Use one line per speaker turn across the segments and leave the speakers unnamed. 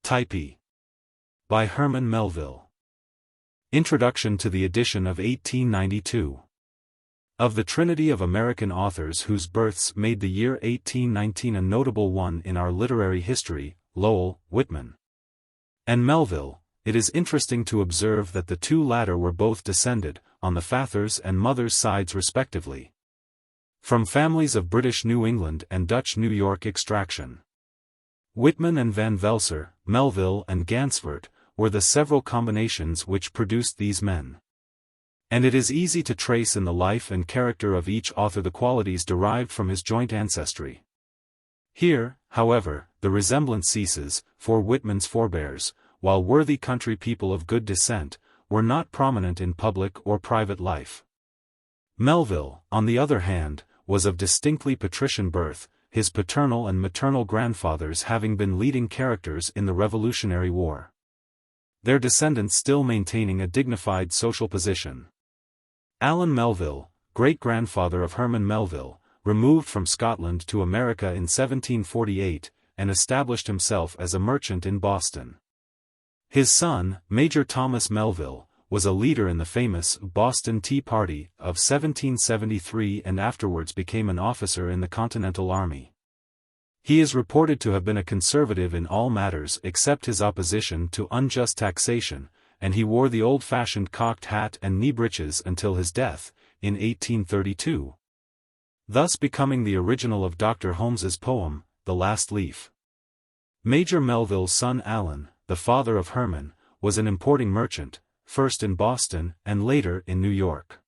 Typee. By Herman Melville. Introduction to the edition of 1892. Of the trinity of American authors whose births made the year 1819 a notable one in our literary history, Lowell, Whitman, and Melville, it is interesting to observe that the two latter were both descended, on the father's and mother's sides respectively, from families of British New England and Dutch New York extraction. Whitman and Van Velser, Melville and Gansford, were the several combinations which produced these men. And it is easy to trace in the life and character of each author the qualities derived from his joint ancestry. Here, however, the resemblance ceases, for Whitman's forebears, while worthy country people of good descent, were not prominent in public or private life. Melville, on the other hand, was of distinctly patrician birth, his paternal and maternal grandfathers having been leading characters in the Revolutionary War, their descendants still maintaining a dignified social position. Allan Melville, great-grandfather of Herman Melville, removed from Scotland to America in 1748, and established himself as a merchant in Boston. His son, Major Thomas Melville, was a leader in the famous Boston Tea Party of 1773 and afterwards became an officer in the Continental Army. He is reported to have been a conservative in all matters except his opposition to unjust taxation, and he wore the old-fashioned cocked hat and knee breeches until his death, in 1832. Thus becoming the original of Dr. Holmes's poem, The Last Leaf. Major Melville's son Allan, the father of Herman, was an importing merchant, first in Boston and later in New York.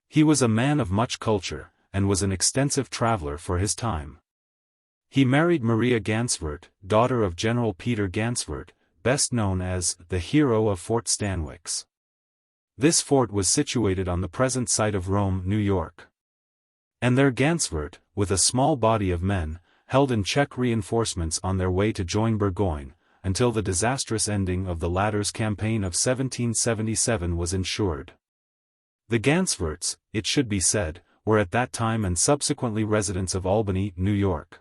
He was a man of much culture, and was an extensive traveler for his time. He married Maria Gansford, daughter of General Peter Gansford, best known as the hero of Fort Stanwix. This fort was situated on the present site of Rome, New York. And there Gansford, with a small body of men, held in check reinforcements on their way to join Burgoyne, until the disastrous ending of the latter's campaign of 1777 was ensured. The Gansfords, it should be said, were at that time and subsequently residents of Albany, New York.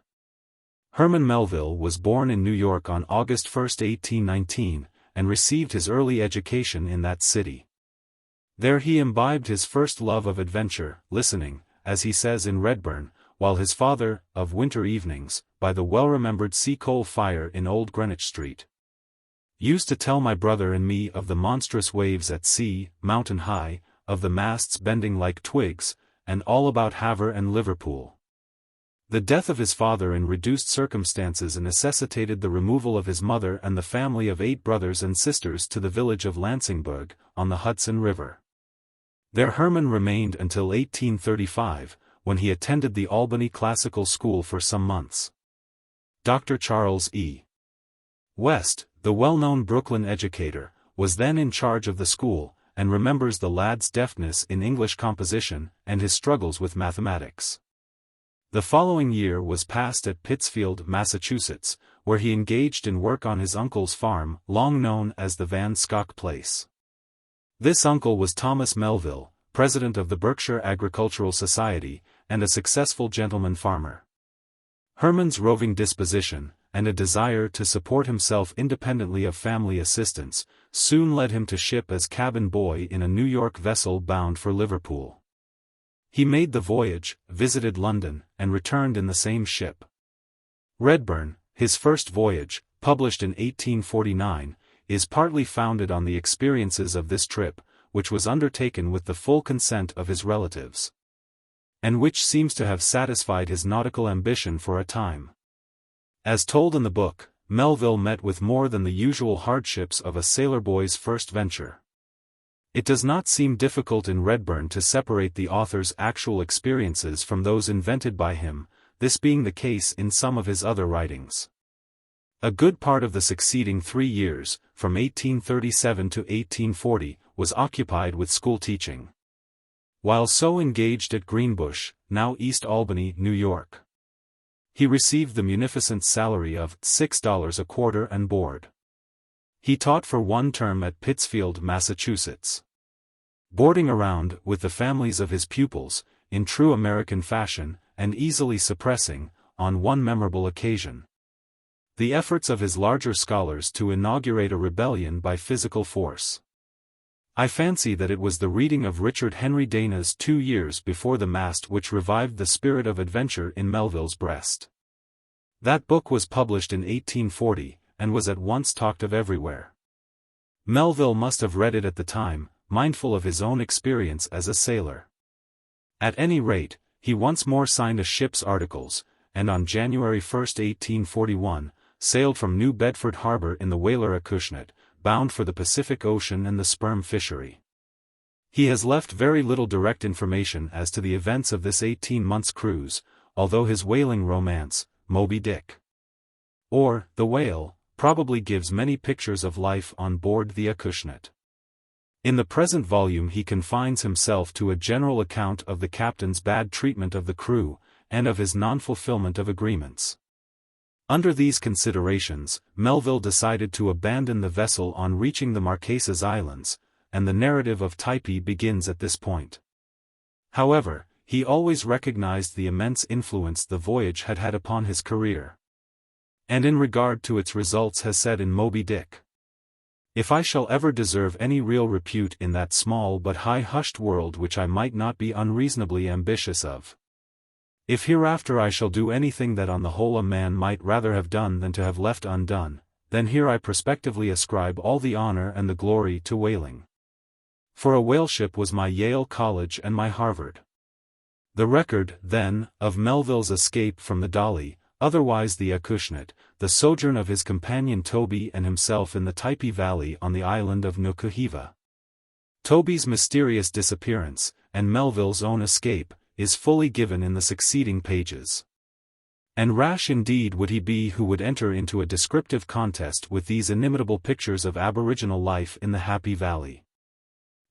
Herman Melville was born in New York on August 1, 1819, and received his early education in that city. There he imbibed his first love of adventure, listening, as he says in Redburn, while his father, of winter evenings, by the well-remembered sea-coal fire in Old Greenwich Street, used to tell my brother and me of the monstrous waves at sea, mountain high, of the masts bending like twigs, and all about Havre and Liverpool. The death of his father in reduced circumstances necessitated the removal of his mother and the family of 8 brothers and sisters to the village of Lansingburgh, on the Hudson River. There Herman remained until 1835, when he attended the Albany Classical School for some months. Dr. Charles E. West, the well-known Brooklyn educator, was then in charge of the school, and remembers the lad's deftness in English composition and his struggles with mathematics. The following year was passed at Pittsfield, Massachusetts, where he engaged in work on his uncle's farm, long known as the Van Scock Place. This uncle was Thomas Melville, president of the Berkshire Agricultural Society, and a successful gentleman farmer. Herman's roving disposition, and a desire to support himself independently of family assistance, soon led him to ship as cabin boy in a New York vessel bound for Liverpool. He made the voyage, visited London, and returned in the same ship. Redburn, his first voyage, published in 1849, is partly founded on the experiences of this trip, which was undertaken with the full consent of his relatives, and which seems to have satisfied his nautical ambition for a time. As told in the book, Melville met with more than the usual hardships of a sailor boy's first venture. It does not seem difficult in Redburn to separate the author's actual experiences from those invented by him, this being the case in some of his other writings. A good part of the succeeding 3 years, from 1837 to 1840, was occupied with school teaching. While so engaged at Greenbush, now East Albany, New York, he received the munificent salary of $6 a quarter and board. He taught for 1 term at Pittsfield, Massachusetts, boarding around with the families of his pupils, in true American fashion, and easily suppressing, on one memorable occasion, the efforts of his larger scholars to inaugurate a rebellion by physical force. I fancy that it was the reading of Richard Henry Dana's 2 Years Before the Mast which revived the spirit of adventure in Melville's breast. That book was published in 1840, and was at once talked of everywhere. Melville must have read it at the time, mindful of his own experience as a sailor. At any rate, he once more signed a ship's articles, and on January 1, 1841, sailed from New Bedford Harbor in the whaler Acushnet, bound for the Pacific Ocean and the sperm fishery. He has left very little direct information as to the events of this 18-months cruise, although his whaling romance, Moby Dick, or The Whale, probably gives many pictures of life on board the Acushnet. In the present volume he confines himself to a general account of the captain's bad treatment of the crew, and of his non-fulfillment of agreements. Under these considerations, Melville decided to abandon the vessel on reaching the Marquesas Islands, and the narrative of Typee begins at this point. However, he always recognized the immense influence the voyage had had upon his career. And in regard to its results has said in Moby Dick, "If I shall ever deserve any real repute in that small but high-hushed world which I might not be unreasonably ambitious of, if hereafter I shall do anything that on the whole a man might rather have done than to have left undone, then here I prospectively ascribe all the honor and the glory to whaling. For a whaleship was my Yale College and my Harvard." The record, then, of Melville's escape from the Dolly, otherwise the Acushnet, the sojourn of his companion Toby and himself in the Typee Valley on the island of Nukuheva, Toby's mysterious disappearance, and Melville's own escape, is fully given in the succeeding pages. And rash indeed would he be who would enter into a descriptive contest with these inimitable pictures of aboriginal life in the Happy Valley.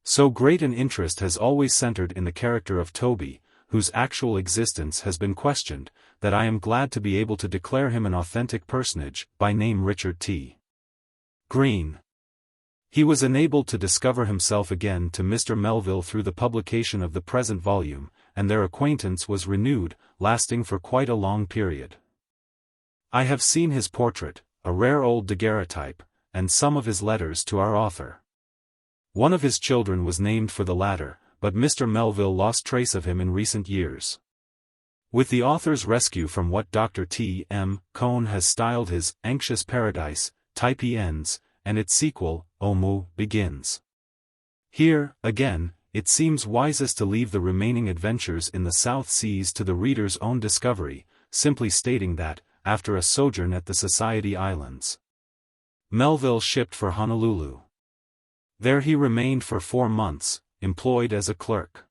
So great an interest has always centered in the character of Toby, whose actual existence has been questioned, that I am glad to be able to declare him an authentic personage, by name Richard T. Green. He was enabled to discover himself again to Mr. Melville through the publication of the present volume, and their acquaintance was renewed, lasting for quite a long period. I have seen his portrait, a rare old daguerreotype, and some of his letters to our author. One of his children was named for the latter, but Mr. Melville lost trace of him in recent years. With the author's rescue from what Dr. T. M. Cohn has styled his anxious paradise, Typee ends, and its sequel, Omu, begins. Here, again, it seems wisest to leave the remaining adventures in the South Seas to the reader's own discovery, simply stating that, after a sojourn at the Society Islands, Melville shipped for Honolulu. There he remained for 4 months, employed as a clerk.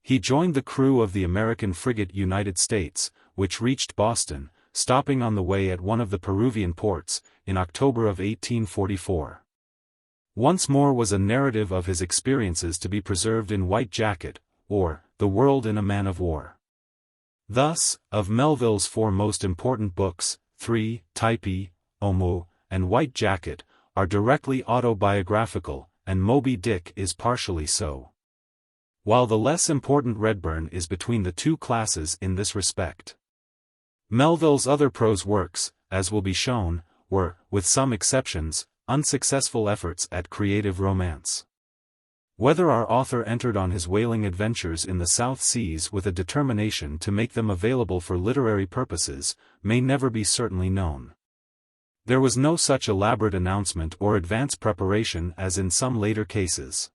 He joined the crew of the American frigate United States, which reached Boston, stopping on the way at one of the Peruvian ports, in October of 1844. Once more was a narrative of his experiences to be preserved in White Jacket, or, The World in a Man of War. Thus, of Melville's 4 most important books, 3, Typee, Omu, and White Jacket, are directly autobiographical, and Moby Dick is partially so. While the less important Redburn is between the two classes in this respect. Melville's other prose works, as will be shown, were, with some exceptions, unsuccessful efforts at creative romance. Whether our author entered on his whaling adventures in the South Seas with a determination to make them available for literary purposes, may never be certainly known. There was no such elaborate announcement or advance preparation as in some later cases.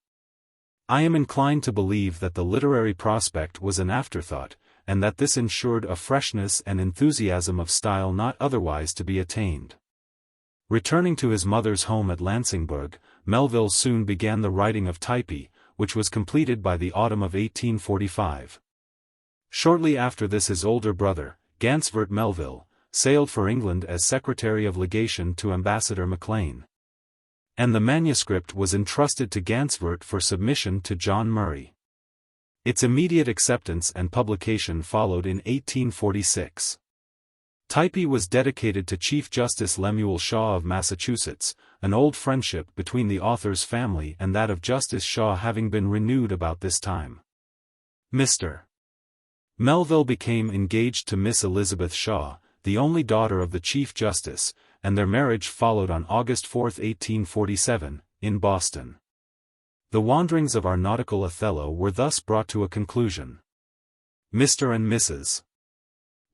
I am inclined to believe that the literary prospect was an afterthought, and that this ensured a freshness and enthusiasm of style not otherwise to be attained. Returning to his mother's home at Lansingburg, Melville soon began the writing of Typee, which was completed by the autumn of 1845. Shortly after this his older brother, Gansvert Melville, sailed for England as Secretary of Legation to Ambassador Maclean. And the manuscript was entrusted to Gansvert for submission to John Murray. Its immediate acceptance and publication followed in 1846. Typee was dedicated to Chief Justice Lemuel Shaw of Massachusetts, an old friendship between the author's family and that of Justice Shaw having been renewed about this time. Mr. Melville became engaged to Miss Elizabeth Shaw, the only daughter of the Chief Justice, and their marriage followed on August 4, 1847, in Boston. The wanderings of our nautical Othello were thus brought to a conclusion. Mr. and Mrs.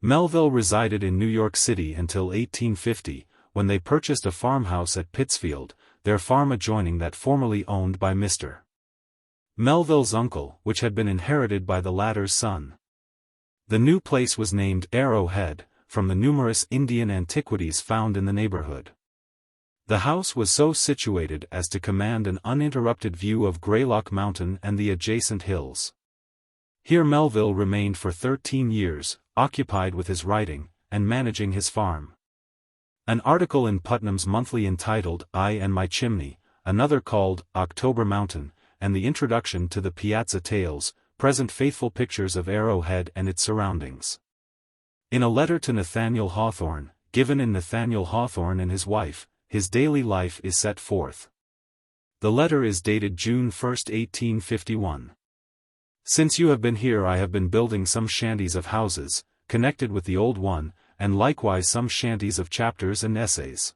Melville resided in New York City until 1850, when they purchased a farmhouse at Pittsfield, their farm adjoining that formerly owned by Mr. Melville's uncle, which had been inherited by the latter's son. The new place was named Arrowhead, from the numerous Indian antiquities found in the neighborhood. The house was so situated as to command an uninterrupted view of Greylock Mountain and the adjacent hills. Here Melville remained for 13 years, occupied with his writing, and managing his farm. An article in Putnam's Monthly entitled I and My Chimney, another called October Mountain, and the introduction to the Piazza Tales, present faithful pictures of Arrowhead and its surroundings. In a letter to Nathaniel Hawthorne, given in Nathaniel Hawthorne and His Wife, his daily life is set forth. The letter is dated June 1, 1851. Since you have been here I have been building some shanties of houses, connected with the old one, and likewise some shanties of chapters and essays.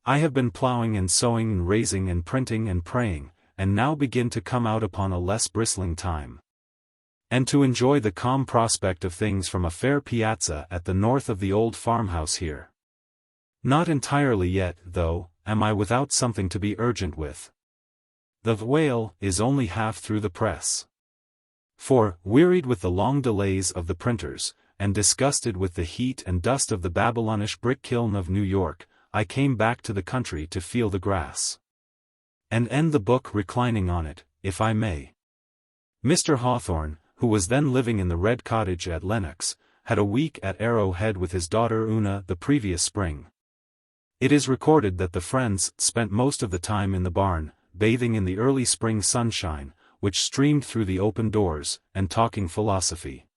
I have been ploughing and sowing and raising and printing and praying, and now begin to come out upon a less bristling time. And to enjoy the calm prospect of things from a fair piazza at the north of the old farmhouse here. Not entirely yet, though, am I without something to be urgent with. The Whale is only half through the press. For, wearied with the long delays of the printers, and disgusted with the heat and dust of the Babylonish brick kiln of New York, I came back to the country to feel the grass. And end the book reclining on it, if I may. Mr. Hawthorne, who was then living in the Red Cottage at Lenox, had a week at Arrowhead with his daughter Una the previous spring. It is recorded that the friends spent most of the time in the barn, bathing in the early spring sunshine, which streamed through the open doors, and talking philosophy.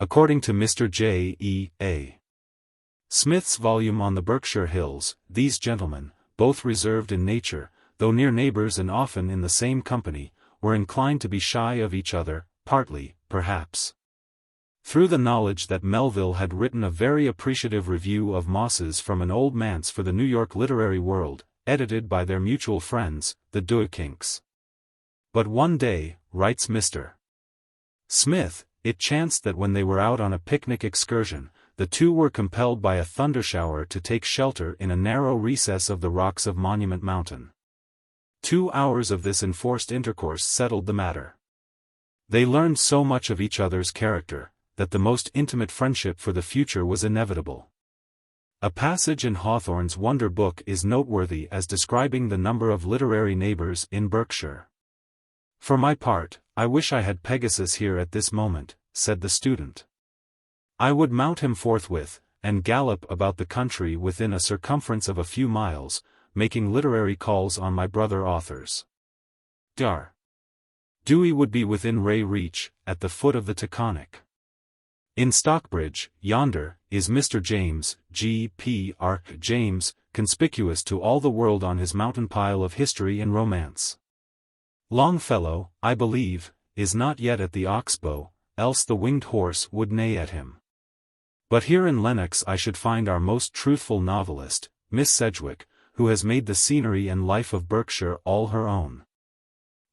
According to Mr. J. E. A. Smith's volume on the Berkshire Hills, these gentlemen, both reserved in nature, though near neighbors and often in the same company, were inclined to be shy of each other, partly, perhaps, through the knowledge that Melville had written a very appreciative review of Mosses from an Old Manse for the New York Literary World, edited by their mutual friends, the XXIX. But one day, writes Mr. Smith, it chanced that when they were out on a picnic excursion, the two were compelled by a thundershower to take shelter in a narrow recess of the rocks of Monument Mountain. 2 hours of this enforced intercourse settled the matter. They learned so much of each other's character, that the most intimate friendship for the future was inevitable. A passage in Hawthorne's Wonder Book is noteworthy as describing the number of literary neighbors in Berkshire. For my part, I wish I had Pegasus here at this moment, said the student. I would mount him forthwith, and gallop about the country within a circumference of a few miles, making literary calls on my brother authors. Dar. Dewey would be within ray reach, at the foot of the Taconic. In Stockbridge, yonder, is Mr. James, G. P. R. James, conspicuous to all the world on his mountain pile of history and romance. Longfellow, I believe, is not yet at the Oxbow, else the winged horse would neigh at him. But here in Lenox I should find our most truthful novelist, Miss Sedgwick, who has made the scenery and life of Berkshire all her own.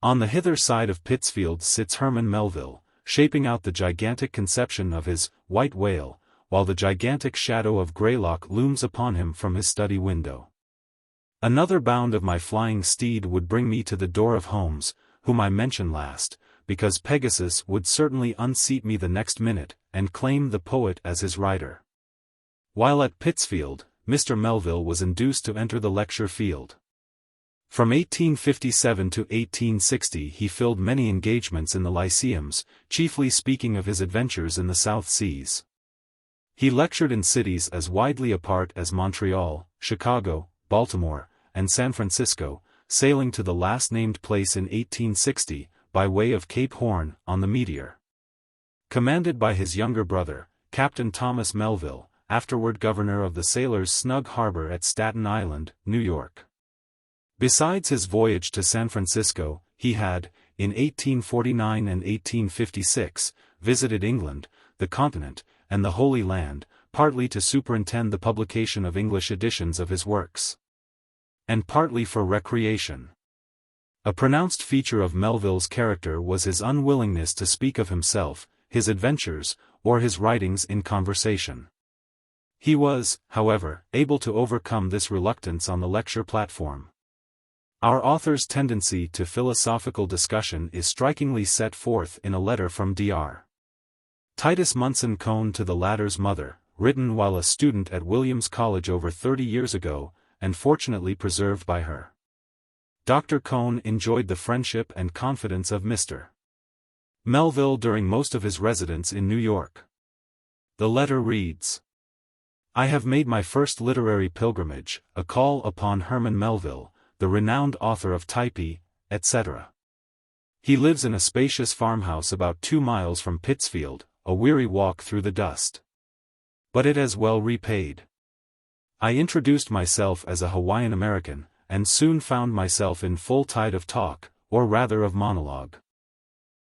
On the hither side of Pittsfield sits Herman Melville, shaping out the gigantic conception of his White Whale, while the gigantic shadow of Greylock looms upon him from his study window. Another bound of my flying steed would bring me to the door of Holmes, whom I mentioned last, because Pegasus would certainly unseat me the next minute, and claim the poet as his rider. While at Pittsfield, Mr. Melville was induced to enter the lecture field. From 1857 to 1860 he filled many engagements in the lyceums, chiefly speaking of his adventures in the South Seas. He lectured in cities as widely apart as Montreal, Chicago, Baltimore, and San Francisco, sailing to the last-named place in 1860, by way of Cape Horn, on the Meteor. Commanded by his younger brother, Captain Thomas Melville, afterward governor of the sailors' snug harbor at Staten Island, New York. Besides his voyage to San Francisco, he had, in 1849 and 1856, visited England, the Continent, and the Holy Land, partly to superintend the publication of English editions of his works, and partly for recreation. A pronounced feature of Melville's character was his unwillingness to speak of himself, his adventures, or his writings in conversation. He was, however, able to overcome this reluctance on the lecture platform. Our author's tendency to philosophical discussion is strikingly set forth in a letter from Dr. Titus Munson Cone to the latter's mother, written while a student at Williams College over 30 years ago, and fortunately preserved by her. Dr. Cone enjoyed the friendship and confidence of Mr. Melville during most of his residence in New York. The letter reads: I have made my first literary pilgrimage, a call upon Herman Melville, the renowned author of Typee, etc. He lives in a spacious farmhouse about 2 miles from Pittsfield, a weary walk through the dust. But it has well repaid. I introduced myself as a Hawaiian American, and soon found myself in full tide of talk, or rather of monologue.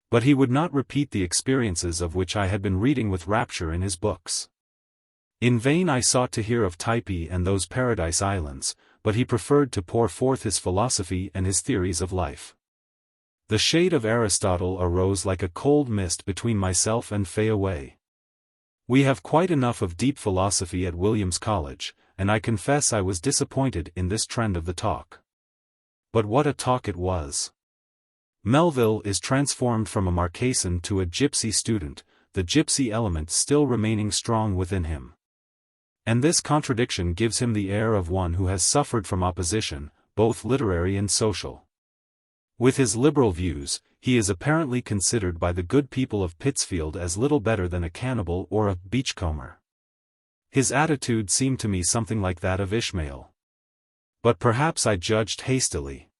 But he would not repeat the experiences of which I had been reading with rapture in his books. In vain I sought to hear of Typee and those Paradise Islands, but he preferred to pour forth his philosophy and his theories of life. The shade of Aristotle arose like a cold mist between myself and Fay Away. We have quite enough of deep philosophy at Williams College, and I confess I was disappointed in this trend of the talk. But what a talk it was! Melville is transformed from a Marquesan to a gypsy student, the gypsy element still remaining strong within him. And this contradiction gives him the air of one who has suffered from opposition, both literary and social. With his liberal views, he is apparently considered by the good people of Pittsfield as little better than a cannibal or a beachcomber. His attitude seemed to me something like that of Ishmael. But perhaps I judged hastily.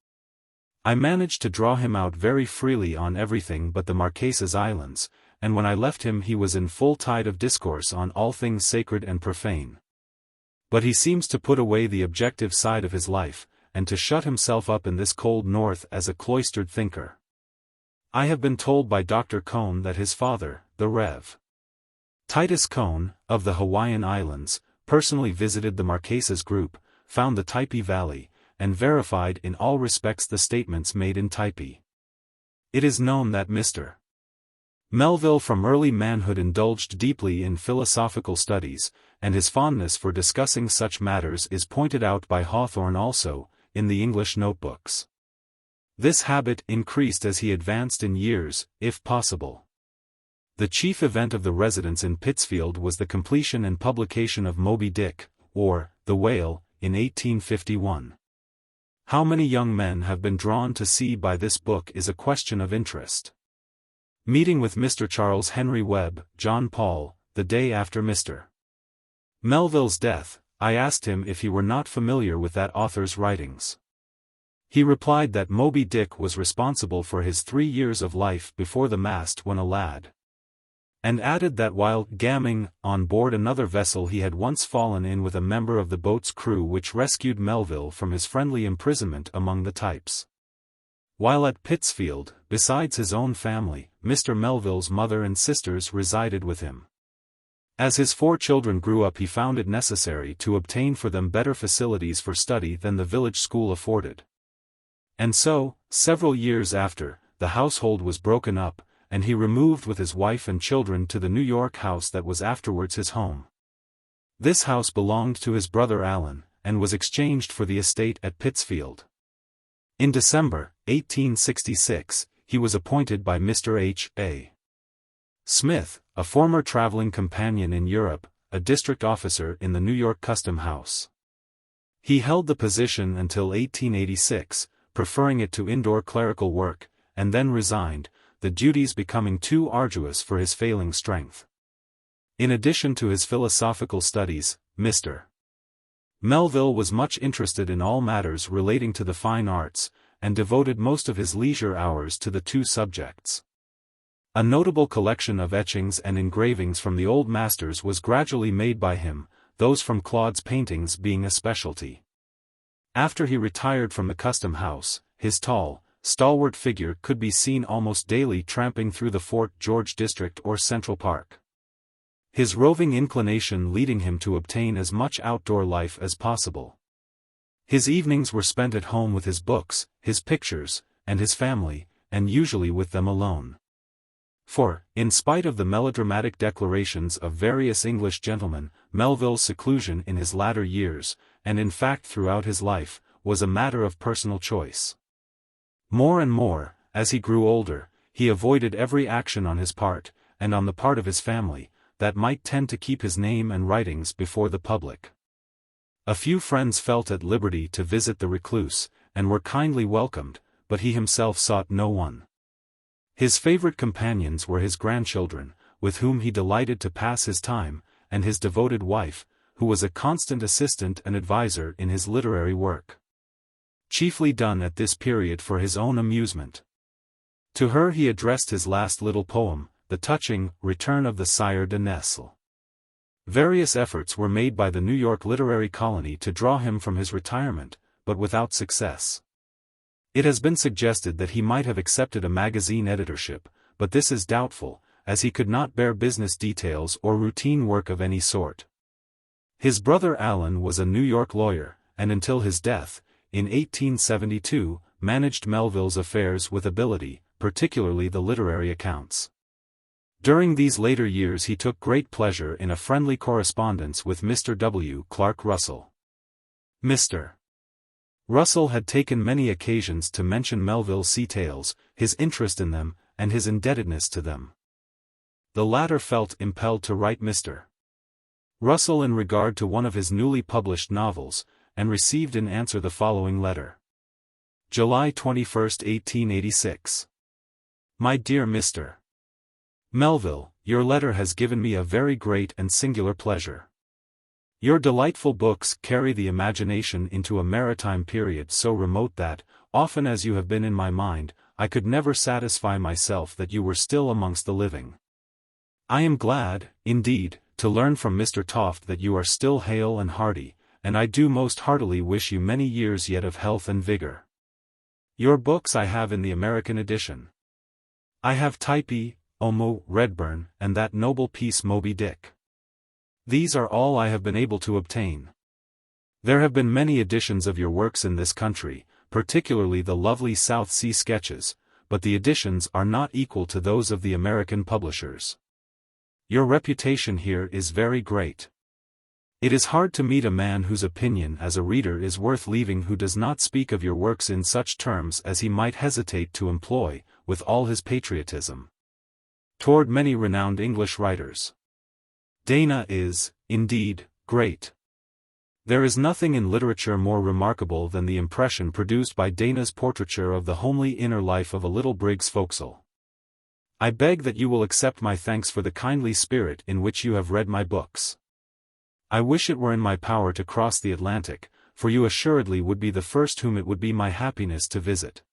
I managed to draw him out very freely on everything but the Marquesas Islands, and when I left him he was in full tide of discourse on all things sacred and profane. But he seems to put away the objective side of his life, and to shut himself up in this cold north as a cloistered thinker. I have been told by Dr. Cone that his father, the Rev. Titus Cone, of the Hawaiian Islands, personally visited the Marquesas group, found the Typee Valley, and verified in all respects the statements made in Typee. It is known that Mr. Melville from early manhood indulged deeply in philosophical studies, and his fondness for discussing such matters is pointed out by Hawthorne also, in the English notebooks. This habit increased as he advanced in years, if possible. The chief event of the residence in Pittsfield was the completion and publication of Moby Dick, or The Whale, in 1851. How many young men have been drawn to sea by this book is a question of interest. Meeting with Mr. Charles Henry Webb, John Paul, the day after Mr. Melville's death, I asked him if he were not familiar with that author's writings. He replied that Moby Dick was responsible for his 3 years of life before the mast when a lad, and added that while gamming on board another vessel he had once fallen in with a member of the boat's crew which rescued Melville from his friendly imprisonment among the types. While at Pittsfield, besides his own family, Mr. Melville's mother and sisters resided with him. As his 4 children grew up he found it necessary to obtain for them better facilities for study than the village school afforded. And so, several years after, the household was broken up, and he removed with his wife and children to the New York house that was afterwards his home. This house belonged to his brother Allen, and was exchanged for the estate at Pittsfield. In December, 1866, he was appointed by Mr. H.A. Smith, a former traveling companion in Europe, a district officer in the New York Custom House. He held the position until 1886, preferring it to indoor clerical work, and then resigned, the duties becoming too arduous for his failing strength. In addition to his philosophical studies, Mr. Melville was much interested in all matters relating to the fine arts, and devoted most of his leisure hours to the 2 subjects. A notable collection of etchings and engravings from the old masters was gradually made by him, those from Claude's paintings being a specialty. After he retired from the custom house, his tall, stalwart figure could be seen almost daily tramping through the Fort George district or Central Park. his roving inclination leading him to obtain as much outdoor life as possible. His evenings were spent at home with his books, his pictures, and his family, and usually with them alone. For, in spite of the melodramatic declarations of various English gentlemen, Melville's seclusion in his latter years, and in fact throughout his life, was a matter of personal choice. More and more, as he grew older, he avoided every action on his part, and on the part of his family, that might tend to keep his name and writings before the public. A few friends felt at liberty to visit the recluse, and were kindly welcomed, but he himself sought no one. His favorite companions were his grandchildren, with whom he delighted to pass his time, and his devoted wife, who was a constant assistant and adviser in his literary work. Chiefly done at this period for his own amusement. To her he addressed his last little poem, the touching Return of the Sire de Nestle. Various efforts were made by the New York literary colony to draw him from his retirement, but without success. It has been suggested that he might have accepted a magazine editorship, but this is doubtful, as he could not bear business details or routine work of any sort. His brother Alan was a New York lawyer, and until his death, in 1872, managed Melville's affairs with ability, particularly the literary accounts. During these later years he took great pleasure in a friendly correspondence with Mr. W. Clark Russell. Mr. Russell had taken many occasions to mention Melville's sea tales, his interest in them, and his indebtedness to them. The latter felt impelled to write Mr. Russell in regard to one of his newly published novels, and received in answer the following letter. July 21, 1886. My dear Mr. Melville, your letter has given me a very great and singular pleasure. Your delightful books carry the imagination into a maritime period so remote that, often as you have been in my mind, I could never satisfy myself that you were still amongst the living. I am glad, indeed, to learn from Mr. Toft that you are still hale and hearty, and I do most heartily wish you many years yet of health and vigor. Your books I have in the American edition. I have Typee, Omo, Redburn, and that noble piece Moby Dick. These are all I have been able to obtain. There have been many editions of your works in this country, particularly the lovely South Sea sketches, but the editions are not equal to those of the American publishers. Your reputation here is very great. It is hard to meet a man whose opinion as a reader is worth leaving who does not speak of your works in such terms as he might hesitate to employ, with all his patriotism, toward many renowned English writers. Dana is, indeed, great. There is nothing in literature more remarkable than the impression produced by Dana's portraiture of the homely inner life of a little brig's forecastle. I beg that you will accept my thanks for the kindly spirit in which you have read my books. I wish it were in my power to cross the Atlantic, for you assuredly would be the first whom it would be my happiness to visit.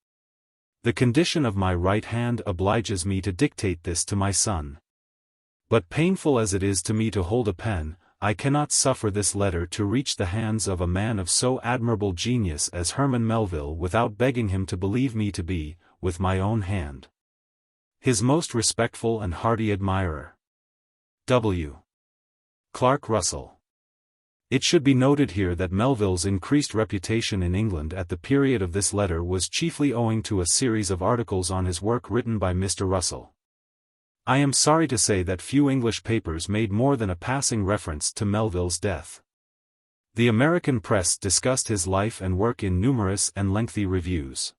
The condition of my right hand obliges me to dictate this to my son. But painful as it is to me to hold a pen, I cannot suffer this letter to reach the hands of a man of so admirable genius as Herman Melville without begging him to believe me to be, with my own hand, his most respectful and hearty admirer. W. Clark Russell. It should be noted here that Melville's increased reputation in England at the period of this letter was chiefly owing to a series of articles on his work written by Mr. Russell. I am sorry to say that few English papers made more than a passing reference to Melville's death. The American press discussed his life and work in numerous and lengthy reviews.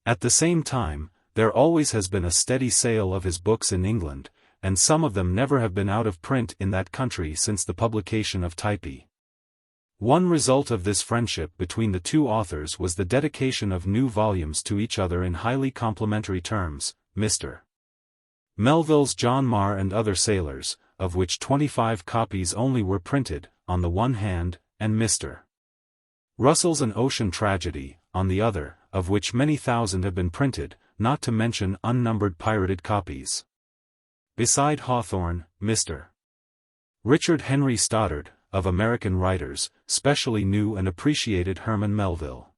At the same time, there always has been a steady sale of his books in England, and some of them never have been out of print in that country since the publication of Typee. One result of this friendship between the two authors was the dedication of new volumes to each other in highly complimentary terms, Mr. Melville's John Marr and Other Sailors, of which 25 copies only were printed, on the one hand, and Mr. Russell's An Ocean Tragedy, on the other, of which many thousand have been printed, not to mention unnumbered pirated copies. Beside Hawthorne, Mr. Richard Henry Stoddard, of American writers, specially knew and appreciated Herman Melville.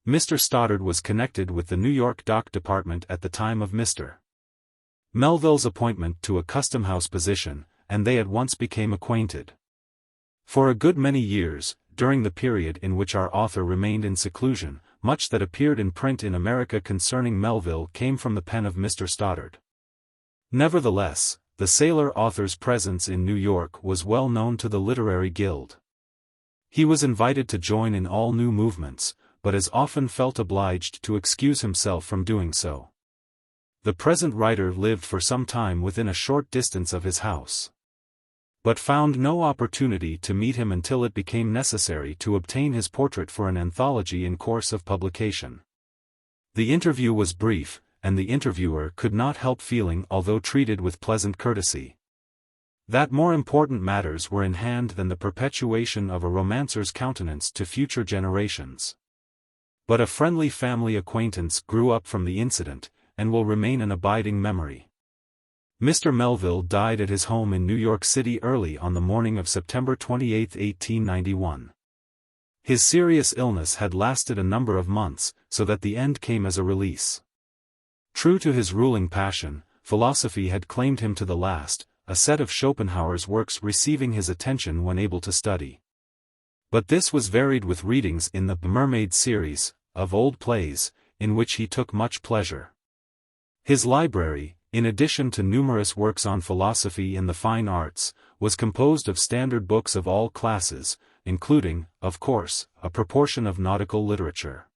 Mr. Stoddard was connected with the New York Dock Department at the time of Mr. Melville's appointment to a custom house position, and they at once became acquainted. For a good many years, during the period in which our author remained in seclusion, much that appeared in print in America concerning Melville came from the pen of Mr. Stoddard. Nevertheless, the sailor author's presence in New York was well known to the literary guild. He was invited to join in all new movements, but as often felt obliged to excuse himself from doing so. The present writer lived for some time within a short distance of his house, but found no opportunity to meet him until it became necessary to obtain his portrait for an anthology in course of publication. The interview was brief, and the interviewer could not help feeling, although treated with pleasant courtesy, that more important matters were in hand than the perpetuation of a romancer's countenance to future generations. But a friendly family acquaintance grew up from the incident, and will remain an abiding memory. Mr. Melville died at his home in New York City early on the morning of September 28, 1891. His serious illness had lasted a number of months, so that the end came as a release. True to his ruling passion, philosophy had claimed him to the last, a set of Schopenhauer's works receiving his attention when able to study. But this was varied with readings in the Mermaid series, of old plays, in which he took much pleasure. His library, in addition to numerous works on philosophy and the fine arts, was composed of standard books of all classes, including, of course, a proportion of nautical literature.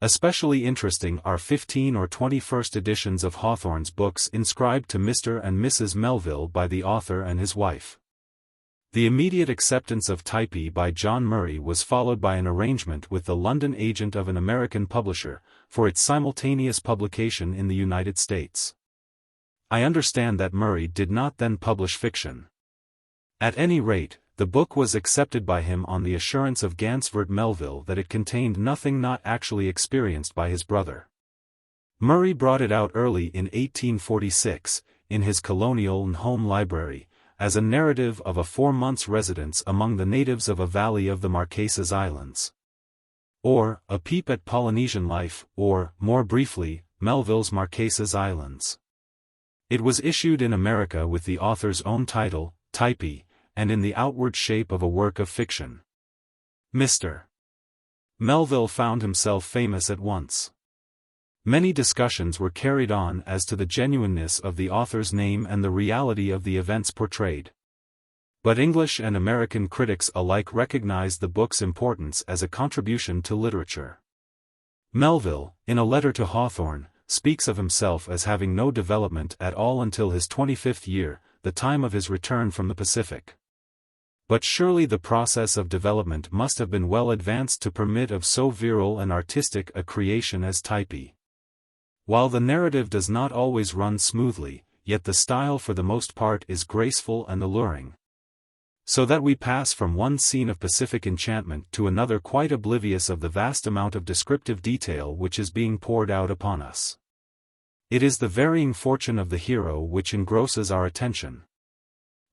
Especially interesting are 15 or 21st editions of Hawthorne's books inscribed to Mr. and Mrs. Melville by the author and his wife. The immediate acceptance of Typee by John Murray was followed by an arrangement with the London agent of an American publisher, for its simultaneous publication in the United States. I understand that Murray did not then publish fiction. At any rate, the book was accepted by him on the assurance of Gansford Melville that it contained nothing not actually experienced by his brother. Murray brought it out early in 1846, in his Colonial and Home Library, as a narrative of a 4 months' residence among the natives of a valley of the Marquesas Islands. Or, A Peep at Polynesian Life, or, more briefly, Melville's Marquesas Islands. It was issued in America with the author's own title, Typee, and in the outward shape of a work of fiction. Mr. Melville found himself famous at once. Many discussions were carried on as to the genuineness of the author's name and the reality of the events portrayed. But English and American critics alike recognized the book's importance as a contribution to literature. Melville, in a letter to Hawthorne, speaks of himself as having no development at all until his 25th year, the time of his return from the Pacific. But surely the process of development must have been well advanced to permit of so virile and artistic a creation as Typee. While the narrative does not always run smoothly, yet the style for the most part is graceful and alluring, so that we pass from one scene of Pacific enchantment to another quite oblivious of the vast amount of descriptive detail which is being poured out upon us. It is the varying fortune of the hero which engrosses our attention.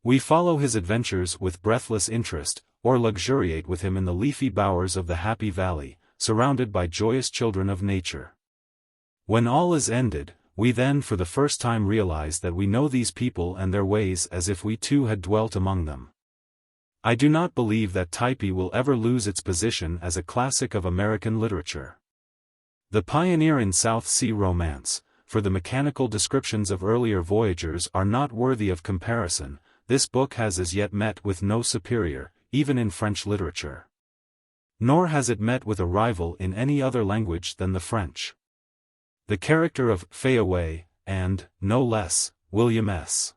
We follow his adventures with breathless interest, or luxuriate with him in the leafy bowers of the happy valley, surrounded by joyous children of nature. When all is ended, we then for the first time realize that we know these people and their ways as if we too had dwelt among them. I do not believe that Typee will ever lose its position as a classic of American literature. The pioneer in South Sea romance, for the mechanical descriptions of earlier voyagers are not worthy of comparison, this book has as yet met with no superior, even in French literature. Nor has it met with a rival in any other language than the French. The character of Fayaway, and, no less, William S.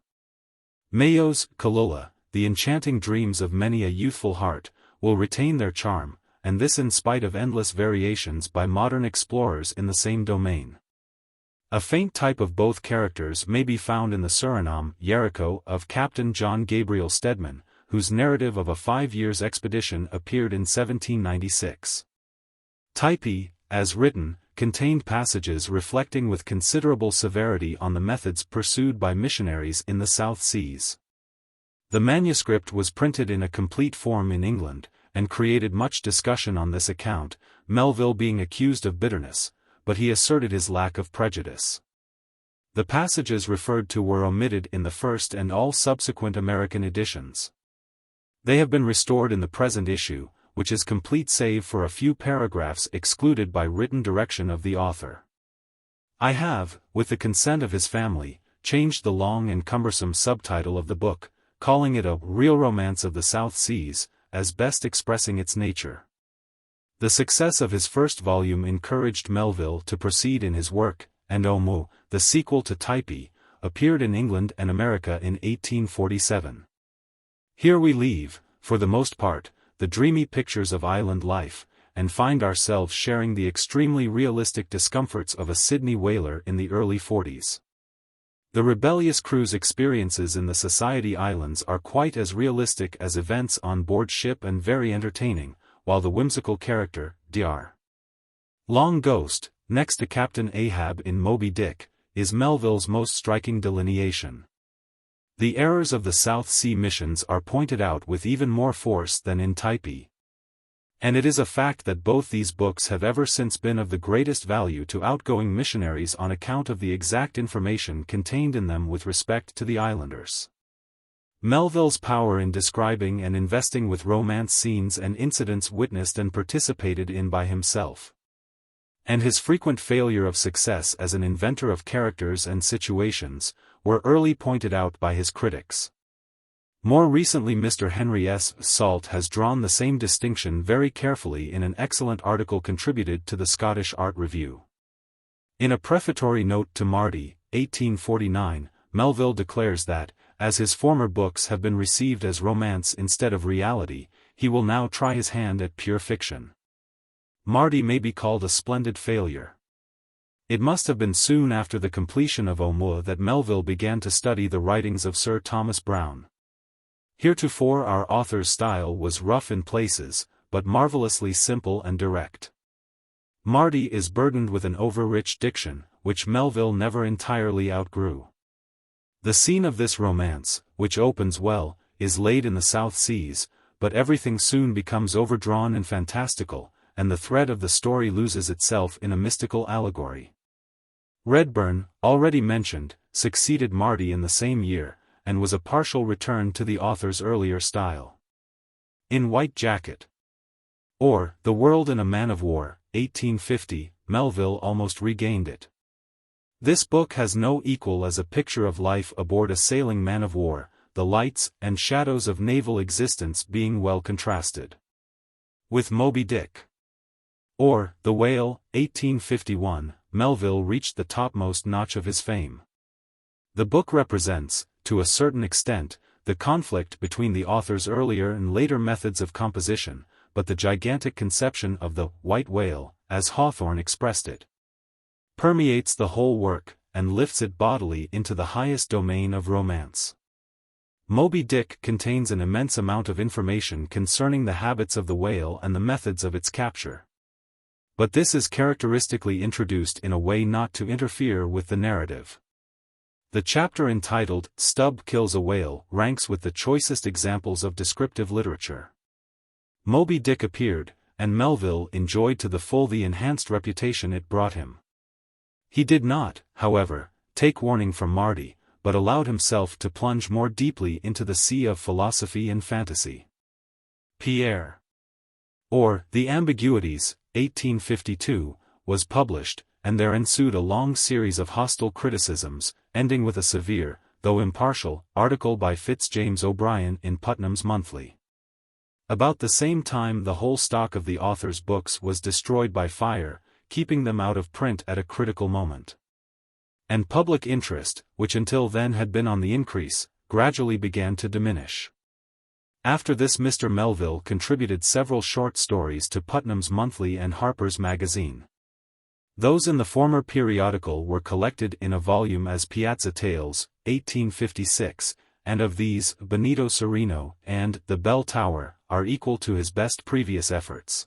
Mayo's Kalula, the enchanting dreams of many a youthful heart, will retain their charm, and this in spite of endless variations by modern explorers in the same domain. A faint type of both characters may be found in the Suriname Jericho of Captain John Gabriel Stedman, whose narrative of a 5 years' expedition appeared in 1796. Typee, as written, contained passages reflecting with considerable severity on the methods pursued by missionaries in the South Seas. The manuscript was printed in a complete form in England, and created much discussion on this account, Melville being accused of bitterness, but he asserted his lack of prejudice. The passages referred to were omitted in the first and all subsequent American editions. They have been restored in the present issue, which is complete save for a few paragraphs excluded by written direction of the author. I have, with the consent of his family, changed the long and cumbersome subtitle of the book, calling it a real romance of the South Seas, as best expressing its nature. The success of his first volume encouraged Melville to proceed in his work, and Omo, the sequel to Typee, appeared in England and America in 1847. Here we leave, for the most part, the dreamy pictures of island life, and find ourselves sharing the extremely realistic discomforts of a Sydney whaler in the early 40s. The rebellious crew's experiences in the Society Islands are quite as realistic as events on board ship and very entertaining, while the whimsical character, Dr. Long Ghost, next to Captain Ahab in Moby Dick, is Melville's most striking delineation. The errors of the South Sea missions are pointed out with even more force than in Typee. And it is a fact that both these books have ever since been of the greatest value to outgoing missionaries on account of the exact information contained in them with respect to the islanders. Melville's power in describing and investing with romance scenes and incidents witnessed and participated in by himself. And his frequent failure of success as an inventor of characters and situations, were early pointed out by his critics. More recently Mr. Henry S. Salt has drawn the same distinction very carefully in an excellent article contributed to the Scottish Art Review. In a prefatory note to Marty, 1849, Melville declares that, as his former books have been received as romance instead of reality, he will now try his hand at pure fiction. Marty may be called a splendid failure. It must have been soon after the completion of Omo that Melville began to study the writings of Sir Thomas Browne. Heretofore our author's style was rough in places, but marvelously simple and direct. Marty is burdened with an over-rich diction, which Melville never entirely outgrew. The scene of this romance, which opens well, is laid in the South Seas, but everything soon becomes overdrawn and fantastical, and the thread of the story loses itself in a mystical allegory. Redburn, already mentioned, succeeded Marty in the same year, and was a partial return to the author's earlier style. In White Jacket, or The World in a Man of War, 1850, Melville almost regained it. This book has no equal as a picture of life aboard a sailing man of war, the lights and shadows of naval existence being well contrasted with Moby Dick. Or The Whale, 1851, Melville reached the topmost notch of his fame. The book represents, to a certain extent, the conflict between the author's earlier and later methods of composition, but the gigantic conception of the white whale, as Hawthorne expressed it, permeates the whole work, and lifts it bodily into the highest domain of romance. Moby Dick contains an immense amount of information concerning the habits of the whale and the methods of its capture. But this is characteristically introduced in a way not to interfere with the narrative. The chapter entitled, Stubb Kills a Whale, ranks with the choicest examples of descriptive literature. Moby Dick appeared, and Melville enjoyed to the full the enhanced reputation it brought him. He did not, however, take warning from Marty, but allowed himself to plunge more deeply into the sea of philosophy and fantasy. Pierre, or The Ambiguities, 1852, was published, and there ensued a long series of hostile criticisms, ending with a severe, though impartial, article by Fitzjames O'Brien in Putnam's Monthly. About the same time the whole stock of the author's books was destroyed by fire, keeping them out of print at a critical moment. And public interest, which until then had been on the increase, gradually began to diminish. After this Mr. Melville contributed several short stories to Putnam's Monthly and Harper's Magazine. Those in the former periodical were collected in a volume as Piazza Tales, 1856, and of these, Benito Sereno and The Bell Tower are equal to his best previous efforts.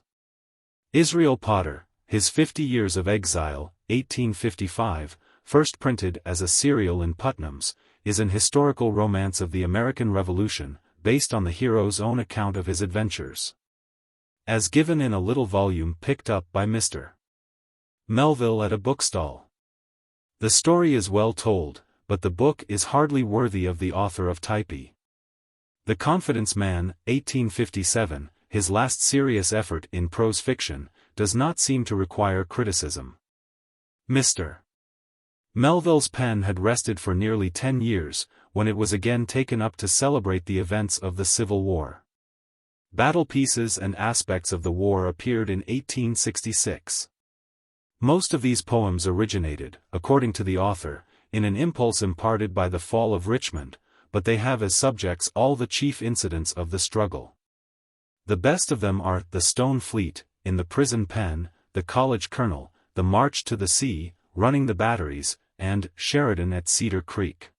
Israel Potter, His 50 Years of Exile, 1855, first printed as a serial in Putnam's, is an historical romance of the American Revolution, based on the hero's own account of his adventures. As given in a little volume picked up by Mr. Melville at a bookstall. The story is well told, but the book is hardly worthy of the author of Typee. The Confidence Man, 1857, his last serious effort in prose fiction, does not seem to require criticism. Mr. Melville's pen had rested for nearly 10 years, when it was again taken up to celebrate the events of the Civil War. Battle pieces and aspects of the war appeared in 1866. Most of these poems originated, according to the author, in an impulse imparted by the fall of Richmond, but they have as subjects all the chief incidents of the struggle. The best of them are The Stone Fleet, In the Prison Pen, The College Colonel, The March to the Sea, Running the Batteries, and Sheridan at Cedar Creek.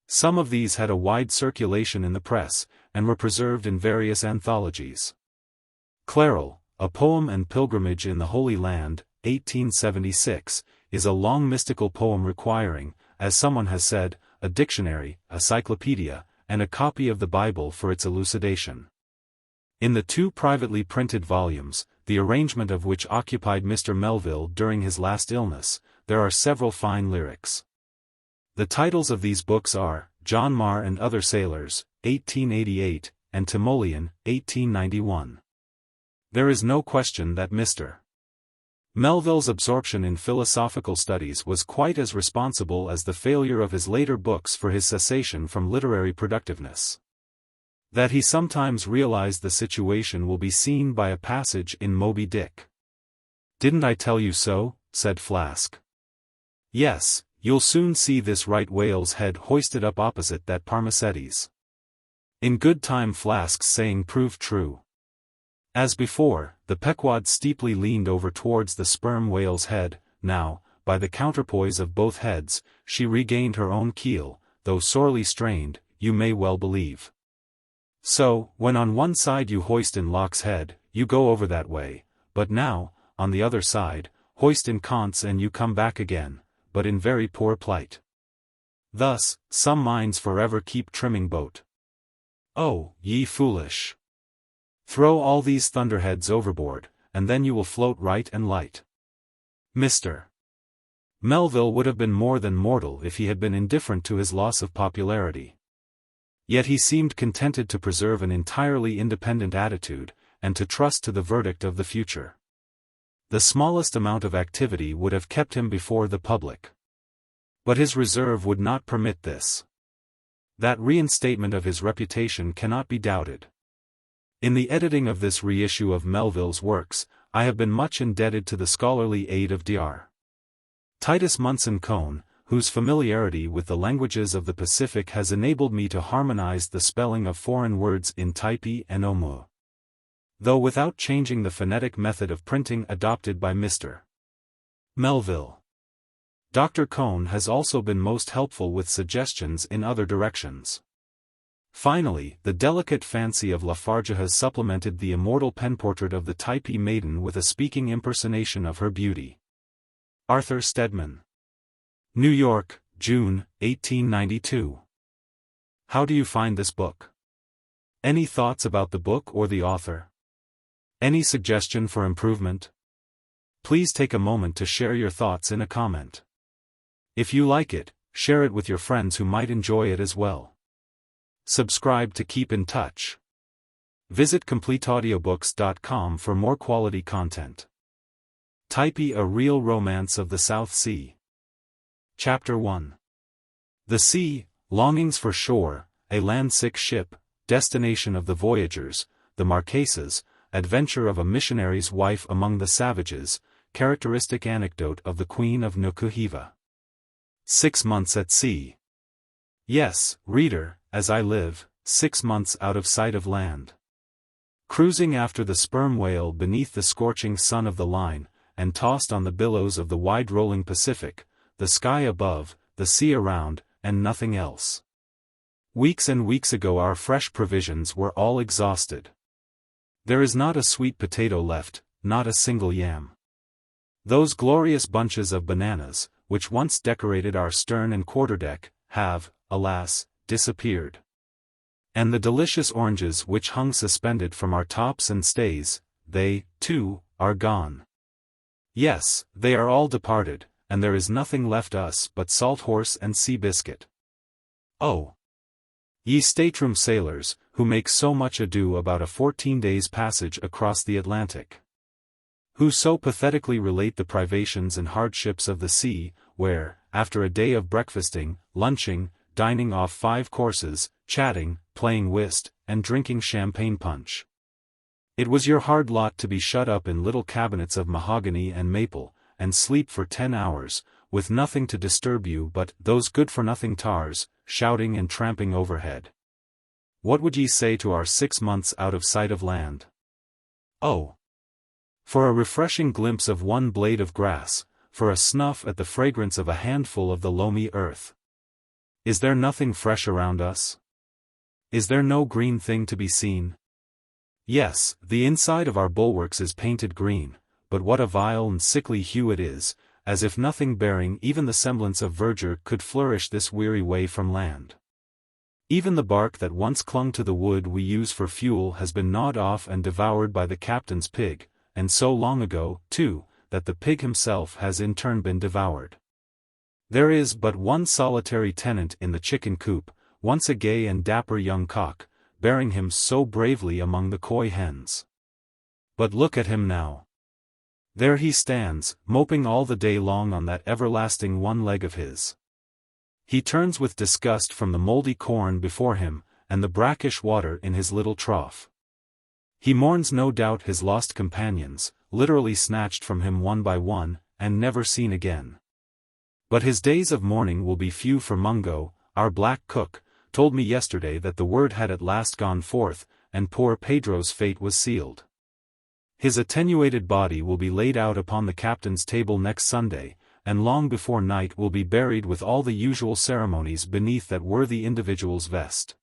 Some of these had a wide circulation in the press, and were preserved in various anthologies. Clarel, A Poem and Pilgrimage in the Holy Land, 1876, is a long mystical poem requiring, as someone has said, a dictionary, a cyclopedia, and a copy of the Bible for its elucidation. In the 2 privately printed volumes, the arrangement of which occupied Mr. Melville during his last illness, there are several fine lyrics. The titles of these books are John Marr and Other Sailors, 1888, and Timoleon, 1891. There is no question that Mr. Melville's absorption in philosophical studies was quite as responsible as the failure of his later books for his cessation from literary productiveness. That he sometimes realized the situation will be seen by a passage in Moby Dick. "Didn't I tell you so?" said Flask. "Yes, you'll soon see this right whale's head hoisted up opposite that Parmacetti's." In good time Flask's saying proved true. As before, the Pequod steeply leaned over towards the sperm whale's head. Now, by the counterpoise of both heads, she regained her own keel, though sorely strained, you may well believe. So, when on one side you hoist in Locke's head, you go over that way, but now, on the other side, hoist in Kant's and you come back again, but in very poor plight. Thus, some minds forever keep trimming boat. Oh, ye foolish! Throw all these thunderheads overboard, and then you will float right and light. Mr. Melville would have been more than mortal if he had been indifferent to his loss of popularity. Yet he seemed contented to preserve an entirely independent attitude, and to trust to the verdict of the future. The smallest amount of activity would have kept him before the public. But his reserve would not permit this. That reinstatement of his reputation cannot be doubted. In the editing of this reissue of Melville's works, I have been much indebted to the scholarly aid of Dr. Titus Munson Cone, whose familiarity with the languages of the Pacific has enabled me to harmonize the spelling of foreign words in Typee and Omu. Though without changing the phonetic method of printing adopted by Mr. Melville. Dr. Cone has also been most helpful with suggestions in other directions. Finally, the delicate fancy of Lafarge has supplemented the immortal penportrait of the Typee maiden with a speaking impersonation of her beauty. Arthur Stedman. New York, June, 1892. How do you find this book? Any thoughts about the book or the author? Any suggestion for improvement? Please take a moment to share your thoughts in a comment. If you like it, share it with your friends who might enjoy it as well. Subscribe to keep in touch. Visit CompleteAudiobooks.com for more quality content. Typee, A Real Romance of the South Sea. Chapter 1. The Sea, Longings for Shore, A Land-Sick Ship, Destination of the Voyagers, The Marquesas, Adventure of a Missionary's Wife Among the Savages, Characteristic Anecdote of the Queen of Nukuheva. 6 months at sea. Yes, reader, as I live, 6 months out of sight of land. Cruising after the sperm whale beneath the scorching sun of the line, and tossed on the billows of the wide-rolling Pacific, the sky above, the sea around, and nothing else. Weeks and weeks ago our fresh provisions were all exhausted. There is not a sweet potato left, not a single yam. Those glorious bunches of bananas, which once decorated our stern and quarterdeck, have, alas, disappeared. And the delicious oranges which hung suspended from our tops and stays, they, too, are gone. Yes, they are all departed, and there is nothing left us but salt horse and sea biscuit. Oh! Ye stateroom sailors, who make so much ado about a 14 days' passage across the Atlantic. Who so pathetically relate the privations and hardships of the sea, where, after a day of breakfasting, lunching, dining off 5 courses, chatting, playing whist, and drinking champagne punch. It was your hard lot to be shut up in little cabinets of mahogany and maple, and sleep for 10 hours, with nothing to disturb you but those good-for-nothing tars, shouting and tramping overhead. What would ye say to our 6 months out of sight of land? Oh! For a refreshing glimpse of one blade of grass, for a snuff at the fragrance of a handful of the loamy earth. Is there nothing fresh around us? Is there no green thing to be seen? Yes, the inside of our bulwarks is painted green, but what a vile and sickly hue it is, as if nothing bearing even the semblance of verdure could flourish this weary way from land. Even the bark that once clung to the wood we use for fuel has been gnawed off and devoured by the captain's pig, and so long ago, too, that the pig himself has in turn been devoured. There is but one solitary tenant in the chicken coop, once a gay and dapper young cock, bearing him so bravely among the coy hens. But look at him now. There he stands, moping all the day long on that everlasting one leg of his. He turns with disgust from the mouldy corn before him, and the brackish water in his little trough. He mourns no doubt his lost companions, literally snatched from him one by one, and never seen again. But his days of mourning will be few, for Mungo, our black cook, told me yesterday that the word had at last gone forth, and poor Pedro's fate was sealed. His attenuated body will be laid out upon the captain's table next Sunday, and long before night will be buried with all the usual ceremonies beneath that worthy individual's vest.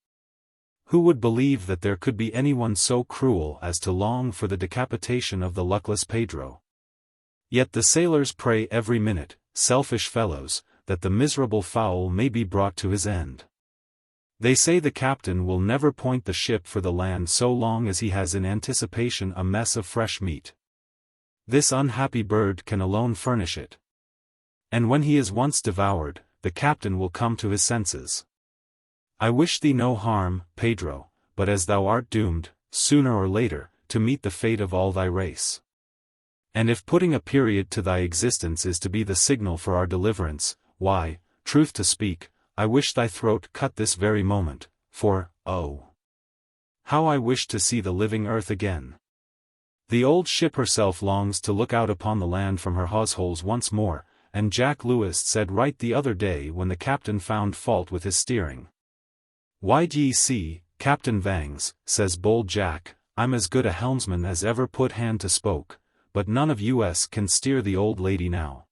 Who would believe that there could be anyone so cruel as to long for the decapitation of the luckless Pedro? Yet the sailors pray every minute, selfish fellows, that the miserable fowl may be brought to his end. They say the captain will never point the ship for the land so long as he has in anticipation a mess of fresh meat. This unhappy bird can alone furnish it. And when he is once devoured, the captain will come to his senses. I wish thee no harm, Pedro, but as thou art doomed, sooner or later, to meet the fate of all thy race. And if putting a period to thy existence is to be the signal for our deliverance, why, truth to speak, I wish thy throat cut this very moment, for, oh! How I wish to see the living earth again. The old ship herself longs to look out upon the land from her hawse-holes once more, and Jack Lewis said right the other day when the captain found fault with his steering. "Why d'ye see, Captain Vangs," says bold Jack, "I'm as good a helmsman as ever put hand to spoke, but none of us can steer the old lady now.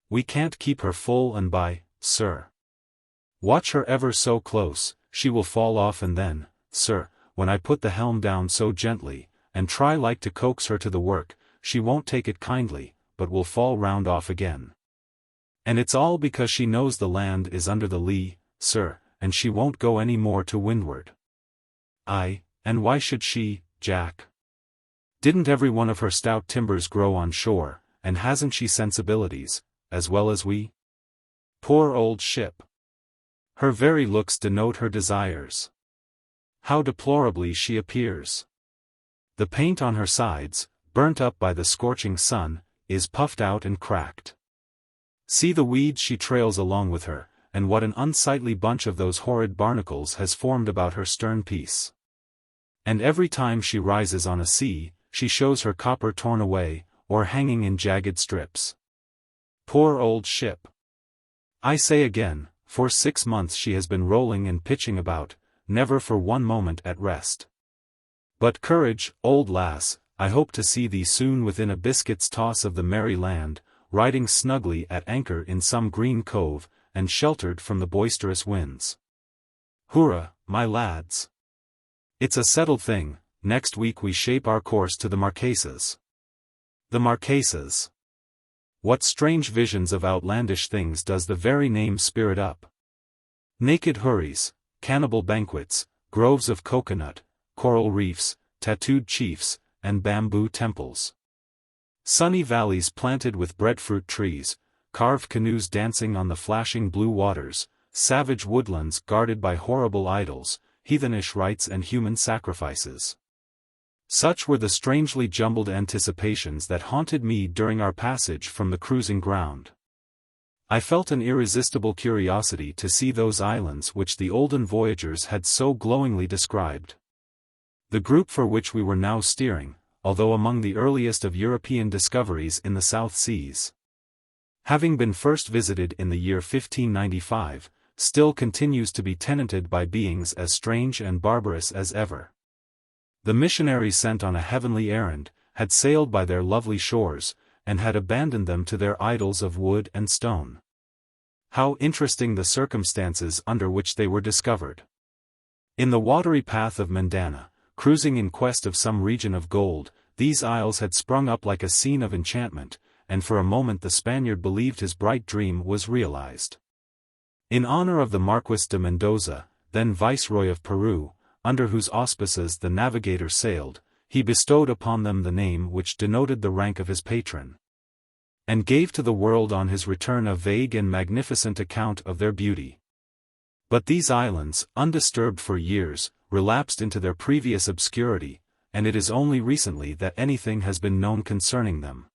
We can't keep her full and by, sir. Watch her ever so close, she will fall off, and then, sir, when I put the helm down so gently, and try like to coax her to the work, she won't take it kindly, but will fall round off again. And it's all because she knows the land is under the lee, sir, and she won't go any more to windward." "Aye, and why should she, Jack? Didn't every one of her stout timbers grow on shore, and hasn't she sensibilities, as well as we? Poor old ship! Her very looks denote her desires. How deplorably she appears! The paint on her sides, burnt up by the scorching sun, is puffed out and cracked. See the weeds she trails along with her, and what an unsightly bunch of those horrid barnacles has formed about her stern piece. And every time she rises on a sea, she shows her copper torn away, or hanging in jagged strips. Poor old ship! I say again, for 6 months she has been rolling and pitching about, never for one moment at rest. But courage, old lass, I hope to see thee soon within a biscuit's toss of the merry land, riding snugly at anchor in some green cove, and sheltered from the boisterous winds. Hurrah, my lads! It's a settled thing, next week we shape our course to the Marquesas. The Marquesas! What strange visions of outlandish things does the very name spirit up! Naked houris, cannibal banquets, groves of coconut, coral reefs, tattooed chiefs, and bamboo temples. Sunny valleys planted with breadfruit trees, carved canoes dancing on the flashing blue waters, savage woodlands guarded by horrible idols, heathenish rites and human sacrifices. Such were the strangely jumbled anticipations that haunted me during our passage from the cruising ground. I felt an irresistible curiosity to see those islands which the olden voyagers had so glowingly described. The group for which we were now steering, although among the earliest of European discoveries in the South Seas, having been first visited in the year 1595, still continues to be tenanted by beings as strange and barbarous as ever. The missionaries sent on a heavenly errand, had sailed by their lovely shores, and had abandoned them to their idols of wood and stone. How interesting the circumstances under which they were discovered. In the watery path of Mendana, cruising in quest of some region of gold, these isles had sprung up like a scene of enchantment, and for a moment the Spaniard believed his bright dream was realized. In honor of the Marquis de Mendoza, then Viceroy of Peru, under whose auspices the navigator sailed, he bestowed upon them the name which denoted the rank of his patron, and gave to the world on his return a vague and magnificent account of their beauty. But these islands, undisturbed for years, relapsed into their previous obscurity, and it is only recently that anything has been known concerning them.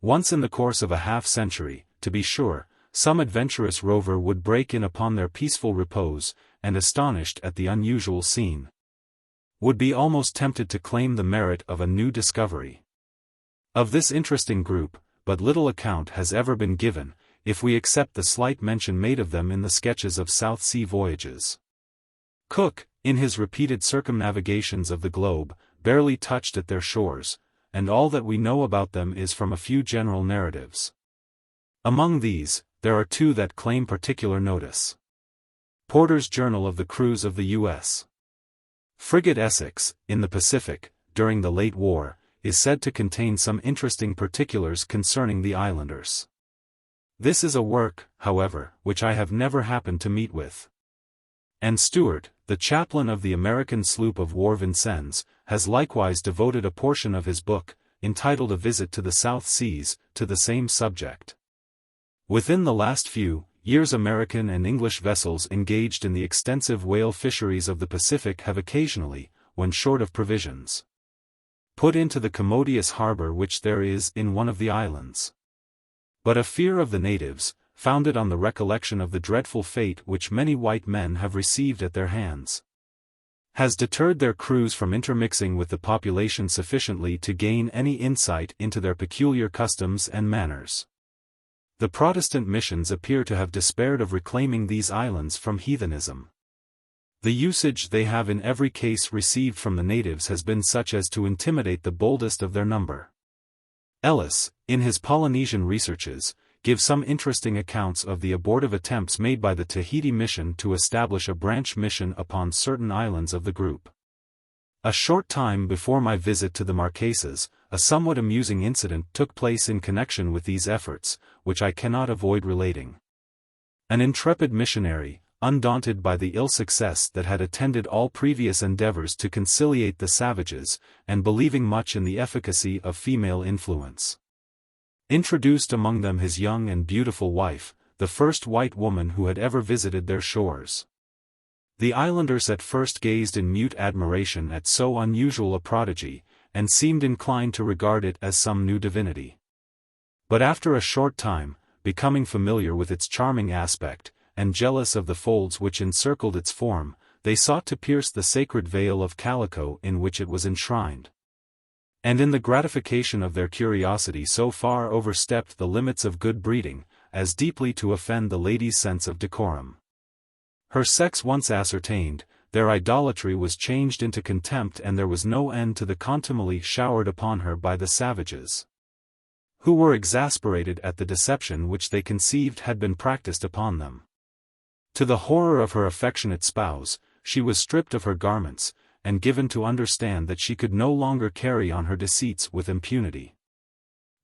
Once in the course of a half-century, to be sure, some adventurous rover would break in upon their peaceful repose, and astonished at the unusual scene, would be almost tempted to claim the merit of a new discovery. Of this interesting group, but little account has ever been given, if we accept the slight mention made of them in the sketches of South Sea voyages. Cook, in his repeated circumnavigations of the globe, barely touched at their shores, and all that we know about them is from a few general narratives. Among these, there are two that claim particular notice. Porter's Journal of the Cruise of the U.S. frigate Essex, in the Pacific, during the late war, is said to contain some interesting particulars concerning the islanders. This is a work, however, which I have never happened to meet with. And Stewart, the chaplain of the American sloop of war Vincennes, has likewise devoted a portion of his book, entitled A Visit to the South Seas, to the same subject. Within the last few years American and English vessels engaged in the extensive whale fisheries of the Pacific have occasionally, when short of provisions, put into the commodious harbor which there is in one of the islands. But a fear of the natives, founded on the recollection of the dreadful fate which many white men have received at their hands, has deterred their crews from intermixing with the population sufficiently to gain any insight into their peculiar customs and manners. The Protestant missions appear to have despaired of reclaiming these islands from heathenism. The usage they have in every case received from the natives has been such as to intimidate the boldest of their number. Ellis, in his Polynesian researches, gives some interesting accounts of the abortive attempts made by the Tahiti mission to establish a branch mission upon certain islands of the group. A short time before my visit to the Marquesas, a somewhat amusing incident took place in connection with these efforts, which I cannot avoid relating. An intrepid missionary, undaunted by the ill success that had attended all previous endeavors to conciliate the savages, and believing much in the efficacy of female influence, introduced among them his young and beautiful wife, the first white woman who had ever visited their shores. The islanders at first gazed in mute admiration at so unusual a prodigy, and seemed inclined to regard it as some new divinity. But after a short time, becoming familiar with its charming aspect, and jealous of the folds which encircled its form, they sought to pierce the sacred veil of calico in which it was enshrined, and in the gratification of their curiosity so far overstepped the limits of good breeding, as deeply to offend the lady's sense of decorum. Her sex once ascertained, their idolatry was changed into contempt, and there was no end to the contumely showered upon her by the savages, who were exasperated at the deception which they conceived had been practiced upon them. To the horror of her affectionate spouse, she was stripped of her garments, and given to understand that she could no longer carry on her deceits with impunity.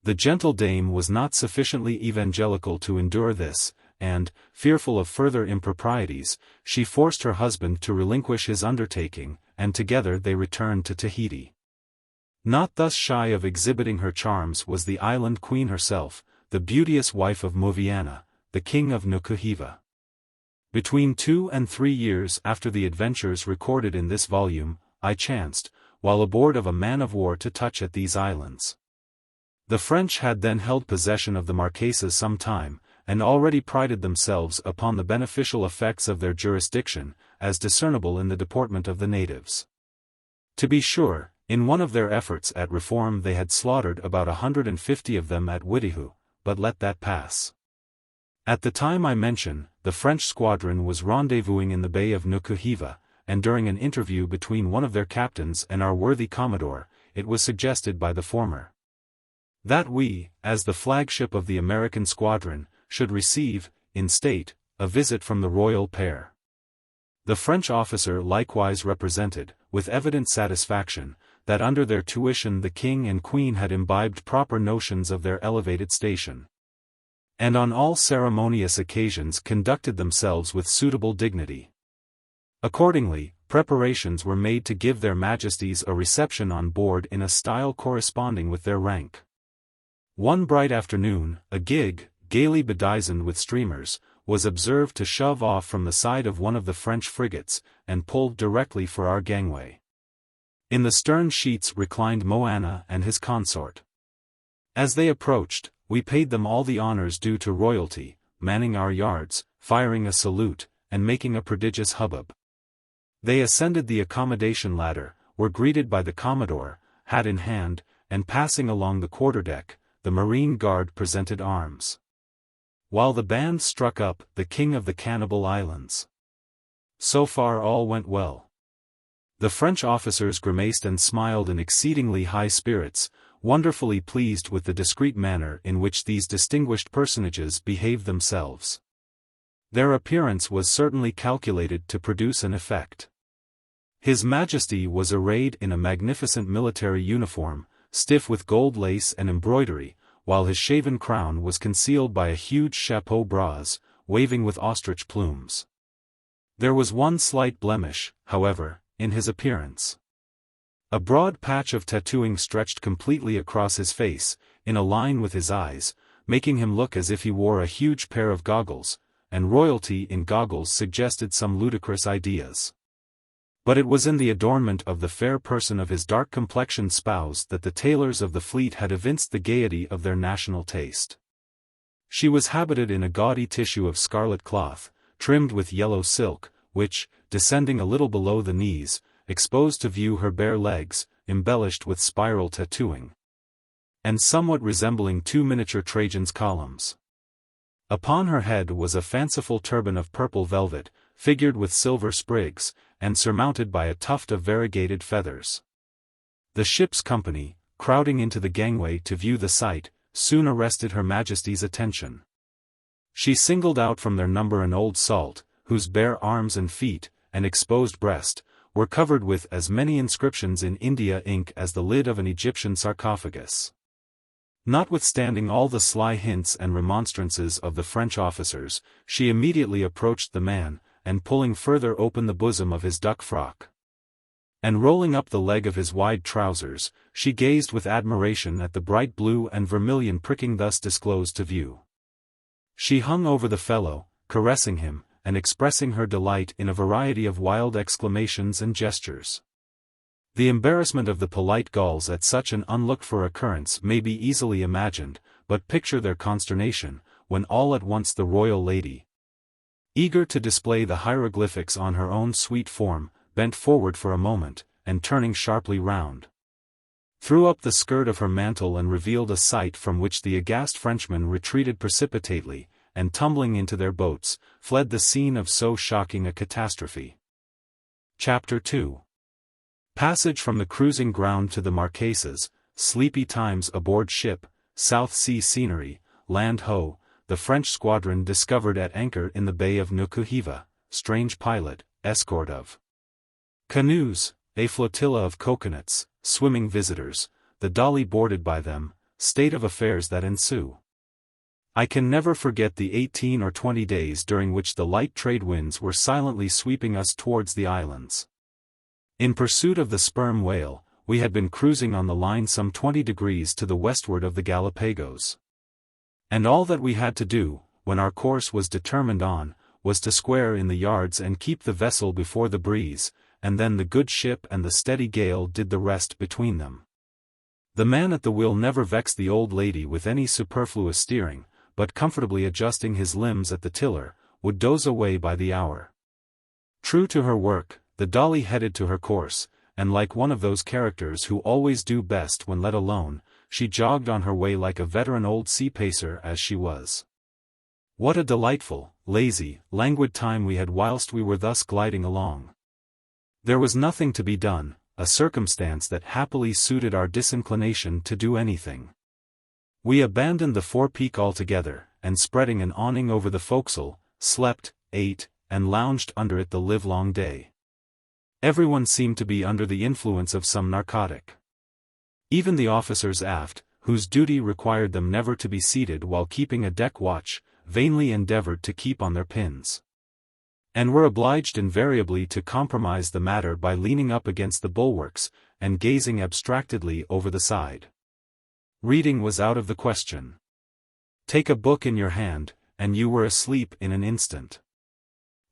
The gentle dame was not sufficiently evangelical to endure this, and, fearful of further improprieties, she forced her husband to relinquish his undertaking, and together they returned to Tahiti. Not thus shy of exhibiting her charms was the island queen herself, the beauteous wife of Moviana, the king of Nukuheva. Between 2 and 3 years after the adventures recorded in this volume, I chanced, while aboard of a man-of-war to touch at these islands. The French had then held possession of the Marquesas some time, and already prided themselves upon the beneficial effects of their jurisdiction, as discernible in the deportment of the natives. To be sure, in one of their efforts at reform they had slaughtered about 150 of them at Whittihu, but let that pass. At the time I mention, the French squadron was rendezvousing in the bay of Nukuheva, and during an interview between one of their captains and our worthy Commodore, it was suggested by the former that we, as the flagship of the American squadron, should receive, in state, a visit from the royal pair. The French officer likewise represented, with evident satisfaction, that under their tuition the king and queen had imbibed proper notions of their elevated station, and on all ceremonious occasions conducted themselves with suitable dignity. Accordingly, preparations were made to give their majesties a reception on board in a style corresponding with their rank. One bright afternoon, a gig, gaily bedizened with streamers, was observed to shove off from the side of one of the French frigates, and pulled directly for our gangway. In the stern sheets reclined Moana and his consort. As they approached, we paid them all the honors due to royalty, manning our yards, firing a salute, and making a prodigious hubbub. They ascended the accommodation ladder, were greeted by the Commodore, hat in hand, and passing along the quarterdeck, the Marine Guard presented arms, while the band struck up "The King of the Cannibal Islands." So far all went well. The French officers grimaced and smiled in exceedingly high spirits, wonderfully pleased with the discreet manner in which these distinguished personages behaved themselves. Their appearance was certainly calculated to produce an effect. His Majesty was arrayed in a magnificent military uniform, stiff with gold lace and embroidery, while his shaven crown was concealed by a huge chapeau bras, waving with ostrich plumes. There was one slight blemish, however, in his appearance. A broad patch of tattooing stretched completely across his face, in a line with his eyes, making him look as if he wore a huge pair of goggles, and royalty in goggles suggested some ludicrous ideas. But it was in the adornment of the fair person of his dark-complexioned spouse that the tailors of the fleet had evinced the gaiety of their national taste. She was habited in a gaudy tissue of scarlet cloth, trimmed with yellow silk, which, descending a little below the knees, exposed to view her bare legs, embellished with spiral tattooing, and somewhat resembling 2 miniature Trajan's columns. Upon her head was a fanciful turban of purple velvet, figured with silver sprigs, and surmounted by a tuft of variegated feathers. The ship's company, crowding into the gangway to view the sight, soon arrested Her Majesty's attention. She singled out from their number an old salt, whose bare arms and feet, and exposed breast, were covered with as many inscriptions in India ink as the lid of an Egyptian sarcophagus. Notwithstanding all the sly hints and remonstrances of the French officers, she immediately approached the man, and pulling further open the bosom of his duck frock, and rolling up the leg of his wide trousers, she gazed with admiration at the bright blue and vermilion pricking thus disclosed to view. She hung over the fellow, caressing him, and expressing her delight in a variety of wild exclamations and gestures. The embarrassment of the polite Gauls at such an unlooked-for occurrence may be easily imagined, but picture their consternation, when all at once the royal lady, eager to display the hieroglyphics on her own sweet form, bent forward for a moment, and turning sharply round, threw up the skirt of her mantle and revealed a sight from which the aghast Frenchmen retreated precipitately, and tumbling into their boats, fled the scene of so shocking a catastrophe. Chapter 2. Passage from the cruising ground to the Marquesas, sleepy times aboard ship, South Sea scenery, land ho, the French squadron discovered at anchor in the bay of Nukuheva, strange pilot, escort of canoes, a flotilla of coconuts, swimming visitors, the Dolly boarded by them, state of affairs that ensue. I can never forget the 18 or 20 days during which the light trade winds were silently sweeping us towards the islands. In pursuit of the sperm whale, we had been cruising on the line some 20 degrees to the westward of the Galapagos. And all that we had to do, when our course was determined on, was to square in the yards and keep the vessel before the breeze, and then the good ship and the steady gale did the rest between them. The man at the wheel never vexed the old lady with any superfluous steering, but comfortably adjusting his limbs at the tiller, would doze away by the hour. True to her work, the Dolly headed to her course, and like one of those characters who always do best when let alone, she jogged on her way like a veteran old sea pacer as she was. What a delightful, lazy, languid time we had whilst we were thus gliding along. There was nothing to be done, a circumstance that happily suited our disinclination to do anything. We abandoned the forepeak altogether, and spreading an awning over the forecastle, slept, ate, and lounged under it the livelong day. Everyone seemed to be under the influence of some narcotic. Even the officers aft, whose duty required them never to be seated while keeping a deck watch, vainly endeavored to keep on their pins. And were obliged invariably to compromise the matter by leaning up against the bulwarks, and gazing abstractedly over the side. Reading was out of the question. Take a book in your hand, and you were asleep in an instant.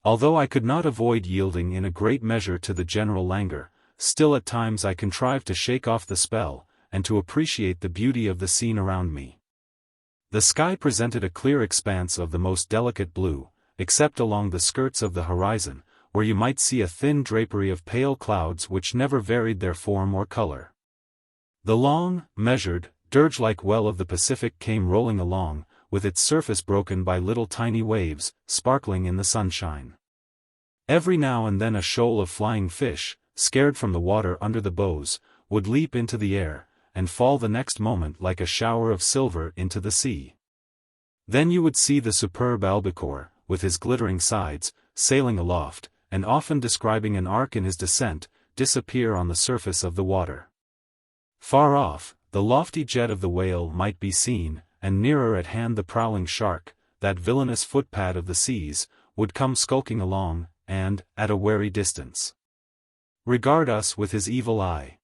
Although I could not avoid yielding in a great measure to the general languor, still at times I contrived to shake off the spell, and to appreciate the beauty of the scene around me. The sky presented a clear expanse of the most delicate blue, except along the skirts of the horizon, where you might see a thin drapery of pale clouds which never varied their form or color. The long, measured, dirge-like well of the Pacific came rolling along, with its surface broken by little tiny waves, sparkling in the sunshine. Every now and then a shoal of flying fish, scared from the water under the bows, would leap into the air, and fall the next moment like a shower of silver into the sea. Then you would see the superb albacore, with his glittering sides, sailing aloft, and often describing an arc in his descent, disappear on the surface of the water. Far off, the lofty jet of the whale might be seen, and nearer at hand the prowling shark, that villainous footpad of the seas, would come skulking along, and, at a wary distance, regard us with his evil eye.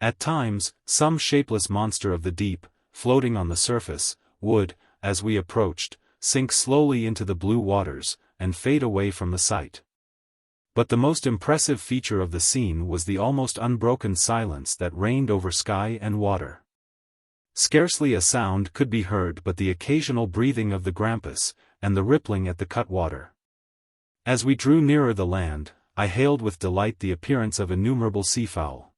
At times, some shapeless monster of the deep, floating on the surface, would, as we approached, sink slowly into the blue waters, and fade away from the sight. But the most impressive feature of the scene was the almost unbroken silence that reigned over sky and water. Scarcely a sound could be heard but the occasional breathing of the grampus, and the rippling at the cutwater. As we drew nearer the land, I hailed with delight the appearance of innumerable seafowl.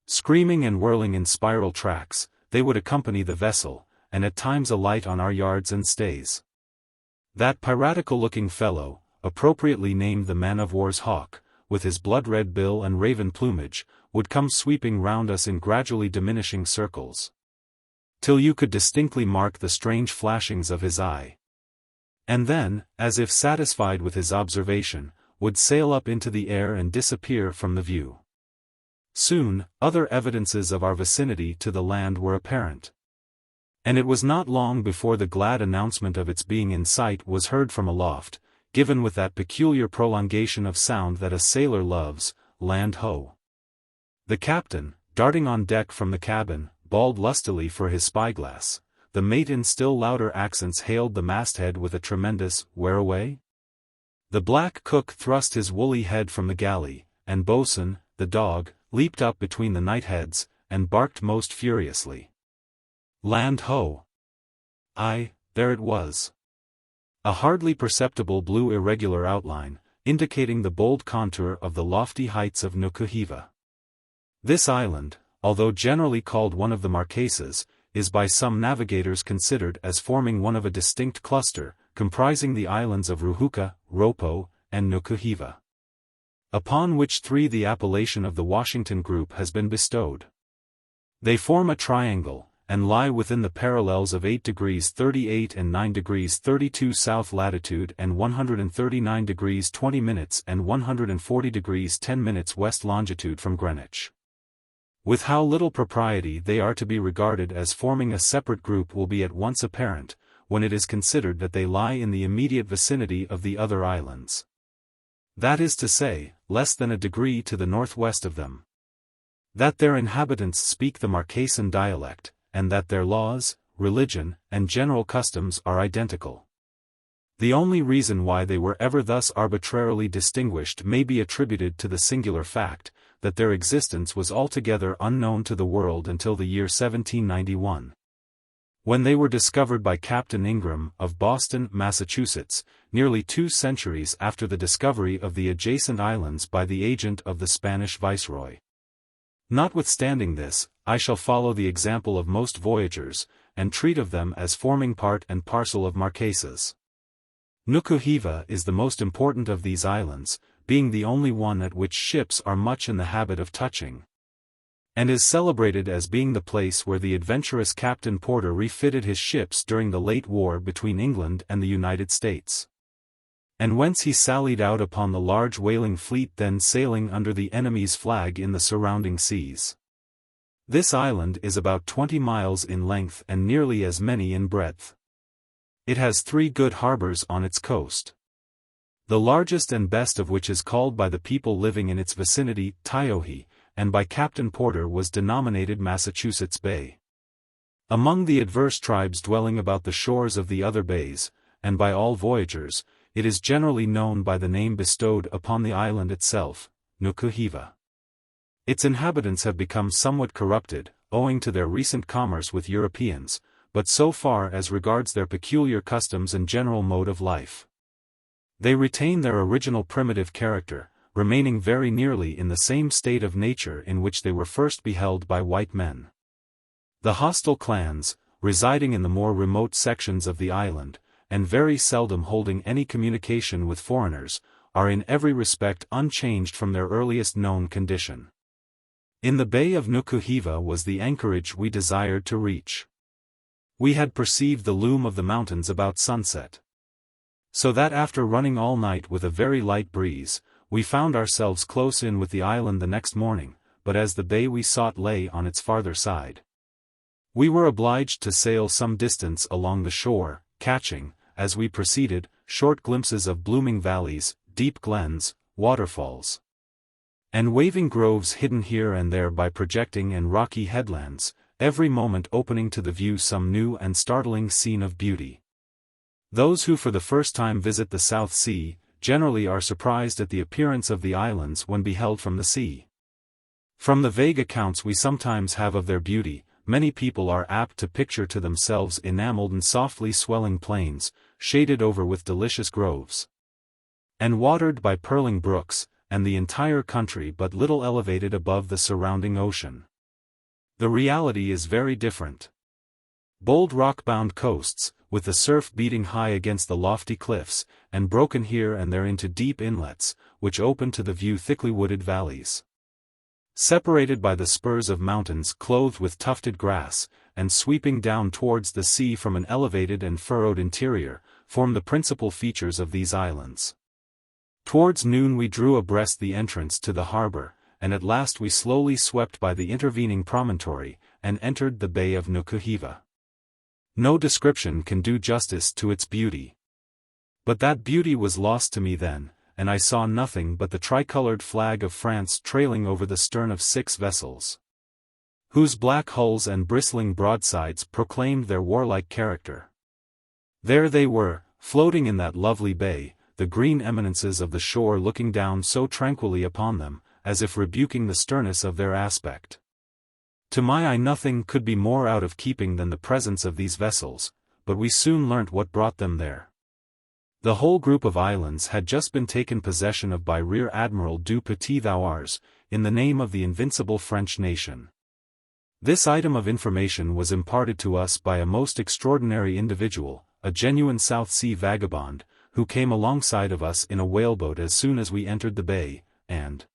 Screaming and whirling in spiral tracks, they would accompany the vessel, and at times alight on our yards and stays. That piratical-looking fellow, appropriately named the man-of-war's hawk, with his blood-red bill and raven plumage, would come sweeping round us in gradually diminishing circles, till you could distinctly mark the strange flashings of his eye. And then, as if satisfied with his observation, would sail up into the air and disappear from the view. Soon, other evidences of our vicinity to the land were apparent. And it was not long before the glad announcement of its being in sight was heard from aloft, given with that peculiar prolongation of sound that a sailor loves, "Land ho!" The captain, darting on deck from the cabin, bawled lustily for his spyglass. The mate in still louder accents hailed the masthead with a tremendous "Whereaway?" The black cook thrust his woolly head from the galley, and boatswain, the dog, leaped up between the knightheads, and barked most furiously. Land ho! Aye, there it was. A hardly perceptible blue irregular outline, indicating the bold contour of the lofty heights of Nukuheva. This island, although generally called one of the Marquesas, is by some navigators considered as forming one of a distinct cluster, comprising the islands of Ruhuka, Ropo, and Nukuheva, upon which three the appellation of the Washington group has been bestowed. They form a triangle, and lie within the parallels of 8 degrees 38 and 9 degrees 32 south latitude and 139 degrees 20 minutes and 140 degrees 10 minutes west longitude from Greenwich. With how little propriety they are to be regarded as forming a separate group will be at once apparent, when it is considered that they lie in the immediate vicinity of the other islands. That is to say, less than a degree to the northwest of them. That their inhabitants speak the Marquesan dialect, and that their laws, religion, and general customs are identical. The only reason why they were ever thus arbitrarily distinguished may be attributed to the singular fact, that their existence was altogether unknown to the world until the year 1791. When they were discovered by Captain Ingram of Boston, Massachusetts, nearly 2 centuries after the discovery of the adjacent islands by the agent of the Spanish viceroy. Notwithstanding this, I shall follow the example of most voyagers, and treat of them as forming part and parcel of Marquesas. Nukuheva is the most important of these islands, being the only one at which ships are much in the habit of touching, and is celebrated as being the place where the adventurous Captain Porter refitted his ships during the late war between England and the United States, and whence he sallied out upon the large whaling fleet then sailing under the enemy's flag in the surrounding seas. This island is about 20 miles in length and nearly as many in breadth. It has 3 good harbors on its coast, the largest and best of which is called by the people living in its vicinity Typee, and by Captain Porter was denominated Massachusetts Bay. Among the adverse tribes dwelling about the shores of the other bays, and by all voyagers, it is generally known by the name bestowed upon the island itself, Nukuheva. Its inhabitants have become somewhat corrupted, owing to their recent commerce with Europeans, but so far as regards their peculiar customs and general mode of life, they retain their original primitive character, remaining very nearly in the same state of nature in which they were first beheld by white men. The hostile clans, residing in the more remote sections of the island, and very seldom holding any communication with foreigners, are in every respect unchanged from their earliest known condition. In the Bay of Nukuheva was the anchorage we desired to reach. We had perceived the loom of the mountains about sunset, so that after running all night with a very light breeze, we found ourselves close in with the island the next morning, but as the bay we sought lay on its farther side, we were obliged to sail some distance along the shore, catching, as we proceeded, short glimpses of blooming valleys, deep glens, waterfalls, and waving groves hidden here and there by projecting and rocky headlands, every moment opening to the view some new and startling scene of beauty. Those who for the first time visit the South Sea, generally are surprised at the appearance of the islands when beheld from the sea. From the vague accounts we sometimes have of their beauty, many people are apt to picture to themselves enameled and softly swelling plains, shaded over with delicious groves, and watered by purling brooks, and the entire country but little elevated above the surrounding ocean. The reality is very different. Bold rock-bound coasts, with the surf beating high against the lofty cliffs, and broken here and there into deep inlets, which open to the view thickly wooded valleys, separated by the spurs of mountains clothed with tufted grass, and sweeping down towards the sea from an elevated and furrowed interior, form the principal features of these islands. Towards noon we drew abreast the entrance to the harbor, and at last we slowly swept by the intervening promontory, and entered the Bay of Nukuheva. No description can do justice to its beauty. But that beauty was lost to me then, and I saw nothing but the tricolored flag of France trailing over the stern of 6 vessels, whose black hulls and bristling broadsides proclaimed their warlike character. There they were, floating in that lovely bay, the green eminences of the shore looking down so tranquilly upon them, as if rebuking the sternness of their aspect. To my eye nothing could be more out of keeping than the presence of these vessels, but we soon learnt what brought them there. The whole group of islands had just been taken possession of by Rear Admiral du Petit-Thouars, in the name of the invincible French nation. This item of information was imparted to us by a most extraordinary individual, a genuine South Sea vagabond, who came alongside of us in a whaleboat as soon as we entered the bay, and,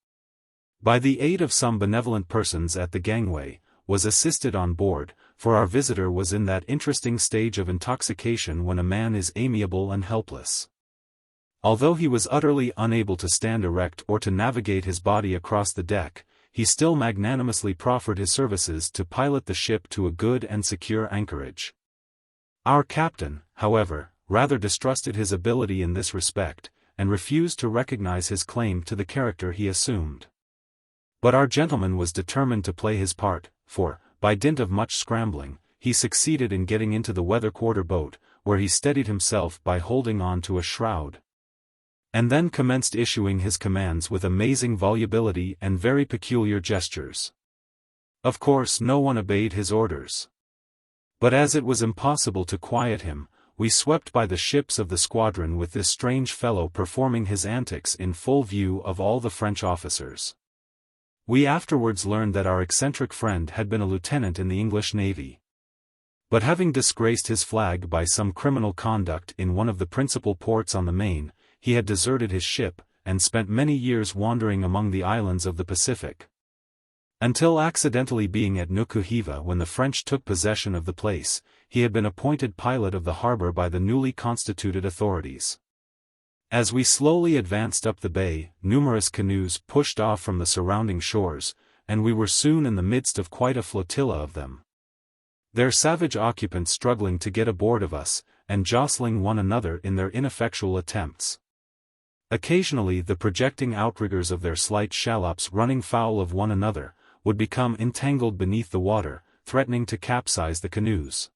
by the aid of some benevolent persons at the gangway, was assisted on board, for our visitor was in that interesting stage of intoxication when a man is amiable and helpless. Although he was utterly unable to stand erect or to navigate his body across the deck, he still magnanimously proffered his services to pilot the ship to a good and secure anchorage. Our captain, however, rather distrusted his ability in this respect, and refused to recognize his claim to the character he assumed. But our gentleman was determined to play his part, for, by dint of much scrambling, he succeeded in getting into the weather quarter boat, where he steadied himself by holding on to a shroud. And then commenced issuing his commands with amazing volubility and very peculiar gestures. Of course no one obeyed his orders. But as it was impossible to quiet him, we swept by the ships of the squadron with this strange fellow performing his antics in full view of all the French officers. We afterwards learned that our eccentric friend had been a lieutenant in the English Navy. But having disgraced his flag by some criminal conduct in one of the principal ports on the Main, he had deserted his ship, and spent many years wandering among the islands of the Pacific. Until accidentally being at Nukuheva when the French took possession of the place, he had been appointed pilot of the harbor by the newly constituted authorities. As we slowly advanced up the bay, numerous canoes pushed off from the surrounding shores, and we were soon in the midst of quite a flotilla of them. Their savage occupants struggling to get aboard of us, and jostling one another in their ineffectual attempts. Occasionally the projecting outriggers of their slight shallops running foul of one another, would become entangled beneath the water, threatening to capsize the canoes.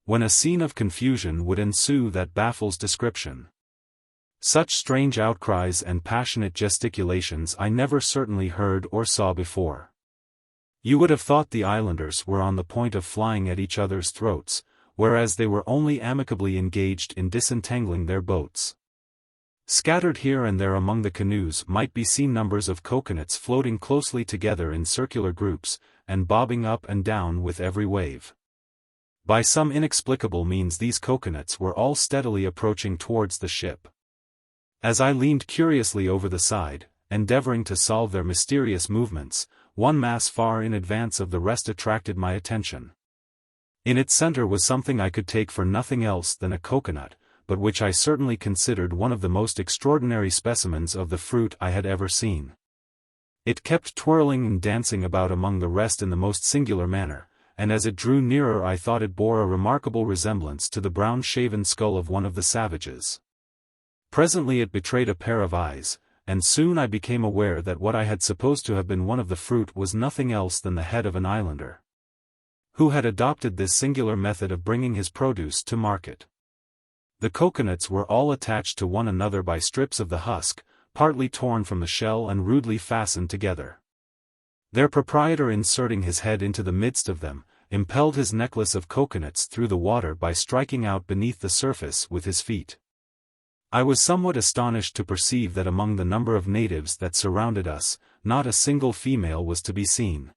When a scene of confusion would ensue that baffles description. Such strange outcries and passionate gesticulations I never certainly heard or saw before. You would have thought the islanders were on the point of flying at each other's throats, whereas they were only amicably engaged in disentangling their boats. Scattered here and there among the canoes might be seen numbers of coconuts floating closely together in circular groups, and bobbing up and down with every wave. By some inexplicable means these coconuts were all steadily approaching towards the ship. As I leaned curiously over the side, endeavoring to solve their mysterious movements, one mass far in advance of the rest attracted my attention. In its center was something I could take for nothing else than a coconut, but which I certainly considered one of the most extraordinary specimens of the fruit I had ever seen. It kept twirling and dancing about among the rest in the most singular manner, and as it drew nearer I thought it bore a remarkable resemblance to the brown-shaven skull of one of the savages. Presently it betrayed a pair of eyes, and soon I became aware that what I had supposed to have been one of the fruit was nothing else than the head of an islander, who had adopted this singular method of bringing his produce to market. The coconuts were all attached to one another by strips of the husk, partly torn from the shell and rudely fastened together. Their proprietor, inserting his head into the midst of them, impelled his necklace of coconuts through the water by striking out beneath the surface with his feet. I was somewhat astonished to perceive that among the number of natives that surrounded us, not a single female was to be seen.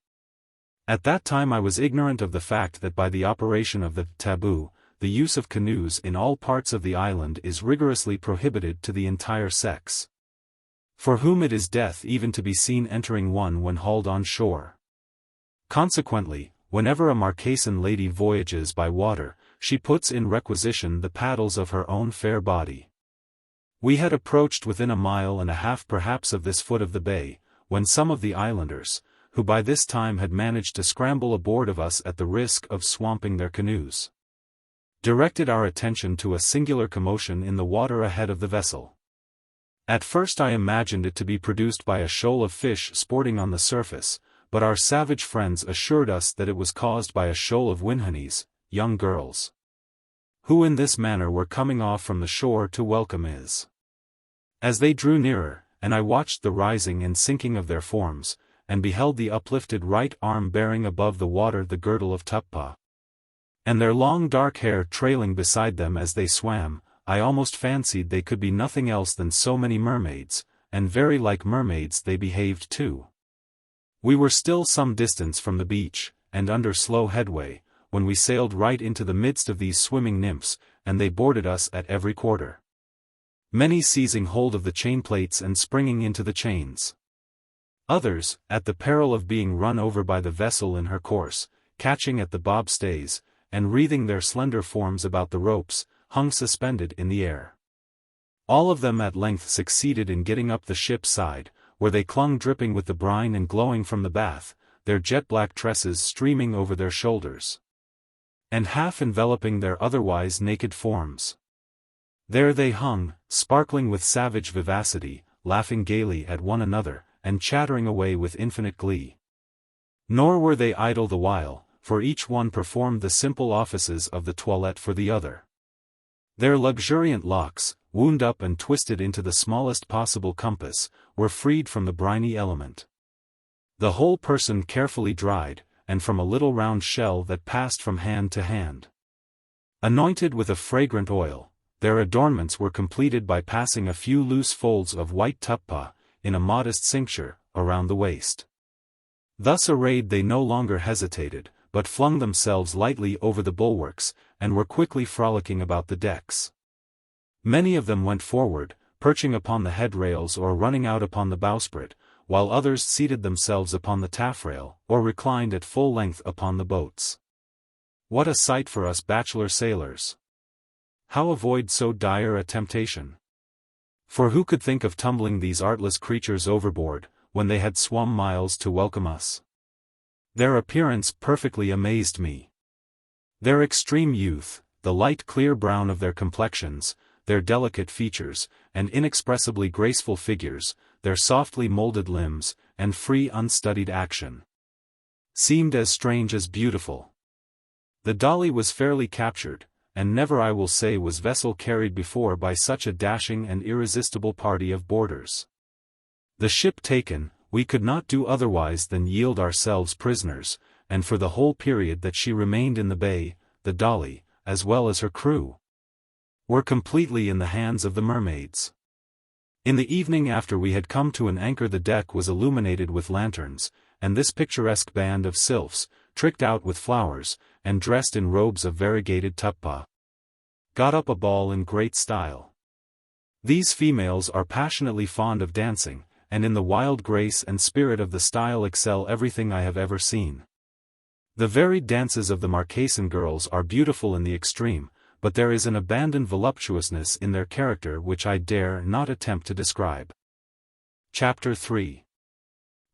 At that time I was ignorant of the fact that by the operation of the taboo, the use of canoes in all parts of the island is rigorously prohibited to the entire sex, for whom it is death even to be seen entering one when hauled on shore. Consequently, whenever a Marquesan lady voyages by water, she puts in requisition the paddles of her own fair body. We had approached within a mile and a half perhaps of this foot of the bay, when some of the islanders, who by this time had managed to scramble aboard of us at the risk of swamping their canoes, directed our attention to a singular commotion in the water ahead of the vessel. At first I imagined it to be produced by a shoal of fish sporting on the surface, but our savage friends assured us that it was caused by a shoal of winhanees, young girls, who in this manner were coming off from the shore to welcome us. As they drew nearer, and I watched the rising and sinking of their forms, and beheld the uplifted right arm bearing above the water the girdle of Typee, and their long dark hair trailing beside them as they swam, I almost fancied they could be nothing else than so many mermaids, and very like mermaids they behaved too. We were still some distance from the beach, and under slow headway, when we sailed right into the midst of these swimming nymphs, and they boarded us at every quarter, many seizing hold of the chain plates and springing into the chains. Others, at the peril of being run over by the vessel in her course, catching at the bob stays, and wreathing their slender forms about the ropes, hung suspended in the air. All of them at length succeeded in getting up the ship's side, where they clung dripping with the brine and glowing from the bath, their jet-black tresses streaming over their shoulders, and half enveloping their otherwise naked forms. There they hung, sparkling with savage vivacity, laughing gaily at one another, and chattering away with infinite glee. Nor were they idle the while, for each one performed the simple offices of the toilette for the other. Their luxuriant locks, wound up and twisted into the smallest possible compass, were freed from the briny element. The whole person carefully dried, and from a little round shell that passed from hand to hand. Anointed with a fragrant oil, their adornments were completed by passing a few loose folds of white tuppa, in a modest cincture, around the waist. Thus arrayed they no longer hesitated, but flung themselves lightly over the bulwarks, and were quickly frolicking about the decks. Many of them went forward, perching upon the headrails or running out upon the bowsprit, while others seated themselves upon the taffrail, or reclined at full length upon the boats. What a sight for us bachelor sailors! How avoid so dire a temptation? For who could think of tumbling these artless creatures overboard, when they had swum miles to welcome us? Their appearance perfectly amazed me. Their extreme youth, the light clear brown of their complexions, their delicate features, and inexpressibly graceful figures, their softly molded limbs, and free unstudied action, seemed as strange as beautiful. The Dolly was fairly captured, and never I will say was vessel carried before by such a dashing and irresistible party of boarders. The ship taken, we could not do otherwise than yield ourselves prisoners, and for the whole period that she remained in the bay, the Dolly, as well as her crew, were completely in the hands of the mermaids. In the evening after we had come to an anchor the deck was illuminated with lanterns, and this picturesque band of sylphs, tricked out with flowers, and dressed in robes of variegated tuppa, got up a ball in great style. These females are passionately fond of dancing, and in the wild grace and spirit of the style excel everything I have ever seen. The varied dances of the Marquesan girls are beautiful in the extreme, but there is an abandoned voluptuousness in their character which I dare not attempt to describe. Chapter 3.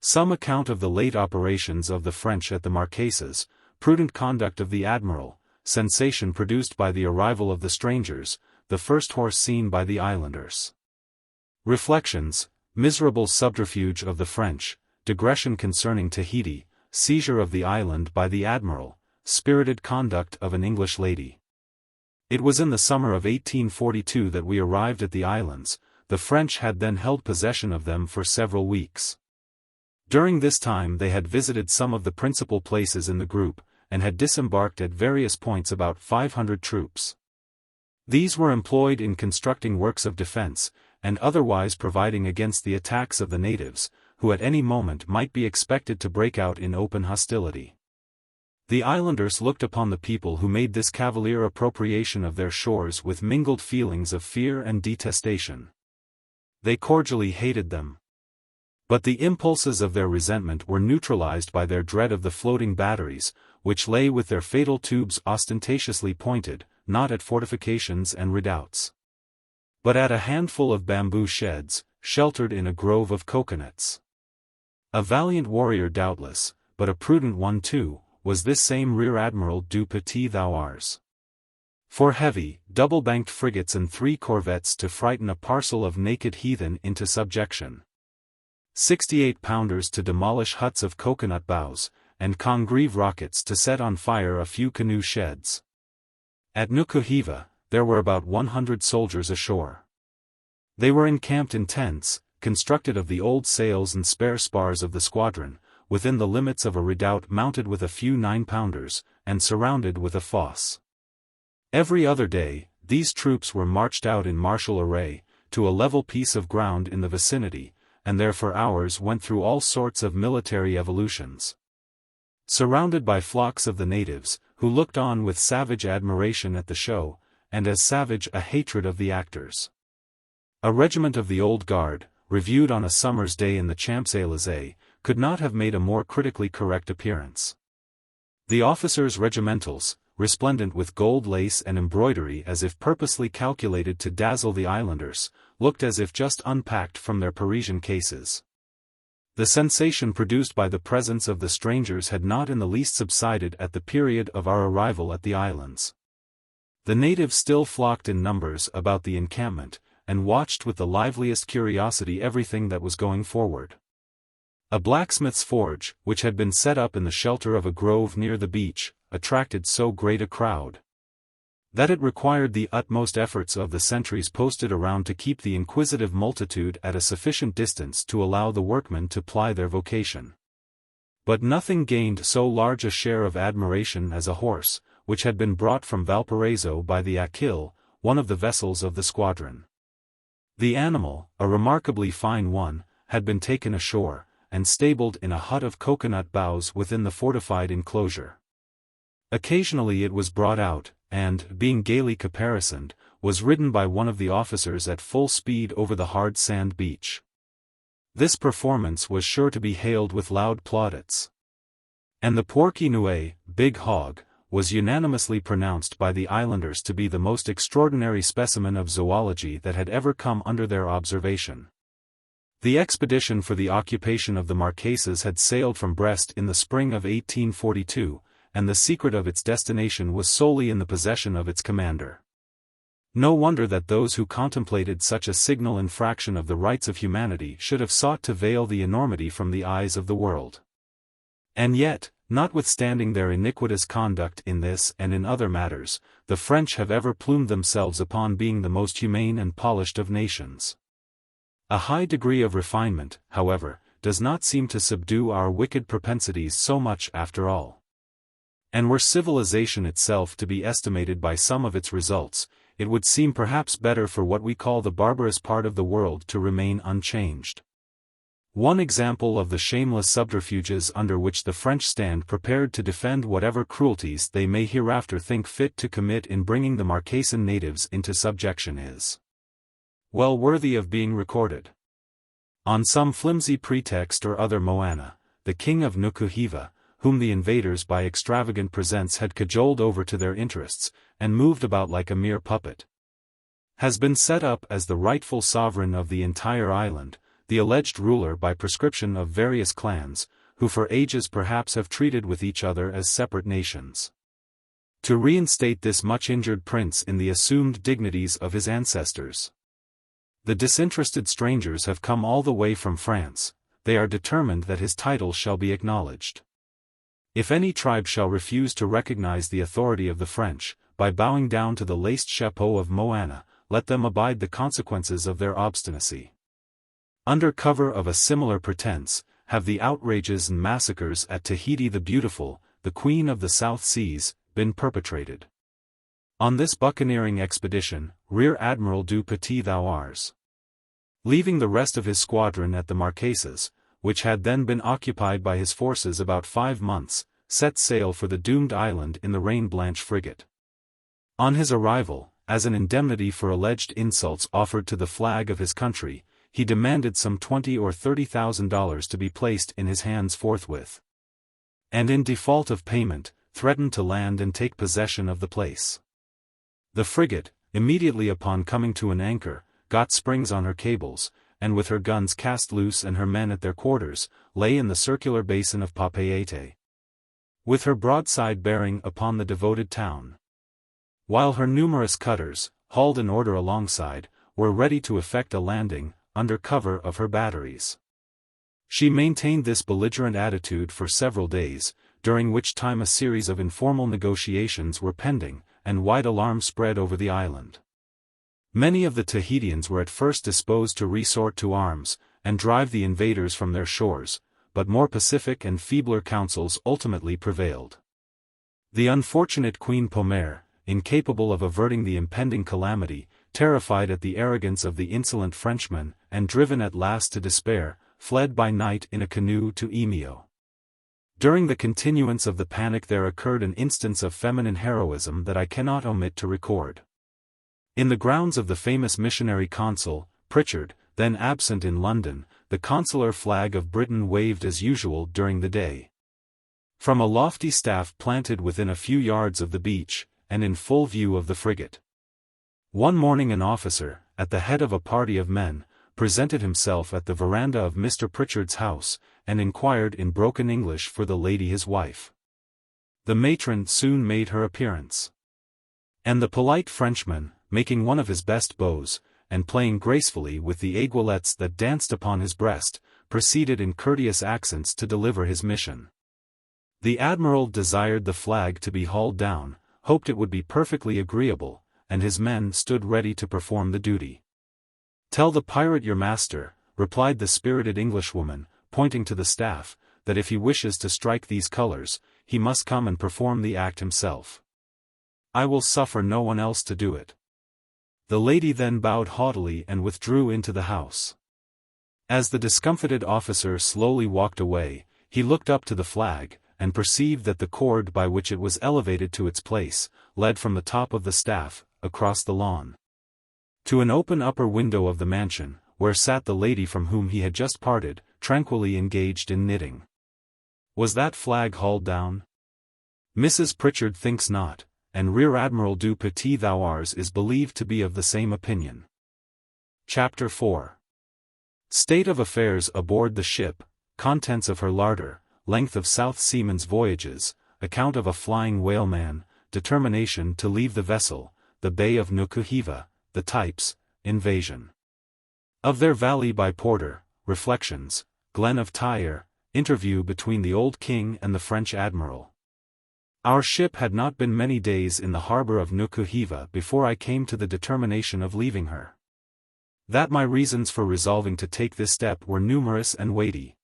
Some account of the late operations of the French at the Marquesas, prudent conduct of the admiral, sensation produced by the arrival of the strangers, the first horse seen by the islanders. Reflections, miserable subterfuge of the French, digression concerning Tahiti, seizure of the island by the admiral, spirited conduct of an English lady. It was in the summer of 1842 that we arrived at the islands. The French had then held possession of them for several weeks. During this time they had visited some of the principal places in the group, and had disembarked at various points about 500 troops. These were employed in constructing works of defense, and otherwise providing against the attacks of the natives, who at any moment might be expected to break out in open hostility. The islanders looked upon the people who made this cavalier appropriation of their shores with mingled feelings of fear and detestation. They cordially hated them. But the impulses of their resentment were neutralized by their dread of the floating batteries, which lay with their fatal tubes ostentatiously pointed, not at fortifications and redoubts, but at a handful of bamboo sheds, sheltered in a grove of coconuts. A valiant warrior doubtless, but a prudent one too, was this same Rear Admiral du Petit Thouars. For heavy, double-banked frigates and 3 corvettes to frighten a parcel of naked heathen into subjection. 68-pounders to demolish huts of coconut boughs, and Congreve rockets to set on fire a few canoe sheds. At Nukuheva, there were about 100 soldiers ashore. They were encamped in tents, constructed of the old sails and spare spars of the squadron, within the limits of a redoubt mounted with a few 9-pounders, and surrounded with a fosse. Every other day, these troops were marched out in martial array, to a level piece of ground in the vicinity, and there for hours went through all sorts of military evolutions. Surrounded by flocks of the natives, who looked on with savage admiration at the show, and as savage a hatred of the actors. A regiment of the Old Guard, reviewed on a summer's day in the Champs-Élysées, could not have made a more critically correct appearance. The officers' regimentals, resplendent with gold lace and embroidery as if purposely calculated to dazzle the islanders, looked as if just unpacked from their Parisian cases. The sensation produced by the presence of the strangers had not in the least subsided at the period of our arrival at the islands. The natives still flocked in numbers about the encampment, and watched with the liveliest curiosity everything that was going forward. A blacksmith's forge, which had been set up in the shelter of a grove near the beach, attracted so great a crowd that it required the utmost efforts of the sentries posted around to keep the inquisitive multitude at a sufficient distance to allow the workmen to ply their vocation. But nothing gained so large a share of admiration as a horse, which had been brought from Valparaiso by the XVIII, one of the vessels of the squadron. The animal, a remarkably fine one, had been taken ashore, and stabled in a hut of coconut boughs within the fortified enclosure. Occasionally it was brought out, and, being gaily caparisoned, was ridden by one of the officers at full speed over the hard sand beach. This performance was sure to be hailed with loud plaudits. And the porky nue, big hog, was unanimously pronounced by the islanders to be the most extraordinary specimen of zoology that had ever come under their observation. The expedition for the occupation of the Marquesas had sailed from Brest in the spring of 1842, and the secret of its destination was solely in the possession of its commander. No wonder that those who contemplated such a signal infraction of the rights of humanity should have sought to veil the enormity from the eyes of the world. And yet, notwithstanding their iniquitous conduct in this and in other matters, the French have ever plumed themselves upon being the most humane and polished of nations. A high degree of refinement, however, does not seem to subdue our wicked propensities so much after all. And were civilization itself to be estimated by some of its results, it would seem perhaps better for what we call the barbarous part of the world to remain unchanged. One example of the shameless subterfuges under which the French stand prepared to defend whatever cruelties they may hereafter think fit to commit in bringing the Marquesan natives into subjection is well worthy of being recorded. On some flimsy pretext or other Moana, the king of Nukuheva, whom the invaders by extravagant presents had cajoled over to their interests, and moved about like a mere puppet, has been set up as the rightful sovereign of the entire island, the alleged ruler by prescription of various clans, who for ages perhaps have treated with each other as separate nations. To reinstate this much injured prince in the assumed dignities of his ancestors, the disinterested strangers have come all the way from France. They are determined that his title shall be acknowledged. If any tribe shall refuse to recognize the authority of the French, by bowing down to the laced chapeau of Moana, let them abide the consequences of their obstinacy. Under cover of a similar pretense, have the outrages and massacres at Tahiti the Beautiful, the Queen of the South Seas, been perpetrated. On this buccaneering expedition, Rear Admiral du Petit Thouars, leaving the rest of his squadron at the Marquesas, which had then been occupied by his forces about 5 months, set sail for the doomed island in the Rain-Blanche frigate. On his arrival, as an indemnity for alleged insults offered to the flag of his country, he demanded some $20,000 or $30,000 to be placed in his hands forthwith. And in default of payment, threatened to land and take possession of the place. The frigate, immediately upon coming to an anchor, got springs on her cables, and with her guns cast loose and her men at their quarters, lay in the circular basin of Papeete, with her broadside bearing upon the devoted town, while her numerous cutters, hauled in order alongside, were ready to effect a landing, under cover of her batteries. She maintained this belligerent attitude for several days, during which time a series of informal negotiations were pending, and wide alarm spread over the island. Many of the Tahitians were at first disposed to resort to arms, and drive the invaders from their shores, but more pacific and feebler counsels ultimately prevailed. The unfortunate Queen Pomare, incapable of averting the impending calamity, terrified at the arrogance of the insolent Frenchmen, and driven at last to despair, fled by night in a canoe to Eimeo. During the continuance of the panic there occurred an instance of feminine heroism that I cannot omit to record. In the grounds of the famous missionary consul, Pritchard, then absent in London, the consular flag of Britain waved as usual during the day. From a lofty staff planted within a few yards of the beach, and in full view of the frigate. One morning an officer, at the head of a party of men, presented himself at the veranda of Mr. Pritchard's house, and inquired in broken English for the lady his wife. The matron soon made her appearance. And the polite Frenchman, making one of his best bows, and playing gracefully with the aiguillettes that danced upon his breast, proceeded in courteous accents to deliver his mission. The admiral desired the flag to be hauled down, hoped it would be perfectly agreeable, and his men stood ready to perform the duty. "Tell the pirate your master," replied the spirited Englishwoman, pointing to the staff, "that if he wishes to strike these colors, he must come and perform the act himself. I will suffer no one else to do it." The lady then bowed haughtily and withdrew into the house. As the discomfited officer slowly walked away, he looked up to the flag, and perceived that the cord by which it was elevated to its place, led from the top of the staff, across the lawn, to an open upper window of the mansion, where sat the lady from whom he had just parted, tranquilly engaged in knitting. Was that flag hauled down? Mrs. Pritchard thinks not, and Rear Admiral du Petit Thouars is believed to be of the same opinion. Chapter 4. State of affairs aboard the ship, contents of her larder, length of South Seaman's voyages, account of a flying whaleman, determination to leave the vessel, the Bay of Nukuheva, the types, invasion of their valley by Porter, reflections, Glen of Tyre, interview between the old king and the French admiral. Our ship had not been many days in the harbor of Nukuheva before I came to the determination of leaving her. That my reasons for resolving to take this step were numerous and weighty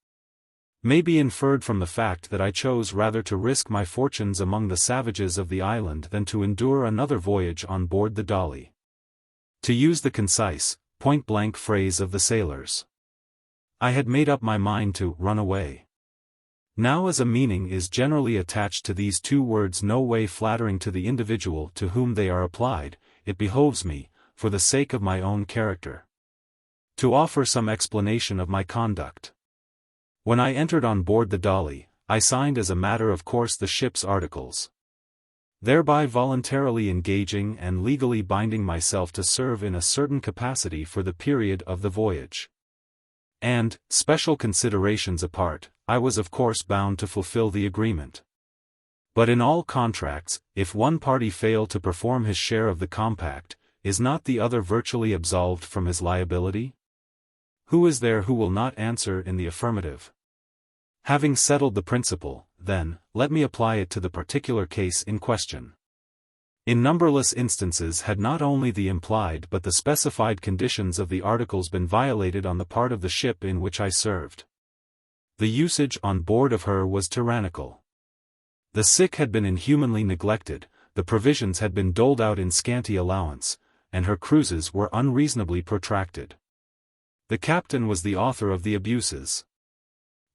may be inferred from the fact that I chose rather to risk my fortunes among the savages of the island than to endure another voyage on board the Dolly. To use the concise, point-blank phrase of the sailors, I had made up my mind to run away. Now, as a meaning is generally attached to these two words no way flattering to the individual to whom they are applied, it behoves me, for the sake of my own character, to offer some explanation of my conduct. When I entered on board the Dolly, I signed as a matter of course the ship's articles, thereby voluntarily engaging and legally binding myself to serve in a certain capacity for the period of the voyage. And, special considerations apart, I was of course bound to fulfill the agreement. But in all contracts, if one party fail to perform his share of the compact, is not the other virtually absolved from his liability? Who is there who will not answer in the affirmative? Having settled the principle, then, let me apply it to the particular case in question. In numberless instances had not only the implied but the specified conditions of the articles been violated on the part of the ship in which I served. The usage on board of her was tyrannical. The sick had been inhumanly neglected, the provisions had been doled out in scanty allowance, and her cruises were unreasonably protracted. The captain was the author of the abuses.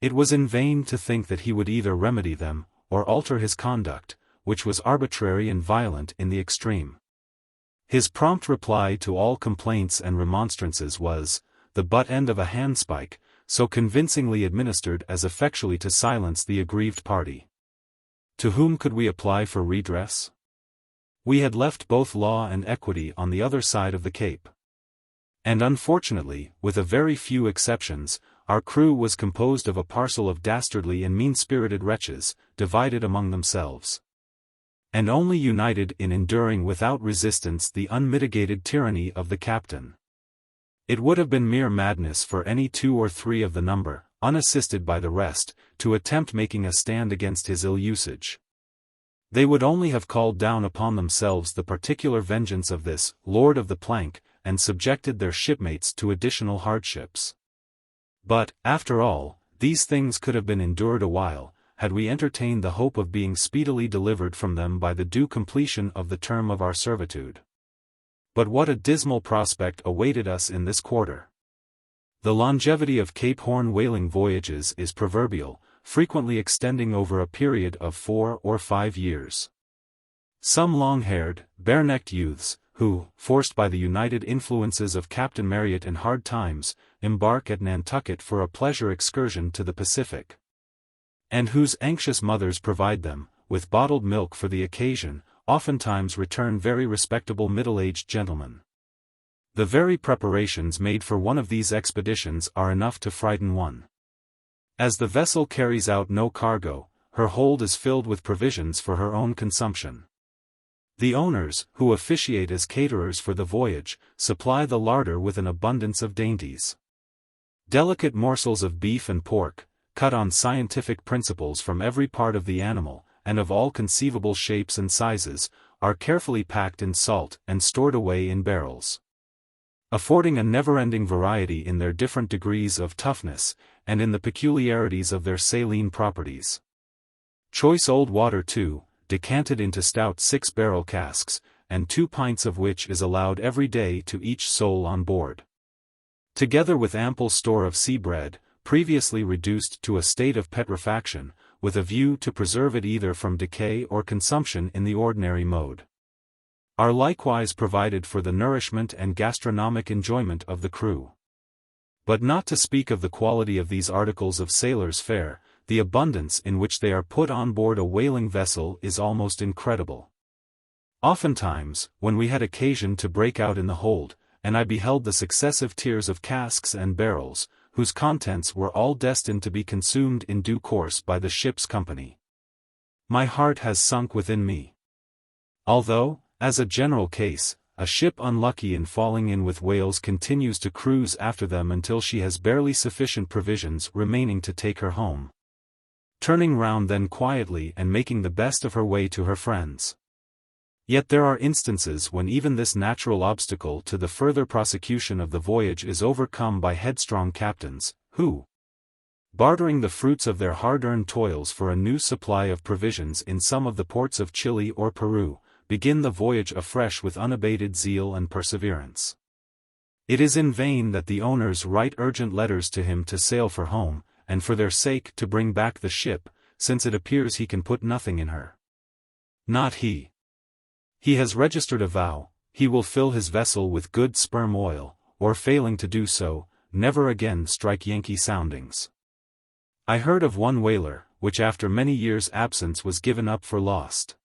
It was in vain to think that he would either remedy them, or alter his conduct, which was arbitrary and violent in the extreme. His prompt reply to all complaints and remonstrances was, the butt end of a handspike, so convincingly administered as effectually to silence the aggrieved party. To whom could we apply for redress? We had left both law and equity on the other side of the Cape. And unfortunately, with a very few exceptions, our crew was composed of a parcel of dastardly and mean-spirited wretches, divided among themselves, and only united in enduring without resistance the unmitigated tyranny of the captain. It would have been mere madness for any two or three of the number, unassisted by the rest, to attempt making a stand against his ill usage. They would only have called down upon themselves the particular vengeance of this Lord of the Plank, and subjected their shipmates to additional hardships. But, after all, these things could have been endured a while, had we entertained the hope of being speedily delivered from them by the due completion of the term of our servitude. But what a dismal prospect awaited us in this quarter! The longevity of Cape Horn whaling voyages is proverbial, frequently extending over a period of 4 or 5 years. Some long-haired, bare-necked youths, who, forced by the united influences of Captain Marryat in hard times, embark at Nantucket for a pleasure excursion to the Pacific, and whose anxious mothers provide them with bottled milk for the occasion, oftentimes return very respectable middle-aged gentlemen. The very preparations made for one of these expeditions are enough to frighten one. As the vessel carries out no cargo, her hold is filled with provisions for her own consumption. The owners, who officiate as caterers for the voyage, supply the larder with an abundance of dainties. Delicate morsels of beef and pork, cut on scientific principles from every part of the animal, and of all conceivable shapes and sizes, are carefully packed in salt and stored away in barrels, affording a never-ending variety in their different degrees of toughness, and in the peculiarities of their saline properties. Choice old water too, decanted into stout 6-barrel casks, and 2 pints of which is allowed every day to each soul on board. Together with ample store of sea bread, previously reduced to a state of petrifaction, with a view to preserve it either from decay or consumption in the ordinary mode, are likewise provided for the nourishment and gastronomic enjoyment of the crew. But not to speak of the quality of these articles of sailors' fare, the abundance in which they are put on board a whaling vessel is almost incredible. Oftentimes, when we had occasion to break out in the hold, and I beheld the successive tiers of casks and barrels, whose contents were all destined to be consumed in due course by the ship's company, my heart has sunk within me. Although, as a general case, a ship unlucky in falling in with whales continues to cruise after them until she has barely sufficient provisions remaining to take her home, turning round then quietly and making the best of her way to her friends. Yet there are instances when even this natural obstacle to the further prosecution of the voyage is overcome by headstrong captains, who, bartering the fruits of their hard-earned toils for a new supply of provisions in some of the ports of Chile or Peru, begin the voyage afresh with unabated zeal and perseverance. It is in vain that the owners write urgent letters to him to sail for home, and for their sake to bring back the ship, since it appears he can put nothing in her. Not he. He has registered a vow, he will fill his vessel with good sperm oil, or failing to do so, never again strike Yankee soundings. I heard of one whaler, which after many years' absence was given up for lost.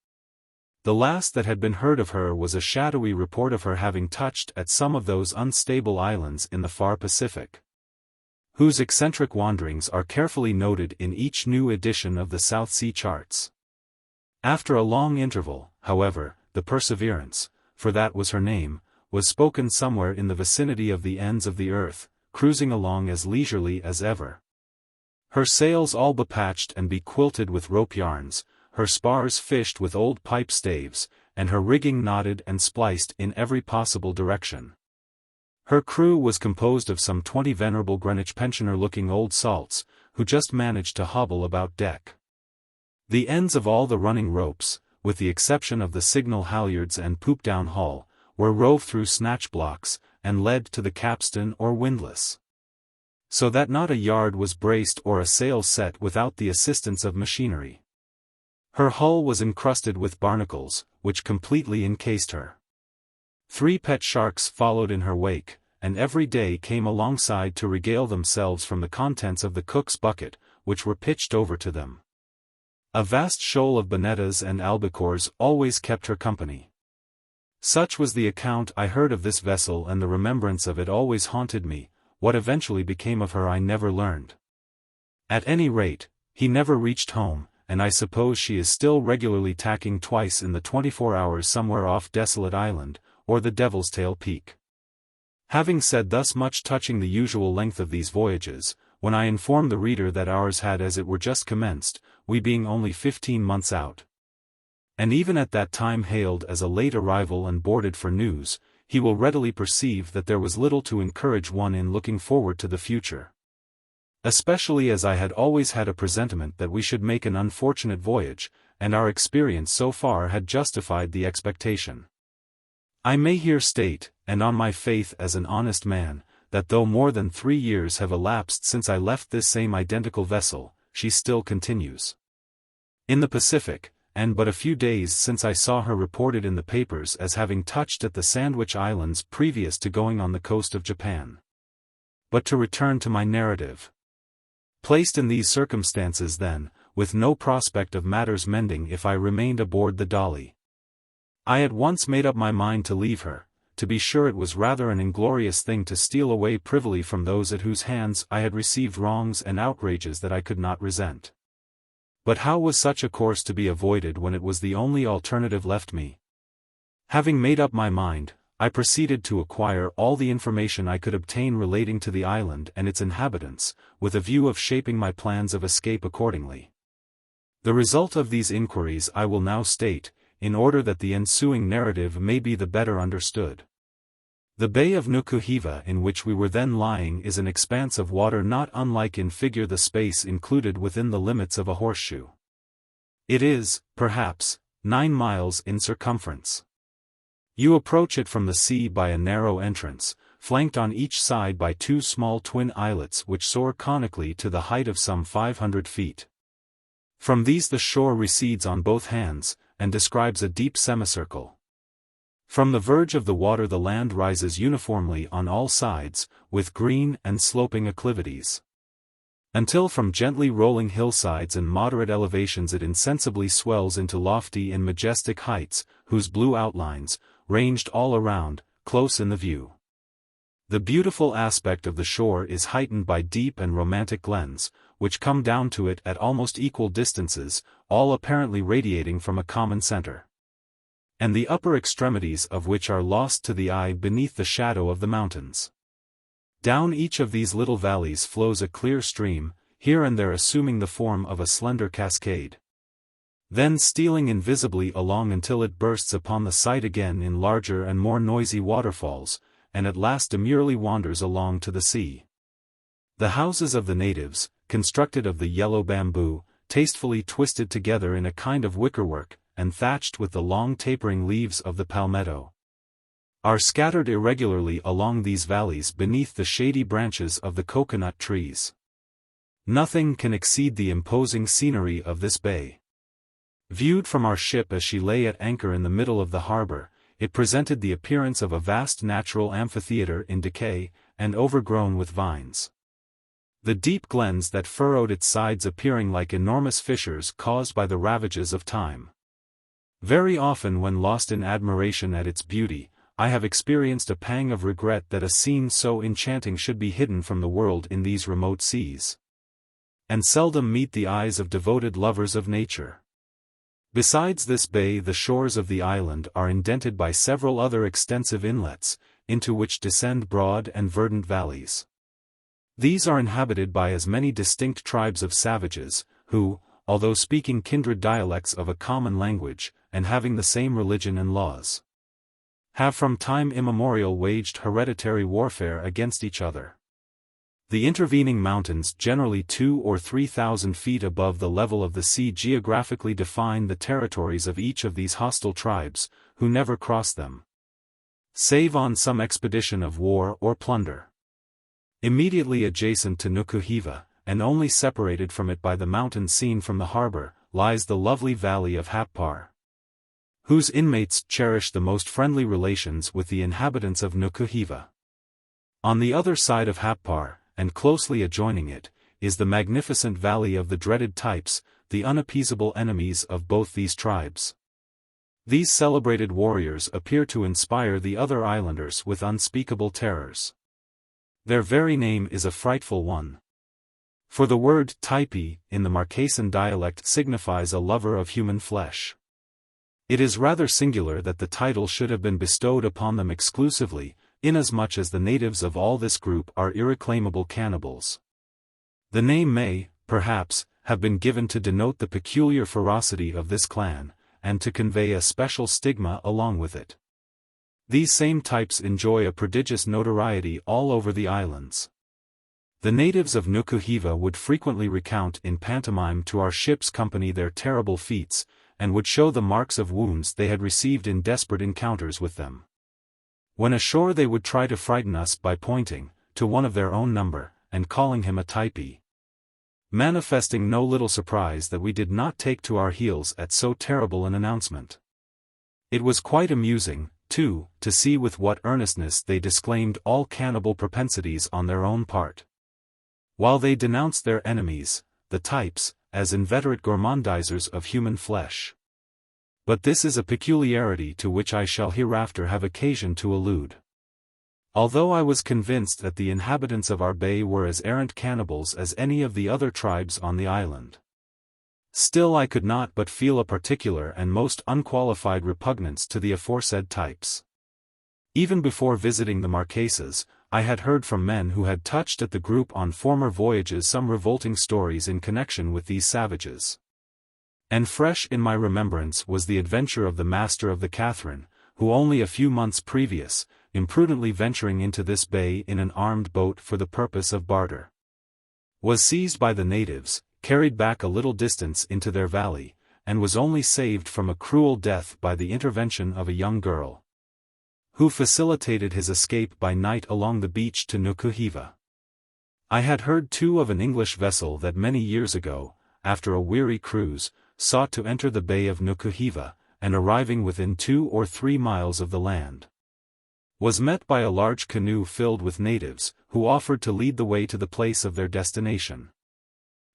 The last that had been heard of her was a shadowy report of her having touched at some of those unstable islands in the far Pacific, whose eccentric wanderings are carefully noted in each new edition of the South Sea charts. After a long interval, however, the Perseverance, for that was her name, was spoken somewhere in the vicinity of the ends of the earth, cruising along as leisurely as ever. Her sails all bepatched and bequilted with rope yarns, her spars fished with old pipe staves, and her rigging knotted and spliced in every possible direction. Her crew was composed of some 20 venerable Greenwich pensioner-looking old salts, who just managed to hobble about deck. The ends of all the running ropes, with the exception of the signal halyards and poop-down haul, were rove through snatch blocks, and led to the capstan or windlass, so that not a yard was braced or a sail set without the assistance of machinery. Her hull was encrusted with barnacles, which completely encased her. 3 pet sharks followed in her wake, and every day came alongside to regale themselves from the contents of the cook's bucket, which were pitched over to them. A vast shoal of bonettas and albacores always kept her company. Such was the account I heard of this vessel, and the remembrance of it always haunted me. What eventually became of her I never learned. At any rate, he never reached home, and I suppose she is still regularly tacking twice in the 24 hours somewhere off Desolate Island, or the Devil's Tail Peak. Having said thus much touching the usual length of these voyages, when I inform the reader that ours had as it were just commenced, we being only 15 months out, and even at that time hailed as a late arrival and boarded for news, he will readily perceive that there was little to encourage one in looking forward to the future. Especially as I had always had a presentiment that we should make an unfortunate voyage, and our experience so far had justified the expectation. I may here state, and on my faith as an honest man, that though more than 3 years have elapsed since I left this same identical vessel, she still continues in the Pacific, and but a few days since I saw her reported in the papers as having touched at the Sandwich Islands previous to going on the coast of Japan. But to return to my narrative. Placed in these circumstances then, with no prospect of matters mending if I remained aboard the Dolly, I at once made up my mind to leave her. To be sure, it was rather an inglorious thing to steal away privily from those at whose hands I had received wrongs and outrages that I could not resent. But how was such a course to be avoided when it was the only alternative left me? Having made up my mind, I proceeded to acquire all the information I could obtain relating to the island and its inhabitants, with a view of shaping my plans of escape accordingly. The result of these inquiries I will now state, in order that the ensuing narrative may be the better understood. The Bay of Nukuheva in which we were then lying is an expanse of water not unlike in figure the space included within the limits of a horseshoe. It is, perhaps, 9 miles in circumference. You approach it from the sea by a narrow entrance, flanked on each side by 2 small twin islets which soar conically to the height of some 500 feet. From these the shore recedes on both hands, and describes a deep semicircle. From the verge of the water the land rises uniformly on all sides, with green and sloping acclivities. Until from gently rolling hillsides and moderate elevations it insensibly swells into lofty and majestic heights, whose blue outlines, ranged all around, close in the view. The beautiful aspect of the shore is heightened by deep and romantic glens, which come down to it at almost equal distances, all apparently radiating from a common center, and the upper extremities of which are lost to the eye beneath the shadow of the mountains. Down each of these little valleys flows a clear stream, here and there assuming the form of a slender cascade, then stealing invisibly along until it bursts upon the sight again in larger and more noisy waterfalls, and at last demurely wanders along to the sea. The houses of the natives, constructed of the yellow bamboo, tastefully twisted together in a kind of wickerwork, and thatched with the long tapering leaves of the palmetto, are scattered irregularly along these valleys beneath the shady branches of the coconut trees. Nothing can exceed the imposing scenery of this bay. Viewed from our ship as she lay at anchor in the middle of the harbor, it presented the appearance of a vast natural amphitheater in decay, and overgrown with vines. The deep glens that furrowed its sides appearing like enormous fissures caused by the ravages of time. Very often when lost in admiration at its beauty, I have experienced a pang of regret that a scene so enchanting should be hidden from the world in these remote seas, and seldom meet the eyes of devoted lovers of nature. Besides this bay, the shores of the island are indented by several other extensive inlets, into which descend broad and verdant valleys. These are inhabited by as many distinct tribes of savages, who, although speaking kindred dialects of a common language, and having the same religion and laws, have from time immemorial waged hereditary warfare against each other. The intervening mountains, generally 2,000 or 3,000 feet above the level of the sea, geographically define the territories of each of these hostile tribes, who never cross them, save on some expedition of war or plunder. Immediately adjacent to Nukuheva, and only separated from it by the mountains seen from the harbor, lies the lovely valley of Happar, whose inmates cherish the most friendly relations with the inhabitants of Nukuheva. On the other side of Happar, and closely adjoining it, is the magnificent valley of the dreaded Types, the unappeasable enemies of both these tribes. These celebrated warriors appear to inspire the other islanders with unspeakable terrors. Their very name is a frightful one. For the word Typee, in the Marquesan dialect, signifies a lover of human flesh. It is rather singular that the title should have been bestowed upon them exclusively, inasmuch as the natives of all this group are irreclaimable cannibals. The name may, perhaps, have been given to denote the peculiar ferocity of this clan, and to convey a special stigma along with it. These same types enjoy a prodigious notoriety all over the islands. The natives of Nukuheva would frequently recount in pantomime to our ship's company their terrible feats, and would show the marks of wounds they had received in desperate encounters with them. When ashore they would try to frighten us by pointing to one of their own number, and calling him a Typee, manifesting no little surprise that we did not take to our heels at so terrible an announcement. It was quite amusing, too, to see with what earnestness they disclaimed all cannibal propensities on their own part, while they denounced their enemies, the Types, as inveterate gourmandizers of human flesh. But this is a peculiarity to which I shall hereafter have occasion to allude. Although I was convinced that the inhabitants of our bay were as arrant cannibals as any of the other tribes on the island, Still I could not but feel a particular and most unqualified repugnance to the aforesaid types. Even before visiting the Marquesas, I had heard from men who had touched at the group on former voyages some revolting stories in connection with these savages. And fresh in my remembrance was the adventure of the master of the Catherine, who only a few months previous, imprudently venturing into this bay in an armed boat for the purpose of barter, was seized by the natives, carried back a little distance into their valley, and was only saved from a cruel death by the intervention of a young girl, who facilitated his escape by night along the beach to Nukuheva. I had heard too of an English vessel that many years ago, after a weary cruise, sought to enter the bay of Nukuheva, and arriving within 2 or 3 miles of the land, was met by a large canoe filled with natives, who offered to lead the way to the place of their destination.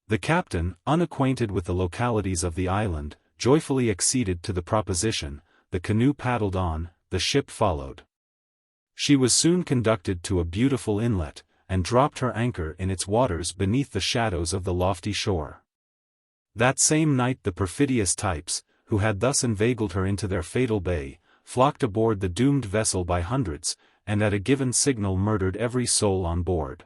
The captain, unacquainted with the localities of the island, joyfully acceded to the proposition. The canoe paddled on, the ship followed. She was soon conducted to a beautiful inlet, and dropped her anchor in its waters beneath the shadows of the lofty shore. That same night the perfidious types, who had thus inveigled her into their fatal bay, flocked aboard the doomed vessel by hundreds, and at a given signal murdered every soul on board.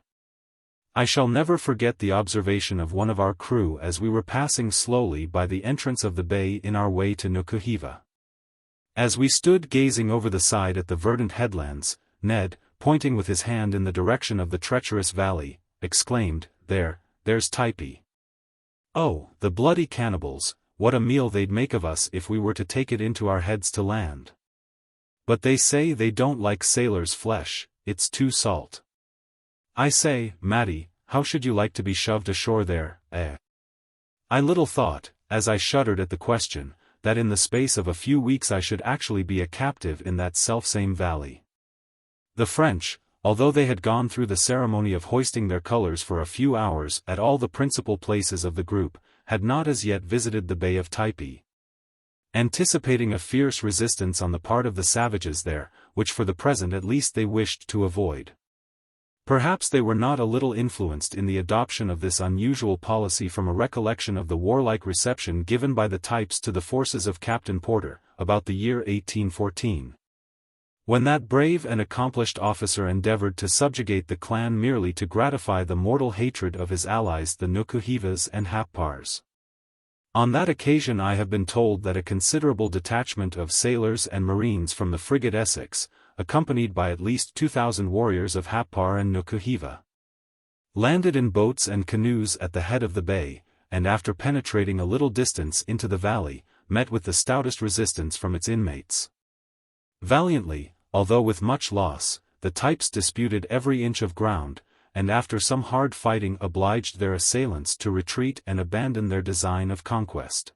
I shall never forget the observation of one of our crew as we were passing slowly by the entrance of the bay in our way to Nukuheva. As we stood gazing over the side at the verdant headlands, Ned, pointing with his hand in the direction of the treacherous valley, exclaimed, "There's Typee. Oh, the bloody cannibals, what a meal they'd make of us if we were to take it into our heads to land. But they say they don't like sailors' flesh, it's too salt. I say, Matty, how should you like to be shoved ashore there, eh?" I little thought, as I shuddered at the question, that in the space of a few weeks I should actually be a captive in that selfsame valley. The French, although they had gone through the ceremony of hoisting their colors for a few hours at all the principal places of the group, had not as yet visited the Bay of Typee. Anticipating a fierce resistance on the part of the savages there, which for the present at least they wished to avoid. Perhaps they were not a little influenced in the adoption of this unusual policy from a recollection of the warlike reception given by the types to the forces of Captain Porter, about the year 1814. When that brave and accomplished officer endeavored to subjugate the clan merely to gratify the mortal hatred of his allies the Nukuhevas and Happars. On that occasion I have been told that a considerable detachment of sailors and marines from the frigate Essex, accompanied by at least 2,000 warriors of Happar and Nukuheva, landed in boats and canoes at the head of the bay, and after penetrating a little distance into the valley, met with the stoutest resistance from its inmates. Valiantly, although with much loss, the types disputed every inch of ground, and after some hard fighting obliged their assailants to retreat and abandon their design of conquest.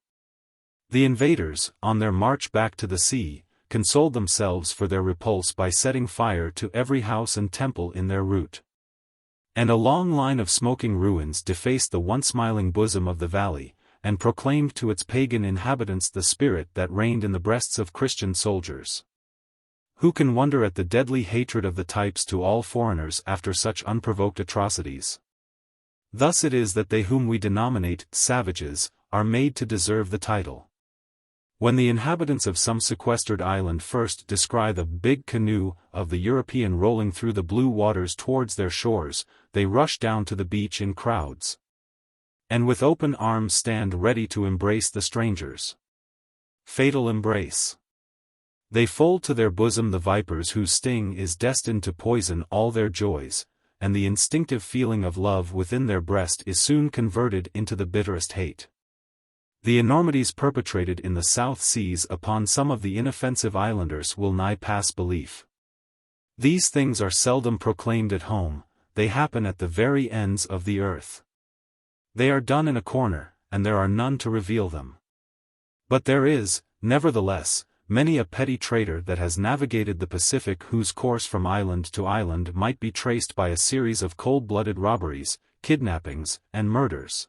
The invaders, on their march back to the sea, consoled themselves for their repulse by setting fire to every house and temple in their route. And a long line of smoking ruins defaced the once smiling bosom of the valley, and proclaimed to its pagan inhabitants the spirit that reigned in the breasts of Christian soldiers. Who can wonder at the deadly hatred of the types to all foreigners after such unprovoked atrocities? Thus it is that they whom we denominate savages are made to deserve the title. When the inhabitants of some sequestered island first descry the big canoe of the European rolling through the blue waters towards their shores, they rush down to the beach in crowds, and with open arms stand ready to embrace the strangers. Fatal embrace. They fold to their bosom the vipers whose sting is destined to poison all their joys, and the instinctive feeling of love within their breast is soon converted into the bitterest hate. The enormities perpetrated in the South Seas upon some of the inoffensive islanders will nigh pass belief. These things are seldom proclaimed at home, they happen at the very ends of the earth. They are done in a corner, and there are none to reveal them. But there is, nevertheless, many a petty trader that has navigated the Pacific whose course from island to island might be traced by a series of cold-blooded robberies, kidnappings, and murders,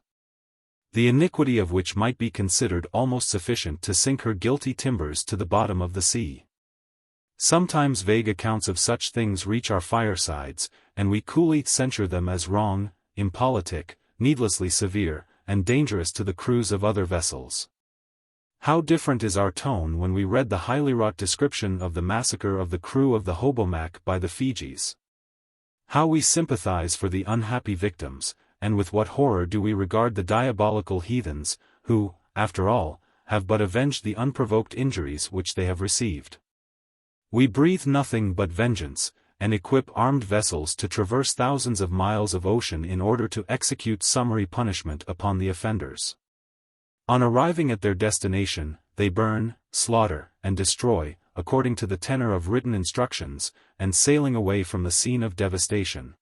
the iniquity of which might be considered almost sufficient to sink her guilty timbers to the bottom of the sea. Sometimes vague accounts of such things reach our firesides, and we coolly censure them as wrong, impolitic, needlessly severe, and dangerous to the crews of other vessels. How different is our tone when we read the highly wrought description of the massacre of the crew of the Hobomac by the Fijis. How we sympathize for the unhappy victims, and with what horror do we regard the diabolical heathens, who, after all, have but avenged the unprovoked injuries which they have received. We breathe nothing but vengeance, and equip armed vessels to traverse thousands of miles of ocean in order to execute summary punishment upon the offenders. On arriving at their destination, they burn, slaughter, and destroy, according to the tenor of written instructions, and sailing away from the scene of devastation,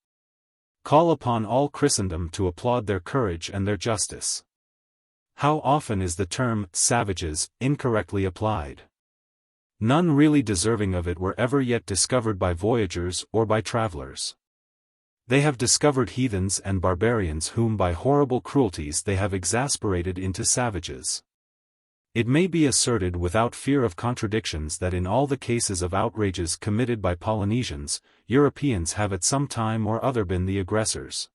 call upon all Christendom to applaud their courage and their justice. How often is the term savages incorrectly applied? None really deserving of it were ever yet discovered by voyagers or by travelers. They have discovered heathens and barbarians whom by horrible cruelties they have exasperated into savages. It may be asserted without fear of contradictions that in all the cases of outrages committed by Polynesians, Europeans have at some time or other been the aggressors.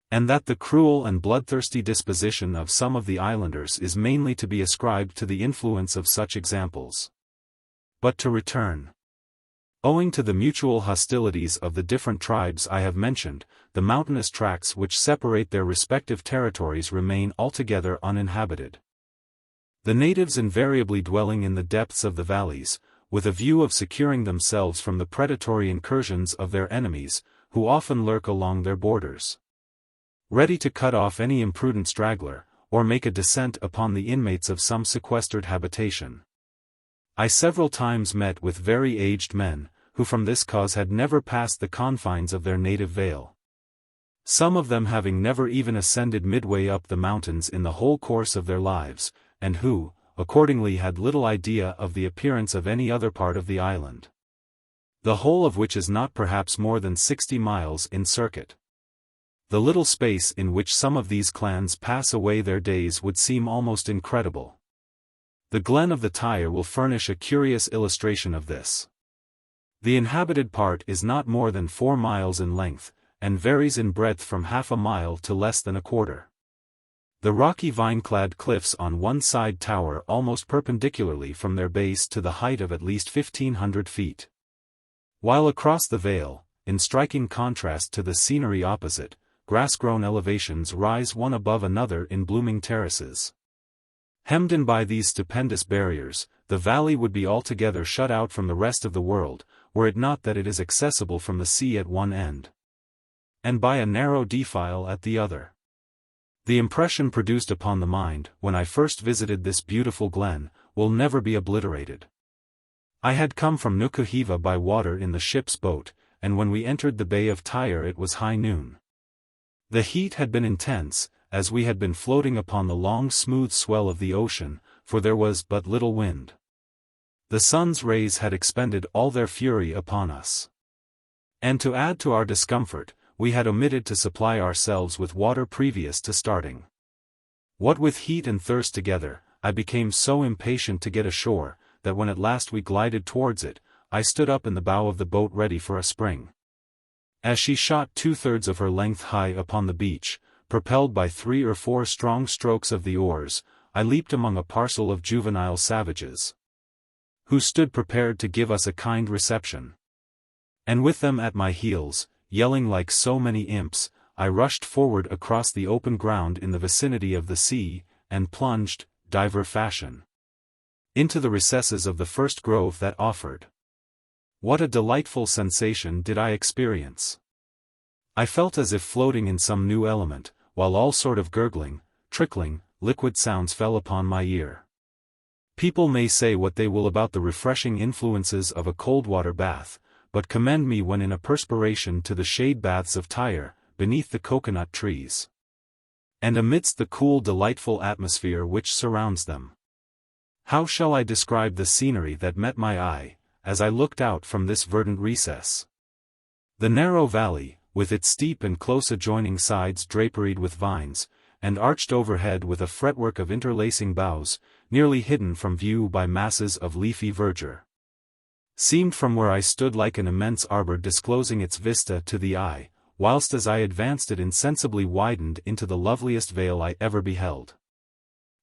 And that the cruel and bloodthirsty disposition of some of the islanders is mainly to be ascribed to the influence of such examples. But to return. Owing to the mutual hostilities of the different tribes I have mentioned, the mountainous tracts which separate their respective territories remain altogether uninhabited. The natives invariably dwelling in the depths of the valleys, with a view of securing themselves from the predatory incursions of their enemies, who often lurk along their borders, ready to cut off any imprudent straggler, or make a descent upon the inmates of some sequestered habitation. I several times met with very aged men, who from this cause had never passed the confines of their native vale. Some of them having never even ascended midway up the mountains in the whole course of their lives, and who, accordingly had little idea of the appearance of any other part of the island, the whole of which is not perhaps more than 60 miles in circuit. The little space in which some of these clans pass away their days would seem almost incredible. The glen of the Tyre will furnish a curious illustration of this. The inhabited part is not more than 4 miles in length, and varies in breadth from half a mile to less than a quarter. The rocky vine-clad cliffs on one side tower almost perpendicularly from their base to the height of at least 1,500 feet. While across the vale, in striking contrast to the scenery opposite, grass-grown elevations rise one above another in blooming terraces. Hemmed in by these stupendous barriers, the valley would be altogether shut out from the rest of the world, were it not that it is accessible from the sea at one end, and by a narrow defile at the other. The impression produced upon the mind, when I first visited this beautiful glen, will never be obliterated. I had come from Nukuheva by water in the ship's boat, and when we entered the Bay of Tyre it was high noon. The heat had been intense, as we had been floating upon the long smooth swell of the ocean, for there was but little wind. The sun's rays had expended all their fury upon us. And to add to our discomfort, we had omitted to supply ourselves with water previous to starting. What with heat and thirst together, I became so impatient to get ashore, that when at last we glided towards it, I stood up in the bow of the boat ready for a spring. As she shot 2/3 of her length high upon the beach, propelled by 3 or 4 strong strokes of the oars, I leaped among a parcel of juvenile savages, who stood prepared to give us a kind reception. And with them at my heels, yelling like so many imps, I rushed forward across the open ground in the vicinity of the sea, and plunged, diver fashion, into the recesses of the first grove that offered. What a delightful sensation did I experience! I felt as if floating in some new element, while all sort of gurgling, trickling, liquid sounds fell upon my ear. People may say what they will about the refreshing influences of a cold water bath, but commend me when in a perspiration to the shade baths of Tyre, beneath the coconut trees, and amidst the cool delightful atmosphere which surrounds them. How shall I describe the scenery that met my eye, as I looked out from this verdant recess? The narrow valley, with its steep and close adjoining sides draperied with vines, and arched overhead with a fretwork of interlacing boughs, nearly hidden from view by masses of leafy verdure, seemed from where I stood like an immense arbor disclosing its vista to the eye, whilst as I advanced it insensibly widened into the loveliest vale I ever beheld.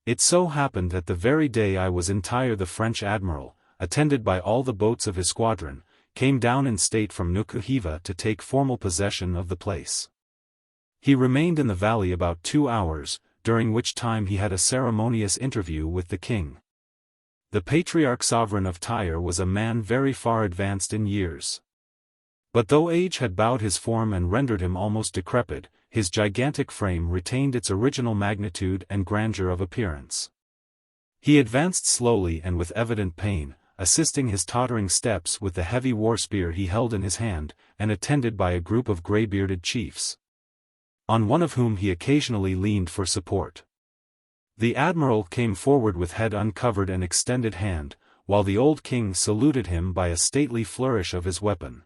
It so happened that the very day I was in Tyre the French admiral, attended by all the boats of his squadron, came down in state from Nukuheva to take formal possession of the place. He remained in the valley about 2 hours, during which time he had a ceremonious interview with the king. The patriarch sovereign of Tyre was a man very far advanced in years. But though age had bowed his form and rendered him almost decrepit, his gigantic frame retained its original magnitude and grandeur of appearance. He advanced slowly and with evident pain, assisting his tottering steps with the heavy war spear he held in his hand, and attended by a group of grey-bearded chiefs, on one of whom he occasionally leaned for support. The admiral came forward with head uncovered and extended hand, while the old king saluted him by a stately flourish of his weapon.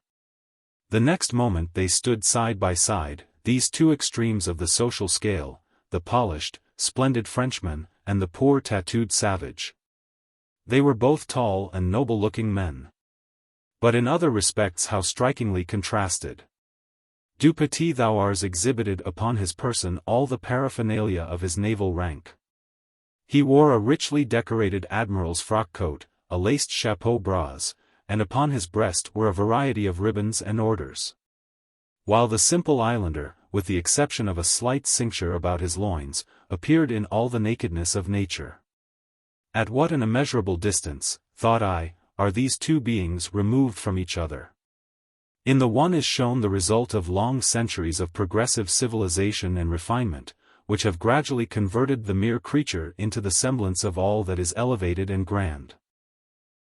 The next moment they stood side by side, these two extremes of the social scale, the polished, splendid Frenchman, and the poor tattooed savage. They were both tall and noble-looking men. But in other respects how strikingly contrasted. Du Petit Thouars exhibited upon his person all the paraphernalia of his naval rank. He wore a richly decorated admiral's frock coat, a laced chapeau bras, and upon his breast were a variety of ribbons and orders. While the simple islander, with the exception of a slight cincture about his loins, appeared in all the nakedness of nature. At what an immeasurable distance, thought I, are these two beings removed from each other. In the one is shown the result of long centuries of progressive civilization and refinement, which have gradually converted the mere creature into the semblance of all that is elevated and grand.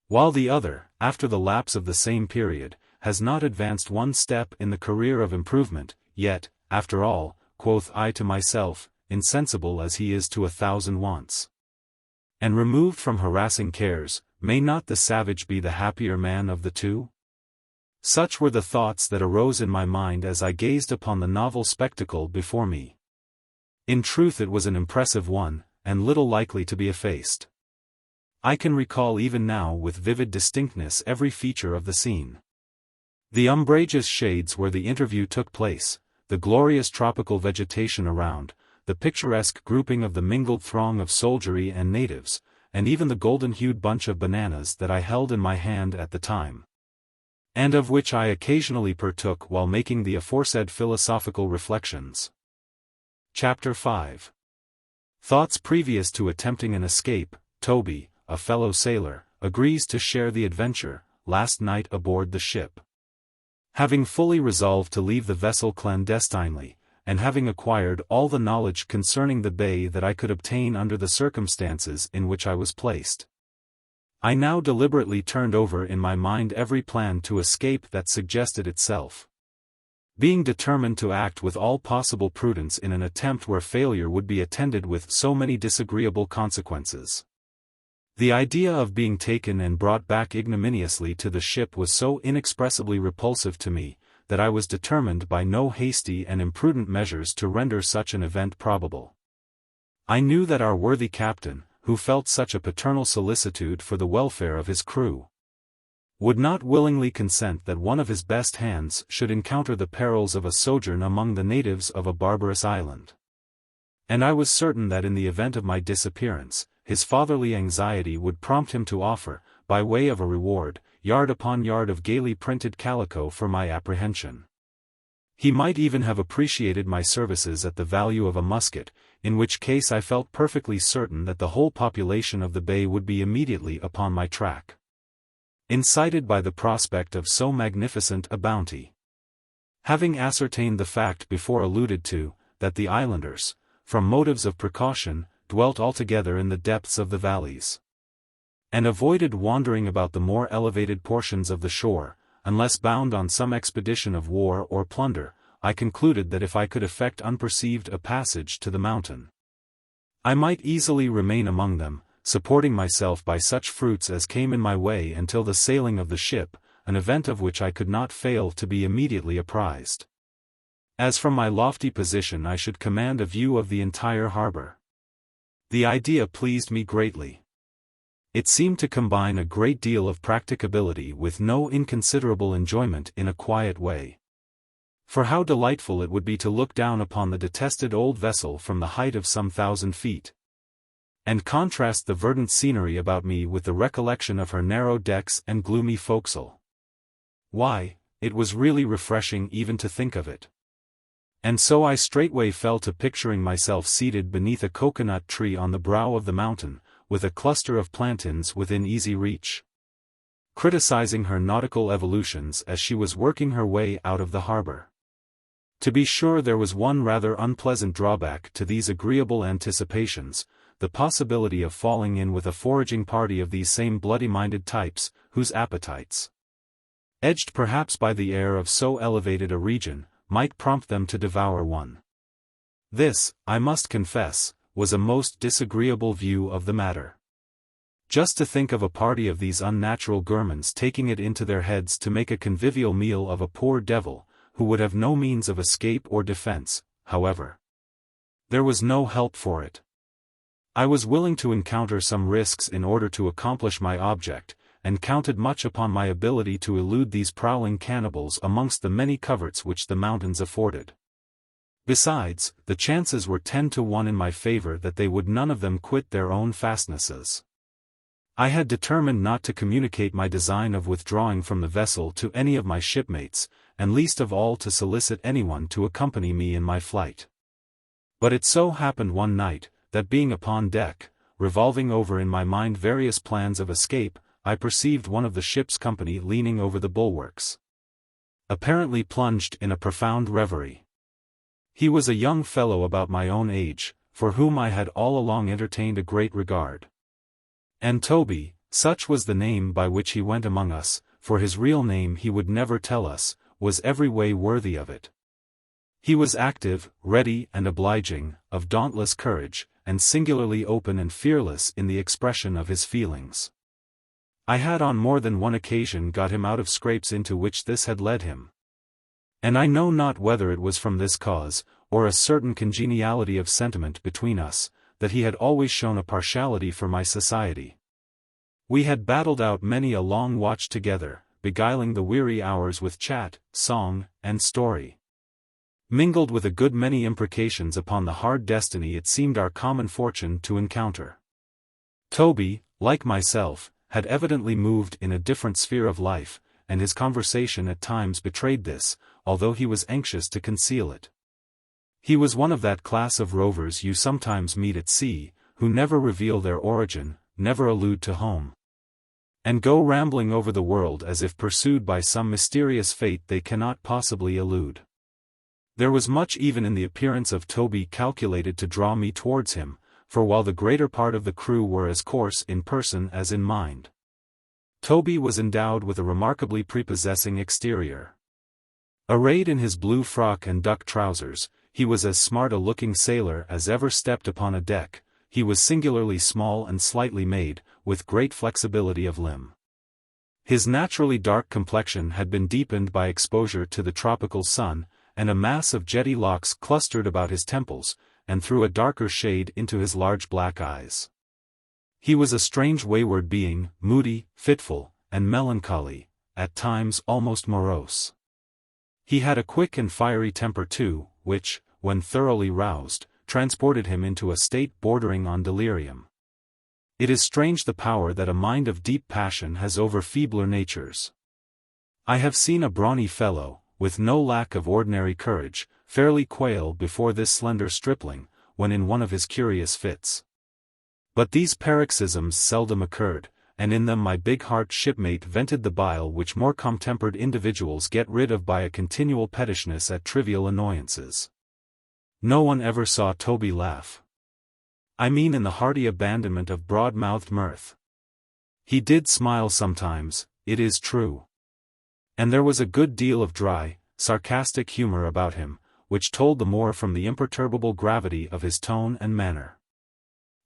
While the other, after the lapse of the same period, has not advanced one step in the career of improvement, yet, after all, quoth I to myself, insensible as he is to 1,000 wants, and removed from harassing cares, may not the savage be the happier man of the two? Such were the thoughts that arose in my mind as I gazed upon the novel spectacle before me. In truth it was an impressive one, and little likely to be effaced. I can recall even now with vivid distinctness every feature of the scene. The umbrageous shades where the interview took place, the glorious tropical vegetation around, the picturesque grouping of the mingled throng of soldiery and natives, and even the golden-hued bunch of bananas that I held in my hand at the time, and of which I occasionally partook while making the aforesaid philosophical reflections. Chapter 5. Thoughts previous to attempting an escape. Toby, a fellow sailor, agrees to share the adventure, last night aboard the ship. Having fully resolved to leave the vessel clandestinely, and having acquired all the knowledge concerning the bay that I could obtain under the circumstances in which I was placed, I now deliberately turned over in my mind every plan to escape that suggested itself, being determined to act with all possible prudence in an attempt where failure would be attended with so many disagreeable consequences. The idea of being taken and brought back ignominiously to the ship was so inexpressibly repulsive to me, that I was determined by no hasty and imprudent measures to render such an event probable. I knew that our worthy captain, who felt such a paternal solicitude for the welfare of his crew, would not willingly consent that one of his best hands should encounter the perils of a sojourn among the natives of a barbarous island. And I was certain that in the event of my disappearance, his fatherly anxiety would prompt him to offer, by way of a reward, yard upon yard of gaily printed calico for my apprehension. He might even have appreciated my services at the value of a musket, in which case I felt perfectly certain that the whole population of the bay would be immediately upon my track, incited by the prospect of so magnificent a bounty. Having ascertained the fact before alluded to, that the islanders, from motives of precaution, dwelt altogether in the depths of the valleys, and avoided wandering about the more elevated portions of the shore, unless bound on some expedition of war or plunder, I concluded that if I could effect unperceived a passage to the mountain, I might easily remain among them, supporting myself by such fruits as came in my way until the sailing of the ship, an event of which I could not fail to be immediately apprised, as from my lofty position I should command a view of the entire harbor. The idea pleased me greatly. It seemed to combine a great deal of practicability with no inconsiderable enjoyment in a quiet way. For how delightful it would be to look down upon the detested old vessel from the height of some 1,000 feet, and contrast the verdant scenery about me with the recollection of her narrow decks and gloomy forecastle. Why, it was really refreshing even to think of it. And so I straightway fell to picturing myself seated beneath a coconut tree on the brow of the mountain, with a cluster of plantains within easy reach, criticizing her nautical evolutions as she was working her way out of the harbor. To be sure, there was one rather unpleasant drawback to these agreeable anticipations, the possibility of falling in with a foraging party of these same bloody-minded types, whose appetites, edged perhaps by the air of so elevated a region, might prompt them to devour one. This, I must confess, was a most disagreeable view of the matter. Just to think of a party of these unnatural gourmands taking it into their heads to make a convivial meal of a poor devil, who would have no means of escape or defense, however. There was no help for it. I was willing to encounter some risks in order to accomplish my object, and counted much upon my ability to elude these prowling cannibals amongst the many coverts which the mountains afforded. Besides, the chances were 10 to 1 in my favor that they would none of them quit their own fastnesses. I had determined not to communicate my design of withdrawing from the vessel to any of my shipmates, and least of all to solicit anyone to accompany me in my flight. But it so happened one night, that being upon deck, revolving over in my mind various plans of escape, I perceived one of the ship's company leaning over the bulwarks, apparently plunged in a profound reverie. He was a young fellow about my own age, for whom I had all along entertained a great regard. And Toby, such was the name by which he went among us, for his real name he would never tell us, was every way worthy of it. He was active, ready and obliging, of dauntless courage, and singularly open and fearless in the expression of his feelings. I had on more than one occasion got him out of scrapes into which this had led him. And I know not whether it was from this cause, or a certain congeniality of sentiment between us, that he had always shown a partiality for my society. We had battled out many a long watch together, beguiling the weary hours with chat, song, and story, mingled with a good many imprecations upon the hard destiny it seemed our common fortune to encounter. Toby, like myself, had evidently moved in a different sphere of life, and his conversation at times betrayed this, although he was anxious to conceal it. He was one of that class of rovers you sometimes meet at sea, who never reveal their origin, never allude to home, and go rambling over the world as if pursued by some mysterious fate they cannot possibly elude. There was much even in the appearance of Toby calculated to draw me towards him, for while the greater part of the crew were as coarse in person as in mind, Toby was endowed with a remarkably prepossessing exterior. Arrayed in his blue frock and duck trousers, he was as smart a looking sailor as ever stepped upon a deck. He was singularly small and slightly made, with great flexibility of limb. His naturally dark complexion had been deepened by exposure to the tropical sun, and a mass of jetty locks clustered about his temples, and threw a darker shade into his large black eyes. He was a strange wayward being, moody, fitful, and melancholy, at times almost morose. He had a quick and fiery temper too, which, when thoroughly roused, transported him into a state bordering on delirium. It is strange the power that a mind of deep passion has over feebler natures. I have seen a brawny fellow, with no lack of ordinary courage, fairly quail before this slender stripling, when in one of his curious fits. But these paroxysms seldom occurred, and in them my big-heart shipmate vented the bile which more calm-tempered individuals get rid of by a continual pettishness at trivial annoyances. No one ever saw Toby laugh. I mean in the hearty abandonment of broad-mouthed mirth. He did smile sometimes, it is true. And there was a good deal of dry, sarcastic humor about him, which told the more from the imperturbable gravity of his tone and manner.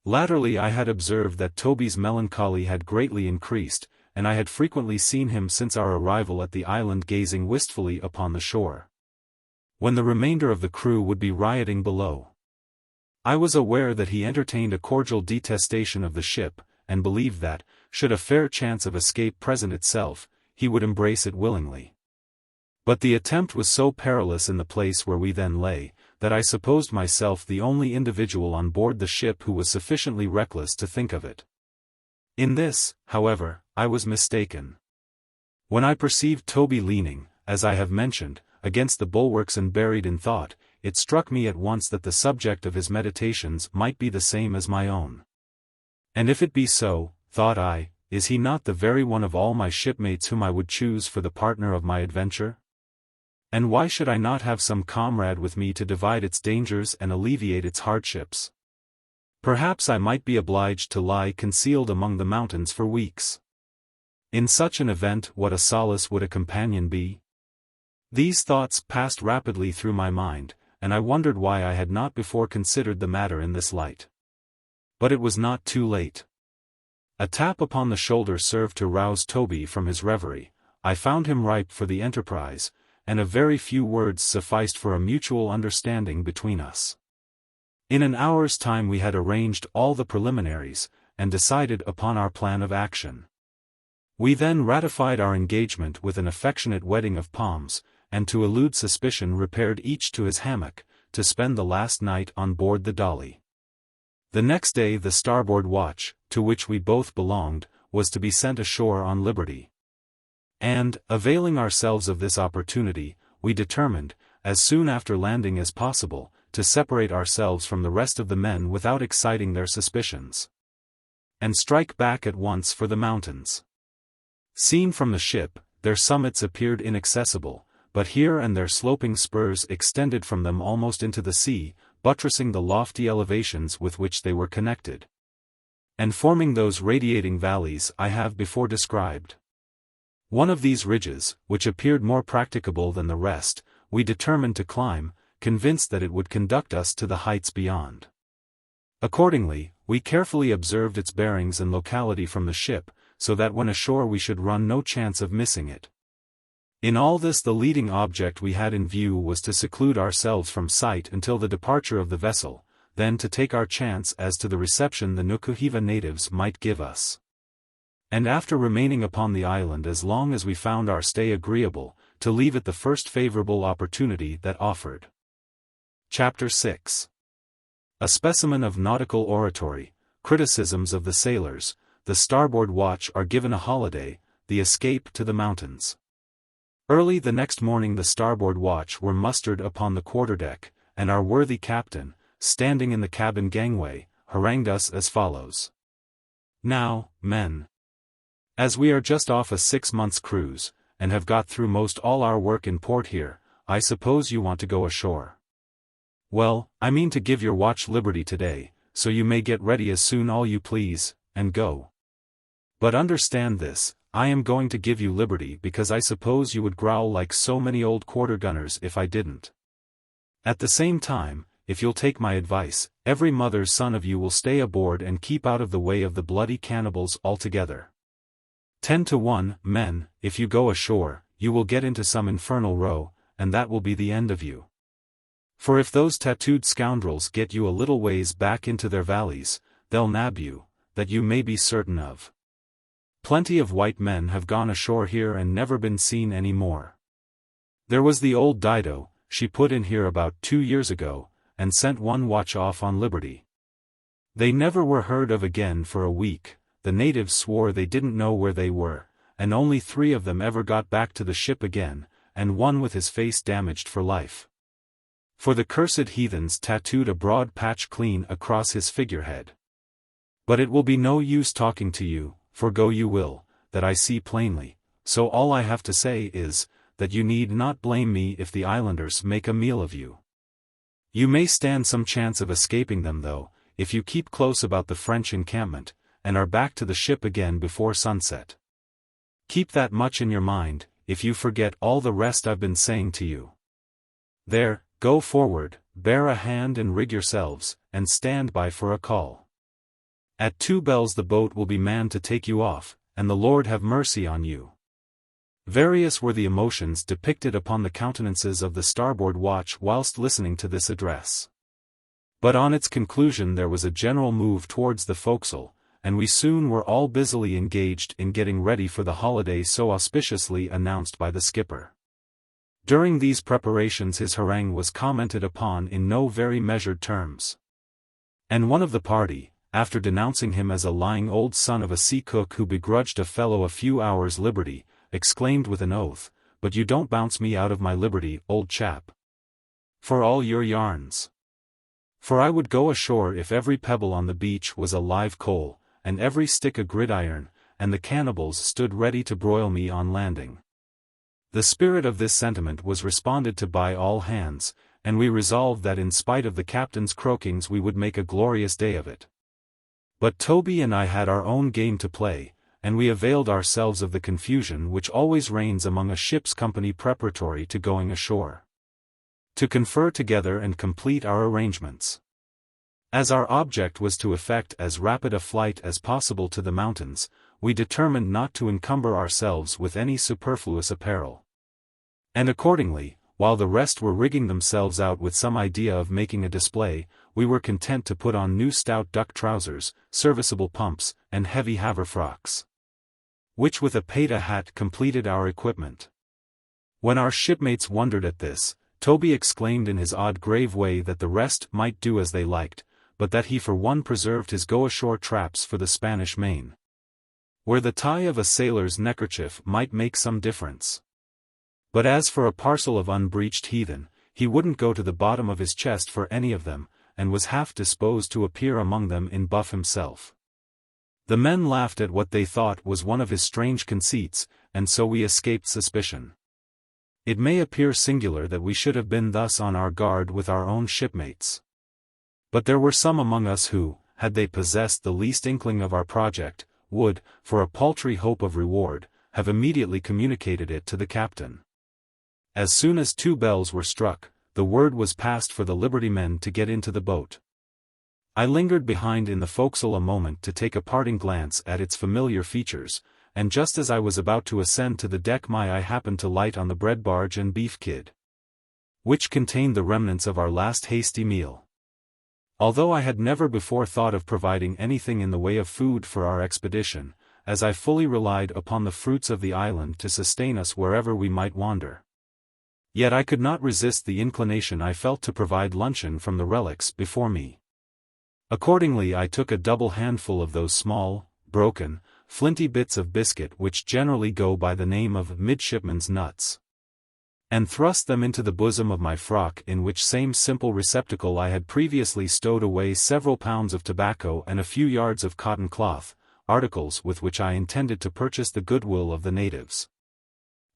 Latterly I had observed that Toby's melancholy had greatly increased, and I had frequently seen him since our arrival at the island gazing wistfully upon the shore, when the remainder of the crew would be rioting below. I was aware that he entertained a cordial detestation of the ship, and believed that, should a fair chance of escape present itself, he would embrace it willingly. But the attempt was so perilous in the place where we then lay, that I supposed myself the only individual on board the ship who was sufficiently reckless to think of it. In this, however, I was mistaken. When I perceived Toby leaning, as I have mentioned, against the bulwarks and buried in thought, it struck me at once that the subject of his meditations might be the same as my own. And if it be so, thought I, is he not the very one of all my shipmates whom I would choose for the partner of my adventure? And why should I not have some comrade with me to divide its dangers and alleviate its hardships? Perhaps I might be obliged to lie concealed among the mountains for weeks. In such an event, what a solace would a companion be? These thoughts passed rapidly through my mind, and I wondered why I had not before considered the matter in this light. But it was not too late. A tap upon the shoulder served to rouse Toby from his reverie. I found him ripe for the enterprise, and a very few words sufficed for a mutual understanding between us. In an hour's time we had arranged all the preliminaries, and decided upon our plan of action. We then ratified our engagement with an affectionate wedding of palms, and to elude suspicion repaired each to his hammock, to spend the last night on board the Dolly. The next day the starboard watch, to which we both belonged, was to be sent ashore on liberty. And, availing ourselves of this opportunity, we determined, as soon after landing as possible, to separate ourselves from the rest of the men without exciting their suspicions, and strike back at once for the mountains. Seen from the ship, their summits appeared inaccessible, but here and there sloping spurs extended from them almost into the sea, buttressing the lofty elevations with which they were connected, and forming those radiating valleys I have before described. One of these ridges, which appeared more practicable than the rest, we determined to climb, convinced that it would conduct us to the heights beyond. Accordingly, we carefully observed its bearings and locality from the ship, so that when ashore we should run no chance of missing it. In all this the leading object we had in view was to seclude ourselves from sight until the departure of the vessel, then to take our chance as to the reception the Nukuheva natives might give us. And after remaining upon the island as long as we found our stay agreeable, to leave it the first favorable opportunity that offered. Chapter 6. A specimen of nautical oratory, criticisms of the sailors. The starboard watch are given a holiday, the escape to the mountains. Early the next morning the starboard watch were mustered upon the quarterdeck, and our worthy captain, standing in the cabin gangway, harangued us as follows. Now, men, as we are just off a 6 months' cruise, and have got through most all our work in port here, I suppose you want to go ashore. Well, I mean to give your watch liberty today, so you may get ready as soon all you please, and go. But understand this, I am going to give you liberty because I suppose you would growl like so many old quarter-gunners if I didn't. At the same time, if you'll take my advice, every mother's son of you will stay aboard and keep out of the way of the bloody cannibals altogether. 10 to 1, men, if you go ashore, you will get into some infernal row, and that will be the end of you. For if those tattooed scoundrels get you a little ways back into their valleys, they'll nab you, that you may be certain of. Plenty of white men have gone ashore here and never been seen any more. There was the old Dido, she put in here about 2 years ago, and sent one watch off on liberty. They never were heard of again for a week. The natives swore they didn't know where they were, and only 3 of them ever got back to the ship again, and one with his face damaged for life. For the cursed heathens tattooed a broad patch clean across his figurehead. But it will be no use talking to you, for go you will, that I see plainly, so all I have to say is, that you need not blame me if the islanders make a meal of you. You may stand some chance of escaping them though, if you keep close about the French encampment, and are back to the ship again before sunset. Keep that much in your mind, if you forget all the rest I've been saying to you. There, go forward, bear a hand and rig yourselves, and stand by for a call. At 2 bells the boat will be manned to take you off, and the Lord have mercy on you. Various were the emotions depicted upon the countenances of the starboard watch whilst listening to this address. But on its conclusion there was a general move towards the forecastle, and we soon were all busily engaged in getting ready for the holiday so auspiciously announced by the skipper. During these preparations his harangue was commented upon in no very measured terms. And one of the party, after denouncing him as a lying old son of a sea cook who begrudged a fellow a few hours' liberty, exclaimed with an oath, "But you don't bounce me out of my liberty, old chap. For all your yarns. For I would go ashore if every pebble on the beach was a live coal, and every stick a gridiron, and the cannibals stood ready to broil me on landing." The spirit of this sentiment was responded to by all hands, and we resolved that in spite of the captain's croakings we would make a glorious day of it. But Toby and I had our own game to play, and we availed ourselves of the confusion which always reigns among a ship's company preparatory to going ashore, to confer together and complete our arrangements. As our object was to effect as rapid a flight as possible to the mountains, we determined not to encumber ourselves with any superfluous apparel. And accordingly, while the rest were rigging themselves out with some idea of making a display, we were content to put on new stout duck trousers, serviceable pumps, and heavy haverfrocks, which with a peta hat completed our equipment. When our shipmates wondered at this, Toby exclaimed in his odd grave way that the rest might do as they liked, but that he for one preserved his go-ashore traps for the Spanish Main, where the tie of a sailor's neckerchief might make some difference. But as for a parcel of unbreeched heathen, he wouldn't go to the bottom of his chest for any of them, and was half disposed to appear among them in buff himself. The men laughed at what they thought was one of his strange conceits, and so we escaped suspicion. It may appear singular that we should have been thus on our guard with our own shipmates. But there were some among us who, had they possessed the least inkling of our project, would, for a paltry hope of reward, have immediately communicated it to the captain. As soon as 2 bells were struck, the word was passed for the Liberty men to get into the boat. I lingered behind in the forecastle a moment to take a parting glance at its familiar features, and just as I was about to ascend to the deck my eye happened to light on the bread barge and beef kid, which contained the remnants of our last hasty meal. Although I had never before thought of providing anything in the way of food for our expedition, as I fully relied upon the fruits of the island to sustain us wherever we might wander, yet I could not resist the inclination I felt to provide luncheon from the relics before me. Accordingly I took a double handful of those small, broken, flinty bits of biscuit which generally go by the name of midshipman's nuts, and thrust them into the bosom of my frock, in which same simple receptacle I had previously stowed away several pounds of tobacco and a few yards of cotton cloth, articles with which I intended to purchase the goodwill of the natives,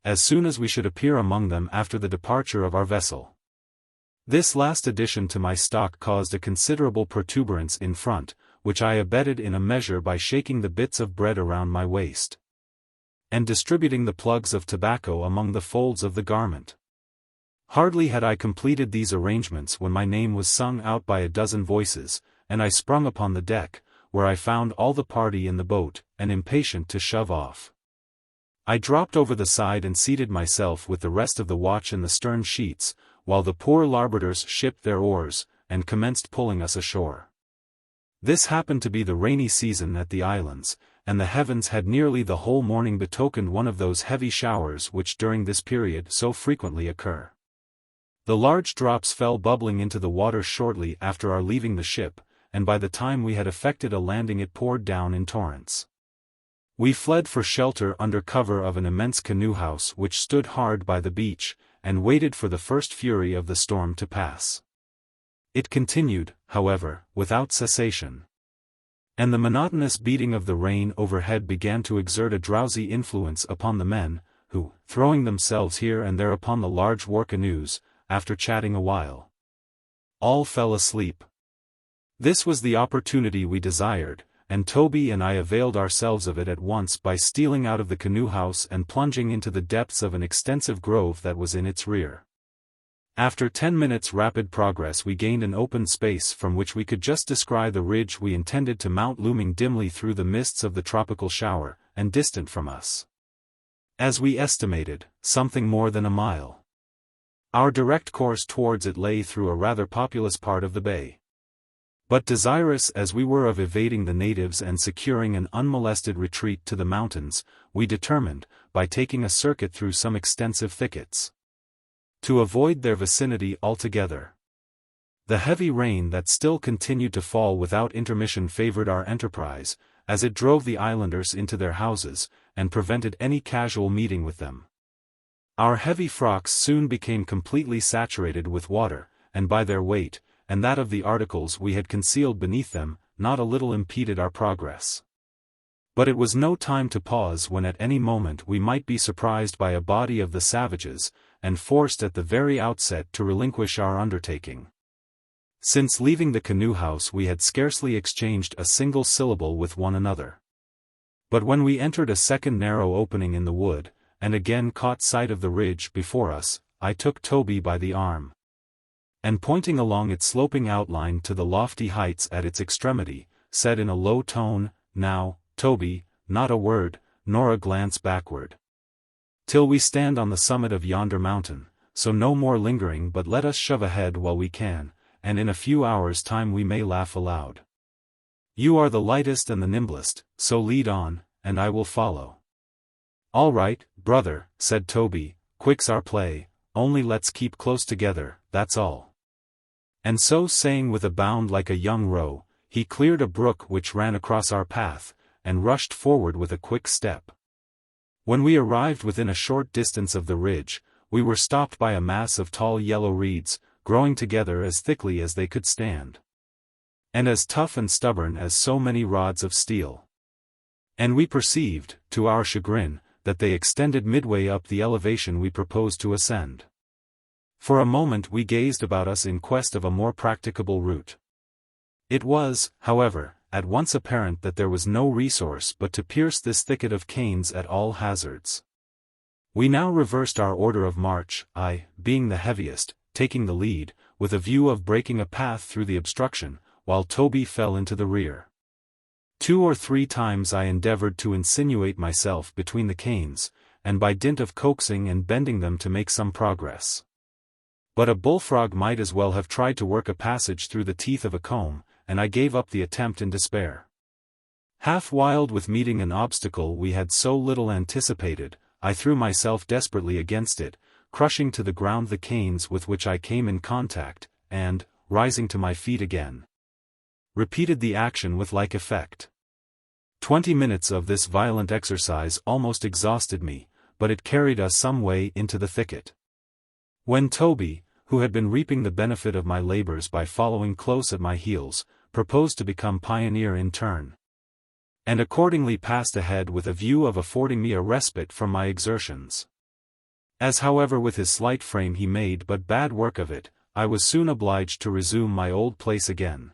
as soon as we should appear among them after the departure of our vessel. This last addition to my stock caused a considerable protuberance in front, which I abetted in a measure by shaking the bits of bread around my waist, and distributing the plugs of tobacco among the folds of the garment. Hardly had I completed these arrangements when my name was sung out by a dozen voices, and I sprung upon the deck, where I found all the party in the boat, and impatient to shove off. I dropped over the side and seated myself with the rest of the watch in the stern sheets, while the poor larboarders shipped their oars, and commenced pulling us ashore. This happened to be the rainy season at the islands, and the heavens had nearly the whole morning betokened one of those heavy showers which during this period so frequently occur. The large drops fell bubbling into the water shortly after our leaving the ship, and by the time we had effected a landing it poured down in torrents. We fled for shelter under cover of an immense canoe house which stood hard by the beach, and waited for the first fury of the storm to pass. It continued, however, without cessation, and the monotonous beating of the rain overhead began to exert a drowsy influence upon the men, who, throwing themselves here and there upon the large war canoes, after chatting a while, all fell asleep. This was the opportunity we desired, and Toby and I availed ourselves of it at once by stealing out of the canoe house and plunging into the depths of an extensive grove that was in its rear. After 10 minutes' rapid progress we gained an open space from which we could just descry the ridge we intended to mount looming dimly through the mists of the tropical shower, and distant from us, as we estimated, something more than a mile. Our direct course towards it lay through a rather populous part of the bay. But desirous as we were of evading the natives and securing an unmolested retreat to the mountains, we determined, by taking a circuit through some extensive thickets, to avoid their vicinity altogether. The heavy rain that still continued to fall without intermission favored our enterprise, as it drove the islanders into their houses, and prevented any casual meeting with them. Our heavy frocks soon became completely saturated with water, and by their weight, and that of the articles we had concealed beneath them, not a little impeded our progress. But it was no time to pause when at any moment we might be surprised by a body of the savages, and forced at the very outset to relinquish our undertaking. Since leaving the canoe house we had scarcely exchanged a single syllable with one another. But when we entered a second narrow opening in the wood, and again caught sight of the ridge before us, I took Toby by the arm. And pointing along its sloping outline to the lofty heights at its extremity, said in a low tone, "Now, Toby, not a word, nor a glance backward. Till we stand on the summit of yonder mountain, so no more lingering but let us shove ahead while we can, and in a few hours' time we may laugh aloud. You are the lightest and the nimblest, so lead on, and I will follow." "All right, brother," said Toby, "quick's our play, only let's keep close together, that's all." And so saying with a bound like a young roe, he cleared a brook which ran across our path, and rushed forward with a quick step. When we arrived within a short distance of the ridge, we were stopped by a mass of tall yellow reeds, growing together as thickly as they could stand, and as tough and stubborn as so many rods of steel. And we perceived, to our chagrin, that they extended midway up the elevation we proposed to ascend. For a moment we gazed about us in quest of a more practicable route. It was, however, at once apparent that there was no resource but to pierce this thicket of canes at all hazards. We now reversed our order of march, I, being the heaviest, taking the lead, with a view of breaking a path through the obstruction, while Toby fell into the rear. 2 or 3 times I endeavored to insinuate myself between the canes, and by dint of coaxing and bending them to make some progress. But a bullfrog might as well have tried to work a passage through the teeth of a comb, and I gave up the attempt in despair. Half wild with meeting an obstacle we had so little anticipated, I threw myself desperately against it, crushing to the ground the canes with which I came in contact, and, rising to my feet again, repeated the action with like effect. 20 minutes of this violent exercise almost exhausted me, but it carried us some way into the thicket. When Toby, who had been reaping the benefit of my labors by following close at my heels, proposed to become pioneer in turn, and accordingly passed ahead with a view of affording me a respite from my exertions. As however with his slight frame he made but bad work of it, I was soon obliged to resume my old place again.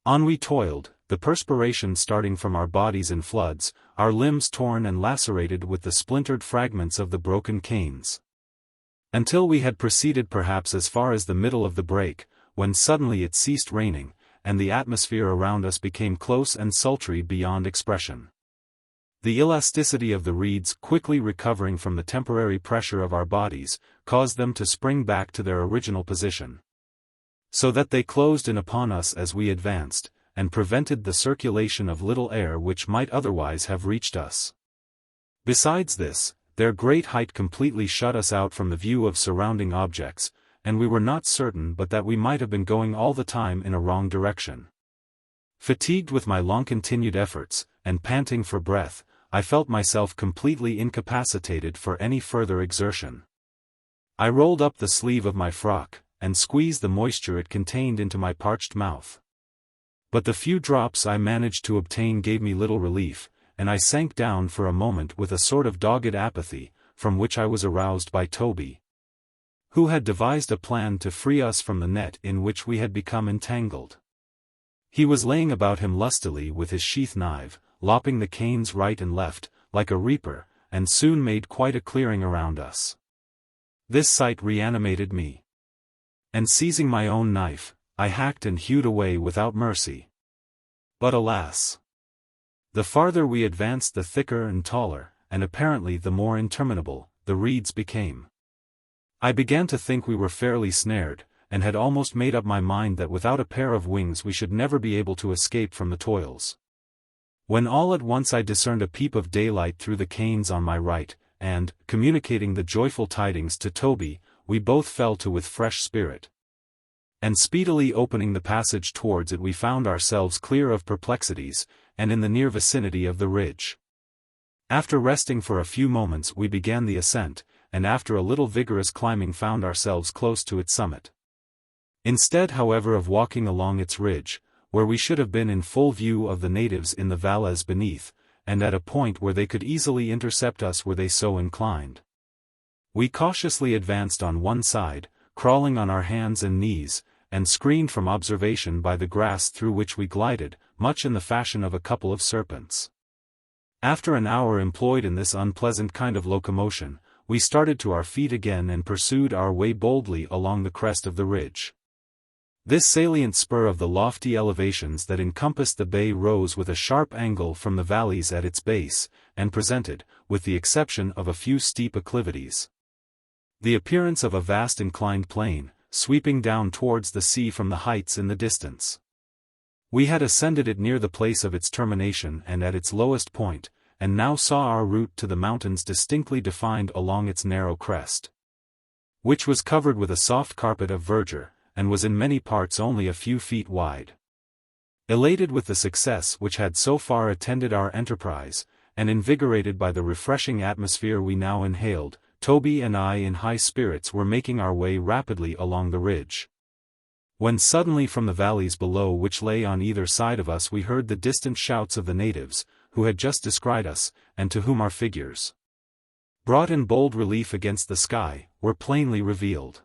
On we toiled, the perspiration starting from our bodies in floods, our limbs torn and lacerated with the splintered fragments of the broken canes, until we had proceeded perhaps as far as the middle of the break, when suddenly it ceased raining, and the atmosphere around us became close and sultry beyond expression. The elasticity of the reeds quickly recovering from the temporary pressure of our bodies, caused them to spring back to their original position, so that they closed in upon us as we advanced, and prevented the circulation of little air which might otherwise have reached us. Besides this, their great height completely shut us out from the view of surrounding objects, and we were not certain but that we might have been going all the time in a wrong direction. Fatigued with my long-continued efforts, and panting for breath, I felt myself completely incapacitated for any further exertion. I rolled up the sleeve of my frock, and squeezed the moisture it contained into my parched mouth. But the few drops I managed to obtain gave me little relief, and I sank down for a moment with a sort of dogged apathy, from which I was aroused by Toby, who had devised a plan to free us from the net in which we had become entangled. He was laying about him lustily with his sheath knife, lopping the canes right and left, like a reaper, and soon made quite a clearing around us. This sight reanimated me, and seizing my own knife, I hacked and hewed away without mercy. But alas! The farther we advanced the thicker and taller, and apparently the more interminable, the reeds became. I began to think we were fairly snared, and had almost made up my mind that without a pair of wings we should never be able to escape from the toils, when all at once I discerned a peep of daylight through the canes on my right, and, communicating the joyful tidings to Toby, we both fell to with fresh spirit. And speedily opening the passage towards it we found ourselves clear of perplexities, and in the near vicinity of the ridge. After resting for a few moments we began the ascent, and after a little vigorous climbing found ourselves close to its summit. Instead however of walking along its ridge, where we should have been in full view of the natives in the valleys beneath, and at a point where they could easily intercept us were they so inclined, we cautiously advanced on one side, crawling on our hands and knees, and screened from observation by the grass through which we glided, much in the fashion of a couple of serpents. After an hour employed in this unpleasant kind of locomotion, we started to our feet again and pursued our way boldly along the crest of the ridge. This salient spur of the lofty elevations that encompassed the bay rose with a sharp angle from the valleys at its base, and presented, with the exception of a few steep acclivities, the appearance of a vast inclined plane, sweeping down towards the sea from the heights in the distance. We had ascended it near the place of its termination and at its lowest point, and now saw our route to the mountains distinctly defined along its narrow crest, which was covered with a soft carpet of verdure, and was in many parts only a few feet wide. Elated with the success which had so far attended our enterprise, and invigorated by the refreshing atmosphere we now inhaled, Toby and I in high spirits were making our way rapidly along the ridge, when suddenly from the valleys below which lay on either side of us we heard the distant shouts of the natives, who had just descried us, and to whom our figures, brought in bold relief against the sky, were plainly revealed.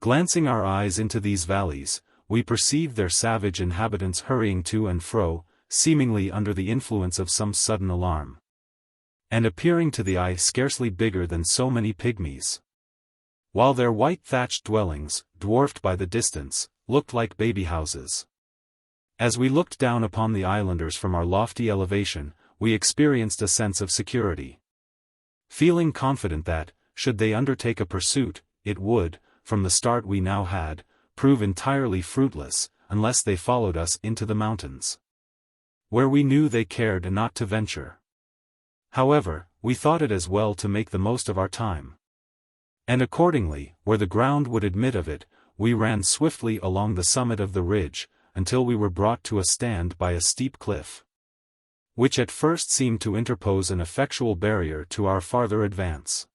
Glancing our eyes into these valleys, we perceived their savage inhabitants hurrying to and fro, seemingly under the influence of some sudden alarm, and appearing to the eye scarcely bigger than so many pygmies, while their white thatched dwellings, dwarfed by the distance, looked like baby houses. As we looked down upon the islanders from our lofty elevation, we experienced a sense of security, feeling confident that, should they undertake a pursuit, it would, from the start we now had, prove entirely fruitless, unless they followed us into the mountains, where we knew they cared not to venture. However, we thought it as well to make the most of our time, and accordingly, where the ground would admit of it, we ran swiftly along the summit of the ridge, until we were brought to a stand by a steep cliff, which at first seemed to interpose an effectual barrier to our farther advance.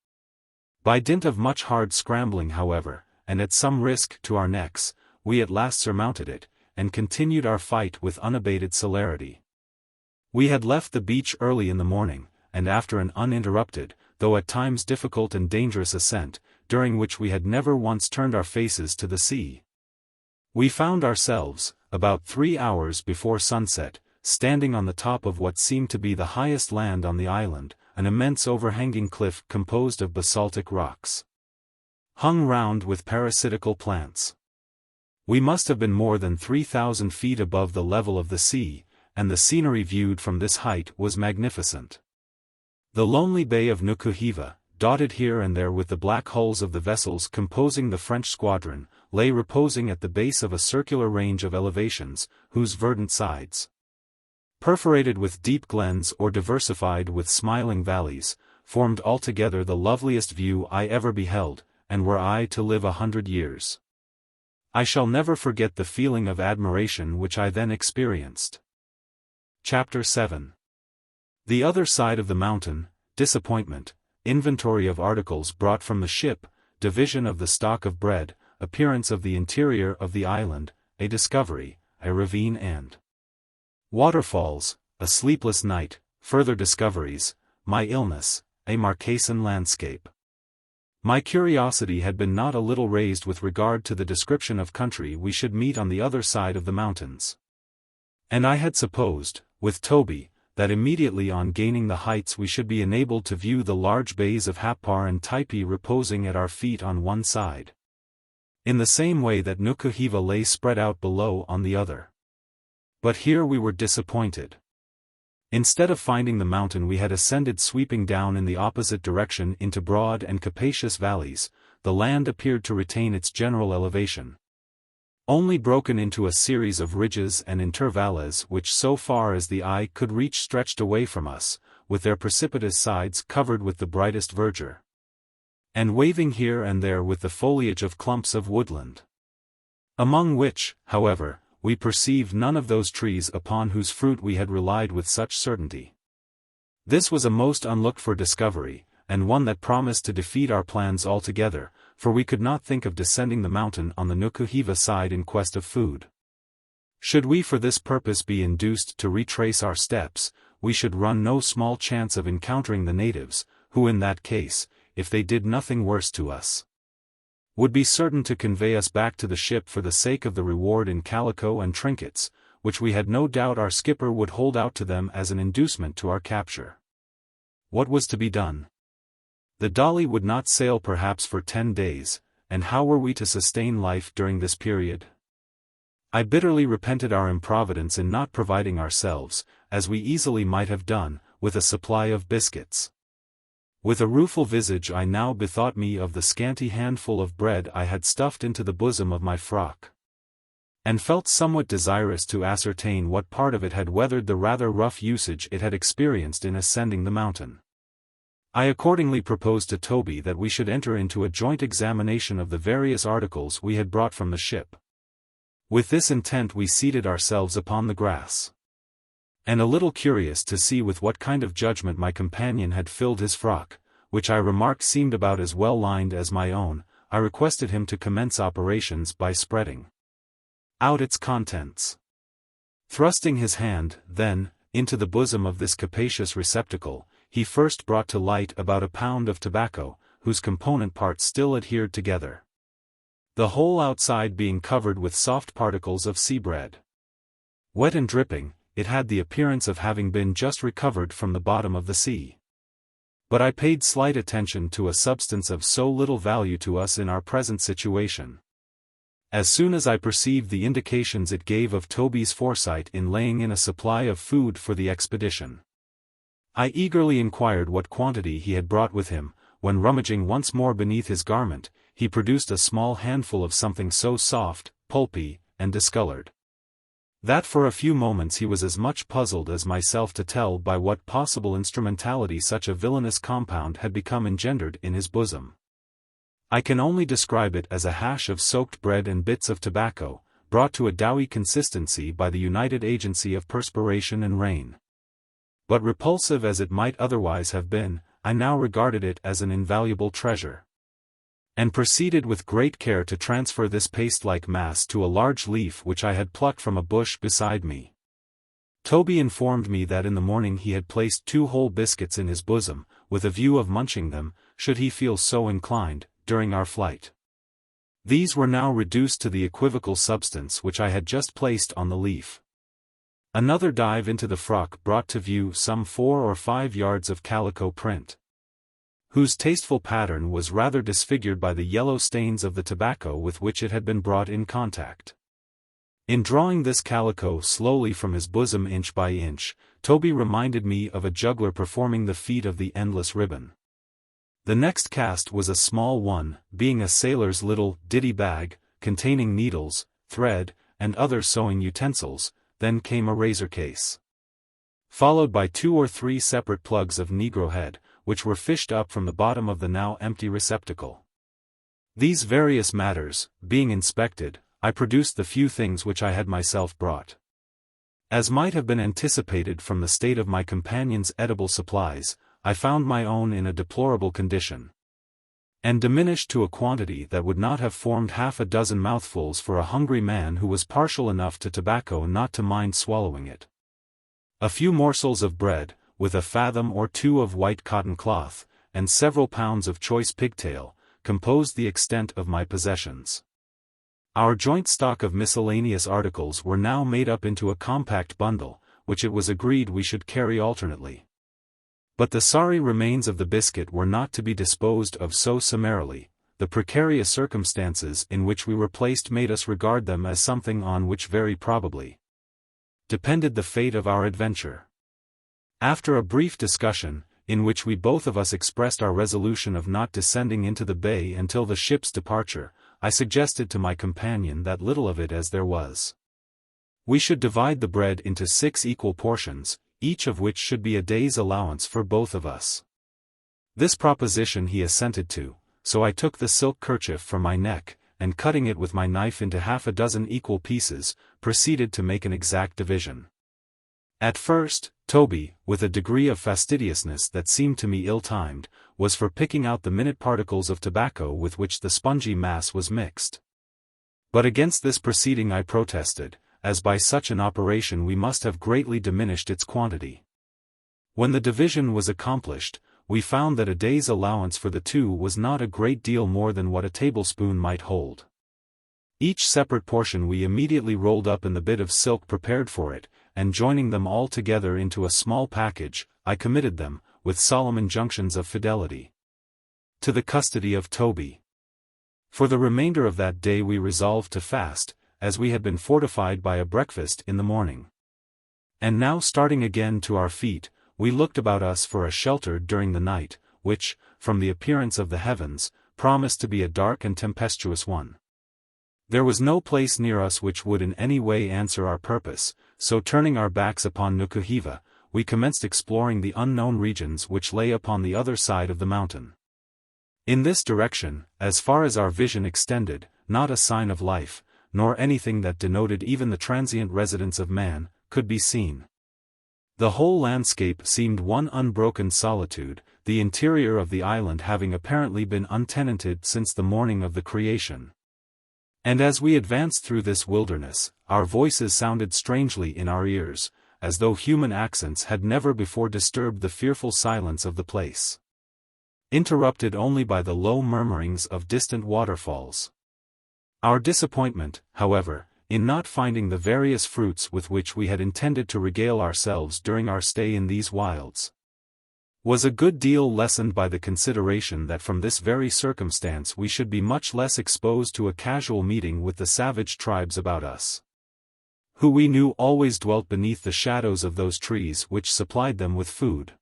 By dint of much hard scrambling however, and at some risk to our necks, we at last surmounted it, and continued our fight with unabated celerity. We had left the beach early in the morning, and after an uninterrupted, though at times difficult and dangerous ascent, during which we had never once turned our faces to the sea, we found ourselves, about 3 hours before sunset, standing on the top of what seemed to be the highest land on the island, an immense overhanging cliff composed of basaltic rocks, hung round with parasitical plants. We must have been more than 3,000 feet above the level of the sea, and the scenery viewed from this height was magnificent. The lonely bay of Nukuheva, dotted here and there with the black hulls of the vessels composing the French squadron, lay reposing at the base of a circular range of elevations, whose verdant sides, perforated with deep glens or diversified with smiling valleys, formed altogether the loveliest view I ever beheld, and were I to live 100 years, I shall never forget the feeling of admiration which I then experienced. Chapter 7. The other side of the mountain, disappointment, inventory of articles brought from the ship, division of the stock of bread, appearance of the interior of the island, a discovery, a ravine and waterfalls, a sleepless night, further discoveries, my illness, a Marquesan landscape. My curiosity had been not a little raised with regard to the description of country we should meet on the other side of the mountains, and I had supposed, with Toby, that immediately on gaining the heights we should be enabled to view the large bays of Happar and Typee reposing at our feet on one side, in the same way that Nukuheva lay spread out below on the other. But here we were disappointed. Instead of finding the mountain we had ascended sweeping down in the opposite direction into broad and capacious valleys, the land appeared to retain its general elevation, only broken into a series of ridges and intervalles which so far as the eye could reach stretched away from us, with their precipitous sides covered with the brightest verdure, and waving here and there with the foliage of clumps of woodland. Among which, however, we perceived none of those trees upon whose fruit we had relied with such certainty. This was a most unlooked-for discovery, and one that promised to defeat our plans altogether, for we could not think of descending the mountain on the Nukuheva side in quest of food. Should we for this purpose be induced to retrace our steps, we should run no small chance of encountering the natives, who in that case, if they did nothing worse to us, would be certain to convey us back to the ship for the sake of the reward in calico and trinkets, which we had no doubt our skipper would hold out to them as an inducement to our capture. What was to be done? The Dolly would not sail perhaps for 10 days, and how were we to sustain life during this period? I bitterly repented our improvidence in not providing ourselves, as we easily might have done, with a supply of biscuits. With a rueful visage I now bethought me of the scanty handful of bread I had stuffed into the bosom of my frock, and felt somewhat desirous to ascertain what part of it had weathered the rather rough usage it had experienced in ascending the mountain. I accordingly proposed to Toby that we should enter into a joint examination of the various articles we had brought from the ship. With this intent we seated ourselves upon the grass, and a little curious to see with what kind of judgment my companion had filled his frock, which I remarked seemed about as well lined as my own, I requested him to commence operations by spreading out its contents. Thrusting his hand, then, into the bosom of this capacious receptacle, he first brought to light about a pound of tobacco, whose component parts still adhered together, the whole outside being covered with soft particles of sea bread. Wet and dripping, it had the appearance of having been just recovered from the bottom of the sea. But I paid slight attention to a substance of so little value to us in our present situation. As soon as I perceived the indications it gave of Toby's foresight in laying in a supply of food for the expedition, I eagerly inquired what quantity he had brought with him. When rummaging once more beneath his garment, he produced a small handful of something so soft, pulpy, and discolored, that for a few moments he was as much puzzled as myself to tell by what possible instrumentality such a villainous compound had become engendered in his bosom. I can only describe it as a hash of soaked bread and bits of tobacco, brought to a doughy consistency by the united agency of perspiration and rain. But repulsive as it might otherwise have been, I now regarded it as an invaluable treasure, and proceeded with great care to transfer this paste-like mass to a large leaf which I had plucked from a bush beside me. Toby informed me that in the morning he had placed 2 whole biscuits in his bosom, with a view of munching them, should he feel so inclined, during our flight. These were now reduced to the equivocal substance which I had just placed on the leaf. Another dive into the frock brought to view some 4 or 5 yards of calico print, whose tasteful pattern was rather disfigured by the yellow stains of the tobacco with which it had been brought in contact. In drawing this calico slowly from his bosom inch by inch, Toby reminded me of a juggler performing the feat of the endless ribbon. The next cast was a small one, being a sailor's little ditty bag, containing needles, thread, and other sewing utensils. Then came a razor case, followed by 2 or 3 separate plugs of negro head, which were fished up from the bottom of the now empty receptacle. These various matters, being inspected, I produced the few things which I had myself brought. As might have been anticipated from the state of my companion's edible supplies, I found my own in a deplorable condition, and diminished to a quantity that would not have formed half a dozen mouthfuls for a hungry man who was partial enough to tobacco not to mind swallowing it. A few morsels of bread, with a fathom or 2 of white cotton cloth, and several pounds of choice pigtail, composed the extent of my possessions. Our joint stock of miscellaneous articles were now made up into a compact bundle, which it was agreed we should carry alternately. But the sorry remains of the biscuit were not to be disposed of so summarily. The precarious circumstances in which we were placed made us regard them as something on which very probably depended the fate of our adventure. After a brief discussion, in which we both of us expressed our resolution of not descending into the bay until the ship's departure, I suggested to my companion that little of it as there was, we should divide the bread into 6 equal portions, each of which should be a day's allowance for both of us. This proposition he assented to, so I took the silk kerchief from my neck, and cutting it with my knife into half a dozen equal pieces, proceeded to make an exact division. At first, Toby, with a degree of fastidiousness that seemed to me ill-timed, was for picking out the minute particles of tobacco with which the spongy mass was mixed. But against this proceeding I protested, as by such an operation we must have greatly diminished its quantity. When the division was accomplished, we found that a day's allowance for the two was not a great deal more than what a tablespoon might hold. Each separate portion we immediately rolled up in the bit of silk prepared for it, and joining them all together into a small package, I committed them, with solemn injunctions of fidelity, to the custody of Toby. For the remainder of that day we resolved to fast, as we had been fortified by a breakfast in the morning. And now starting again to our feet, we looked about us for a shelter during the night, which, from the appearance of the heavens, promised to be a dark and tempestuous one. There was no place near us which would in any way answer our purpose, so turning our backs upon Nukuheva, we commenced exploring the unknown regions which lay upon the other side of the mountain. In this direction, as far as our vision extended, not a sign of life, nor anything that denoted even the transient residence of man, could be seen. The whole landscape seemed one unbroken solitude, the interior of the island having apparently been untenanted since the morning of the creation. And as we advanced through this wilderness, our voices sounded strangely in our ears, as though human accents had never before disturbed the fearful silence of the place, interrupted only by the low murmurings of distant waterfalls. Our disappointment, however, in not finding the various fruits with which we had intended to regale ourselves during our stay in these wilds, was a good deal lessened by the consideration that from this very circumstance we should be much less exposed to a casual meeting with the savage tribes about us, who we knew always dwelt beneath the shadows of those trees which supplied them with food.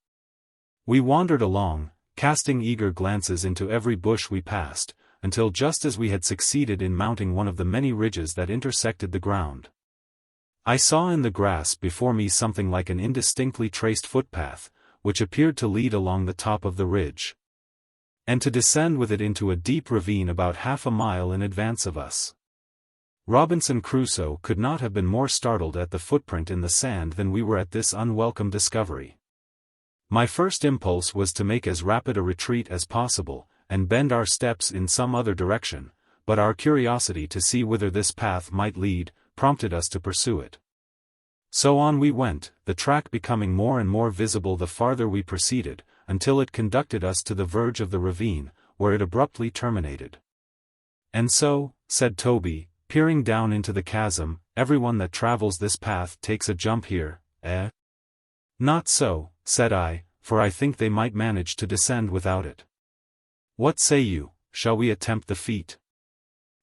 We wandered along, casting eager glances into every bush we passed, until just as we had succeeded in mounting one of the many ridges that intersected the ground, I saw in the grass before me something like an indistinctly traced footpath, which appeared to lead along the top of the ridge, and to descend with it into a deep ravine about half a mile in advance of us. Robinson Crusoe could not have been more startled at the footprint in the sand than we were at this unwelcome discovery. My first impulse was to make as rapid a retreat as possible, and bend our steps in some other direction, but our curiosity to see whither this path might lead, prompted us to pursue it. So on we went, the track becoming more and more visible the farther we proceeded, until it conducted us to the verge of the ravine, where it abruptly terminated. And so, said Toby, peering down into the chasm, everyone that travels this path takes a jump here, eh? Not so, said I, for I think they might manage to descend without it. What say you, shall we attempt the feat?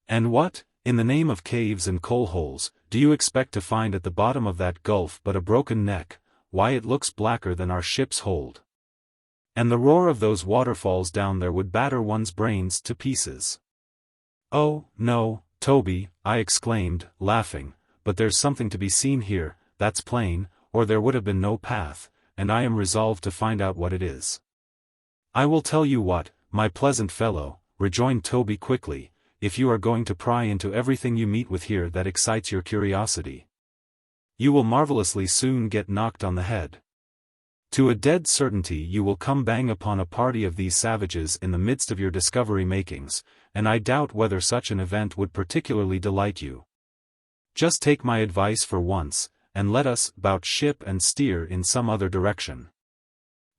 And what, in the name of caves and coal-holes, do you expect to find at the bottom of that gulf but a broken neck? Why, it looks blacker than our ship's hold. And the roar of those waterfalls down there would batter one's brains to pieces. Oh, no, Toby, I exclaimed, laughing, but there's something to be seen here, that's plain, or there would have been no path, and I am resolved to find out what it is. I will tell you what, my pleasant fellow, rejoined Toby quickly, if you are going to pry into everything you meet with here that excites your curiosity, you will marvelously soon get knocked on the head. To a dead certainty you will come bang upon a party of these savages in the midst of your discovery makings, and I doubt whether such an event would particularly delight you. Just take my advice for once, and let us bout ship and steer in some other direction.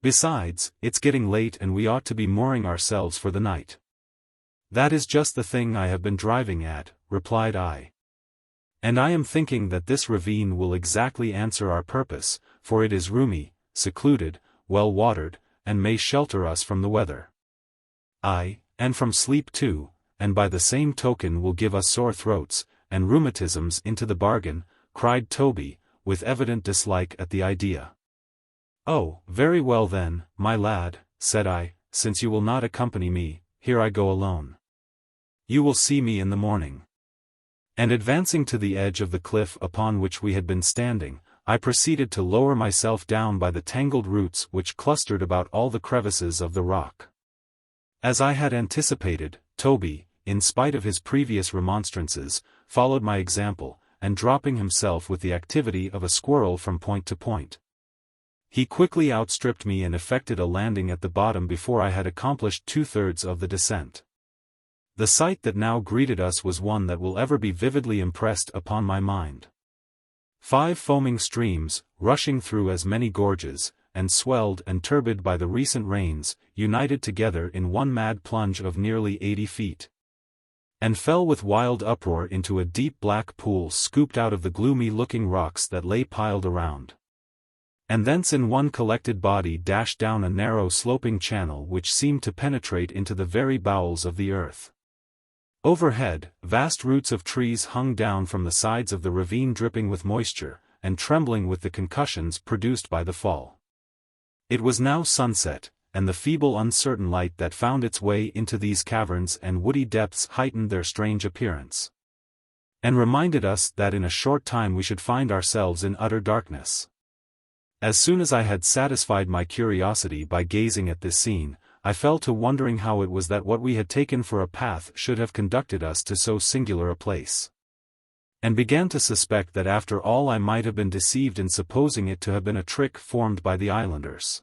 Besides, it's getting late and we ought to be mooring ourselves for the night. That is just the thing I have been driving at, replied I. And I am thinking that this ravine will exactly answer our purpose, for it is roomy, secluded, well watered, and may shelter us from the weather. Aye, and from sleep too, and by the same token will give us sore throats, and rheumatisms into the bargain, cried Toby, with evident dislike at the idea. Oh, very well then, my lad, said I, since you will not accompany me, here I go alone. You will see me in the morning. And advancing to the edge of the cliff upon which we had been standing, I proceeded to lower myself down by the tangled roots which clustered about all the crevices of the rock. As I had anticipated, Toby, in spite of his previous remonstrances, followed my example, and dropping himself with the activity of a squirrel from point to point. He quickly outstripped me and effected a landing at the bottom before I had accomplished 2/3 of the descent. The sight that now greeted us was one that will ever be vividly impressed upon my mind. 5 foaming streams, rushing through as many gorges, and swelled and turbid by the recent rains, united together in one mad plunge of nearly 80 feet. And fell with wild uproar into a deep black pool scooped out of the gloomy-looking rocks that lay piled around. And thence in one collected body dashed down a narrow sloping channel which seemed to penetrate into the very bowels of the earth. Overhead, vast roots of trees hung down from the sides of the ravine dripping with moisture, and trembling with the concussions produced by the fall. It was now sunset, and the feeble uncertain light that found its way into these caverns and woody depths heightened their strange appearance, and reminded us that in a short time we should find ourselves in utter darkness. As soon as I had satisfied my curiosity by gazing at this scene, I fell to wondering how it was that what we had taken for a path should have conducted us to so singular a place, and began to suspect that after all I might have been deceived in supposing it to have been a trick formed by the islanders.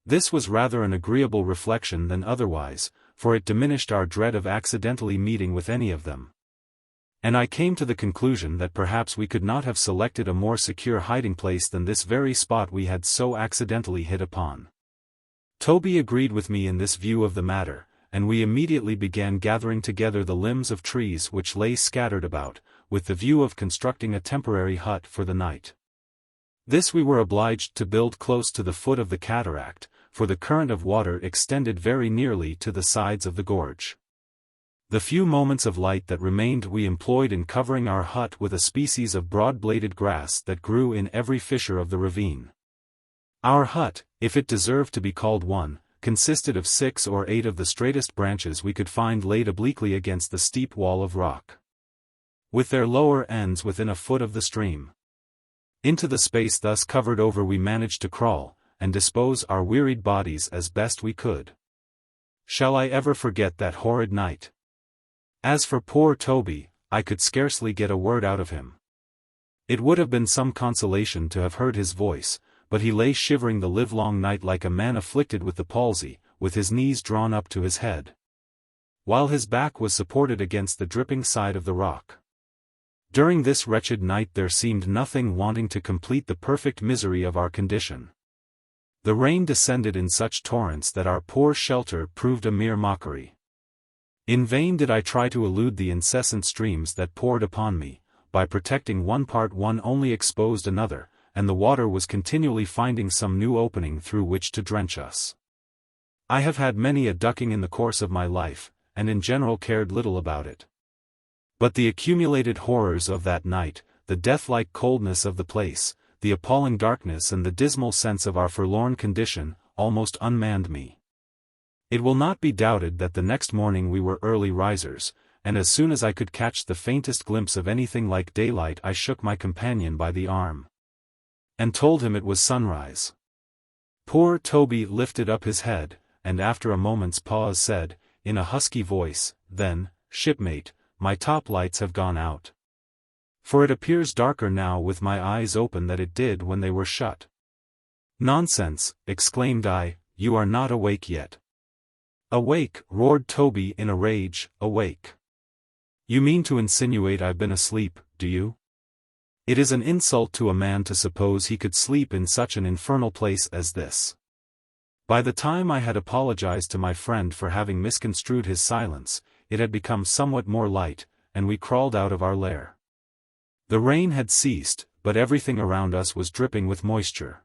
This was rather an agreeable reflection than otherwise, for it diminished our dread of accidentally meeting with any of them. And I came to the conclusion that perhaps we could not have selected a more secure hiding place than this very spot we had so accidentally hit upon. Toby agreed with me in this view of the matter, and we immediately began gathering together the limbs of trees which lay scattered about, with the view of constructing a temporary hut for the night. This we were obliged to build close to the foot of the cataract, for the current of water extended very nearly to the sides of the gorge. The few moments of light that remained we employed in covering our hut with a species of broad-bladed grass that grew in every fissure of the ravine. Our hut, if it deserved to be called one, consisted of 6 or 8 of the straightest branches we could find laid obliquely against the steep wall of rock, with their lower ends within a foot of the stream. Into the space thus covered over we managed to crawl, and dispose our wearied bodies as best we could. Shall I ever forget that horrid night? As for poor Toby, I could scarcely get a word out of him. It would have been some consolation to have heard his voice, but he lay shivering the livelong night like a man afflicted with the palsy, with his knees drawn up to his head, while his back was supported against the dripping side of the rock. During this wretched night there seemed nothing wanting to complete the perfect misery of our condition. The rain descended in such torrents that our poor shelter proved a mere mockery. In vain did I try to elude the incessant streams that poured upon me, by protecting one part one only exposed another, and the water was continually finding some new opening through which to drench us. I have had many a ducking in the course of my life, and in general cared little about it. But the accumulated horrors of that night, the death-like coldness of the place, the appalling darkness and the dismal sense of our forlorn condition, almost unmanned me. It will not be doubted that the next morning we were early risers, and as soon as I could catch the faintest glimpse of anything like daylight I shook my companion by the arm, and told him it was sunrise. Poor Toby lifted up his head, and after a moment's pause said, in a husky voice, "Then, shipmate, my top lights have gone out. For it appears darker now with my eyes open than it did when they were shut." "Nonsense," exclaimed I, "you are not awake yet." "Awake," roared Toby in a rage, "awake. You mean to insinuate I've been asleep, do you? It is an insult to a man to suppose he could sleep in such an infernal place as this." By the time I had apologized to my friend for having misconstrued his silence, it had become somewhat more light, and we crawled out of our lair. The rain had ceased, but everything around us was dripping with moisture.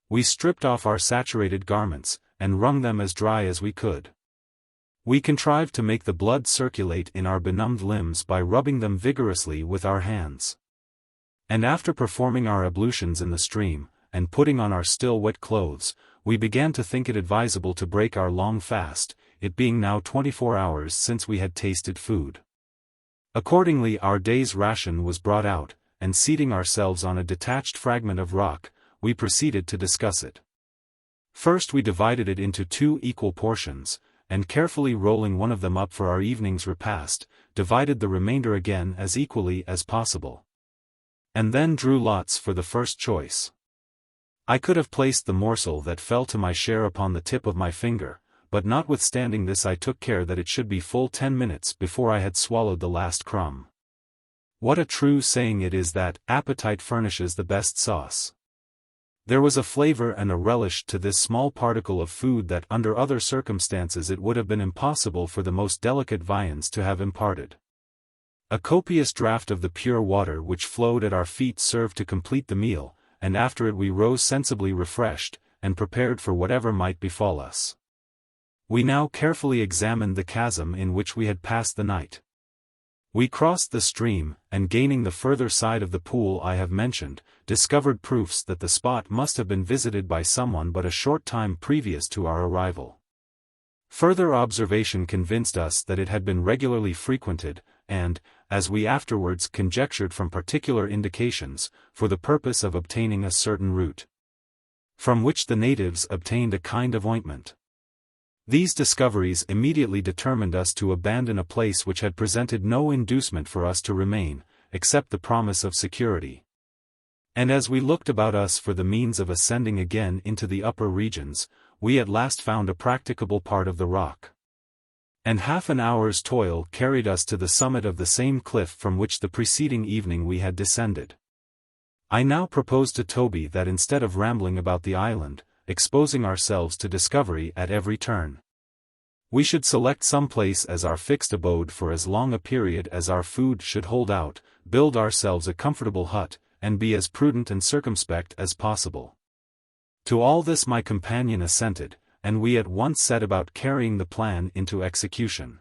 We stripped off our saturated garments, and wrung them as dry as we could. We contrived to make the blood circulate in our benumbed limbs by rubbing them vigorously with our hands. And after performing our ablutions in the stream, and putting on our still wet clothes, we began to think it advisable to break our long fast, it being now 24 hours since we had tasted food. Accordingly our day's ration was brought out, and seating ourselves on a detached fragment of rock, we proceeded to discuss it. First we divided it into 2 equal portions, and carefully rolling one of them up for our evening's repast, divided the remainder again as equally as possible. And then drew lots for the first choice. I could have placed the morsel that fell to my share upon the tip of my finger, but notwithstanding this I took care that it should be full 10 minutes before I had swallowed the last crumb. What a true saying it is that appetite furnishes the best sauce. There was a flavor and a relish to this small particle of food that under other circumstances it would have been impossible for the most delicate viands to have imparted. A copious draught of the pure water which flowed at our feet served to complete the meal, and after it we rose sensibly refreshed, and prepared for whatever might befall us. We now carefully examined the chasm in which we had passed the night. We crossed the stream, and gaining the further side of the pool I have mentioned, discovered proofs that the spot must have been visited by someone but a short time previous to our arrival. Further observation convinced us that it had been regularly frequented, and, as we afterwards conjectured from particular indications, for the purpose of obtaining a certain root, from which the natives obtained a kind of ointment. These discoveries immediately determined us to abandon a place which had presented no inducement for us to remain, except the promise of security. And as we looked about us for the means of ascending again into the upper regions, we at last found a practicable part of the rock. And half an hour's toil carried us to the summit of the same cliff from which the preceding evening we had descended. I now proposed to Toby that instead of rambling about the island, exposing ourselves to discovery at every turn, we should select some place as our fixed abode for as long a period as our food should hold out, build ourselves a comfortable hut, and be as prudent and circumspect as possible. To all this my companion assented, and we at once set about carrying the plan into execution.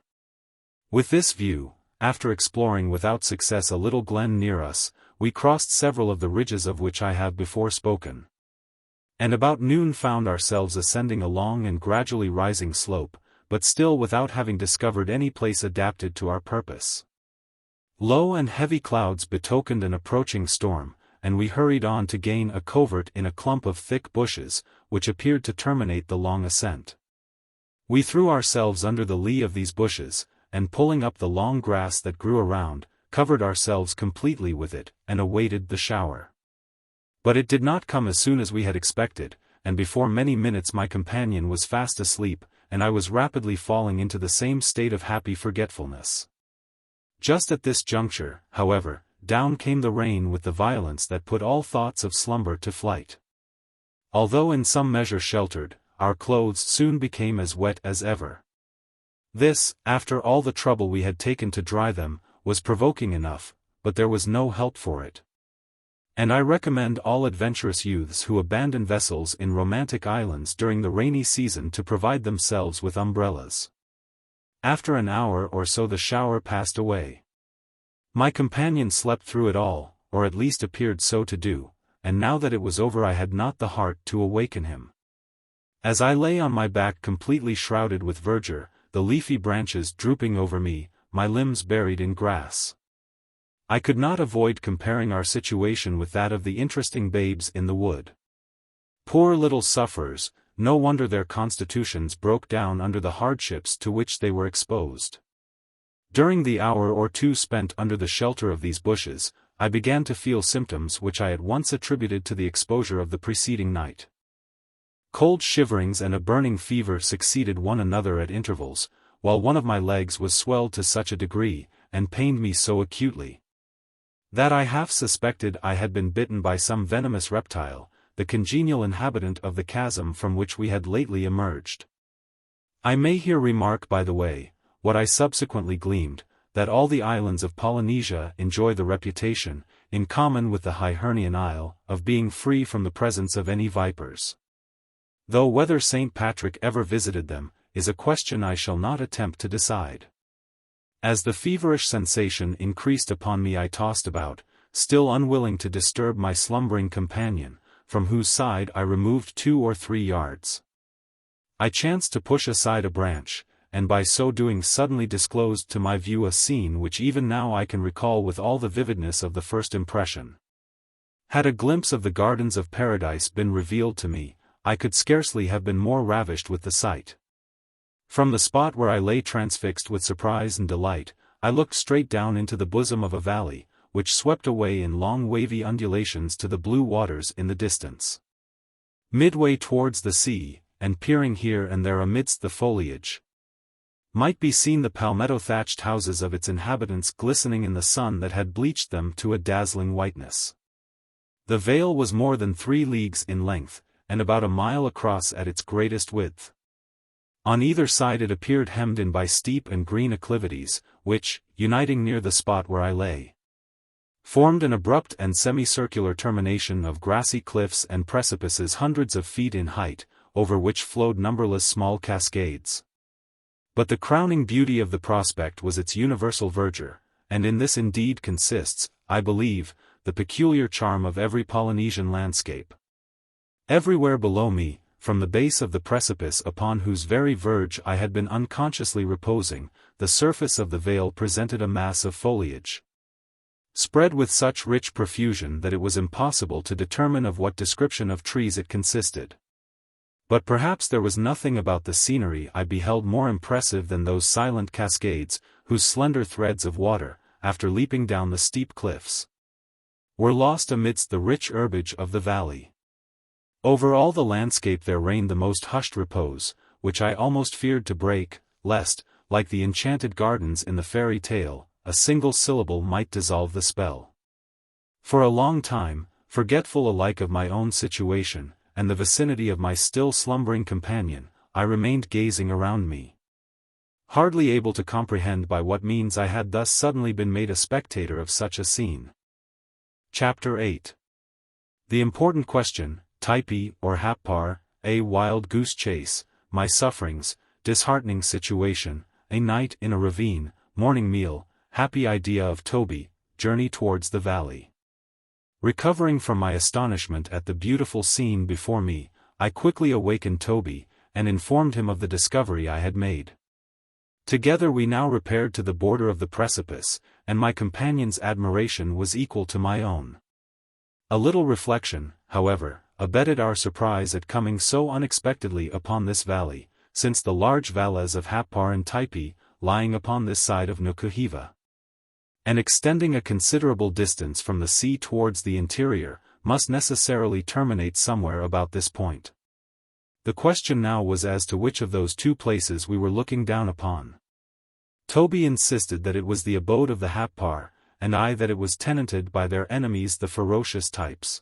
With this view, after exploring without success a little glen near us, we crossed several of the ridges of which I have before spoken, and about noon found ourselves ascending a long and gradually rising slope, but still without having discovered any place adapted to our purpose. Low and heavy clouds betokened an approaching storm, and we hurried on to gain a covert in a clump of thick bushes, which appeared to terminate the long ascent. We threw ourselves under the lee of these bushes, and pulling up the long grass that grew around, covered ourselves completely with it, and awaited the shower. But it did not come as soon as we had expected, and before many minutes my companion was fast asleep, and I was rapidly falling into the same state of happy forgetfulness. Just at this juncture, however, down came the rain with the violence that put all thoughts of slumber to flight. Although in some measure sheltered, our clothes soon became as wet as ever. This, after all the trouble we had taken to dry them, was provoking enough, but there was no help for it. And I recommend all adventurous youths who abandon vessels in romantic islands during the rainy season to provide themselves with umbrellas. After an hour or so the shower passed away. My companion slept through it all, or at least appeared so to do, and now that it was over I had not the heart to awaken him. As I lay on my back completely shrouded with verdure, the leafy branches drooping over me, my limbs buried in grass, I could not avoid comparing our situation with that of the interesting babes in the wood. Poor little sufferers, no wonder their constitutions broke down under the hardships to which they were exposed. During the hour or two spent under the shelter of these bushes, I began to feel symptoms which I at once attributed to the exposure of the preceding night. Cold shiverings and a burning fever succeeded one another at intervals, while one of my legs was swelled to such a degree, and pained me so acutely, that I half suspected I had been bitten by some venomous reptile, the congenial inhabitant of the chasm from which we had lately emerged. I may here remark by the way, what I subsequently gleaned, that all the islands of Polynesia enjoy the reputation, in common with the Hibernian Isle, of being free from the presence of any vipers. Though whether St. Patrick ever visited them, is a question I shall not attempt to decide. As the feverish sensation increased upon me I tossed about, still unwilling to disturb my slumbering companion, from whose side I removed 2 or 3 yards. I chanced to push aside a branch, and by so doing suddenly disclosed to my view a scene which even now I can recall with all the vividness of the first impression. Had a glimpse of the gardens of paradise been revealed to me, I could scarcely have been more ravished with the sight. From the spot where I lay transfixed with surprise and delight, I looked straight down into the bosom of a valley, which swept away in long wavy undulations to the blue waters in the distance. Midway towards the sea, and peering here and there amidst the foliage, might be seen the palmetto-thatched houses of its inhabitants glistening in the sun that had bleached them to a dazzling whiteness. The vale was more than 3 leagues in length, and about a mile across at its greatest width. On either side it appeared hemmed in by steep and green acclivities, which, uniting near the spot where I lay, formed an abrupt and semicircular termination of grassy cliffs and precipices hundreds of feet in height, over which flowed numberless small cascades. But the crowning beauty of the prospect was its universal verdure, and in this indeed consists, I believe, the peculiar charm of every Polynesian landscape. Everywhere below me, from the base of the precipice upon whose very verge I had been unconsciously reposing, the surface of the vale presented a mass of foliage, spread with such rich profusion that it was impossible to determine of what description of trees it consisted. But perhaps there was nothing about the scenery I beheld more impressive than those silent cascades, whose slender threads of water, after leaping down the steep cliffs, were lost amidst the rich herbage of the valley. Over all the landscape there reigned the most hushed repose, which I almost feared to break, lest, like the enchanted gardens in the fairy tale, a single syllable might dissolve the spell. For a long time, forgetful alike of my own situation, and the vicinity of my still slumbering companion, I remained gazing around me, hardly able to comprehend by what means I had thus suddenly been made a spectator of such a scene. Chapter VIII. The important question, Typee or Happar, a wild goose chase, my sufferings, disheartening situation, a night in a ravine, morning meal, happy idea of Toby, journey towards the valley. Recovering from my astonishment at the beautiful scene before me, I quickly awakened Toby, and informed him of the discovery I had made. Together we now repaired to the border of the precipice, and my companion's admiration was equal to my own. A little reflection, however, abetted our surprise at coming so unexpectedly upon this valley, since the large valleys of Happar and Typee, lying upon this side of Nukuheva, and extending a considerable distance from the sea towards the interior, must necessarily terminate somewhere about this point. The question now was as to which of those 2 places we were looking down upon. Toby insisted that it was the abode of the Happar, and I that it was tenanted by their enemies the ferocious types.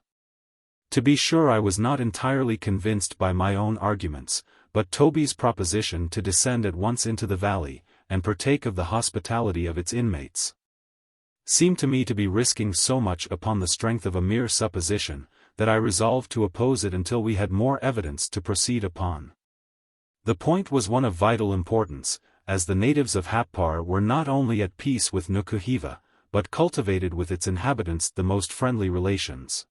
To be sure I was not entirely convinced by my own arguments, but Toby's proposition to descend at once into the valley, and partake of the hospitality of its inmates, seemed to me to be risking so much upon the strength of a mere supposition, that I resolved to oppose it until we had more evidence to proceed upon. The point was one of vital importance, as the natives of Happar were not only at peace with Nukuheva, but cultivated with its inhabitants the most friendly relations,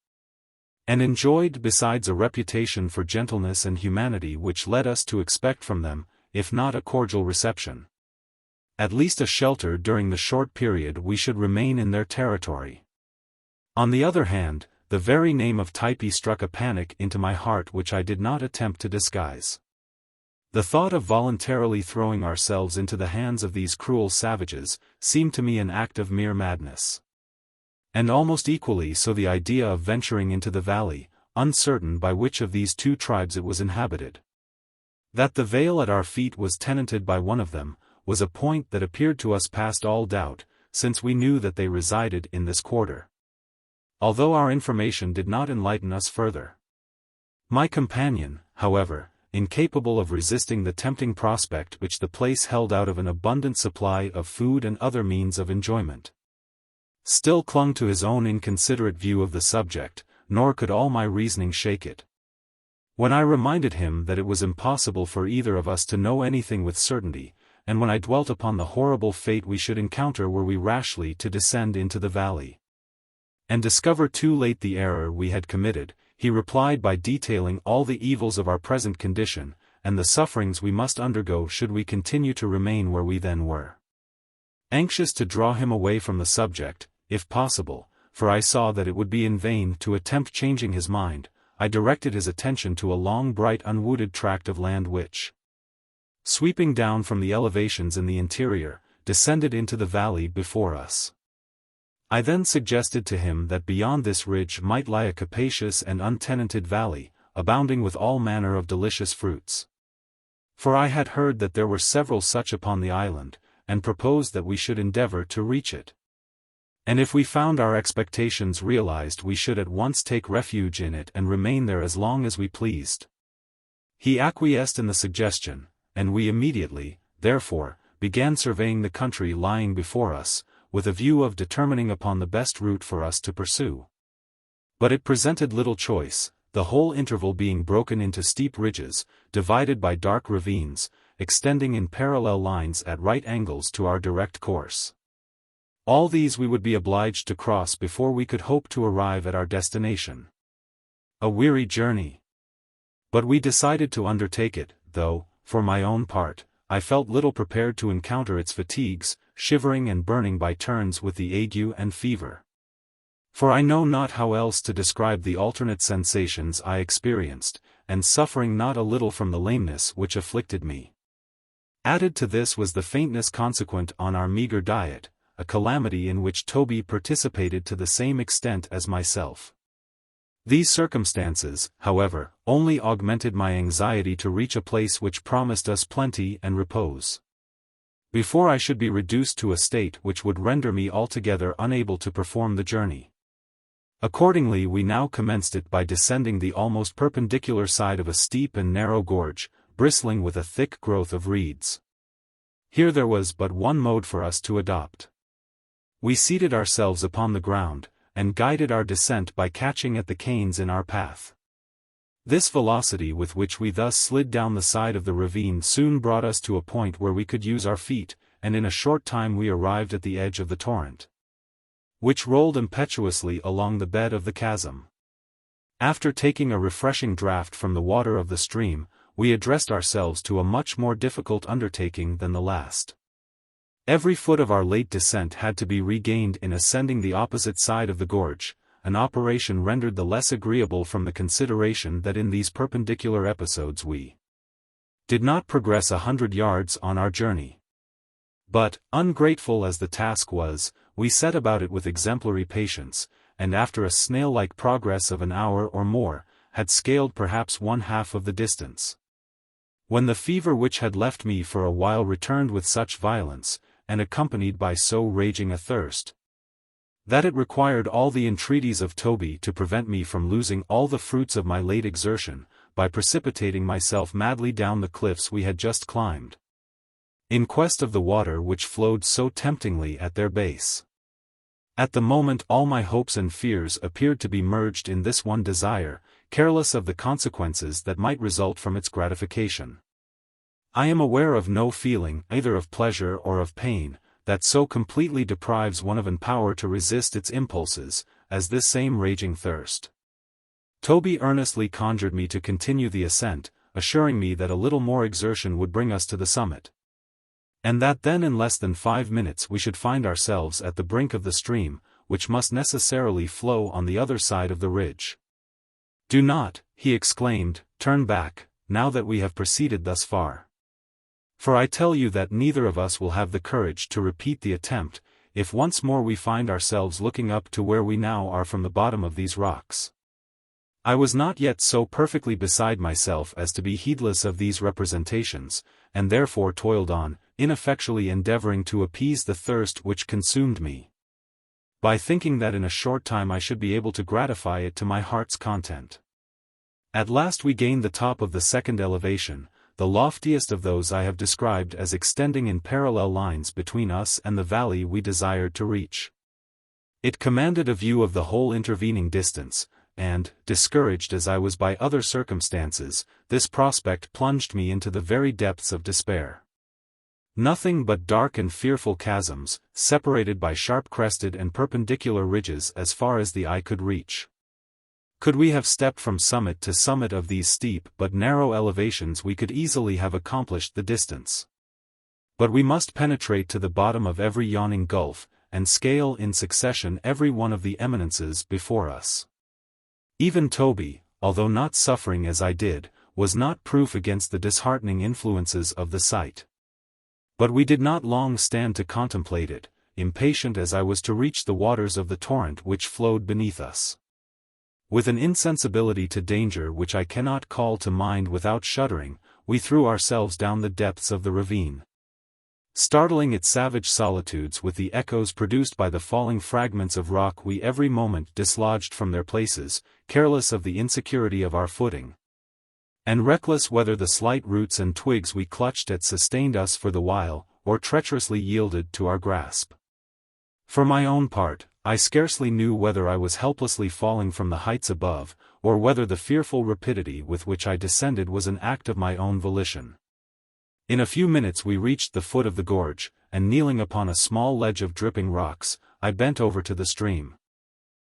and enjoyed besides a reputation for gentleness and humanity which led us to expect from them, if not a cordial reception, at least a shelter during the short period we should remain in their territory. On the other hand, the very name of Typee struck a panic into my heart which I did not attempt to disguise. The thought of voluntarily throwing ourselves into the hands of these cruel savages seemed to me an act of mere madness. And almost equally so the idea of venturing into the valley, uncertain by which of these 2 tribes it was inhabited. That the vale at our feet was tenanted by one of them, was a point that appeared to us past all doubt, since we knew that they resided in this quarter, although our information did not enlighten us further. My companion, however, incapable of resisting the tempting prospect which the place held out of an abundant supply of food and other means of enjoyment, still clung to his own inconsiderate view of the subject, nor could all my reasoning shake it. When I reminded him that it was impossible for either of us to know anything with certainty, and when I dwelt upon the horrible fate we should encounter were we rashly to descend into the valley, and discover too late the error we had committed, he replied by detailing all the evils of our present condition, and the sufferings we must undergo should we continue to remain where we then were. Anxious to draw him away from the subject, if possible, for I saw that it would be in vain to attempt changing his mind, I directed his attention to a long bright unwooded tract of land which, sweeping down from the elevations in the interior, descended into the valley before us. I then suggested to him that beyond this ridge might lie a capacious and untenanted valley, abounding with all manner of delicious fruits. For I had heard that there were several such upon the island, and proposed that we should endeavor to reach it. And if we found our expectations realized, we should at once take refuge in it and remain there as long as we pleased. He acquiesced in the suggestion, and we immediately, therefore, began surveying the country lying before us, with a view of determining upon the best route for us to pursue. But it presented little choice, the whole interval being broken into steep ridges, divided by dark ravines, extending in parallel lines at right angles to our direct course. All these we would be obliged to cross before we could hope to arrive at our destination. A weary journey. But we decided to undertake it, though, for my own part, I felt little prepared to encounter its fatigues, shivering and burning by turns with the ague and fever. For I know not how else to describe the alternate sensations I experienced, and suffering not a little from the lameness which afflicted me. Added to this was the faintness consequent on our meager diet, a calamity in which Toby participated to the same extent as myself. These circumstances, however, only augmented my anxiety to reach a place which promised us plenty and repose, before I should be reduced to a state which would render me altogether unable to perform the journey. Accordingly we now commenced it by descending the almost perpendicular side of a steep and narrow gorge, bristling with a thick growth of reeds. Here there was but one mode for us to adopt. We seated ourselves upon the ground, and guided our descent by catching at the canes in our path. This velocity with which we thus slid down the side of the ravine soon brought us to a point where we could use our feet, and in a short time we arrived at the edge of the torrent, which rolled impetuously along the bed of the chasm. After taking a refreshing draught from the water of the stream, we addressed ourselves to a much more difficult undertaking than the last. Every foot of our late descent had to be regained in ascending the opposite side of the gorge, an operation rendered the less agreeable from the consideration that in these perpendicular episodes we did not progress 100 yards on our journey. But, ungrateful as the task was, we set about it with exemplary patience, and after a snail-like progress of an hour or more, had scaled perhaps 1/2 of the distance, when the fever which had left me for a while returned with such violence, and accompanied by so raging a thirst, that it required all the entreaties of Toby to prevent me from losing all the fruits of my late exertion, by precipitating myself madly down the cliffs we had just climbed, in quest of the water which flowed so temptingly at their base. At the moment all my hopes and fears appeared to be merged in this one desire, careless of the consequences that might result from its gratification. I am aware of no feeling, either of pleasure or of pain, that so completely deprives one of an power to resist its impulses, as this same raging thirst. Toby earnestly conjured me to continue the ascent, assuring me that a little more exertion would bring us to the summit, and that then in less than 5 minutes we should find ourselves at the brink of the stream, which must necessarily flow on the other side of the ridge. "Do not," he exclaimed, "turn back, now that we have proceeded thus far. For I tell you that neither of us will have the courage to repeat the attempt, if once more we find ourselves looking up to where we now are from the bottom of these rocks." I was not yet so perfectly beside myself as to be heedless of these representations, and therefore toiled on, ineffectually endeavoring to appease the thirst which consumed me, by thinking that in a short time I should be able to gratify it to my heart's content. At last we gained the top of the second elevation, the loftiest of those I have described as extending in parallel lines between us and the valley we desired to reach. It commanded a view of the whole intervening distance, and, discouraged as I was by other circumstances, this prospect plunged me into the very depths of despair. Nothing but dark and fearful chasms, separated by sharp-crested and perpendicular ridges as far as the eye could reach. Could we have stepped from summit to summit of these steep but narrow elevations we could easily have accomplished the distance. But we must penetrate to the bottom of every yawning gulf, and scale in succession every one of the eminences before us. Even Toby, although not suffering as I did, was not proof against the disheartening influences of the sight. But we did not long stand to contemplate it, impatient as I was to reach the waters of the torrent which flowed beneath us. With an insensibility to danger which I cannot call to mind without shuddering, we threw ourselves down the depths of the ravine. Startling its savage solitudes with the echoes produced by the falling fragments of rock we every moment dislodged from their places, careless of the insecurity of our footing, and reckless whether the slight roots and twigs we clutched at sustained us for the while, or treacherously yielded to our grasp. For my own part, I scarcely knew whether I was helplessly falling from the heights above, or whether the fearful rapidity with which I descended was an act of my own volition. In a few minutes we reached the foot of the gorge, and kneeling upon a small ledge of dripping rocks, I bent over to the stream.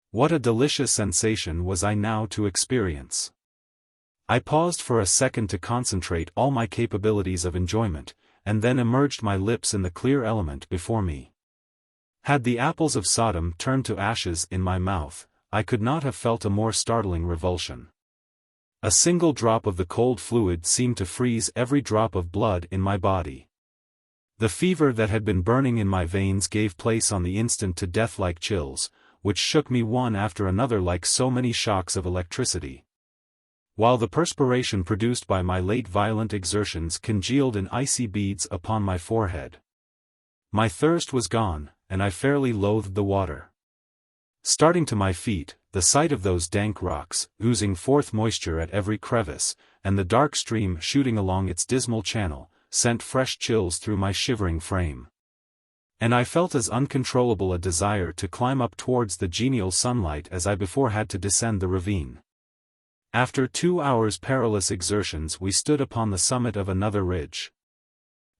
What a delicious sensation was I now to experience! I paused for a second to concentrate all my capabilities of enjoyment, and then immerged my lips in the clear element before me. Had the apples of Sodom turned to ashes in my mouth, I could not have felt a more startling revulsion. A single drop of the cold fluid seemed to freeze every drop of blood in my body. The fever that had been burning in my veins gave place on the instant to death-like chills, which shook me one after another like so many shocks of electricity, while the perspiration produced by my late violent exertions congealed in icy beads upon my forehead. My thirst was gone, and I fairly loathed the water. Starting to my feet, the sight of those dank rocks, oozing forth moisture at every crevice, and the dark stream shooting along its dismal channel, sent fresh chills through my shivering frame. And I felt as uncontrollable a desire to climb up towards the genial sunlight as I before had to descend the ravine. After 2 hours' perilous exertions we stood upon the summit of another ridge.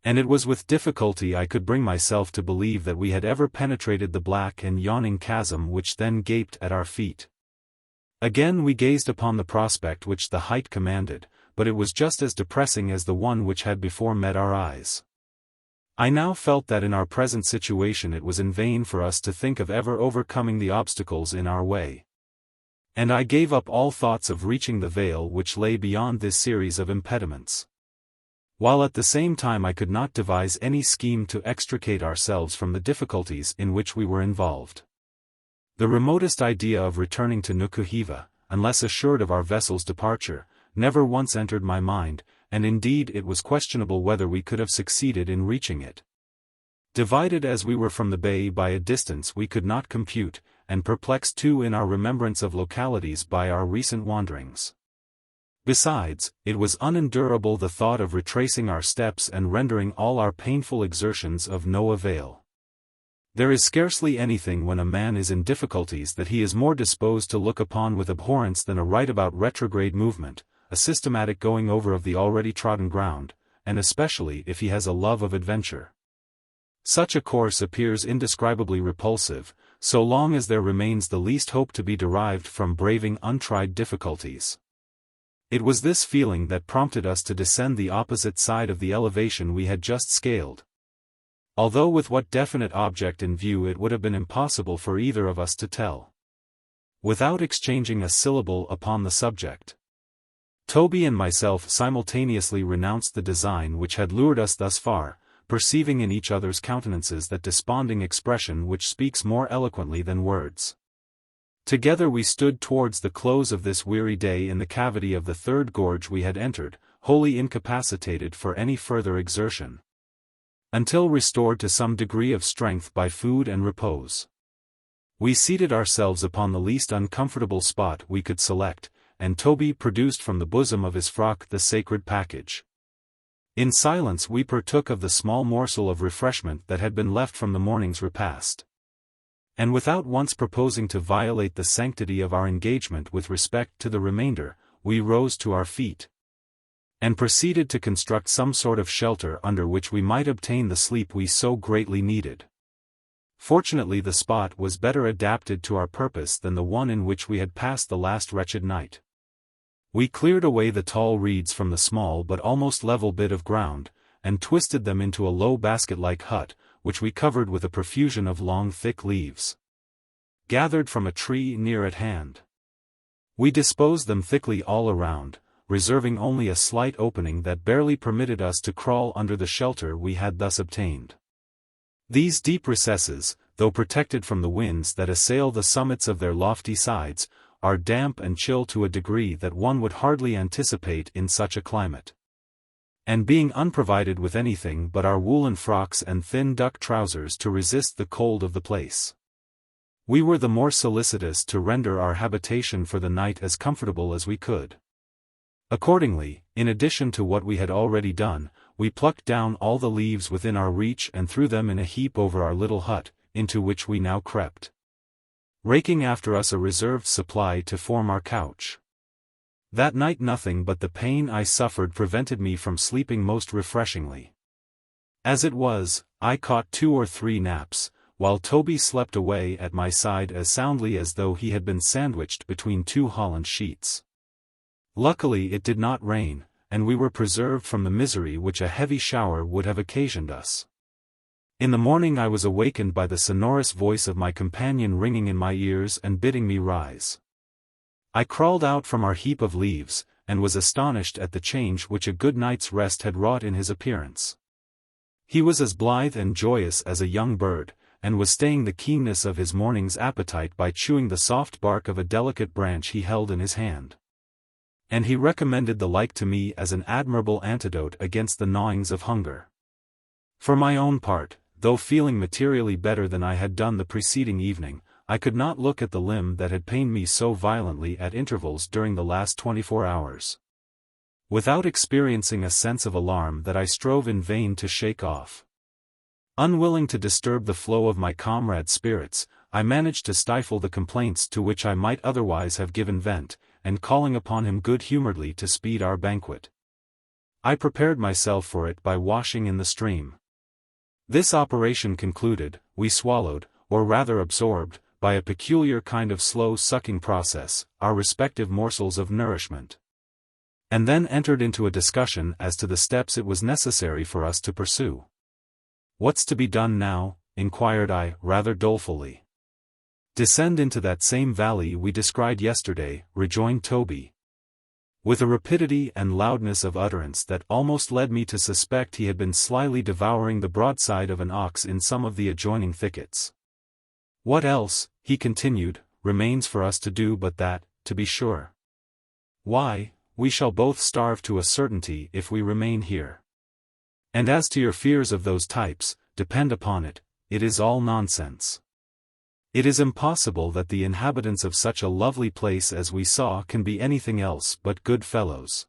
And it was with difficulty I could bring myself to believe that we had ever penetrated the black and yawning chasm which then gaped at our feet. Again we gazed upon the prospect which the height commanded, but it was just as depressing as the one which had before met our eyes. I now felt that in our present situation it was in vain for us to think of ever overcoming the obstacles in our way. And I gave up all thoughts of reaching the vale which lay beyond this series of impediments, while at the same time I could not devise any scheme to extricate ourselves from the difficulties in which we were involved. The remotest idea of returning to Nukuheva, unless assured of our vessel's departure, never once entered my mind, and indeed it was questionable whether we could have succeeded in reaching it. Divided as we were from the bay by a distance we could not compute, and perplexed too in our remembrance of localities by our recent wanderings. Besides, it was unendurable the thought of retracing our steps and rendering all our painful exertions of no avail. There is scarcely anything when a man is in difficulties that he is more disposed to look upon with abhorrence than a right-about retrograde movement, a systematic going over of the already trodden ground, and especially if he has a love of adventure. Such a course appears indescribably repulsive, so long as there remains the least hope to be derived from braving untried difficulties. It was this feeling that prompted us to descend the opposite side of the elevation we had just scaled, although with what definite object in view it would have been impossible for either of us to tell. Without exchanging a syllable upon the subject, Toby and myself simultaneously renounced the design which had lured us thus far, perceiving in each other's countenances that desponding expression which speaks more eloquently than words. Together we stood towards the close of this weary day in the cavity of the third gorge we had entered, wholly incapacitated for any further exertion, until restored to some degree of strength by food and repose. We seated ourselves upon the least uncomfortable spot we could select, and Toby produced from the bosom of his frock the sacred package. In silence we partook of the small morsel of refreshment that had been left from the morning's repast. And without once proposing to violate the sanctity of our engagement with respect to the remainder, we rose to our feet, and proceeded to construct some sort of shelter under which we might obtain the sleep we so greatly needed. Fortunately the spot was better adapted to our purpose than the one in which we had passed the last wretched night. We cleared away the tall reeds from the small but almost level bit of ground, and twisted them into a low basket-like hut, which we covered with a profusion of long thick leaves, gathered from a tree near at hand. We disposed them thickly all around, reserving only a slight opening that barely permitted us to crawl under the shelter we had thus obtained. These deep recesses, though protected from the winds that assail the summits of their lofty sides, are damp and chill to a degree that one would hardly anticipate in such a climate. And being unprovided with anything but our woolen frocks and thin duck trousers to resist the cold of the place, we were the more solicitous to render our habitation for the night as comfortable as we could. Accordingly, in addition to what we had already done, we plucked down all the leaves within our reach and threw them in a heap over our little hut, into which we now crept, raking after us a reserved supply to form our couch. That night nothing but the pain I suffered prevented me from sleeping most refreshingly. As it was, I caught 2 or 3 naps, while Toby slept away at my side as soundly as though he had been sandwiched between 2 Holland sheets. Luckily it did not rain, and we were preserved from the misery which a heavy shower would have occasioned us. In the morning I was awakened by the sonorous voice of my companion ringing in my ears and bidding me rise. I crawled out from our heap of leaves, and was astonished at the change which a good night's rest had wrought in his appearance. He was as blithe and joyous as a young bird, and was staying the keenness of his morning's appetite by chewing the soft bark of a delicate branch he held in his hand. And he recommended the like to me as an admirable antidote against the gnawings of hunger. For my own part, though feeling materially better than I had done the preceding evening, I could not look at the limb that had pained me so violently at intervals during the last 24 hours, without experiencing a sense of alarm that I strove in vain to shake off. Unwilling to disturb the flow of my comrade's spirits, I managed to stifle the complaints to which I might otherwise have given vent, and calling upon him good-humoredly to speed our banquet, I prepared myself for it by washing in the stream. This operation concluded, we swallowed, or rather absorbed, by a peculiar kind of slow sucking process, our respective morsels of nourishment, and then entered into a discussion as to the steps it was necessary for us to pursue. "What's to be done now?" inquired I, rather dolefully. "Descend into that same valley we descried yesterday," rejoined Toby, with a rapidity and loudness of utterance that almost led me to suspect he had been slyly devouring the broadside of an ox in some of the adjoining thickets. "What else," he continued, "remains for us to do but that, to be sure? Why, we shall both starve to a certainty if we remain here. And as to your fears of those types, depend upon it, it is all nonsense. It is impossible that the inhabitants of such a lovely place as we saw can be anything else but good fellows.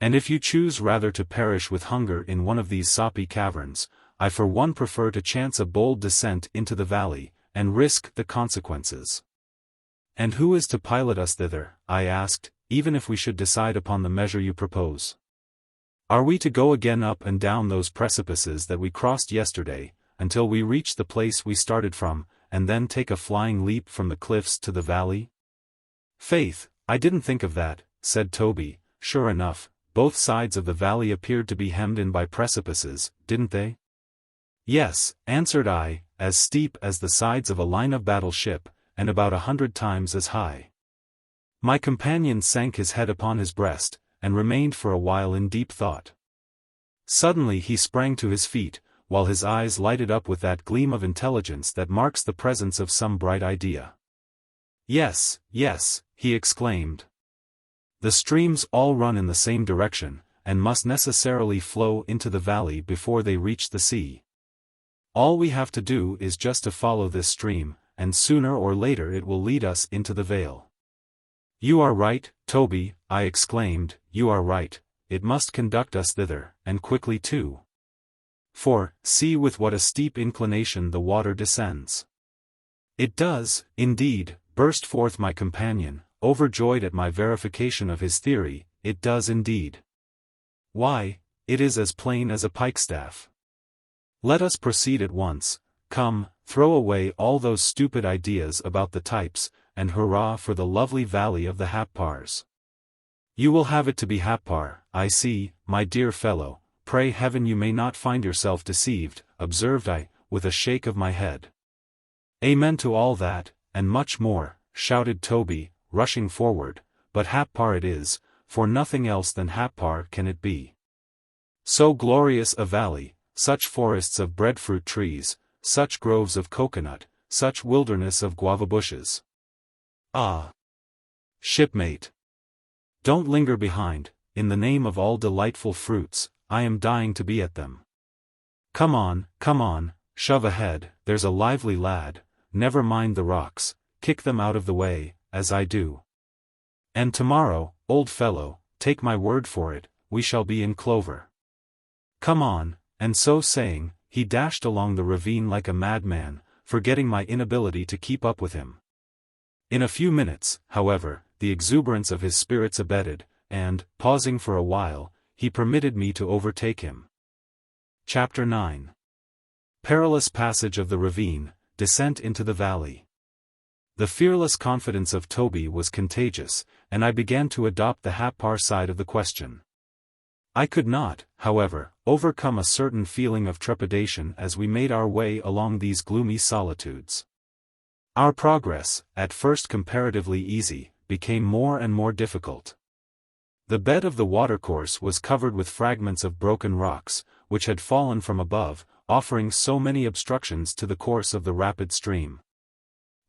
And if you choose rather to perish with hunger in one of these soppy caverns, I for one prefer to chance a bold descent into the valley, and risk the consequences." "And who is to pilot us thither?" I asked, "even if we should decide upon the measure you propose. Are we to go again up and down those precipices that we crossed yesterday, until we reach the place we started from, and then take a flying leap from the cliffs to the valley?" "Faith, I didn't think of that," said Toby. "Sure enough, both sides of the valley appeared to be hemmed in by precipices, didn't they?" "Yes," answered I, "as steep as the sides of a line-of-battle ship, and about 100 times as high." My companion sank his head upon his breast, and remained for a while in deep thought. Suddenly he sprang to his feet, while his eyes lighted up with that gleam of intelligence that marks the presence of some bright idea. "Yes, yes," he exclaimed. "The streams all run in the same direction, and must necessarily flow into the valley before they reach the sea. All we have to do is just to follow this stream, and sooner or later it will lead us into the vale." "You are right, Toby," I exclaimed, "you are right, it must conduct us thither, and quickly too. For, see with what a steep inclination the water descends." "It does, indeed," burst forth my companion, overjoyed at my verification of his theory, "it does indeed. Why, it is as plain as a pikestaff. Let us proceed at once. Come, throw away all those stupid ideas about the types, and hurrah for the lovely valley of the Happars." "You will have it to be Happar, I see, my dear fellow. Pray heaven you may not find yourself deceived," observed I, with a shake of my head. "Amen to all that, and much more," shouted Toby, rushing forward, "but Happar it is, for nothing else than Happar can it be. So glorious a valley, such forests of breadfruit trees, such groves of coconut, such wilderness of guava bushes. Ah! Shipmate! Don't linger behind, in the name of all delightful fruits, I am dying to be at them. Come on, shove ahead, there's a lively lad, never mind the rocks, kick them out of the way, as I do. And tomorrow, old fellow, take my word for it, we shall be in clover. Come on, and so saying, he dashed along the ravine like a madman, forgetting my inability to keep up with him. In a few minutes, however, the exuberance of his spirits abated, and, pausing for a while, he permitted me to overtake him. Chapter 9. Perilous passage of the ravine, descent into the valley. The fearless confidence of Toby was contagious, and I began to adopt the Happar side of the question. I could not, however, overcome a certain feeling of trepidation as we made our way along these gloomy solitudes. Our progress, at first comparatively easy, became more and more difficult. The bed of the watercourse was covered with fragments of broken rocks, which had fallen from above, offering so many obstructions to the course of the rapid stream,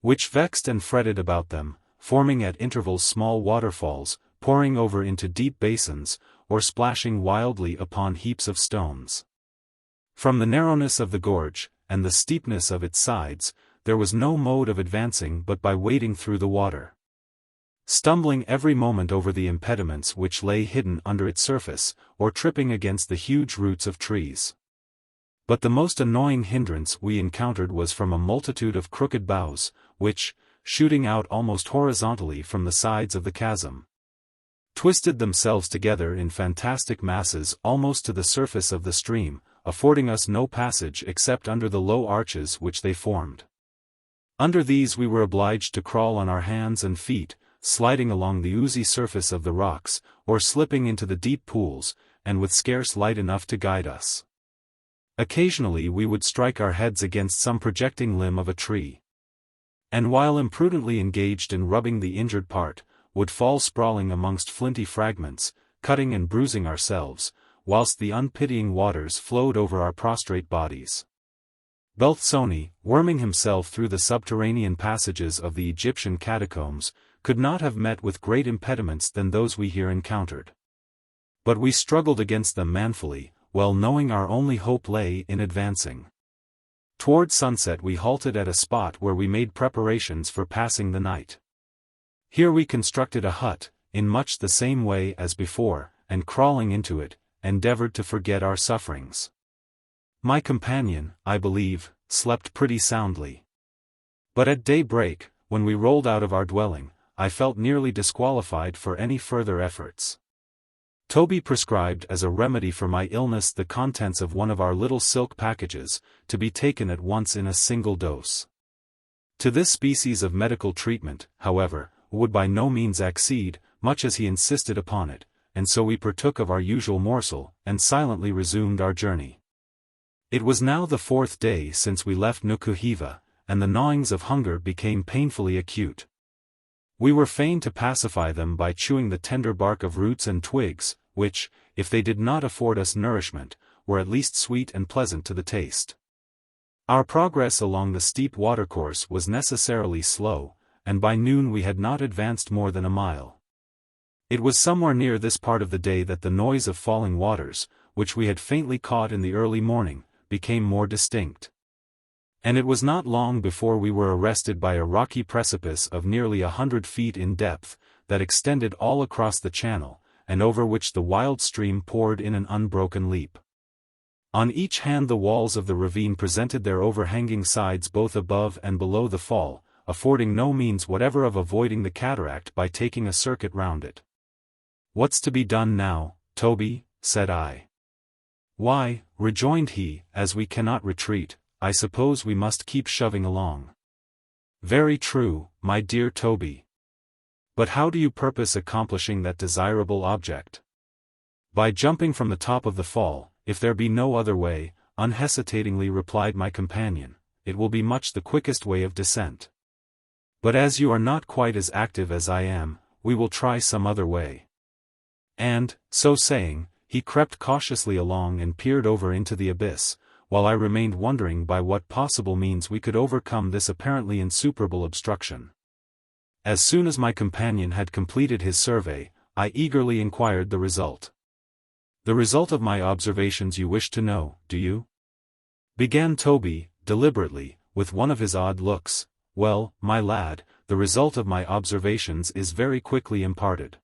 which vexed and fretted about them, forming at intervals small waterfalls, pouring over into deep basins, or splashing wildly upon heaps of stones. From the narrowness of the gorge, and the steepness of its sides, there was no mode of advancing but by wading through the water, stumbling every moment over the impediments which lay hidden under its surface, or tripping against the huge roots of trees. But the most annoying hindrance we encountered was from a multitude of crooked boughs, which, shooting out almost horizontally from the sides of the chasm, twisted themselves together in fantastic masses almost to the surface of the stream, affording us no passage except under the low arches which they formed. Under these we were obliged to crawl on our hands and feet, sliding along the oozy surface of the rocks, or slipping into the deep pools, and with scarce light enough to guide us. Occasionally we would strike our heads against some projecting limb of a tree, and while imprudently engaged in rubbing the injured part, would fall sprawling amongst flinty fragments, cutting and bruising ourselves, whilst the unpitying waters flowed over our prostrate bodies. Belthsoni, worming himself through the subterranean passages of the Egyptian catacombs, could not have met with great impediments than those we here encountered. But we struggled against them manfully, well knowing our only hope lay in advancing. Toward sunset we halted at a spot where we made preparations for passing the night. Here we constructed a hut, in much the same way as before, and crawling into it, endeavored to forget our sufferings. My companion, I believe, slept pretty soundly. But at daybreak, when we rolled out of our dwelling, I felt nearly disqualified for any further efforts. Toby prescribed as a remedy for my illness the contents of one of our little silk packages, to be taken at once in a single dose. To this species of medical treatment, however, would by no means accede, much as he insisted upon it, and so we partook of our usual morsel, and silently resumed our journey. It was now the 4th day since we left Nukuheva, and the gnawings of hunger became painfully acute. We were fain to pacify them by chewing the tender bark of roots and twigs, which, if they did not afford us nourishment, were at least sweet and pleasant to the taste. Our progress along the steep watercourse was necessarily slow, and by noon we had not advanced more than a mile. It was somewhere near this part of the day that the noise of falling waters, which we had faintly caught in the early morning, became more distinct. And it was not long before we were arrested by a rocky precipice of nearly 100 feet in depth, that extended all across the channel, and over which the wild stream poured in an unbroken leap. On each hand the walls of the ravine presented their overhanging sides both above and below the fall, affording no means whatever of avoiding the cataract by taking a circuit round it. "What's to be done now, Toby?" said I. "Why," rejoined he, "as we cannot retreat, I suppose we must keep shoving along." "Very true, my dear Toby. But how do you purpose accomplishing that desirable object?" "By jumping from the top of the fall, if there be no other way," unhesitatingly replied my companion. "It will be much the quickest way of descent. But as you are not quite as active as I am, we will try some other way." And, so saying, he crept cautiously along and peered over into the abyss, while I remained wondering by what possible means we could overcome this apparently insuperable obstruction. As soon as my companion had completed his survey, I eagerly inquired the result. "The result of my observations you wish to know, do you?" began Toby, deliberately, with one of his odd looks. "Well, my lad, the result of my observations is very quickly imparted.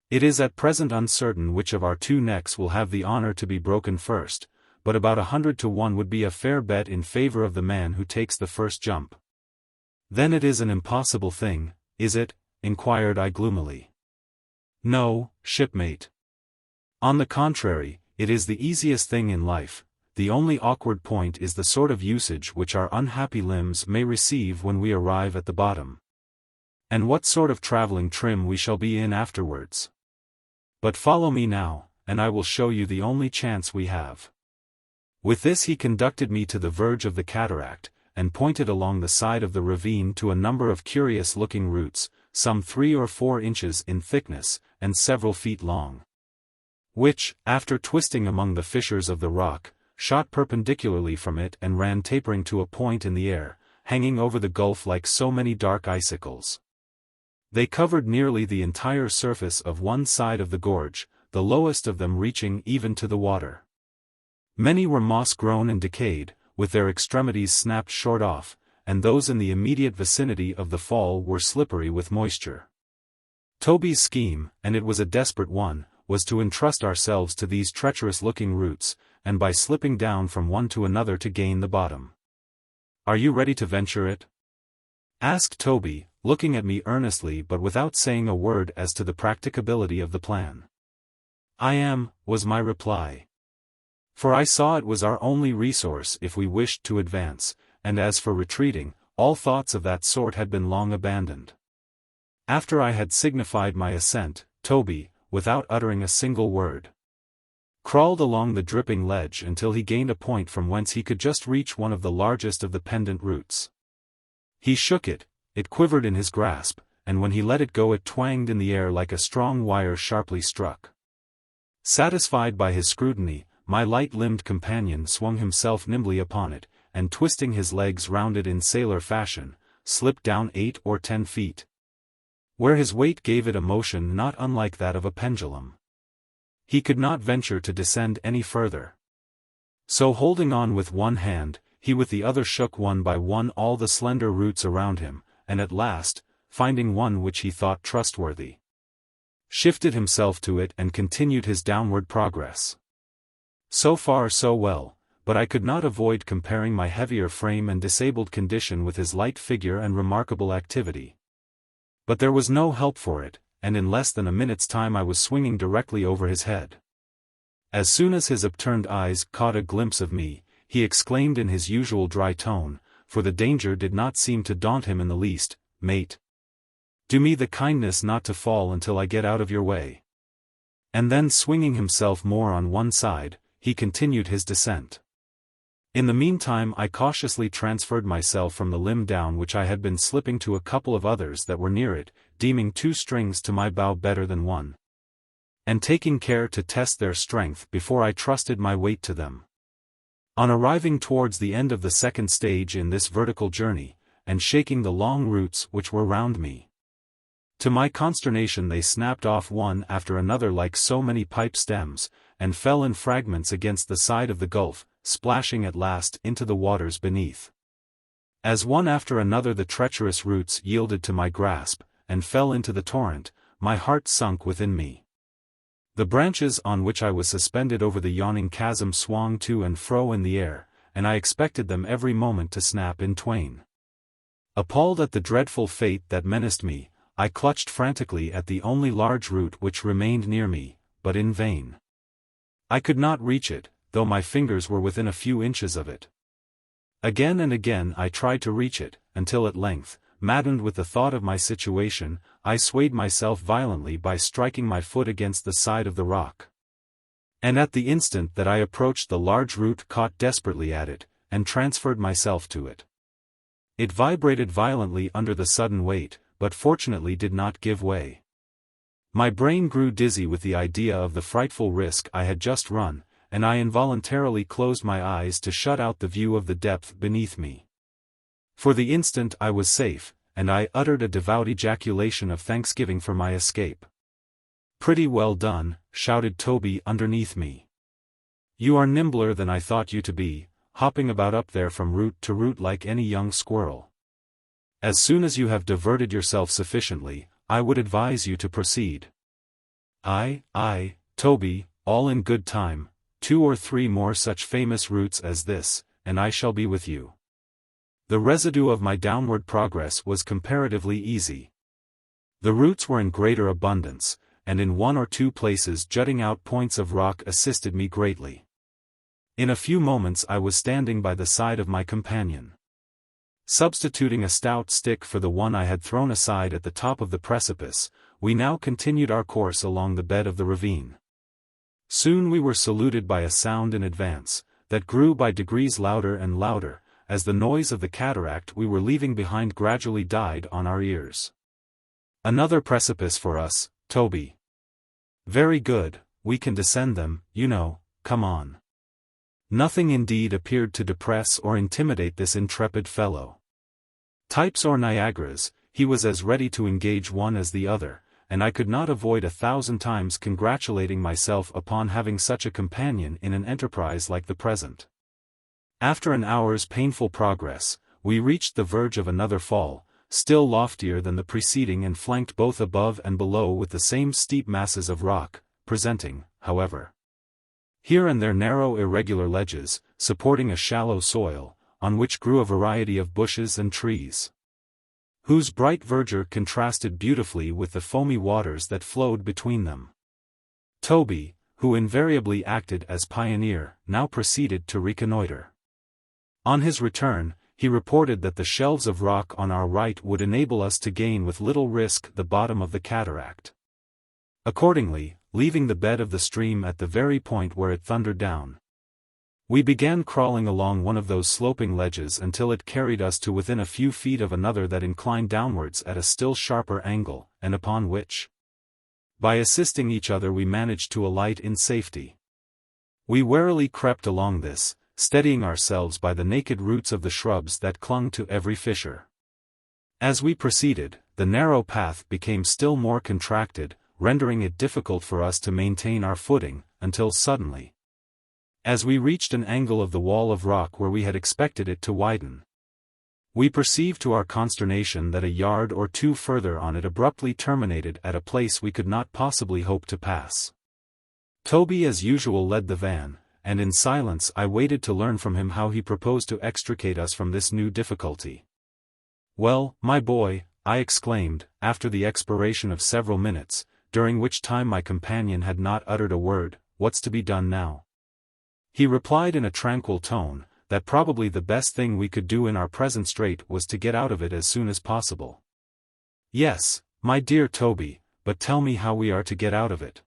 It is at present uncertain which of our two necks will have the honor to be broken first, but about 100 to 1 would be a fair bet in favor of the man who takes the first jump." "Then it is an impossible thing, is it?" inquired I gloomily. "No, shipmate. On the contrary, it is the easiest thing in life. The only awkward point is the sort of usage which our unhappy limbs may receive when we arrive at the bottom. And what sort of traveling trim we shall be in afterwards. But follow me now, and I will show you the only chance we have." With this he conducted me to the verge of the cataract, and pointed along the side of the ravine to a number of curious-looking roots, some 3 or 4 inches in thickness, and several feet long, which, after twisting among the fissures of the rock, shot perpendicularly from it and ran tapering to a point in the air, hanging over the gulf like so many dark icicles. They covered nearly the entire surface of one side of the gorge, the lowest of them reaching even to the water. Many were moss-grown and decayed, with their extremities snapped short off, and those in the immediate vicinity of the fall were slippery with moisture. Toby's scheme, and it was a desperate one, was to entrust ourselves to these treacherous-looking roots, and by slipping down from one to another to gain the bottom. "Are you ready to venture it?" asked Toby, looking at me earnestly but without saying a word as to the practicability of the plan. "I am," was my reply. For I saw it was our only resource if we wished to advance, and as for retreating, all thoughts of that sort had been long abandoned. After I had signified my assent, Toby, without uttering a single word, crawled along the dripping ledge until he gained a point from whence he could just reach one of the largest of the pendant roots. He shook it, it quivered in his grasp, and when he let it go it twanged in the air like a strong wire sharply struck. Satisfied by his scrutiny, my light-limbed companion swung himself nimbly upon it, and twisting his legs round it in sailor fashion, slipped down 8 or 10 feet. Where his weight gave it a motion not unlike that of a pendulum. He could not venture to descend any further. So holding on with one hand, he with the other shook one by one all the slender roots around him, and at last, finding one which he thought trustworthy, shifted himself to it and continued his downward progress. So far so well, but I could not avoid comparing my heavier frame and disabled condition with his light figure and remarkable activity. But there was no help for it, and in less than a minute's time I was swinging directly over his head. As soon as his upturned eyes caught a glimpse of me, he exclaimed in his usual dry tone, for the danger did not seem to daunt him in the least, "Mate, do me the kindness not to fall until I get out of your way." And then swinging himself more on one side, he continued his descent. In the meantime I cautiously transferred myself from the limb down which I had been slipping to a couple of others that were near it, deeming 2 strings to my bow better than 1. And taking care to test their strength before I trusted my weight to them. On arriving towards the end of the second stage in this vertical journey, and shaking the long roots which were round me, to my consternation they snapped off one after another like so many pipe stems, and fell in fragments against the side of the gulf, splashing at last into the waters beneath. As one after another the treacherous roots yielded to my grasp, and fell into the torrent, my heart sunk within me. The branches on which I was suspended over the yawning chasm swung to and fro in the air, and I expected them every moment to snap in twain. Appalled at the dreadful fate that menaced me, I clutched frantically at the only large root which remained near me, but in vain. I could not reach it, though my fingers were within a few inches of it. Again and again I tried to reach it, until at length, maddened with the thought of my situation, I swayed myself violently by striking my foot against the side of the rock. And at the instant that I approached the large root caught desperately at it, and transferred myself to it. It vibrated violently under the sudden weight, but fortunately did not give way. My brain grew dizzy with the idea of the frightful risk I had just run, and I involuntarily closed my eyes to shut out the view of the depth beneath me. For the instant I was safe, and I uttered a devout ejaculation of thanksgiving for my escape. "Pretty well done," shouted Toby underneath me. "You are nimbler than I thought you to be, hopping about up there from root to root like any young squirrel. As soon as you have diverted yourself sufficiently, I would advise you to proceed." "Aye, Toby, all in good time, 2 or 3 more such famous routes as this, and I shall be with you." The residue of my downward progress was comparatively easy. The roots were in greater abundance, and in 1 or 2 places jutting out points of rock assisted me greatly. In a few moments I was standing by the side of my companion. Substituting a stout stick for the one I had thrown aside at the top of the precipice, we now continued our course along the bed of the ravine. Soon we were saluted by a sound in advance, that grew by degrees louder and louder, as the noise of the cataract we were leaving behind gradually died on our ears. "Another precipice for us, Toby." "Very good, we can descend them, you know, come on." Nothing indeed appeared to depress or intimidate this intrepid fellow. Types or Niagaras, he was as ready to engage one as the other, and I could not avoid 1,000 times congratulating myself upon having such a companion in an enterprise like the present. After an hour's painful progress, we reached the verge of another fall, still loftier than the preceding and flanked both above and below with the same steep masses of rock, presenting, however, here and there narrow irregular ledges, supporting a shallow soil, on which grew a variety of bushes and trees, whose bright verdure contrasted beautifully with the foamy waters that flowed between them. Toby, who invariably acted as pioneer, now proceeded to reconnoiter. On his return, he reported that the shelves of rock on our right would enable us to gain with little risk the bottom of the cataract. Accordingly, leaving the bed of the stream at the very point where it thundered down, we began crawling along one of those sloping ledges until it carried us to within a few feet of another that inclined downwards at a still sharper angle, and upon which, by assisting each other, we managed to alight in safety. We warily crept along this, steadying ourselves by the naked roots of the shrubs that clung to every fissure. As we proceeded, the narrow path became still more contracted, rendering it difficult for us to maintain our footing, until suddenly, as we reached an angle of the wall of rock where we had expected it to widen, we perceived to our consternation that a yard or 2 further on it abruptly terminated at a place we could not possibly hope to pass. Toby as usual led the van, and in silence I waited to learn from him how he proposed to extricate us from this new difficulty. "Well, my boy," I exclaimed, after the expiration of several minutes, during which time my companion had not uttered a word, "what's to be done now?" He replied in a tranquil tone, that probably the best thing we could do in our present strait was to get out of it as soon as possible. "Yes, my dear Toby, but tell me how we are to get out of it."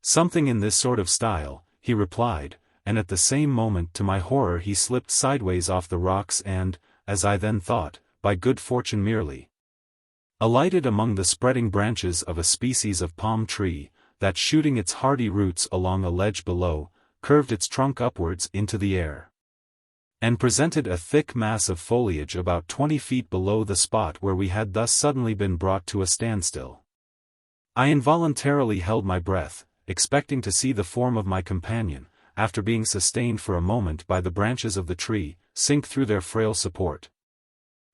"Something in this sort of style," he replied, and at the same moment to my horror he slipped sideways off the rocks and, as I then thought, by good fortune merely, alighted among the spreading branches of a species of palm tree, that shooting its hardy roots along a ledge below, curved its trunk upwards into the air, and presented a thick mass of foliage about 20 feet below the spot where we had thus suddenly been brought to a standstill. I involuntarily held my breath, expecting to see the form of my companion, after being sustained for a moment by the branches of the tree, sink through their frail support,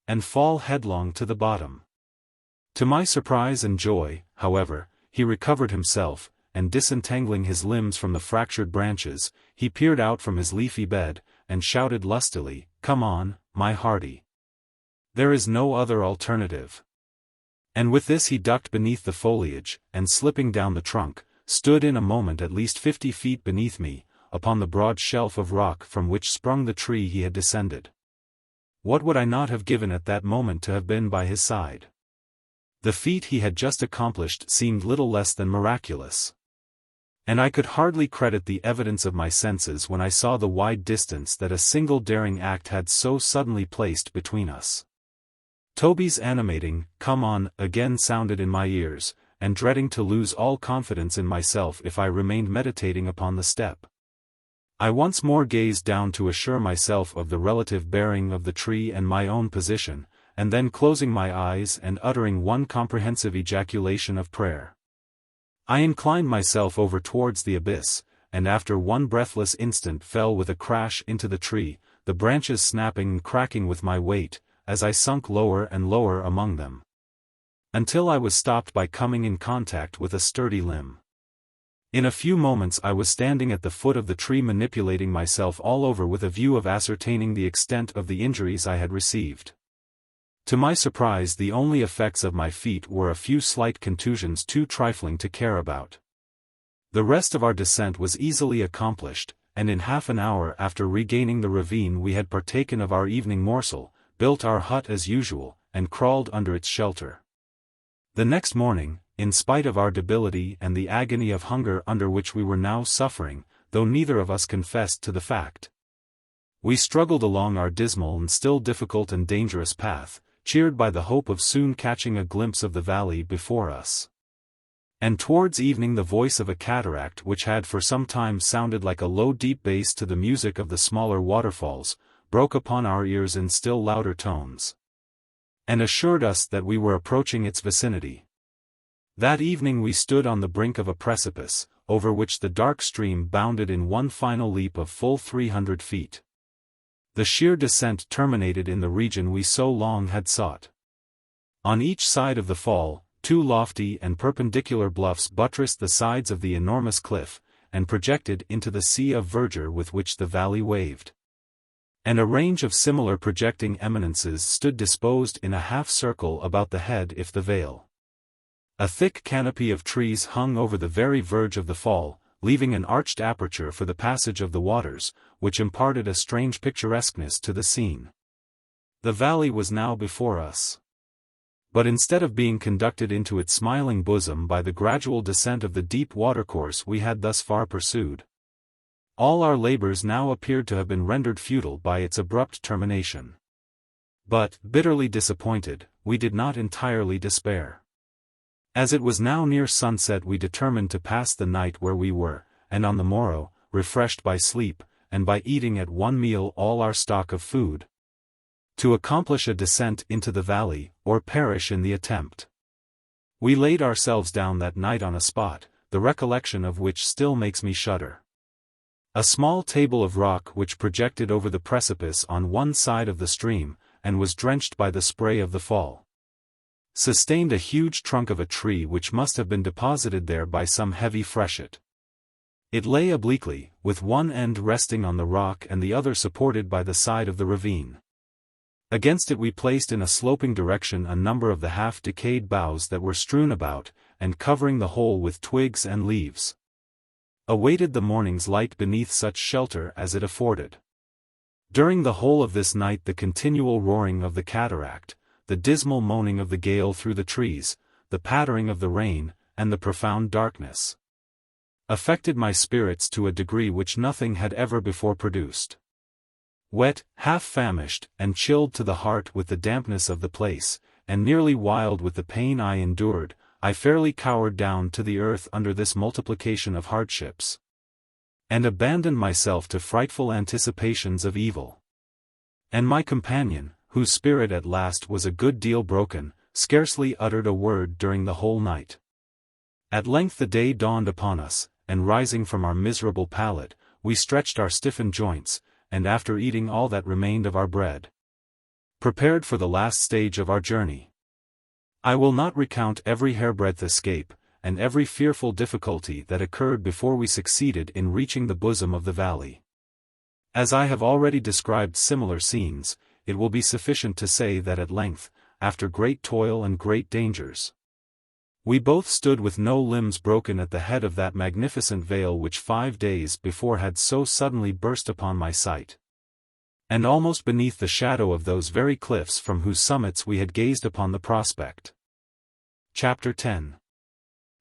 and fall headlong to the bottom. To my surprise and joy, however, he recovered himself, and disentangling his limbs from the fractured branches, he peered out from his leafy bed, and shouted lustily, "Come on, my hearty. There is no other alternative." And with this he ducked beneath the foliage, and slipping down the trunk, stood in a moment at least 50 feet beneath me, upon the broad shelf of rock from which sprung the tree he had descended. What would I not have given at that moment to have been by his side? The feat he had just accomplished seemed little less than miraculous, and I could hardly credit the evidence of my senses when I saw the wide distance that a single daring act had so suddenly placed between us. Toby's animating "Come on" again sounded in my ears, and dreading to lose all confidence in myself if I remained meditating upon the step. I once more gazed down to assure myself of the relative bearing of the tree and my own position, and then closing my eyes and uttering one comprehensive ejaculation of prayer, I inclined myself over towards the abyss, and after one breathless instant fell with a crash into the tree, the branches snapping and cracking with my weight, as I sunk lower and lower among them, until I was stopped by coming in contact with a sturdy limb. In a few moments I was standing at the foot of the tree manipulating myself all over with a view of ascertaining the extent of the injuries I had received. To my surprise, the only effects of my feet were a few slight contusions too trifling to care about. The rest of our descent was easily accomplished, and in half an hour after regaining the ravine we had partaken of our evening morsel, built our hut as usual, and crawled under its shelter. The next morning, in spite of our debility and the agony of hunger under which we were now suffering, though neither of us confessed to the fact, we struggled along our dismal and still difficult and dangerous path, cheered by the hope of soon catching a glimpse of the valley before us. And towards evening the voice of a cataract which had for some time sounded like a low deep bass to the music of the smaller waterfalls, broke upon our ears in still louder tones, and assured us that we were approaching its vicinity. That evening we stood on the brink of a precipice, over which the dark stream bounded in one final leap of full 300 feet. The sheer descent terminated in the region we so long had sought. On each side of the fall, two lofty and perpendicular bluffs buttressed the sides of the enormous cliff, and projected into the sea of verdure with which the valley waved. And a range of similar projecting eminences stood disposed in a half-circle about the head of the vale. A thick canopy of trees hung over the very verge of the fall, leaving an arched aperture for the passage of the waters, which imparted a strange picturesqueness to the scene. The valley was now before us. But instead of being conducted into its smiling bosom by the gradual descent of the deep watercourse we had thus far pursued, all our labors now appeared to have been rendered futile by its abrupt termination. But, bitterly disappointed, we did not entirely despair. As it was now near sunset we determined to pass the night where we were, and on the morrow, refreshed by sleep, and by eating at one meal all our stock of food, to accomplish a descent into the valley, or perish in the attempt. We laid ourselves down that night on a spot, the recollection of which still makes me shudder. A small table of rock which projected over the precipice on one side of the stream, and was drenched by the spray of the fall, sustained a huge trunk of a tree which must have been deposited there by some heavy freshet. It lay obliquely, with one end resting on the rock and the other supported by the side of the ravine. Against it we placed in a sloping direction a number of the half-decayed boughs that were strewn about, and covering the whole with twigs and leaves, awaited the morning's light beneath such shelter as it afforded. During the whole of this night the continual roaring of the cataract, the dismal moaning of the gale through the trees, the pattering of the rain, and the profound darkness, affected my spirits to a degree which nothing had ever before produced. Wet, half-famished, and chilled to the heart with the dampness of the place, and nearly wild with the pain I endured, I fairly cowered down to the earth under this multiplication of hardships, and abandoned myself to frightful anticipations of evil. And my companion, whose spirit at last was a good deal broken, scarcely uttered a word during the whole night. At length the day dawned upon us, and rising from our miserable pallet, we stretched our stiffened joints, and after eating all that remained of our bread, prepared for the last stage of our journey. I will not recount every hairbreadth escape, and every fearful difficulty that occurred before we succeeded in reaching the bosom of the valley. As I have already described similar scenes, it will be sufficient to say that at length, after great toil and great dangers, we both stood with no limbs broken at the head of that magnificent vale which 5 days before had so suddenly burst upon my sight, and almost beneath the shadow of those very cliffs from whose summits we had gazed upon the prospect. Chapter 10.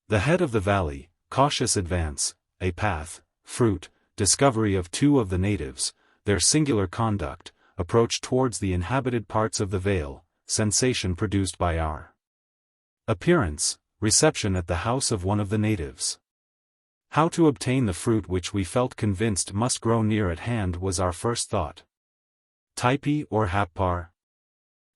The head of the valley, cautious advance, a path, fruit, discovery of 2 of the natives, their singular conduct, approach towards the inhabited parts of the vale, sensation produced by our appearance, reception at the house of one of the natives. How to obtain the fruit which we felt convinced must grow near at hand was our first thought. Typee or Happar?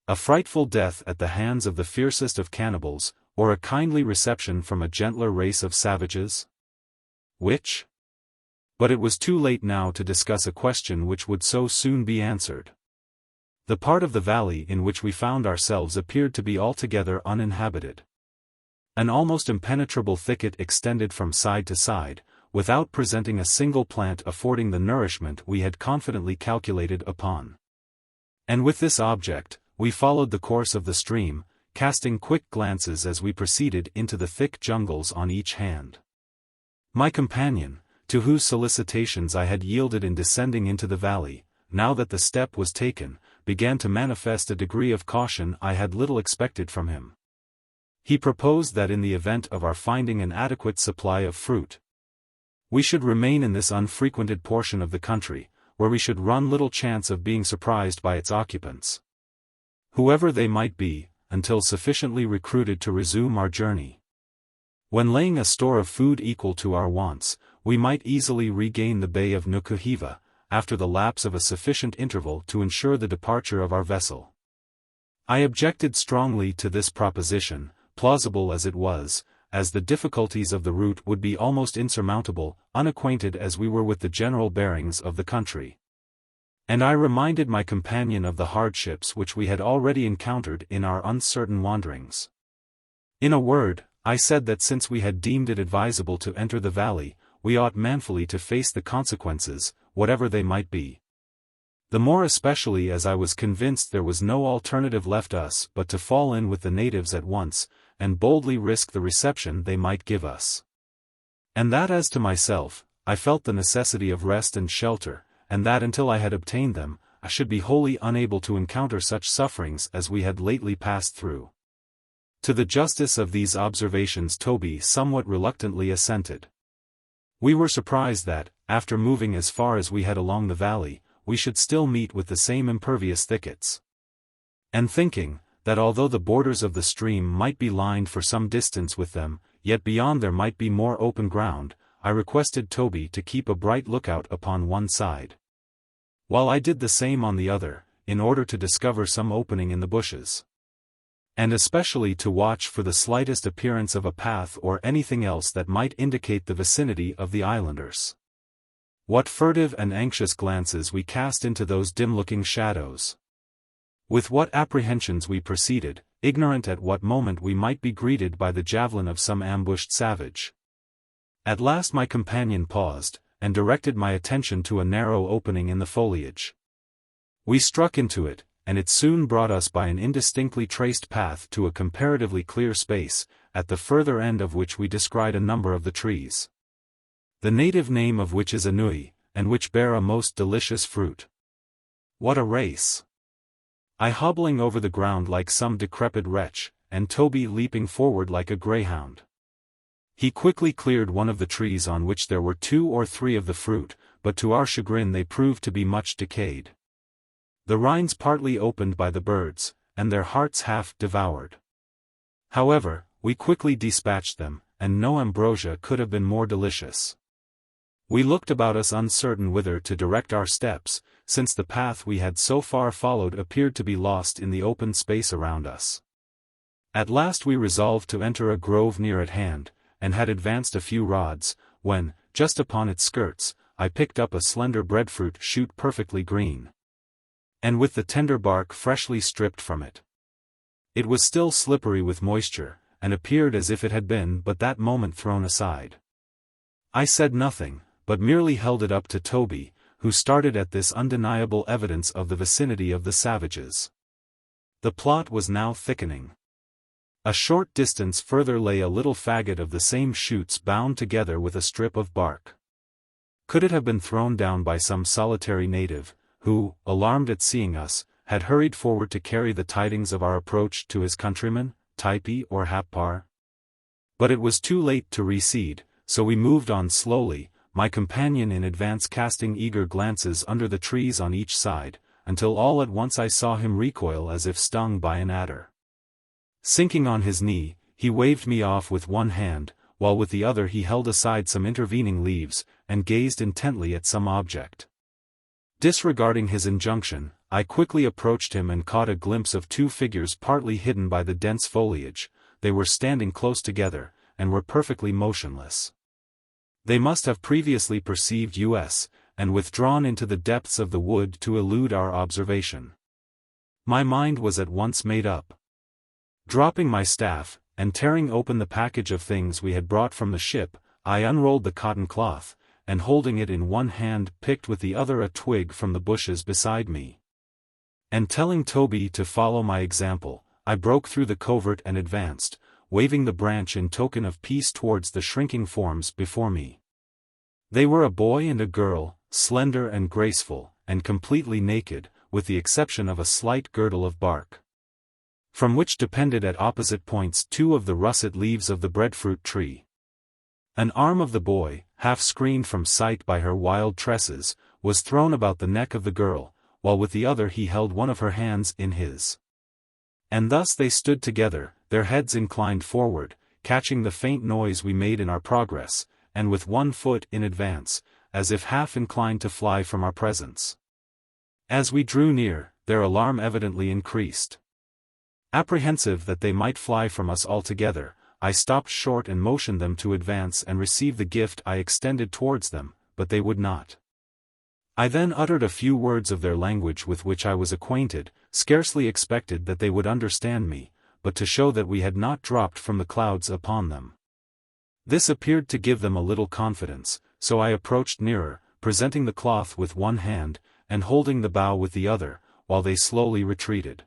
A frightful death at the hands of the fiercest of cannibals, or a kindly reception from a gentler race of savages? Which? But it was too late now to discuss a question which would so soon be answered. The part of the valley in which we found ourselves appeared to be altogether uninhabited. An almost impenetrable thicket extended from side to side, without presenting a single plant affording the nourishment we had confidently calculated upon. And with this object, we followed the course of the stream, casting quick glances as we proceeded into the thick jungles on each hand. My companion, to whose solicitations I had yielded in descending into the valley, now that the step was taken, began to manifest a degree of caution I had little expected from him. He proposed that in the event of our finding an adequate supply of fruit, we should remain in this unfrequented portion of the country, where we should run little chance of being surprised by its occupants, whoever they might be, until sufficiently recruited to resume our journey. When laying a store of food equal to our wants, we might easily regain the bay of Nukuheva, after the lapse of a sufficient interval to ensure the departure of our vessel. I objected strongly to this proposition, plausible as it was, as the difficulties of the route would be almost insurmountable, unacquainted as we were with the general bearings of the country. And I reminded my companion of the hardships which we had already encountered in our uncertain wanderings. In a word, I said that since we had deemed it advisable to enter the valley, we ought manfully to face the consequences, whatever they might be. The more especially as I was convinced there was no alternative left us but to fall in with the natives at once, and boldly risk the reception they might give us. And that as to myself, I felt the necessity of rest and shelter, and that until I had obtained them, I should be wholly unable to encounter such sufferings as we had lately passed through. To the justice of these observations Toby somewhat reluctantly assented. We were surprised that, after moving as far as we had along the valley, we should still meet with the same impervious thickets. And thinking, that although the borders of the stream might be lined for some distance with them, yet beyond there might be more open ground, I requested Toby to keep a bright lookout upon one side, while I did the same on the other, in order to discover some opening in the bushes, and especially to watch for the slightest appearance of a path or anything else that might indicate the vicinity of the islanders. What furtive and anxious glances we cast into those dim-looking shadows! With what apprehensions we proceeded, ignorant at what moment we might be greeted by the javelin of some ambushed savage. At last my companion paused, and directed my attention to a narrow opening in the foliage. We struck into it, and it soon brought us by an indistinctly traced path to a comparatively clear space, at the further end of which we descried a number of the trees, the native name of which is Anui, and which bear a most delicious fruit. What a race! I hobbling over the ground like some decrepit wretch, and Toby leaping forward like a greyhound. He quickly cleared one of the trees on which there were 2 or 3 of the fruit, but to our chagrin they proved to be much decayed, the rinds partly opened by the birds, and their hearts half devoured. However, we quickly dispatched them, and no ambrosia could have been more delicious. We looked about us uncertain whither to direct our steps, since the path we had so far followed appeared to be lost in the open space around us. At last we resolved to enter a grove near at hand, and had advanced a few rods, when, just upon its skirts, I picked up a slender breadfruit shoot perfectly green, and with the tender bark freshly stripped from it. It was still slippery with moisture, and appeared as if it had been but that moment thrown aside. I said nothing, but merely held it up to Toby, who started at this undeniable evidence of the vicinity of the savages. The plot was now thickening. A short distance further lay a little faggot of the same shoots bound together with a strip of bark. Could it have been thrown down by some solitary native, who, alarmed at seeing us, had hurried forward to carry the tidings of our approach to his countrymen, Typee or Happar? But it was too late to recede, so we moved on slowly, my companion in advance casting eager glances under the trees on each side, until all at once I saw him recoil as if stung by an adder. Sinking on his knee, he waved me off with one hand, while with the other he held aside some intervening leaves, and gazed intently at some object. Disregarding his injunction, I quickly approached him and caught a glimpse of two figures partly hidden by the dense foliage. They were standing close together, and were perfectly motionless. They must have previously perceived us, and withdrawn into the depths of the wood to elude our observation. My mind was at once made up. Dropping my staff, and tearing open the package of things we had brought from the ship, I unrolled the cotton cloth, and holding it in one hand picked with the other a twig from the bushes beside me. And telling Toby to follow my example, I broke through the covert and advanced, waving the branch in token of peace towards the shrinking forms before me. They were a boy and a girl, slender and graceful, and completely naked, with the exception of a slight girdle of bark, from which depended at opposite points two of the russet leaves of the breadfruit tree. An arm of the boy, half screened from sight by her wild tresses, was thrown about the neck of the girl, while with the other he held one of her hands in his. And thus they stood together, their heads inclined forward, catching the faint noise we made in our progress, and with one foot in advance, as if half inclined to fly from our presence. As we drew near, their alarm evidently increased. Apprehensive that they might fly from us altogether, I stopped short and motioned them to advance and receive the gift I extended towards them, but they would not. I then uttered a few words of their language with which I was acquainted, scarcely expected that they would understand me, but to show that we had not dropped from the clouds upon them. This appeared to give them a little confidence, so I approached nearer, presenting the cloth with one hand, and holding the bough with the other, while they slowly retreated.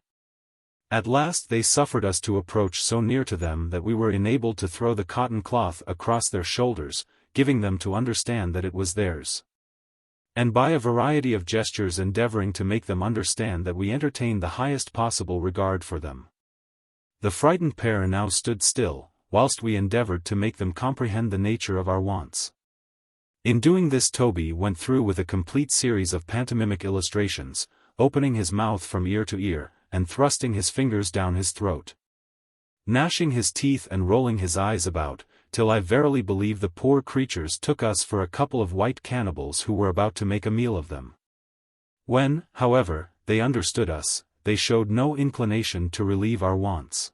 At last they suffered us to approach so near to them that we were enabled to throw the cotton cloth across their shoulders, giving them to understand that it was theirs. And by a variety of gestures endeavoring to make them understand that we entertained the highest possible regard for them. The frightened pair now stood still, whilst we endeavored to make them comprehend the nature of our wants. In doing this Toby went through with a complete series of pantomimic illustrations, opening his mouth from ear to ear, and thrusting his fingers down his throat, gnashing his teeth and rolling his eyes about, till I verily believe the poor creatures took us for a couple of white cannibals who were about to make a meal of them. When, however, they understood us, they showed no inclination to relieve our wants.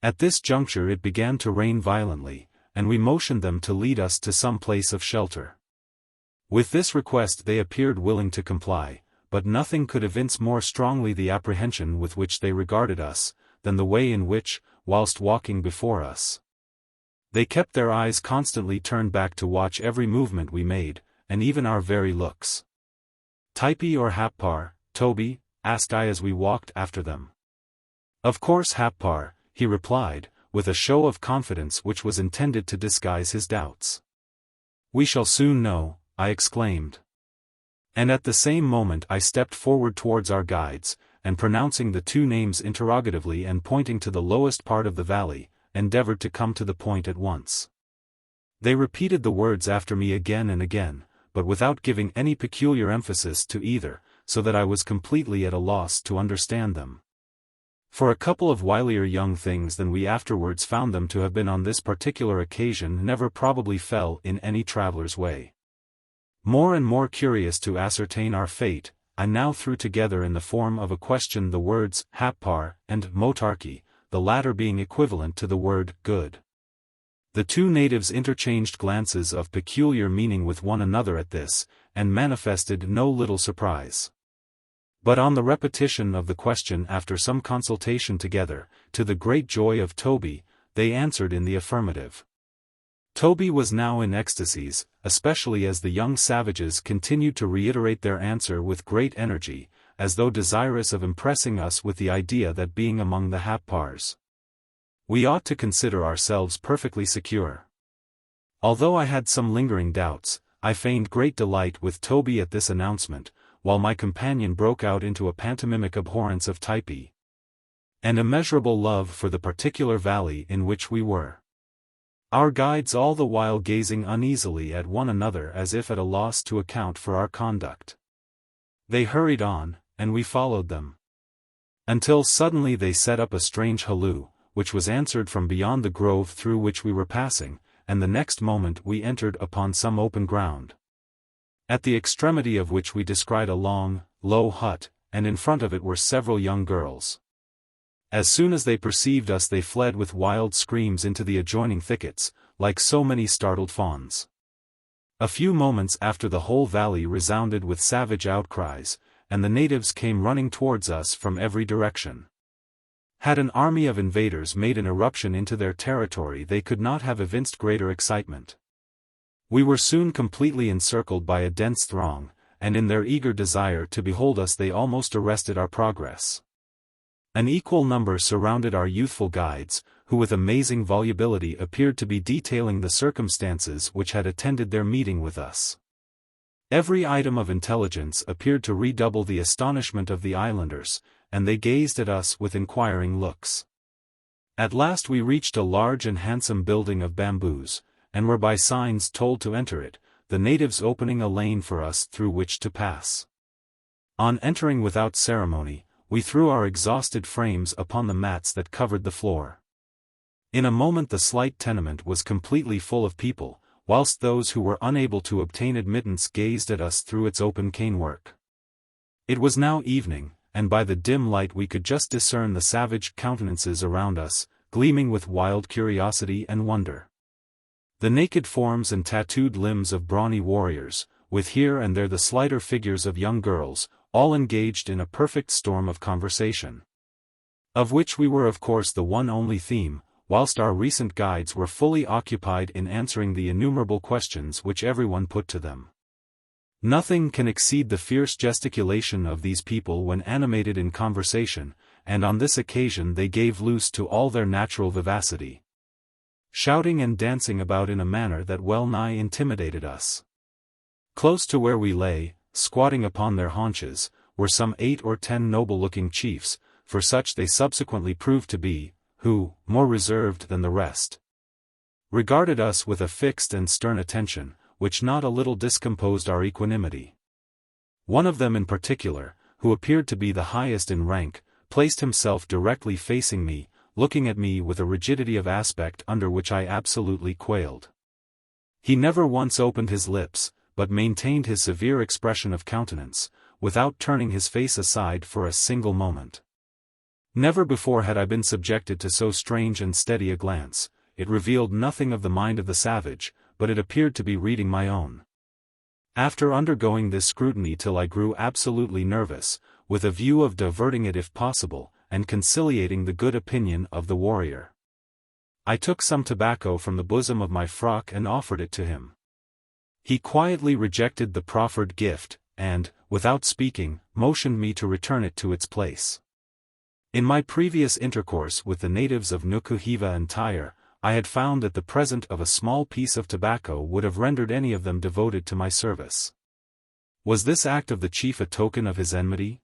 At this juncture it began to rain violently, and we motioned them to lead us to some place of shelter. With this request they appeared willing to comply, but nothing could evince more strongly the apprehension with which they regarded us, than the way in which, whilst walking before us, they kept their eyes constantly turned back to watch every movement we made, and even our very looks. "Typee or Happar, Toby?" asked I as we walked after them. "Of course Happar," he replied, with a show of confidence which was intended to disguise his doubts. "We shall soon know," I exclaimed. And at the same moment I stepped forward towards our guides, and pronouncing the two names interrogatively and pointing to the lowest part of the valley, endeavored to come to the point at once. They repeated the words after me again and again, but without giving any peculiar emphasis to either, so that I was completely at a loss to understand them. For a couple of wilier young things than we afterwards found them to have been on this particular occasion never probably fell in any traveller's way. More and more curious to ascertain our fate, I now threw together in the form of a question the words Happar and motarchy, the latter being equivalent to the word good. The two natives interchanged glances of peculiar meaning with one another at this, and manifested no little surprise. But on the repetition of the question after some consultation together, to the great joy of Toby, they answered in the affirmative. Toby was now in ecstasies, especially as the young savages continued to reiterate their answer with great energy, as though desirous of impressing us with the idea that being among the Happars, we ought to consider ourselves perfectly secure. Although I had some lingering doubts, I feigned great delight with Toby at this announcement, while my companion broke out into a pantomimic abhorrence of Typee, and immeasurable love for the particular valley in which we were. Our guides all the while gazing uneasily at one another as if at a loss to account for our conduct. They hurried on, and we followed them, until suddenly they set up a strange halloo, which was answered from beyond the grove through which we were passing, and the next moment we entered upon some open ground, at the extremity of which we descried a long, low hut, and in front of it were several young girls. As soon as they perceived us they fled with wild screams into the adjoining thickets, like so many startled fawns. A few moments after the whole valley resounded with savage outcries, and the natives came running towards us from every direction. Had an army of invaders made an irruption into their territory they could not have evinced greater excitement. We were soon completely encircled by a dense throng, and in their eager desire to behold us they almost arrested our progress. An equal number surrounded our youthful guides, who with amazing volubility appeared to be detailing the circumstances which had attended their meeting with us. Every item of intelligence appeared to redouble the astonishment of the islanders, and they gazed at us with inquiring looks. At last we reached a large and handsome building of bamboos, and were by signs told to enter it, the natives opening a lane for us through which to pass. On entering without ceremony, we threw our exhausted frames upon the mats that covered the floor. In a moment the slight tenement was completely full of people, whilst those who were unable to obtain admittance gazed at us through its open canework. It was now evening, and by the dim light we could just discern the savage countenances around us, gleaming with wild curiosity and wonder. The naked forms and tattooed limbs of brawny warriors, with here and there the slighter figures of young girls, all engaged in a perfect storm of conversation, of which we were of course the one only theme, whilst our recent guides were fully occupied in answering the innumerable questions which everyone put to them. Nothing can exceed the fierce gesticulation of these people when animated in conversation, and on this occasion they gave loose to all their natural vivacity, shouting and dancing about in a manner that well nigh intimidated us. Close to where we lay, squatting upon their haunches, were some 8 or 10 noble-looking chiefs, for such they subsequently proved to be, who, more reserved than the rest, regarded us with a fixed and stern attention, which not a little discomposed our equanimity. One of them in particular, who appeared to be the highest in rank, placed himself directly facing me, looking at me with a rigidity of aspect under which I absolutely quailed. He never once opened his lips, but maintained his severe expression of countenance, without turning his face aside for a single moment. Never before had I been subjected to so strange and steady a glance. It revealed nothing of the mind of the savage, but it appeared to be reading my own. After undergoing this scrutiny till I grew absolutely nervous, with a view of diverting it if possible, and conciliating the good opinion of the warrior, I took some tobacco from the bosom of my frock and offered it to him. He quietly rejected the proffered gift, and, without speaking, motioned me to return it to its place. In my previous intercourse with the natives of Nukuheva and Tyre, I had found that the present of a small piece of tobacco would have rendered any of them devoted to my service. Was this act of the chief a token of his enmity?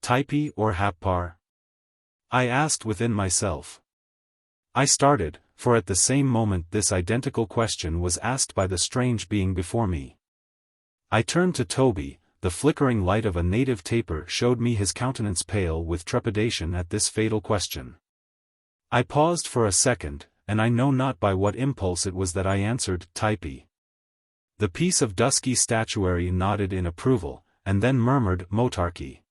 Typee or Happar? I asked within myself. I started, for at the same moment this identical question was asked by the strange being before me. I turned to Toby. The flickering light of a native taper showed me his countenance pale with trepidation at this fatal question. I paused for a second, and I know not by what impulse it was that I answered, Typee. The piece of dusky statuary nodded in approval, and then murmured, Motarchy.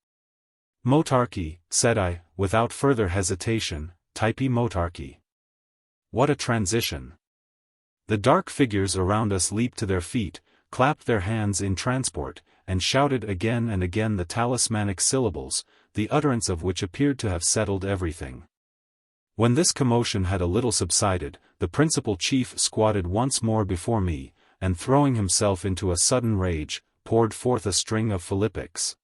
Motarchy, said I, without further hesitation, Typee Motarchy. What a transition! The dark figures around us leaped to their feet, clapped their hands in transport, and shouted again and again the talismanic syllables, the utterance of which appeared to have settled everything. When this commotion had a little subsided, the principal chief squatted once more before me, and throwing himself into a sudden rage, poured forth a string of philippics,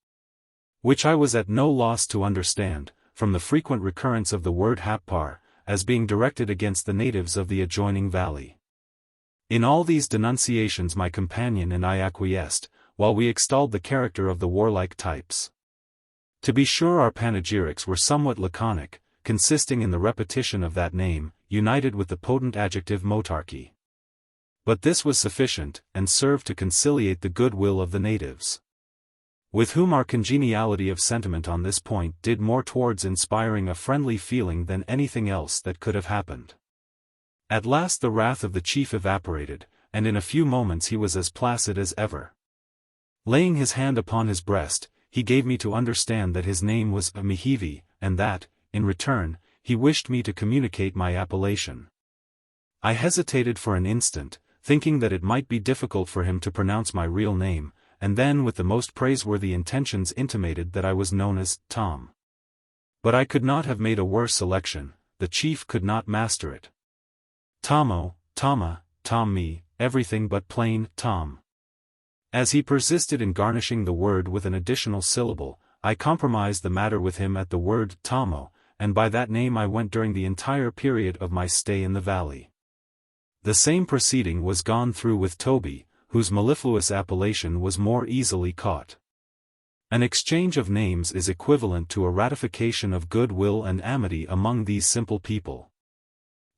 which I was at no loss to understand, from the frequent recurrence of the word Happar, as being directed against the natives of the adjoining valley. In all these denunciations my companion and I acquiesced, while we extolled the character of the warlike types. To be sure our panegyrics were somewhat laconic, consisting in the repetition of that name, united with the potent adjective Motarchy. But this was sufficient, and served to conciliate the good will of the natives. with whom our congeniality of sentiment on this point did more towards inspiring a friendly feeling than anything else that could have happened. At last the wrath of the chief evaporated, and in a few moments he was as placid as ever. Laying his hand upon his breast, he gave me to understand that his name was Nukuheva, and that, in return, he wished me to communicate my appellation. I hesitated for an instant, thinking that it might be difficult for him to pronounce my real name, and then with the most praiseworthy intentions intimated that I was known as Tom. But I could not have made a worse selection. The chief could not master it. Tommo, Tomma, Tommy, everything but plain Tom. As he persisted in garnishing the word with an additional syllable, I compromised the matter with him at the word Tommo, and by that name I went during the entire period of my stay in the valley. The same proceeding was gone through with Toby, whose mellifluous appellation was more easily caught. An exchange of names is equivalent to a ratification of goodwill and amity among these simple people.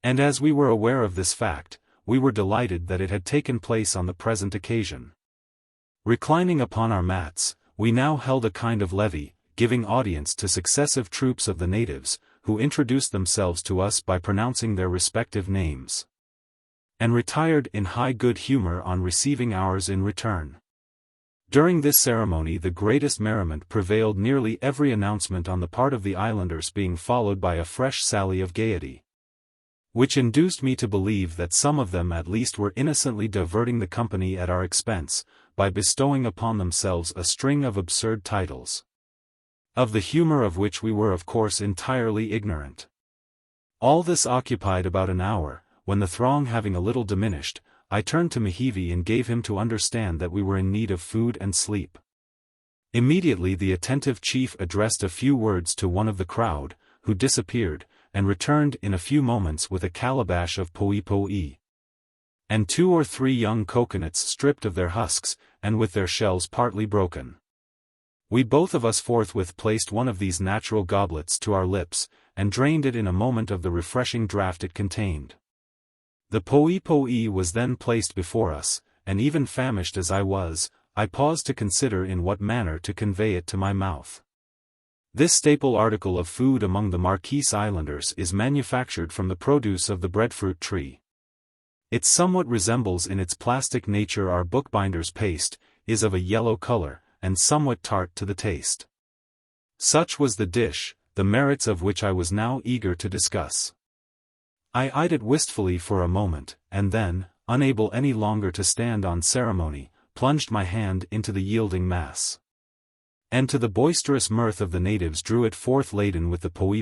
And as we were aware of this fact, we were delighted that it had taken place on the present occasion. Reclining upon our mats, we now held a kind of levee, giving audience to successive troops of the natives, who introduced themselves to us by pronouncing their respective names, and retired in high good humor on receiving ours in return. During this ceremony the greatest merriment prevailed, nearly every announcement on the part of the islanders being followed by a fresh sally of gaiety, which induced me to believe that some of them at least were innocently diverting the company at our expense, by bestowing upon themselves a string of absurd titles, of the humor of which we were of course entirely ignorant. All this occupied about an hour, when the throng having a little diminished, I turned to Nukuheva and gave him to understand that we were in need of food and sleep. Immediately the attentive chief addressed a few words to one of the crowd, who disappeared, and returned in a few moments with a calabash of poe, and 2 or 3 young coconuts stripped of their husks, and with their shells partly broken. We both of us forthwith placed one of these natural goblets to our lips, and drained it in a moment of the refreshing draught it contained. The poe was then placed before us, and even famished as I was, I paused to consider in what manner to convey it to my mouth. This staple article of food among the Marquesas Islanders is manufactured from the produce of the breadfruit tree. It somewhat resembles in its plastic nature our bookbinder's paste, is of a yellow color, and somewhat tart to the taste. Such was the dish, the merits of which I was now eager to discuss. I eyed it wistfully for a moment, and then, unable any longer to stand on ceremony, plunged my hand into the yielding mass, and to the boisterous mirth of the natives drew it forth laden with the poe,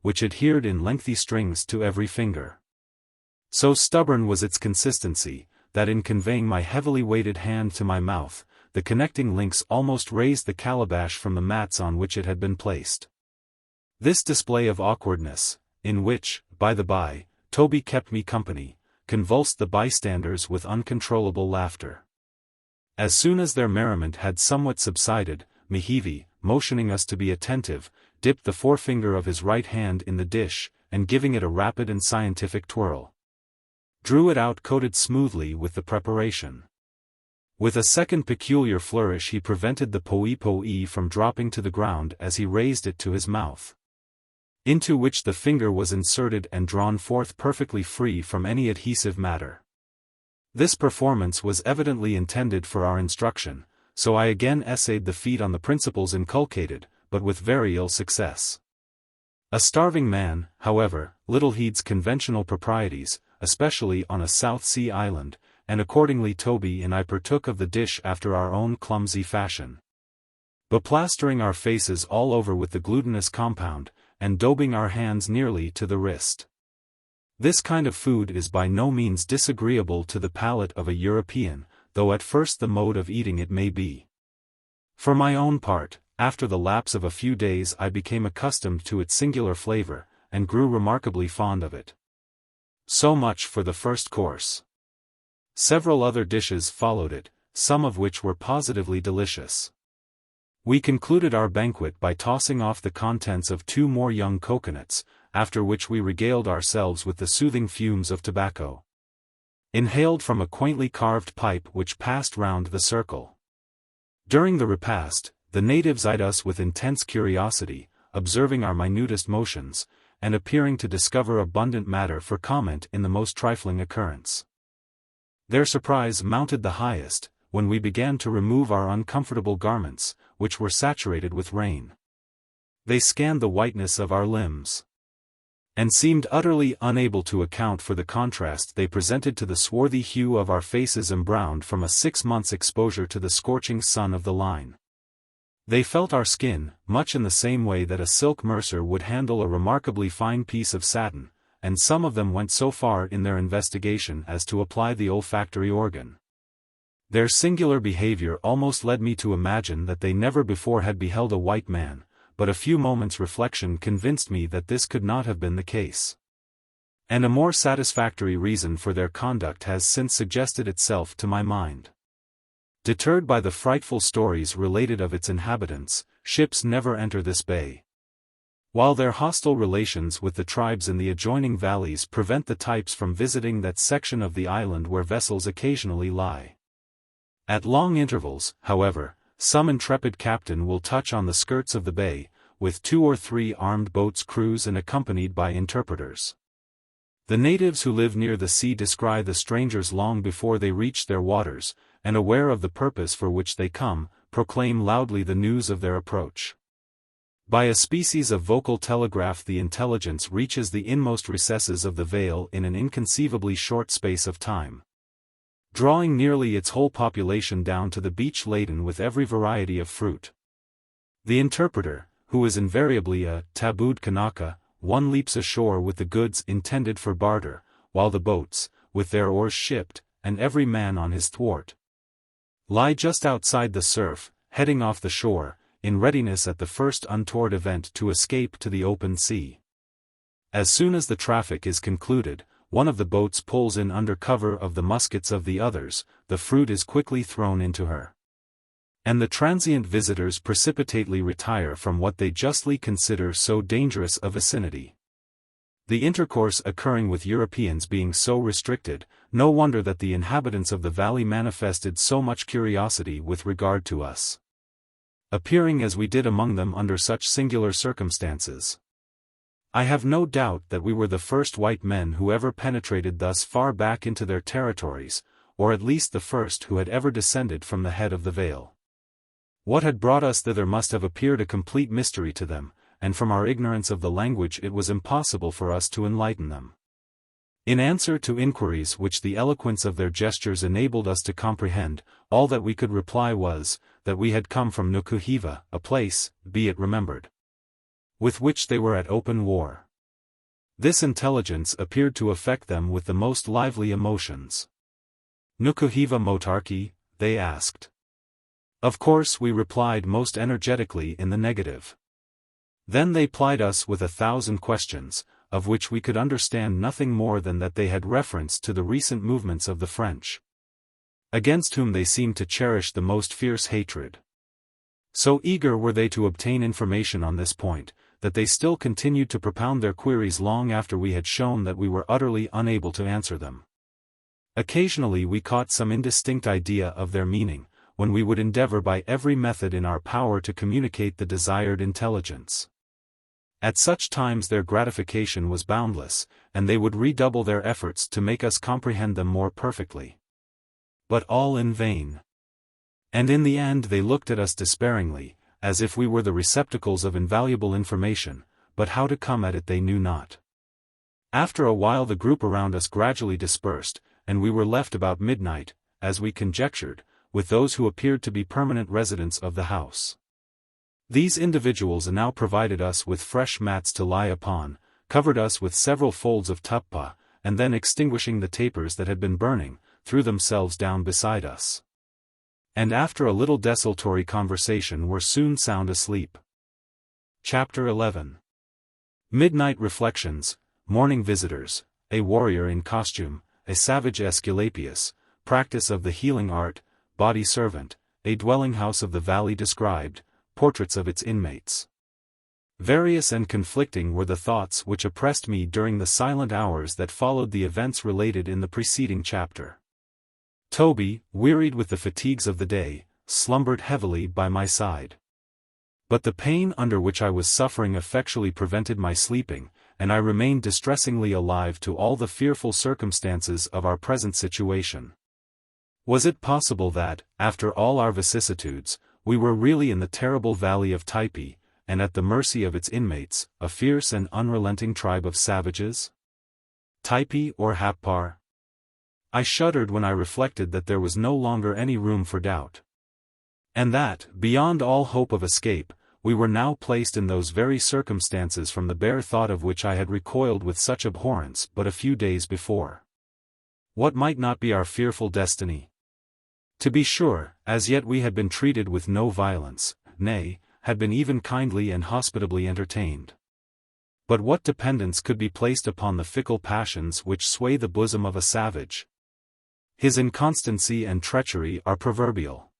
which adhered in lengthy strings to every finger. So stubborn was its consistency, that in conveying my heavily weighted hand to my mouth, the connecting links almost raised the calabash from the mats on which it had been placed. This display of awkwardness, in which, by the by, Toby kept me company, convulsed the bystanders with uncontrollable laughter. As soon as their merriment had somewhat subsided, Nukuheva, motioning us to be attentive, dipped the forefinger of his right hand in the dish, and giving it a rapid and scientific twirl, drew it out coated smoothly with the preparation. With a second peculiar flourish he prevented the poe from dropping to the ground as he raised it to his mouth, into which the finger was inserted and drawn forth perfectly free from any adhesive matter. This performance was evidently intended for our instruction, so I again essayed the feat on the principles inculcated, but with very ill success. A starving man, however, little heeds conventional proprieties, especially on a South Sea island, and accordingly Toby and I partook of the dish after our own clumsy fashion, beplastering our faces all over with the glutinous compound, and daubing our hands nearly to the wrist. This kind of food is by no means disagreeable to the palate of a European, though at first the mode of eating it may be. For my own part, after the lapse of a few days I became accustomed to its singular flavor, and grew remarkably fond of it. So much for the first course. Several other dishes followed it, some of which were positively delicious. We concluded our banquet by tossing off the contents of 2 more young coconuts, after which we regaled ourselves with the soothing fumes of tobacco, inhaled from a quaintly carved pipe which passed round the circle. During the repast, the natives eyed us with intense curiosity, observing our minutest motions, and appearing to discover abundant matter for comment in the most trifling occurrence. Their surprise mounted the highest, when we began to remove our uncomfortable garments, which were saturated with rain. They scanned the whiteness of our limbs, and seemed utterly unable to account for the contrast they presented to the swarthy hue of our faces embrowned from a 6 months' exposure to the scorching sun of the line. They felt our skin, much in the same way that a silk mercer would handle a remarkably fine piece of satin, and some of them went so far in their investigation as to apply the olfactory organ. Their singular behavior almost led me to imagine that they never before had beheld a white man, but a few moments' reflection convinced me that this could not have been the case. And a more satisfactory reason for their conduct has since suggested itself to my mind. Deterred by the frightful stories related of its inhabitants, ships never enter this bay, while their hostile relations with the tribes in the adjoining valleys prevent the types from visiting that section of the island where vessels occasionally lie. At long intervals, however, some intrepid captain will touch on the skirts of the bay, with 2 or 3 armed boats' crews and accompanied by interpreters. The natives who live near the sea descry the strangers long before they reach their waters, and aware of the purpose for which they come, proclaim loudly the news of their approach. By a species of vocal telegraph the intelligence reaches the inmost recesses of the vale in an inconceivably short space of time, drawing nearly its whole population down to the beach laden with every variety of fruit. The interpreter, who is invariably a tabooed Kanaka, one leaps ashore with the goods intended for barter, while the boats, with their oars shipped, and every man on his thwart, lie just outside the surf, heading off the shore, in readiness at the first untoward event to escape to the open sea. As soon as the traffic is concluded, one of the boats pulls in under cover of the muskets of the others, the fruit is quickly thrown into her, and the transient visitors precipitately retire from what they justly consider so dangerous a vicinity. The intercourse occurring with Europeans being so restricted, no wonder that the inhabitants of the valley manifested so much curiosity with regard to us, appearing as we did among them under such singular circumstances. I have no doubt that we were the first white men who ever penetrated thus far back into their territories, or at least the first who had ever descended from the head of the vale. What had brought us thither must have appeared a complete mystery to them, and from our ignorance of the language it was impossible for us to enlighten them. In answer to inquiries which the eloquence of their gestures enabled us to comprehend, all that we could reply was, that we had come from Nukuheva, a place, be it remembered, with which they were at open war. This intelligence appeared to affect them with the most lively emotions. Nukuheva motarki, they asked. Of course we replied most energetically in the negative. Then they plied us with 1,000 questions, of which we could understand nothing more than that they had reference to the recent movements of the French, against whom they seemed to cherish the most fierce hatred. So eager were they to obtain information on this point, that they still continued to propound their queries long after we had shown that we were utterly unable to answer them. Occasionally we caught some indistinct idea of their meaning, when we would endeavor by every method in our power to communicate the desired intelligence. At such times their gratification was boundless, and they would redouble their efforts to make us comprehend them more perfectly. But all in vain. And in the end they looked at us despairingly, as if we were the receptacles of invaluable information, but how to come at it they knew not. After a while the group around us gradually dispersed, and we were left about midnight, as we conjectured, with those who appeared to be permanent residents of the house. These individuals now provided us with fresh mats to lie upon, covered us with several folds of tuppa, and then extinguishing the tapers that had been burning, threw themselves down beside us, and after a little desultory conversation were soon sound asleep. Chapter 11. Midnight Reflections, Morning Visitors, a Warrior in Costume, a Savage Aesculapius, Practice of the Healing Art, Body Servant, a Dwelling House of the Valley described, Portraits of its Inmates. Various and conflicting were the thoughts which oppressed me during the silent hours that followed the events related in the preceding chapter. Toby, wearied with the fatigues of the day, slumbered heavily by my side. But the pain under which I was suffering effectually prevented my sleeping, and I remained distressingly alive to all the fearful circumstances of our present situation. Was it possible that, after all our vicissitudes, we were really in the terrible valley of Typee, and at the mercy of its inmates, a fierce and unrelenting tribe of savages? Typee or Happar? I shuddered when I reflected that there was no longer any room for doubt. And that, beyond all hope of escape, we were now placed in those very circumstances from the bare thought of which I had recoiled with such abhorrence but a few days before. What might not be our fearful destiny? To be sure, as yet we had been treated with no violence, nay, had been even kindly and hospitably entertained. But what dependence could be placed upon the fickle passions which sway the bosom of a savage? His inconstancy and treachery are proverbial.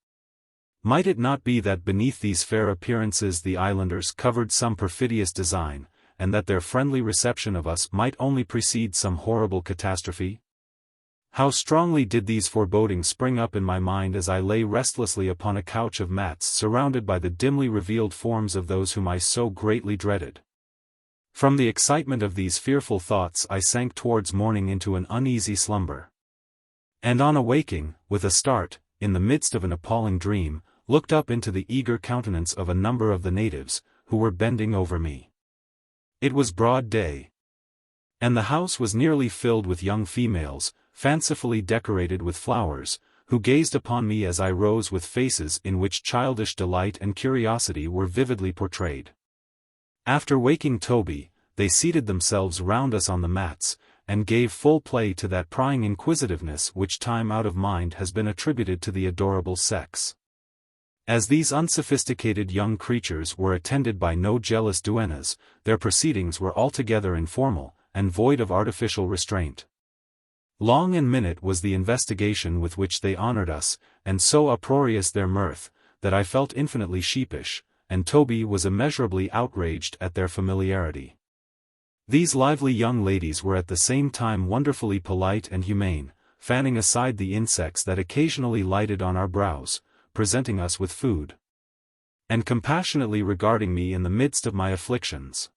Might it not be that beneath these fair appearances the islanders covered some perfidious design, and that their friendly reception of us might only precede some horrible catastrophe? How strongly did these forebodings spring up in my mind as I lay restlessly upon a couch of mats surrounded by the dimly revealed forms of those whom I so greatly dreaded. From the excitement of these fearful thoughts I sank towards morning into an uneasy slumber. And on awaking, with a start, in the midst of an appalling dream, looked up into the eager countenance of a number of the natives, who were bending over me. It was broad day. And the house was nearly filled with young females, fancifully decorated with flowers, who gazed upon me as I rose with faces in which childish delight and curiosity were vividly portrayed. After waking Toby, they seated themselves round us on the mats, and gave full play to that prying inquisitiveness which time out of mind has been attributed to the adorable sex. As these unsophisticated young creatures were attended by no jealous duennas, their proceedings were altogether informal, and void of artificial restraint. Long and minute was the investigation with which they honored us, and so uproarious their mirth, that I felt infinitely sheepish, and Toby was immeasurably outraged at their familiarity. These lively young ladies were at the same time wonderfully polite and humane, fanning aside the insects that occasionally lighted on our brows, presenting us with food, and compassionately regarding me in the midst of my afflictions.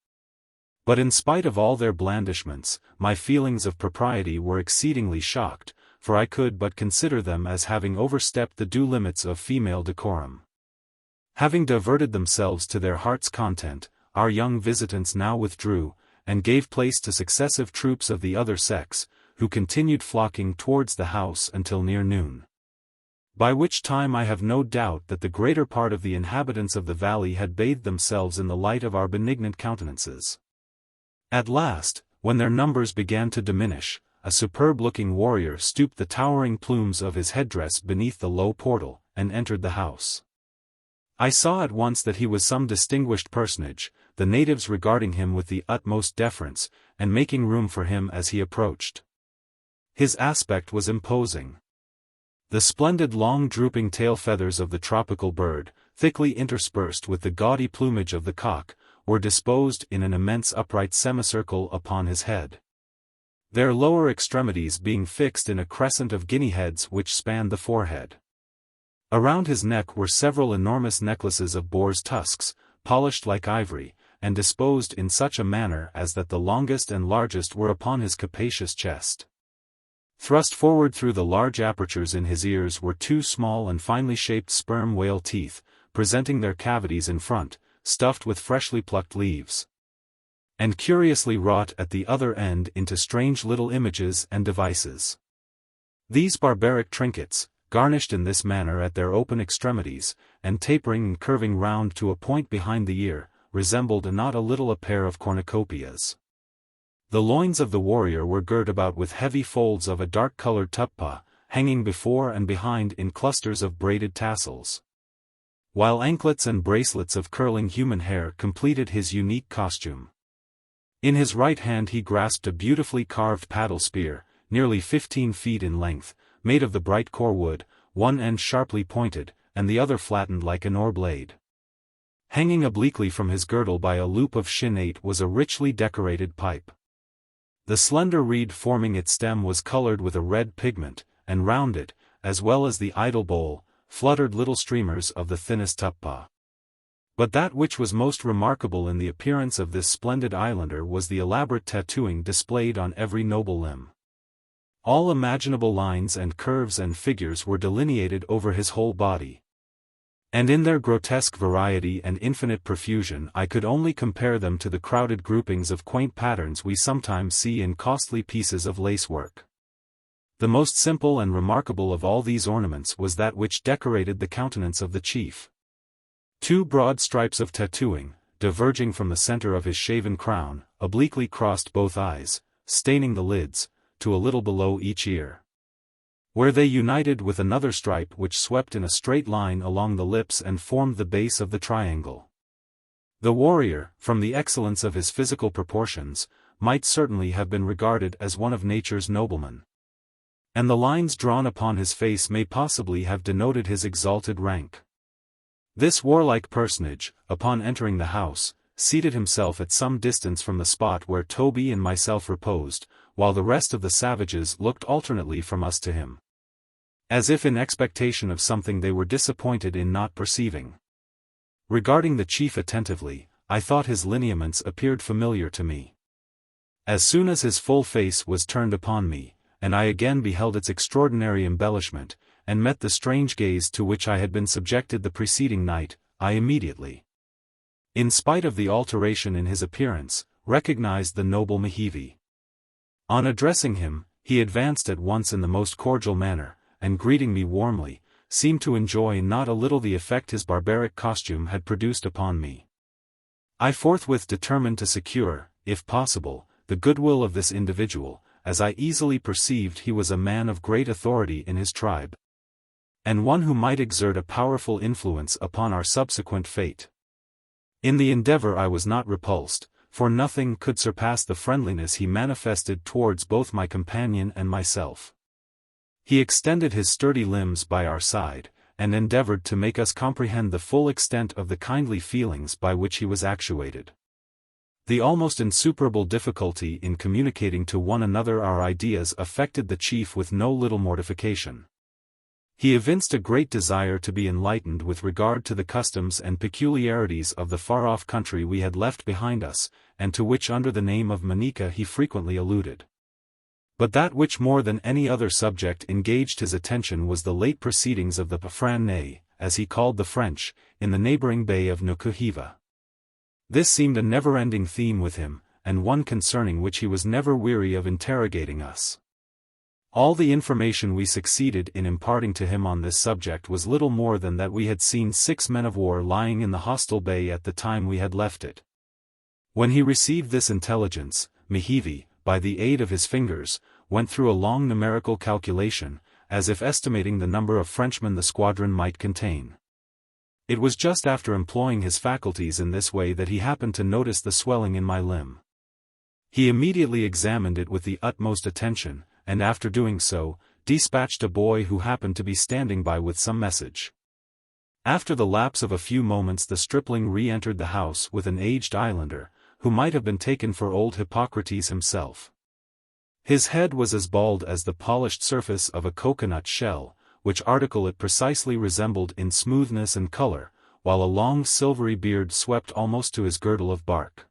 But in spite of all their blandishments, my feelings of propriety were exceedingly shocked, for I could but consider them as having overstepped the due limits of female decorum. Having diverted themselves to their heart's content, our young visitants now withdrew, and gave place to successive troops of the other sex, who continued flocking towards the house until near noon. By which time I have no doubt that the greater part of the inhabitants of the valley had bathed themselves in the light of our benignant countenances. At last, when their numbers began to diminish, a superb-looking warrior stooped the towering plumes of his headdress beneath the low portal, and entered the house. I saw at once that he was some distinguished personage, the natives regarding him with the utmost deference, and making room for him as he approached. His aspect was imposing. The splendid long drooping tail feathers of the tropical bird, thickly interspersed with the gaudy plumage of the cock, were disposed in an immense upright semicircle upon his head, their lower extremities being fixed in a crescent of guinea heads which spanned the forehead. Around his neck were several enormous necklaces of boar's tusks, polished like ivory, and disposed in such a manner as that the longest and largest were upon his capacious chest. Thrust forward through the large apertures in his ears were two small and finely shaped sperm whale teeth, presenting their cavities in front, stuffed with freshly plucked leaves, and curiously wrought at the other end into strange little images and devices. These barbaric trinkets, garnished in this manner at their open extremities, and tapering and curving round to a point behind the ear, resembled not a little a pair of cornucopias. The loins of the warrior were girt about with heavy folds of a dark-colored tuppa, hanging before and behind in clusters of braided tassels, while anklets and bracelets of curling human hair completed his unique costume. In his right hand he grasped a beautifully carved paddle spear, nearly 15 feet in length, made of the bright core wood, one end sharply pointed, and the other flattened like an oar blade. Hanging obliquely from his girdle by a loop of XVIII was a richly decorated pipe. The slender reed forming its stem was colored with a red pigment, and round it, as well as the idol bowl, fluttered little streamers of the thinnest tuppa. But that which was most remarkable in the appearance of this splendid islander was the elaborate tattooing displayed on every noble limb. All imaginable lines and curves and figures were delineated over his whole body. And in their grotesque variety and infinite profusion I could only compare them to the crowded groupings of quaint patterns we sometimes see in costly pieces of lacework. The most simple and remarkable of all these ornaments was that which decorated the countenance of the chief. 2 broad stripes of tattooing, diverging from the center of his shaven crown, obliquely crossed both eyes, staining the lids, to a little below each ear, where they united with another stripe which swept in a straight line along the lips and formed the base of the triangle. The warrior, from the excellence of his physical proportions, might certainly have been regarded as one of nature's noblemen. And the lines drawn upon his face may possibly have denoted his exalted rank. This warlike personage, upon entering the house, seated himself at some distance from the spot where Toby and myself reposed, while the rest of the savages looked alternately from us to him, as if in expectation of something they were disappointed in not perceiving. Regarding the chief attentively, I thought his lineaments appeared familiar to me. As soon as his full face was turned upon me, and I again beheld its extraordinary embellishment, and met the strange gaze to which I had been subjected the preceding night, I immediately, in spite of the alteration in his appearance, recognized the noble Nukuheva. On addressing him, he advanced at once in the most cordial manner, and greeting me warmly, seemed to enjoy not a little the effect his barbaric costume had produced upon me. I forthwith determined to secure, if possible, the goodwill of this individual, as I easily perceived he was a man of great authority in his tribe, and one who might exert a powerful influence upon our subsequent fate. In the endeavor I was not repulsed, for nothing could surpass the friendliness he manifested towards both my companion and myself. He extended his sturdy limbs by our side, and endeavored to make us comprehend the full extent of the kindly feelings by which he was actuated. The almost insuperable difficulty in communicating to one another our ideas affected the chief with no little mortification. He evinced a great desire to be enlightened with regard to the customs and peculiarities of the far-off country we had left behind us, and to which under the name of Manika he frequently alluded. But that which more than any other subject engaged his attention was the late proceedings of the Pafranais, as he called the French, in the neighboring bay of Nukuheva. This seemed a never-ending theme with him, and one concerning which he was never weary of interrogating us. All the information we succeeded in imparting to him on this subject was little more than that we had seen 6 men of war lying in the hostile bay at the time we had left it. When he received this intelligence, Nukuheva, by the aid of his fingers, went through a long numerical calculation, as if estimating the number of Frenchmen the squadron might contain. It was just after employing his faculties in this way that he happened to notice the swelling in my limb. He immediately examined it with the utmost attention, and after doing so, dispatched a boy who happened to be standing by with some message. After the lapse of a few moments the stripling re-entered the house with an aged islander, who might have been taken for old Hippocrates himself. His head was as bald as the polished surface of a coconut shell, which article it precisely resembled in smoothness and color, while a long silvery beard swept almost to his girdle of bark.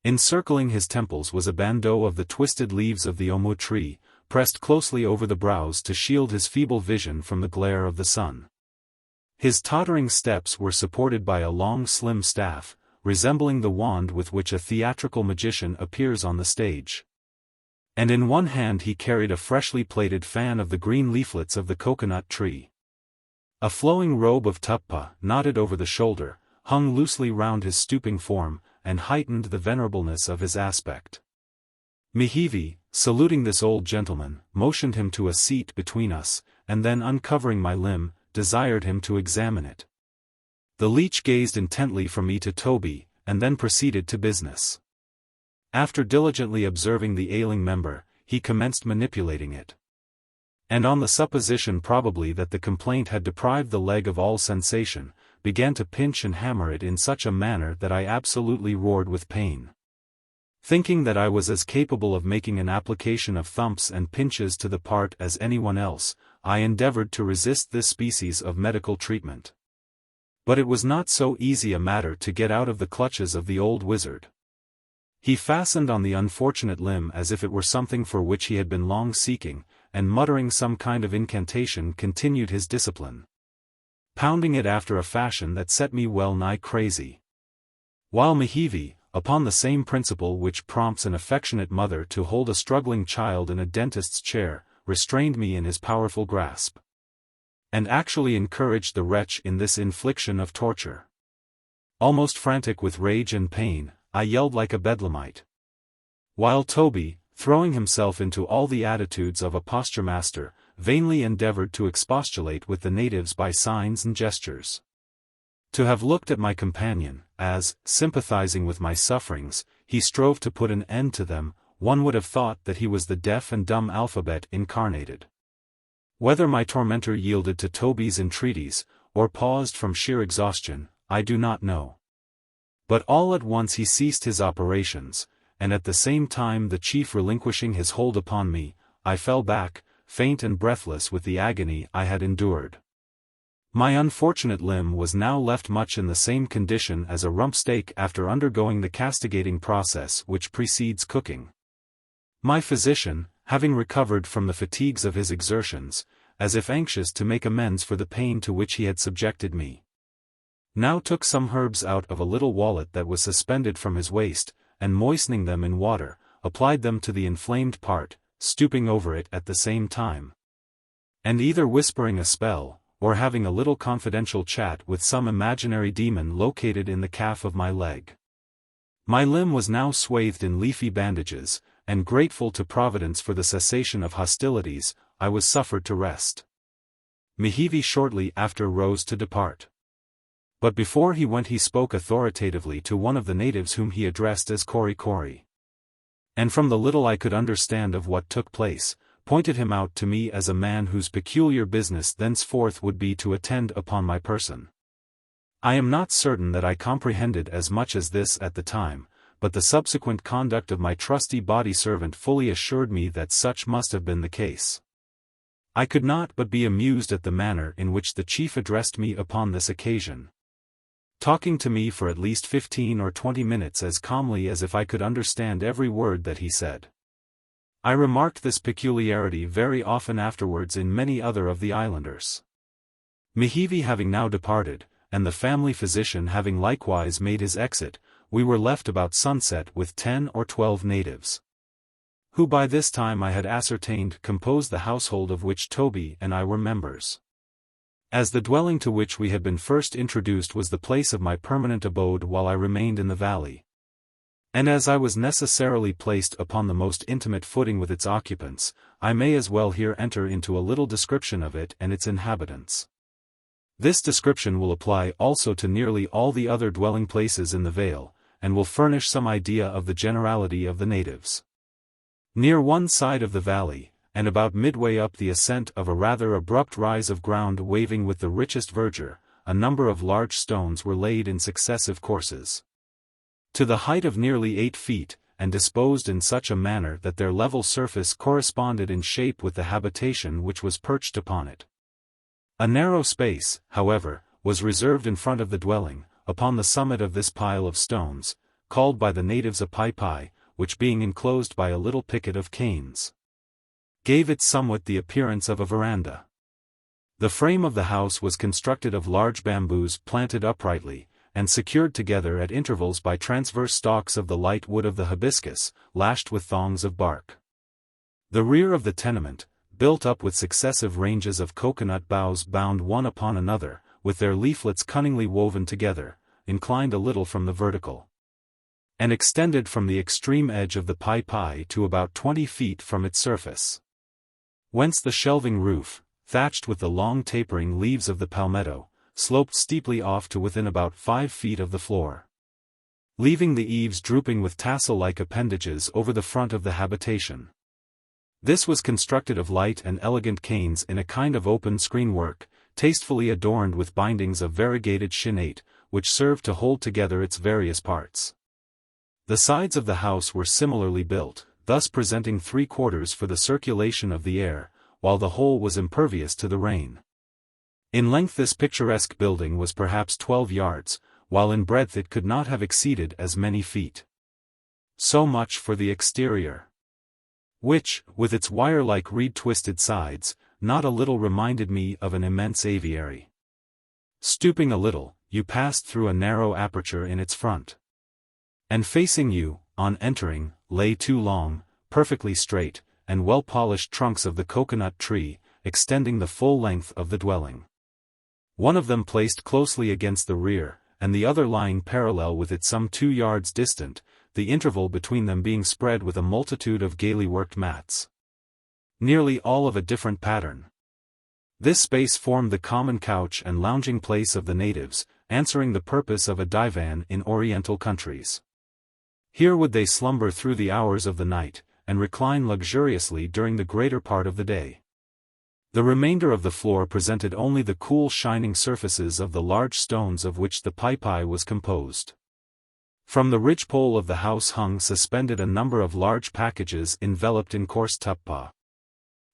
Encircling his temples was a bandeau of the twisted leaves of the omu tree, pressed closely over the brows to shield his feeble vision from the glare of the sun. His tottering steps were supported by a long slim staff, resembling the wand with which a theatrical magician appears on the stage. And in one hand he carried a freshly plaited fan of the green leaflets of the coconut tree. A flowing robe of tuppa, knotted over the shoulder, hung loosely round his stooping form, and heightened the venerableness of his aspect. Nukuheva, saluting this old gentleman, motioned him to a seat between us, and then uncovering my limb, desired him to examine it. The leech gazed intently from me to Toby, and then proceeded to business. After diligently observing the ailing member, he commenced manipulating it. And on the supposition probably that the complaint had deprived the leg of all sensation, began to pinch and hammer it in such a manner that I absolutely roared with pain. Thinking that I was as capable of making an application of thumps and pinches to the part as anyone else, I endeavored to resist this species of medical treatment. But it was not so easy a matter to get out of the clutches of the old wizard. He fastened on the unfortunate limb as if it were something for which he had been long seeking, and muttering some kind of incantation continued his discipline, pounding it after a fashion that set me well nigh crazy. While Nukuheva, upon the same principle which prompts an affectionate mother to hold a struggling child in a dentist's chair, restrained me in his powerful grasp, and actually encouraged the wretch in this infliction of torture. Almost frantic with rage and pain, I yelled like a bedlamite, while Toby, throwing himself into all the attitudes of a posture master, vainly endeavored to expostulate with the natives by signs and gestures. To have looked at my companion, as, sympathizing with my sufferings, he strove to put an end to them, one would have thought that he was the deaf and dumb alphabet incarnated. Whether my tormentor yielded to Toby's entreaties, or paused from sheer exhaustion, I do not know. But all at once he ceased his operations, and at the same time the chief relinquishing his hold upon me, I fell back, faint and breathless with the agony I had endured. My unfortunate limb was now left much in the same condition as a rump steak after undergoing the castigating process which precedes cooking. My physician, having recovered from the fatigues of his exertions, as if anxious to make amends for the pain to which he had subjected me, now took some herbs out of a little wallet that was suspended from his waist, and moistening them in water, applied them to the inflamed part, stooping over it at the same time, and either whispering a spell, or having a little confidential chat with some imaginary demon located in the calf of my leg. My limb was now swathed in leafy bandages, and grateful to Providence for the cessation of hostilities, I was suffered to rest. Nukuheva shortly after rose to depart. But before he went he spoke authoritatively to one of the natives whom he addressed as Kori Kori, and from the little I could understand of what took place, pointed him out to me as a man whose peculiar business thenceforth would be to attend upon my person. I am not certain that I comprehended as much as this at the time, but the subsequent conduct of my trusty body servant fully assured me that such must have been the case. I could not but be amused at the manner in which the chief addressed me upon this occasion, talking to me for at least 15 or 20 minutes as calmly as if I could understand every word that he said. I remarked this peculiarity very often afterwards in many other of the islanders. Nukuheva having now departed, and the family physician having likewise made his exit, we were left about sunset with 10 or 12 natives, who by this time I had ascertained composed the household of which Toby and I were members. As the dwelling to which we had been first introduced was the place of my permanent abode while I remained in the valley, and as I was necessarily placed upon the most intimate footing with its occupants, I may as well here enter into a little description of it and its inhabitants. This description will apply also to nearly all the other dwelling places in the vale, and will furnish some idea of the generality of the natives. Near one side of the valley, and about midway up the ascent of a rather abrupt rise of ground waving with the richest verdure, a number of large stones were laid in successive courses, to the height of nearly 8 feet, and disposed in such a manner that their level surface corresponded in shape with the habitation which was perched upon it. A narrow space, however, was reserved in front of the dwelling, upon the summit of this pile of stones, called by the natives a Typee, which being enclosed by a little picket of canes, gave it somewhat the appearance of a veranda. The frame of the house was constructed of large bamboos planted uprightly, and secured together at intervals by transverse stalks of the light wood of the hibiscus, lashed with thongs of bark. The rear of the tenement, built up with successive ranges of coconut boughs bound one upon another, with their leaflets cunningly woven together, inclined a little from the vertical, and extended from the extreme edge of the Typee to about 20 feet from its surface, whence the shelving roof, thatched with the long tapering leaves of the palmetto, sloped steeply off to within about 5 feet of the floor, leaving the eaves drooping with tassel-like appendages over the front of the habitation. This was constructed of light and elegant canes in a kind of open screen-work, tastefully adorned with bindings of variegated shinnate, which served to hold together its various parts. The sides of the house were similarly built, thus presenting 3 quarters for the circulation of the air, while the whole was impervious to the rain. In length this picturesque building was perhaps 12 yards, while in breadth it could not have exceeded as many feet. So much for the exterior, which, with its wire-like reed-twisted sides, not a little reminded me of an immense aviary. Stooping a little, you passed through a narrow aperture in its front. And facing you, on entering, lay two long, perfectly straight, and well-polished trunks of the coconut tree, extending the full length of the dwelling. One of them placed closely against the rear, and the other lying parallel with it some 2 yards distant, the interval between them being spread with a multitude of gaily worked mats, nearly all of a different pattern. This space formed the common couch and lounging place of the natives, answering the purpose of a divan in Oriental countries. Here would they slumber through the hours of the night, and recline luxuriously during the greater part of the day. The remainder of the floor presented only the cool shining surfaces of the large stones of which the Typee was composed. From the ridgepole of the house hung suspended a number of large packages enveloped in coarse tuppa,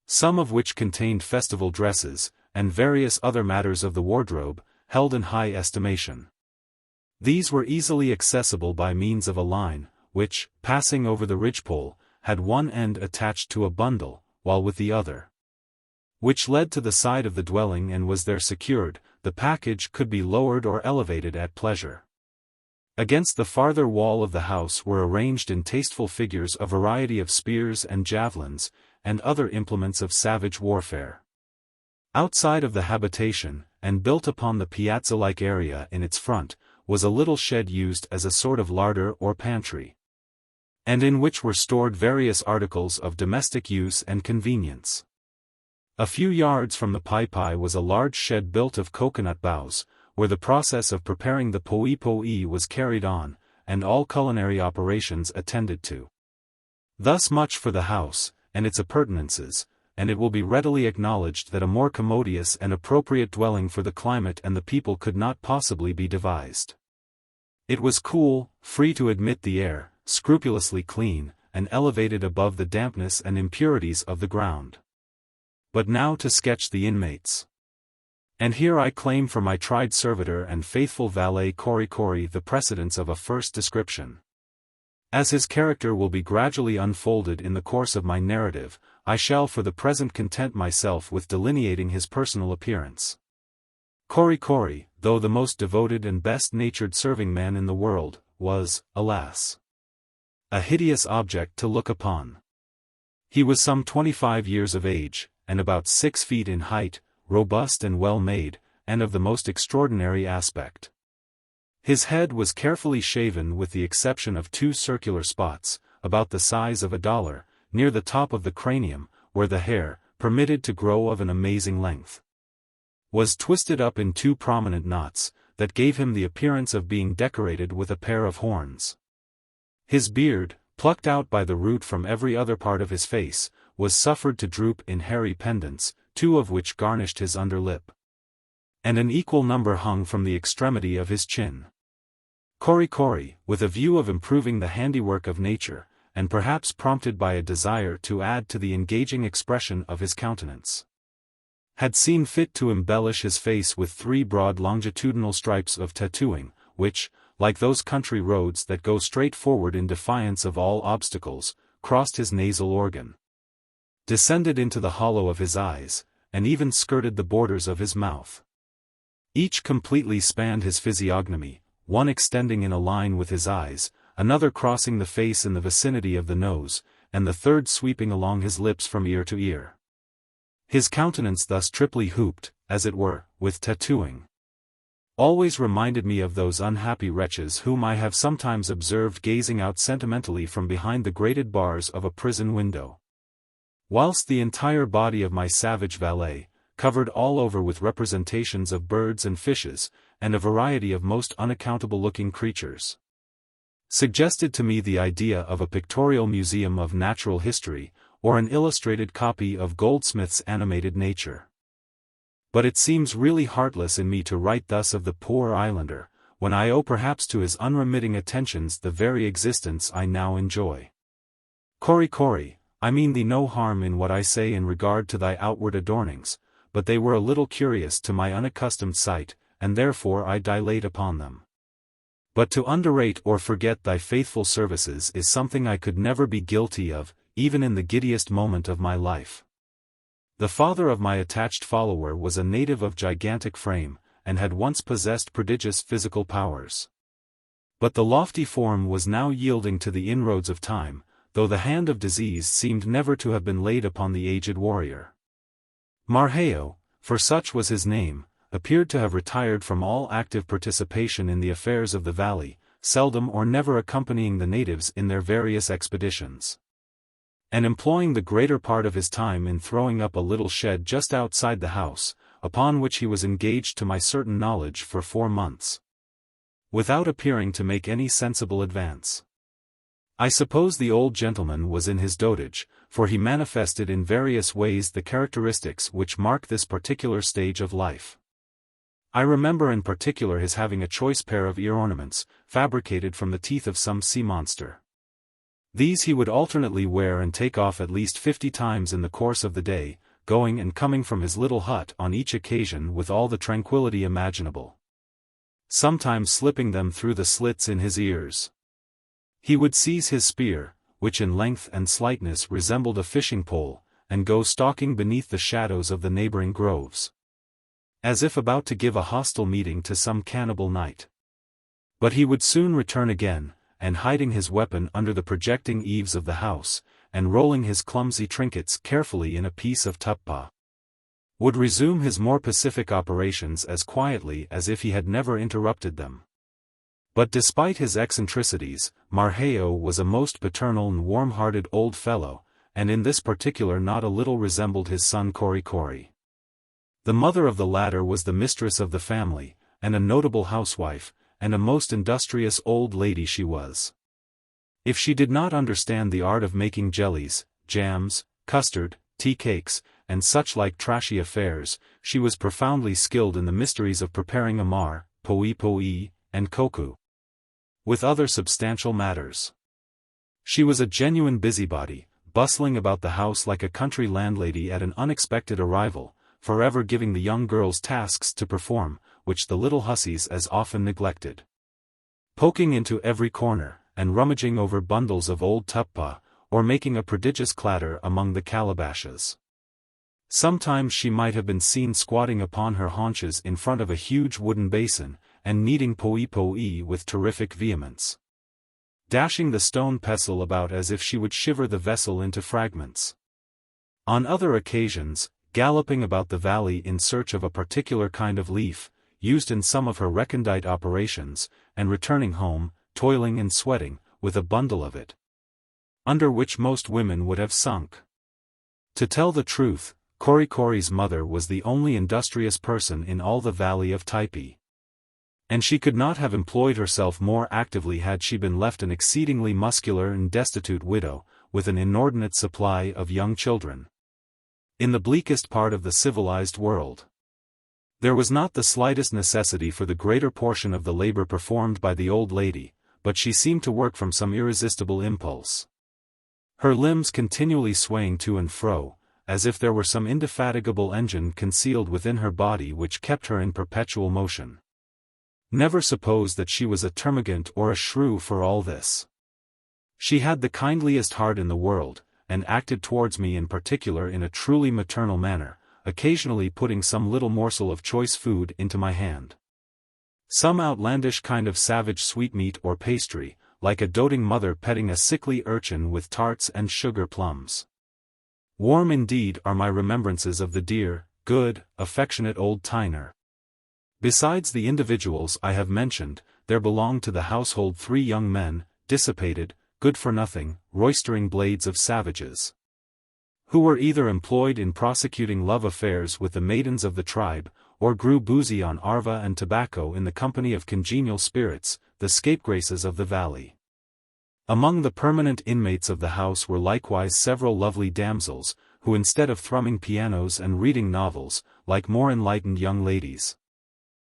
some of which contained festival dresses, and various other matters of the wardrobe, held in high estimation. These were easily accessible by means of a line, which, passing over the ridgepole, had one end attached to a bundle, while with the other, which led to the side of the dwelling and was there secured, the package could be lowered or elevated at pleasure. Against the farther wall of the house were arranged in tasteful figures a variety of spears and javelins, and other implements of savage warfare. Outside of the habitation, and built upon the piazza-like area in its front, was a little shed used as a sort of larder or pantry, and in which were stored various articles of domestic use and convenience. A few yards from the Typee was a large shed built of coconut boughs, where the process of preparing the poi was carried on, and all culinary operations attended to. Thus much for the house, and its appurtenances, and it will be readily acknowledged that a more commodious and appropriate dwelling for the climate and the people could not possibly be devised. It was cool, free to admit the air, scrupulously clean, and elevated above the dampness and impurities of the ground. But now to sketch the inmates. And here I claim for my tried servitor and faithful valet Kori the precedence of a first description. As his character will be gradually unfolded in the course of my narrative, I shall for the present content myself with delineating his personal appearance. Kori, though the most devoted and best-natured serving man in the world, was, alas, a hideous object to look upon. He was some 25 years of age, and about 6 feet in height, robust and well-made, and of the most extraordinary aspect. His head was carefully shaven with the exception of 2 circular spots, about the size of $1, near the top of the cranium, where the hair, permitted to grow of an amazing length, was twisted up in 2 prominent knots, that gave him the appearance of being decorated with a pair of horns. His beard, plucked out by the root from every other part of his face, was suffered to droop in hairy pendants, 2 of which garnished his under lip, and an equal number hung from the extremity of his chin. Kori, with a view of improving the handiwork of nature, and perhaps prompted by a desire to add to the engaging expression of his countenance, had seen fit to embellish his face with 3 broad longitudinal stripes of tattooing, which, like those country roads that go straight forward in defiance of all obstacles, crossed his nasal organ, descended into the hollow of his eyes, and even skirted the borders of his mouth. Each completely spanned his physiognomy, one extending in a line with his eyes, another crossing the face in the vicinity of the nose, and the third sweeping along his lips from ear to ear. His countenance thus triply hooped, as it were, with tattooing, always reminded me of those unhappy wretches whom I have sometimes observed gazing out sentimentally from behind the grated bars of a prison window, whilst the entire body of my savage valet, covered all over with representations of birds and fishes, and a variety of most unaccountable-looking creatures, suggested to me the idea of a pictorial museum of natural history, or an illustrated copy of Goldsmith's Animated Nature. But it seems really heartless in me to write thus of the poor islander, when I owe perhaps to his unremitting attentions the very existence I now enjoy. Kori, I mean thee no harm in what I say in regard to thy outward adornings, but they were a little curious to my unaccustomed sight, and therefore I dilate upon them. But to underrate or forget thy faithful services is something I could never be guilty of, even in the giddiest moment of my life. The father of my attached follower was a native of gigantic frame, and had once possessed prodigious physical powers. But the lofty form was now yielding to the inroads of time, though the hand of disease seemed never to have been laid upon the aged warrior. Marquesas, for such was his name, appeared to have retired from all active participation in the affairs of the valley, seldom or never accompanying the natives in their various expeditions, and employing the greater part of his time in throwing up a little shed just outside the house, upon which he was engaged to my certain knowledge for 4 months, without appearing to make any sensible advance. I suppose the old gentleman was in his dotage, for he manifested in various ways the characteristics which mark this particular stage of life. I remember in particular his having a choice pair of ear ornaments, fabricated from the teeth of some sea monster. These he would alternately wear and take off at least 50 times in the course of the day, going and coming from his little hut on each occasion with all the tranquility imaginable, sometimes slipping them through the slits in his ears. He would seize his spear, which in length and slightness resembled a fishing pole, and go stalking beneath the shadows of the neighboring groves, as if about to give a hostile meeting to some cannibal knight. But he would soon return again, and hiding his weapon under the projecting eaves of the house, and rolling his clumsy trinkets carefully in a piece of tuppa, would resume his more pacific operations as quietly as if he had never interrupted them. But despite his eccentricities, Marquesas was a most paternal and warm-hearted old fellow, and in this particular not a little resembled his son Cori. The mother of the latter was the mistress of the family, and a notable housewife, and a most industrious old lady she was. If she did not understand the art of making jellies, jams, custard, tea cakes, and such like trashy affairs, she was profoundly skilled in the mysteries of preparing amar, poi, and koku, with other substantial matters. She was a genuine busybody, bustling about the house like a country landlady at an unexpected arrival, forever giving the young girls tasks to perform, which the little hussies as often neglected. Poking into every corner, and rummaging over bundles of old tuppa, or making a prodigious clatter among the calabashes. Sometimes she might have been seen squatting upon her haunches in front of a huge wooden basin, and kneading poi with terrific vehemence, dashing the stone pestle about as if she would shiver the vessel into fragments. On other occasions, galloping about the valley in search of a particular kind of leaf, used in some of her recondite operations, and returning home, toiling and sweating, with a bundle of it, under which most women would have sunk. To tell the truth, Cori's mother was the only industrious person in all the valley of Typee, and she could not have employed herself more actively had she been left an exceedingly muscular and destitute widow, with an inordinate supply of young children, in the bleakest part of the civilized world. There was not the slightest necessity for the greater portion of the labor performed by the old lady, but she seemed to work from some irresistible impulse, her limbs continually swaying to and fro, as if there were some indefatigable engine concealed within her body which kept her in perpetual motion. Never suppose that she was a termagant or a shrew for all this. She had the kindliest heart in the world, and acted towards me in particular in a truly maternal manner, occasionally putting some little morsel of choice food into my hand. Some outlandish kind of savage sweetmeat or pastry, like a doting mother petting a sickly urchin with tarts and sugar plums. Warm indeed are my remembrances of the dear, good, affectionate old Tyner. Besides the individuals I have mentioned, there belonged to the household 3 young men, dissipated, good-for-nothing, roistering blades of savages, who were either employed in prosecuting love affairs with the maidens of the tribe, or grew boozy on arva and tobacco in the company of congenial spirits, the scapegraces of the valley. Among the permanent inmates of the house were likewise several lovely damsels, who instead of thrumming pianos and reading novels, like more enlightened young ladies,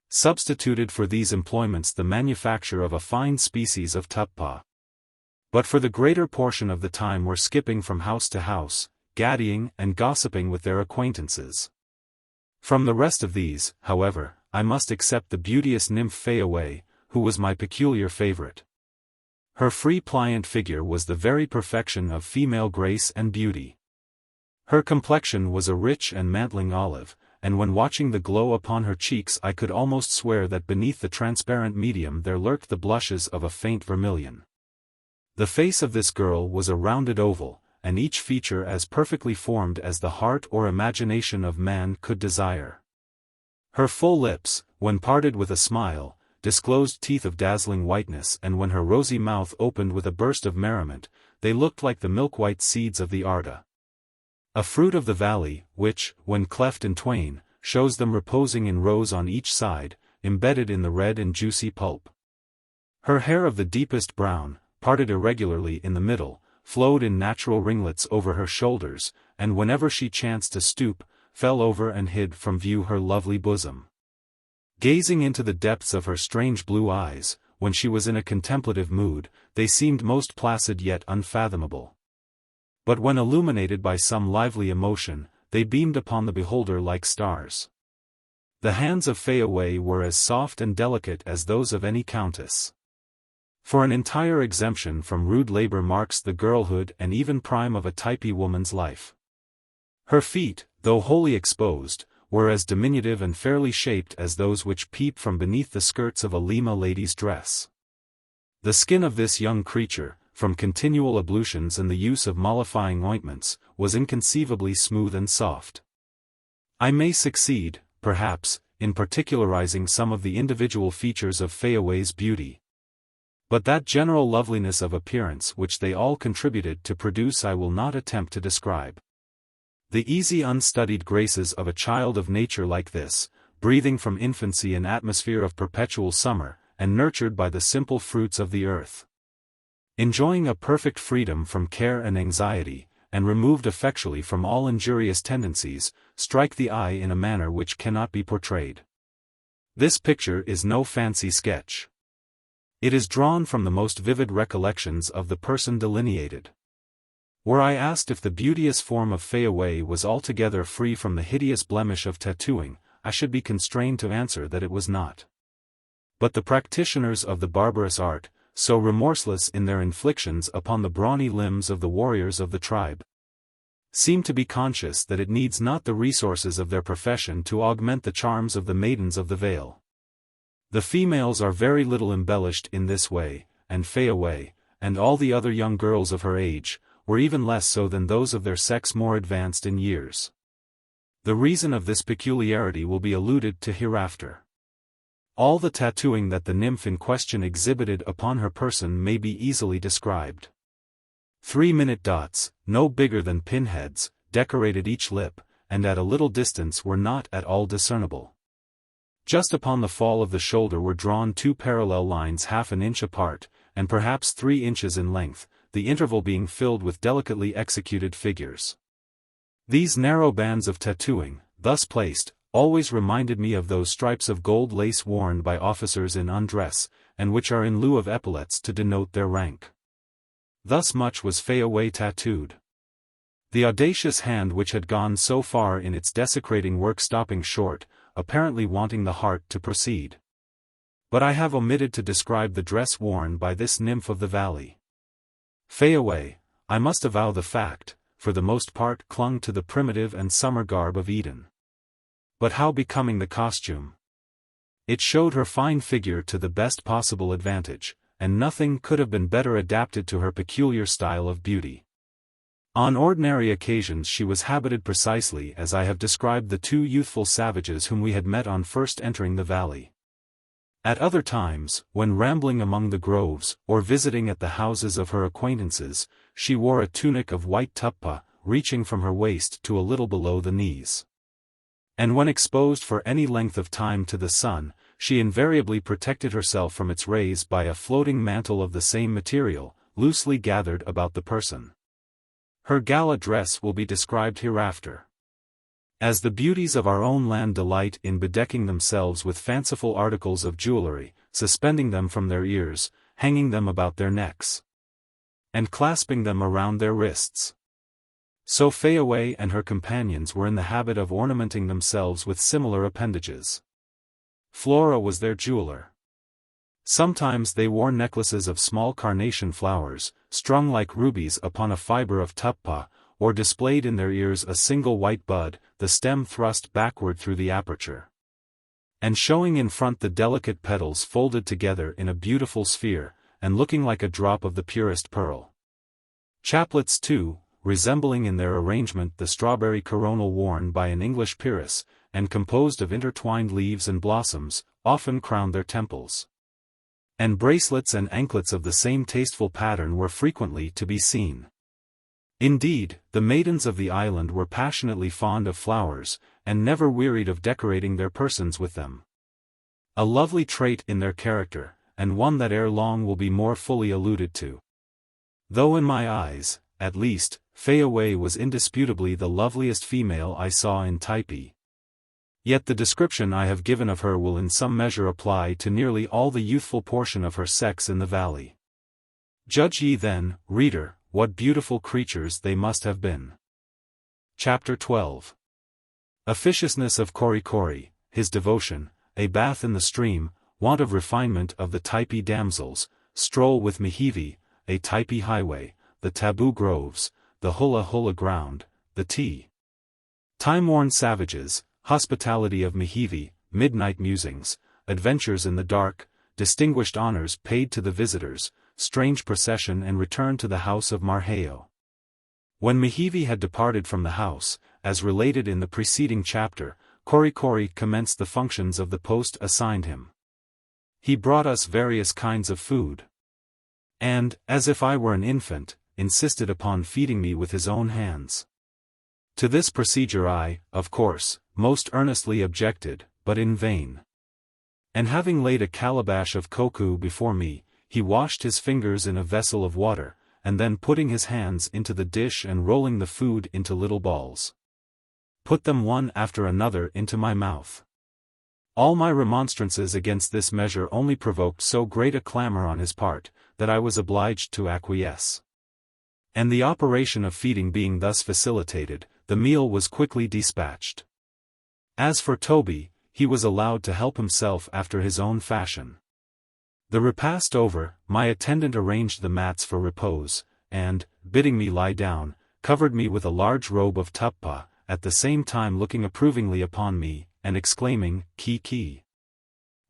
substituted for these employments the manufacture of a fine species of tuppa. but for the greater portion of the time were skipping from house to house, gaddying and gossiping with their acquaintances. From the rest of these, however, I must except the beauteous nymph Fayaway, who was my peculiar favorite. Her free pliant figure was the very perfection of female grace and beauty. Her complexion was a rich and mantling olive, and when watching the glow upon her cheeks I could almost swear that beneath the transparent medium there lurked the blushes of a faint vermilion. The face of this girl was a rounded oval, and each feature as perfectly formed as the heart or imagination of man could desire. Her full lips, when parted with a smile, disclosed teeth of dazzling whiteness, and when her rosy mouth opened with a burst of merriment, they looked like the milk-white seeds of the arda. A fruit of the valley, which, when cleft in twain, shows them reposing in rows on each side, embedded in the red and juicy pulp. Her hair of the deepest brown, parted irregularly in the middle, flowed in natural ringlets over her shoulders, and whenever she chanced to stoop, fell over and hid from view her lovely bosom. Gazing into the depths of her strange blue eyes, when she was in a contemplative mood, they seemed most placid yet unfathomable. But when illuminated by some lively emotion, they beamed upon the beholder like stars. The hands of Fayaway were as soft and delicate as those of any countess. For an entire exemption from rude labor marks the girlhood and even prime of a Typee woman's life. Her feet, though wholly exposed, were as diminutive and fairly shaped as those which peep from beneath the skirts of a Lima lady's dress. The skin of this young creature, from continual ablutions and the use of mollifying ointments, was inconceivably smooth and soft. I may succeed, perhaps, in particularizing some of the individual features of Fayaway's beauty. But that general loveliness of appearance which they all contributed to produce I will not attempt to describe. The easy unstudied graces of a child of nature like this, breathing from infancy an atmosphere of perpetual summer, and nurtured by the simple fruits of the earth. Enjoying a perfect freedom from care and anxiety, and removed effectually from all injurious tendencies, strike the eye in a manner which cannot be portrayed. This picture is no fancy sketch. It is drawn from the most vivid recollections of the person delineated. Were I asked if the beauteous form of Fayaway was altogether free from the hideous blemish of tattooing, I should be constrained to answer that it was not. But the practitioners of the barbarous art, so remorseless in their inflictions upon the brawny limbs of the warriors of the tribe, seem to be conscious that it needs not the resources of their profession to augment the charms of the maidens of the vale. The females are very little embellished in this way, and Fayaway, and all the other young girls of her age, were even less so than those of their sex more advanced in years. The reason of this peculiarity will be alluded to hereafter. All the tattooing that the nymph in question exhibited upon her person may be easily described. 3-minute dots, no bigger than pinheads, decorated each lip, and at a little distance were not at all discernible. Just upon the fall of the shoulder were drawn 2 parallel lines half an inch apart, and perhaps 3 inches in length, the interval being filled with delicately executed figures. These narrow bands of tattooing, thus placed, always reminded me of those stripes of gold lace worn by officers in undress, and which are in lieu of epaulets to denote their rank. Thus much was Fayaway tattooed. The audacious hand which had gone so far in its desecrating work stopping short, apparently wanting the heart to proceed. But I have omitted to describe the dress worn by this nymph of the valley. Fayaway, I must avow the fact, for the most part clung to the primitive and summer garb of Eden. But how becoming the costume! It showed her fine figure to the best possible advantage, and nothing could have been better adapted to her peculiar style of beauty. On ordinary occasions she was habited precisely as I have described the 2 youthful savages whom we had met on first entering the valley. At other times, when rambling among the groves, or visiting at the houses of her acquaintances, she wore a tunic of white tuppa, reaching from her waist to a little below the knees. And when exposed for any length of time to the sun, she invariably protected herself from its rays by a floating mantle of the same material, loosely gathered about the person. Her gala dress will be described hereafter. As the beauties of our own land delight in bedecking themselves with fanciful articles of jewelry, suspending them from their ears, hanging them about their necks. and clasping them around their wrists. So Fayaway and her companions were in the habit of ornamenting themselves with similar appendages. Flora was their jeweler. Sometimes they wore necklaces of small carnation flowers, strung like rubies upon a fiber of tuppa, or displayed in their ears a single white bud, the stem thrust backward through the aperture, and showing in front the delicate petals folded together in a beautiful sphere, and looking like a drop of the purest pearl. Chaplets too, resembling in their arrangement the strawberry coronal worn by an English peeress, and composed of intertwined leaves and blossoms, often crowned their temples. And bracelets and anklets of the same tasteful pattern were frequently to be seen. Indeed, the maidens of the island were passionately fond of flowers, and never wearied of decorating their persons with them. A lovely trait in their character, and one that ere long will be more fully alluded to. Though in my eyes, at least, Fayaway was indisputably the loveliest female I saw in Typee. Yet the description I have given of her will in some measure apply to nearly all the youthful portion of her sex in the valley. Judge ye then, reader, what beautiful creatures they must have been. Chapter 12. Officiousness of Korikori, his devotion, a bath in the stream, want of refinement of the Typee damsels, stroll with Mihivi, a Typee highway, the taboo groves, the hula-hula ground, the time-worn savages, hospitality of Mihivi, midnight musings, adventures in the dark, distinguished honors paid to the visitors, strange procession and return to the house of Marheo. When Mihivi had departed from the house, as related in the preceding chapter, Korikori commenced the functions of the post assigned him. He brought us various kinds of food, and, as if I were an infant, insisted upon feeding me with his own hands. To this procedure I, of course, most earnestly objected, but in vain. And having laid a calabash of koku before me, he washed his fingers in a vessel of water, and then putting his hands into the dish and rolling the food into little balls, put them one after another into my mouth. All my remonstrances against this measure only provoked so great a clamor on his part, that I was obliged to acquiesce. And the operation of feeding being thus facilitated, the meal was quickly dispatched. As for Toby, he was allowed to help himself after his own fashion. The repast over, my attendant arranged the mats for repose, and, bidding me lie down, covered me with a large robe of tuppa, at the same time looking approvingly upon me, and exclaiming, "Ki.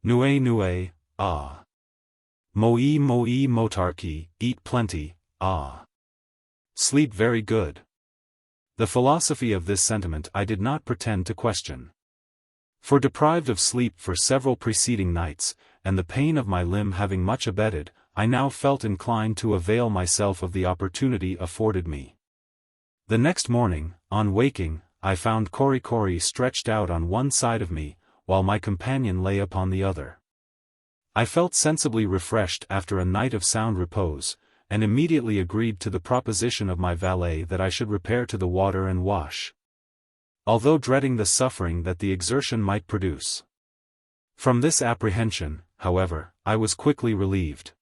Nue, ah. Moi motarki, eat plenty, ah. Sleep very good." The philosophy of this sentiment I did not pretend to question. For deprived of sleep for several preceding nights, and the pain of my limb having much abated, I now felt inclined to avail myself of the opportunity afforded me. The next morning, on waking, I found Korikori stretched out on one side of me, while my companion lay upon the other. I felt sensibly refreshed after a night of sound repose, and immediately agreed to the proposition of my valet that I should repair to the water and wash, although dreading the suffering that the exertion might produce. From this apprehension, however, I was quickly relieved.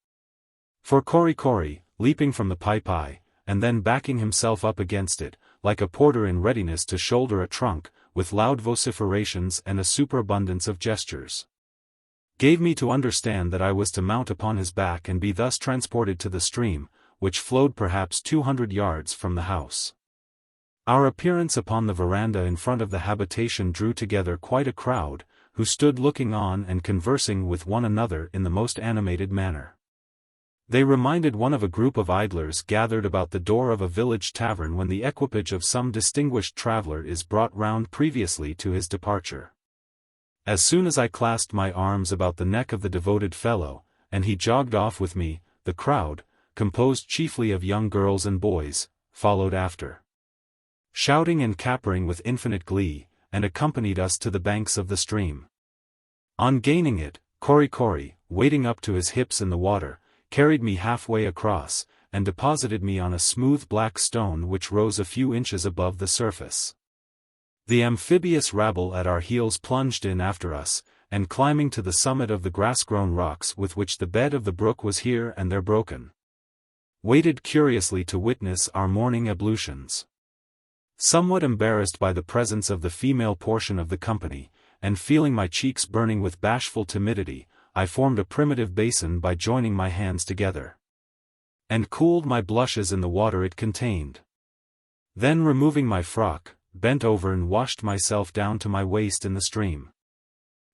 For Korikori, leaping from the Typee, and then backing himself up against it, like a porter in readiness to shoulder a trunk, with loud vociferations and a superabundance of gestures, gave me to understand that I was to mount upon his back and be thus transported to the stream, which flowed perhaps 200 yards from the house. Our appearance upon the veranda in front of the habitation drew together quite a crowd, who stood looking on and conversing with one another in the most animated manner. They reminded one of a group of idlers gathered about the door of a village tavern when the equipage of some distinguished traveler is brought round previously to his departure. As soon as I clasped my arms about the neck of the devoted fellow, and he jogged off with me, the crowd, composed chiefly of young girls and boys, followed after, shouting and capering with infinite glee, and accompanied us to the banks of the stream. On gaining it, Korikori, wading up to his hips in the water, carried me halfway across, and deposited me on a smooth black stone which rose a few inches above the surface. The amphibious rabble at our heels plunged in after us, and climbing to the summit of the grass-grown rocks with which the bed of the brook was here and there broken, waited curiously to witness our morning ablutions. Somewhat embarrassed by the presence of the female portion of the company, and feeling my cheeks burning with bashful timidity, I formed a primitive basin by joining my hands together, and cooled my blushes in the water it contained. Then removing my frock, bent over and washed myself down to my waist in the stream.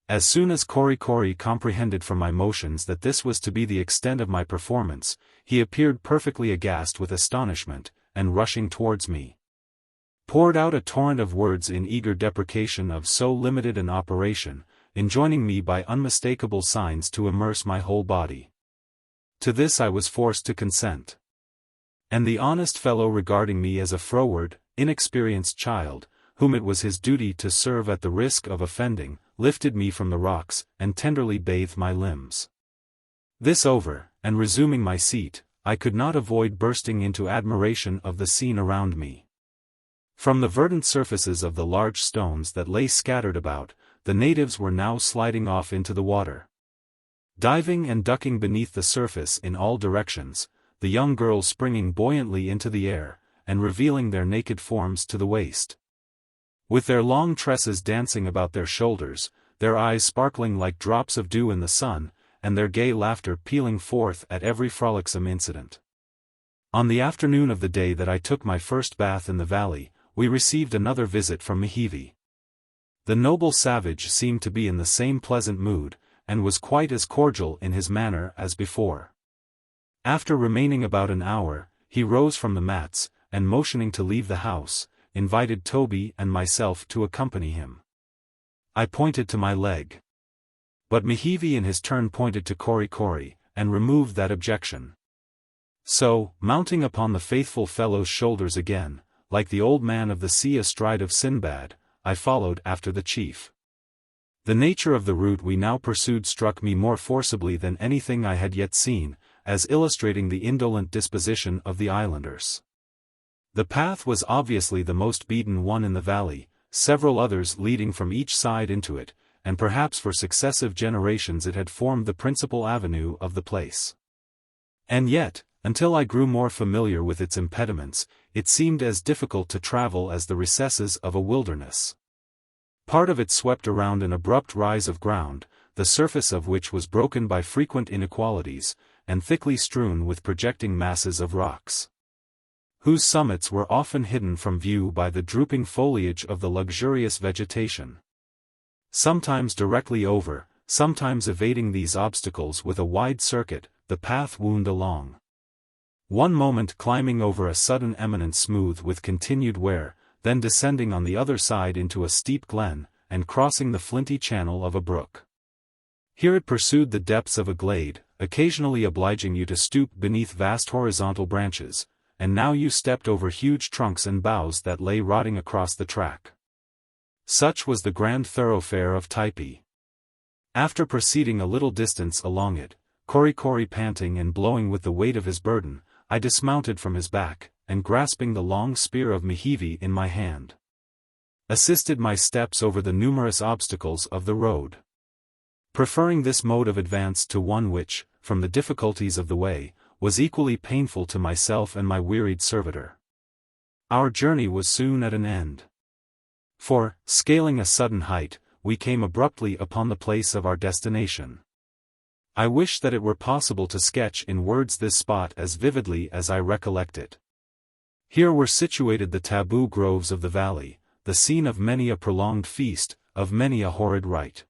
As soon as Kori comprehended from my motions that this was to be the extent of my performance, he appeared perfectly aghast with astonishment, and rushing towards me, poured out a torrent of words in eager deprecation of so limited an operation, enjoining me by unmistakable signs to immerse my whole body. To this I was forced to consent. And the honest fellow, regarding me as a froward, inexperienced child, whom it was his duty to serve at the risk of offending, lifted me from the rocks, and tenderly bathed my limbs. This over, and resuming my seat, I could not avoid bursting into admiration of the scene around me. From the verdant surfaces of the large stones that lay scattered about, the natives were now sliding off into the water, diving and ducking beneath the surface in all directions, the young girls springing buoyantly into the air, and revealing their naked forms to the waist, with their long tresses dancing about their shoulders, their eyes sparkling like drops of dew in the sun, and their gay laughter pealing forth at every frolicsome incident. On the afternoon of the day that I took my first bath in the valley, we received another visit from Nukuheva. The noble savage seemed to be in the same pleasant mood, and was quite as cordial in his manner as before. After remaining about an hour, he rose from the mats, and motioning to leave the house, invited Toby and myself to accompany him. I pointed to my leg, but Nukuheva in his turn pointed to Kori, and removed that objection. So, mounting upon the faithful fellow's shoulders again, like the old man of the sea astride of Sinbad, I followed after the chief. The nature of the route we now pursued struck me more forcibly than anything I had yet seen, as illustrating the indolent disposition of the islanders. The path was obviously the most beaten one in the valley, several others leading from each side into it, and perhaps for successive generations it had formed the principal avenue of the place. And yet, until I grew more familiar with its impediments, it seemed as difficult to travel as the recesses of a wilderness. Part of it swept around an abrupt rise of ground, the surface of which was broken by frequent inequalities, and thickly strewn with projecting masses of rocks, whose summits were often hidden from view by the drooping foliage of the luxurious vegetation. Sometimes directly over, sometimes evading these obstacles with a wide circuit, the path wound along, one moment climbing over a sudden eminence smooth with continued wear, then descending on the other side into a steep glen, and crossing the flinty channel of a brook. Here it pursued the depths of a glade, occasionally obliging you to stoop beneath vast horizontal branches, and now you stepped over huge trunks and boughs that lay rotting across the track. Such was the grand thoroughfare of Typee. After proceeding a little distance along it, Kori panting and blowing with the weight of his burden, I dismounted from his back, and grasping the long spear of Nukuheva in my hand, assisted my steps over the numerous obstacles of the road, preferring this mode of advance to one which, from the difficulties of the way, was equally painful to myself and my wearied servitor. Our journey was soon at an end. For, scaling a sudden height, we came abruptly upon the place of our destination. I wish that it were possible to sketch in words this spot as vividly as I recollect it. Here were situated the taboo groves of the valley, the scene of many a prolonged feast, of many a horrid rite.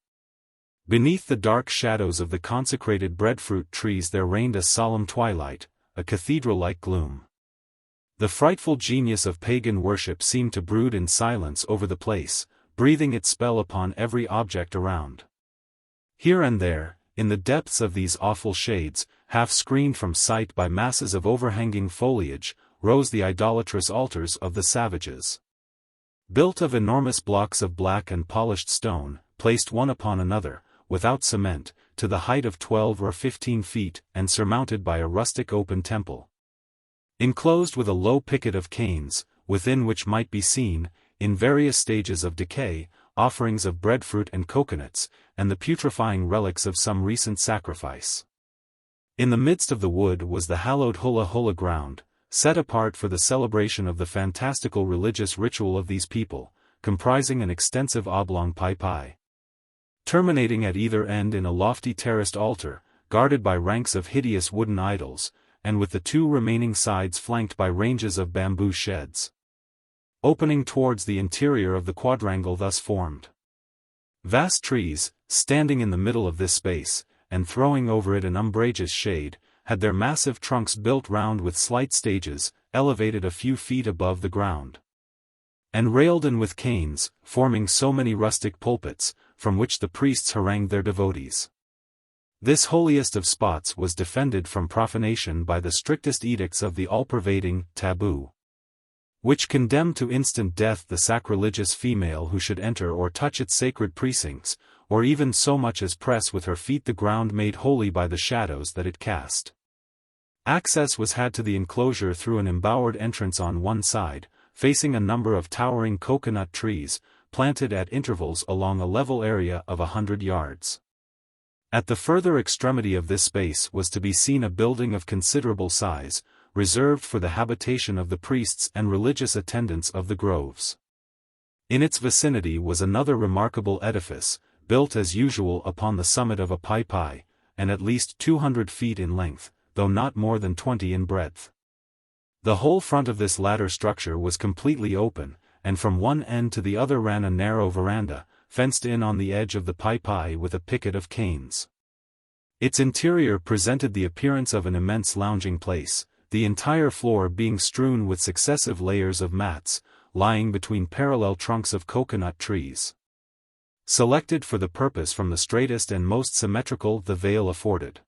Beneath the dark shadows of the consecrated breadfruit trees there reigned a solemn twilight, a cathedral-like gloom. The frightful genius of pagan worship seemed to brood in silence over the place, breathing its spell upon every object around. Here and there, in the depths of these awful shades, half screened from sight by masses of overhanging foliage, rose the idolatrous altars of the savages. Built of enormous blocks of black and polished stone, placed one upon another, without cement, to the height of 12 or 15 feet, and surmounted by a rustic open temple, enclosed with a low picket of canes, within which might be seen, in various stages of decay, offerings of breadfruit and coconuts, and the putrefying relics of some recent sacrifice. In the midst of the wood was the hallowed hula hula ground, set apart for the celebration of the fantastical religious ritual of these people, comprising an extensive oblong Typee, terminating at either end in a lofty terraced altar, guarded by ranks of hideous wooden idols, and with the two remaining sides flanked by ranges of bamboo sheds, opening towards the interior of the quadrangle thus formed. Vast trees, standing in the middle of this space, and throwing over it an umbrageous shade, had their massive trunks built round with slight stages, elevated a few feet above the ground, and railed in with canes, forming so many rustic pulpits, from which the priests harangued their devotees. This holiest of spots was defended from profanation by the strictest edicts of the all-pervading taboo, which condemned to instant death the sacrilegious female who should enter or touch its sacred precincts, or even so much as press with her feet the ground made holy by the shadows that it cast. Access was had to the enclosure through an embowered entrance on one side, facing a number of towering coconut trees, planted at intervals along a level area of 100 yards. At the further extremity of this space was to be seen a building of considerable size, reserved for the habitation of the priests and religious attendants of the groves. In its vicinity was another remarkable edifice, built as usual upon the summit of a Typee, and at least 200 feet in length, though not more than 20 in breadth. The whole front of this latter structure was completely open, and from one end to the other ran a narrow veranda, fenced in on the edge of the Typee with a picket of canes. Its interior presented the appearance of an immense lounging place, the entire floor being strewn with successive layers of mats, lying between parallel trunks of coconut trees, selected for the purpose from the straightest and most symmetrical the vale afforded.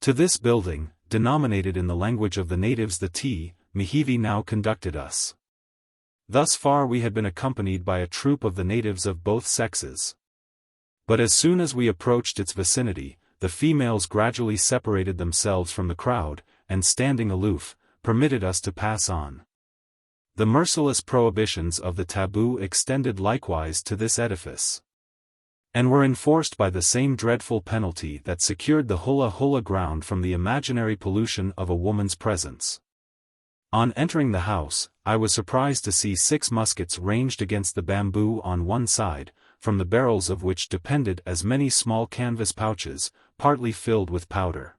To this building, denominated in the language of the natives the Nukuheva, now conducted us. Thus far we had been accompanied by a troop of the natives of both sexes. But as soon as we approached its vicinity, the females gradually separated themselves from the crowd, and standing aloof, permitted us to pass on. The merciless prohibitions of the taboo extended likewise to this edifice, and were enforced by the same dreadful penalty that secured the hula hula ground from the imaginary pollution of a woman's presence. On entering the house, I was surprised to see 6 muskets ranged against the bamboo on one side, from the barrels of which depended as many small canvas pouches, partly filled with powder.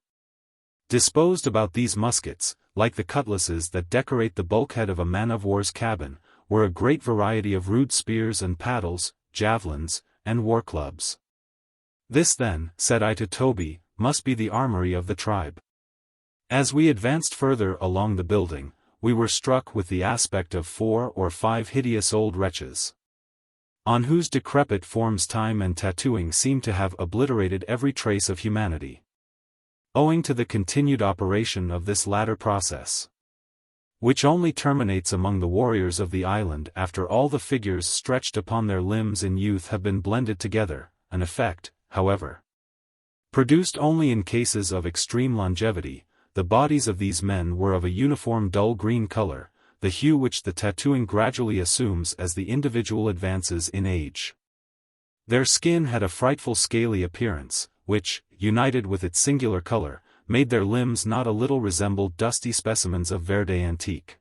Disposed about these muskets, like the cutlasses that decorate the bulkhead of a man-of-war's cabin, were a great variety of rude spears and paddles, javelins, and war-clubs. This then, said I to Toby, must be the armory of the tribe. As we advanced further along the building, we were struck with the aspect of 4 or 5 hideous old wretches, on whose decrepit forms time and tattooing seemed to have obliterated every trace of humanity, owing to the continued operation of this latter process, which only terminates among the warriors of the island after all the figures stretched upon their limbs in youth have been blended together, an effect, however, produced only in cases of extreme longevity. The bodies of these men were of a uniform dull green color, the hue which the tattooing gradually assumes as the individual advances in age. Their skin had a frightful scaly appearance, which, united with its singular color, made their limbs not a little resemble dusty specimens of verde antique.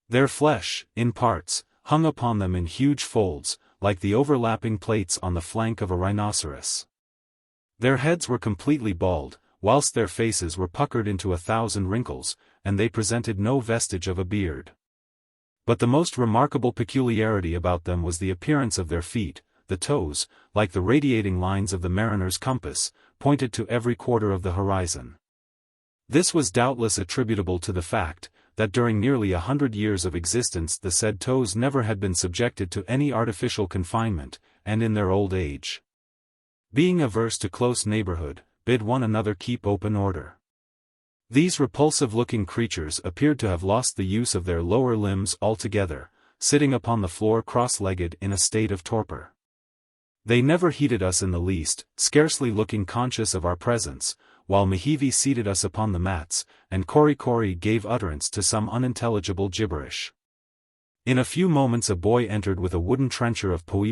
Their flesh, in parts, hung upon them in huge folds, like the overlapping plates on the flank of a rhinoceros. Their heads were completely bald, whilst their faces were puckered into 1,000 wrinkles, and they presented no vestige of a beard. But the most remarkable peculiarity about them was the appearance of their feet. The toes, like the radiating lines of the mariner's compass, pointed to every quarter of the horizon. This was doubtless attributable to the fact, that during nearly 100 years of existence the said toes never had been subjected to any artificial confinement, and in their old age, being averse to close neighborhood, bid one another keep open order. These repulsive-looking creatures appeared to have lost the use of their lower limbs altogether, sitting upon the floor cross-legged in a state of torpor. They never heeded us in the least, scarcely looking conscious of our presence, while Nukuheva seated us upon the mats, and Kori gave utterance to some unintelligible gibberish. In a few moments a boy entered with a wooden trencher of poe,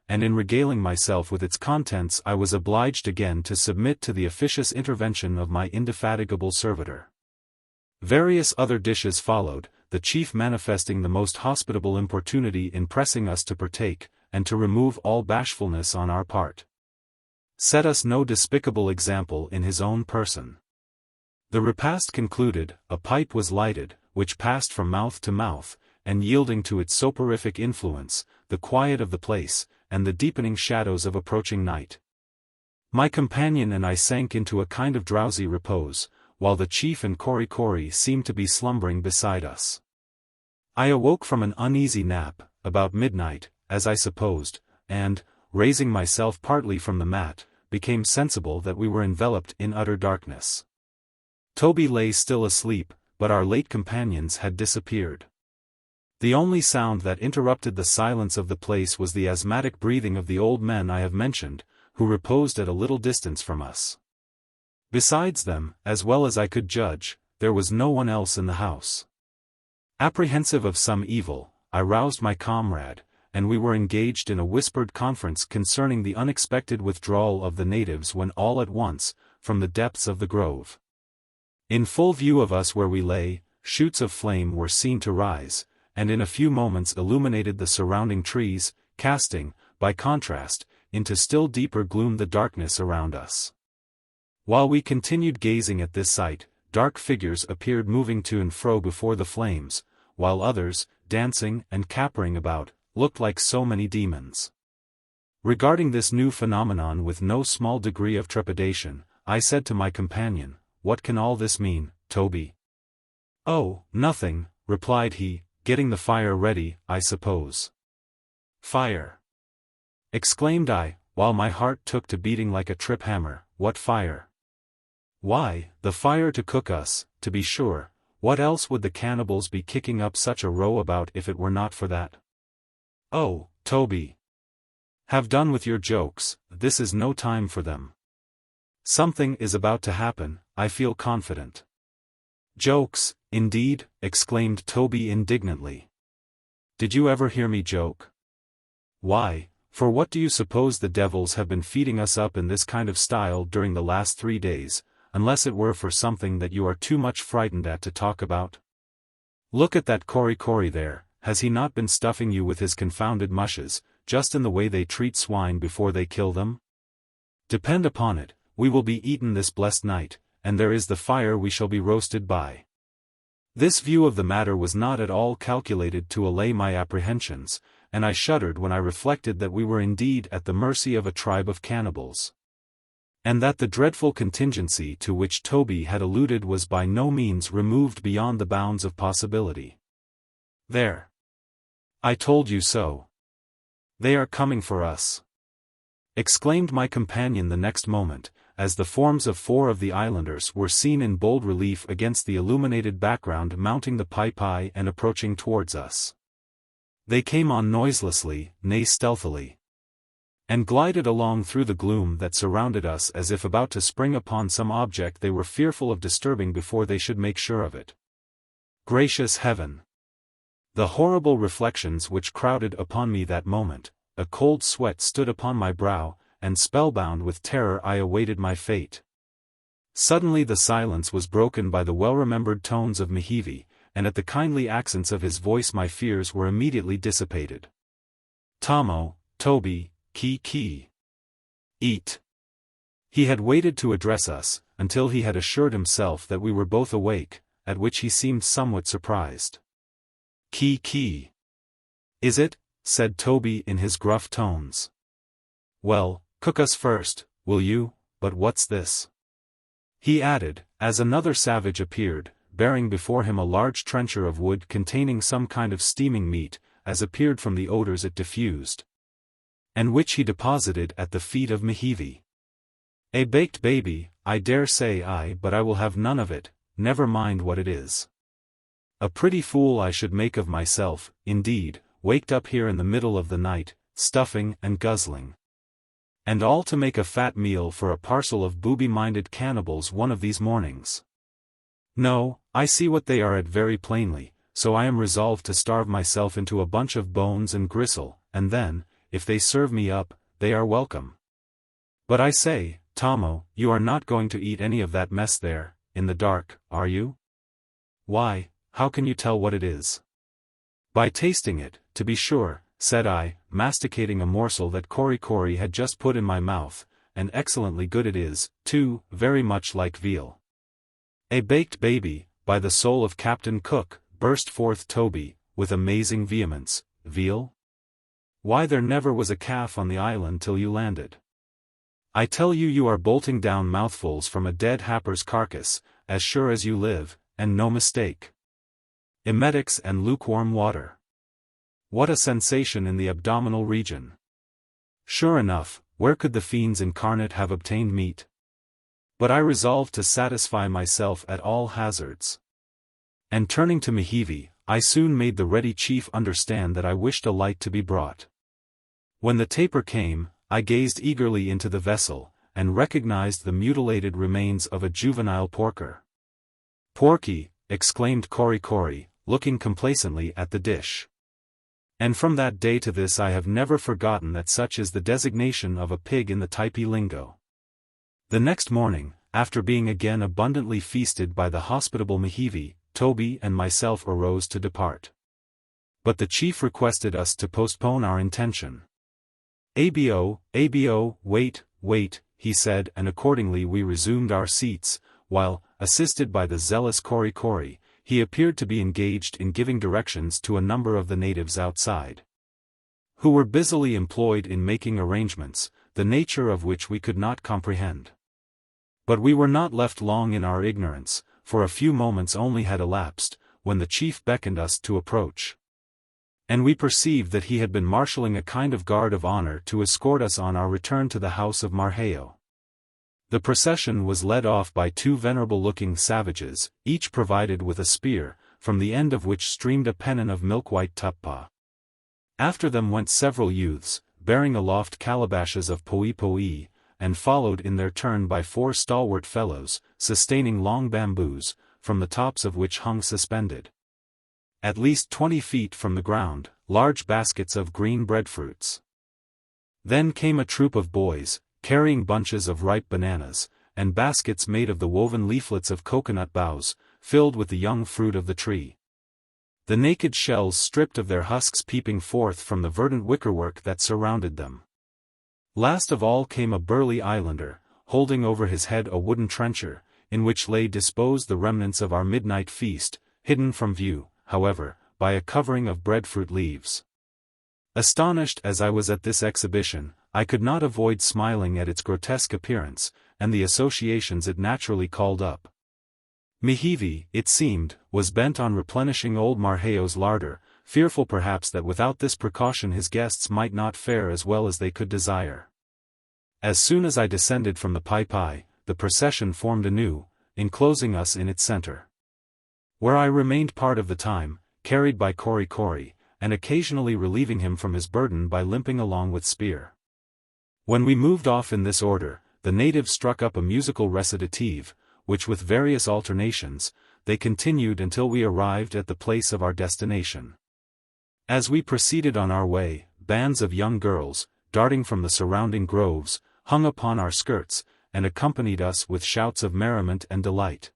and in regaling myself with its contents I was obliged again to submit to the officious intervention of my indefatigable servitor. Various other dishes followed, the chief manifesting the most hospitable importunity in pressing us to partake, and to remove all bashfulness on our part. Set us no despicable example in his own person. The repast concluded, a pipe was lighted, which passed from mouth to mouth, and yielding to its soporific influence, the quiet of the place, and the deepening shadows of approaching night. My companion and I sank into a kind of drowsy repose, while the chief and Kori seemed to be slumbering beside us. I awoke from an uneasy nap, about midnight, as I supposed, and, raising myself partly from the mat, became sensible that we were enveloped in utter darkness. Toby lay still asleep, but our late companions had disappeared. The only sound that interrupted the silence of the place was the asthmatic breathing of the old men I have mentioned, who reposed at a little distance from us. Besides them, as well as I could judge, there was no one else in the house. Apprehensive of some evil, I roused my comrade, and we were engaged in a whispered conference concerning the unexpected withdrawal of the natives when all at once, from the depths of the grove, in full view of us where we lay, shoots of flame were seen to rise, and in a few moments illuminated the surrounding trees, casting, by contrast, into still deeper gloom the darkness around us. While we continued gazing at this sight, dark figures appeared moving to and fro before the flames, while others, dancing and capering about, looked like so many demons. Regarding this new phenomenon with no small degree of trepidation, I said to my companion, "What can all this mean, Toby?" "Oh, nothing," replied he, "getting the fire ready, I suppose." "Fire!" exclaimed I, while my heart took to beating like a trip hammer. "What fire?" "Why, the fire to cook us, to be sure. What else would the cannibals be kicking up such a row about if it were not for that?" "Oh, Toby! Have done with your jokes, this is no time for them. Something is about to happen, I feel confident." "Jokes, indeed," exclaimed Toby indignantly. "Did you ever hear me joke? Why, for what do you suppose the devils have been feeding us up in this kind of style during the last 3 days, unless it were for something that you are too much frightened at to talk about? Look at that Kori there, has he not been stuffing you with his confounded mushes, just in the way they treat swine before they kill them? Depend upon it, we will be eaten this blessed night, and there is the fire we shall be roasted by." This view of the matter was not at all calculated to allay my apprehensions, and I shuddered when I reflected that we were indeed at the mercy of a tribe of cannibals, and that the dreadful contingency to which Toby had alluded was by no means removed beyond the bounds of possibility. "There! I told you so. They are coming for us!" exclaimed my companion the next moment, as the forms of 4 of the islanders were seen in bold relief against the illuminated background mounting the Typee and approaching towards us. They came on noiselessly, nay stealthily, and glided along through the gloom that surrounded us as if about to spring upon some object they were fearful of disturbing before they should make sure of it. Gracious heaven! The horrible reflections which crowded upon me that moment, a cold sweat stood upon my brow, and spellbound with terror I awaited my fate. Suddenly the silence was broken by the well-remembered tones of Nukuheva, and at the kindly accents of his voice my fears were immediately dissipated. "Tommo, Toby, eat." He had waited to address us, until he had assured himself that we were both awake, at which he seemed somewhat surprised. Is it?" said Toby in his gruff tones. "Well, cook us first, will you? But what's this?" he added, as another savage appeared, bearing before him a large trencher of wood containing some kind of steaming meat, as appeared from the odors it diffused, and which he deposited at the feet of Nukuheva. "A baked baby, I dare say, but I will have none of it, never mind what it is. A pretty fool I should make of myself, indeed, waked up here in the middle of the night, stuffing and guzzling. And all to make a fat meal for a parcel of booby-minded cannibals one of these mornings. No, I see what they are at very plainly, so I am resolved to starve myself into a bunch of bones and gristle, and then, if they serve me up, they are welcome. But I say, Tommo, you are not going to eat any of that mess there, in the dark, are you? Why, how can you tell what it is? By tasting it, to be sure, said I, masticating a morsel that Kori had just put in my mouth, and excellently good it is, too, very much like veal. A baked baby, by the soul of Captain Cook, burst forth Toby, with amazing vehemence, veal? Why there never was a calf on the island till you landed. I tell you you are bolting down mouthfuls from a dead Happar's carcass, as sure as you live, and no mistake. Emetics and lukewarm water. What a sensation in the abdominal region. Sure enough, where could the fiends incarnate have obtained meat? But I resolved to satisfy myself at all hazards. And turning to Nukuheva, I soon made the ready chief understand that I wished a light to be brought. When the taper came, I gazed eagerly into the vessel, and recognized the mutilated remains of a juvenile porker. Porky, exclaimed Kori, looking complacently at the dish. And from that day to this I have never forgotten that such is the designation of a pig in the Typee lingo. The next morning, after being again abundantly feasted by the hospitable Nukuheva, Toby and myself arose to depart. But the chief requested us to postpone our intention. Abo, wait, he said, and accordingly we resumed our seats, while, assisted by the zealous Kori, he appeared to be engaged in giving directions to a number of the natives outside, who were busily employed in making arrangements, the nature of which we could not comprehend. But we were not left long in our ignorance, for a few moments only had elapsed, when the chief beckoned us to approach. And we perceived that he had been marshalling a kind of guard of honor to escort us on our return to the house of Marquesas. The procession was led off by two venerable-looking savages, each provided with a spear, from the end of which streamed a pennon of milk-white tuppa. After them went several youths, bearing aloft calabashes of poe, and followed in their turn by 4 stalwart fellows, sustaining long bamboos, from the tops of which hung suspended, at least 20 feet from the ground, large baskets of green breadfruits. Then came a troop of boys, carrying bunches of ripe bananas, and baskets made of the woven leaflets of coconut boughs, filled with the young fruit of the tree. The naked shells stripped of their husks peeping forth from the verdant wickerwork that surrounded them. Last of all came a burly islander, holding over his head a wooden trencher, in which lay disposed the remnants of our midnight feast, hidden from view, however, by a covering of breadfruit leaves. Astonished as I was at this exhibition, I could not avoid smiling at its grotesque appearance, and the associations it naturally called up. Nukuheva, it seemed, was bent on replenishing old Marquesas' larder, fearful perhaps that without this precaution his guests might not fare as well as they could desire. As soon as I descended from the Typee, the procession formed anew, enclosing us in its center, where I remained part of the time, carried by Kori, and occasionally relieving him from his burden by limping along with spear. When we moved off in this order, the natives struck up a musical recitative, which with various alternations, they continued until we arrived at the place of our destination. As we proceeded on our way, bands of young girls, darting from the surrounding groves, hung upon our skirts, and accompanied us with shouts of merriment and delight,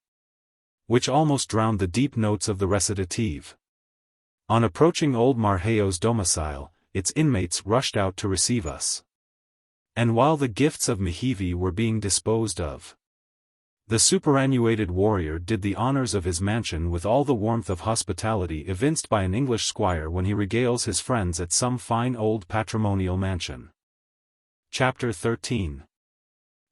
which almost drowned the deep notes of the recitative. On approaching old Marquesas' domicile, its inmates rushed out to receive us. And while the gifts of Nukuheva were being disposed of, the superannuated warrior did the honors of his mansion with all the warmth of hospitality evinced by an English squire when he regales his friends at some fine old patrimonial mansion. Chapter 13.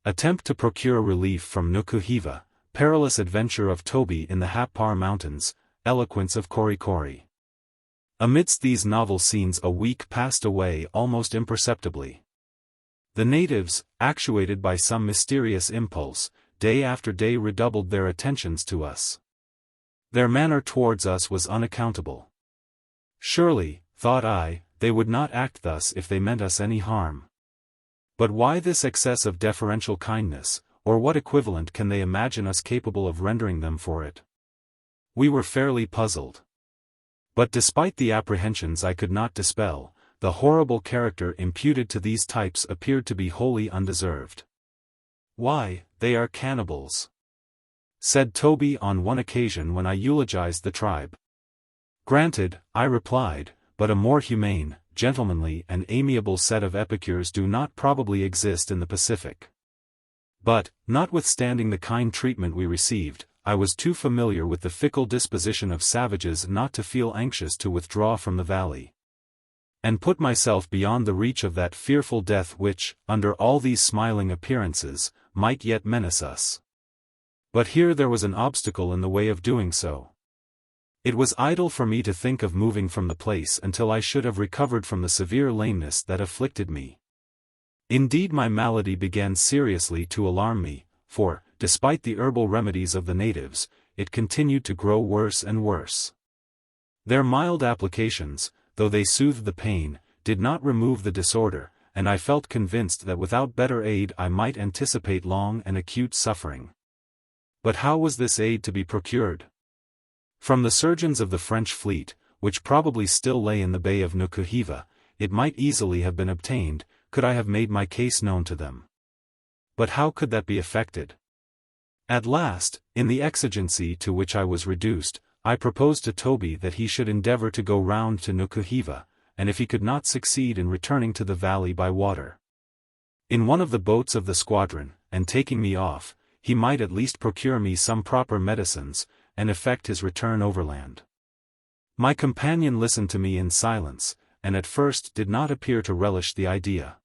Attempt to procure relief from Nukuheva, perilous adventure of Toby in the Happar Mountains, eloquence of Kori. Amidst these novel scenes a week passed away almost imperceptibly. The natives, actuated by some mysterious impulse, day after day redoubled their attentions to us. Their manner towards us was unaccountable. Surely, thought I, they would not act thus if they meant us any harm. But why this excess of deferential kindness, or what equivalent can they imagine us capable of rendering them for it? We were fairly puzzled. But despite the apprehensions I could not dispel, the horrible character imputed to these types appeared to be wholly undeserved. "Why, they are cannibals," said Toby on one occasion when I eulogized the tribe. "Granted," I replied, "but a more humane, gentlemanly and amiable set of epicures do not probably exist in the Pacific." But, notwithstanding the kind treatment we received, I was too familiar with the fickle disposition of savages not to feel anxious to withdraw from the valley, and put myself beyond the reach of that fearful death which, under all these smiling appearances, might yet menace us. But here there was an obstacle in the way of doing so. It was idle for me to think of moving from the place until I should have recovered from the severe lameness that afflicted me. Indeed, my malady began seriously to alarm me, for, despite the herbal remedies of the natives, it continued to grow worse and worse. Their mild applications, though they soothed the pain, did not remove the disorder, and I felt convinced that without better aid I might anticipate long and acute suffering. But how was this aid to be procured? From the surgeons of the French fleet, which probably still lay in the bay of Nukuheva, it might easily have been obtained, could I have made my case known to them. But how could that be effected? At last, in the exigency to which I was reduced, I proposed to Toby that he should endeavor to go round to Nukuheva, and if he could not succeed in returning to the valley by water, in one of the boats of the squadron, and taking me off, he might at least procure me some proper medicines, and effect his return overland. My companion listened to me in silence, and at first did not appear to relish the idea.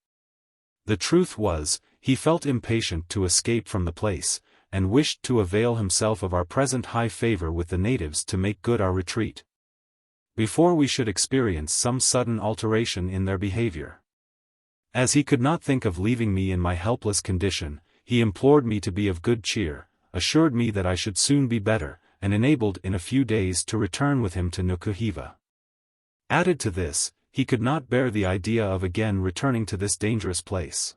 The truth was, he felt impatient to escape from the place, and wished to avail himself of our present high favor with the natives to make good our retreat, before we should experience some sudden alteration in their behavior. As he could not think of leaving me in my helpless condition, he implored me to be of good cheer, assured me that I should soon be better, and enabled in a few days to return with him to Nukuheva. Added to this, he could not bear the idea of again returning to this dangerous place.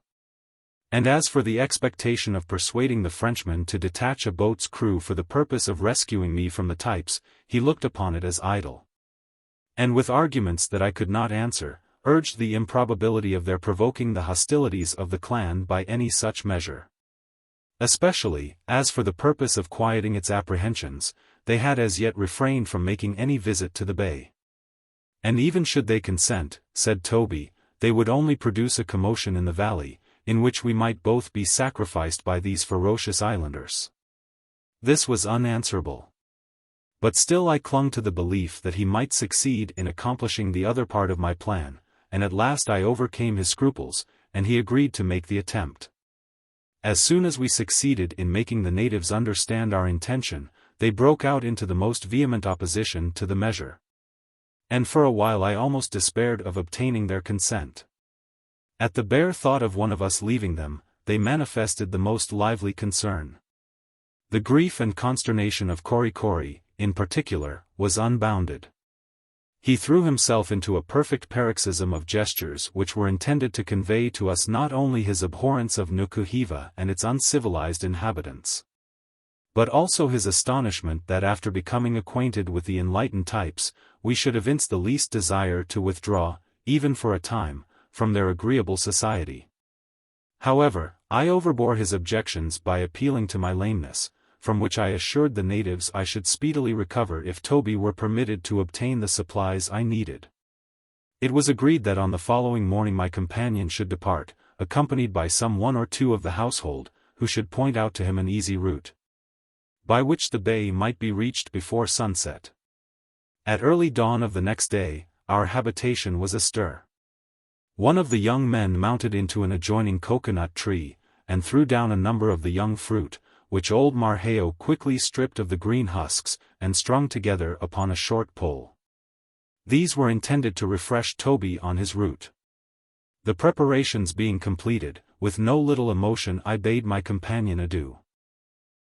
And as for the expectation of persuading the Frenchman to detach a boat's crew for the purpose of rescuing me from the types, he looked upon it as idle, and with arguments that I could not answer, urged the improbability of their provoking the hostilities of the clan by any such measure. Especially, as for the purpose of quieting its apprehensions, they had as yet refrained from making any visit to the bay. And even should they consent, said Toby, they would only produce a commotion in the valley, in which we might both be sacrificed by these ferocious islanders. This was unanswerable. But still I clung to the belief that he might succeed in accomplishing the other part of my plan, and at last I overcame his scruples, and he agreed to make the attempt. As soon as we succeeded in making the natives understand our intention, they broke out into the most vehement opposition to the measure. And for a while I almost despaired of obtaining their consent. At the bare thought of one of us leaving them, they manifested the most lively concern. The grief and consternation of Korikori, in particular, was unbounded. He threw himself into a perfect paroxysm of gestures which were intended to convey to us not only his abhorrence of Nukuheva and its uncivilized inhabitants, but also his astonishment that after becoming acquainted with the enlightened types, we should evince the least desire to withdraw, even for a time, from their agreeable society. However, I overbore his objections by appealing to my lameness, from which I assured the natives I should speedily recover if Toby were permitted to obtain the supplies I needed. It was agreed that on the following morning my companion should depart, accompanied by some one or two of the household, who should point out to him an easy route, by which the bay might be reached before sunset. At early dawn of the next day, our habitation was astir. One of the young men mounted into an adjoining coconut tree, and threw down a number of the young fruit, which old Marheo quickly stripped of the green husks, and strung together upon a short pole. These were intended to refresh Toby on his route. The preparations being completed, with no little emotion I bade my companion adieu.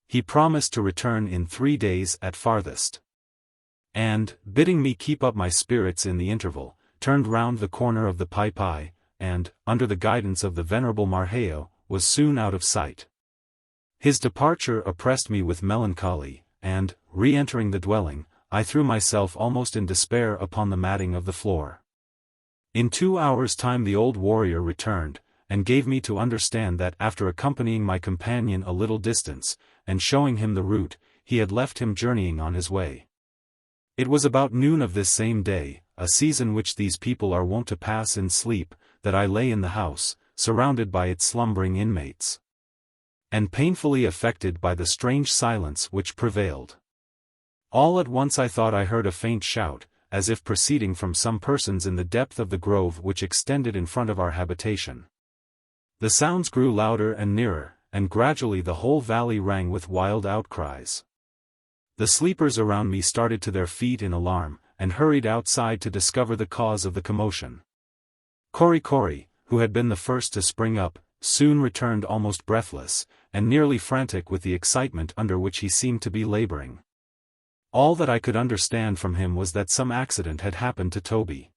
He promised to return in 3 days at farthest, and, bidding me keep up my spirits in the interval, turned round the corner of the Typee, and, under the guidance of the venerable Marheo, was soon out of sight. His departure oppressed me with melancholy, and, re-entering the dwelling, I threw myself almost in despair upon the matting of the floor. In 2 hours' time the old warrior returned, and gave me to understand that after accompanying my companion a little distance, and showing him the route, he had left him journeying on his way. It was about noon of this same day, a season which these people are wont to pass in sleep, that I lay in the house, surrounded by its slumbering inmates, and painfully affected by the strange silence which prevailed. All at once I thought I heard a faint shout, as if proceeding from some persons in the depth of the grove which extended in front of our habitation. The sounds grew louder and nearer, and gradually the whole valley rang with wild outcries. The sleepers around me started to their feet in alarm, and hurried outside to discover the cause of the commotion. Kori, who had been the first to spring up, soon returned almost breathless, and nearly frantic with the excitement under which he seemed to be laboring. All that I could understand from him was that some accident had happened to Toby.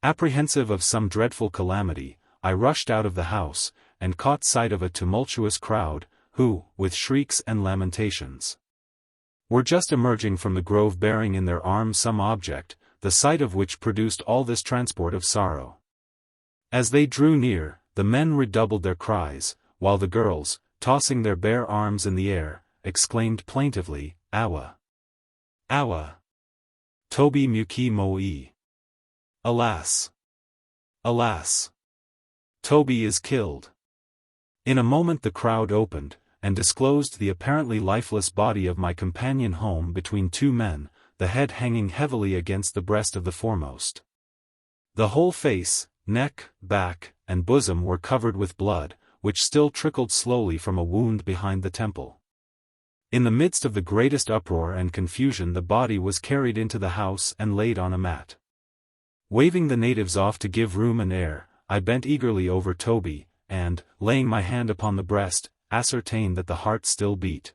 Apprehensive of some dreadful calamity, I rushed out of the house, and caught sight of a tumultuous crowd, who, with shrieks and lamentations, were just emerging from the grove bearing in their arms some object, the sight of which produced all this transport of sorrow. As they drew near, the men redoubled their cries, while the girls, tossing their bare arms in the air, exclaimed plaintively, "Awa! Awa! Toby muki moi! Alas! Alas! Toby is killed!" In a moment the crowd opened, and disclosed the apparently lifeless body of my companion home between two men, the head hanging heavily against the breast of the foremost. The whole face, neck, back, and bosom were covered with blood, which still trickled slowly from a wound behind the temple. In the midst of the greatest uproar and confusion the body was carried into the house and laid on a mat. Waving the natives off to give room and air, I bent eagerly over Toby, and, laying my hand upon the breast, ascertained that the heart still beat.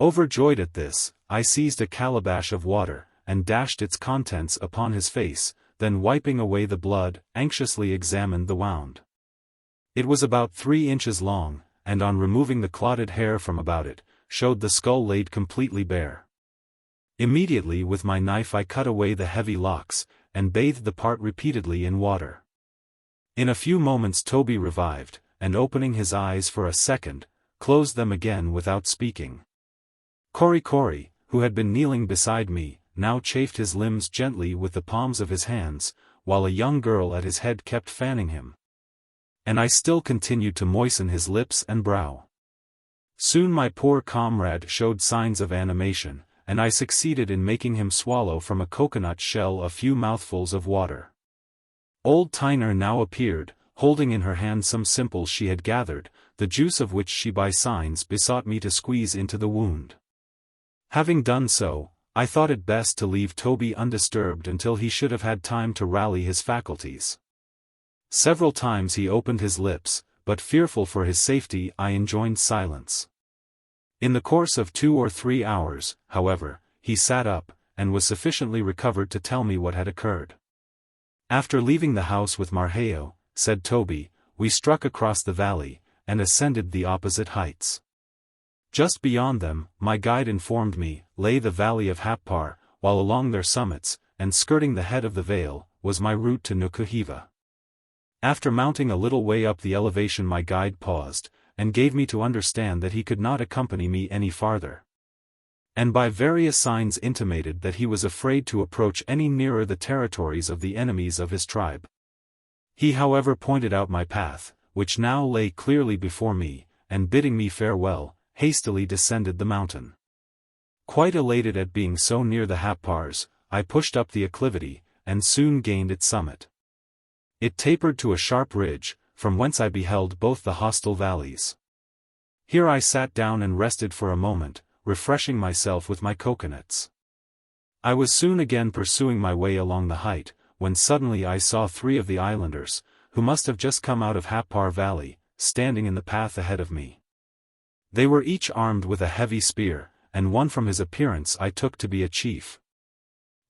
Overjoyed at this, I seized a calabash of water, and dashed its contents upon his face, then wiping away the blood, anxiously examined the wound. It was about 3 inches long, and on removing the clotted hair from about it, showed the skull laid completely bare. Immediately with my knife I cut away the heavy locks, and bathed the part repeatedly in water. In a few moments Toby revived, and opening his eyes for a second, closed them again without speaking. Kori, who had been kneeling beside me, now chafed his limbs gently with the palms of his hands, while a young girl at his head kept fanning him. And I still continued to moisten his lips and brow. Soon my poor comrade showed signs of animation, and I succeeded in making him swallow from a coconut shell a few mouthfuls of water. Old Tyner now appeared, holding in her hand some simples she had gathered, the juice of which she by signs besought me to squeeze into the wound. Having done so, I thought it best to leave Toby undisturbed until he should have had time to rally his faculties. Several times he opened his lips, but fearful for his safety I enjoined silence. In the course of 2 or 3 hours, however, he sat up, and was sufficiently recovered to tell me what had occurred. After leaving the house with Marquesas, said Toby, we struck across the valley, and ascended the opposite heights. Just beyond them, my guide informed me, lay the valley of Happar, while along their summits, and skirting the head of the vale, was my route to Nukuheva. After mounting a little way up the elevation my guide paused, and gave me to understand that he could not accompany me any farther, and by various signs intimated that he was afraid to approach any nearer the territories of the enemies of his tribe. He however pointed out my path, which now lay clearly before me, and bidding me farewell, hastily descended the mountain. Quite elated at being so near the Happars, I pushed up the acclivity, and soon gained its summit. It tapered to a sharp ridge, from whence I beheld both the hostile valleys. Here I sat down and rested for a moment, refreshing myself with my coconuts. I was soon again pursuing my way along the height, when suddenly I saw 3 of the islanders, who must have just come out of Happar Valley, standing in the path ahead of me. They were each armed with a heavy spear, and one from his appearance I took to be a chief.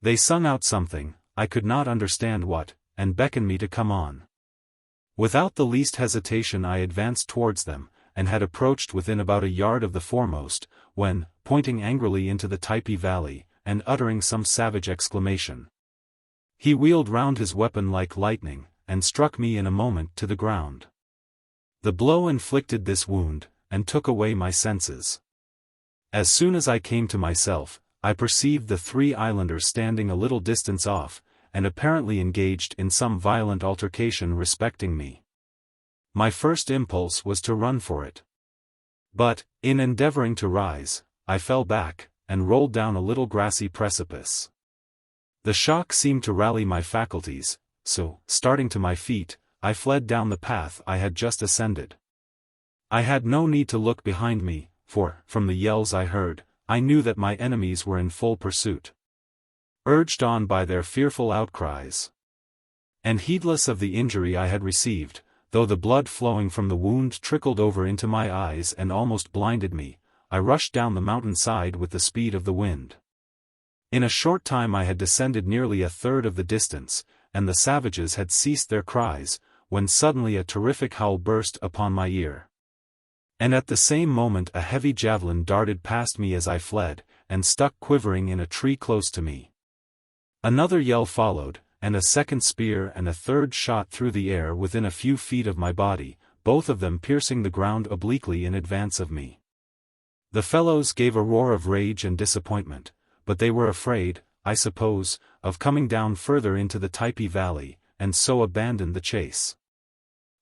They sung out something, I could not understand what, and beckoned me to come on. Without the least hesitation I advanced towards them, and had approached within about a yard of the foremost, when, pointing angrily into the Typee Valley, and uttering some savage exclamation, He wheeled round his weapon like lightning, and struck me in a moment to the ground. The blow inflicted this wound, and took away my senses. As soon as I came to myself, I perceived the 3 islanders standing a little distance off, and apparently engaged in some violent altercation respecting me. My first impulse was to run for it. But, in endeavoring to rise, I fell back, and rolled down a little grassy precipice. The shock seemed to rally my faculties, so, starting to my feet, I fled down the path I had just ascended. I had no need to look behind me, for, from the yells I heard, I knew that my enemies were in full pursuit. Urged on by their fearful outcries, and heedless of the injury I had received, though the blood flowing from the wound trickled over into my eyes and almost blinded me, I rushed down the mountainside with the speed of the wind. In a short time I had descended nearly a third of the distance, and the savages had ceased their cries, when suddenly a terrific howl burst upon my ear. And at the same moment a heavy javelin darted past me as I fled, and stuck quivering in a tree close to me. Another yell followed, and a second spear and a third shot through the air within a few feet of my body, both of them piercing the ground obliquely in advance of me. The fellows gave a roar of rage and disappointment, but they were afraid, I suppose, of coming down further into the Typee valley, and so abandoned the chase.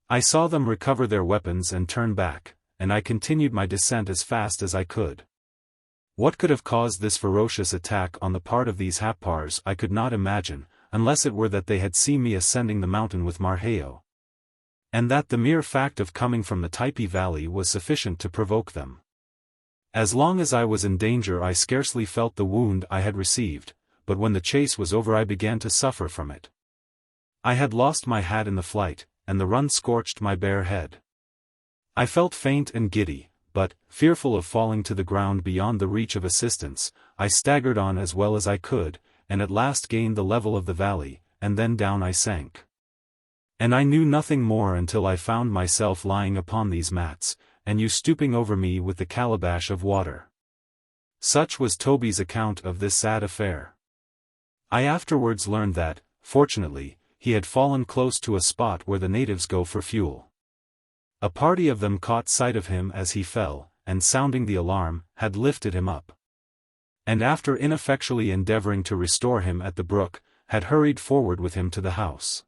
I saw them recover their weapons and turn back, and I continued my descent as fast as I could. What could have caused this ferocious attack on the part of these Happars I could not imagine, unless it were that they had seen me ascending the mountain with Marquesas, and that the mere fact of coming from the Typee valley was sufficient to provoke them. As long as I was in danger I scarcely felt the wound I had received, but when the chase was over I began to suffer from it. I had lost my hat in the flight, and the run scorched my bare head. I felt faint and giddy, but, fearful of falling to the ground beyond the reach of assistance, I staggered on as well as I could, and at last gained the level of the valley, and then down I sank. And I knew nothing more until I found myself lying upon these mats, and you stooping over me with the calabash of water. Such was Toby's account of this sad affair. I afterwards learned that, fortunately, he had fallen close to a spot where the natives go for fuel. A party of them caught sight of him as he fell, and sounding the alarm, had lifted him up. And after ineffectually endeavoring to restore him at the brook, had hurried forward with him to the house.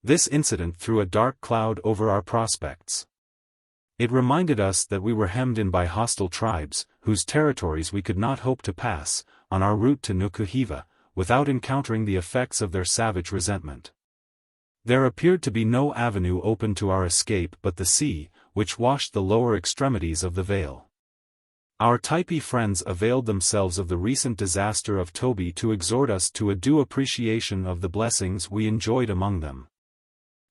This incident threw a dark cloud over our prospects. It reminded us that we were hemmed in by hostile tribes, whose territories we could not hope to pass, on our route to Nukuheva, without encountering the effects of their savage resentment. There appeared to be no avenue open to our escape but the sea, which washed the lower extremities of the vale. Our Typee friends availed themselves of the recent disaster of Toby to exhort us to a due appreciation of the blessings we enjoyed among them,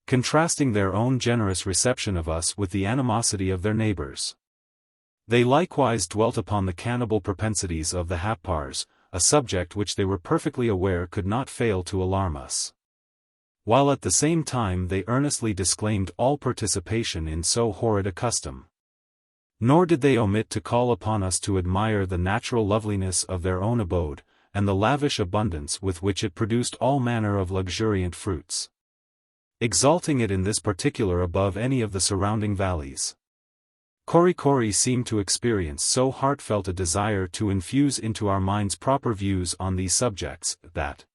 contrasting their own generous reception of us with the animosity of their neighbors. They likewise dwelt upon the cannibal propensities of the Happars, a subject which they were perfectly aware could not fail to alarm us, while at the same time they earnestly disclaimed all participation in so horrid a custom. Nor did they omit to call upon us to admire the natural loveliness of their own abode, and the lavish abundance with which it produced all manner of luxuriant fruits, exalting it in this particular above any of the surrounding valleys. Korikori seemed to experience so heartfelt a desire to infuse into our minds proper views on these subjects, that,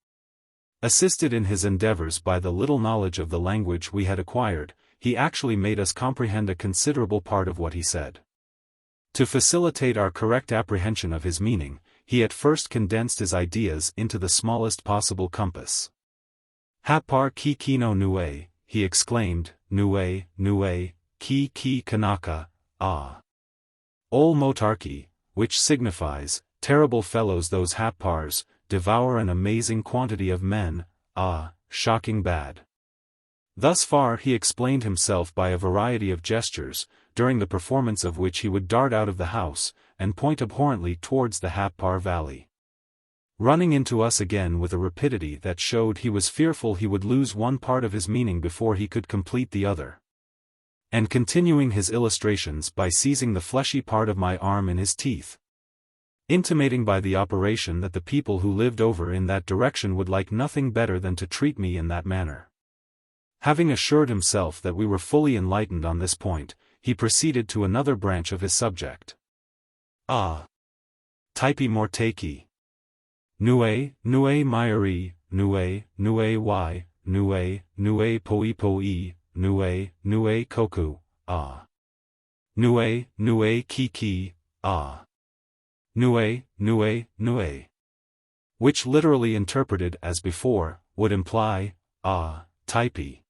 assisted in his endeavors by the little knowledge of the language we had acquired, he actually made us comprehend a considerable part of what he said. To facilitate our correct apprehension of his meaning, he at first condensed his ideas into the smallest possible compass. Happar ki kino nue, he exclaimed, nue, ki kanaka, ah. Ol motarki, which signifies, terrible fellows those Happars, devour an amazing quantity of men, ah, shocking bad. Thus far he explained himself by a variety of gestures, during the performance of which he would dart out of the house, and point abhorrently towards the Happar valley, running into us again with a rapidity that showed he was fearful he would lose one part of his meaning before he could complete the other, and continuing his illustrations by seizing the fleshy part of my arm in his teeth. intimating by the operation that the people who lived over in that direction would like nothing better than to treat me in that manner. Having assured himself that we were fully enlightened on this point, he proceeded to another branch of his subject. Typee mortaki. Nue mairi, nue y, nue poi, nue koku, nue kiki, nue. Which literally interpreted as before, would imply, Typee.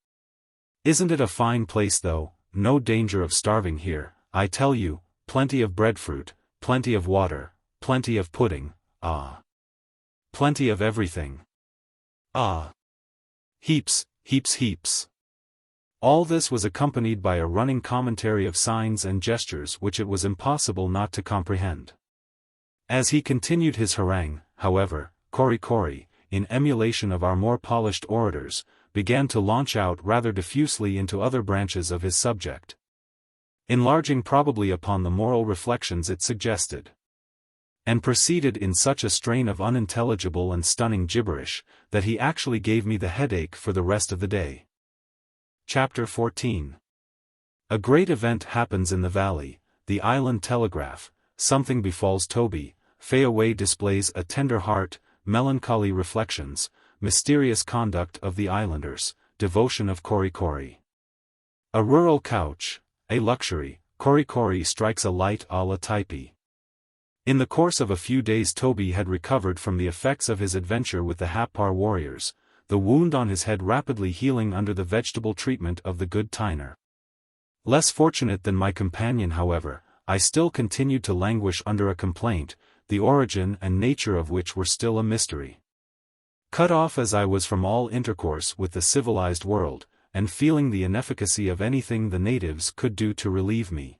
Isn't it a fine place though? No danger of starving here, I tell you, plenty of breadfruit, plenty of water, plenty of pudding, plenty of everything. Heaps. All this was accompanied by a running commentary of signs and gestures which it was impossible not to comprehend. As he continued his harangue, however, Korikori, in emulation of our more polished orators, began to launch out rather diffusely into other branches of his subject, enlarging probably upon the moral reflections it suggested, and proceeded in such a strain of unintelligible and stunning gibberish, that he actually gave me the headache for the rest of the day. Chapter 14. A great event happens in the valley, the island telegraph, something befalls Toby, Fayaway displays a tender heart, melancholy reflections, mysterious conduct of the islanders, devotion of Korikori. A rural couch, a luxury, Korikori strikes a light a la Typee. In the course of a few days Toby had recovered from the effects of his adventure with the Happar warriors, the wound on his head rapidly healing under the vegetable treatment of the good Tyner. Less fortunate than my companion however, I still continued to languish under a complaint, the origin and nature of which were still a mystery. Cut off as I was from all intercourse with the civilized world, and feeling the inefficacy of anything the natives could do to relieve me.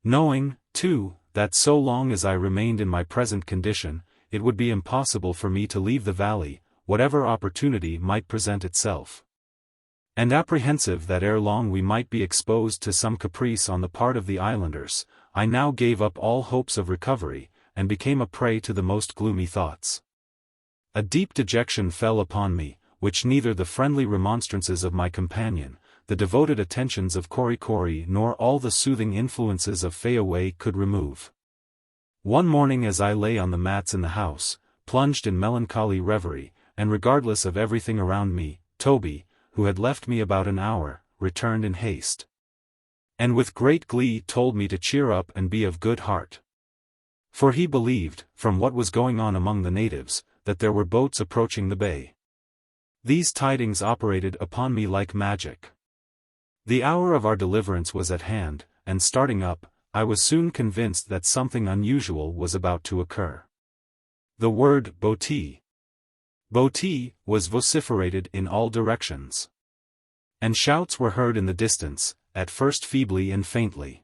Knowing, too, that so long as I remained in my present condition, it would be impossible for me to leave the valley, whatever opportunity might present itself. And apprehensive that ere long we might be exposed to some caprice on the part of the islanders, I now gave up all hopes of recovery, and became a prey to the most gloomy thoughts. A deep dejection fell upon me, which neither the friendly remonstrances of my companion, the devoted attentions of Korikori nor all the soothing influences of Fayaway could remove. One morning as I lay on the mats in the house, plunged in melancholy reverie, and regardless of everything around me, Toby, who had left me about an hour, returned in haste, and with great glee told me to cheer up and be of good heart. For he believed, from what was going on among the natives, that there were boats approaching the bay. These tidings operated upon me like magic. The hour of our deliverance was at hand, and starting up, I was soon convinced that something unusual was about to occur. The word "boti" was vociferated in all directions, and shouts were heard in the distance, at first feebly and faintly,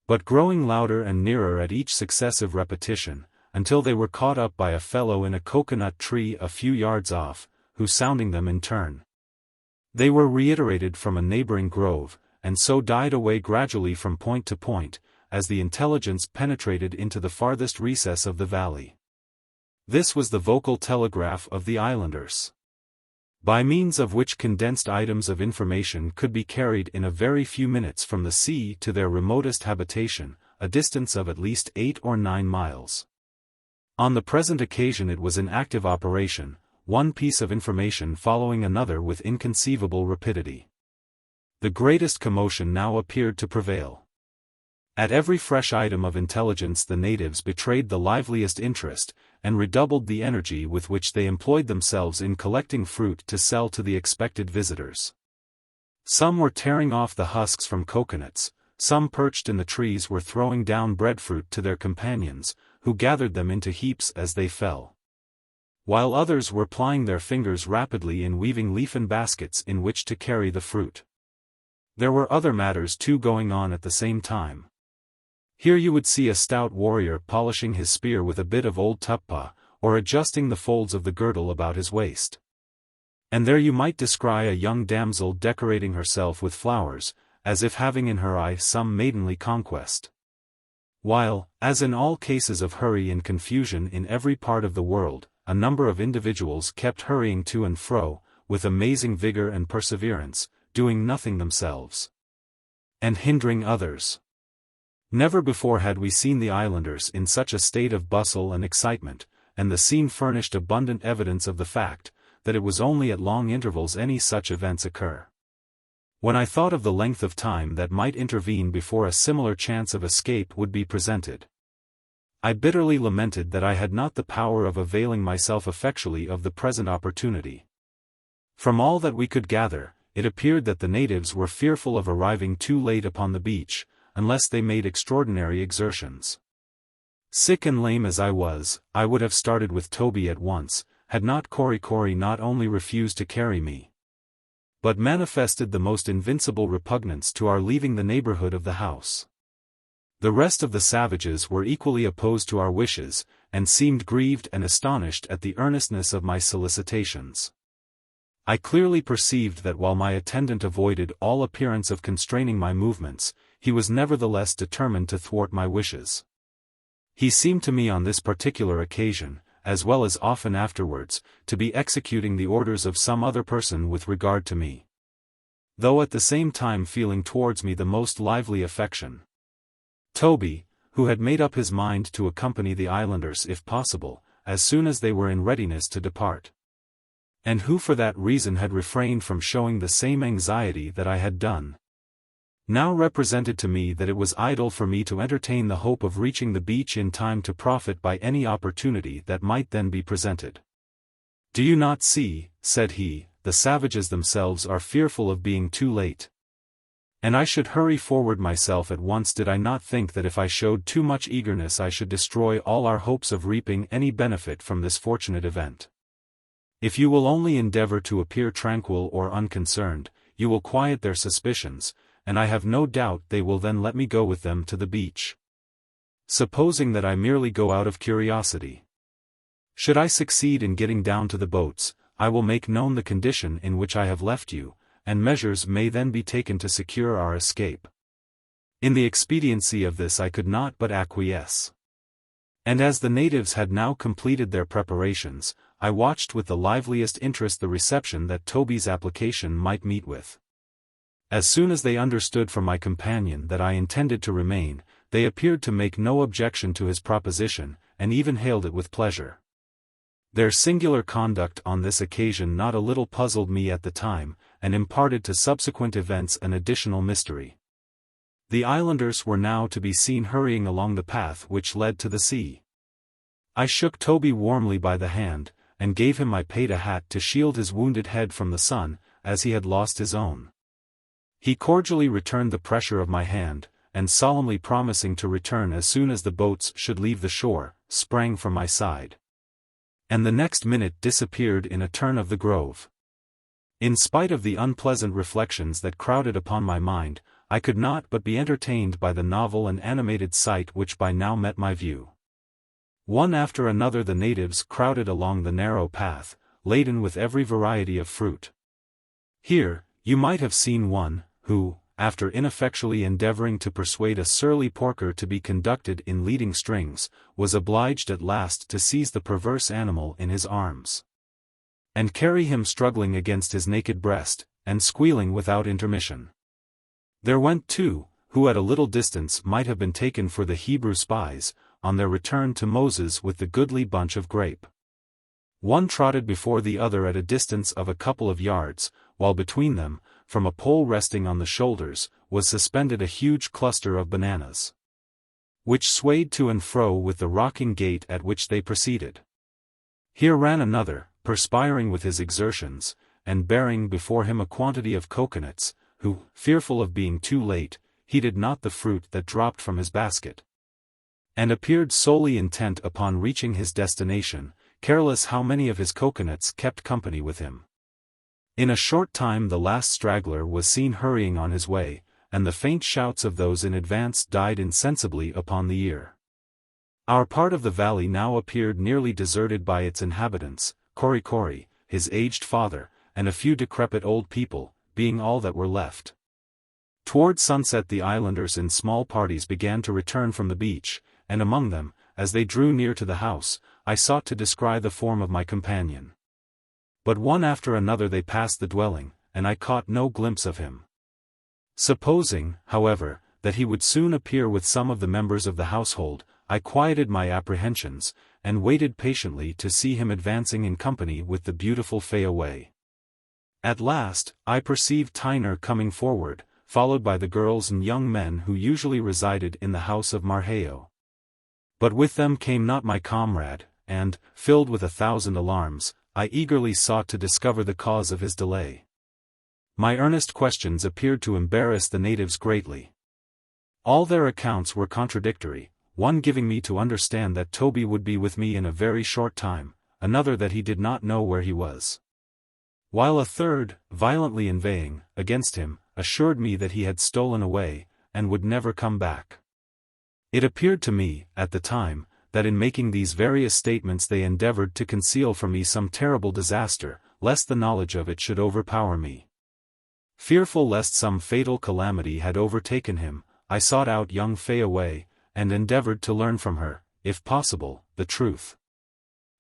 but growing louder and nearer at each successive repetition, until they were caught up by a fellow in a coconut tree a few yards off, who sounding them in turn. They were reiterated from a neighboring grove, and so died away gradually from point to point, as the intelligence penetrated into the farthest recess of the valley. This was the vocal telegraph of the islanders, by means of which condensed items of information could be carried in a very few minutes from the sea to their remotest habitation, a distance of at least 8 or 9 miles. On the present occasion it was in active operation, one piece of information following another with inconceivable rapidity. The greatest commotion now appeared to prevail. At every fresh item of intelligence the natives betrayed the liveliest interest, and redoubled the energy with which they employed themselves in collecting fruit to sell to the expected visitors. Some were tearing off the husks from coconuts, some perched in the trees were throwing down breadfruit to their companions, who gathered them into heaps as they fell, while others were plying their fingers rapidly in weaving leafen baskets in which to carry the fruit. There were other matters too going on at the same time. Here you would see a stout warrior polishing his spear with a bit of old tuppa, or adjusting the folds of the girdle about his waist. And there you might descry a young damsel decorating herself with flowers, as if having in her eye some maidenly conquest. While, as in all cases of hurry and confusion in every part of the world, a number of individuals kept hurrying to and fro, with amazing vigor and perseverance, doing nothing themselves, and hindering others. Never before had we seen the islanders in such a state of bustle and excitement, and the scene furnished abundant evidence of the fact, that it was only at long intervals any such events occur. When I thought of the length of time that might intervene before a similar chance of escape would be presented, I bitterly lamented that I had not the power of availing myself effectually of the present opportunity. From all that we could gather, it appeared that the natives were fearful of arriving too late upon the beach, unless they made extraordinary exertions. Sick and lame as I was, I would have started with Toby at once, had not Kory not only refused to carry me, but manifested the most invincible repugnance to our leaving the neighborhood of the house. The rest of the savages were equally opposed to our wishes, and seemed grieved and astonished at the earnestness of my solicitations. I clearly perceived that while my attendant avoided all appearance of constraining my movements, he was nevertheless determined to thwart my wishes. He seemed to me on this particular occasion, as well as often afterwards, to be executing the orders of some other person with regard to me, though at the same time feeling towards me the most lively affection. Toby, who had made up his mind to accompany the islanders if possible, as soon as they were in readiness to depart, and who for that reason had refrained from showing the same anxiety that I had done, now represented to me that it was idle for me to entertain the hope of reaching the beach in time to profit by any opportunity that might then be presented. "Do you not see," said he, "the savages themselves are fearful of being too late. And I should hurry forward myself at once did I not think that if I showed too much eagerness I should destroy all our hopes of reaping any benefit from this fortunate event. If you will only endeavor to appear tranquil or unconcerned, you will quiet their suspicions, and I have no doubt they will then let me go with them to the beach. Supposing that I merely go out of curiosity, should I succeed in getting down to the boats, I will make known the condition in which I have left you, and measures may then be taken to secure our escape." In the expediency of this I could not but acquiesce. And as the natives had now completed their preparations, I watched with the liveliest interest the reception that Toby's application might meet with. As soon as they understood from my companion that I intended to remain, they appeared to make no objection to his proposition, and even hailed it with pleasure. Their singular conduct on this occasion not a little puzzled me at the time, and imparted to subsequent events an additional mystery. The islanders were now to be seen hurrying along the path which led to the sea. I shook Toby warmly by the hand, and gave him my Peta hat to shield his wounded head from the sun, as he had lost his own. He cordially returned the pressure of my hand, and solemnly promising to return as soon as the boats should leave the shore, sprang from my side, and the next minute disappeared in a turn of the grove. In spite of the unpleasant reflections that crowded upon my mind, I could not but be entertained by the novel and animated sight which by now met my view. One after another the natives crowded along the narrow path, laden with every variety of fruit. Here, you might have seen one, who, after ineffectually endeavoring to persuade a surly porker to be conducted in leading strings, was obliged at last to seize the perverse animal in his arms, and carry him struggling against his naked breast, and squealing without intermission. There went two, who at a little distance might have been taken for the Hebrew spies, on their return to Moses with the goodly bunch of grape. One trotted before the other at a distance of a couple of yards, while between them, from a pole resting on the shoulders, was suspended a huge cluster of bananas, which swayed to and fro with the rocking gait at which they proceeded. Here ran another, perspiring with his exertions, and bearing before him a quantity of coconuts, who, fearful of being too late, heeded not the fruit that dropped from his basket, and appeared solely intent upon reaching his destination, careless how many of his coconuts kept company with him. In a short time the last straggler was seen hurrying on his way, and the faint shouts of those in advance died insensibly upon the ear. Our part of the valley now appeared nearly deserted by its inhabitants, Kory, his aged father, and a few decrepit old people, being all that were left. Toward sunset the islanders in small parties began to return from the beach, and among them, as they drew near to the house, I sought to descry the form of my companion. But one after another they passed the dwelling, and I caught no glimpse of him. Supposing, however, that he would soon appear with some of the members of the household, I quieted my apprehensions, and waited patiently to see him advancing in company with the beautiful Fayaway. At last, I perceived Tyner coming forward, followed by the girls and young men who usually resided in the house of Marquesas. But with them came not my comrade, and, filled with 1,000 alarms, I eagerly sought to discover the cause of his delay. My earnest questions appeared to embarrass the natives greatly. All their accounts were contradictory, one giving me to understand that Toby would be with me in a very short time, another that he did not know where he was, while a third, violently inveighing against him, assured me that he had stolen away, and would never come back. It appeared to me, at the time, that in making these various statements they endeavored to conceal from me some terrible disaster, lest the knowledge of it should overpower me. Fearful lest some fatal calamity had overtaken him, I sought out young Fayaway, and endeavored to learn from her, if possible, the truth.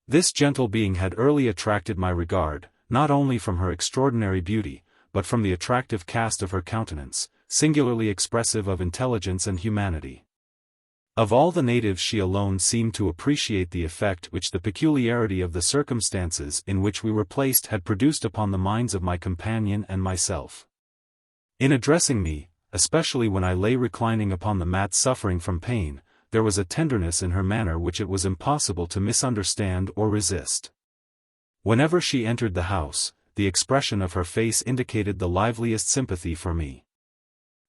This gentle being had early attracted my regard, not only from her extraordinary beauty, but from the attractive cast of her countenance, singularly expressive of intelligence and humanity. Of all the natives she alone seemed to appreciate the effect which the peculiarity of the circumstances in which we were placed had produced upon the minds of my companion and myself. In addressing me, especially when I lay reclining upon the mat suffering from pain, there was a tenderness in her manner which it was impossible to misunderstand or resist. Whenever she entered the house, the expression of her face indicated the liveliest sympathy for me.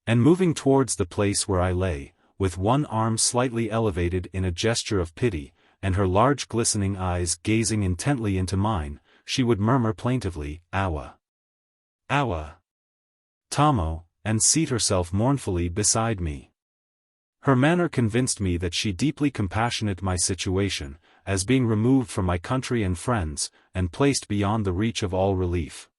And moving towards the place where I lay, with one arm slightly elevated in a gesture of pity, and her large glistening eyes gazing intently into mine, she would murmur plaintively, "Awa! Awa! Tommo," and seat herself mournfully beside me. Her manner convinced me that she deeply compassionated my situation, as being removed from my country and friends, and placed beyond the reach of all relief.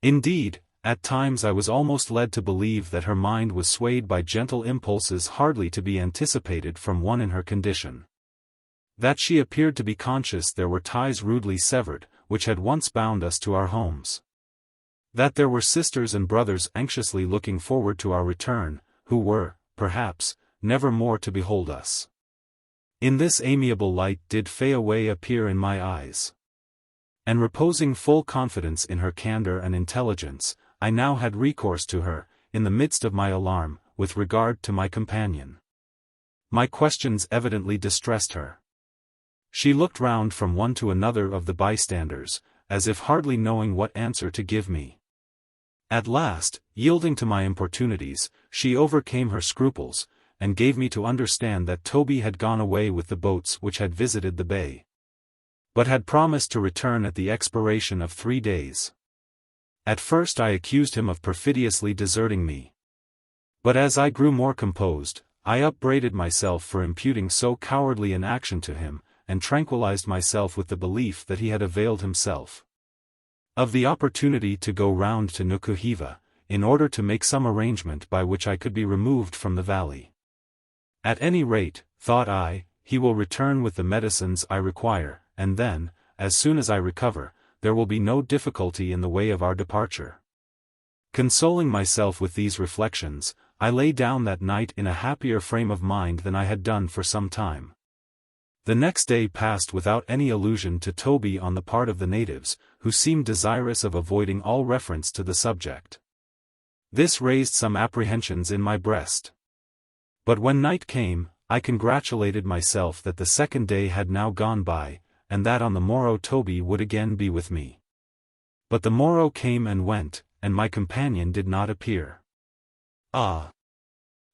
Indeed, at times I was almost led to believe that her mind was swayed by gentle impulses hardly to be anticipated from one in her condition. That she appeared to be conscious there were ties rudely severed, which had once bound us to our homes. That there were sisters and brothers anxiously looking forward to our return, who were, perhaps, never more to behold us. In this amiable light did Fayaway appear in my eyes. And reposing full confidence in her candor and intelligence, I now had recourse to her, in the midst of my alarm, with regard to my companion. My questions evidently distressed her. She looked round from one to another of the bystanders, as if hardly knowing what answer to give me. At last, yielding to my importunities, she overcame her scruples, and gave me to understand that Toby had gone away with the boats which had visited the bay, but had promised to return at the expiration of 3 days. At first I accused him of perfidiously deserting me. But as I grew more composed, I upbraided myself for imputing so cowardly an action to him, and tranquilized myself with the belief that he had availed himself of the opportunity to go round to Nukuheva, in order to make some arrangement by which I could be removed from the valley. At any rate, thought I, he will return with the medicines I require, and then, as soon as I recover, there will be no difficulty in the way of our departure. Consoling myself with these reflections, I lay down that night in a happier frame of mind than I had done for some time. The next day passed without any allusion to Toby on the part of the natives, who seemed desirous of avoiding all reference to the subject. This raised some apprehensions in my breast. But when night came, I congratulated myself that the second day had now gone by, and that on the morrow Toby would again be with me. But the morrow came and went, and my companion did not appear. Ah!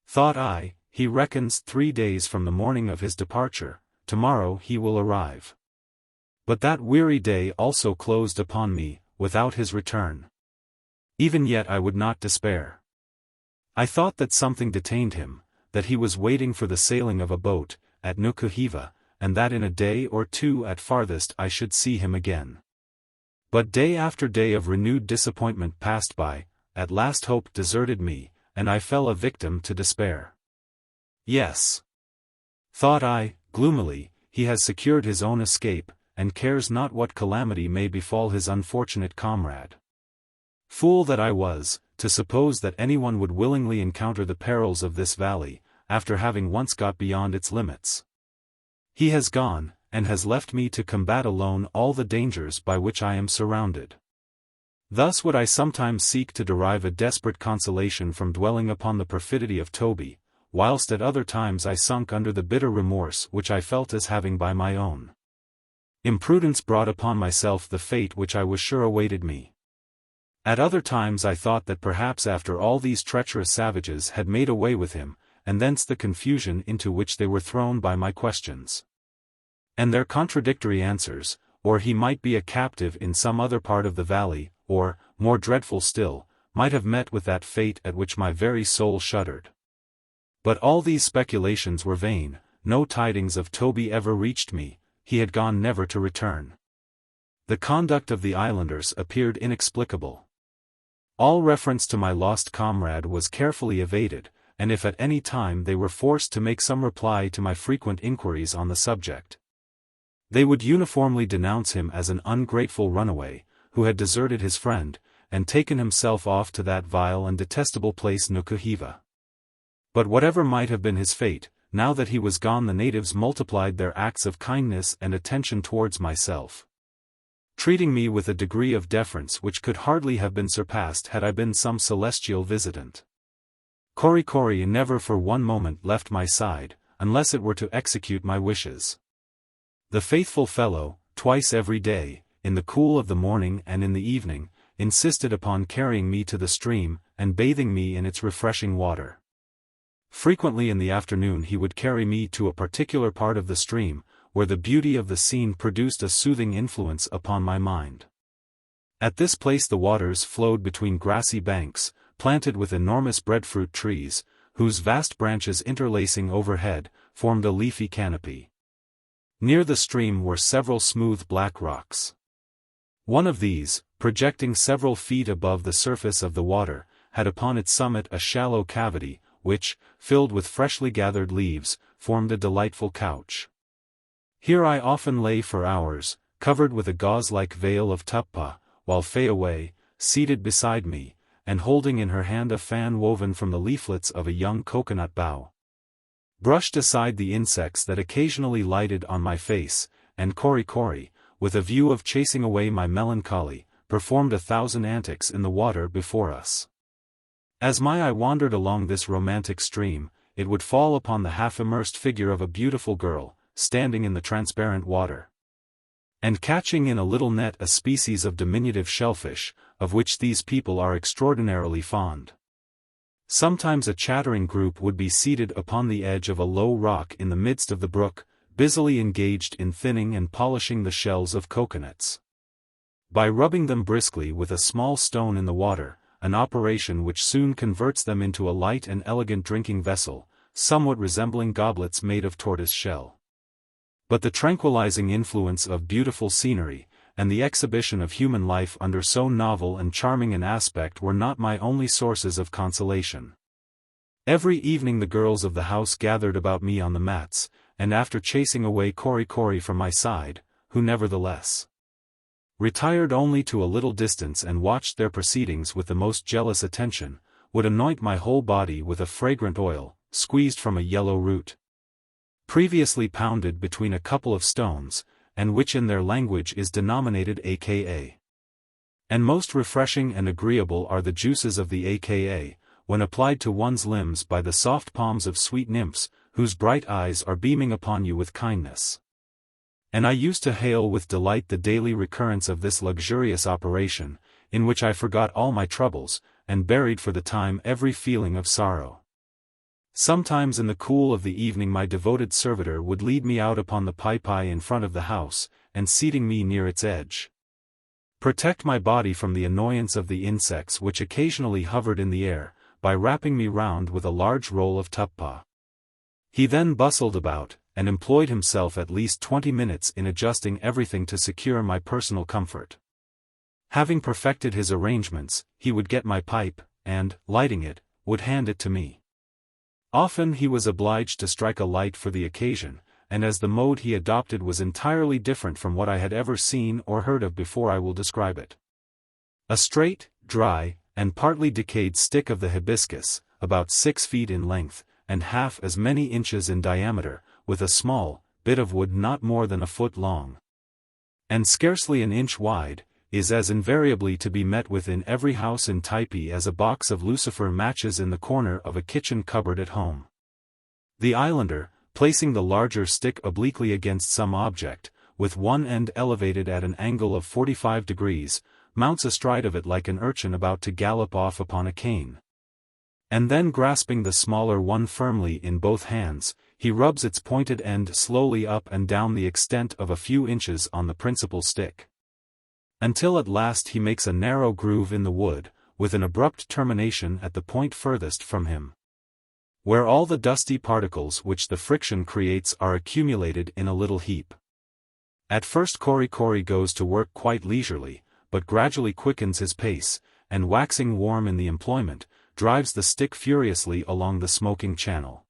Thought I, he reckons 3 days from the morning of his departure, tomorrow he will arrive. But that weary day also closed upon me, without his return. Even yet I would not despair. I thought that something detained him, that he was waiting for the sailing of a boat, at Nukuheva, and that in a day or 2 at farthest I should see him again. But day after day of renewed disappointment passed by, at last hope deserted me, and I fell a victim to despair. Yes, thought I, gloomily, he has secured his own escape, and cares not what calamity may befall his unfortunate comrade. Fool that I was, to suppose that anyone would willingly encounter the perils of this valley, after having once got beyond its limits. He has gone, and has left me to combat alone all the dangers by which I am surrounded. Thus would I sometimes seek to derive a desperate consolation from dwelling upon the perfidy of Toby, whilst at other times I sunk under the bitter remorse which I felt as having by my own imprudence brought upon myself the fate which I was sure awaited me. At other times I thought that perhaps after all these treacherous savages had made away with him, and thence the confusion into which they were thrown by my questions and their contradictory answers, or he might be a captive in some other part of the valley, or, more dreadful still, might have met with that fate at which my very soul shuddered. But all these speculations were vain. No tidings of Toby ever reached me. He had gone never to return. The conduct of the islanders appeared inexplicable. All reference to my lost comrade was carefully evaded, and if at any time they were forced to make some reply to my frequent inquiries on the subject, they would uniformly denounce him as an ungrateful runaway, who had deserted his friend, and taken himself off to that vile and detestable place Nukuheva. But whatever might have been his fate, now that he was gone the natives multiplied their acts of kindness and attention towards myself, treating me with a degree of deference which could hardly have been surpassed had I been some celestial visitant. Korikori never for one moment left my side, unless it were to execute my wishes. The faithful fellow, twice every day, in the cool of the morning and in the evening, insisted upon carrying me to the stream, and bathing me in its refreshing water. Frequently in the afternoon he would carry me to a particular part of the stream, where the beauty of the scene produced a soothing influence upon my mind. At this place the waters flowed between grassy banks, planted with enormous breadfruit trees, whose vast branches interlacing overhead, formed a leafy canopy. Near the stream were several smooth black rocks. One of these, projecting several feet above the surface of the water, had upon its summit a shallow cavity, which, filled with freshly gathered leaves, formed a delightful couch. Here I often lay for hours, covered with a gauze-like veil of tuppa, while Fayaway, seated beside me, and holding in her hand a fan woven from the leaflets of a young coconut bough, brushed aside the insects that occasionally lighted on my face, and Korikori, with a view of chasing away my melancholy, performed 1,000 antics in the water before us. As my eye wandered along this romantic stream, it would fall upon the half-immersed figure of a beautiful girl, standing in the transparent water, and catching in a little net a species of diminutive shellfish, of which these people are extraordinarily fond. Sometimes a chattering group would be seated upon the edge of a low rock in the midst of the brook, busily engaged in thinning and polishing the shells of coconuts, by rubbing them briskly with a small stone in the water, an operation which soon converts them into a light and elegant drinking vessel, somewhat resembling goblets made of tortoise shell. But the tranquilizing influence of beautiful scenery, and the exhibition of human life under so novel and charming an aspect were not my only sources of consolation. Every evening the girls of the house gathered about me on the mats, and after chasing away Korikori from my side, who nevertheless retired only to a little distance and watched their proceedings with the most jealous attention, would anoint my whole body with a fragrant oil, squeezed from a yellow root, previously pounded between a couple of stones, and which in their language is denominated aka. And most refreshing and agreeable are the juices of the aka, when applied to one's limbs by the soft palms of sweet nymphs, whose bright eyes are beaming upon you with kindness. And I used to hail with delight the daily recurrence of this luxurious operation, in which I forgot all my troubles, and buried for the time every feeling of sorrow. Sometimes in the cool of the evening my devoted servitor would lead me out upon the Typee in front of the house, and seating me near its edge, protect my body from the annoyance of the insects which occasionally hovered in the air, by wrapping me round with a large roll of tuppa. He then bustled about, and employed himself at least 20 minutes in adjusting everything to secure my personal comfort. Having perfected his arrangements, he would get my pipe, and, lighting it, would hand it to me. Often he was obliged to strike a light for the occasion, and as the mode he adopted was entirely different from what I had ever seen or heard of before, I will describe it. A straight, dry, and partly decayed stick of the hibiscus, about 6 feet in length, and half as many inches in diameter, with a small bit of wood not more than a foot long, and scarcely an inch wide, is as invariably to be met with in every house in Typee as a box of lucifer matches in the corner of a kitchen cupboard at home. The islander, placing the larger stick obliquely against some object, with one end elevated at an angle of 45 degrees, mounts astride of it like an urchin about to gallop off upon a cane. And then grasping the smaller one firmly in both hands, he rubs its pointed end slowly up and down the extent of a few inches on the principal stick, until at last he makes a narrow groove in the wood, with an abrupt termination at the point furthest from him, where all the dusty particles which the friction creates are accumulated in a little heap. At first Kori goes to work quite leisurely, but gradually quickens his pace, and waxing warm in the employment, drives the stick furiously along the smoking channel,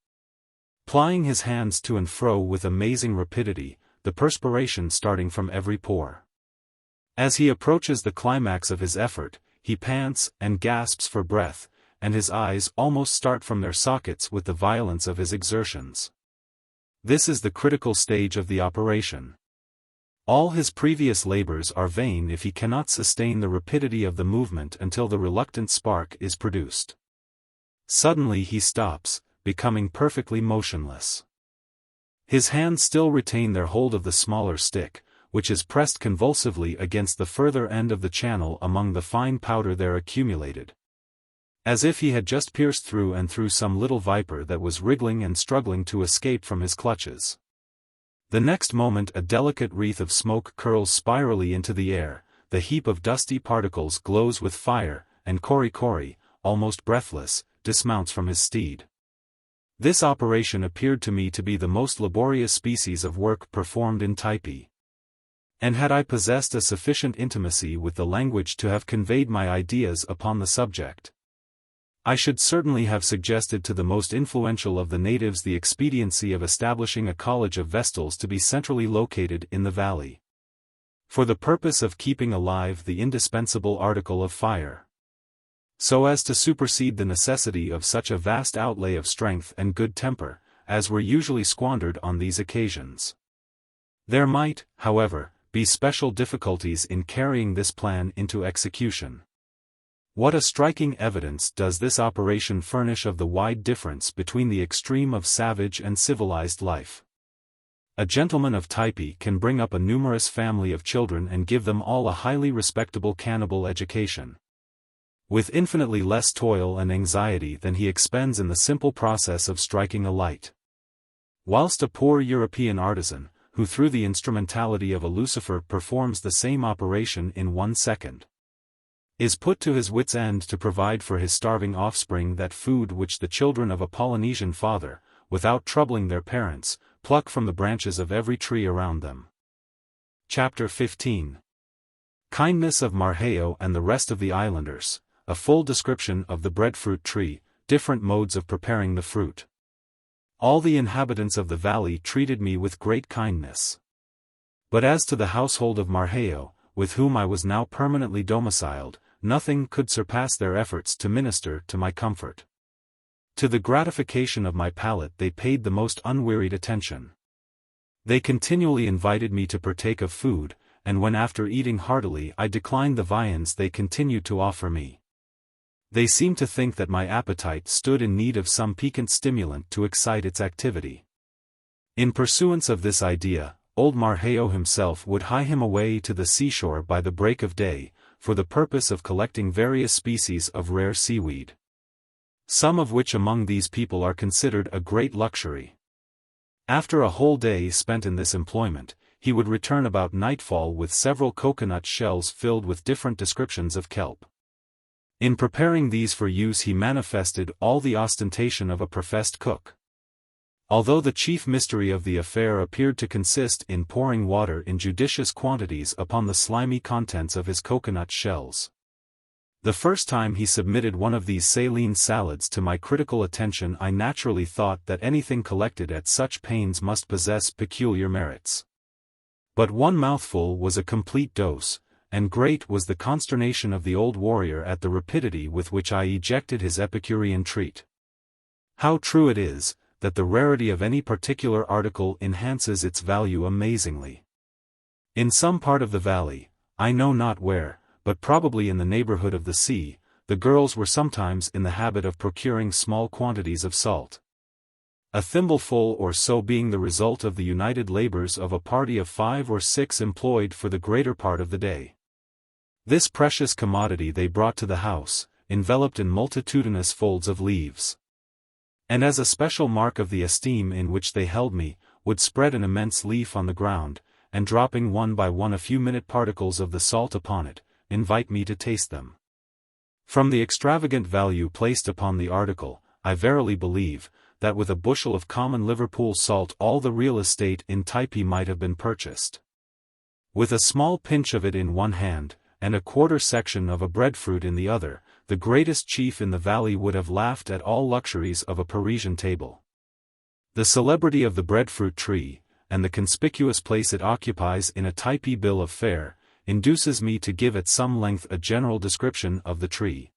plying his hands to and fro with amazing rapidity, the perspiration starting from every pore. As he approaches the climax of his effort, he pants and gasps for breath, and his eyes almost start from their sockets with the violence of his exertions. This is the critical stage of the operation. All his previous labors are vain if he cannot sustain the rapidity of the movement until the reluctant spark is produced. Suddenly he stops, becoming perfectly motionless. His hands still retain their hold of the smaller stick, which is pressed convulsively against the further end of the channel among the fine powder there accumulated, as if he had just pierced through and through some little viper that was wriggling and struggling to escape from his clutches. The next moment a delicate wreath of smoke curls spirally into the air, the heap of dusty particles glows with fire, and Kori, almost breathless, dismounts from his steed. This operation appeared to me to be the most laborious species of work performed in Typee, and had I possessed a sufficient intimacy with the language to have conveyed my ideas upon the subject, I should certainly have suggested to the most influential of the natives the expediency of establishing a college of Vestals to be centrally located in the valley, for the purpose of keeping alive the indispensable article of fire, so as to supersede the necessity of such a vast outlay of strength and good temper, as were usually squandered on these occasions. There might, however, be special difficulties in carrying this plan into execution. What a striking evidence does this operation furnish of the wide difference between the extreme of savage and civilized life. A gentleman of Typee can bring up a numerous family of children and give them all a highly respectable cannibal education, with infinitely less toil and anxiety than he expends in the simple process of striking a light, whilst a poor European artisan, who through the instrumentality of a lucifer performs the same operation in 1 second, is put to his wit's end to provide for his starving offspring that food which the children of a Polynesian father, without troubling their parents, pluck from the branches of every tree around them. Chapter 15. Kindness of Marquesas and the rest of the islanders, a full description of the breadfruit tree, different modes of preparing the fruit. All the inhabitants of the valley treated me with great kindness. But as to the household of Marquesas, with whom I was now permanently domiciled, nothing could surpass their efforts to minister to my comfort. To the gratification of my palate they paid the most unwearied attention. They continually invited me to partake of food, and when after eating heartily I declined the viands they continued to offer me, they seemed to think that my appetite stood in need of some piquant stimulant to excite its activity. In pursuance of this idea, old Marquesas himself would hie him away to the seashore by the break of day, for the purpose of collecting various species of rare seaweed, some of which among these people are considered a great luxury. After a whole day spent in this employment, he would return about nightfall with several coconut shells filled with different descriptions of kelp. In preparing these for use he manifested all the ostentation of a professed cook, although the chief mystery of the affair appeared to consist in pouring water in judicious quantities upon the slimy contents of his coconut shells. The first time he submitted one of these saline salads to my critical attention, I naturally thought that anything collected at such pains must possess peculiar merits. But one mouthful was a complete dose, and great was the consternation of the old warrior at the rapidity with which I ejected his Epicurean treat. How true it is, that the rarity of any particular article enhances its value amazingly. In some part of the valley, I know not where, but probably in the neighborhood of the sea, the girls were sometimes in the habit of procuring small quantities of salt. A thimbleful or so being the result of the united labors of a party of 5 or 6 employed for the greater part of the day. This precious commodity they brought to the house, enveloped in multitudinous folds of leaves. And as a special mark of the esteem in which they held me, would spread an immense leaf on the ground, and dropping one by one a few minute particles of the salt upon it, invite me to taste them. From the extravagant value placed upon the article, I verily believe, that with a bushel of common Liverpool salt all the real estate in Typee might have been purchased. With a small pinch of it in one hand, and a quarter section of a breadfruit in the other, the greatest chief in the valley would have laughed at all luxuries of a Parisian table. The celebrity of the breadfruit tree, and the conspicuous place it occupies in a Typee bill of fare, induces me to give at some length a general description of the tree,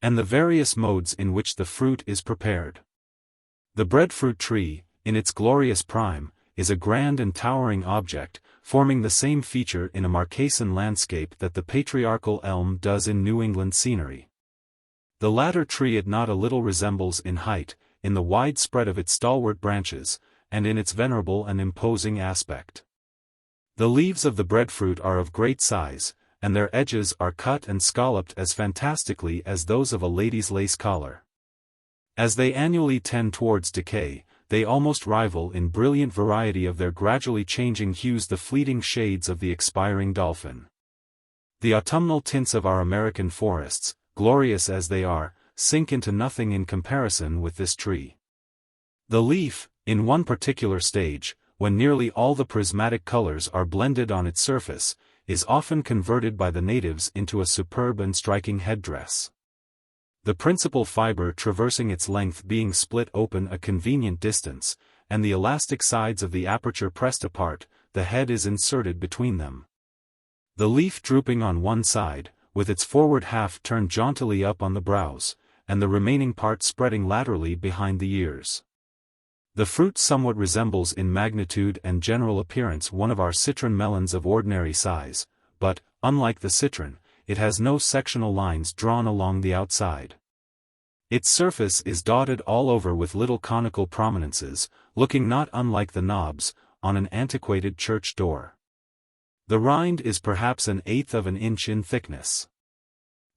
and the various modes in which the fruit is prepared. The breadfruit tree, in its glorious prime, is a grand and towering object, forming the same feature in a Marquesan landscape that the patriarchal elm does in New England scenery. The latter tree it not a little resembles in height, in the wide spread of its stalwart branches, and in its venerable and imposing aspect. The leaves of the breadfruit are of great size, and their edges are cut and scalloped as fantastically as those of a lady's lace collar. As they annually tend towards decay, they almost rival in brilliant variety of their gradually changing hues the fleeting shades of the expiring dolphin. The autumnal tints of our American forests, glorious as they are, sink into nothing in comparison with this tree. The leaf, in one particular stage, when nearly all the prismatic colors are blended on its surface, is often converted by the natives into a superb and striking headdress. The principal fiber traversing its length being split open a convenient distance, and the elastic sides of the aperture pressed apart, the head is inserted between them. The leaf drooping on one side, with its forward half turned jauntily up on the brows, and the remaining part spreading laterally behind the ears. The fruit somewhat resembles in magnitude and general appearance one of our citron melons of ordinary size, but, unlike the citron, it has no sectional lines drawn along the outside. Its surface is dotted all over with little conical prominences, looking not unlike the knobs on an antiquated church door. The rind is perhaps 1/8 of an inch in thickness.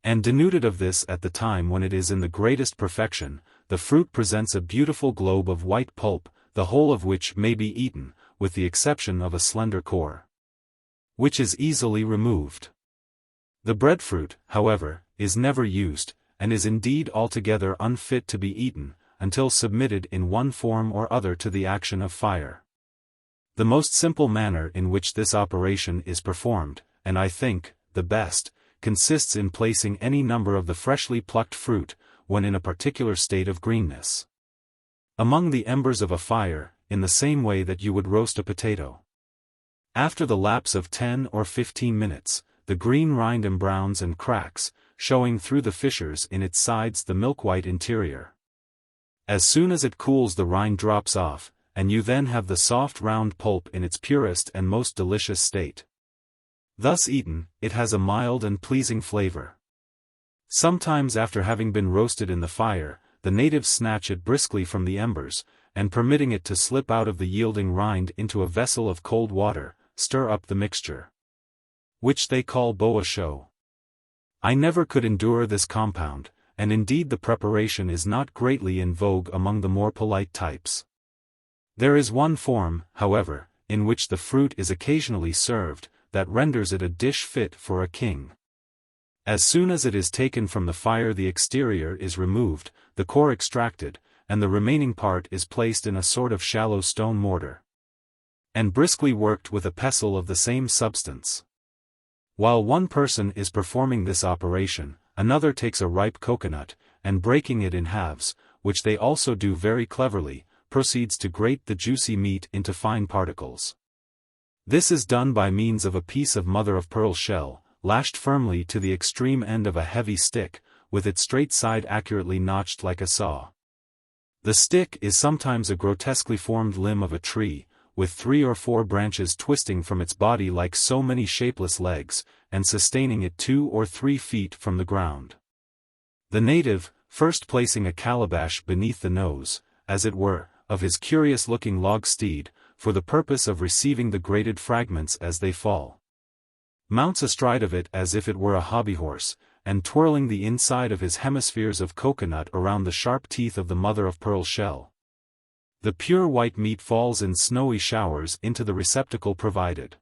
And denuded of this at the time when it is in the greatest perfection, the fruit presents a beautiful globe of white pulp, the whole of which may be eaten, with the exception of a slender core, which is easily removed. The breadfruit, however, is never used, and is indeed altogether unfit to be eaten, until submitted in one form or other to the action of fire. The most simple manner in which this operation is performed, and I think, the best, consists in placing any number of the freshly plucked fruit, when in a particular state of greenness, among the embers of a fire, in the same way that you would roast a potato. After the lapse of 10 or 15 minutes, the green rind embrowns and cracks, showing through the fissures in its sides the milk-white interior. As soon as it cools the rind drops off, and you then have the soft round pulp in its purest and most delicious state. Thus eaten, it has a mild and pleasing flavor. Sometimes after having been roasted in the fire, the natives snatch it briskly from the embers, and permitting it to slip out of the yielding rind into a vessel of cold water, stir up the mixture, which they call boa show. I never could endure this compound, and indeed the preparation is not greatly in vogue among the more polite types. There is one form, however, in which the fruit is occasionally served, that renders it a dish fit for a king. As soon as it is taken from the fire the exterior is removed, the core extracted, and the remaining part is placed in a sort of shallow stone mortar, and briskly worked with a pestle of the same substance. While one person is performing this operation, another takes a ripe coconut, and breaking it in halves, which they also do very cleverly, proceeds to grate the juicy meat into fine particles. This is done by means of a piece of mother-of-pearl shell, lashed firmly to the extreme end of a heavy stick, with its straight side accurately notched like a saw. The stick is sometimes a grotesquely formed limb of a tree, with 3 or 4 branches twisting from its body like so many shapeless legs, and sustaining it 2 or 3 feet from the ground. The native, first placing a calabash beneath the nose, as it were, of his curious-looking log steed, for the purpose of receiving the grated fragments as they fall, mounts astride of it as if it were a hobby horse, and twirling the inside of his hemispheres of coconut around the sharp teeth of the mother-of-pearl shell, the pure white meat falls in snowy showers into the receptacle provided.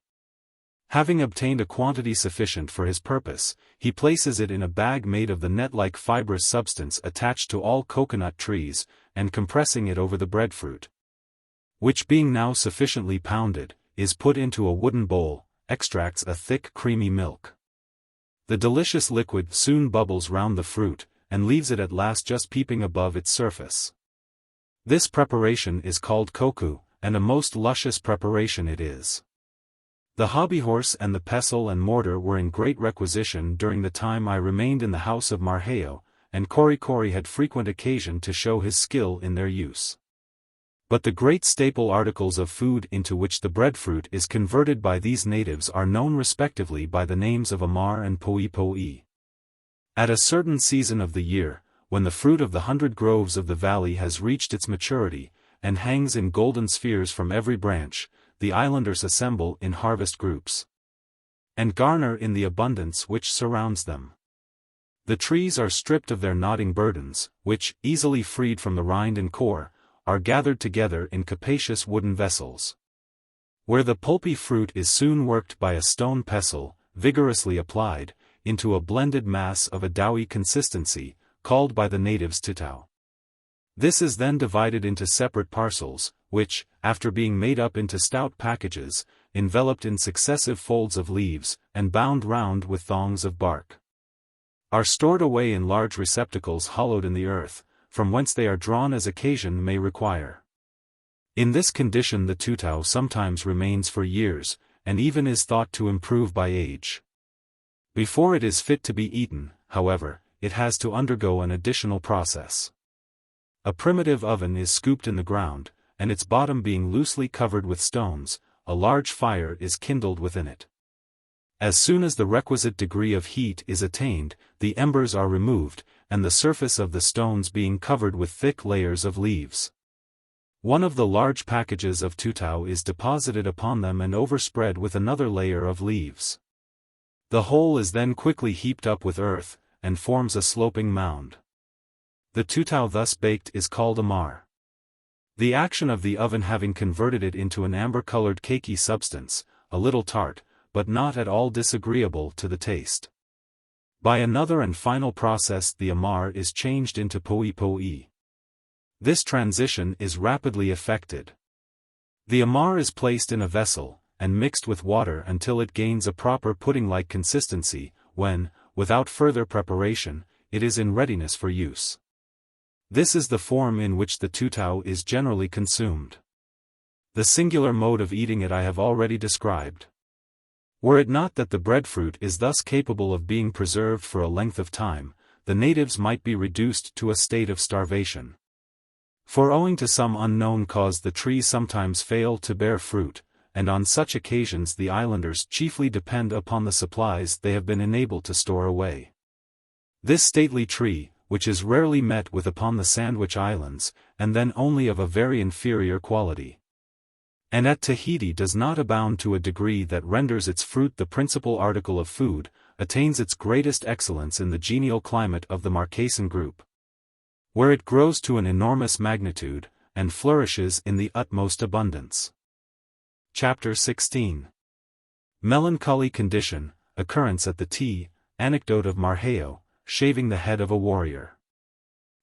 Having obtained a quantity sufficient for his purpose, he places it in a bag made of the net-like fibrous substance attached to all coconut trees, and compressing it over the breadfruit, which being now sufficiently pounded, is put into a wooden bowl, extracts a thick creamy milk. The delicious liquid soon bubbles round the fruit, and leaves it at last just peeping above its surface. This preparation is called koku, and a most luscious preparation it is. The hobby horse and the pestle and mortar were in great requisition during the time I remained in the house of Marquesas, and Korikori had frequent occasion to show his skill in their use. But the great staple articles of food into which the breadfruit is converted by these natives are known respectively by the names of amar and poi. At a certain season of the year, when the fruit of the 100 groves of the valley has reached its maturity, and hangs in golden spheres from every branch, the islanders assemble in harvest groups, and garner in the abundance which surrounds them. The trees are stripped of their nodding burdens, which, easily freed from the rind and core, are gathered together in capacious wooden vessels, where the pulpy fruit is soon worked by a stone pestle, vigorously applied, into a blended mass of a doughy consistency, called by the natives tutau. This is then divided into separate parcels, which, after being made up into stout packages, enveloped in successive folds of leaves, and bound round with thongs of bark, are stored away in large receptacles hollowed in the earth, from whence they are drawn as occasion may require. In this condition the tutau sometimes remains for years, and even is thought to improve by age. Before it is fit to be eaten, however, it has to undergo an additional process. A primitive oven is scooped in the ground, and its bottom being loosely covered with stones, a large fire is kindled within it. As soon as the requisite degree of heat is attained, the embers are removed, and the surface of the stones being covered with thick layers of leaves, one of the large packages of tutau is deposited upon them and overspread with another layer of leaves. The whole is then quickly heaped up with earth, and forms a sloping mound. The tutau thus baked is called amar. The action of the oven having converted it into an amber-colored cakey substance, a little tart, but not at all disagreeable to the taste. By another and final process the amar is changed into poi. This transition is rapidly effected. The amar is placed in a vessel, and mixed with water until it gains a proper pudding-like consistency, when, without further preparation, it is in readiness for use. This is the form in which the tutau is generally consumed. The singular mode of eating it I have already described. Were it not that the breadfruit is thus capable of being preserved for a length of time, the natives might be reduced to a state of starvation. For owing to some unknown cause the trees sometimes fail to bear fruit, and on such occasions the islanders chiefly depend upon the supplies they have been enabled to store away. This stately tree, which is rarely met with upon the Sandwich Islands, and then only of a very inferior quality, and at Tahiti does not abound to a degree that renders its fruit the principal article of food, attains its greatest excellence in the genial climate of the Marquesan group, where it grows to an enormous magnitude, and flourishes in the utmost abundance. Chapter 16. Melancholy condition, occurrence at the tea, anecdote of Marquesas, shaving the head of a warrior.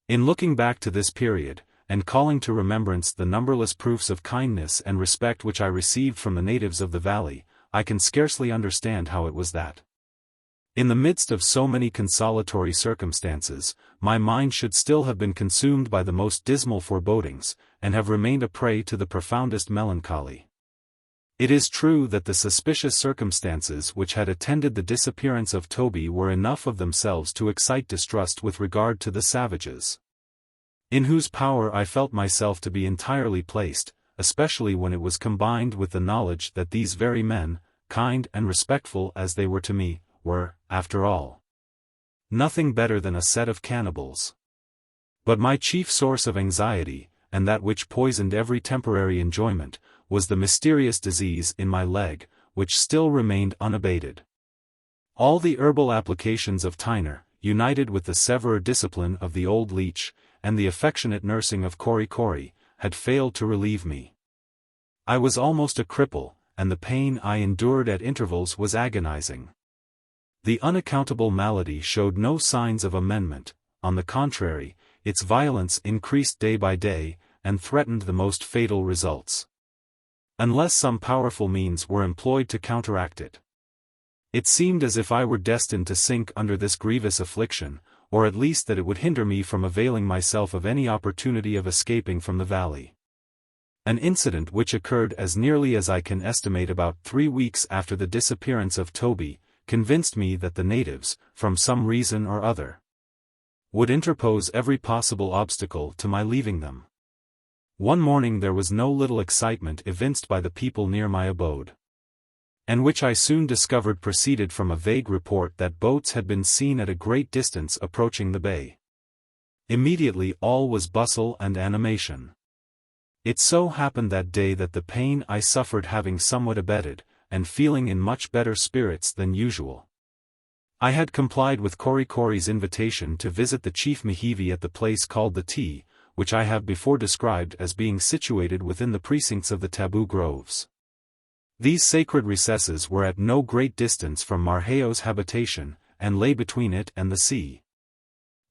In looking back to this period, and calling to remembrance the numberless proofs of kindness and respect which I received from the natives of the valley, I can scarcely understand how it was that In the midst of so many consolatory circumstances, my mind should still have been consumed by the most dismal forebodings, and have remained a prey to the profoundest melancholy. It is true that the suspicious circumstances which had attended the disappearance of Toby were enough of themselves to excite distrust with regard to the savages, in whose power I felt myself to be entirely placed, especially when it was combined with the knowledge that these very men, kind and respectful as they were to me, were, after all, nothing better than a set of cannibals. But my chief source of anxiety, and that which poisoned every temporary enjoyment, was the mysterious disease in my leg, which still remained unabated. All the herbal applications of Tyner, united with the severer discipline of the old leech, and the affectionate nursing of Cori, had failed to relieve me. I was almost a cripple, and the pain I endured at intervals was agonizing. The unaccountable malady showed no signs of amendment; on the contrary, its violence increased day by day, and threatened the most fatal results, unless some powerful means were employed to counteract it. It seemed as if I were destined to sink under this grievous affliction, or at least that it would hinder me from availing myself of any opportunity of escaping from the valley. An incident which occurred as nearly as I can estimate about 3 weeks after the disappearance of Toby, convinced me that the natives, from some reason or other, would interpose every possible obstacle to my leaving them. One morning there was no little excitement evinced by the people near my abode, and which I soon discovered proceeded from a vague report that boats had been seen at a great distance approaching the bay. Immediately all was bustle and animation. It so happened that day that the pain I suffered having somewhat abated, and feeling in much better spirits than usual, I had complied with Cori's invitation to visit the chief Nukuheva at the place called the Tea, which I have before described as being situated within the precincts of the taboo groves. These sacred recesses were at no great distance from Marquesas' habitation, and lay between it and the sea.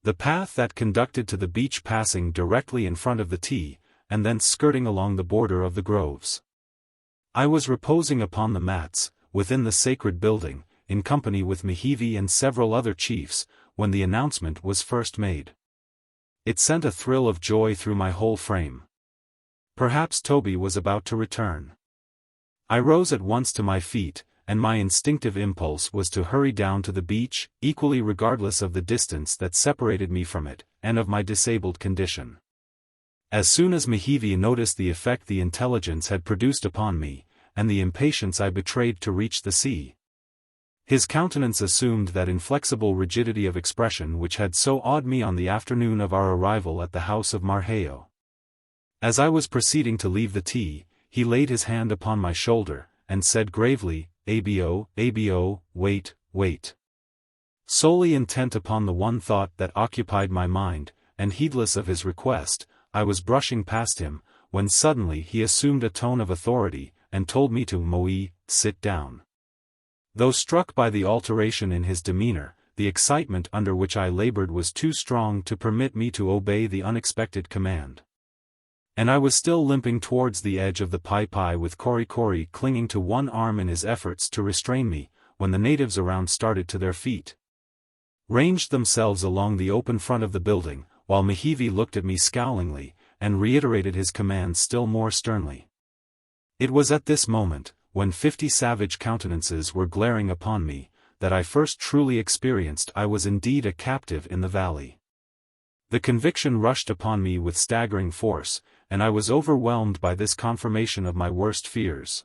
The path that conducted to the beach passing directly in front of the Tea, and thence skirting along the border of the groves. I was reposing upon the mats, within the sacred building, in company with Nukuheva and several other chiefs, when the announcement was first made. It sent a thrill of joy through my whole frame. Perhaps Toby was about to return. I rose at once to my feet, and my instinctive impulse was to hurry down to the beach, equally regardless of the distance that separated me from it, and of my disabled condition. As soon as Nukuheva noticed the effect the intelligence had produced upon me, and the impatience I betrayed to reach the sea, his countenance assumed that inflexible rigidity of expression which had so awed me on the afternoon of our arrival at the house of Marquesas. As I was proceeding to leave the Tea, he laid his hand upon my shoulder, and said gravely, "Abo, wait." Solely intent upon the one thought that occupied my mind, and heedless of his request, I was brushing past him, when suddenly he assumed a tone of authority, and told me to sit down. Though struck by the alteration in his demeanor, the excitement under which I labored was too strong to permit me to obey the unexpected command. And I was still limping towards the edge of the Typee with Cori clinging to one arm in his efforts to restrain me, when the natives around started to their feet, ranged themselves along the open front of the building, while Nukuheva looked at me scowlingly, and reiterated his commands still more sternly. It was at this moment, when 50 savage countenances were glaring upon me, that I first truly experienced I was indeed a captive in the valley. The conviction rushed upon me with staggering force, and I was overwhelmed by this confirmation of my worst fears.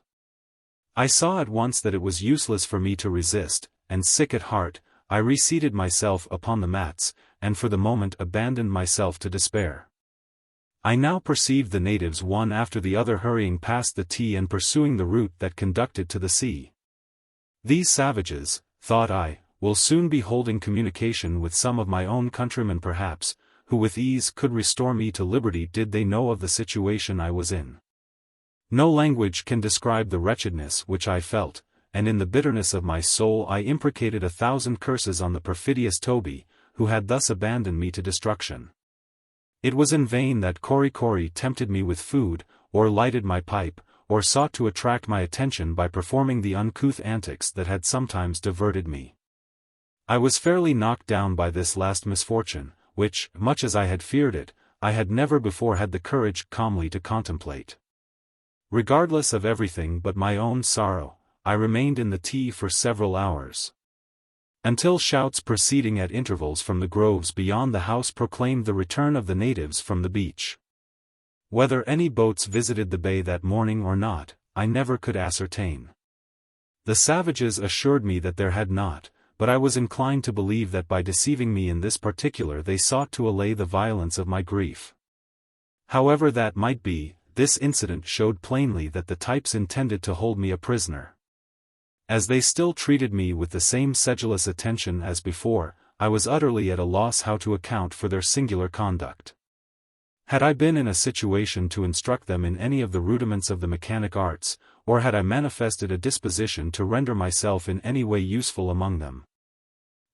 I saw at once that it was useless for me to resist, and sick at heart, I reseated myself upon the mats, and for the moment abandoned myself to despair. I now perceived the natives one after the other hurrying past the Tea and pursuing the route that conducted to the sea. These savages, thought I, will soon be holding communication with some of my own countrymen perhaps, who with ease could restore me to liberty did they know of the situation I was in. No language can describe the wretchedness which I felt, and in the bitterness of my soul I imprecated 1,000 curses on the perfidious Toby, who had thus abandoned me to destruction. It was in vain that Cori tempted me with food, or lighted my pipe, or sought to attract my attention by performing the uncouth antics that had sometimes diverted me. I was fairly knocked down by this last misfortune, which, much as I had feared it, I had never before had the courage calmly to contemplate. Regardless of everything but my own sorrow, I remained in the tea for several hours. Until shouts proceeding at intervals from the groves beyond the house proclaimed the return of the natives from the beach. Whether any boats visited the bay that morning or not, I never could ascertain. The savages assured me that there had not, but I was inclined to believe that by deceiving me in this particular they sought to allay the violence of my grief. However that might be, this incident showed plainly that the types intended to hold me a prisoner. As they still treated me with the same sedulous attention as before, I was utterly at a loss how to account for their singular conduct. Had I been in a situation to instruct them in any of the rudiments of the mechanic arts, or had I manifested a disposition to render myself in any way useful among them?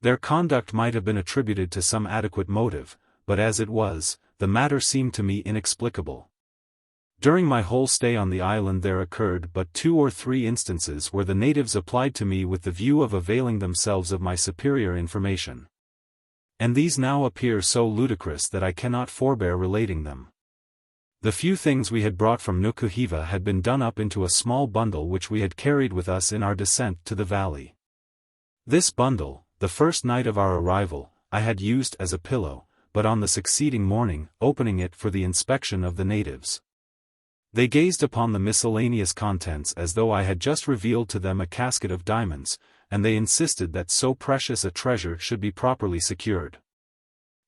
Their conduct might have been attributed to some adequate motive, but as it was, the matter seemed to me inexplicable. During my whole stay on the island there occurred but 2 or 3 instances where the natives applied to me with the view of availing themselves of my superior information. And these now appear so ludicrous that I cannot forbear relating them. The few things we had brought from Nukuheva had been done up into a small bundle which we had carried with us in our descent to the valley. This bundle, the first night of our arrival, I had used as a pillow, but on the succeeding morning, opening it for the inspection of the natives. They gazed upon the miscellaneous contents as though I had just revealed to them a casket of diamonds, and they insisted that so precious a treasure should be properly secured.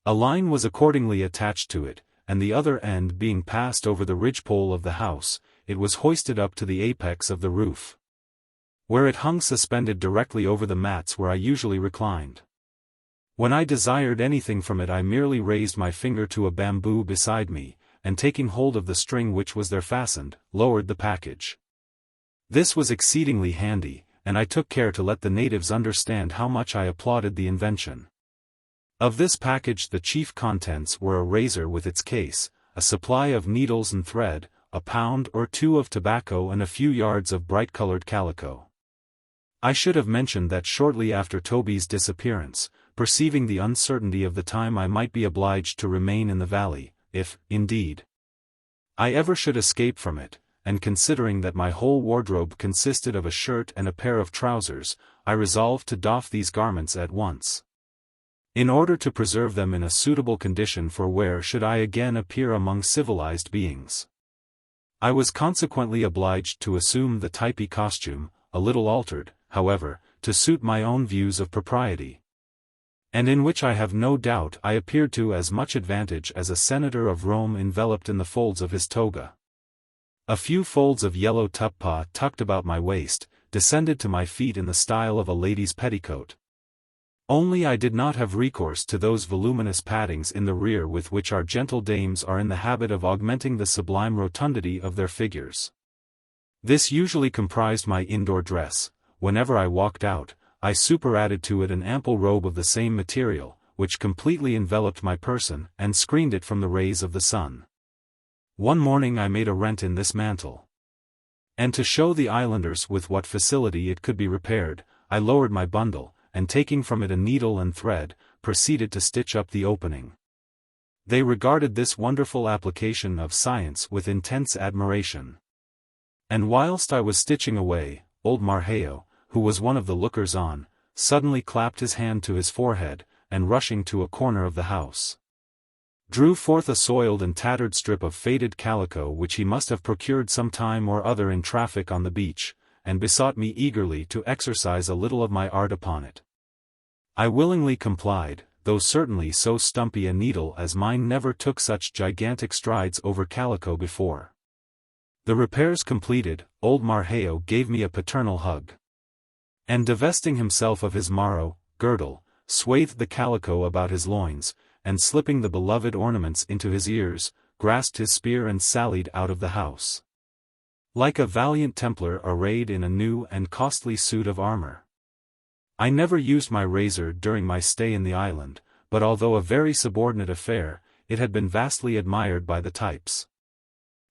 A line was accordingly attached to it, and the other end being passed over the ridgepole of the house, it was hoisted up to the apex of the roof, where it hung suspended directly over the mats where I usually reclined. When I desired anything from it I merely raised my finger to a bamboo beside me, and taking hold of the string which was there fastened, lowered the package. This was exceedingly handy, and I took care to let the natives understand how much I applauded the invention. Of this package the chief contents were a razor with its case, a supply of needles and thread, a pound or 2 of tobacco and a few yards of bright-colored calico. I should have mentioned that shortly after Toby's disappearance, perceiving the uncertainty of the time I might be obliged to remain in the valley, if, indeed, I ever should escape from it, and considering that my whole wardrobe consisted of a shirt and a pair of trousers, I resolved to doff these garments at once, in order to preserve them in a suitable condition for wear should I again appear among civilized beings. I was consequently obliged to assume the Typee costume, a little altered, however, to suit my own views of propriety, and in which I have no doubt I appeared to as much advantage as a senator of Rome enveloped in the folds of his toga. A few folds of yellow tuppah tucked about my waist, descended to my feet in the style of a lady's petticoat. Only I did not have recourse to those voluminous paddings in the rear with which our gentle dames are in the habit of augmenting the sublime rotundity of their figures. This usually comprised my indoor dress. Whenever I walked out, I superadded to it an ample robe of the same material, which completely enveloped my person and screened it from the rays of the sun. One morning I made a rent in this mantle, and to show the islanders with what facility it could be repaired, I lowered my bundle, and taking from it a needle and thread, proceeded to stitch up the opening. They regarded this wonderful application of science with intense admiration. And whilst I was stitching away, old Marquesas, who was one of the lookers-on, suddenly clapped his hand to his forehead, and rushing to a corner of the house, drew forth a soiled and tattered strip of faded calico which he must have procured some time or other in traffic on the beach, and besought me eagerly to exercise a little of my art upon it. I willingly complied, though certainly so stumpy a needle as mine never took such gigantic strides over calico before. The repairs completed, old Marquesas gave me a paternal hug, and divesting himself of his maro, girdle, swathed the calico about his loins, and slipping the beloved ornaments into his ears, grasped his spear and sallied out of the house, like a valiant Templar arrayed in a new and costly suit of armor. I never used my razor during my stay in the island, but although a very subordinate affair, it had been vastly admired by the types.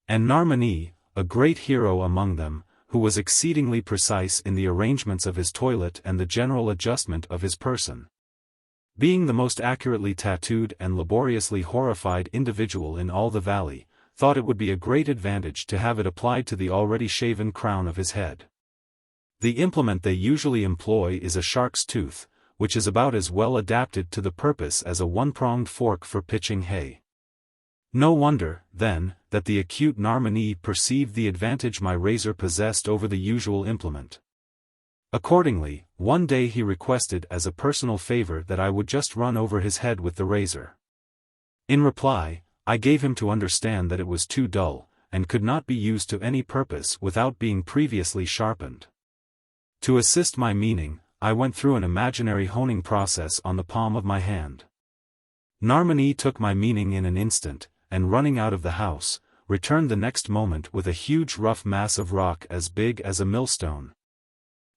And Narmani, a great hero among them, who was exceedingly precise in the arrangements of his toilet and the general adjustment of his person, being the most accurately tattooed and laboriously horrified individual in all the valley, thought it would be a great advantage to have it applied to the already shaven crown of his head. The implement they usually employ is a shark's tooth, which is about as well adapted to the purpose as a one-pronged fork for pitching hay. No wonder, then, that the acute Narmonee perceived the advantage my razor possessed over the usual implement. Accordingly, one day he requested as a personal favor that I would just run over his head with the razor. In reply, I gave him to understand that it was too dull, and could not be used to any purpose without being previously sharpened. To assist my meaning, I went through an imaginary honing process on the palm of my hand. Narmonee took my meaning in an instant, and running out of the house, returned the next moment with a huge rough mass of rock as big as a millstone,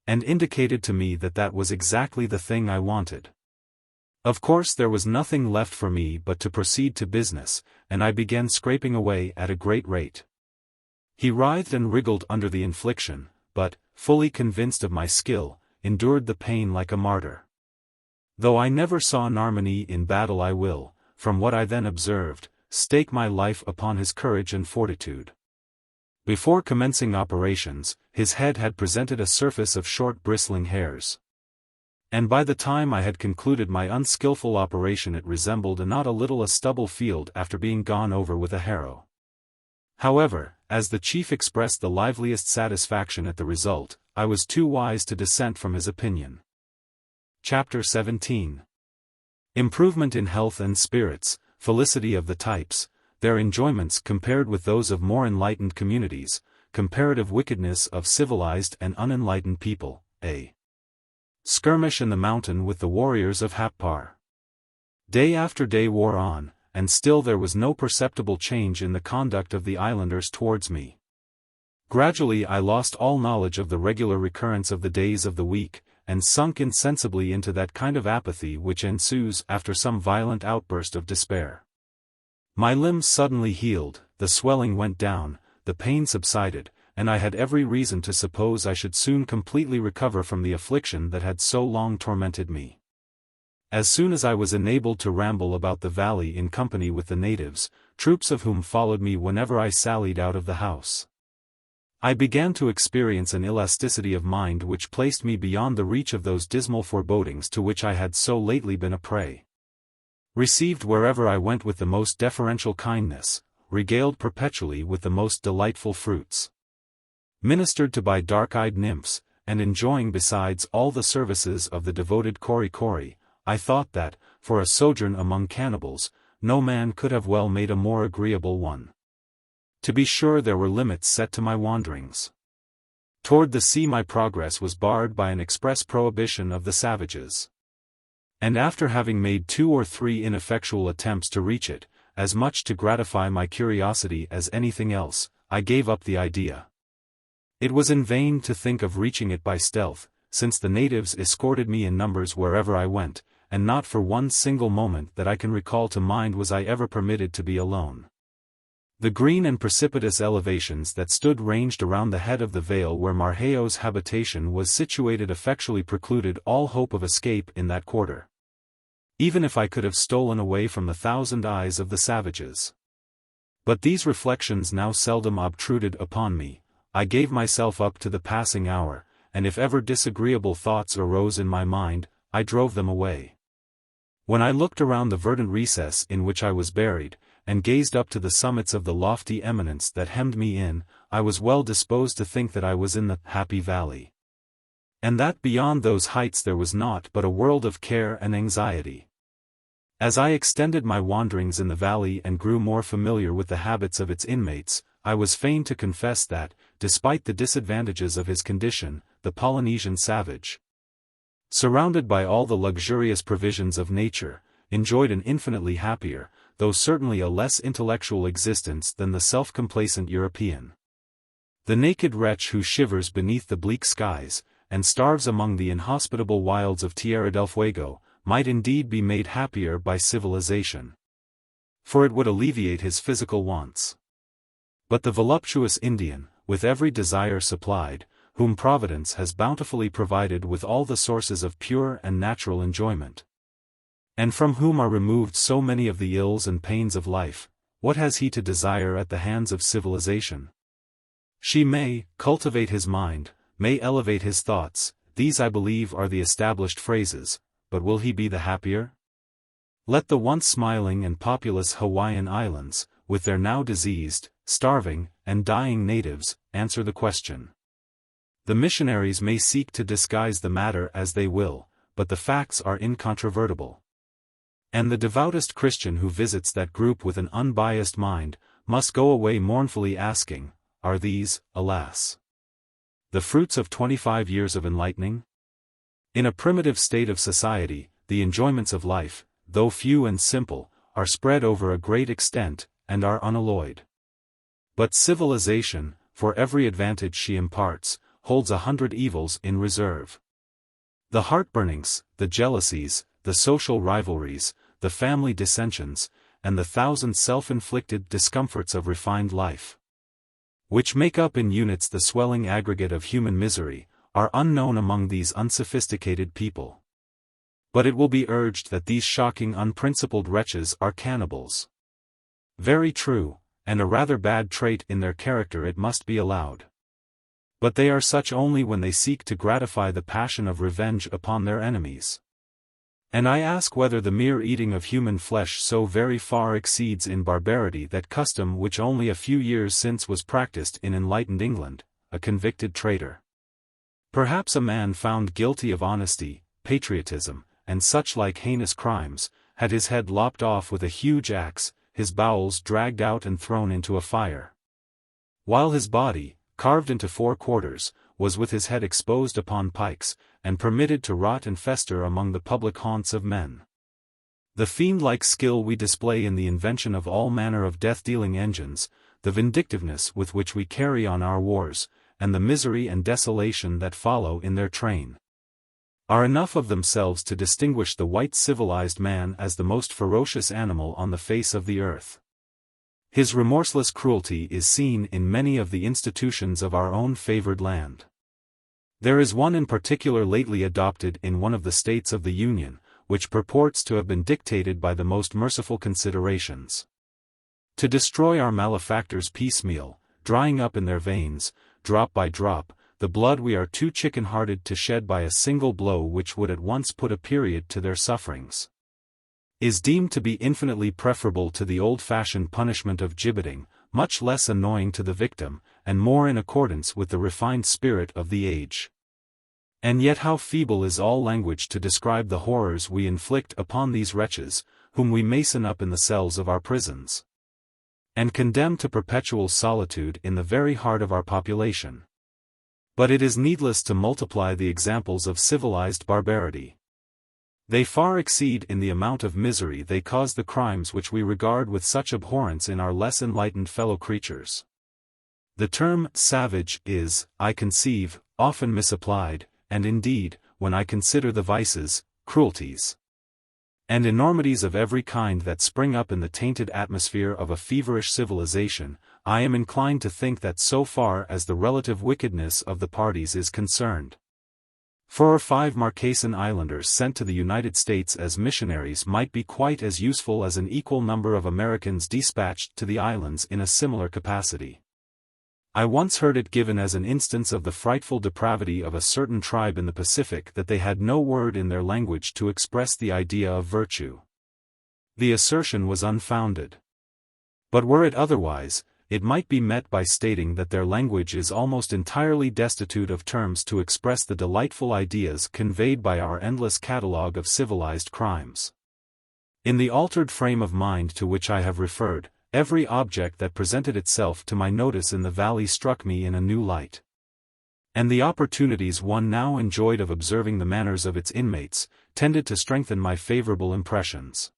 and indicated to me that that was exactly the thing I wanted. Of course there was nothing left for me but to proceed to business, and I began scraping away at a great rate. He writhed and wriggled under the infliction, but, fully convinced of my skill, endured the pain like a martyr. Though I never saw Narmonee in battle, I will, from what I then observed, stake my life upon his courage and fortitude. Before commencing operations, his head had presented a surface of short bristling hairs. And by the time I had concluded my unskillful operation it resembled not a little a stubble field after being gone over with a harrow. However, as the chief expressed the liveliest satisfaction at the result, I was too wise to dissent from his opinion. Chapter 17. Improvement in health and spirits, felicity of the types, their enjoyments compared with those of more enlightened communities, comparative wickedness of civilized and unenlightened people, a skirmish in the mountain with the warriors of Happar. Day after day wore on, and still there was no perceptible change in the conduct of the islanders towards me. Gradually I lost all knowledge of the regular recurrence of the days of the week, and sunk insensibly into that kind of apathy which ensues after some violent outburst of despair. My limbs suddenly healed, the swelling went down, the pain subsided, and I had every reason to suppose I should soon completely recover from the affliction that had so long tormented me. As soon as I was enabled to ramble about the valley in company with the natives, troops of whom followed me whenever I sallied out of the house, I began to experience an elasticity of mind which placed me beyond the reach of those dismal forebodings to which I had so lately been a prey. Received wherever I went with the most deferential kindness, regaled perpetually with the most delightful fruits, ministered to by dark-eyed nymphs, and enjoying besides all the services of the devoted Kori, I thought that, for a sojourn among cannibals, no man could have well made a more agreeable one. To be sure there were limits set to my wanderings. Toward the sea my progress was barred by an express prohibition of the savages. And after having made 2 or 3 ineffectual attempts to reach it, as much to gratify my curiosity as anything else, I gave up the idea. It was in vain to think of reaching it by stealth, since the natives escorted me in numbers wherever I went, and not for one single moment that I can recall to mind was I ever permitted to be alone. The green and precipitous elevations that stood ranged around the head of the vale where Marquesas' habitation was situated effectually precluded all hope of escape in that quarter, even if I could have stolen away from the 1,000 eyes of the savages. But these reflections now seldom obtruded upon me. I gave myself up to the passing hour, and if ever disagreeable thoughts arose in my mind, I drove them away. When I looked around the verdant recess in which I was buried, and gazed up to the summits of the lofty eminence that hemmed me in, I was well disposed to think that I was in the happy valley, and that beyond those heights there was naught but a world of care and anxiety. As I extended my wanderings in the valley and grew more familiar with the habits of its inmates, I was fain to confess that, despite the disadvantages of his condition, the Polynesian savage, surrounded by all the luxurious provisions of nature, enjoyed an infinitely happier, though certainly a less intellectual existence than the self-complacent European. The naked wretch who shivers beneath the bleak skies, and starves among the inhospitable wilds of Tierra del Fuego, might indeed be made happier by civilization, for it would alleviate his physical wants. But the voluptuous Indian, with every desire supplied, whom Providence has bountifully provided with all the sources of pure and natural enjoyment, And from whom are removed so many of the ills and pains of life, what has he to desire at the hands of civilization? She may cultivate his mind, may elevate his thoughts, these I believe are the established phrases, but will he be the happier? Let the once smiling and populous Hawaiian Islands, with their now diseased, starving, and dying natives, answer the question. The missionaries may seek to disguise the matter as they will, but the facts are incontrovertible. And the devoutest Christian who visits that group with an unbiased mind, must go away mournfully asking, are these, alas, the fruits of 25 years of enlightening? In a primitive state of society, the enjoyments of life, though few and simple, are spread over a great extent, and are unalloyed. But civilization, for every advantage she imparts, holds 100 evils in reserve. The heartburnings, the jealousies, the social rivalries, the family dissensions, and the thousand self-inflicted discomforts of refined life, which make up in units the swelling aggregate of human misery, are unknown among these unsophisticated people. But it will be urged that these shocking unprincipled wretches are cannibals. Very true, and a rather bad trait in their character it must be allowed. But they are such only when they seek to gratify the passion of revenge upon their enemies. And I ask whether the mere eating of human flesh so very far exceeds in barbarity that custom which only a few years since was practiced in enlightened England, a convicted traitor. Perhaps a man found guilty of honesty, patriotism, and such like heinous crimes, had his head lopped off with a huge axe, his bowels dragged out and thrown into a fire, while his body, carved into 4 quarters, was with his head exposed upon pikes, and permitted to rot and fester among the public haunts of men. The fiend-like skill we display in the invention of all manner of death-dealing engines, the vindictiveness with which we carry on our wars, and the misery and desolation that follow in their train, are enough of themselves to distinguish the white civilized man as the most ferocious animal on the face of the earth. His remorseless cruelty is seen in many of the institutions of our own favored land. There is one in particular lately adopted in one of the states of the Union, which purports to have been dictated by the most merciful considerations. To destroy our malefactors piecemeal, drying up in their veins, drop by drop, the blood we are too chicken-hearted to shed by a single blow which would at once put a period to their sufferings, is deemed to be infinitely preferable to the old-fashioned punishment of gibbeting, much less annoying to the victim, and more in accordance with the refined spirit of the age. And yet how feeble is all language to describe the horrors we inflict upon these wretches, whom we mason up in the cells of our prisons, and condemn to perpetual solitude in the very heart of our population. But it is needless to multiply the examples of civilized barbarity. They far exceed in the amount of misery they cause the crimes which we regard with such abhorrence in our less enlightened fellow creatures. The term savage is, I conceive, often misapplied, and indeed, when I consider the vices, cruelties, and enormities of every kind that spring up in the tainted atmosphere of a feverish civilization, I am inclined to think that so far as the relative wickedness of the parties is concerned, 4 or 5 Marquesan Islanders sent to the United States as missionaries might be quite as useful as an equal number of Americans dispatched to the islands in a similar capacity. I once heard it given as an instance of the frightful depravity of a certain tribe in the Pacific that they had no word in their language to express the idea of virtue. The assertion was unfounded. But were it otherwise, it might be met by stating that their language is almost entirely destitute of terms to express the delightful ideas conveyed by our endless catalogue of civilized crimes. In the altered frame of mind to which I have referred, every object that presented itself to my notice in the valley struck me in a new light. And the opportunities one now enjoyed of observing the manners of its inmates, tended to strengthen my favorable impressions.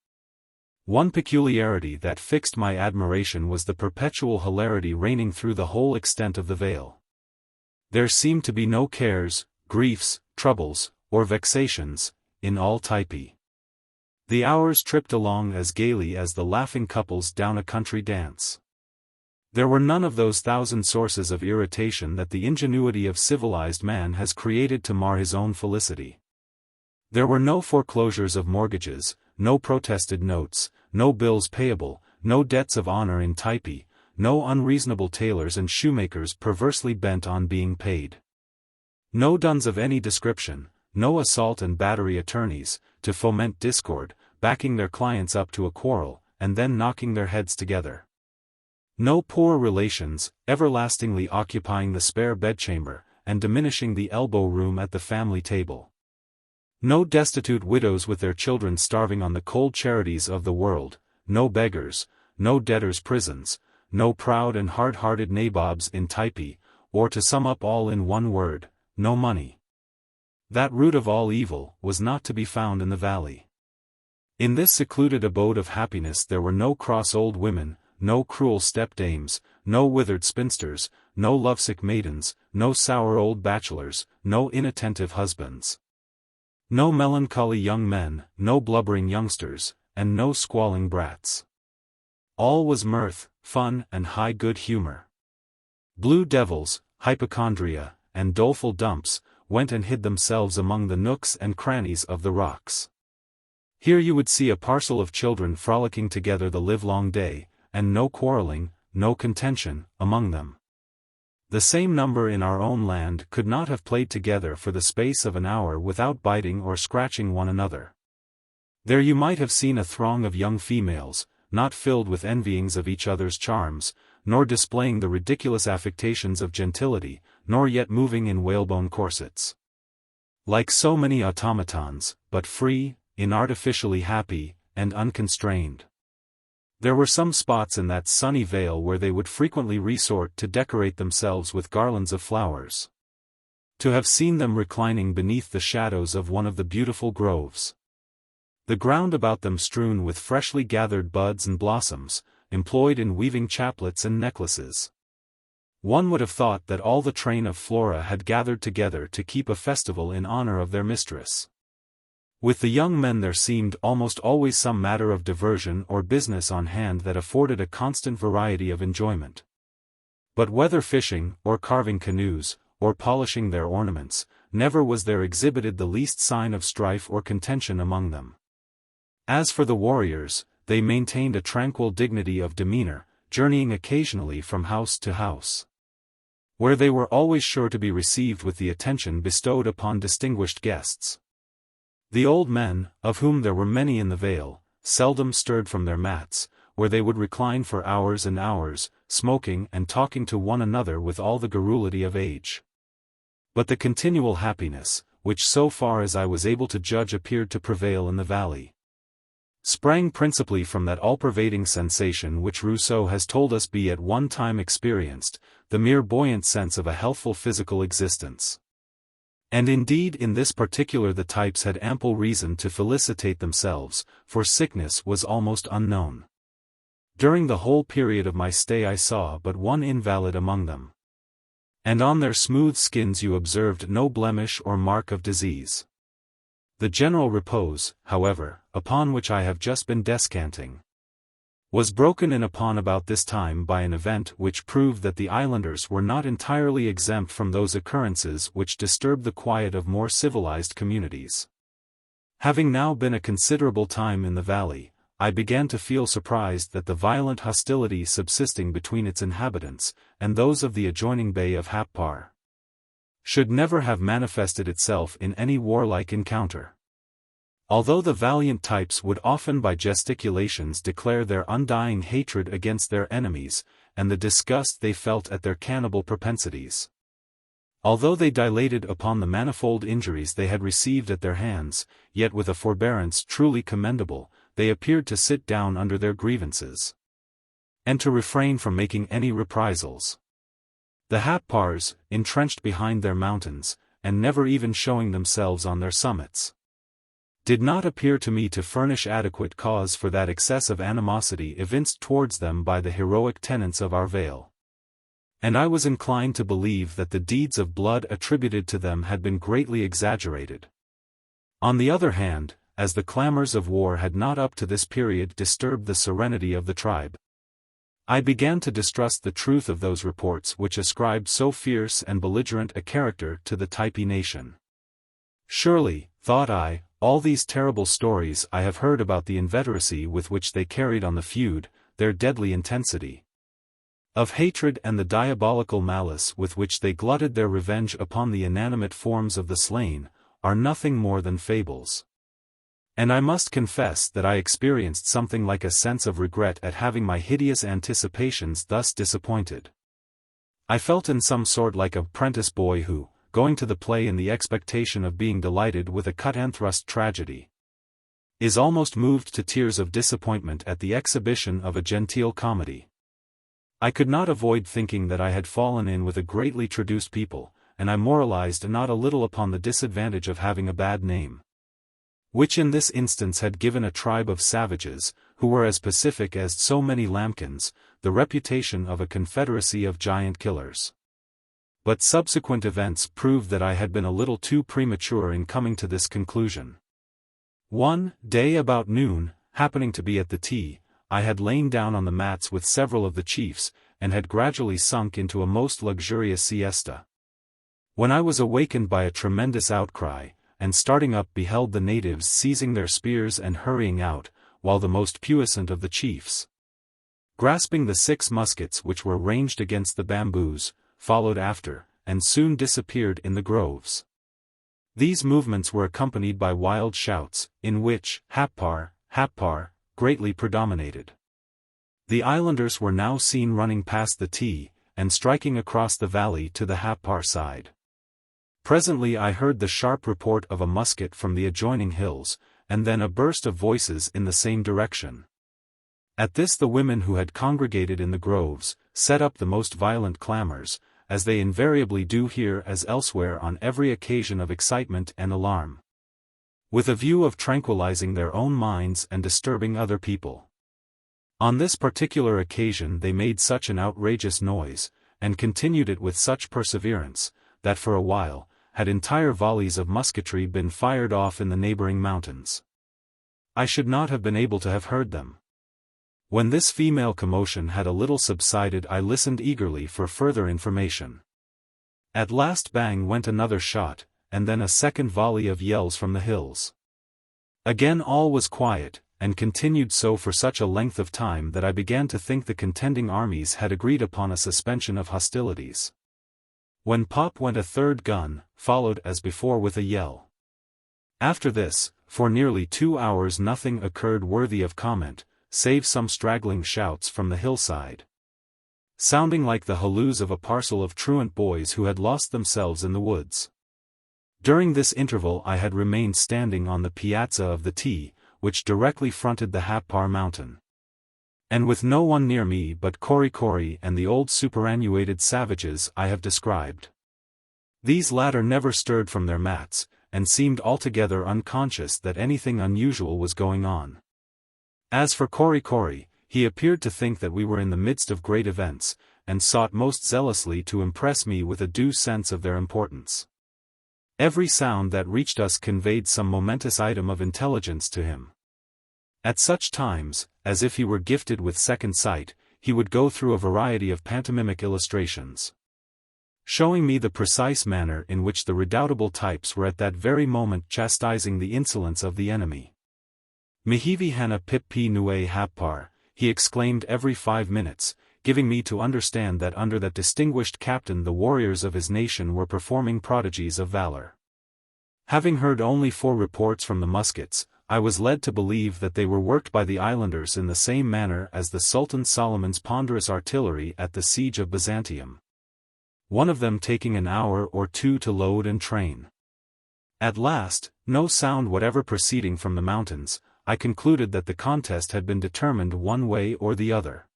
One peculiarity that fixed my admiration was the perpetual hilarity reigning through the whole extent of the vale. There seemed to be no cares, griefs, troubles, or vexations, in all Typee. The hours tripped along as gaily as the laughing couples down a country dance. There were none of those thousand sources of irritation that the ingenuity of civilized man has created to mar his own felicity. There were no foreclosures of mortgages, no protested notes, no bills payable, no debts of honor in Typee, no unreasonable tailors and shoemakers perversely bent on being paid. No duns of any description, no assault and battery attorneys, to foment discord, backing their clients up to a quarrel, and then knocking their heads together. No poor relations, everlastingly occupying the spare bedchamber, and diminishing the elbow room at the family table. No destitute widows with their children starving on the cold charities of the world, no beggars, no debtors' prisons, no proud and hard-hearted nabobs in Typee, or to sum up all in one word, no money. That root of all evil was not to be found in the valley. In this secluded abode of happiness there were no cross old women, no cruel stepdames, no withered spinsters, no lovesick maidens, no sour old bachelors, no inattentive husbands. No melancholy young men, no blubbering youngsters, and no squalling brats. All was mirth, fun, and high good humor. Blue devils, hypochondria, and doleful dumps, went and hid themselves among the nooks and crannies of the rocks. Here you would see a parcel of children frolicking together the livelong day, and no quarreling, no contention, among them. The same number in our own land could not have played together for the space of an hour without biting or scratching one another. There you might have seen a throng of young females, not filled with envyings of each other's charms, nor displaying the ridiculous affectations of gentility, nor yet moving in whalebone corsets. Like so many automatons, but free, inartificially happy, and unconstrained. There were some spots in that sunny vale where they would frequently resort to decorate themselves with garlands of flowers. To have seen them reclining beneath the shadows of one of the beautiful groves. The ground about them strewn with freshly gathered buds and blossoms, employed in weaving chaplets and necklaces. One would have thought that all the train of Flora had gathered together to keep a festival in honor of their mistress. With the young men there seemed almost always some matter of diversion or business on hand that afforded a constant variety of enjoyment. But whether fishing, or carving canoes, or polishing their ornaments, never was there exhibited the least sign of strife or contention among them. As for the warriors, they maintained a tranquil dignity of demeanor, journeying occasionally from house to house, where they were always sure to be received with the attention bestowed upon distinguished guests. The old men, of whom there were many in the vale, seldom stirred from their mats, where they would recline for hours and hours, smoking and talking to one another with all the garrulity of age. But the continual happiness, which so far as I was able to judge appeared to prevail in the valley, sprang principally from that all-pervading sensation which Rousseau has told us be at one time experienced, the mere buoyant sense of a healthful physical existence. And indeed in this particular the types had ample reason to felicitate themselves, for sickness was almost unknown. During the whole period of my stay I saw but one invalid among them. And on their smooth skins you observed no blemish or mark of disease. The general repose, however, upon which I have just been descanting, was broken in upon about this time by an event which proved that the islanders were not entirely exempt from those occurrences which disturb the quiet of more civilized communities. Having now been a considerable time in the valley, I began to feel surprised that the violent hostility subsisting between its inhabitants, and those of the adjoining bay of Happar, should never have manifested itself in any warlike encounter. Although the valiant types would often by gesticulations declare their undying hatred against their enemies, and the disgust they felt at their cannibal propensities. Although they dilated upon the manifold injuries they had received at their hands, yet with a forbearance truly commendable, they appeared to sit down under their grievances, and to refrain from making any reprisals. The Happars, entrenched behind their mountains, and never even showing themselves on their summits, did not appear to me to furnish adequate cause for that excess of animosity evinced towards them by the heroic tenants of our vale. And I was inclined to believe that the deeds of blood attributed to them had been greatly exaggerated. On the other hand, as the clamors of war had not up to this period disturbed the serenity of the tribe, I began to distrust the truth of those reports which ascribed so fierce and belligerent a character to the Typee nation. Surely, thought I, all these terrible stories I have heard about the inveteracy with which they carried on the feud, their deadly intensity of hatred and the diabolical malice with which they glutted their revenge upon the inanimate forms of the slain, are nothing more than fables. And I must confess that I experienced something like a sense of regret at having my hideous anticipations thus disappointed. I felt in some sort like a prentice boy who, going to the play in the expectation of being delighted with a cut-and-thrust tragedy, is almost moved to tears of disappointment at the exhibition of a genteel comedy. I could not avoid thinking that I had fallen in with a greatly traduced people, and I moralized not a little upon the disadvantage of having a bad name, which in this instance had given a tribe of savages, who were as pacific as so many lambkins, the reputation of a confederacy of giant killers. But subsequent events proved that I had been a little too premature in coming to this conclusion. One day about noon, happening to be at the tea, I had lain down on the mats with several of the chiefs, and had gradually sunk into a most luxurious siesta, when I was awakened by a tremendous outcry, and starting up beheld the natives seizing their spears and hurrying out, while the most puissant of the chiefs, grasping the 6 muskets which were ranged against the bamboos, followed after, and soon disappeared in the groves. These movements were accompanied by wild shouts, in which Happar, Happar, greatly predominated. The islanders were now seen running past the tea, and striking across the valley to the Happar side. Presently I heard the sharp report of a musket from the adjoining hills, and then a burst of voices in the same direction. At this the women who had congregated in the groves, set up the most violent clamors, as they invariably do here as elsewhere on every occasion of excitement and alarm, with a view of tranquilizing their own minds and disturbing other people. On this particular occasion they made such an outrageous noise, and continued it with such perseverance, that for a while, had entire volleys of musketry been fired off in the neighboring mountains, I should not have been able to have heard them. When this female commotion had a little subsided I listened eagerly for further information. At last bang went another shot, and then a second volley of yells from the hills. Again all was quiet, and continued so for such a length of time that I began to think the contending armies had agreed upon a suspension of hostilities. When pop went a third gun, followed as before with a yell. After this, for nearly 2 hours nothing occurred worthy of comment, save some straggling shouts from the hillside, sounding like the halloos of a parcel of truant boys who had lost themselves in the woods. During this interval I had remained standing on the piazza of the tea, which directly fronted the Happar mountain, and with no one near me but Korikori and the old superannuated savages I have described. These latter never stirred from their mats, and seemed altogether unconscious that anything unusual was going on. As for Korikori, he appeared to think that we were in the midst of great events, and sought most zealously to impress me with a due sense of their importance. Every sound that reached us conveyed some momentous item of intelligence to him. At such times, as if he were gifted with second sight, he would go through a variety of pantomimic illustrations, showing me the precise manner in which the redoubtable types were at that very moment chastising the insolence of the enemy. Mihivi hana pip pi nue Happar, he exclaimed every 5 minutes, giving me to understand that under that distinguished captain the warriors of his nation were performing prodigies of valor. Having heard only 4 reports from the muskets, I was led to believe that they were worked by the islanders in the same manner as the Sultan Solomon's ponderous artillery at the siege of Byzantium, one of them taking an hour or 2 to load and train. At last, no sound whatever proceeding from the mountains, I concluded that the contest had been determined one way or the other.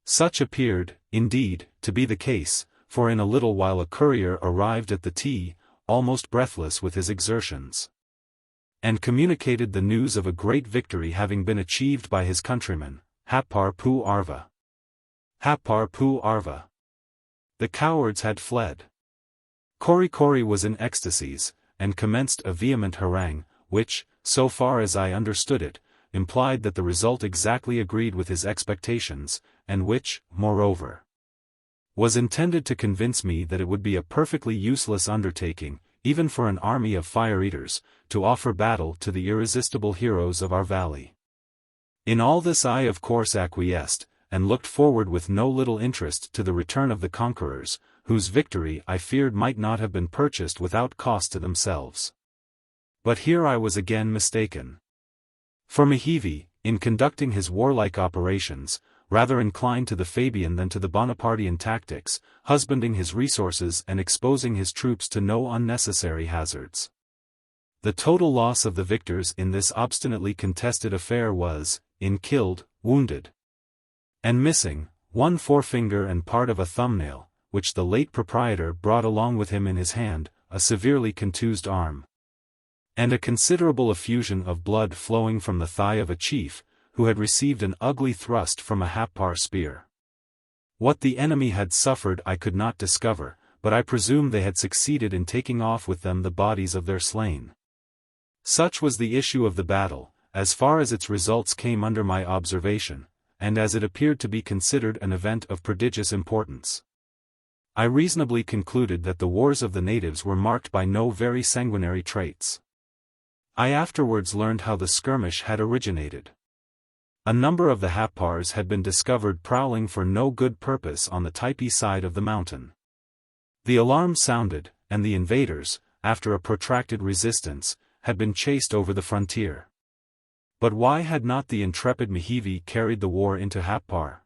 Such appeared, indeed, to be the case, for in a little while a courier arrived at the tea, almost breathless with his exertions, and communicated the news of a great victory having been achieved by his countrymen, Happar pu Arva. Happar pu Arva. The cowards had fled. Korikori was in ecstasies, and commenced a vehement harangue, which, so far as I understood it, implied that the result exactly agreed with his expectations, and which, moreover, was intended to convince me that it would be a perfectly useless undertaking, even for an army of fire-eaters, to offer battle to the irresistible heroes of our valley. In all this I of course acquiesced, and looked forward with no little interest to the return of the conquerors, whose victory I feared might not have been purchased without cost to themselves. But here I was again mistaken. For Nukuheva, in conducting his warlike operations, rather inclined to the Fabian than to the Bonapartean tactics, husbanding his resources and exposing his troops to no unnecessary hazards. The total loss of the victors in this obstinately contested affair was, in killed, wounded, and missing, one forefinger and part of a thumbnail, which the late proprietor brought along with him in his hand, a severely contused arm, and a considerable effusion of blood flowing from the thigh of a chief, who had received an ugly thrust from a Happar spear. What the enemy had suffered I could not discover, but I presume they had succeeded in taking off with them the bodies of their slain. Such was the issue of the battle, as far as its results came under my observation, and as it appeared to be considered an event of prodigious importance. I reasonably concluded that the wars of the natives were marked by no very sanguinary traits. I afterwards learned how the skirmish had originated. A number of the Happars had been discovered prowling for no good purpose on the Typee side of the mountain. The alarm sounded, and the invaders, after a protracted resistance, had been chased over the frontier. But why had not the intrepid Nukuheva carried the war into Happar?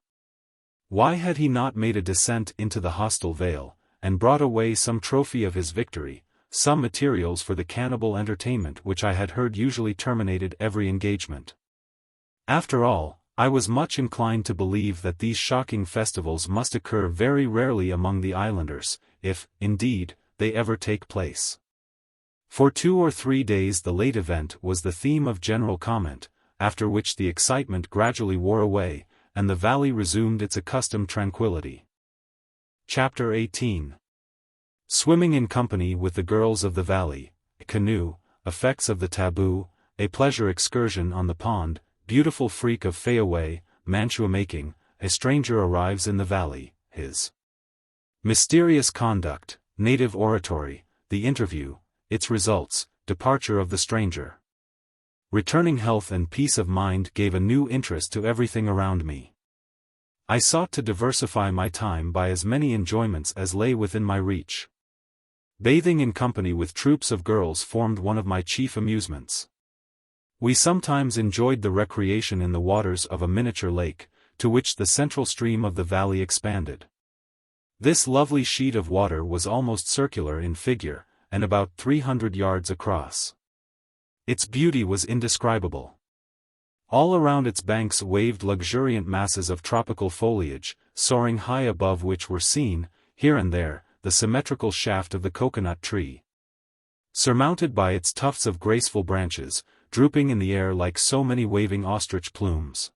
Why had he not made a descent into the hostile vale, and brought away some trophy of his victory, some materials for the cannibal entertainment which I had heard usually terminated every engagement? After all, I was much inclined to believe that these shocking festivals must occur very rarely among the islanders, if, indeed, they ever take place. For 2 or 3 days the late event was the theme of general comment, after which the excitement gradually wore away, and the valley resumed its accustomed tranquility. Chapter 18. Swimming in company with the girls of the valley, a canoe, effects of the taboo, a pleasure excursion on the pond, beautiful freak of fayaway, mantua making, a stranger arrives in the valley, his mysterious conduct, native oratory, the interview, its results, departure of the stranger. Returning health and peace of mind gave a new interest to everything around me. I sought to diversify my time by as many enjoyments as lay within my reach. Bathing in company with troops of girls formed one of my chief amusements. We sometimes enjoyed the recreation in the waters of a miniature lake, to which the central stream of the valley expanded. This lovely sheet of water was almost circular in figure, and about 300 yards across. Its beauty was indescribable. All around its banks waved luxuriant masses of tropical foliage, soaring high above which were seen, here and there, the symmetrical shaft of the coconut tree, surmounted by its tufts of graceful branches, drooping in the air like so many waving ostrich plumes.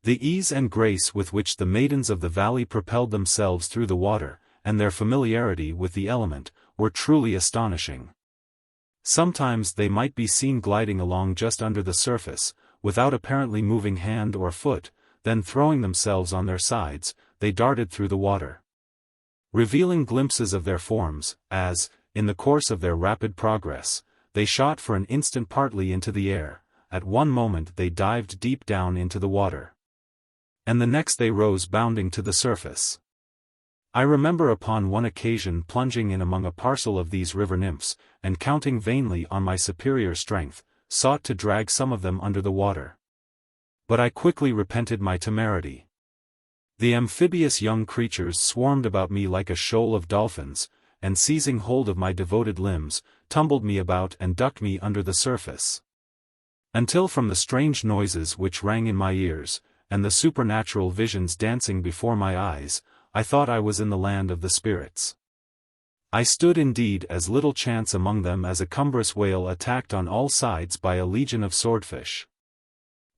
The ease and grace with which the maidens of the valley propelled themselves through the water, and their familiarity with the element, were truly astonishing. Sometimes they might be seen gliding along just under the surface, without apparently moving hand or foot, then throwing themselves on their sides, they darted through the water, revealing glimpses of their forms, as, in the course of their rapid progress, they shot for an instant partly into the air, at one moment they dived deep down into the water, and the next they rose bounding to the surface. I remember upon one occasion plunging in among a parcel of these river nymphs, and counting vainly on my superior strength, sought to drag some of them under the water. But I quickly repented my temerity. The amphibious young creatures swarmed about me like a shoal of dolphins, and seizing hold of my devoted limbs, tumbled me about and ducked me under the surface, until from the strange noises which rang in my ears, and the supernatural visions dancing before my eyes, I thought I was in the land of the spirits. I stood indeed as little chance among them as a cumbrous whale attacked on all sides by a legion of swordfish.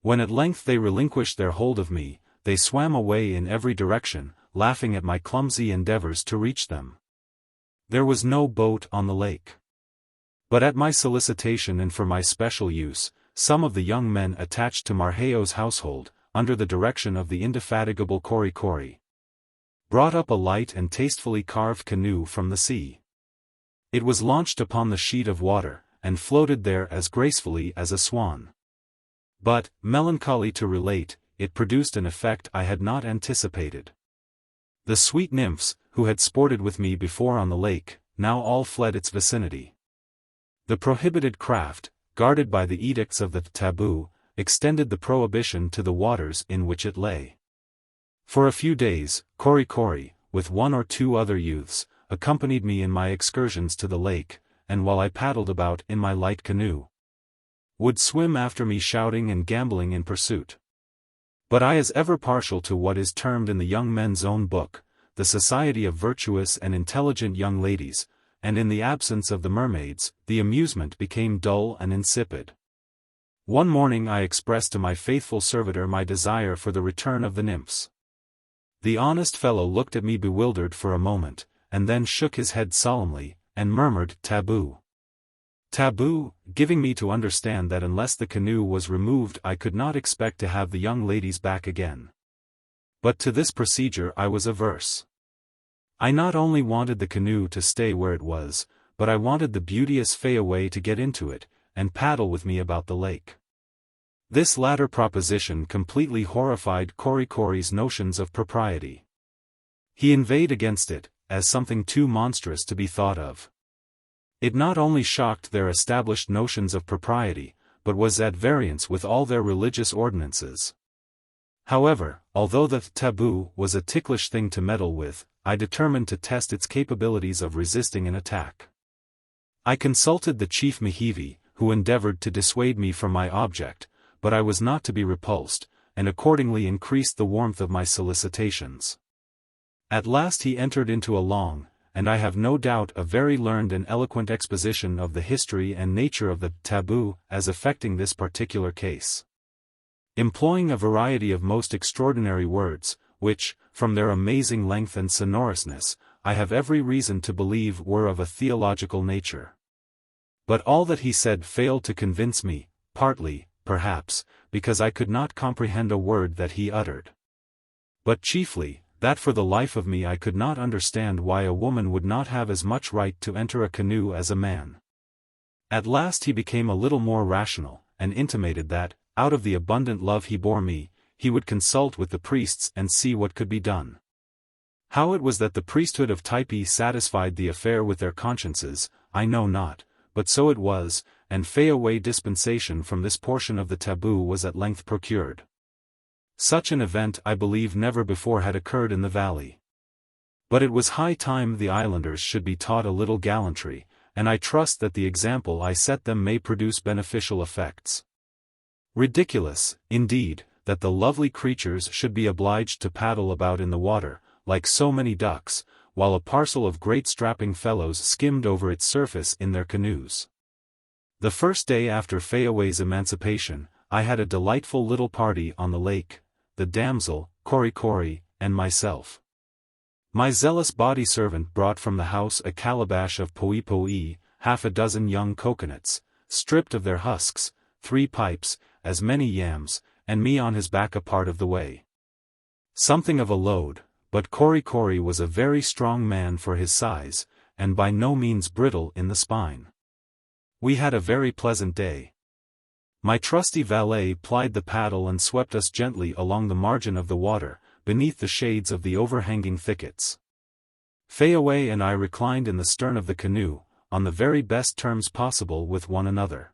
When at length they relinquished their hold of me, they swam away in every direction, laughing at my clumsy endeavors to reach them. There was no boat on the lake. But at my solicitation and for my special use, some of the young men attached to Marquesas' household, under the direction of the indefatigable Kori, brought up a light and tastefully carved canoe from the sea. It was launched upon the sheet of water, and floated there as gracefully as a swan. But, melancholy to relate, it produced an effect I had not anticipated. The sweet nymphs, who had sported with me before on the lake, now all fled its vicinity. The prohibited craft, guarded by the edicts of the taboo, extended the prohibition to the waters in which it lay. For a few days, Kori, with one or two other youths, accompanied me in my excursions to the lake, and while I paddled about in my light canoe, would swim after me shouting and gambling in pursuit. But I is ever partial to what is termed in the young men's own book, the society of virtuous and intelligent young ladies, and in the absence of the mermaids, the amusement became dull and insipid. One morning I expressed to my faithful servitor my desire for the return of the nymphs. The honest fellow looked at me bewildered for a moment, and then shook his head solemnly, and murmured, "Taboo. Taboo," giving me to understand that unless the canoe was removed I could not expect to have the young ladies back again. But to this procedure I was averse. I not only wanted the canoe to stay where it was, but I wanted the beauteous Fayaway to get into it, and paddle with me about the lake. This latter proposition completely horrified Kori's notions of propriety. He inveighed against it, as something too monstrous to be thought of. It not only shocked their established notions of propriety, but was at variance with all their religious ordinances. However, although the taboo was a ticklish thing to meddle with, I determined to test its capabilities of resisting an attack. I consulted the chief Mehevi, who endeavored to dissuade me from my object, but I was not to be repulsed, and accordingly increased the warmth of my solicitations. At last he entered into a long, and I have no doubt a very learned and eloquent exposition of the history and nature of the taboo as affecting this particular case, employing a variety of most extraordinary words, which, from their amazing length and sonorousness, I have every reason to believe were of a theological nature. But all that he said failed to convince me, partly, perhaps, because I could not comprehend a word that he uttered, but chiefly, that for the life of me I could not understand why a woman would not have as much right to enter a canoe as a man. At last he became a little more rational, and intimated that, out of the abundant love he bore me, he would consult with the priests and see what could be done. How it was that the priesthood of Typee satisfied the affair with their consciences, I know not, but so it was, and Fayaway dispensation from this portion of the taboo was at length procured. Such an event I believe never before had occurred in the valley. But it was high time the islanders should be taught a little gallantry, and I trust that the example I set them may produce beneficial effects. Ridiculous, indeed, that the lovely creatures should be obliged to paddle about in the water, like so many ducks, while a parcel of great strapping fellows skimmed over its surface in their canoes. The first day after Fayaway's emancipation, I had a delightful little party on the lake, the damsel, Kori, and myself. My zealous body servant brought from the house a calabash of poi, half a dozen young coconuts, stripped of their husks, 3 pipes, as many yams, and me on his back a part of the way. Something of a load, but Kori was a very strong man for his size, and by no means brittle in the spine. We had a very pleasant day. My trusty valet plied the paddle and swept us gently along the margin of the water, beneath the shades of the overhanging thickets. Fayaway and I reclined in the stern of the canoe, on the very best terms possible with one another.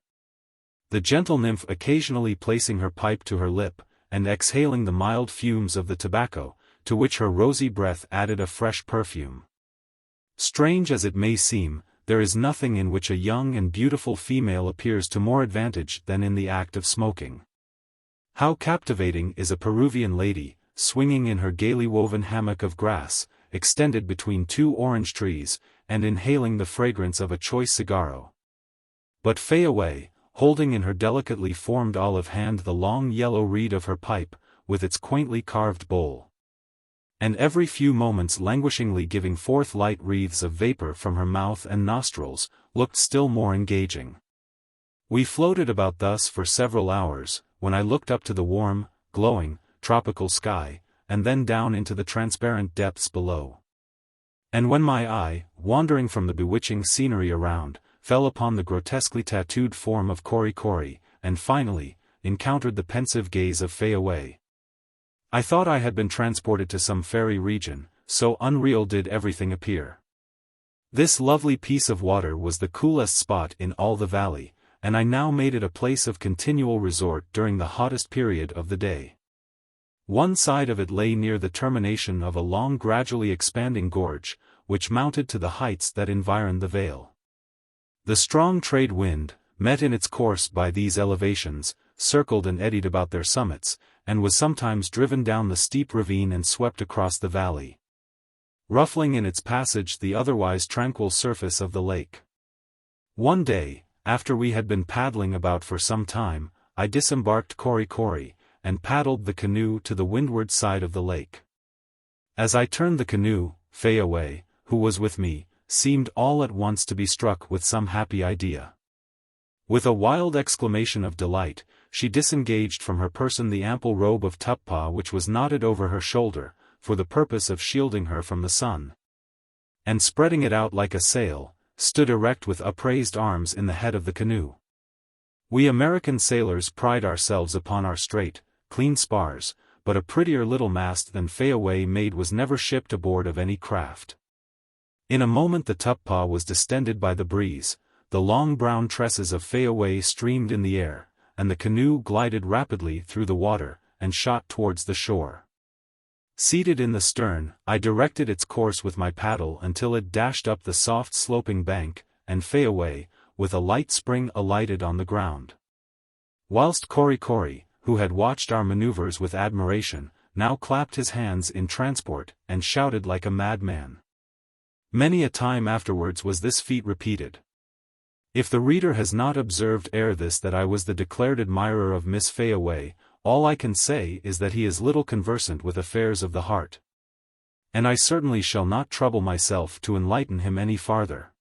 The gentle nymph occasionally placing her pipe to her lip, and exhaling the mild fumes of the tobacco, to which her rosy breath added a fresh perfume. Strange as it may seem, there is nothing in which a young and beautiful female appears to more advantage than in the act of smoking. How captivating is a Peruvian lady, swinging in her gaily woven hammock of grass, extended between 2 orange trees, and inhaling the fragrance of a choice cigarro. But Fayaway, holding in her delicately formed olive hand the long yellow reed of her pipe, with its quaintly carved bowl, and every few moments languishingly giving forth light wreaths of vapor from her mouth and nostrils, looked still more engaging. We floated about thus for several hours, when I looked up to the warm, glowing, tropical sky, and then down into the transparent depths below. And when my eye, wandering from the bewitching scenery around, fell upon the grotesquely tattooed form of Kori Kori, and finally, encountered the pensive gaze of Fayaway, I thought I had been transported to some fairy region, so unreal did everything appear. This lovely piece of water was the coolest spot in all the valley, and I now made it a place of continual resort during the hottest period of the day. One side of it lay near the termination of a long gradually expanding gorge, which mounted to the heights that environed the vale. The strong trade wind, met in its course by these elevations, circled and eddied about their summits, and was sometimes driven down the steep ravine and swept across the valley, ruffling in its passage the otherwise tranquil surface of the lake. One day, after we had been paddling about for some time, I disembarked Kori Kori, and paddled the canoe to the windward side of the lake. As I turned the canoe, Fayaway, who was with me, seemed all at once to be struck with some happy idea. With a wild exclamation of delight, she disengaged from her person the ample robe of Typee which was knotted over her shoulder, for the purpose of shielding her from the sun, and spreading it out like a sail, stood erect with upraised arms in the head of the canoe. We American sailors pride ourselves upon our straight, clean spars, but a prettier little mast than Fayaway made was never shipped aboard of any craft. In a moment the Typee was distended by the breeze, the long brown tresses of Fayaway streamed in the air, and the canoe glided rapidly through the water, and shot towards the shore. Seated in the stern, I directed its course with my paddle until it dashed up the soft sloping bank, and Fayaway, with a light spring alighted on the ground. Whilst Kori Kori, who had watched our maneuvers with admiration, now clapped his hands in transport, and shouted like a madman. Many a time afterwards was this feat repeated. If the reader has not observed ere this that I was the declared admirer of Miss Fayaway, all I can say is that he is little conversant with affairs of the heart. And I certainly shall not trouble myself to enlighten him any farther.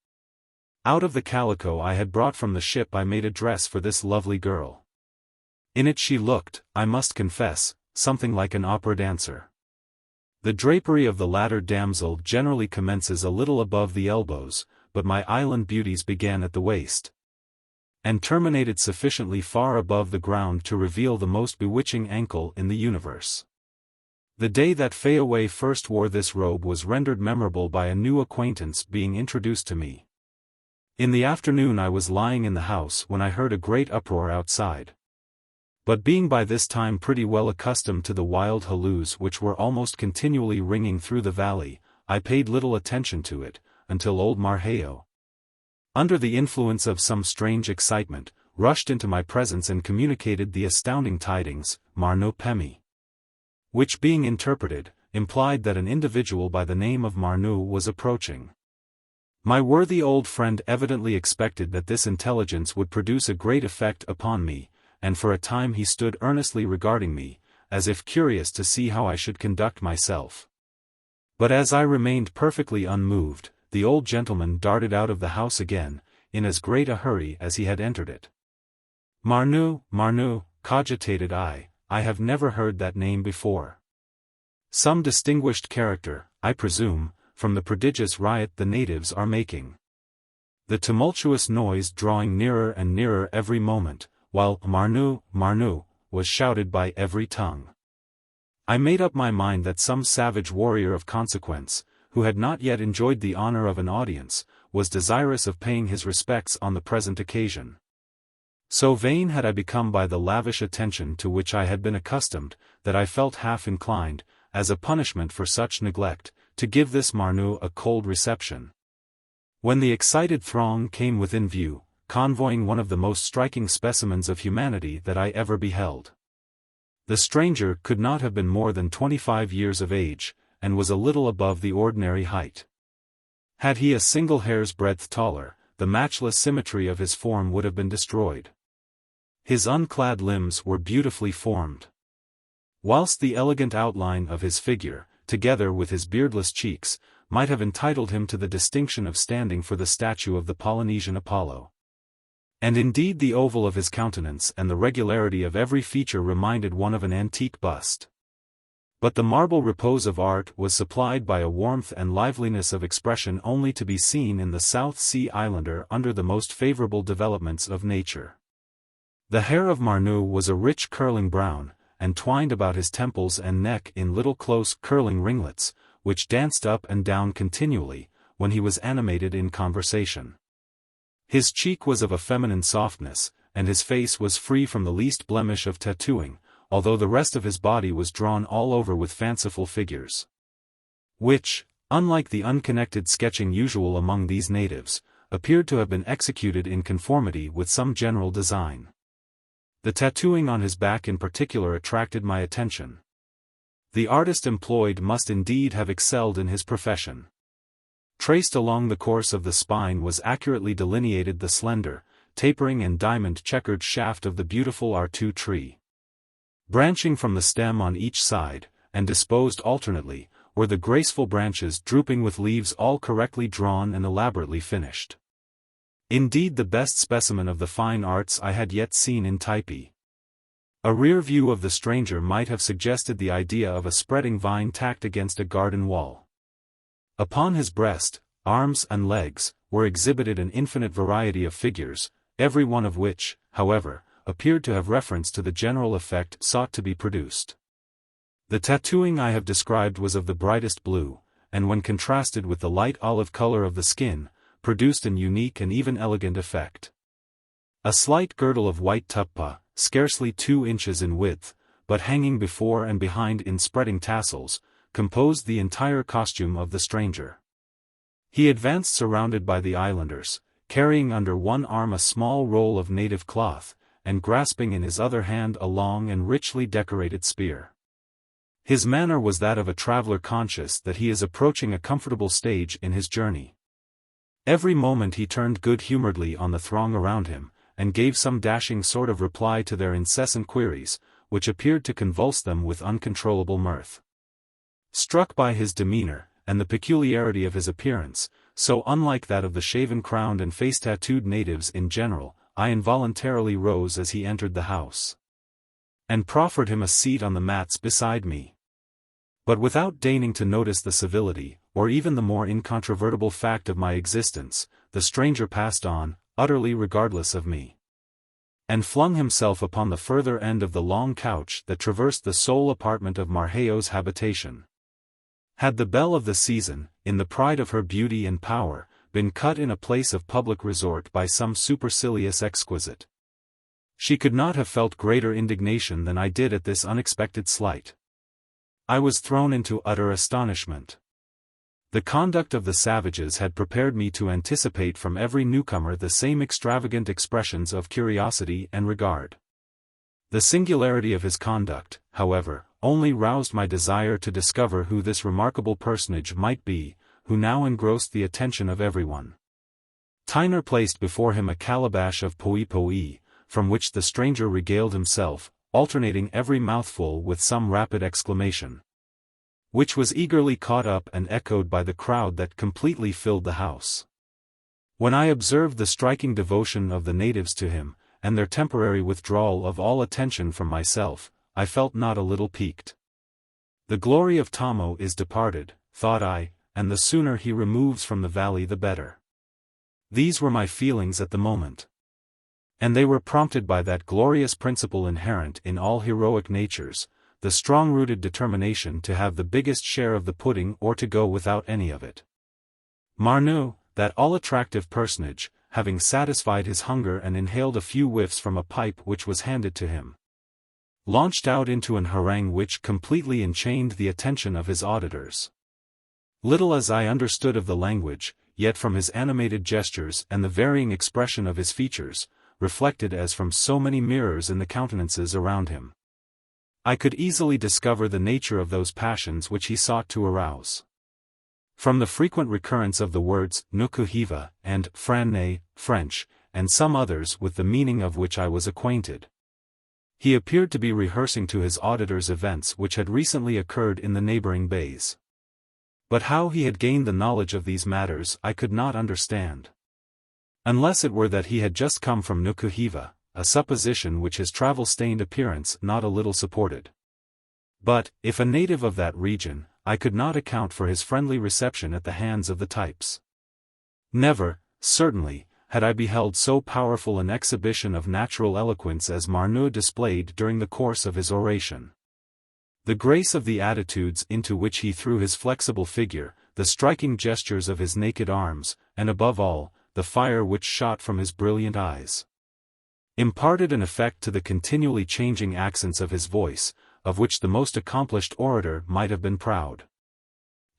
Out of the calico I had brought from the ship I made a dress for this lovely girl. In it she looked, I must confess, something like an opera dancer. The drapery of the latter damsel generally commences a little above the elbows, but my island beauties began at the waist, and terminated sufficiently far above the ground to reveal the most bewitching ankle in the universe. The day that Fayaway first wore this robe was rendered memorable by a new acquaintance being introduced to me. In the afternoon I was lying in the house when I heard a great uproar outside. But being by this time pretty well accustomed to the wild halloos which were almost continually ringing through the valley, I paid little attention to it, until old Marquesas, under the influence of some strange excitement, rushed into my presence and communicated the astounding tidings, Marno Pemi, which being interpreted, implied that an individual by the name of Marno was approaching. My worthy old friend evidently expected that this intelligence would produce a great effect upon me, and for a time he stood earnestly regarding me, as if curious to see how I should conduct myself. But as I remained perfectly unmoved, the old gentleman darted out of the house again, in as great a hurry as he had entered it. Marno, Marno, cogitated I have never heard that name before. Some distinguished character, I presume, from the prodigious riot the natives are making. The tumultuous noise drawing nearer and nearer every moment, while Marno, Marno, was shouted by every tongue. I made up my mind that some savage warrior of consequence, who had not yet enjoyed the honor of an audience, was desirous of paying his respects on the present occasion. So vain had I become by the lavish attention to which I had been accustomed, that I felt half inclined, as a punishment for such neglect, to give this Marno a cold reception. When the excited throng came within view, convoying one of the most striking specimens of humanity that I ever beheld, the stranger could not have been more than 25 years of age, and was a little above the ordinary height. Had he a single hair's breadth taller, the matchless symmetry of his form would have been destroyed. His unclad limbs were beautifully formed, whilst the elegant outline of his figure, together with his beardless cheeks, might have entitled him to the distinction of standing for the statue of the Polynesian Apollo. And indeed the oval of his countenance and the regularity of every feature reminded one of an antique bust. But the marble repose of art was supplied by a warmth and liveliness of expression only to be seen in the South Sea Islander under the most favorable developments of nature. The hair of Marnu was a rich curling brown, and twined about his temples and neck in little close curling ringlets, which danced up and down continually, when he was animated in conversation. His cheek was of a feminine softness, and his face was free from the least blemish of tattooing, although the rest of his body was drawn all over with fanciful figures, which, unlike the unconnected sketching usual among these natives, appeared to have been executed in conformity with some general design. The tattooing on his back in particular attracted my attention. The artist employed must indeed have excelled in his profession. Traced along the course of the spine was accurately delineated the slender, tapering and diamond-checkered shaft of the beautiful artu tree. Branching from the stem on each side, and disposed alternately, were the graceful branches drooping with leaves all correctly drawn and elaborately finished. Indeed, the best specimen of the fine arts I had yet seen in Typee. A rear view of the stranger might have suggested the idea of a spreading vine tacked against a garden wall. Upon his breast, arms and legs, were exhibited an infinite variety of figures, every one of which, however, appeared to have reference to the general effect sought to be produced. The tattooing I have described was of the brightest blue, and when contrasted with the light olive color of the skin, produced an unique and even elegant effect. A slight girdle of white tuppa, scarcely 2 inches in width, but hanging before and behind in spreading tassels, composed the entire costume of the stranger. He advanced surrounded by the islanders, carrying under one arm a small roll of native cloth, and grasping in his other hand a long and richly decorated spear. His manner was that of a traveler conscious that he is approaching a comfortable stage in his journey. Every moment he turned good-humoredly on the throng around him, and gave some dashing sort of reply to their incessant queries, which appeared to convulse them with uncontrollable mirth. Struck by his demeanor, and the peculiarity of his appearance, so unlike that of the shaven-crowned and face-tattooed natives in general, I involuntarily rose as he entered the house, and proffered him a seat on the mats beside me. But without deigning to notice the civility, or even the more incontrovertible fact of my existence, the stranger passed on, utterly regardless of me, and flung himself upon the further end of the long couch that traversed the sole apartment of Marquesas' habitation. Had the belle of the season, in the pride of her beauty and power, been cut in a place of public resort by some supercilious exquisite, she could not have felt greater indignation than I did at this unexpected slight. I was thrown into utter astonishment. The conduct of the savages had prepared me to anticipate from every newcomer the same extravagant expressions of curiosity and regard. The singularity of his conduct, however, only roused my desire to discover who this remarkable personage might be, who now engrossed the attention of everyone. Tyner placed before him a calabash of poi, from which the stranger regaled himself, alternating every mouthful with some rapid exclamation, which was eagerly caught up and echoed by the crowd that completely filled the house. When I observed the striking devotion of the natives to him, and their temporary withdrawal of all attention from myself, I felt not a little piqued. The glory of Tommo is departed, thought I, and the sooner he removes from the valley the better. These were my feelings at the moment, and they were prompted by that glorious principle inherent in all heroic natures, the strong-rooted determination to have the biggest share of the pudding or to go without any of it. Marnu, that all-attractive personage, having satisfied his hunger and inhaled a few whiffs from a pipe which was handed to him, launched out into an harangue which completely enchained the attention of his auditors. Little as I understood of the language, yet from his animated gestures and the varying expression of his features, reflected as from so many mirrors in the countenances around him, I could easily discover the nature of those passions which he sought to arouse. From the frequent recurrence of the words Nukuheva and Franne, French, and some others with the meaning of which I was acquainted, he appeared to be rehearsing to his auditors events which had recently occurred in the neighboring bays. But how he had gained the knowledge of these matters I could not understand, unless it were that he had just come from Nukuheva, a supposition which his travel-stained appearance not a little supported. But, if a native of that region, I could not account for his friendly reception at the hands of the types. Never, certainly, had I beheld so powerful an exhibition of natural eloquence as Marneux displayed during the course of his oration. The grace of the attitudes into which he threw his flexible figure, the striking gestures of his naked arms, and above all, the fire which shot from his brilliant eyes, imparted an effect to the continually changing accents of his voice, of which the most accomplished orator might have been proud.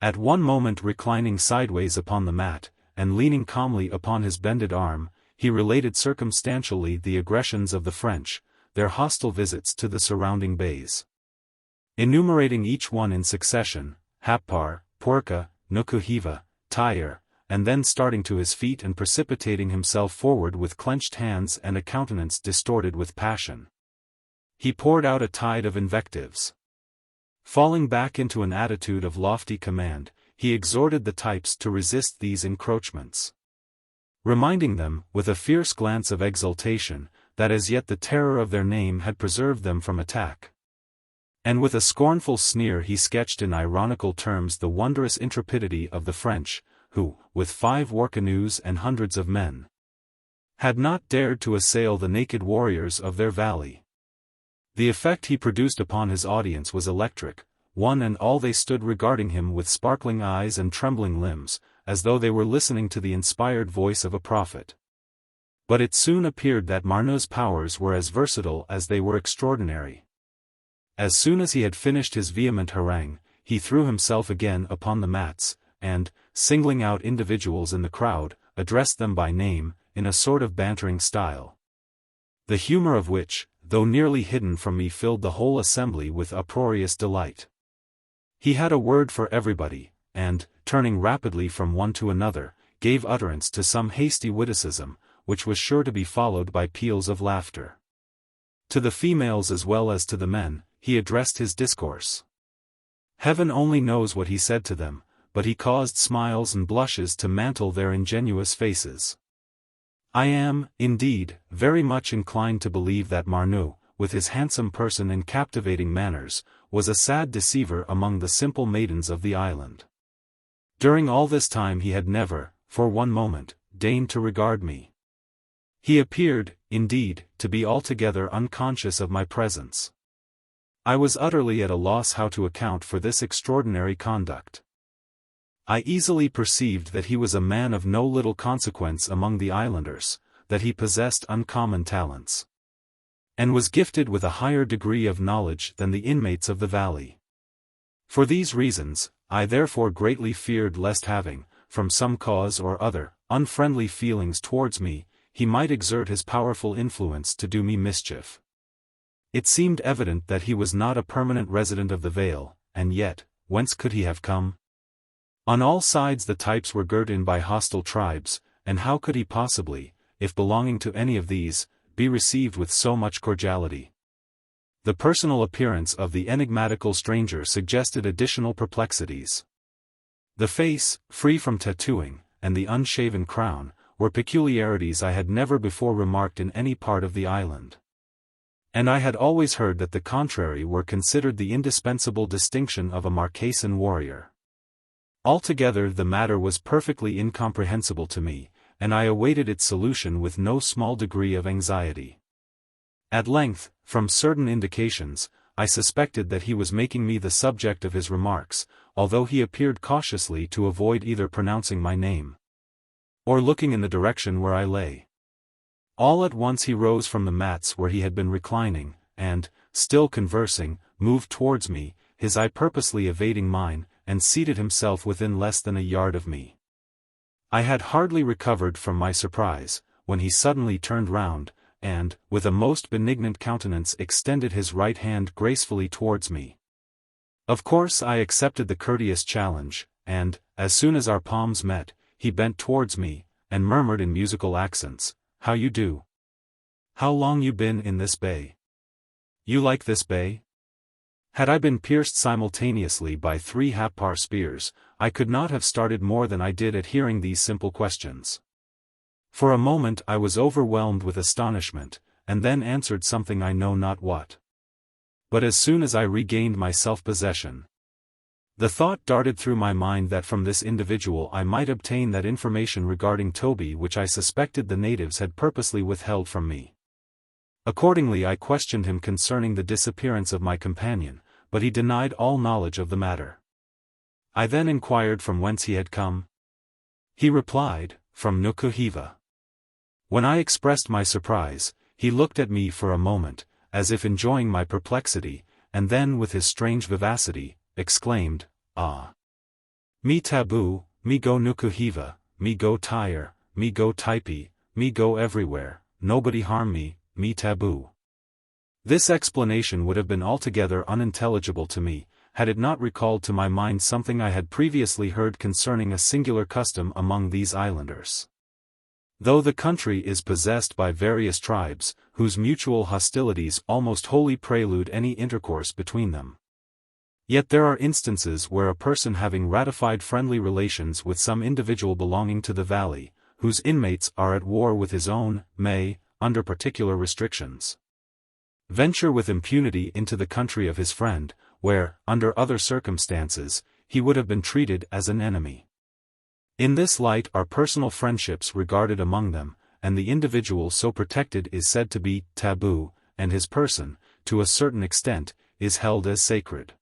At one moment reclining sideways upon the mat, and leaning calmly upon his bended arm, he related circumstantially the aggressions of the French, their hostile visits to the surrounding bays. Enumerating each one in succession, Happar, Puerca, Nukuheva, Tyre, and then starting to his feet and precipitating himself forward with clenched hands and a countenance distorted with passion, he poured out a tide of invectives. Falling back into an attitude of lofty command, he exhorted the types to resist these encroachments, reminding them, with a fierce glance of exultation, that as yet the terror of their name had preserved them from attack. And with a scornful sneer he sketched in ironical terms the wondrous intrepidity of the French, who, with 5 war canoes and hundreds of men, had not dared to assail the naked warriors of their valley. The effect he produced upon his audience was electric. One and all they stood regarding him with sparkling eyes and trembling limbs, as though they were listening to the inspired voice of a prophet. But it soon appeared that Marneux's powers were as versatile as they were extraordinary. As soon as he had finished his vehement harangue, he threw himself again upon the mats, and, singling out individuals in the crowd, addressed them by name, in a sort of bantering style, the humor of which, though nearly hidden from me, filled the whole assembly with uproarious delight. He had a word for everybody, and, turning rapidly from one to another, gave utterance to some hasty witticism, which was sure to be followed by peals of laughter. To the females as well as to the men, he addressed his discourse. Heaven only knows what he said to them, but he caused smiles and blushes to mantle their ingenuous faces. I am, indeed, very much inclined to believe that Marneux, with his handsome person and captivating manners, was a sad deceiver among the simple maidens of the island. During all this time he had never, for one moment, deigned to regard me. He appeared, indeed, to be altogether unconscious of my presence. I was utterly at a loss how to account for this extraordinary conduct. I easily perceived that he was a man of no little consequence among the islanders, that he possessed uncommon talents, and was gifted with a higher degree of knowledge than the inmates of the valley. For these reasons, I therefore greatly feared lest having, from some cause or other, unfriendly feelings towards me, he might exert his powerful influence to do me mischief. It seemed evident that he was not a permanent resident of the vale, and yet, whence could he have come? On all sides the types were girt in by hostile tribes, and how could he possibly, if belonging to any of these, be received with so much cordiality? The personal appearance of the enigmatical stranger suggested additional perplexities. The face, free from tattooing, and the unshaven crown, were peculiarities I had never before remarked in any part of the island. And I had always heard that the contrary were considered the indispensable distinction of a Marquesan warrior. Altogether the matter was perfectly incomprehensible to me, and I awaited its solution with no small degree of anxiety. At length, from certain indications, I suspected that he was making me the subject of his remarks, although he appeared cautiously to avoid either pronouncing my name or looking in the direction where I lay. All at once he rose from the mats where he had been reclining, and, still conversing, moved towards me, his eye purposely evading mine, and seated himself within less than a yard of me. I had hardly recovered from my surprise, when he suddenly turned round, and, with a most benignant countenance, extended his right hand gracefully towards me. Of course I accepted the courteous challenge, and, as soon as our palms met, he bent towards me, and murmured in musical accents, "How you do? How long you been in this bay? You like this bay?" Had I been pierced simultaneously by 3 Happar spears, I could not have started more than I did at hearing these simple questions. For a moment I was overwhelmed with astonishment, and then answered something I know not what. But as soon as I regained my self-possession, the thought darted through my mind that from this individual I might obtain that information regarding Toby which I suspected the natives had purposely withheld from me. Accordingly I questioned him concerning the disappearance of my companion, but he denied all knowledge of the matter. I then inquired from whence he had come. He replied, from Nukuheva. When I expressed my surprise, he looked at me for a moment, as if enjoying my perplexity, and then with his strange vivacity, exclaimed, "Ah! Me taboo, me go Nukuheva, me go Tyre, me go Typee, me go everywhere, nobody harm me, me taboo." This explanation would have been altogether unintelligible to me, had it not recalled to my mind something I had previously heard concerning a singular custom among these islanders. Though the country is possessed by various tribes, whose mutual hostilities almost wholly prelude any intercourse between them, yet there are instances where a person having ratified friendly relations with some individual belonging to the valley, whose inmates are at war with his own, may, under particular restrictions, venture with impunity into the country of his friend, where, under other circumstances, he would have been treated as an enemy. In this light are personal friendships regarded among them, and the individual so protected is said to be taboo, and his person, to a certain extent, is held as sacred.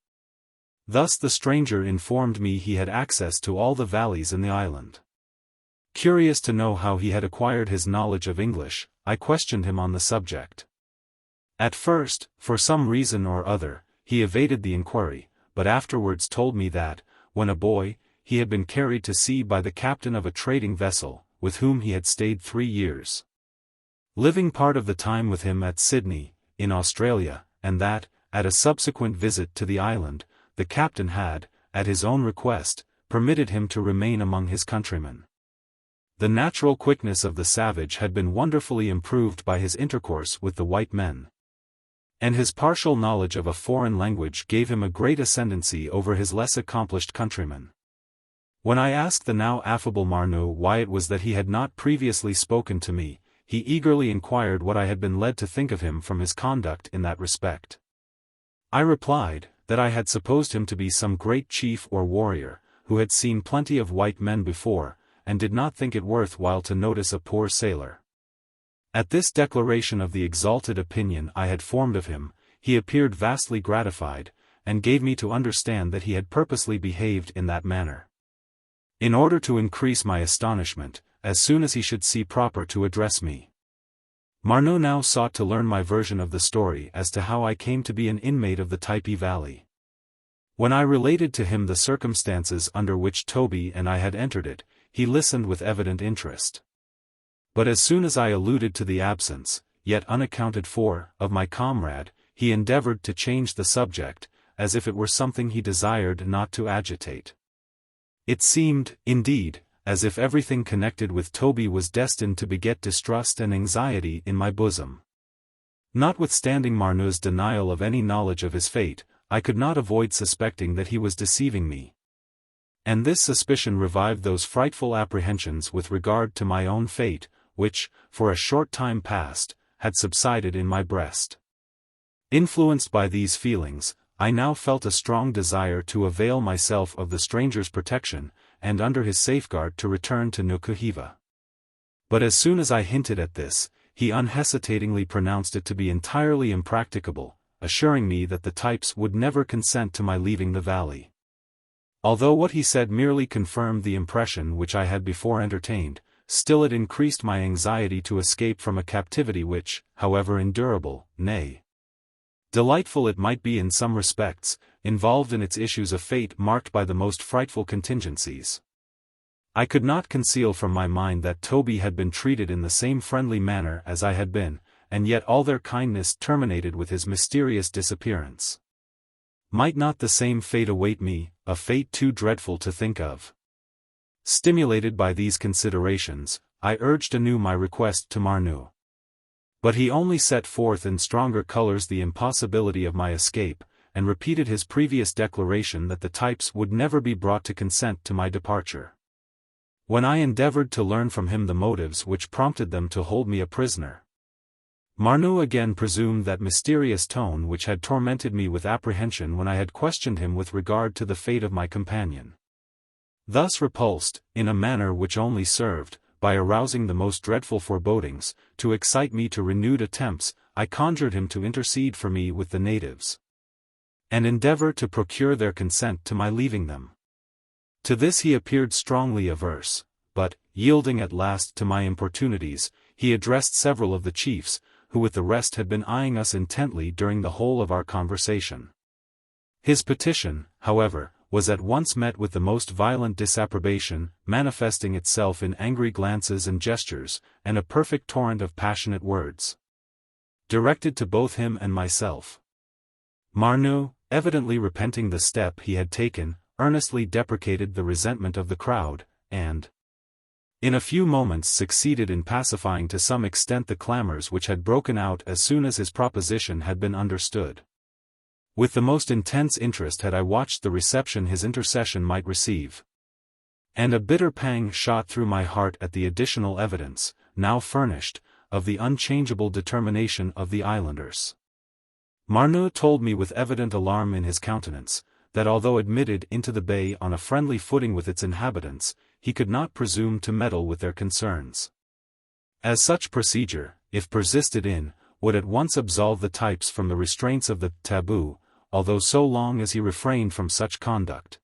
Thus the stranger informed me he had access to all the valleys in the island. Curious to know how he had acquired his knowledge of English, I questioned him on the subject. At first, for some reason or other, he evaded the inquiry, but afterwards told me that, when a boy, he had been carried to sea by the captain of a trading vessel, with whom he had stayed 3 years, living part of the time with him at Sydney, in Australia, and that, at a subsequent visit to the island, the captain had, at his own request, permitted him to remain among his countrymen. The natural quickness of the savage had been wonderfully improved by his intercourse with the white men, and his partial knowledge of a foreign language gave him a great ascendancy over his less accomplished countrymen. When I asked the now affable Marno why it was that he had not previously spoken to me, he eagerly inquired what I had been led to think of him from his conduct in that respect. I replied, that I had supposed him to be some great chief or warrior, who had seen plenty of white men before, and did not think it worth while to notice a poor sailor. At this declaration of the exalted opinion I had formed of him, he appeared vastly gratified, and gave me to understand that he had purposely behaved in that manner, in order to increase my astonishment, as soon as he should see proper to address me. Marno now sought to learn my version of the story as to how I came to be an inmate of the Typee Valley. When I related to him the circumstances under which Toby and I had entered it, he listened with evident interest. But as soon as I alluded to the absence, yet unaccounted for, of my comrade, he endeavored to change the subject, as if it were something he desired not to agitate. It seemed, indeed, as if everything connected with Toby was destined to beget distrust and anxiety in my bosom. Notwithstanding Marno's denial of any knowledge of his fate, I could not avoid suspecting that he was deceiving me. And this suspicion revived those frightful apprehensions with regard to my own fate, which, for a short time past, had subsided in my breast. Influenced by these feelings, I now felt a strong desire to avail myself of the stranger's protection, and under his safeguard to return to Nukuheva. But as soon as I hinted at this, he unhesitatingly pronounced it to be entirely impracticable, assuring me that the types would never consent to my leaving the valley. Although what he said merely confirmed the impression which I had before entertained, still it increased my anxiety to escape from a captivity which, however endurable, nay, delightful it might be in some respects, involved in its issues a fate marked by the most frightful contingencies. I could not conceal from my mind that Toby had been treated in the same friendly manner as I had been, and yet all their kindness terminated with his mysterious disappearance. Might not the same fate await me, a fate too dreadful to think of? Stimulated by these considerations, I urged anew my request to Marno. But he only set forth in stronger colors the impossibility of my escape, and repeated his previous declaration that the types would never be brought to consent to my departure. When I endeavored to learn from him the motives which prompted them to hold me a prisoner, Marnoo again presumed that mysterious tone which had tormented me with apprehension when I had questioned him with regard to the fate of my companion. Thus repulsed, in a manner which only served, by arousing the most dreadful forebodings, to excite me to renewed attempts, I conjured him to intercede for me with the natives, and endeavor to procure their consent to my leaving them. To this he appeared strongly averse, but, yielding at last to my importunities, he addressed several of the chiefs, who with the rest had been eyeing us intently during the whole of our conversation. His petition, however, was at once met with the most violent disapprobation, manifesting itself in angry glances and gestures, and a perfect torrent of passionate words, directed to both him and myself. Marnoo, evidently repenting the step he had taken, earnestly deprecated the resentment of the crowd, and, in a few moments succeeded in pacifying to some extent the clamors which had broken out as soon as his proposition had been understood. With the most intense interest had I watched the reception his intercession might receive. And a bitter pang shot through my heart at the additional evidence, now furnished, of the unchangeable determination of the islanders. Marnoo told me with evident alarm in his countenance, that although admitted into the bay on a friendly footing with its inhabitants, he could not presume to meddle with their concerns. As such procedure, if persisted in, would at once absolve the types from the restraints of the taboo, although so long as he refrained from such conduct,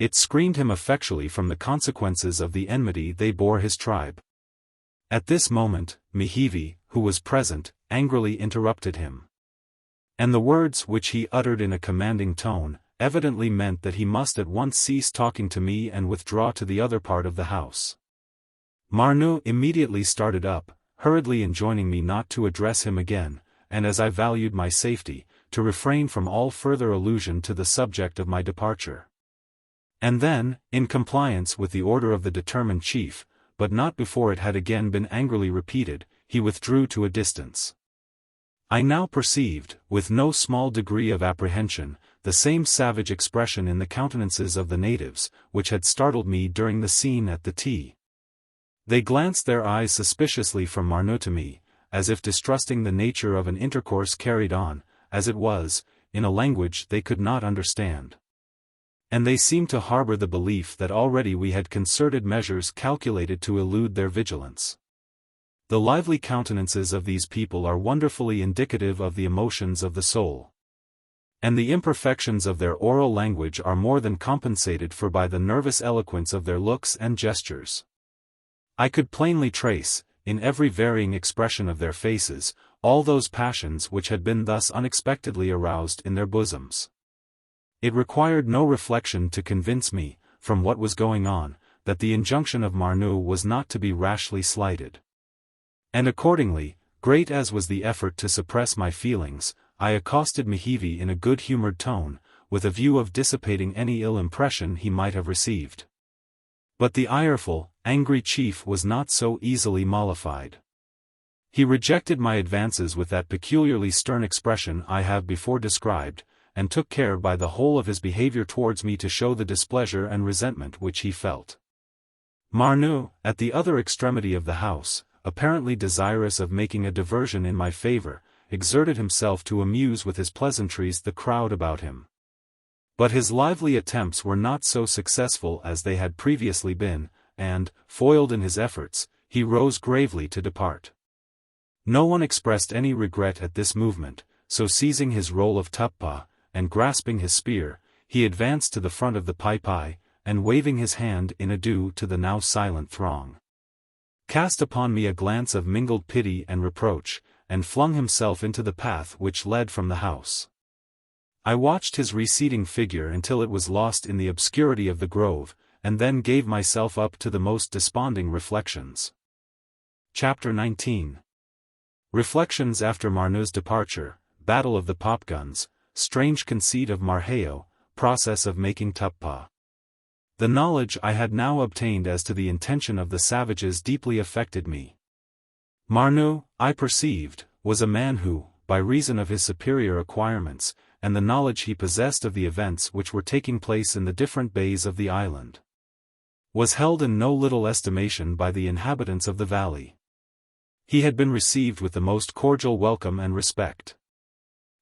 it screened him effectually from the consequences of the enmity they bore his tribe. At this moment, Nukuheva, who was present, angrily interrupted him, and the words which he uttered in a commanding tone, evidently meant that he must at once cease talking to me and withdraw to the other part of the house. Marnoo immediately started up, hurriedly enjoining me not to address him again, and as I valued my safety, to refrain from all further allusion to the subject of my departure. And then, in compliance with the order of the determined chief, but not before it had again been angrily repeated, he withdrew to a distance. I now perceived, with no small degree of apprehension, the same savage expression in the countenances of the natives, which had startled me during the scene at the tea. They glanced their eyes suspiciously from Marnoo to me, as if distrusting the nature of an intercourse carried on, as it was, in a language they could not understand. And they seemed to harbor the belief that already we had concerted measures calculated to elude their vigilance. The lively countenances of these people are wonderfully indicative of the emotions of the soul. And the imperfections of their oral language are more than compensated for by the nervous eloquence of their looks and gestures. I could plainly trace, in every varying expression of their faces, all those passions which had been thus unexpectedly aroused in their bosoms. It required no reflection to convince me, from what was going on, that the injunction of Marnoo was not to be rashly slighted. And accordingly, great as was the effort to suppress my feelings, I accosted Nukuheva in a good-humored tone, with a view of dissipating any ill impression he might have received. But the ireful, angry chief was not so easily mollified. He rejected my advances with that peculiarly stern expression I have before described, and took care by the whole of his behavior towards me to show the displeasure and resentment which he felt. Marnoo, at the other extremity of the house, apparently desirous of making a diversion in my favor, exerted himself to amuse with his pleasantries the crowd about him. But his lively attempts were not so successful as they had previously been, and, foiled in his efforts, he rose gravely to depart. No one expressed any regret at this movement, so seizing his roll of tuppa, and grasping his spear, he advanced to the front of the Typee, and waving his hand in adieu to the now silent throng, cast upon me a glance of mingled pity and reproach, and flung himself into the path which led from the house. I watched his receding figure until it was lost in the obscurity of the grove, and then gave myself up to the most desponding reflections. Chapter 19. Reflections after Marnoo's departure, Battle of the Popguns, Strange Conceit of Marheo, Process of making tuppa. The knowledge I had now obtained as to the intention of the savages deeply affected me. Marnoo, I perceived, was a man who, by reason of his superior acquirements, and the knowledge he possessed of the events which were taking place in the different bays of the island, was held in no little estimation by the inhabitants of the valley. He had been received with the most cordial welcome and respect.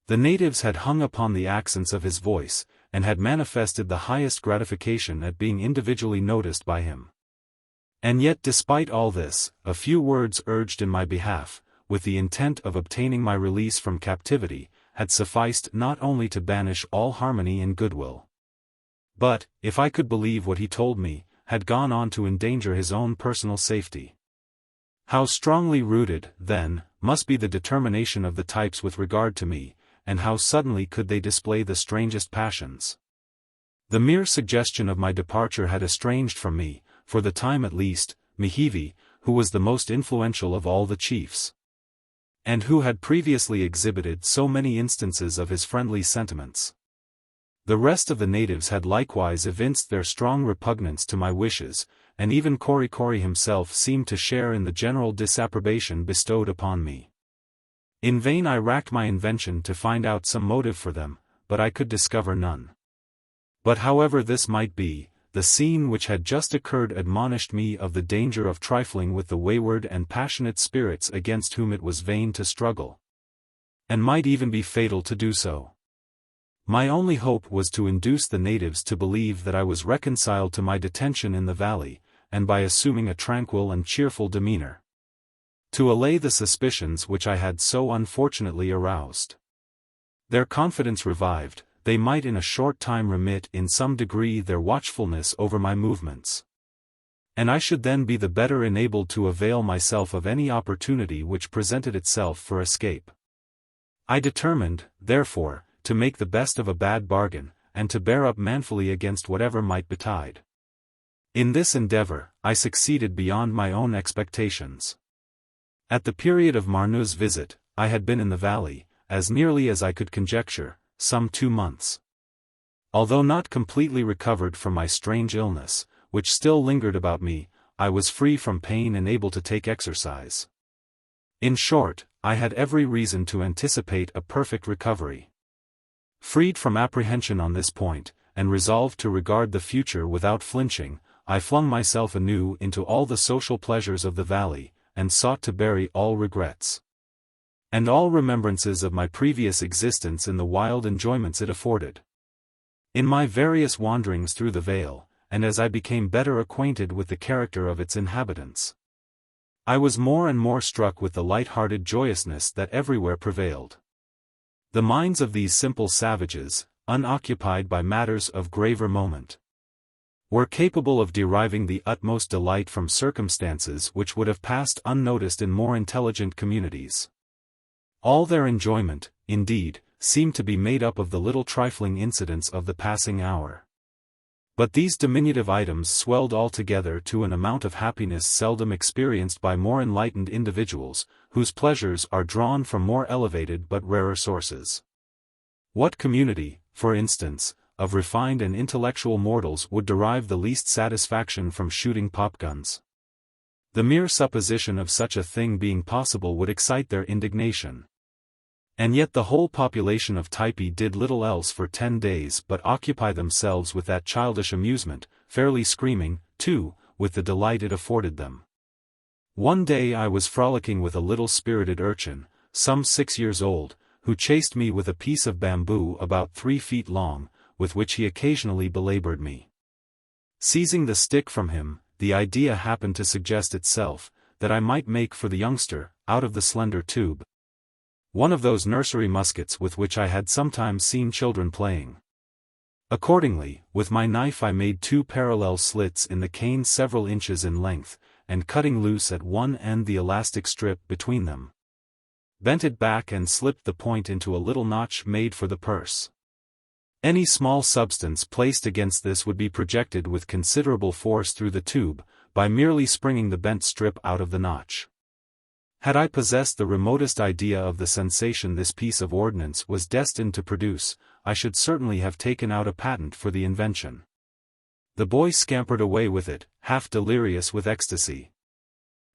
The natives had hung upon the accents of his voice, and had manifested the highest gratification at being individually noticed by him. And yet despite all this, a few words urged in my behalf, with the intent of obtaining my release from captivity, had sufficed not only to banish all harmony and goodwill, but, if I could believe what he told me, had gone on to endanger his own personal safety. How strongly rooted, then, must be the determination of the types with regard to me, and how suddenly could they display the strangest passions. The mere suggestion of my departure had estranged from me, for the time at least, Nukuheva, who was the most influential of all the chiefs, and who had previously exhibited so many instances of his friendly sentiments. The rest of the natives had likewise evinced their strong repugnance to my wishes, and even Korikori himself seemed to share in the general disapprobation bestowed upon me. In vain I racked my invention to find out some motive for them, but I could discover none. But however this might be, the scene which had just occurred admonished me of the danger of trifling with the wayward and passionate spirits against whom it was vain to struggle, and might even be fatal to do so. My only hope was to induce the natives to believe that I was reconciled to my detention in the valley, and by assuming a tranquil and cheerful demeanor, to allay the suspicions which I had so unfortunately aroused. Their confidence revived, they might in a short time remit in some degree their watchfulness over my movements, and I should then be the better enabled to avail myself of any opportunity which presented itself for escape. I determined, therefore, to make the best of a bad bargain, and to bear up manfully against whatever might betide. In this endeavor, I succeeded beyond my own expectations. At the period of Marnu's visit, I had been in the valley, as nearly as I could conjecture, some 2 months. Although not completely recovered from my strange illness, which still lingered about me, I was free from pain and able to take exercise. In short, I had every reason to anticipate a perfect recovery. Freed from apprehension on this point, and resolved to regard the future without flinching, I flung myself anew into all the social pleasures of the valley, and sought to bury all regrets and all remembrances of my previous existence in the wild enjoyments it afforded. In my various wanderings through the vale, and as I became better acquainted with the character of its inhabitants, I was more and more struck with the light-hearted joyousness that everywhere prevailed. The minds of these simple savages, unoccupied by matters of graver moment, were capable of deriving the utmost delight from circumstances which would have passed unnoticed in more intelligent communities. All their enjoyment, indeed, seemed to be made up of the little trifling incidents of the passing hour. But these diminutive items swelled altogether to an amount of happiness seldom experienced by more enlightened individuals, whose pleasures are drawn from more elevated but rarer sources. What community, for instance, of refined and intellectual mortals would derive the least satisfaction from shooting popguns? The mere supposition of such a thing being possible would excite their indignation. And yet the whole population of Typee did little else for 10 days but occupy themselves with that childish amusement, fairly screaming, too, with the delight it afforded them. One day I was frolicking with a little spirited urchin, some 6 years old, who chased me with a piece of bamboo about 3 feet long, with which he occasionally belabored me. Seizing the stick from him, the idea happened to suggest itself, that I might make for the youngster, out of the slender tube, one of those nursery muskets with which I had sometimes seen children playing. Accordingly, with my knife I made 2 parallel slits in the cane several inches in length, and cutting loose at one end the elastic strip between them, bent it back and slipped the point into a little notch made for the purse. Any small substance placed against this would be projected with considerable force through the tube, by merely springing the bent strip out of the notch. Had I possessed the remotest idea of the sensation this piece of ordnance was destined to produce, I should certainly have taken out a patent for the invention. The boy scampered away with it, half delirious with ecstasy.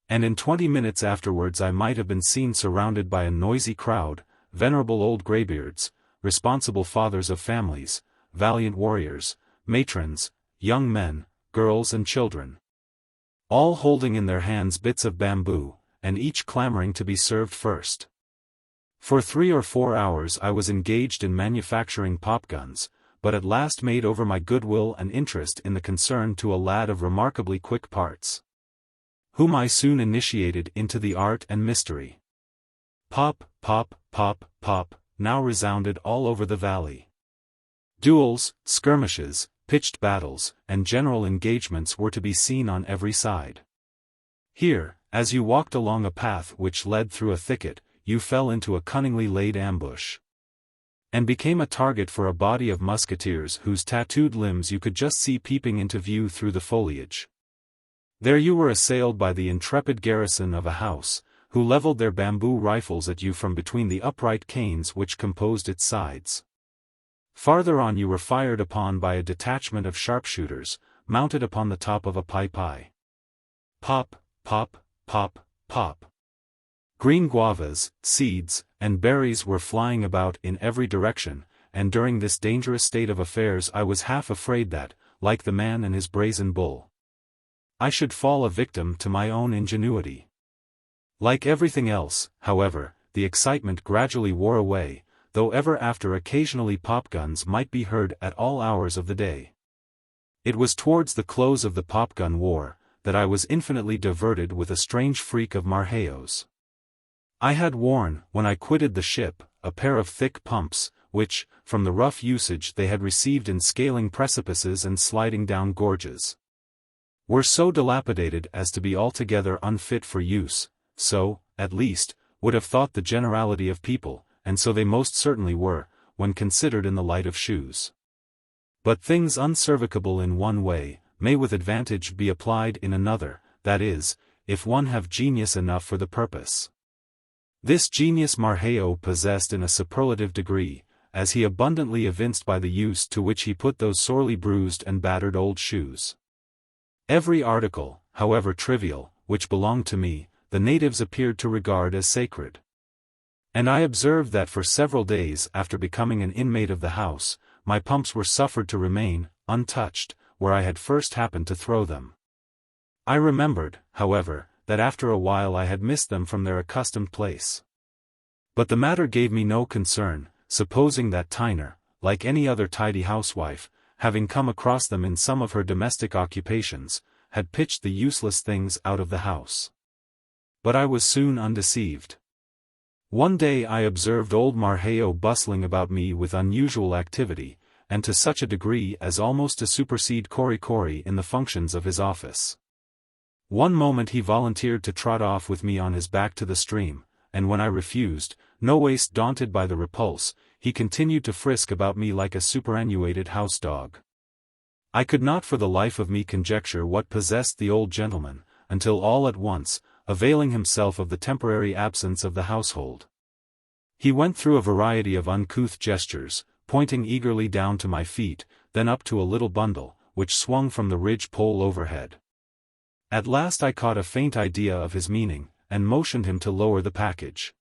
And in 20 minutes afterwards I might have been seen surrounded by a noisy crowd, venerable old greybeards, responsible fathers of families, valiant warriors, matrons, young men, girls and children, all holding in their hands bits of bamboo, and each clamoring to be served first. For 3 or 4 hours I was engaged in manufacturing popguns, but at last made over my goodwill and interest in the concern to a lad of remarkably quick parts, whom I soon initiated into the art and mystery. Pop, pop, pop, pop, now resounded all over the valley. Duels, skirmishes, pitched battles, and general engagements were to be seen on every side. Here, as you walked along a path which led through a thicket, you fell into a cunningly laid ambush, and became a target for a body of musketeers whose tattooed limbs you could just see peeping into view through the foliage. There you were assailed by the intrepid garrison of a house, who leveled their bamboo rifles at you from between the upright canes which composed its sides. Farther on you were fired upon by a detachment of sharpshooters, mounted upon the top of a Typee. Pop, pop, pop, pop. Green guavas, seeds, and berries were flying about in every direction, and during this dangerous state of affairs I was half afraid that, like the man and his brazen bull, I should fall a victim to my own ingenuity. Like everything else, however, the excitement gradually wore away, though ever after occasionally popguns might be heard at all hours of the day. It was towards the close of the popgun war that I was infinitely diverted with a strange freak of Marheos. I had worn, when I quitted the ship, a pair of thick pumps, which, from the rough usage they had received in scaling precipices and sliding down gorges, were so dilapidated as to be altogether unfit for use. So, at least, would have thought the generality of people, and so they most certainly were, when considered in the light of shoes. But things unservicable in one way, may with advantage be applied in another, that is, if one have genius enough for the purpose. This genius Marheo possessed in a superlative degree, as he abundantly evinced by the use to which he put those sorely bruised and battered old shoes. Every article, however trivial, which belonged to me, the natives appeared to regard as sacred. And I observed that for several days after becoming an inmate of the house, my pumps were suffered to remain, untouched, where I had first happened to throw them. I remembered, however, that after a while I had missed them from their accustomed place. But the matter gave me no concern, supposing that Tyner, like any other tidy housewife, having come across them in some of her domestic occupations, had pitched the useless things out of the house. But I was soon undeceived. One day I observed old Marheo bustling about me with unusual activity, and to such a degree as almost to supersede Korikori in the functions of his office. One moment he volunteered to trot off with me on his back to the stream, and when I refused, no ways daunted by the repulse, he continued to frisk about me like a superannuated house dog. I could not for the life of me conjecture what possessed the old gentleman, until all at once, availing himself of the temporary absence of the household, he went through a variety of uncouth gestures, pointing eagerly down to my feet, then up to a little bundle, which swung from the ridge pole overhead. At last I caught a faint idea of his meaning, and motioned him to lower the package.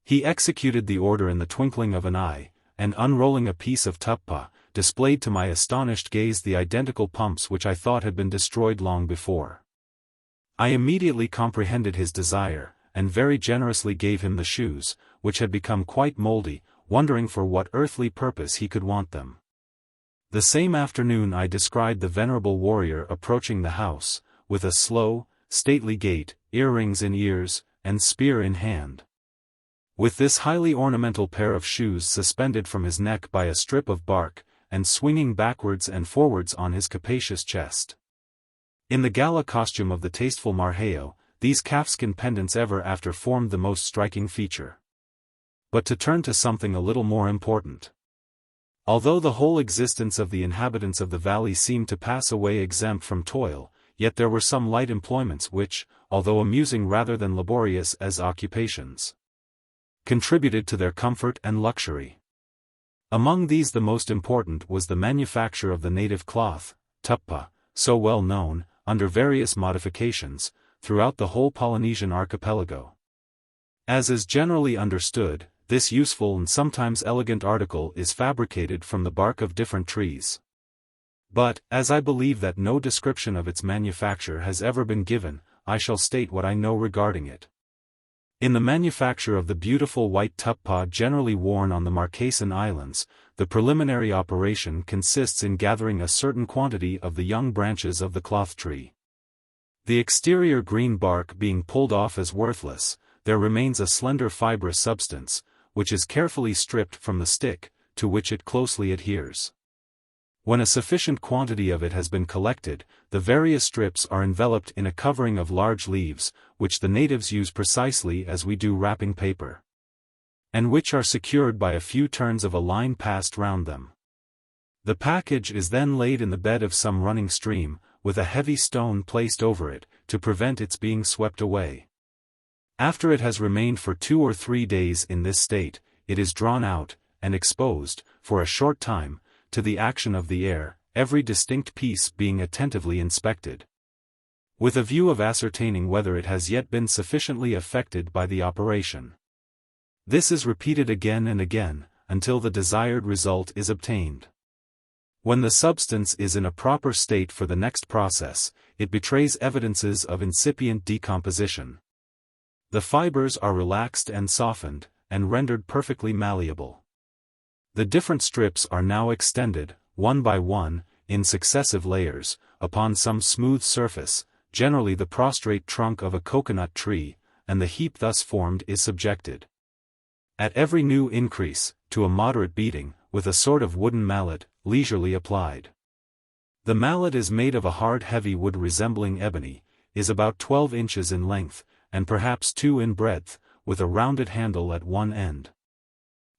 He executed the order in the twinkling of an eye, and unrolling a piece of tuppa, displayed to my astonished gaze the identical pumps which I thought had been destroyed long before. I immediately comprehended his desire, and very generously gave him the shoes, which had become quite mouldy, wondering for what earthly purpose he could want them. The same afternoon I descried the venerable warrior approaching the house, with a slow, stately gait, earrings in ears, and spear in hand, with this highly ornamental pair of shoes suspended from his neck by a strip of bark, and swinging backwards and forwards on his capacious chest. In the gala costume of the tasteful Marheo, these calfskin pendants ever after formed the most striking feature. But to turn to something a little more important. Although the whole existence of the inhabitants of the valley seemed to pass away exempt from toil, yet there were some light employments which, although amusing rather than laborious as occupations, contributed to their comfort and luxury. Among these the most important was the manufacture of the native cloth, tuppa, so well known, under various modifications, throughout the whole Polynesian archipelago. As is generally understood, this useful and sometimes elegant article is fabricated from the bark of different trees. But, as I believe that no description of its manufacture has ever been given, I shall state what I know regarding it. In the manufacture of the beautiful white tuppa generally worn on the Marquesas Islands, the preliminary operation consists in gathering a certain quantity of the young branches of the cloth tree. The exterior green bark being pulled off as worthless, there remains a slender fibrous substance, which is carefully stripped from the stick, to which it closely adheres. When a sufficient quantity of it has been collected, the various strips are enveloped in a covering of large leaves, which the natives use precisely as we do wrapping paper, and which are secured by a few turns of a line passed round them. The package is then laid in the bed of some running stream, with a heavy stone placed over it, to prevent its being swept away. After it has remained for 2 or 3 days in this state, it is drawn out, and exposed, for a short time, to the action of the air, every distinct piece being attentively inspected, with a view of ascertaining whether it has yet been sufficiently affected by the operation. This is repeated again and again, until the desired result is obtained. When the substance is in a proper state for the next process, it betrays evidences of incipient decomposition. The fibers are relaxed and softened, and rendered perfectly malleable. The different strips are now extended, one by one, in successive layers, upon some smooth surface, generally the prostrate trunk of a coconut tree, and the heap thus formed is subjected, at every new increase, to a moderate beating, with a sort of wooden mallet, leisurely applied. The mallet is made of a hard heavy wood resembling ebony, is about 12 inches in length, and perhaps 2 in breadth, with a rounded handle at one end,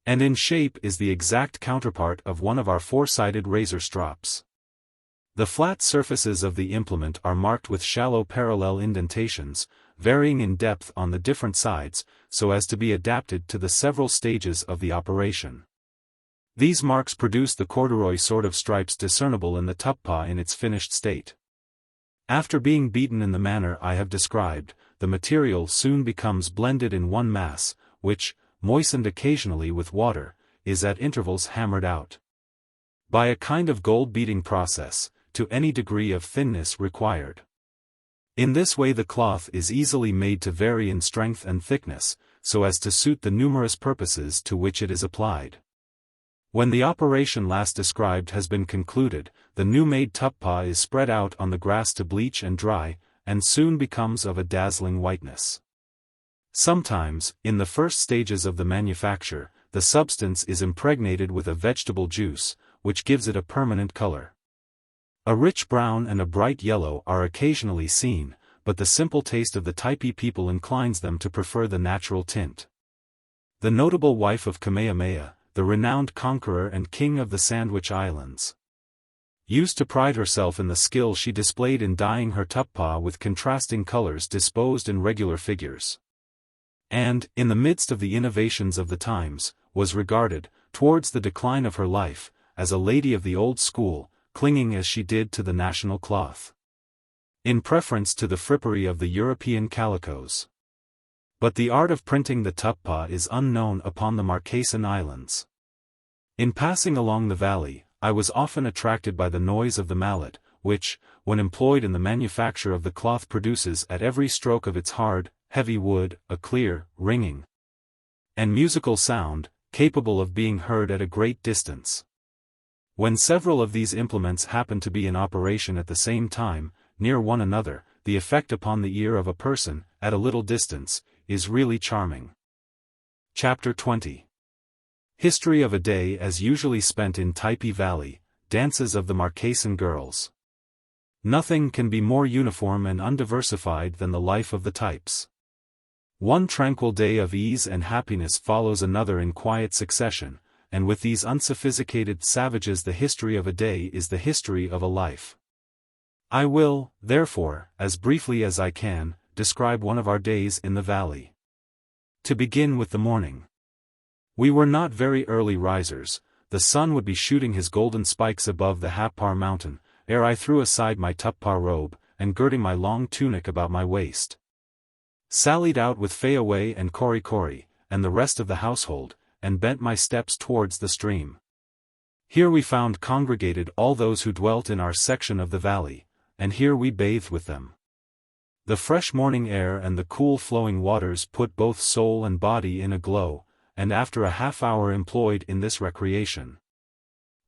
and in shape is the exact counterpart of one of our 4-sided razor strops. The flat surfaces of the implement are marked with shallow parallel indentations, varying in depth on the different sides, so as to be adapted to the several stages of the operation. These marks produce the corduroy sort of stripes discernible in the tuppa in its finished state. After being beaten in the manner I have described, the material soon becomes blended in one mass, which, moistened occasionally with water, is at intervals hammered out, by a kind of gold-beating process, to any degree of thinness required. In this way the cloth is easily made to vary in strength and thickness, so as to suit the numerous purposes to which it is applied. When the operation last described has been concluded, the new-made tuppa is spread out on the grass to bleach and dry, and soon becomes of a dazzling whiteness. Sometimes, in the first stages of the manufacture, the substance is impregnated with a vegetable juice, which gives it a permanent color. A rich brown and a bright yellow are occasionally seen, but the simple taste of the Typee people inclines them to prefer the natural tint. The notable wife of Kamehameha, the renowned conqueror and king of the Sandwich Islands, used to pride herself in the skill she displayed in dyeing her tuppa with contrasting colors disposed in regular figures, and, in the midst of the innovations of the times, was regarded, towards the decline of her life, as a lady of the old school, clinging as she did to the national cloth, in preference to the frippery of the European calicoes. But the art of printing the tuppa is unknown upon the Marquesas Islands. In passing along the valley, I was often attracted by the noise of the mallet, which, when employed in the manufacture of the cloth, produces at every stroke of its hard, heavy wood, a clear, ringing, and musical sound, capable of being heard at a great distance. When several of these implements happen to be in operation at the same time, near one another, the effect upon the ear of a person, at a little distance, is really charming. Chapter 20. History of a day as usually spent in Typee Valley, dances of the Marquesan girls. Nothing can be more uniform and undiversified than the life of the types. One tranquil day of ease and happiness follows another in quiet succession, and with these unsophisticated savages the history of a day is the history of a life. I will, therefore, as briefly as I can, describe one of our days in the valley. To begin with the morning. We were not very early risers. The sun would be shooting his golden spikes above the Happar mountain, ere I threw aside my tuppa robe, and girding my long tunic about my waist, sallied out with Fayaway and Kori, and the rest of the household, and bent my steps towards the stream. Here we found congregated all those who dwelt in our section of the valley, and here we bathed with them. The fresh morning air and the cool flowing waters put both soul and body in a glow, and after a half-hour employed in this recreation,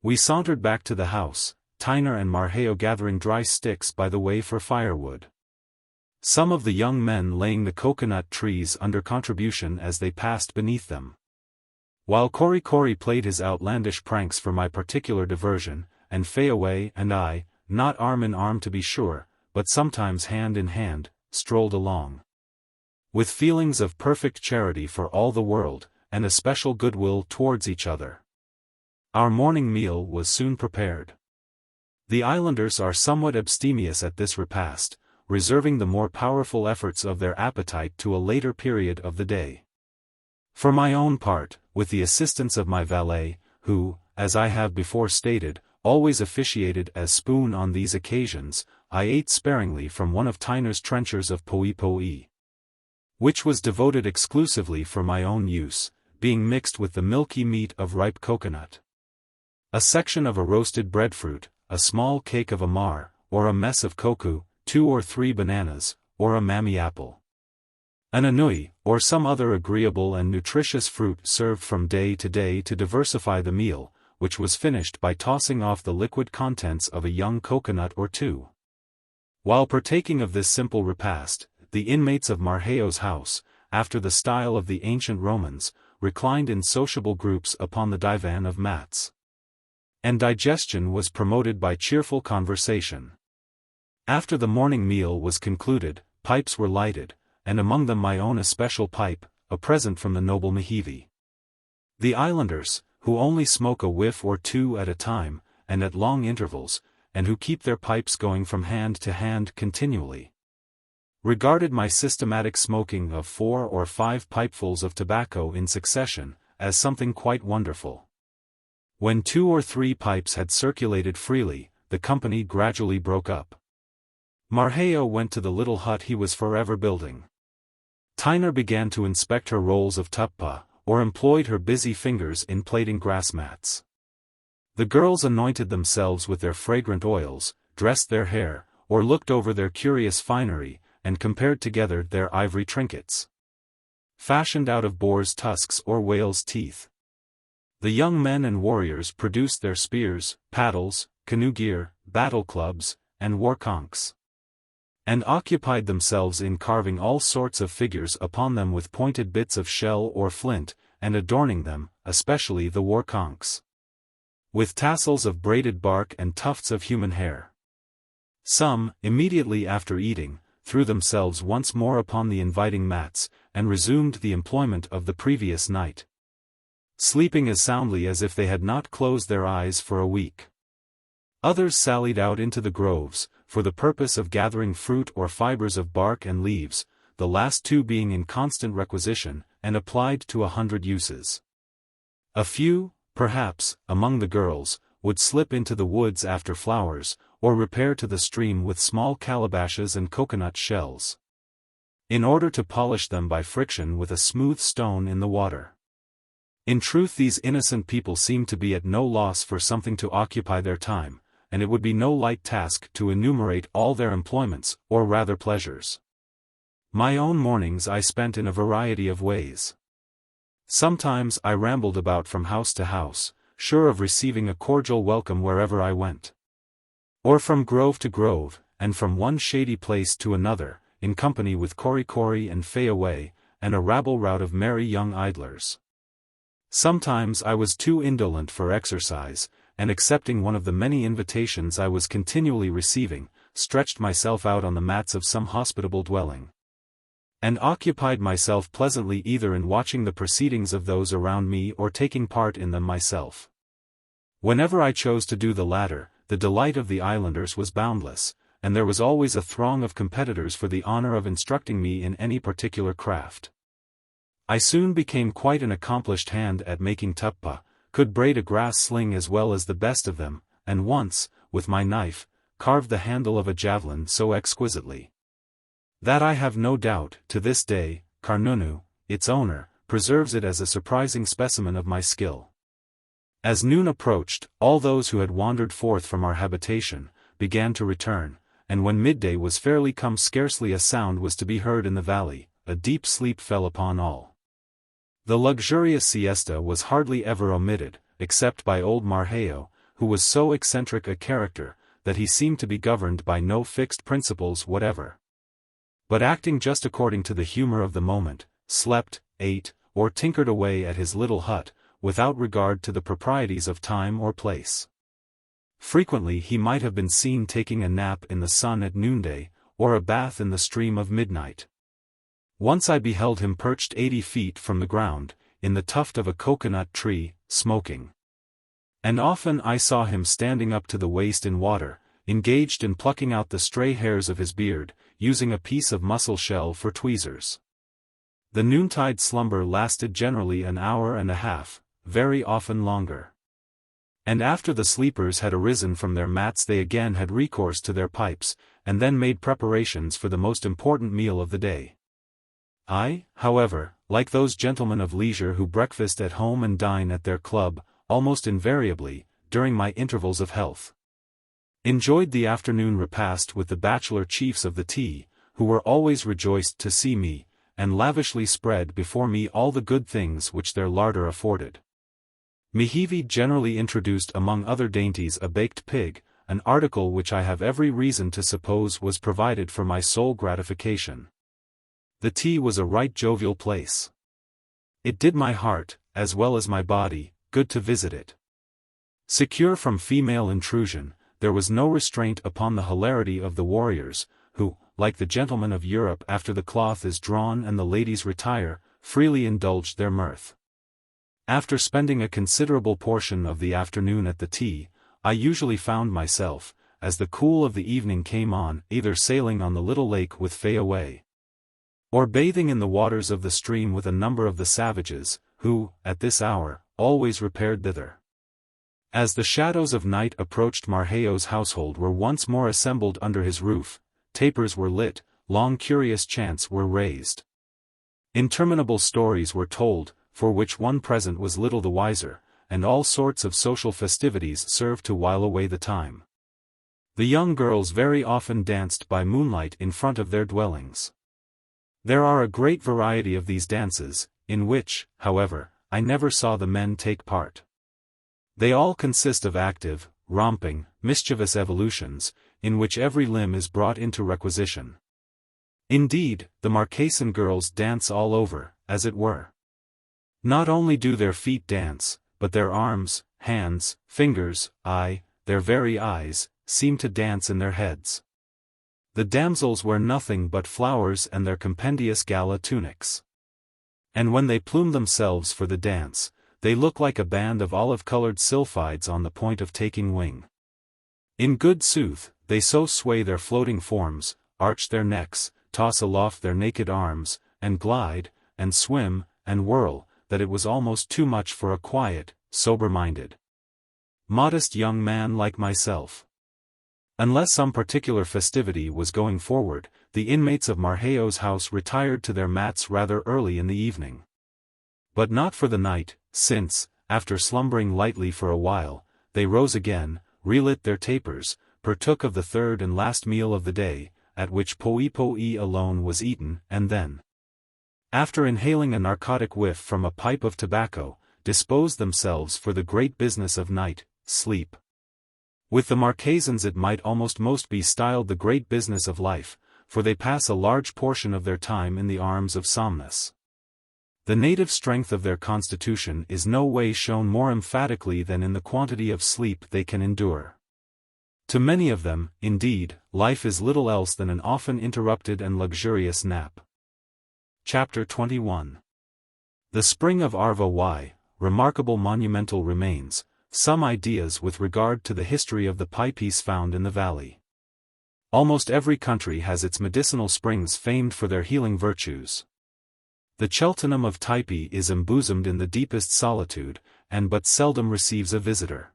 we sauntered back to the house, Tyner and Marqueo gathering dry sticks by the way for firewood. Some of the young men laying the coconut trees under contribution as they passed beneath them. While Cory played his outlandish pranks for my particular diversion, and Fayaway and I, not arm in arm to be sure, but sometimes hand in hand, strolled along. With feelings of perfect charity for all the world, and a special goodwill towards each other. Our morning meal was soon prepared. The islanders are somewhat abstemious at this repast, reserving the more powerful efforts of their appetite to a later period of the day. For my own part, with the assistance of my valet, who, as I have before stated, always officiated as spoon on these occasions, I ate sparingly from one of Tyner's trenchers of poi, which was devoted exclusively for my own use, being mixed with the milky meat of ripe coconut. A section of a roasted breadfruit, a small cake of amar, or a mess of koku, 2 or 3 bananas, or a mammy apple. An anui, or some other agreeable and nutritious fruit served from day to diversify the meal, which was finished by tossing off the liquid contents of a young coconut or two. While partaking of this simple repast, the inmates of Marqueo's house, after the style of the ancient Romans, reclined in sociable groups upon the divan of mats. And digestion was promoted by cheerful conversation. After the morning meal was concluded, pipes were lighted, and among them my own especial pipe, a present from the noble Nukuheva. The islanders, who only smoke a whiff or two at a time, and at long intervals, and who keep their pipes going from hand to hand continually, regarded my systematic smoking of 4 or 5 pipefuls of tobacco in succession, as something quite wonderful. When 2 or 3 pipes had circulated freely, the company gradually broke up. Marqueo went to the little hut he was forever building. Tyner began to inspect her rolls of tuppa, or employed her busy fingers in plaiting grass mats. The girls anointed themselves with their fragrant oils, dressed their hair, or looked over their curious finery, and compared together their ivory trinkets, fashioned out of boar's tusks or whale's teeth. The young men and warriors produced their spears, paddles, canoe gear, battle clubs, and war conchs, and occupied themselves in carving all sorts of figures upon them with pointed bits of shell or flint, and adorning them, especially the war conchs, with tassels of braided bark and tufts of human hair. Some, immediately after eating, threw themselves once more upon the inviting mats, and resumed the employment of the previous night, sleeping as soundly as if they had not closed their eyes for a week. Others sallied out into the groves, for the purpose of gathering fruit or fibers of bark and leaves, the last 2 being in constant requisition, and applied to 100 uses. A few, perhaps, among the girls, would slip into the woods after flowers, or repair to the stream with small calabashes and coconut shells, in order to polish them by friction with a smooth stone in the water. In truth, these innocent people seemed to be at no loss for something to occupy their time, and it would be no light task to enumerate all their employments, or rather pleasures. My own mornings I spent in a variety of ways. Sometimes I rambled about from house to house, sure of receiving a cordial welcome wherever I went, or from grove to grove, and from one shady place to another, in company with Cory and Fayaway, and a rabble-rout of merry young idlers. Sometimes I was too indolent for exercise, and accepting one of the many invitations I was continually receiving, stretched myself out on the mats of some hospitable dwelling, and occupied myself pleasantly either in watching the proceedings of those around me or taking part in them myself. Whenever I chose to do the latter, the delight of the islanders was boundless, and there was always a throng of competitors for the honor of instructing me in any particular craft. I soon became quite an accomplished hand at making tuppa, could braid a grass sling as well as the best of them, and once, with my knife, carved the handle of a javelin so exquisitely that I have no doubt, to this day, Karnunu, its owner, preserves it as a surprising specimen of my skill. As noon approached, all those who had wandered forth from our habitation, began to return, and when midday was fairly come scarcely a sound was to be heard in the valley, a deep sleep fell upon all. The luxurious siesta was hardly ever omitted, except by old Marqueo, who was so eccentric a character, that he seemed to be governed by no fixed principles whatever, but acting just according to the humor of the moment, slept, ate, or tinkered away at his little hut, without regard to the proprieties of time or place. Frequently he might have been seen taking a nap in the sun at noonday, or a bath in the stream of midnight. Once I beheld him perched 80 feet from the ground, in the tuft of a coconut tree, smoking. And often I saw him standing up to the waist in water, engaged in plucking out the stray hairs of his beard, using a piece of mussel shell for tweezers. The noontide slumber lasted generally an hour and a half, very often longer. And after the sleepers had arisen from their mats they again had recourse to their pipes, and then made preparations for the most important meal of the day. I, however, like those gentlemen of leisure who breakfast at home and dine at their club, almost invariably, during my intervals of health, enjoyed the afternoon repast with the bachelor chiefs of the tea, who were always rejoiced to see me, and lavishly spread before me all the good things which their larder afforded. Nukuheva generally introduced among other dainties a baked pig, an article which I have every reason to suppose was provided for my sole gratification. The tea was a right jovial place. It did my heart, as well as my body, good to visit it. Secure from female intrusion, there was no restraint upon the hilarity of the warriors, who, like the gentlemen of Europe after the cloth is drawn and the ladies retire, freely indulged their mirth. After spending a considerable portion of the afternoon at the tea, I usually found myself, as the cool of the evening came on, either sailing on the little lake with Fayaway, or bathing in the waters of the stream with a number of the savages, who, at this hour, always repaired thither. As the shadows of night approached Marqueo's household were once more assembled under his roof, tapers were lit, long curious chants were raised. Interminable stories were told, for which one present was little the wiser, and all sorts of social festivities served to while away the time. The young girls very often danced by moonlight in front of their dwellings. There are a great variety of these dances, in which, however, I never saw the men take part. They all consist of active, romping, mischievous evolutions, in which every limb is brought into requisition. Indeed, the Marquesan girls dance all over, as it were. Not only do their feet dance, but their arms, hands, fingers, their very eyes, seem to dance in their heads. The damsels wear nothing but flowers and their compendious gala tunics. And when they plume themselves for the dance, they look like a band of olive-colored sylphides on the point of taking wing. In good sooth, they so sway their floating forms, arch their necks, toss aloft their naked arms, and glide, and swim, and whirl, that it was almost too much for a quiet, sober-minded, modest young man like myself. Unless some particular festivity was going forward, the inmates of Marqueo's house retired to their mats rather early in the evening. But not for the night, since, after slumbering lightly for a while, they rose again, relit their tapers, partook of the third and last meal of the day, at which poe alone was eaten, and then, after inhaling a narcotic whiff from a pipe of tobacco, disposed themselves for the great business of night, sleep. With the Marquesans it might almost most be styled the great business of life, for they pass a large portion of their time in the arms of somnus. The native strength of their constitution is no way shown more emphatically than in the quantity of sleep they can endure. To many of them, indeed, life is little else than an often interrupted and luxurious nap. Chapter 21. The Spring of XXIV, remarkable monumental remains, some ideas with regard to the history of the Typees found in the valley. Almost every country has its medicinal springs famed for their healing virtues. The Cheltenham of Typee is embosomed in the deepest solitude, and but seldom receives a visitor.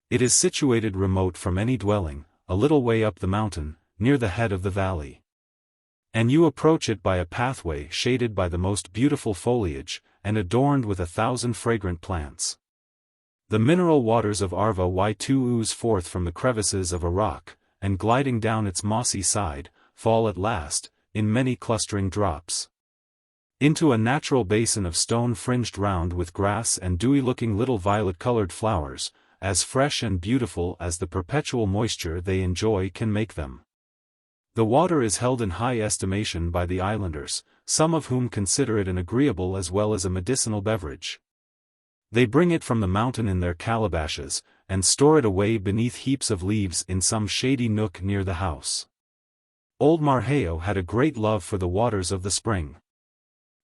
It is situated remote from any dwelling, a little way up the mountain, near the head of the valley. And you approach it by a pathway shaded by the most beautiful foliage, and adorned with 1,000 fragrant plants. The mineral waters of XXII ooze forth from the crevices of a rock, and gliding down its mossy side, fall at last, in many clustering drops, into a natural basin of stone fringed round with grass and dewy-looking little violet-colored flowers, as fresh and beautiful as the perpetual moisture they enjoy can make them. The water is held in high estimation by the islanders, some of whom consider it an agreeable as well as a medicinal beverage. They bring it from the mountain in their calabashes, and store it away beneath heaps of leaves in some shady nook near the house. Old Marquesas had a great love for the waters of the spring.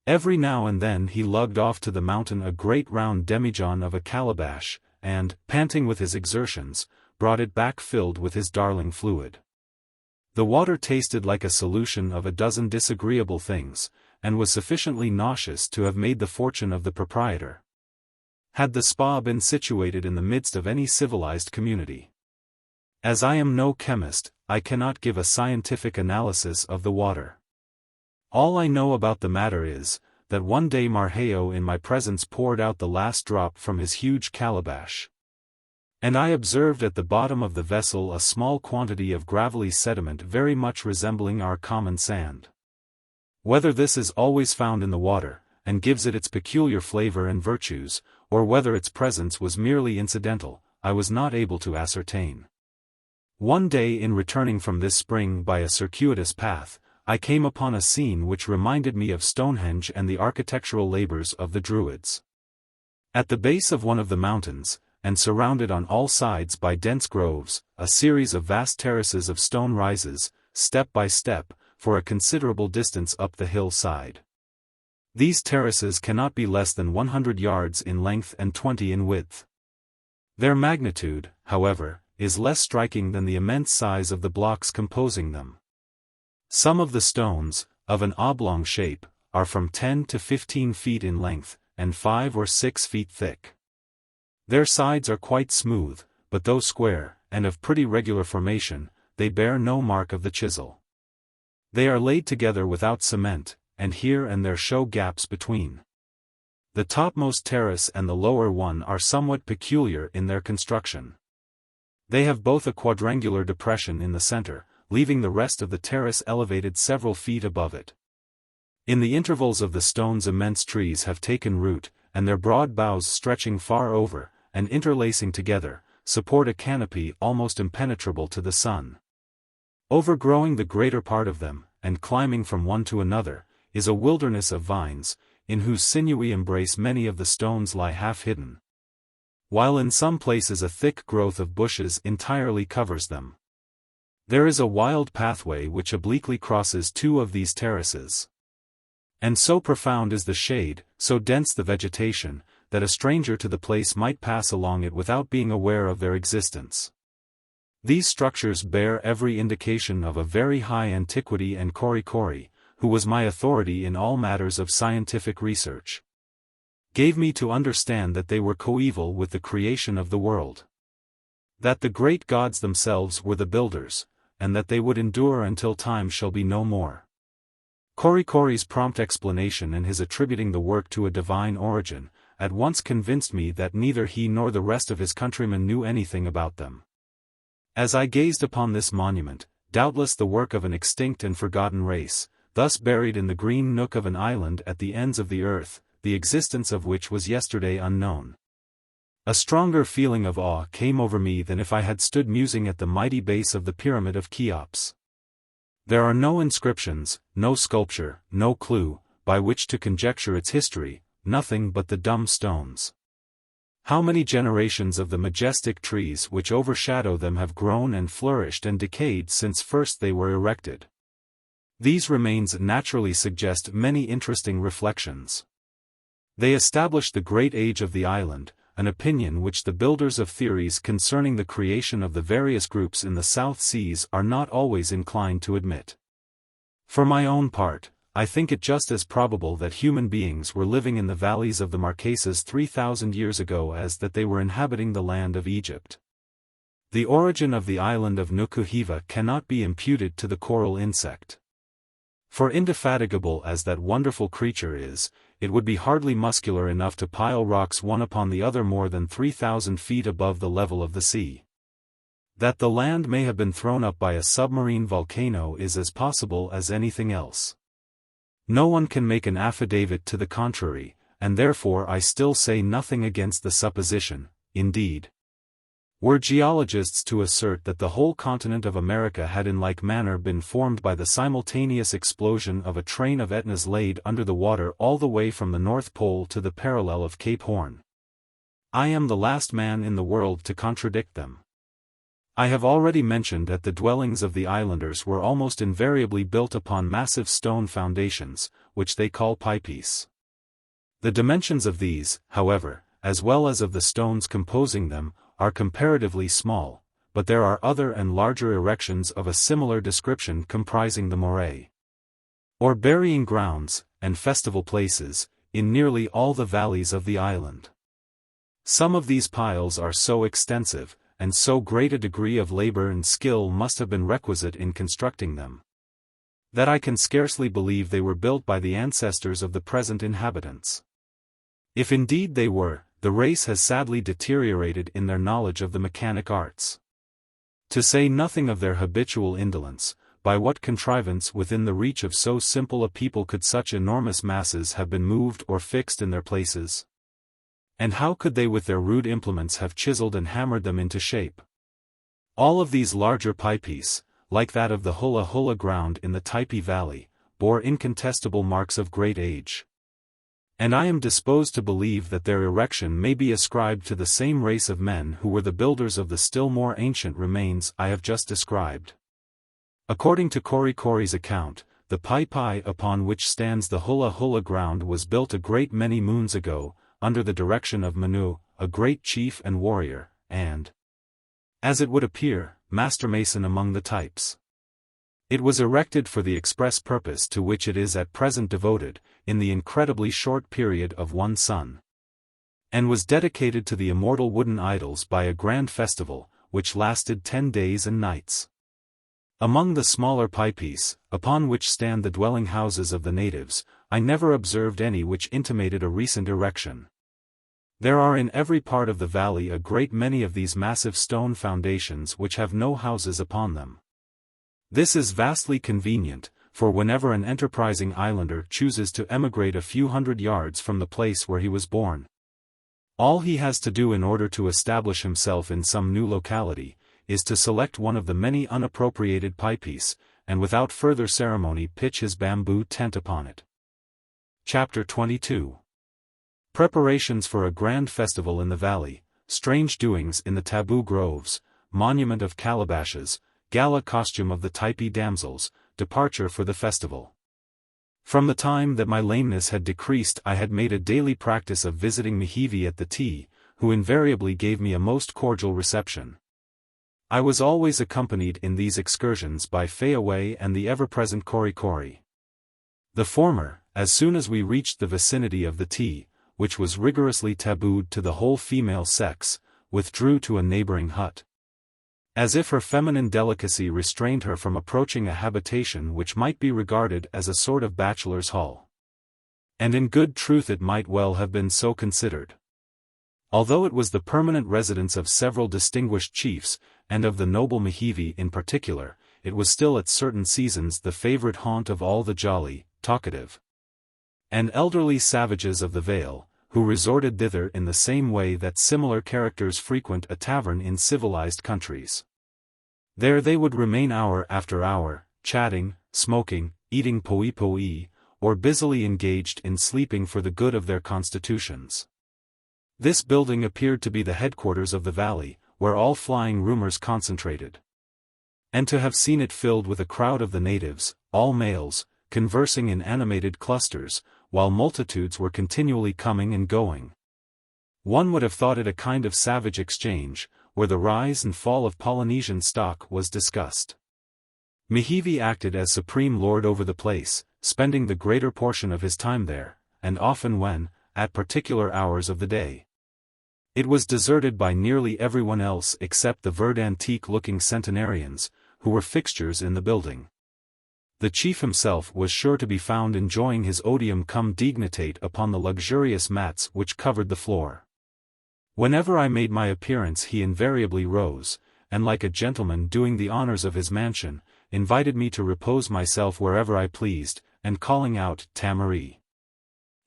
Every now and then he lugged off to the mountain a great round demijohn of a calabash, and, panting with his exertions, brought it back filled with his darling fluid. The water tasted like a solution of a dozen disagreeable things, and was sufficiently nauseous to have made the fortune of the proprietor, had the spa been situated in the midst of any civilized community. As I am no chemist, I cannot give a scientific analysis of the water. All I know about the matter is, that one day Marquesas in my presence poured out the last drop from his huge calabash, and I observed at the bottom of the vessel a small quantity of gravelly sediment very much resembling our common sand. Whether this is always found in the water, and gives it its peculiar flavor and virtues, or whether its presence was merely incidental, I was not able to ascertain. One day in returning from this spring by a circuitous path, I came upon a scene which reminded me of Stonehenge and the architectural labors of the Druids. At the base of one of the mountains, and surrounded on all sides by dense groves, a series of vast terraces of stone rises, step by step, for a considerable distance up the hillside. These terraces cannot be less than 100 yards in length and 20 in width. Their magnitude, however, is less striking than the immense size of the blocks composing them. Some of the stones, of an oblong shape, are from 10 to 15 feet in length, and 5 or 6 feet thick. Their sides are quite smooth, but though square, and of pretty regular formation, they bear no mark of the chisel. They are laid together without cement, and here and there show gaps between. The topmost terrace and the lower one are somewhat peculiar in their construction. They have both a quadrangular depression in the center, leaving the rest of the terrace elevated several feet above it. In the intervals of the stones immense trees have taken root, and their broad boughs stretching far over, and interlacing together, support a canopy almost impenetrable to the sun. Overgrowing the greater part of them, and climbing from one to another, is a wilderness of vines, in whose sinewy embrace many of the stones lie half hidden, while in some places a thick growth of bushes entirely covers them. There is a wild pathway which obliquely crosses two of these terraces. And so profound is the shade, so dense the vegetation, that a stranger to the place might pass along it without being aware of their existence. These structures bear every indication of a very high antiquity, and Korikori, who was my authority in all matters of scientific research, gave me to understand that they were coeval with the creation of the world. That the great gods themselves were the builders, and that they would endure until time shall be no more. Korikori's prompt explanation and his attributing the work to a divine origin, at once convinced me that neither he nor the rest of his countrymen knew anything about them. As I gazed upon this monument, doubtless the work of an extinct and forgotten race, thus buried in the green nook of an island at the ends of the earth, the existence of which was yesterday unknown, a stronger feeling of awe came over me than if I had stood musing at the mighty base of the pyramid of Cheops. There are no inscriptions, no sculpture, no clue, by which to conjecture its history, nothing but the dumb stones. How many generations of the majestic trees which overshadow them have grown and flourished and decayed since first they were erected? These remains naturally suggest many interesting reflections. They establish the great age of the island, an opinion which the builders of theories concerning the creation of the various groups in the South Seas are not always inclined to admit. For my own part, I think it just as probable that human beings were living in the valleys of the Marquesas 3,000 years ago as that they were inhabiting the land of Egypt. The origin of the island of Nukuheva cannot be imputed to the coral insect. For indefatigable as that wonderful creature is, it would be hardly muscular enough to pile rocks one upon the other more than 3,000 feet above the level of the sea. That the land may have been thrown up by a submarine volcano is as possible as anything else. No one can make an affidavit to the contrary, and therefore I still say nothing against the supposition. Indeed, were geologists to assert that the whole continent of America had in like manner been formed by the simultaneous explosion of a train of Etnas laid under the water all the way from the North Pole to the parallel of Cape Horn, I am the last man in the world to contradict them. I have already mentioned that the dwellings of the islanders were almost invariably built upon massive stone foundations, which they call Typees. The dimensions of these, however, as well as of the stones composing them, are comparatively small, but there are other and larger erections of a similar description comprising the moray, or burying grounds, and festival places, in nearly all the valleys of the island. Some of these piles are so extensive, and so great a degree of labor and skill must have been requisite in constructing them, that I can scarcely believe they were built by the ancestors of the present inhabitants. If indeed they were, the race has sadly deteriorated in their knowledge of the mechanic arts. To say nothing of their habitual indolence, by what contrivance within the reach of so simple a people could such enormous masses have been moved or fixed in their places? And how could they with their rude implements have chiseled and hammered them into shape? All of these larger Typees, like that of the Hula Hula ground in the Typee Valley, bore incontestable marks of great age. And I am disposed to believe that their erection may be ascribed to the same race of men who were the builders of the still more ancient remains I have just described. According to Kori Kori's account, the Typee upon which stands the Hula Hula ground was built a great many moons ago, under the direction of Manu, a great chief and warrior, and, as it would appear, master mason among the types. It was erected for the express purpose to which it is at present devoted, in the incredibly short period of one sun, and was dedicated to the immortal wooden idols by a grand festival, which lasted 10 days and nights. Among the smaller Typees, upon which stand the dwelling houses of the natives, I never observed any which intimated a recent erection. There are in every part of the valley a great many of these massive stone foundations which have no houses upon them. This is vastly convenient, for whenever an enterprising islander chooses to emigrate a few hundred yards from the place where he was born, all he has to do in order to establish himself in some new locality, is to select one of the many unappropriated Typees, and without further ceremony pitch his bamboo tent upon it. Chapter 22. Preparations for a grand festival in the valley, strange doings in the taboo groves, monument of calabashes, gala costume of the Typee damsels, departure for the festival. From the time that my lameness had decreased I had made a daily practice of visiting Nukuheva at the tea, who invariably gave me a most cordial reception. I was always accompanied in these excursions by Fayaway and the ever-present Kori Kori. The former, as soon as we reached the vicinity of the tea, which was rigorously tabooed to the whole female sex, withdrew to a neighboring hut, as if her feminine delicacy restrained her from approaching a habitation which might be regarded as a sort of bachelor's hall. And in good truth it might well have been so considered. Although it was the permanent residence of several distinguished chiefs, and of the noble Nukuheva in particular, it was still at certain seasons the favorite haunt of all the jolly, talkative, and elderly savages of the Vale, who resorted thither in the same way that similar characters frequent a tavern in civilized countries. There they would remain hour after hour, chatting, smoking, eating poi, or busily engaged in sleeping for the good of their constitutions. This building appeared to be the headquarters of the valley, where all flying rumors concentrated. And to have seen it filled with a crowd of the natives, all males, conversing in animated clusters, while multitudes were continually coming and going. One would have thought it a kind of savage exchange, where the rise and fall of Polynesian stock was discussed. Nukuheva acted as supreme lord over the place, spending the greater portion of his time there, and often when, at particular hours of the day, it was deserted by nearly everyone else except the verdantique-looking centenarians, who were fixtures in the building. The chief himself was sure to be found enjoying his odium cum dignitate upon the luxurious mats which covered the floor. Whenever I made my appearance he invariably rose, and like a gentleman doing the honors of his mansion, invited me to repose myself wherever I pleased, and calling out, "Tamaree,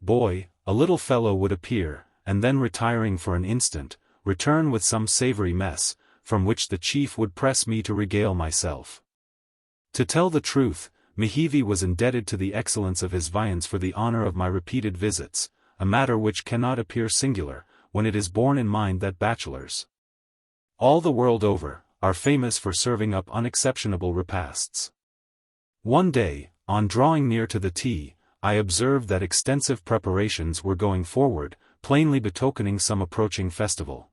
boy," a little fellow would appear, and then retiring for an instant, return with some savory mess, from which the chief would press me to regale myself. To tell the truth, Nukuheva was indebted to the excellence of his viands for the honor of my repeated visits, a matter which cannot appear singular, when it is borne in mind that bachelors, all the world over, are famous for serving up unexceptionable repasts. One day, on drawing near to the tea, I observed that extensive preparations were going forward, plainly betokening some approaching festival.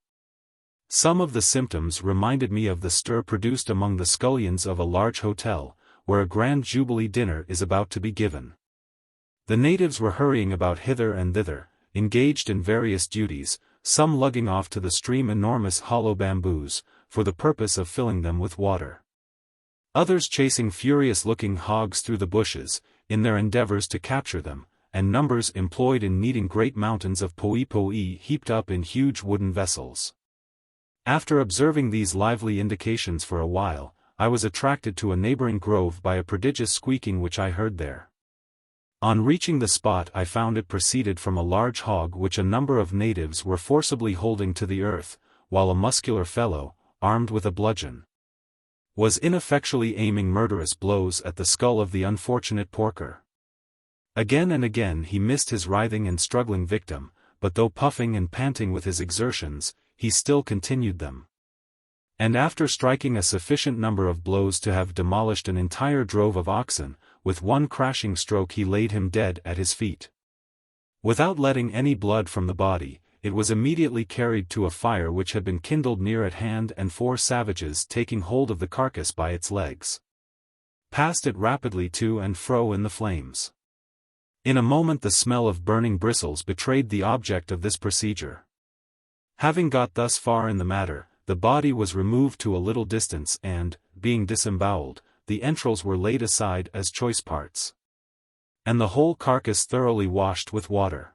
Some of the symptoms reminded me of the stir produced among the scullions of a large hotel, where a grand jubilee dinner is about to be given. The natives were hurrying about hither and thither, engaged in various duties, some lugging off to the stream enormous hollow bamboos, for the purpose of filling them with water. Others chasing furious-looking hogs through the bushes, in their endeavors to capture them, and numbers employed in kneading great mountains of poe heaped up in huge wooden vessels. After observing these lively indications for a while, I was attracted to a neighboring grove by a prodigious squeaking which I heard there. On reaching the spot I found it proceeded from a large hog which a number of natives were forcibly holding to the earth, while a muscular fellow, armed with a bludgeon, was ineffectually aiming murderous blows at the skull of the unfortunate porker. Again and again he missed his writhing and struggling victim, but though puffing and panting with his exertions, he still continued them. And after striking a sufficient number of blows to have demolished an entire drove of oxen, with one crashing stroke he laid him dead at his feet. Without letting any blood from the body, it was immediately carried to a fire which had been kindled near at hand, and 4 savages taking hold of the carcass by its legs, passed it rapidly to and fro in the flames. In a moment the smell of burning bristles betrayed the object of this procedure. Having got thus far in the matter, the body was removed to a little distance and, being disemboweled, the entrails were laid aside as choice parts, and the whole carcass thoroughly washed with water.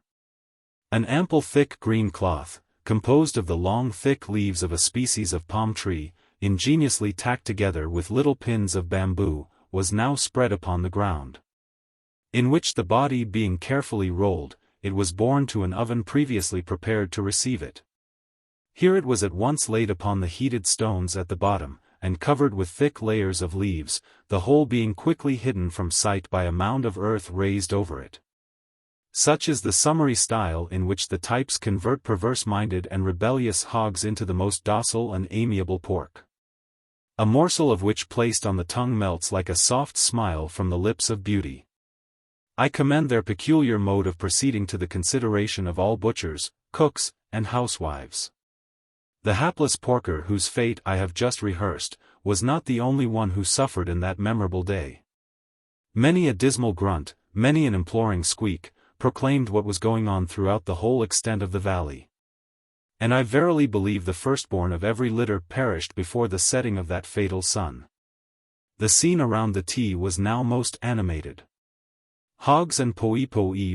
An ample thick green cloth, composed of the long thick leaves of a species of palm tree, ingeniously tacked together with little pins of bamboo, was now spread upon the ground, in which the body being carefully rolled, it was borne to an oven previously prepared to receive it. Here it was at once laid upon the heated stones at the bottom, and covered with thick layers of leaves, the whole being quickly hidden from sight by a mound of earth raised over it. Such is the summary style in which the types convert perverse-minded and rebellious hogs into the most docile and amiable pork, a morsel of which placed on the tongue melts like a soft smile from the lips of beauty. I commend their peculiar mode of proceeding to the consideration of all butchers, cooks, and housewives. The hapless porker whose fate I have just rehearsed, was not the only one who suffered in that memorable day. Many a dismal grunt, many an imploring squeak, proclaimed what was going on throughout the whole extent of the valley. And I verily believe the firstborn of every litter perished before the setting of that fatal sun. The scene around the tea was now most animated. Hogs and poe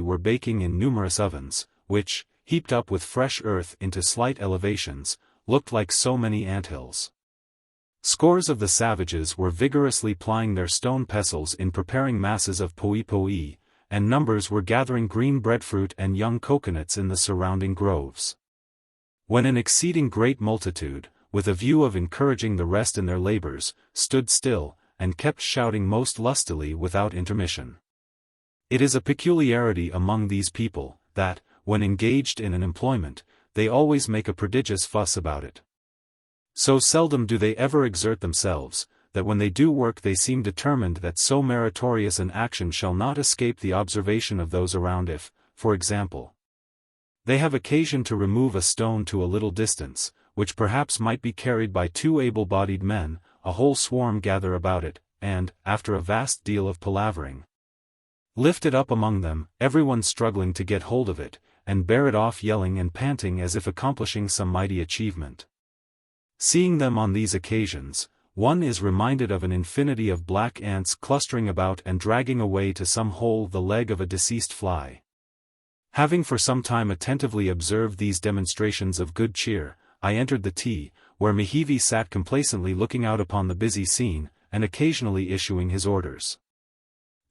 were baking in numerous ovens, which, heaped up with fresh earth into slight elevations, looked like so many anthills. Scores of the savages were vigorously plying their stone pestles in preparing masses of poe, and numbers were gathering green breadfruit and young coconuts in the surrounding groves. When an exceeding great multitude, with a view of encouraging the rest in their labors, stood still, and kept shouting most lustily without intermission. It is a peculiarity among these people, that, when engaged in an employment, they always make a prodigious fuss about it. So seldom do they ever exert themselves, that when they do work they seem determined that so meritorious an action shall not escape the observation of those around if, for example, they have occasion to remove a stone to a little distance, which perhaps might be carried by 2 able-bodied men, a whole swarm gather about it, and, after a vast deal of palavering, lift it up among them, everyone struggling to get hold of it, and bear it off yelling and panting as if accomplishing some mighty achievement. Seeing them on these occasions, one is reminded of an infinity of black ants clustering about and dragging away to some hole the leg of a deceased fly. Having for some time attentively observed these demonstrations of good cheer, I entered the tea, where Nukuheva sat complacently looking out upon the busy scene, and occasionally issuing his orders.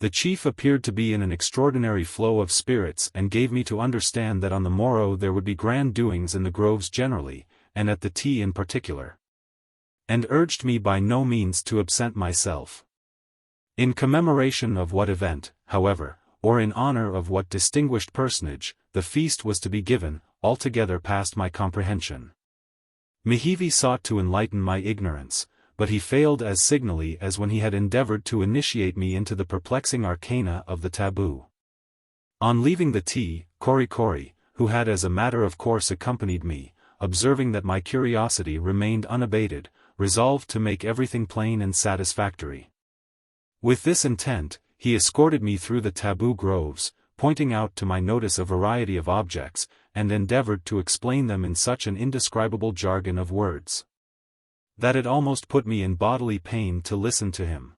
The chief appeared to be in an extraordinary flow of spirits and gave me to understand that on the morrow there would be grand doings in the groves generally, and at the tea in particular. And urged me by no means to absent myself. In commemoration of what event, however, or in honor of what distinguished personage, the feast was to be given, altogether past my comprehension. Nukuheva sought to enlighten my ignorance, but he failed as signally as when he had endeavored to initiate me into the perplexing arcana of the taboo. On leaving the tea, Kori, who had as a matter of course accompanied me, observing that my curiosity remained unabated, resolved to make everything plain and satisfactory. With this intent, he escorted me through the taboo groves, pointing out to my notice a variety of objects, and endeavored to explain them in such an indescribable jargon of words that it almost put me in bodily pain to listen to him.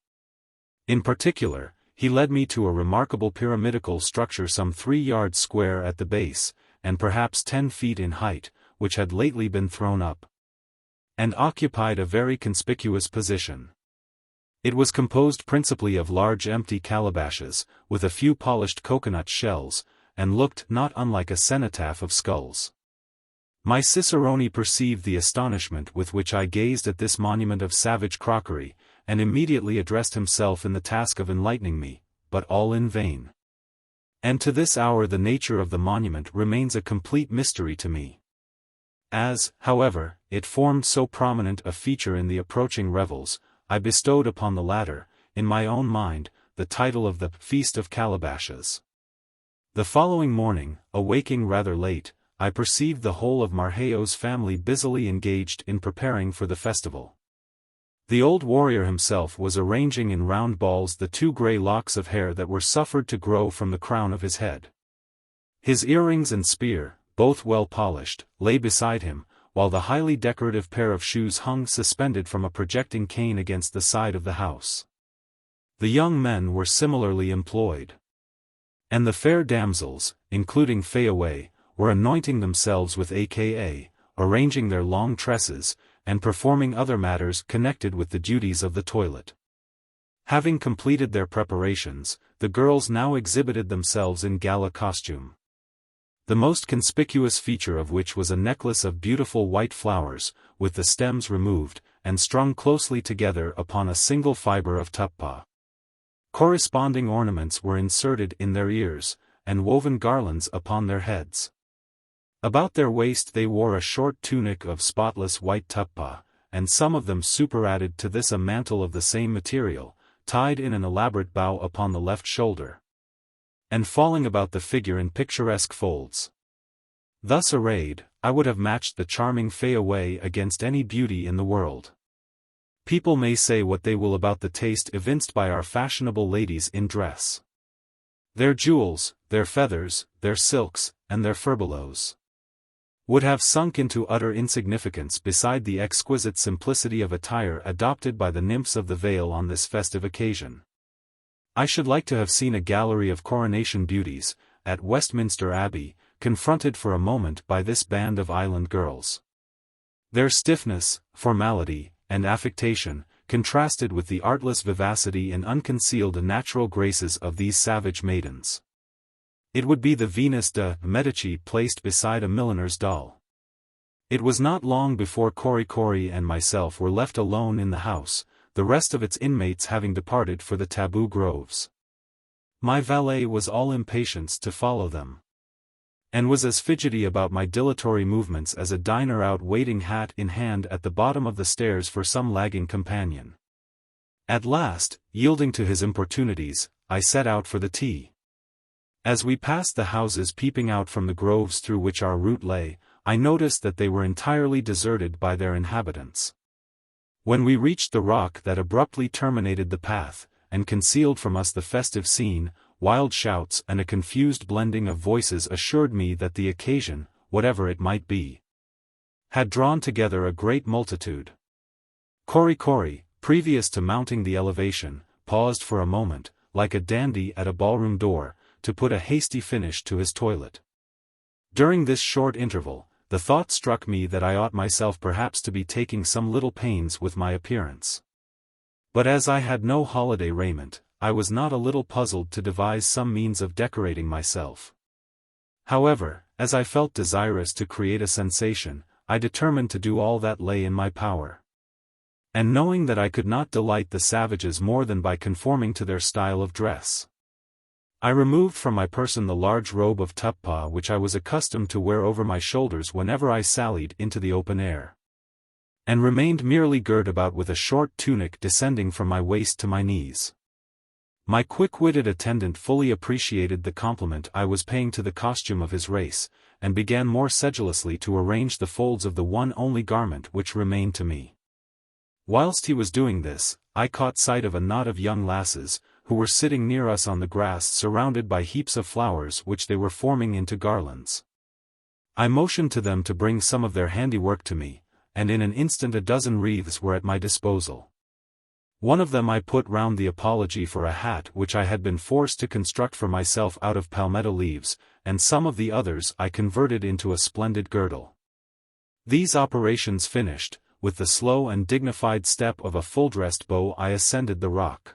In particular, he led me to a remarkable pyramidical structure some 3 yards square at the base, and perhaps 10 feet in height, which had lately been thrown up, and occupied a very conspicuous position. It was composed principally of large empty calabashes, with a few polished coconut shells, and looked not unlike a cenotaph of skulls. My cicerone perceived the astonishment with which I gazed at this monument of savage crockery, and immediately addressed himself in the task of enlightening me, but all in vain. And to this hour the nature of the monument remains a complete mystery to me. As, however, it formed so prominent a feature in the approaching revels, I bestowed upon the latter, in my own mind, the title of the Feast of Calabashes. The following morning, awaking rather late, I perceived the whole of Marquesas' family busily engaged in preparing for the festival. The old warrior himself was arranging in round balls the 2 grey locks of hair that were suffered to grow from the crown of his head. His earrings and spear, both well polished, lay beside him, while the highly decorative pair of shoes hung suspended from a projecting cane against the side of the house. The young men were similarly employed. And the fair damsels, including Fayaway, were anointing themselves with aka, arranging their long tresses, and performing other matters connected with the duties of the toilet. Having completed their preparations, the girls now exhibited themselves in gala costume. The most conspicuous feature of which was a necklace of beautiful white flowers, with the stems removed, and strung closely together upon a single fiber of Typee. Corresponding ornaments were inserted in their ears, and woven garlands upon their heads. About their waist they wore a short tunic of spotless white Typee, and some of them superadded to this a mantle of the same material, tied in an elaborate bow upon the left shoulder, and falling about the figure in picturesque folds. Thus arrayed, I would have matched the charming Fayaway against any beauty in the world. People may say what they will about the taste evinced by our fashionable ladies in dress. Their jewels, their feathers, their silks, and their furbelows would have sunk into utter insignificance beside the exquisite simplicity of attire adopted by the nymphs of the Vale on this festive occasion. I should like to have seen a gallery of coronation beauties, at Westminster Abbey, confronted for a moment by this band of island girls. Their stiffness, formality, and affectation, contrasted with the artless vivacity and unconcealed natural graces of these savage maidens. It would be the Venus de Medici placed beside a milliner's doll. It was not long before Kori and myself were left alone in the house, the rest of its inmates having departed for the taboo groves. My valet was all impatience to follow them, and was as fidgety about my dilatory movements as a diner out waiting hat in hand at the bottom of the stairs for some lagging companion. At last, yielding to his importunities, I set out for the tea. As we passed the houses peeping out from the groves through which our route lay, I noticed that they were entirely deserted by their inhabitants. When we reached the rock that abruptly terminated the path, and concealed from us the festive scene, wild shouts and a confused blending of voices assured me that the occasion, whatever it might be, had drawn together a great multitude. Kori, previous to mounting the elevation, paused for a moment, like a dandy at a ballroom door, to put a hasty finish to his toilet. During this short interval, the thought struck me that I ought myself perhaps to be taking some little pains with my appearance. But as I had no holiday raiment, I was not a little puzzled to devise some means of decorating myself. However, as I felt desirous to create a sensation, I determined to do all that lay in my power. And knowing that I could not delight the savages more than by conforming to their style of dress, I removed from my person the large robe of Typee which I was accustomed to wear over my shoulders whenever I sallied into the open air, and remained merely girt about with a short tunic descending from my waist to my knees. My quick-witted attendant fully appreciated the compliment I was paying to the costume of his race, and began more sedulously to arrange the folds of the one only garment which remained to me. Whilst he was doing this, I caught sight of a knot of young lasses, who were sitting near us on the grass surrounded by heaps of flowers which they were forming into garlands. I motioned to them to bring some of their handiwork to me, and in an instant a dozen wreaths were at my disposal. One of them I put round the apology for a hat which I had been forced to construct for myself out of palmetto leaves, and some of the others I converted into a splendid girdle. These operations finished, with the slow and dignified step of a full-dressed beau I ascended the rock.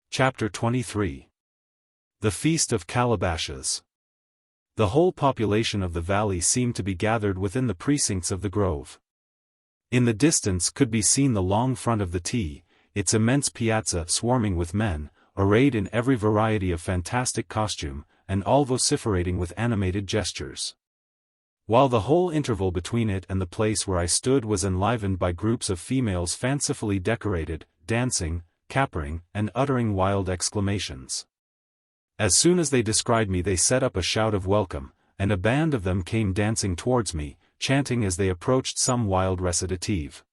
Chapter 23. The Feast of Calabashes. The whole population of the valley seemed to be gathered within the precincts of the grove. In the distance could be seen the long front of the T, its immense piazza swarming with men, arrayed in every variety of fantastic costume, and all vociferating with animated gestures. While the whole interval between it and the place where I stood was enlivened by groups of females fancifully decorated, dancing, capering, and uttering wild exclamations. As soon as they descried me they set up a shout of welcome, and a band of them came dancing towards me, chanting as they approached some wild recitative.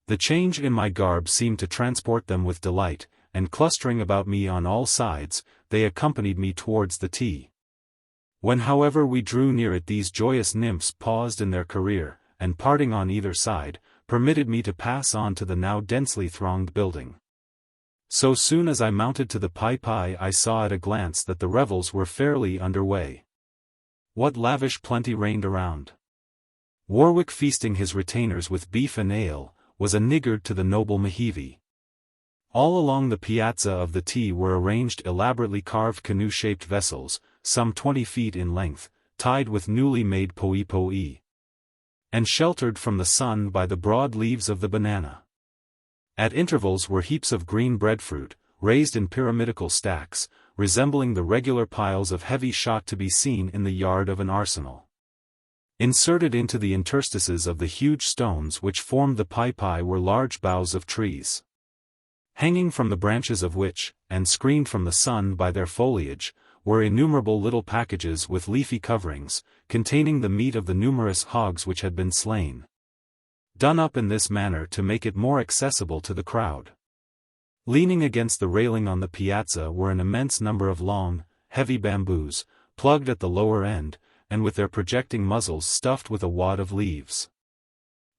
The change in my garb seemed to transport them with delight, and clustering about me on all sides, they accompanied me towards the T. When however we drew near it these joyous nymphs paused in their career, and parting on either side, permitted me to pass on to the now densely thronged building. So soon as I mounted to the Typee I saw at a glance that the revels were fairly under way. What lavish plenty reigned around! Warwick feasting his retainers with beef and ale, was a niggard to the noble Nukuheva. All along the piazza of the T were arranged elaborately carved canoe-shaped vessels, some 20 feet in length, tied with newly made poe, and sheltered from the sun by the broad leaves of the banana. At intervals were heaps of green breadfruit, raised in pyramidical stacks, resembling the regular piles of heavy shot to be seen in the yard of an arsenal. Inserted into the interstices of the huge stones which formed the Typee were large boughs of trees, hanging from the branches of which, and screened from the sun by their foliage, were innumerable little packages with leafy coverings, containing the meat of the numerous hogs which had been slain, done up in this manner to make it more accessible to the crowd. Leaning against the railing on the piazza were an immense number of long, heavy bamboos, plugged at the lower end, and with their projecting muzzles stuffed with a wad of leaves.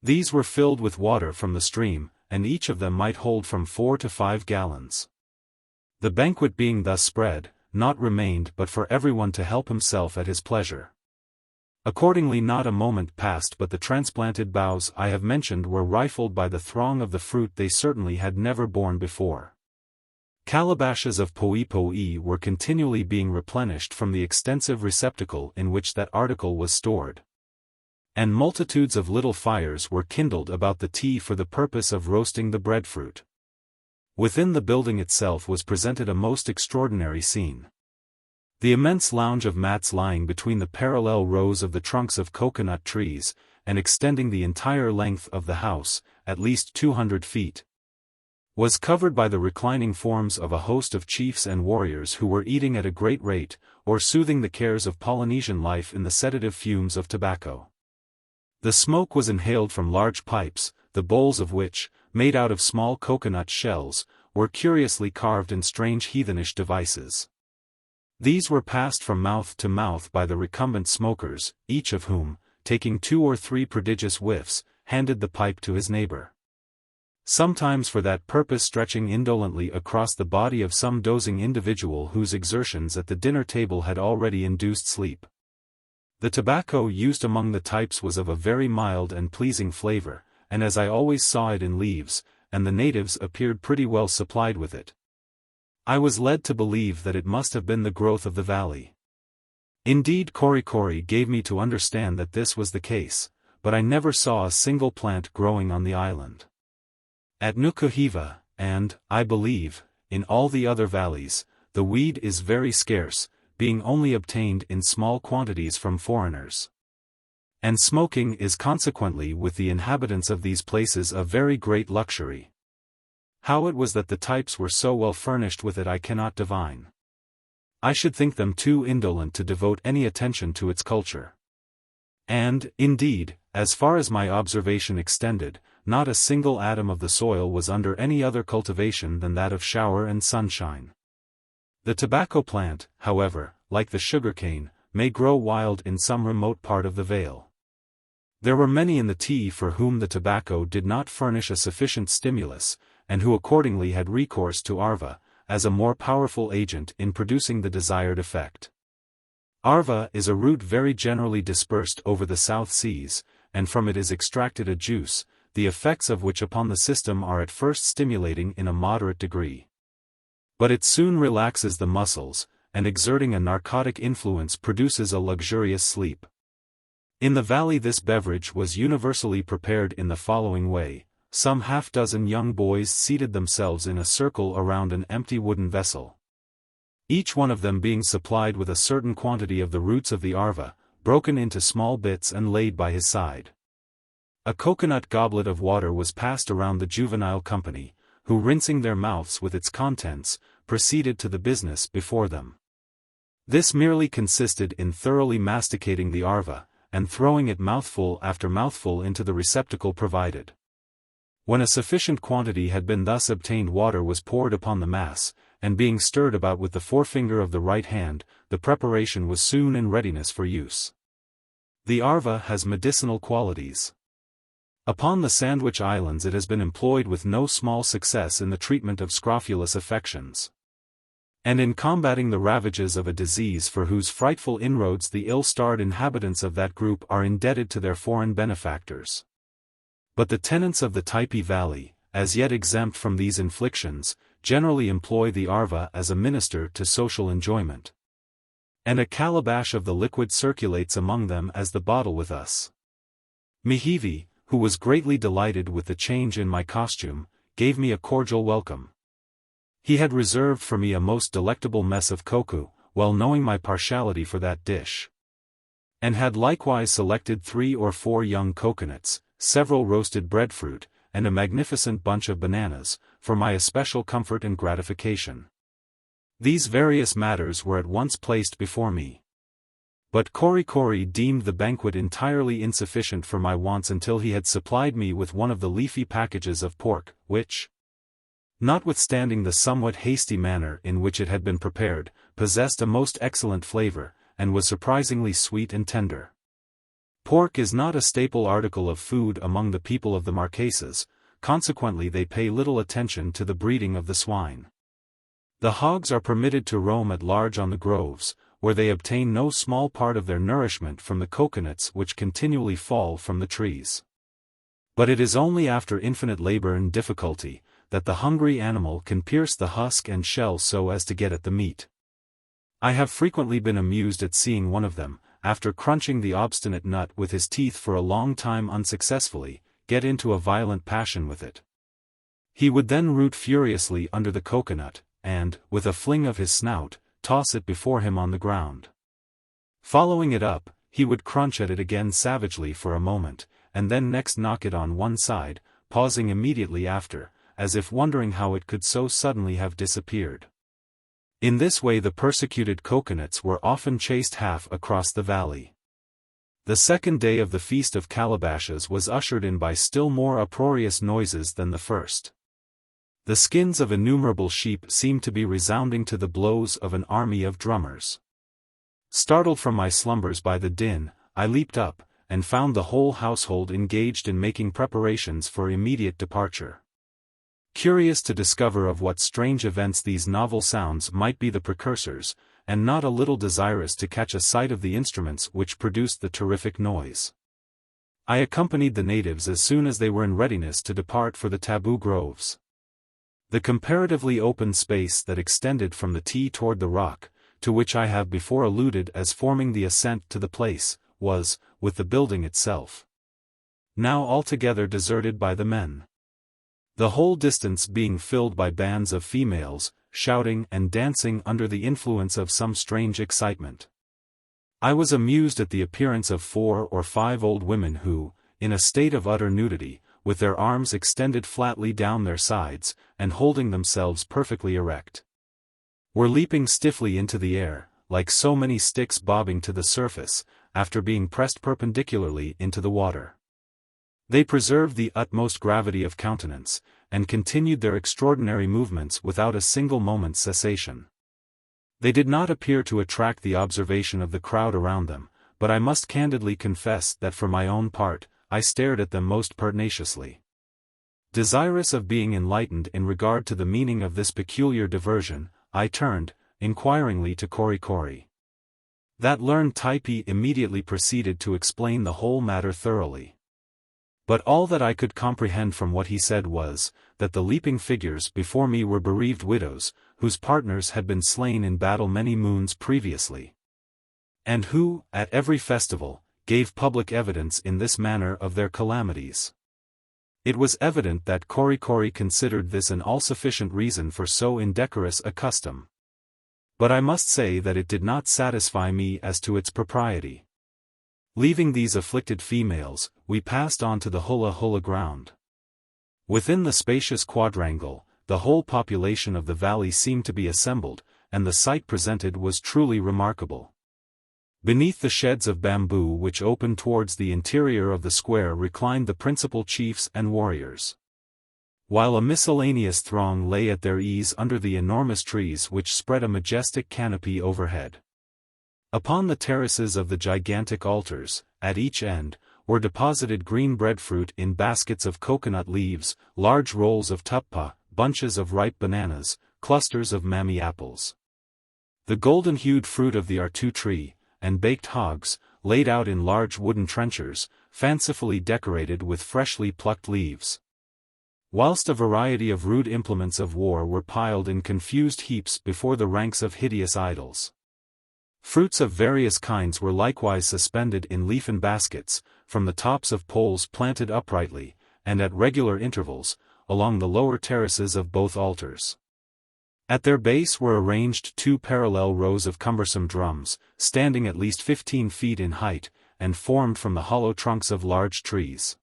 These were filled with water from the stream, and each of them might hold from 4 to 5 gallons. The banquet being thus spread, naught remained but for everyone to help himself at his pleasure. Accordingly not a moment passed but the transplanted boughs I have mentioned were rifled by the throng of the fruit they certainly had never borne before. Calabashes of poe were continually being replenished from the extensive receptacle in which that article was stored, and multitudes of little fires were kindled about the T for the purpose of roasting the breadfruit. Within the building itself was presented a most extraordinary scene. The immense lounge of mats lying between the parallel rows of the trunks of coconut trees, and extending the entire length of the house, at least 200 feet, was covered by the reclining forms of a host of chiefs and warriors who were eating at a great rate, or soothing the cares of Polynesian life in the sedative fumes of tobacco. The smoke was inhaled from large pipes, the bowls of which, made out of small coconut shells, were curiously carved in strange heathenish devices. These were passed from mouth to mouth by the recumbent smokers, each of whom, taking 2 or 3 prodigious whiffs, handed the pipe to his neighbor, sometimes for that purpose stretching indolently across the body of some dozing individual whose exertions at the dinner table had already induced sleep. The tobacco used among the types was of a very mild and pleasing flavor, and as I always saw it in leaves, and the natives appeared pretty well supplied with it, I was led to believe that it must have been the growth of the valley. Indeed, Kori gave me to understand that this was the case, but I never saw a single plant growing on the island. At Nukuheva, and, I believe, in all the other valleys, the weed is very scarce, being only obtained in small quantities from foreigners. And smoking is consequently with the inhabitants of these places a very great luxury. How it was that the types were so well furnished with it I cannot divine. I should think them too indolent to devote any attention to its culture. And, indeed, as far as my observation extended, not a single atom of the soil was under any other cultivation than that of shower and sunshine. The tobacco plant, however, like the sugarcane, may grow wild in some remote part of the vale. There were many in the tea for whom the tobacco did not furnish a sufficient stimulus, and who accordingly had recourse to arva, as a more powerful agent in producing the desired effect. Arva is a root very generally dispersed over the South Seas, and from it is extracted a juice, the effects of which upon the system are at first stimulating in a moderate degree. But it soon relaxes the muscles, and exerting a narcotic influence produces a luxurious sleep. In the valley this beverage was universally prepared in the following way. Some half-dozen young boys seated themselves in a circle around an empty wooden vessel, each one of them being supplied with a certain quantity of the roots of the arva, broken into small bits and laid by his side. A coconut goblet of water was passed around the juvenile company, who, rinsing their mouths with its contents, proceeded to the business before them. This merely consisted in thoroughly masticating the arva, and throwing it mouthful after mouthful into the receptacle provided. When a sufficient quantity had been thus obtained, water was poured upon the mass, and being stirred about with the forefinger of the right hand, the preparation was soon in readiness for use. The arva has medicinal qualities. Upon the Sandwich Islands it has been employed with no small success in the treatment of scrofulous affections, and in combating the ravages of a disease for whose frightful inroads the ill-starred inhabitants of that group are indebted to their foreign benefactors. But the tenants of the Typee Valley, as yet exempt from these inflictions, generally employ the arva as a minister to social enjoyment. And a calabash of the liquid circulates among them as the bottle with us. Mihivi, who was greatly delighted with the change in my costume, gave me a cordial welcome. He had reserved for me a most delectable mess of koku, well knowing my partiality for that dish, and had likewise selected 3 or 4 young coconuts, several roasted breadfruit, and a magnificent bunch of bananas, for my especial comfort and gratification. These various matters were at once placed before me. But Kori deemed the banquet entirely insufficient for my wants until he had supplied me with one of the leafy packages of pork, which, notwithstanding the somewhat hasty manner in which it had been prepared, possessed a most excellent flavor, and was surprisingly sweet and tender. Pork is not a staple article of food among the people of the Marquesas, consequently they pay little attention to the breeding of the swine. The hogs are permitted to roam at large on the groves, where they obtain no small part of their nourishment from the coconuts which continually fall from the trees. But it is only after infinite labor and difficulty, that the hungry animal can pierce the husk and shell so as to get at the meat. I have frequently been amused at seeing one of them, after crunching the obstinate nut with his teeth for a long time unsuccessfully, get into a violent passion with it. He would then root furiously under the coconut, and, with a fling of his snout, toss it before him on the ground. Following it up, he would crunch at it again savagely for a moment, and then next knock it on one side, pausing immediately after, as if wondering how it could so suddenly have disappeared. In this way the persecuted coconuts were often chased half across the valley. The second day of the Feast of Calabashes was ushered in by still more uproarious noises than the first. The skins of innumerable sheep seemed to be resounding to the blows of an army of drummers. Startled from my slumbers by the din, I leaped up, and found the whole household engaged in making preparations for immediate departure. Curious to discover of what strange events these novel sounds might be the precursors, and not a little desirous to catch a sight of the instruments which produced the terrific noise. I accompanied the natives as soon as they were in readiness to depart for the taboo groves. The comparatively open space that extended from the T toward the rock, to which I have before alluded as forming the ascent to the place, was, with the building itself, now altogether deserted by the men. The whole distance being filled by bands of females, shouting and dancing under the influence of some strange excitement. I was amused at the appearance of 4 or 5 old women who, in a state of utter nudity, with their arms extended flatly down their sides, and holding themselves perfectly erect, were leaping stiffly into the air, like so many sticks bobbing to the surface, after being pressed perpendicularly into the water. They preserved the utmost gravity of countenance, and continued their extraordinary movements without a single moment's cessation. They did not appear to attract the observation of the crowd around them, but I must candidly confess that for my own part, I stared at them most pertinaciously. Desirous of being enlightened in regard to the meaning of this peculiar diversion, I turned, inquiringly to Korikori. That learned Typee immediately proceeded to explain the whole matter thoroughly. But all that I could comprehend from what he said was, that the leaping figures before me were bereaved widows, whose partners had been slain in battle many moons previously, and who, at every festival, gave public evidence in this manner of their calamities. It was evident that Korikori considered this an all-sufficient reason for so indecorous a custom. But I must say that it did not satisfy me as to its propriety. Leaving these afflicted females, we passed on to the hula-hula ground. Within the spacious quadrangle, the whole population of the valley seemed to be assembled, and the sight presented was truly remarkable. Beneath the sheds of bamboo which opened towards the interior of the square reclined the principal chiefs and warriors, while a miscellaneous throng lay at their ease under the enormous trees which spread a majestic canopy overhead. Upon the terraces of the gigantic altars, at each end, were deposited green breadfruit in baskets of coconut leaves, large rolls of tuppa, bunches of ripe bananas, clusters of mammy apples, the golden-hued fruit of the artu tree, and baked hogs, laid out in large wooden trenchers, fancifully decorated with freshly plucked leaves, whilst a variety of rude implements of war were piled in confused heaps before the ranks of hideous idols. Fruits of various kinds were likewise suspended in leafen baskets, from the tops of poles planted uprightly, and at regular intervals, along the lower terraces of both altars. At their base were arranged 2 parallel rows of cumbersome drums, standing at least 15 feet in height, and formed from the hollow trunks of large trees.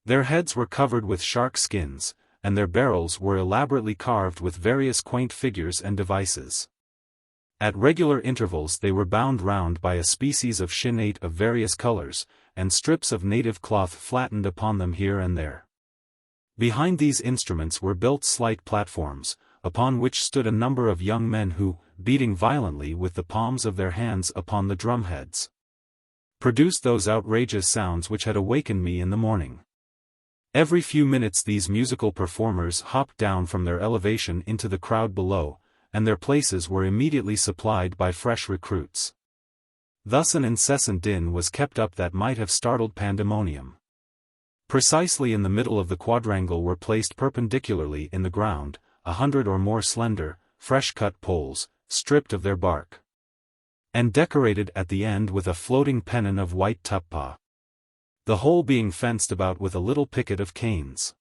Their heads were covered with shark skins, and their barrels were elaborately carved with various quaint figures and devices. At regular intervals they were bound round by a species of shinnate of various colors, and strips of native cloth flattened upon them here and there. Behind these instruments were built slight platforms, upon which stood a number of young men who, beating violently with the palms of their hands upon the drumheads, produced those outrageous sounds which had awakened me in the morning. Every few minutes these musical performers hopped down from their elevation into the crowd below, and their places were immediately supplied by fresh recruits. Thus an incessant din was kept up that might have startled pandemonium. Precisely in the middle of the quadrangle were placed perpendicularly in the ground 100 or more slender, fresh-cut poles, stripped of their bark, and decorated at the end with a floating pennon of white tuppa, the whole being fenced about with a little picket of canes.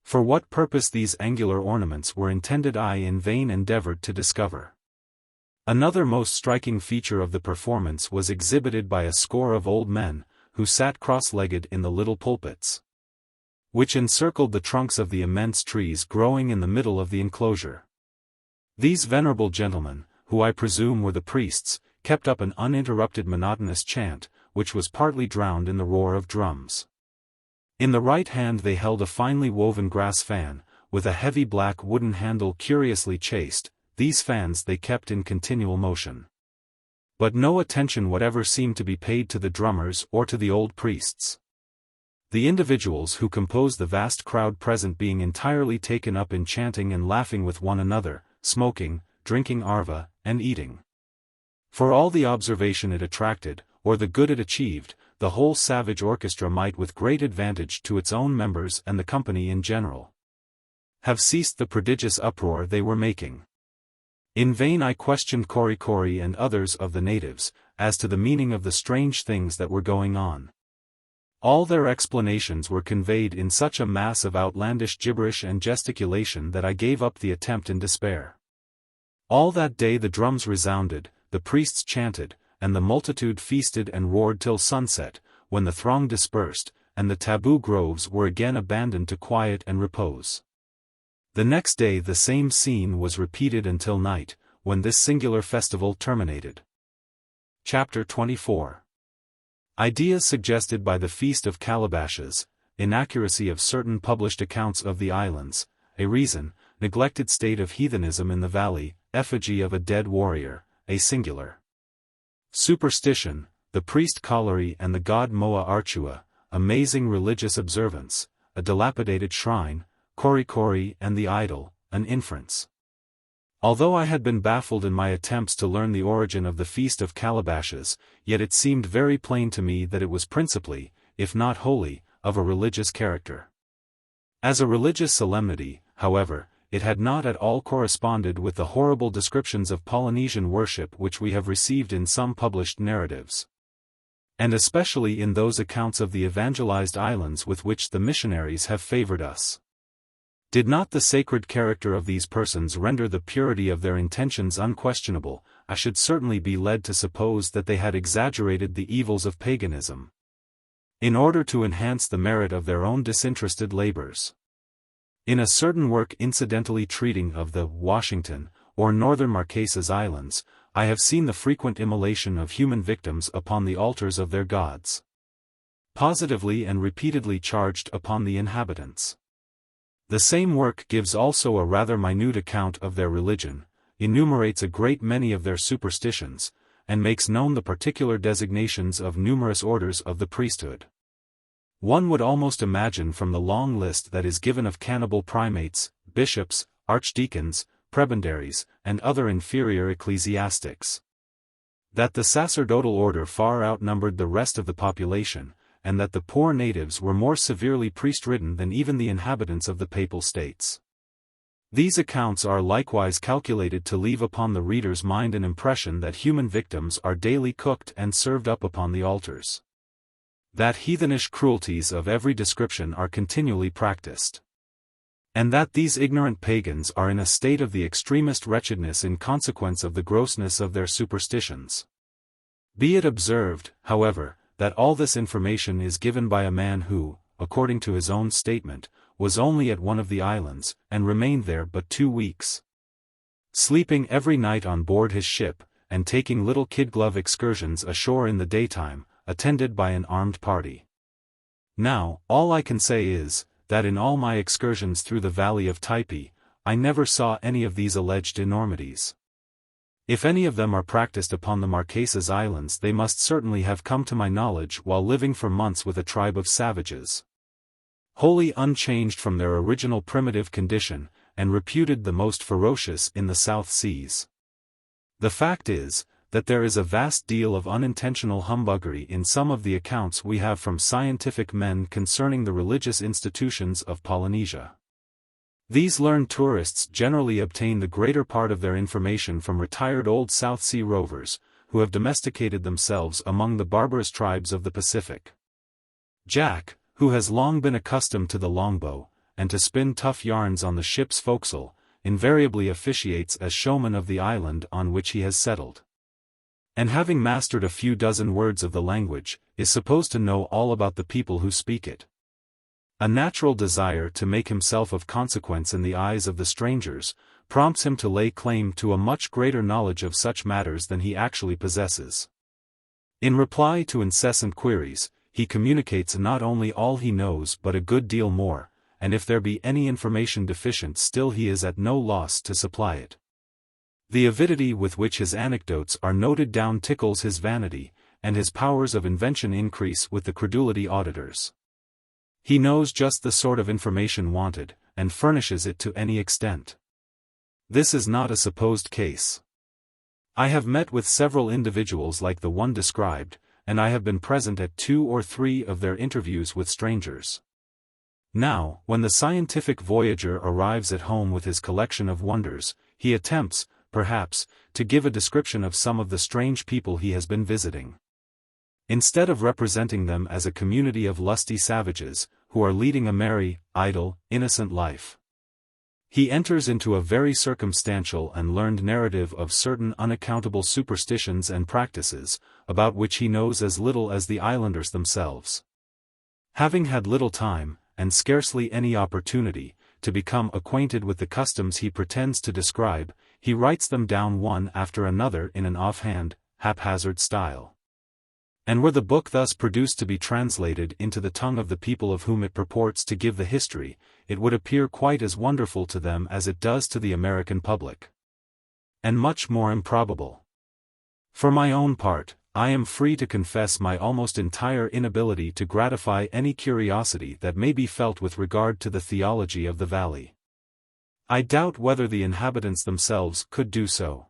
For what purpose these angular ornaments were intended I in vain endeavored to discover. Another most striking feature of the performance was exhibited by a score of old men, who sat cross-legged in the little pulpits, which encircled the trunks of the immense trees growing in the middle of the enclosure. These venerable gentlemen, who I presume were the priests, kept up an uninterrupted monotonous chant, which was partly drowned in the roar of drums. In the right hand they held a finely woven grass fan, with a heavy black wooden handle curiously chased. These fans they kept in continual motion. But no attention whatever seemed to be paid to the drummers or to the old priests, the individuals who composed the vast crowd present being entirely taken up in chanting and laughing with one another, smoking, drinking arva, and eating. For all the observation it attracted, or the good it achieved, the whole savage orchestra might with great advantage to its own members and the company in general have ceased the prodigious uproar they were making. In vain I questioned Korikori and others of the natives, as to the meaning of the strange things that were going on. All their explanations were conveyed in such a mass of outlandish gibberish and gesticulation that I gave up the attempt in despair. All that day the drums resounded, the priests chanted, and the multitude feasted and roared till sunset, when the throng dispersed, and the taboo groves were again abandoned to quiet and repose. The next day the same scene was repeated until night, when this singular festival terminated. Chapter 24. Ideas suggested by the Feast of Calabashes, inaccuracy of certain published accounts of the islands, a reason, neglected state of heathenism in the valley, effigy of a dead warrior, a singular superstition, the priest Kalari and the god Moa Archua, amazing religious observance, a dilapidated shrine, Korikori and the idol, an inference. Although I had been baffled in my attempts to learn the origin of the Feast of Calabashes, yet it seemed very plain to me that it was principally, if not wholly, of a religious character. As a religious solemnity, however, it had not at all corresponded with the horrible descriptions of Polynesian worship which we have received in some published narratives, and especially in those accounts of the evangelized islands with which the missionaries have favored us. Did not the sacred character of these persons render the purity of their intentions unquestionable, I should certainly be led to suppose that they had exaggerated the evils of paganism in order to enhance the merit of their own disinterested labors. In a certain work incidentally treating of the Washington, or northern Marquesas Islands, I have seen the frequent immolation of human victims upon the altars of their gods, positively and repeatedly charged upon the inhabitants. The same work gives also a rather minute account of their religion, enumerates a great many of their superstitions, and makes known the particular designations of numerous orders of the priesthood. One would almost imagine from the long list that is given of cannibal primates, bishops, archdeacons, prebendaries, and other inferior ecclesiastics, that the sacerdotal order far outnumbered the rest of the population, and that the poor natives were more severely priest-ridden than even the inhabitants of the Papal States. These accounts are likewise calculated to leave upon the reader's mind an impression that human victims are daily cooked and served up upon the altars, that heathenish cruelties of every description are continually practiced, and that these ignorant pagans are in a state of the extremest wretchedness in consequence of the grossness of their superstitions. Be it observed, however, that all this information is given by a man who, according to his own statement, was only at one of the islands, and remained there but 2 weeks, sleeping every night on board his ship, and taking little kid-glove excursions ashore in the daytime, attended by an armed party. Now, all I can say is, that in all my excursions through the valley of Typee, I never saw any of these alleged enormities. If any of them are practiced upon the Marquesas Islands, they must certainly have come to my knowledge while living for months with a tribe of savages, wholly unchanged from their original primitive condition, and reputed the most ferocious in the South Seas. The fact is, that there is a vast deal of unintentional humbuggery in some of the accounts we have from scientific men concerning the religious institutions of Polynesia. These learned tourists generally obtain the greater part of their information from retired old South Sea rovers, who have domesticated themselves among the barbarous tribes of the Pacific. Jack, who has long been accustomed to the longbow, and to spin tough yarns on the ship's forecastle, invariably officiates as showman of the island on which he has settled, and having mastered a few dozen words of the language, is supposed to know all about the people who speak it. A natural desire to make himself of consequence in the eyes of the strangers, prompts him to lay claim to a much greater knowledge of such matters than he actually possesses. In reply to incessant queries, he communicates not only all he knows but a good deal more, and if there be any information deficient still he is at no loss to supply it. The avidity with which his anecdotes are noted down tickles his vanity, and his powers of invention increase with the credulity auditors. He knows just the sort of information wanted, and furnishes it to any extent. This is not a supposed case. I have met with several individuals like the one described, and I have been present at 2 or 3 of their interviews with strangers. Now, when the scientific voyager arrives at home with his collection of wonders, he attempts, perhaps, to give a description of some of the strange people he has been visiting. Instead of representing them as a community of lusty savages, who are leading a merry, idle, innocent life, he enters into a very circumstantial and learned narrative of certain unaccountable superstitions and practices, about which he knows as little as the islanders themselves. Having had little time, and scarcely any opportunity, to become acquainted with the customs he pretends to describe, he writes them down one after another in an offhand, haphazard style. And were the book thus produced to be translated into the tongue of the people of whom it purports to give the history, it would appear quite as wonderful to them as it does to the American public. And much more improbable. For my own part, I am free to confess my almost entire inability to gratify any curiosity that may be felt with regard to the theology of the valley. I doubt whether the inhabitants themselves could do so.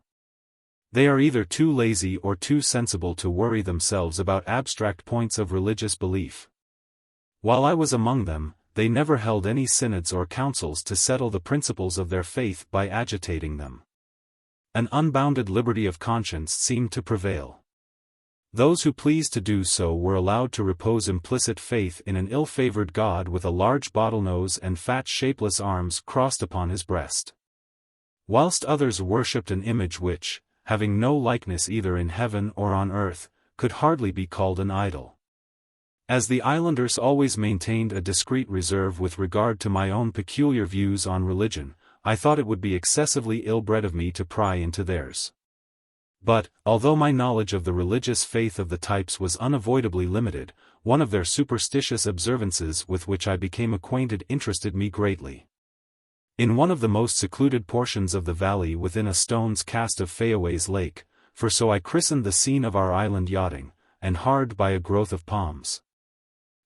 They are either too lazy or too sensible to worry themselves about abstract points of religious belief. While I was among them, they never held any synods or councils to settle the principles of their faith by agitating them. An unbounded liberty of conscience seemed to prevail. Those who pleased to do so were allowed to repose implicit faith in an ill-favored god with a large bottlenose and fat shapeless arms crossed upon his breast. Whilst others worshipped an image which, having no likeness either in heaven or on earth, could hardly be called an idol. As the islanders always maintained a discreet reserve with regard to my own peculiar views on religion, I thought it would be excessively ill-bred of me to pry into theirs. But, although my knowledge of the religious faith of the types was unavoidably limited, one of their superstitious observances with which I became acquainted interested me greatly. In one of the most secluded portions of the valley within a stone's cast of Fayaway's lake, for so I christened the scene of our island yachting, and hard by a growth of palms,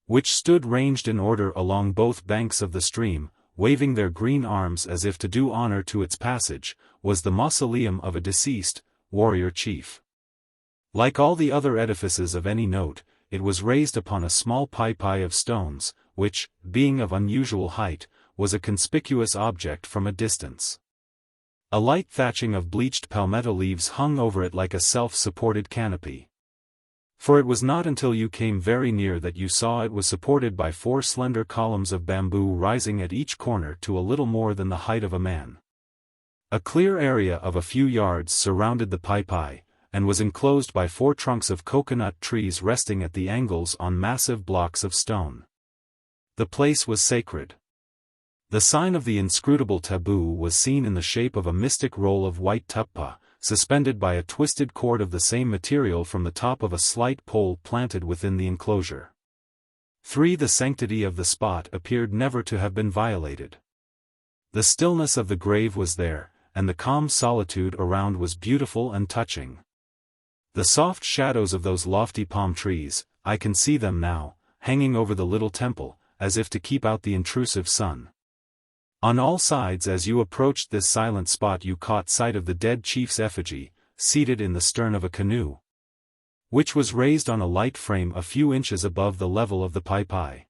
which stood ranged in order along both banks of the stream, waving their green arms as if to do honor to its passage, was the mausoleum of a deceased warrior chief. Like all the other edifices of any note, it was raised upon a small Typee of stones, which, being of unusual height, was a conspicuous object from a distance. A light thatching of bleached palmetto leaves hung over it like a self-supported canopy. For it was not until you came very near that you saw it was supported by 4 slender columns of bamboo rising at each corner to a little more than the height of a man. A clear area of a few yards surrounded the Typee, and was enclosed by 4 trunks of coconut trees resting at the angles on massive blocks of stone. The place was sacred. The sign of the inscrutable taboo was seen in the shape of a mystic roll of white tuppa, suspended by a twisted cord of the same material from the top of a slight pole planted within the enclosure. 3. The sanctity of the spot appeared never to have been violated. The stillness of the grave was there, and the calm solitude around was beautiful and touching. The soft shadows of those lofty palm trees, I can see them now, hanging over the little temple, as if to keep out the intrusive sun. On all sides as you approached this silent spot you caught sight of the dead chief's effigy, seated in the stern of a canoe, which was raised on a light frame a few inches above the level of the Typee.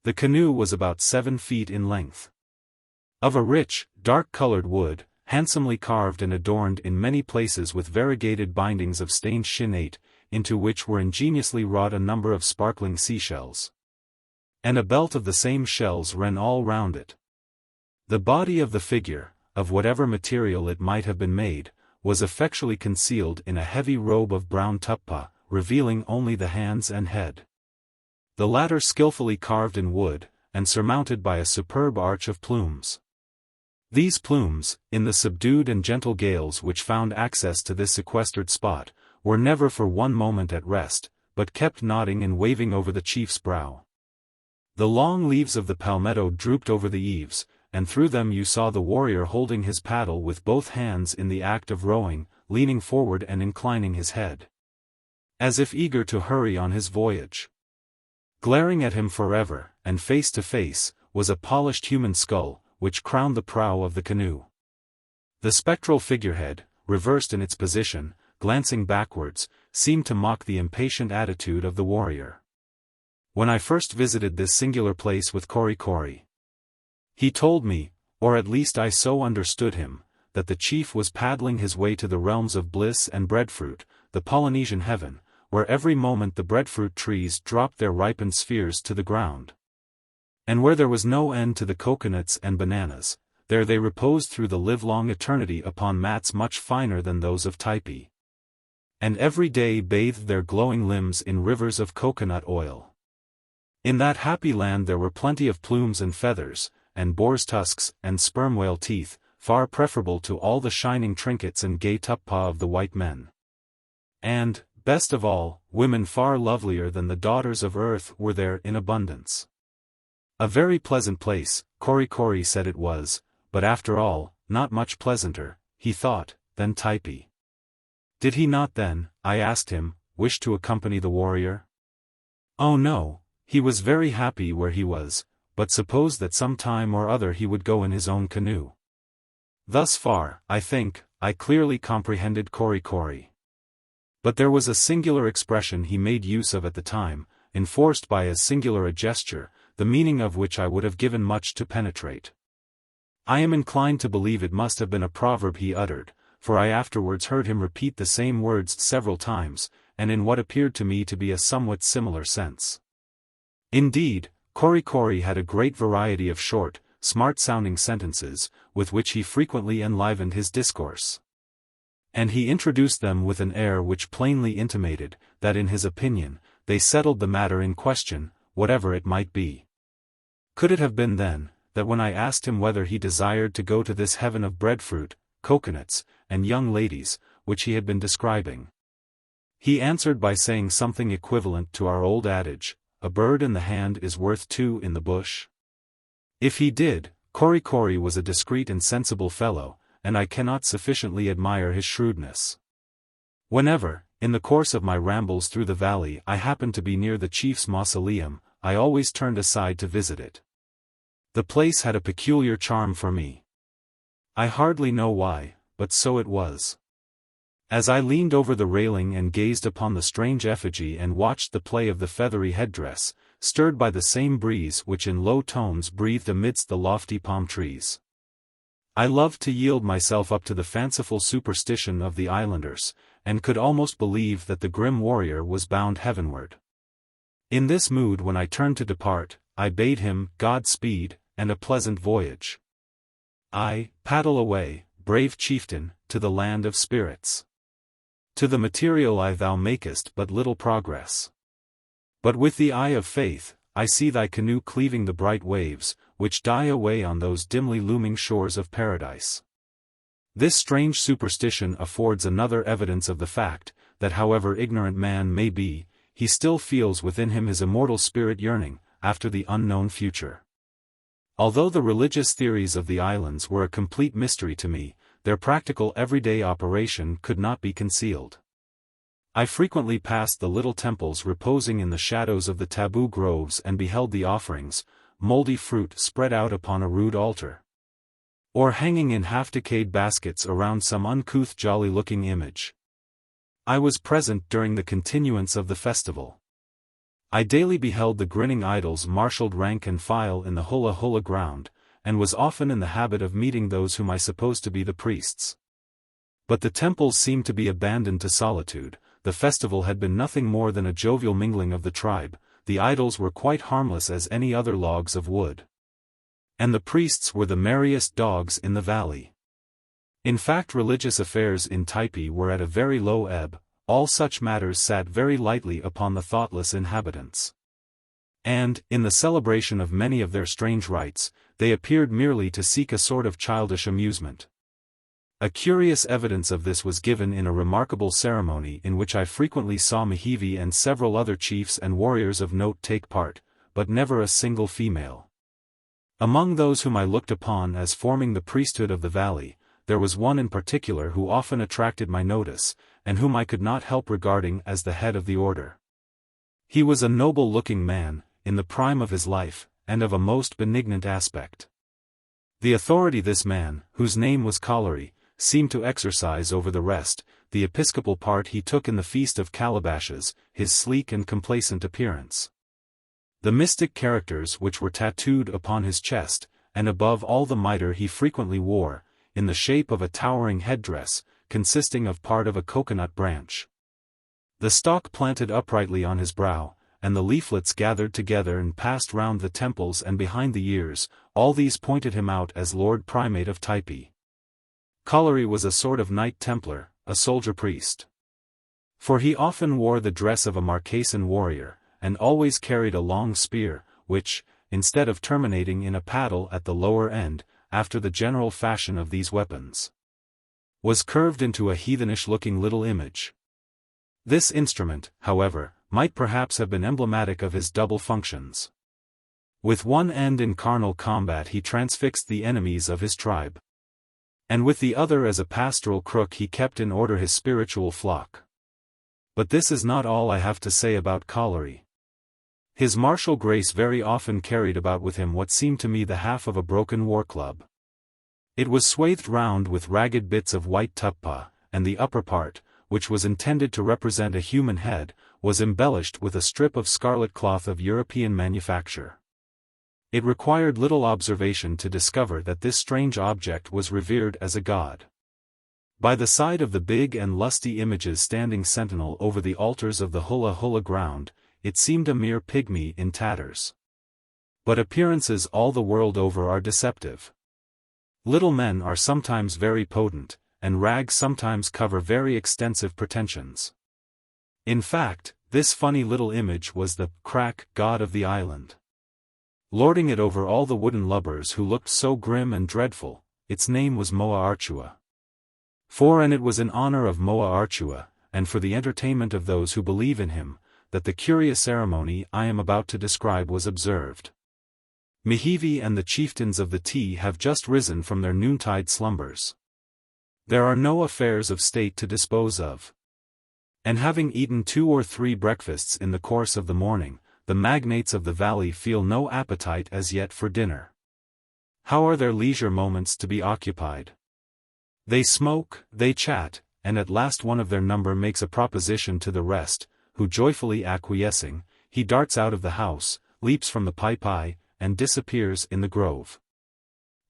The canoe was about 7 feet in length. Of a rich, dark-colored wood, handsomely carved and adorned in many places with variegated bindings of stained shinate, into which were ingeniously wrought a number of sparkling seashells. And a belt of the same shells ran all round it. The body of the figure, of whatever material it might have been made, was effectually concealed in a heavy robe of brown tuppa, revealing only the hands and head. The latter skillfully carved in wood, and surmounted by a superb arch of plumes. These plumes, in the subdued and gentle gales which found access to this sequestered spot, were never for one moment at rest, but kept nodding and waving over the chief's brow. The long leaves of the palmetto drooped over the eaves, and through them you saw the warrior holding his paddle with both hands in the act of rowing, leaning forward and inclining his head, as if eager to hurry on his voyage. Glaring at him forever, and face to face, was a polished human skull, which crowned the prow of the canoe. The spectral figurehead, reversed in its position, glancing backwards, seemed to mock the impatient attitude of the warrior. When I first visited this singular place with Korikori, he told me, or at least I so understood him, that the chief was paddling his way to the realms of bliss and breadfruit, the Polynesian heaven, where every moment the breadfruit trees dropped their ripened spheres to the ground. And where there was no end to the coconuts and bananas, there they reposed through the livelong eternity upon mats much finer than those of Typee. And every day bathed their glowing limbs in rivers of coconut oil. In that happy land there were plenty of plumes and feathers, and boar's tusks and sperm whale teeth, far preferable to all the shining trinkets and gay tuppa of the white men. And, best of all, women far lovelier than the daughters of earth were there in abundance. A very pleasant place, Korikori said it was, but after all, not much pleasanter, he thought, than Typee. Did he not then, I asked him, wish to accompany the warrior? Oh no, he was very happy where he was, but supposed that some time or other he would go in his own canoe. Thus far, I think, I clearly comprehended Korikori. But there was a singular expression he made use of at the time, enforced by as singular a gesture, the meaning of which I would have given much to penetrate. I am inclined to believe it must have been a proverb he uttered, for I afterwards heard him repeat the same words several times, and in what appeared to me to be a somewhat similar sense. Indeed, Korikori had a great variety of short, smart-sounding sentences, with which he frequently enlivened his discourse. And he introduced them with an air which plainly intimated, that in his opinion, they settled the matter in question, whatever it might be. Could it have been then, that when I asked him whether he desired to go to this heaven of breadfruit, coconuts, and young ladies, which he had been describing, he answered by saying something equivalent to our old adage, a bird in the hand is worth two in the bush? If he did, Korikori was a discreet and sensible fellow, and I cannot sufficiently admire his shrewdness. Whenever, in the course of my rambles through the valley, I happened to be near the chief's mausoleum, I always turned aside to visit it. The place had a peculiar charm for me. I hardly know why, but so it was. As I leaned over the railing and gazed upon the strange effigy and watched the play of the feathery headdress, stirred by the same breeze which in low tones breathed amidst the lofty palm trees, I loved to yield myself up to the fanciful superstition of the islanders, and could almost believe that the grim warrior was bound heavenward. In this mood when I turned to depart, I bade him Godspeed, and a pleasant voyage. Paddle away, brave chieftain, to the land of spirits. To the material eye thou makest but little progress. But with the eye of faith, I see thy canoe cleaving the bright waves, which die away on those dimly looming shores of paradise. This strange superstition affords another evidence of the fact, that however ignorant man may be, he still feels within him his immortal spirit yearning, after the unknown future. Although the religious theories of the islands were a complete mystery to me, their practical everyday operation could not be concealed. I frequently passed the little temples reposing in the shadows of the taboo groves and beheld the offerings, moldy fruit spread out upon a rude altar, or hanging in half-decayed baskets around some uncouth jolly-looking image. I was present during the continuance of the festival. I daily beheld the grinning idols marshaled rank and file in the hula-hula ground, and was often in the habit of meeting those whom I supposed to be the priests. But the temples seemed to be abandoned to solitude, the festival had been nothing more than a jovial mingling of the tribe, the idols were quite harmless as any other logs of wood. And the priests were the merriest dogs in the valley. In fact, religious affairs in Typee were at a very low ebb, all such matters sat very lightly upon the thoughtless inhabitants. And, in the celebration of many of their strange rites, they appeared merely to seek a sort of childish amusement. A curious evidence of this was given in a remarkable ceremony in which I frequently saw Nukuheva and several other chiefs and warriors of note take part, but never a single female. Among those whom I looked upon as forming the priesthood of the valley, there was one in particular who often attracted my notice, and whom I could not help regarding as the head of the order. He was a noble-looking man, in the prime of his life, and of a most benignant aspect. The authority this man, whose name was Kolari, seemed to exercise over the rest, the episcopal part he took in the Feast of Calabashes, his sleek and complacent appearance. The mystic characters which were tattooed upon his chest, and above all the mitre he frequently wore, in the shape of a towering headdress, consisting of part of a coconut branch. The stalk planted uprightly on his brow, and the leaflets gathered together and passed round the temples and behind the ears, all these pointed him out as Lord Primate of Typee. Collery was a sort of Knight Templar, a soldier priest. For he often wore the dress of a Marquesan warrior, and always carried a long spear, which, instead of terminating in a paddle at the lower end, after the general fashion of these weapons, was curved into a heathenish-looking little image. This instrument, however, might perhaps have been emblematic of his double functions. With one end in carnal combat he transfixed the enemies of his tribe, and with the other as a pastoral crook he kept in order his spiritual flock. But this is not all I have to say about Collery. His martial grace very often carried about with him what seemed to me the half of a broken war-club. It was swathed round with ragged bits of white tuppa, and the upper part, which was intended to represent a human head, was embellished with a strip of scarlet cloth of European manufacture. It required little observation to discover that this strange object was revered as a god. By the side of the big and lusty images standing sentinel over the altars of the hula-hula ground, it seemed a mere pygmy in tatters. But appearances all the world over are deceptive. Little men are sometimes very potent, and rags sometimes cover very extensive pretensions. In fact, this funny little image was the crack god of the island. Lording it over all the wooden lubbers who looked so grim and dreadful, its name was Moa Archua. And it was in honor of Moa Archua, and for the entertainment of those who believe in him, that the curious ceremony I am about to describe was observed. Nukuheva and the chieftains of the tea have just risen from their noontide slumbers. There are no affairs of state to dispose of. And having eaten 2 or 3 breakfasts in the course of the morning, the magnates of the valley feel no appetite as yet for dinner. How are their leisure moments to be occupied? They smoke, they chat, and at last one of their number makes a proposition to the rest, who joyfully acquiescing, he darts out of the house, leaps from the Typee, and disappears in the grove.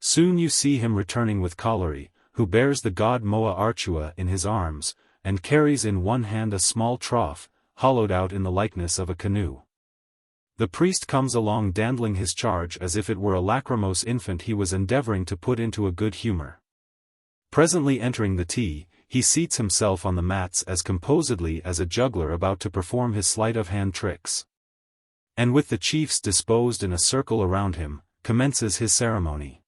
Soon you see him returning with Collery, who bears the god Moa Archua in his arms, and carries in one hand a small trough, hollowed out in the likeness of a canoe. The priest comes along dandling his charge as if it were a lachrymose infant he was endeavoring to put into a good humor. Presently entering the tea, he seats himself on the mats as composedly as a juggler about to perform his sleight-of-hand tricks. And with the chiefs disposed in a circle around him, commences his ceremony.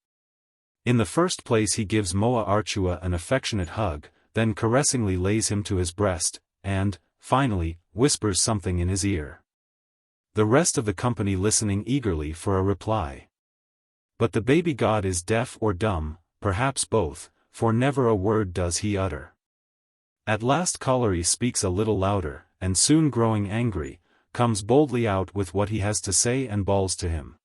In the first place he gives Moa Archua an affectionate hug, then caressingly lays him to his breast, and, finally, whispers something in his ear. The rest of the company listening eagerly for a reply. But the baby god is deaf or dumb, perhaps both, for never a word does he utter. At last Collery speaks a little louder, and soon growing angry, comes boldly out with what he has to say and bawls to him.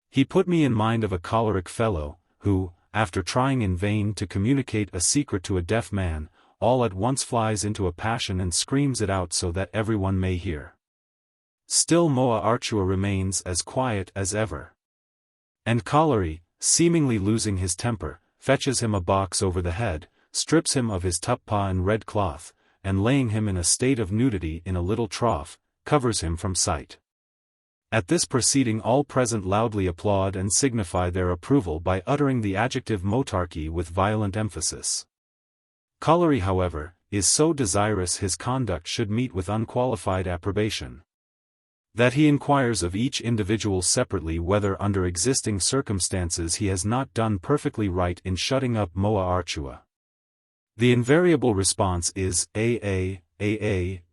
He put me in mind of a choleric fellow, who, after trying in vain to communicate a secret to a deaf man, all at once flies into a passion and screams it out so that everyone may hear. Still Moa Archua remains as quiet as ever. And Collery, seemingly losing his temper, fetches him a box over the head, strips him of his tuppa and red cloth, and laying him in a state of nudity in a little trough, covers him from sight. At this proceeding all present loudly applaud and signify their approval by uttering the adjective motarchy with violent emphasis. Collery, however, is so desirous his conduct should meet with unqualified approbation, that he inquires of each individual separately whether under existing circumstances he has not done perfectly right in shutting up Moa Archua. The invariable response is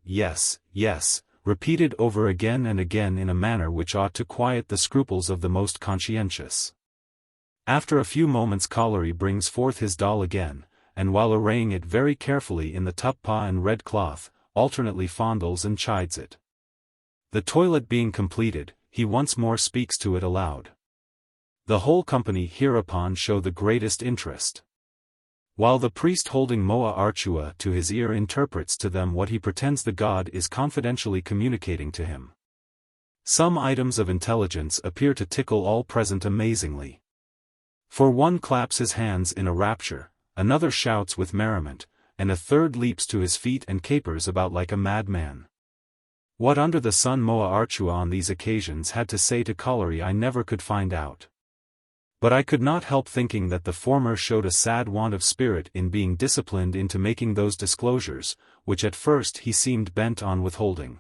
yes, yes, repeated over again and again in a manner which ought to quiet the scruples of the most conscientious. After a few moments Collery brings forth his doll again, and while arraying it very carefully in the tuppa and red cloth, alternately fondles and chides it. The toilet being completed, he once more speaks to it aloud. The whole company hereupon show the greatest interest. while the priest holding Moa Archua to his ear interprets to them what he pretends the god is confidentially communicating to him. Some items of intelligence appear to tickle all present amazingly. For one claps his hands in a rapture, another shouts with merriment, and a third leaps to his feet and capers about like a madman. What under the sun Moa Archua on these occasions had to say to Colliery I never could find out. But I could not help thinking that the former showed a sad want of spirit in being disciplined into making those disclosures, which at first he seemed bent on withholding.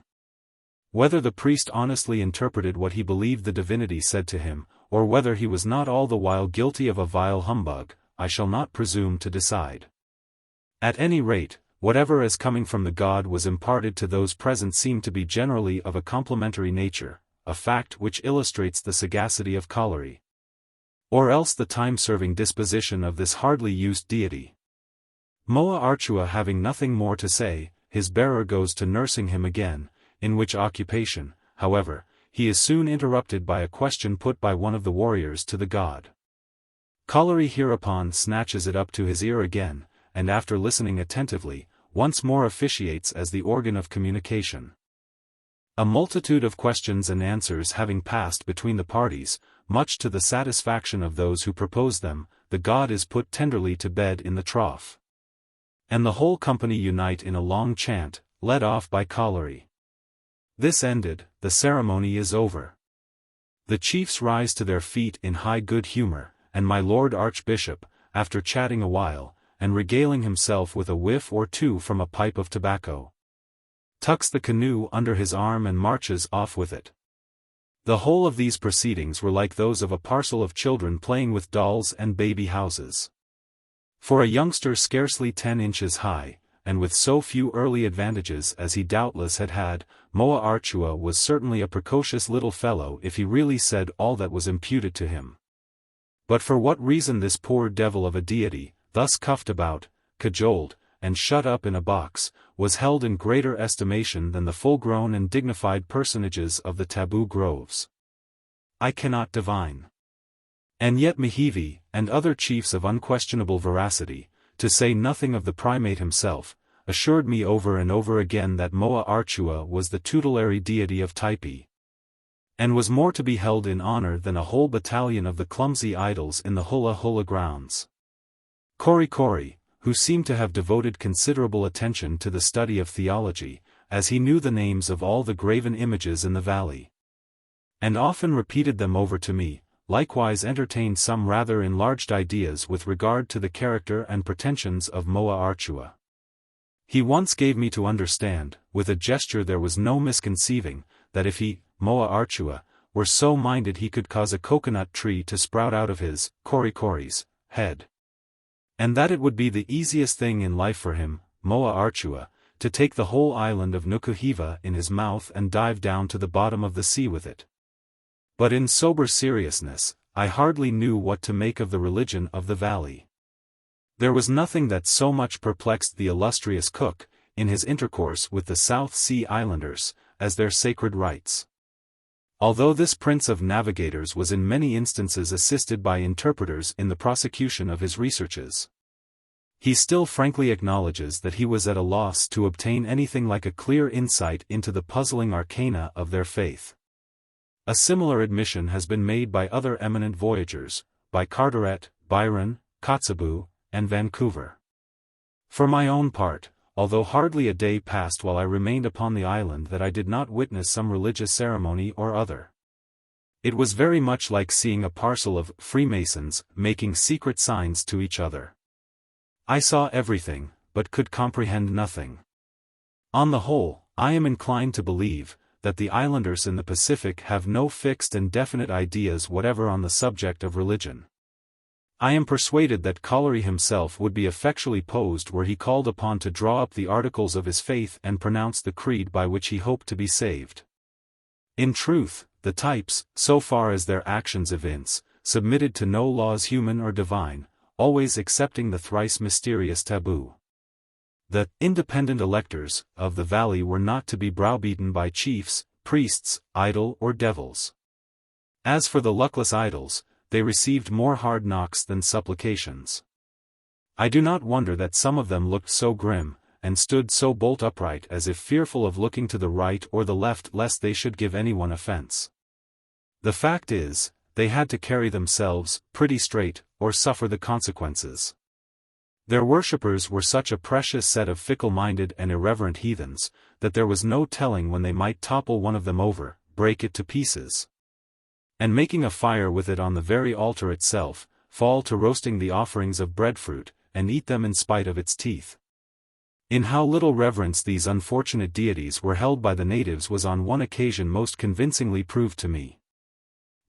Whether the priest honestly interpreted what he believed the divinity said to him, or whether he was not all the while guilty of a vile humbug, I shall not presume to decide. At any rate, whatever as coming from the god was imparted to those present seemed to be generally of a complimentary nature, a fact which illustrates the sagacity of Colliery. Or else the time-serving disposition of this hardly used deity. Moa Archua having nothing more to say, his bearer goes to nursing him again, in which occupation, however, he is soon interrupted by a question put by one of the warriors to the god. Colliery hereupon snatches it up to his ear again, and after listening attentively, once more officiates as the organ of communication. A multitude of questions and answers having passed between the parties, much to the satisfaction of those who propose them, the god is put tenderly to bed in the trough. And the whole company unite in a long chant, led off by Colliery. This ended, the ceremony is over. The chiefs rise to their feet in high good humor, and my Lord Archbishop, after chatting a while, and regaling himself with a whiff or two from a pipe of tobacco, tucks the canoe under his arm and marches off with it. The whole of these proceedings were like those of a parcel of children playing with dolls and baby houses. For a youngster scarcely 10 inches high, and with so few early advantages as he doubtless had had, Moa Archua was certainly a precocious little fellow if he really said all that was imputed to him. But for what reason this poor devil of a deity, thus cuffed about, cajoled, and shut up in a box, was held in greater estimation than the full-grown and dignified personages of the taboo groves, I cannot divine. And yet Nukuheva, and other chiefs of unquestionable veracity, to say nothing of the primate himself, assured me over and over again that Moa Archua was the tutelary deity of Typee, and was more to be held in honor than a whole battalion of the clumsy idols in the Hula Hula grounds. Kori, who seemed to have devoted considerable attention to the study of theology, as he knew the names of all the graven images in the valley, and often repeated them over to me, likewise entertained some rather enlarged ideas with regard to the character and pretensions of Moa Archua. He once gave me to understand, with a gesture there was no misconceiving, that if he, Moa Archua, were so minded he could cause a coconut tree to sprout out of his, Kori's, head. And that it would be the easiest thing in life for him, Moa Archua, to take the whole island of Nukuheva in his mouth and dive down to the bottom of the sea with it. But in sober seriousness, I hardly knew what to make of the religion of the valley. There was nothing that so much perplexed the illustrious cook, in his intercourse with the South Sea Islanders, as their sacred rites. Although this prince of navigators was in many instances assisted by interpreters in the prosecution of his researches, he still frankly acknowledges that he was at a loss to obtain anything like a clear insight into the puzzling arcana of their faith. A similar admission has been made by other eminent voyagers, by Carteret, Byron, Kotzebue, and Vancouver. For my own part, although hardly a day passed while I remained upon the island that I did not witness some religious ceremony or other. It was very much like seeing a parcel of Freemasons making secret signs to each other. I saw everything, but could comprehend nothing. On the whole, I am inclined to believe that the islanders in the Pacific have no fixed and definite ideas whatever on the subject of religion. I am persuaded that Colliery himself would be effectually posed were he called upon to draw up the articles of his faith and pronounce the creed by which he hoped to be saved. In truth, the types, so far as their actions evince, submitted to no laws human or divine, always excepting the thrice mysterious taboo. The independent electors of the valley were not to be browbeaten by chiefs, priests, idol or devils. As for the luckless idols, they received more hard knocks than supplications. I do not wonder that some of them looked so grim, and stood so bolt upright as if fearful of looking to the right or the left lest they should give anyone offense. The fact is, they had to carry themselves pretty straight, or suffer the consequences. Their worshippers were such a precious set of fickle-minded and irreverent heathens, that there was no telling when they might topple one of them over, break it to pieces, and making a fire with it on the very altar itself, fall to roasting the offerings of breadfruit, and eat them in spite of its teeth. In how little reverence these unfortunate deities were held by the natives was on one occasion most convincingly proved to me.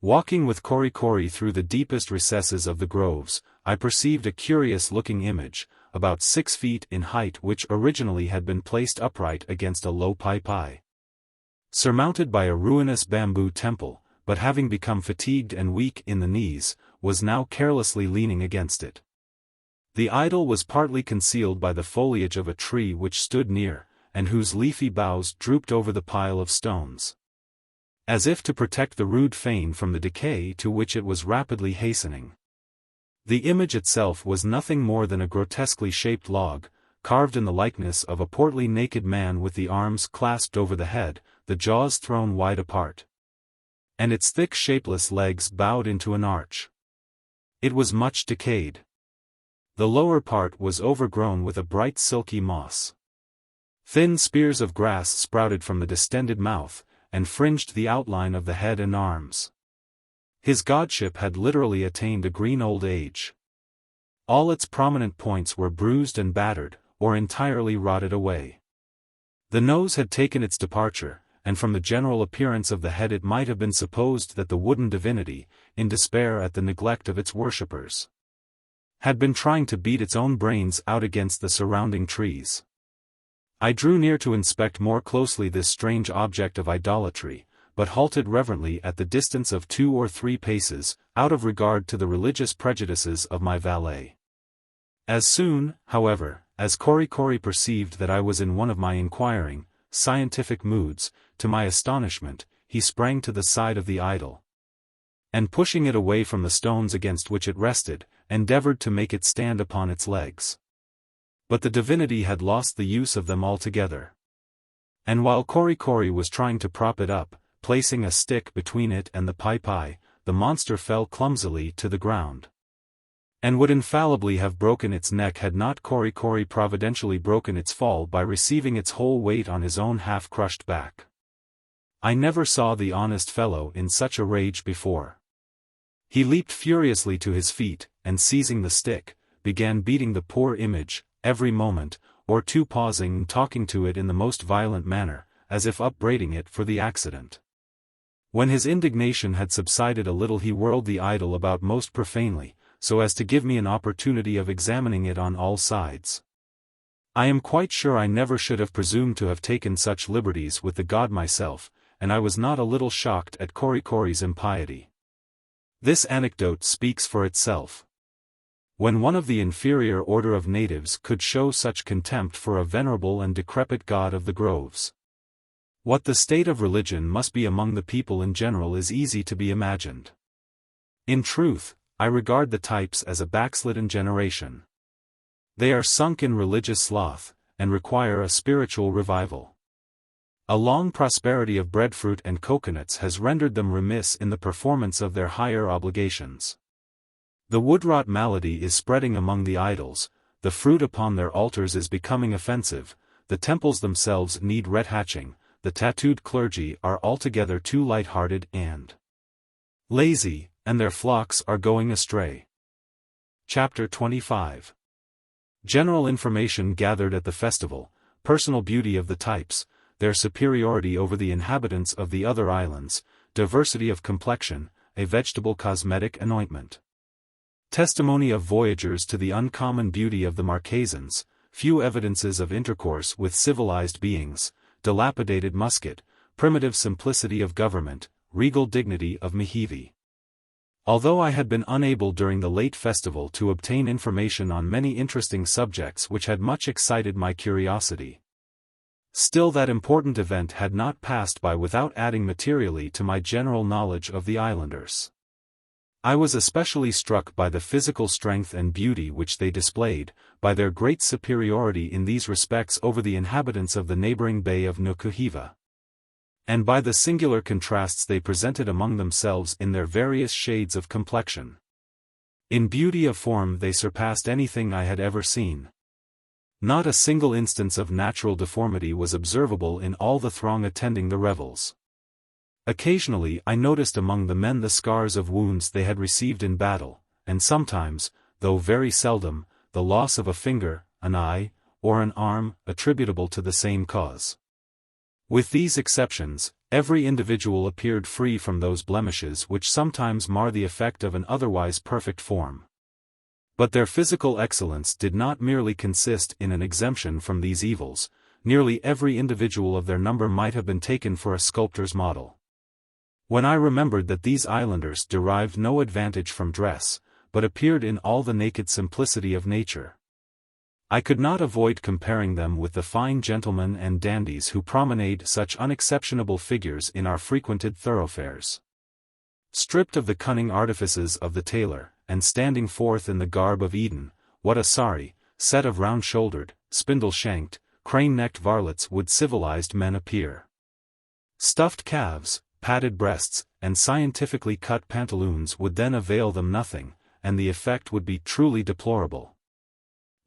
Walking with Korikori through the deepest recesses of the groves, I perceived a curious-looking image, about 6 feet in height, which originally had been placed upright against a low Typee, surmounted by a ruinous bamboo temple, but having become fatigued and weak in the knees, was now carelessly leaning against it. The idol was partly concealed by the foliage of a tree which stood near, and whose leafy boughs drooped over the pile of stones, as if to protect the rude fane from the decay to which it was rapidly hastening. The image itself was nothing more than a grotesquely shaped log, carved in the likeness of a portly naked man with the arms clasped over the head, the jaws thrown wide apart, and its thick shapeless legs bowed into an arch. It was much decayed. The lower part was overgrown with a bright silky moss. Thin spears of grass sprouted from the distended mouth, and fringed the outline of the head and arms. His godship had literally attained a green old age. All its prominent points were bruised and battered, or entirely rotted away. The nose had taken its departure, and from the general appearance of the head it might have been supposed that the wooden divinity, in despair at the neglect of its worshippers, had been trying to beat its own brains out against the surrounding trees. I drew near to inspect more closely this strange object of idolatry, but halted reverently at the distance of 2 or 3 paces, out of regard to the religious prejudices of my valet. As soon, however, as Korikori perceived that I was in one of my inquiring, scientific moods, to my astonishment, he sprang to the side of the idol, and pushing it away from the stones against which it rested, endeavored to make it stand upon its legs. But the divinity had lost the use of them altogether. And while Korikori was trying to prop it up, placing a stick between it and the Typee, the monster fell clumsily to the ground, and would infallibly have broken its neck had not Korikori providentially broken its fall by receiving its whole weight on his own half-crushed back. I never saw the honest fellow in such a rage before. He leaped furiously to his feet, and seizing the stick, began beating the poor image, every moment, or 2 pausing and talking to it in the most violent manner, as if upbraiding it for the accident. When his indignation had subsided a little he whirled the idol about most profanely, so as to give me an opportunity of examining it on all sides. I am quite sure I never should have presumed to have taken such liberties with the god myself, and I was not a little shocked at Korikori's impiety. This anecdote speaks for itself. When one of the inferior order of natives could show such contempt for a venerable and decrepit god of the groves, what the state of religion must be among the people in general is easy to be imagined. In truth, I regard the types as a backslidden generation. They are sunk in religious sloth, and require a spiritual revival. A long prosperity of breadfruit and coconuts has rendered them remiss in the performance of their higher obligations. The woodrot malady is spreading among the idols, the fruit upon their altars is becoming offensive, the temples themselves need rethatching, the tattooed clergy are altogether too light-hearted and lazy, and their flocks are going astray. Chapter 25. General information gathered at the festival, personal beauty of the types, their superiority over the inhabitants of the other islands, diversity of complexion, a vegetable cosmetic anointment. Testimony of voyagers to the uncommon beauty of the Marquesans, few evidences of intercourse with civilized beings, dilapidated musket, primitive simplicity of government, regal dignity of Nukuheva. Although I had been unable during the late festival to obtain information on many interesting subjects which had much excited my curiosity, still that important event had not passed by without adding materially to my general knowledge of the islanders. I was especially struck by the physical strength and beauty which they displayed, by their great superiority in these respects over the inhabitants of the neighboring bay of Nukuheva, and by the singular contrasts they presented among themselves in their various shades of complexion. In beauty of form they surpassed anything I had ever seen. Not a single instance of natural deformity was observable in all the throng attending the revels. Occasionally I noticed among the men the scars of wounds they had received in battle, and sometimes, though very seldom, the loss of a finger, an eye, or an arm, attributable to the same cause. With these exceptions, every individual appeared free from those blemishes which sometimes mar the effect of an otherwise perfect form. But their physical excellence did not merely consist in an exemption from these evils. Nearly every individual of their number might have been taken for a sculptor's model. When I remembered that these islanders derived no advantage from dress, but appeared in all the naked simplicity of nature, I could not avoid comparing them with the fine gentlemen and dandies who promenade such unexceptionable figures in our frequented thoroughfares. Stripped of the cunning artifices of the tailor, and standing forth in the garb of Eden, what a sorry set of round-shouldered, spindle-shanked, crane-necked varlets would civilized men appear. Stuffed calves, padded breasts, and scientifically cut pantaloons would then avail them nothing, and the effect would be truly deplorable.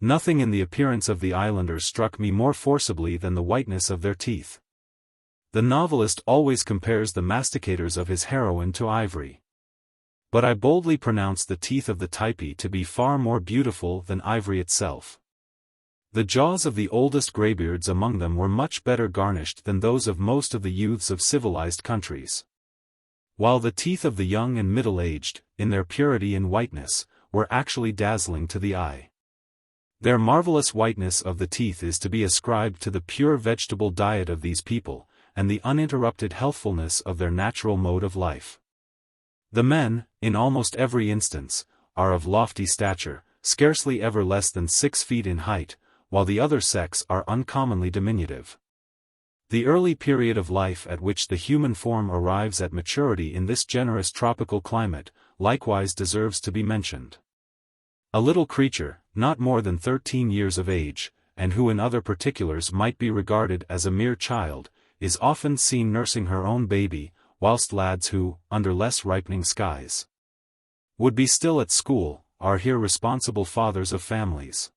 Nothing in the appearance of the islanders struck me more forcibly than the whiteness of their teeth. The novelist always compares the masticators of his heroine to ivory. But I boldly pronounce the teeth of the Typee to be far more beautiful than ivory itself. The jaws of the oldest graybeards among them were much better garnished than those of most of the youths of civilized countries. While the teeth of the young and middle-aged, in their purity and whiteness, were actually dazzling to the eye. Their marvelous whiteness of the teeth is to be ascribed to the pure vegetable diet of these people, and the uninterrupted healthfulness of their natural mode of life. The men, in almost every instance, are of lofty stature, scarcely ever less than 6 feet in height, while the other sex are uncommonly diminutive. The early period of life at which the human form arrives at maturity in this generous tropical climate, likewise deserves to be mentioned. A little creature, not more than 13 years of age, and who in other particulars might be regarded as a mere child, is often seen nursing her own baby, whilst lads who, under less ripening skies, would be still at school, are here responsible fathers of families.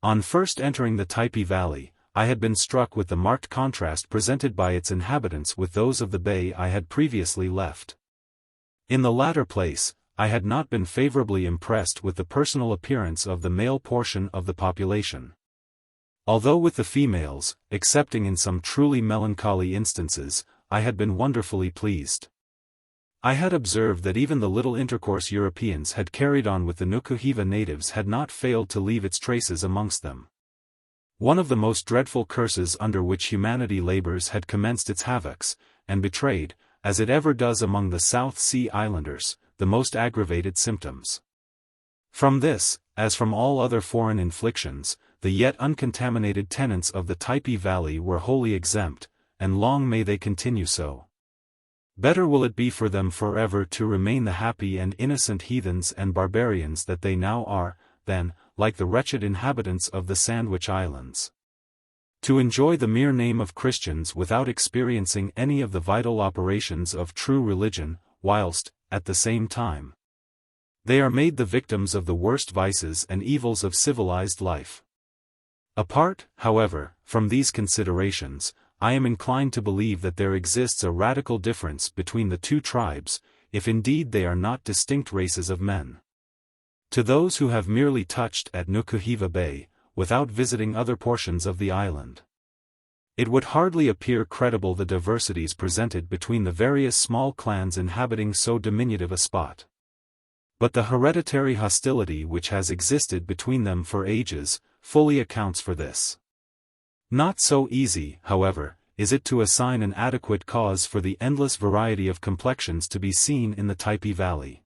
On first entering the Typee Valley, I had been struck with the marked contrast presented by its inhabitants with those of the bay I had previously left. In the latter place, I had not been favorably impressed with the personal appearance of the male portion of the population. Although with the females, excepting in some truly melancholy instances, I had been wonderfully pleased. I had observed that even the little intercourse Europeans had carried on with the Nukuheva natives had not failed to leave its traces amongst them. One of the most dreadful curses under which humanity labors had commenced its havocs, and betrayed, as it ever does among the South Sea Islanders, the most aggravated symptoms. From this, as from all other foreign inflictions, the yet uncontaminated tenants of the Typee Valley were wholly exempt, and long may they continue so. Better will it be for them forever to remain the happy and innocent heathens and barbarians that they now are, than, like the wretched inhabitants of the Sandwich Islands, to enjoy the mere name of Christians without experiencing any of the vital operations of true religion, whilst, at the same time, they are made the victims of the worst vices and evils of civilized life. Apart, however, from these considerations, I am inclined to believe that there exists a radical difference between the two tribes, if indeed they are not distinct races of men. To those who have merely touched at Nukuheva Bay, without visiting other portions of the island, it would hardly appear credible the diversities presented between the various small clans inhabiting so diminutive a spot. But the hereditary hostility which has existed between them for ages, fully accounts for this. Not so easy, however, is it to assign an adequate cause for the endless variety of complexions to be seen in the Typee Valley.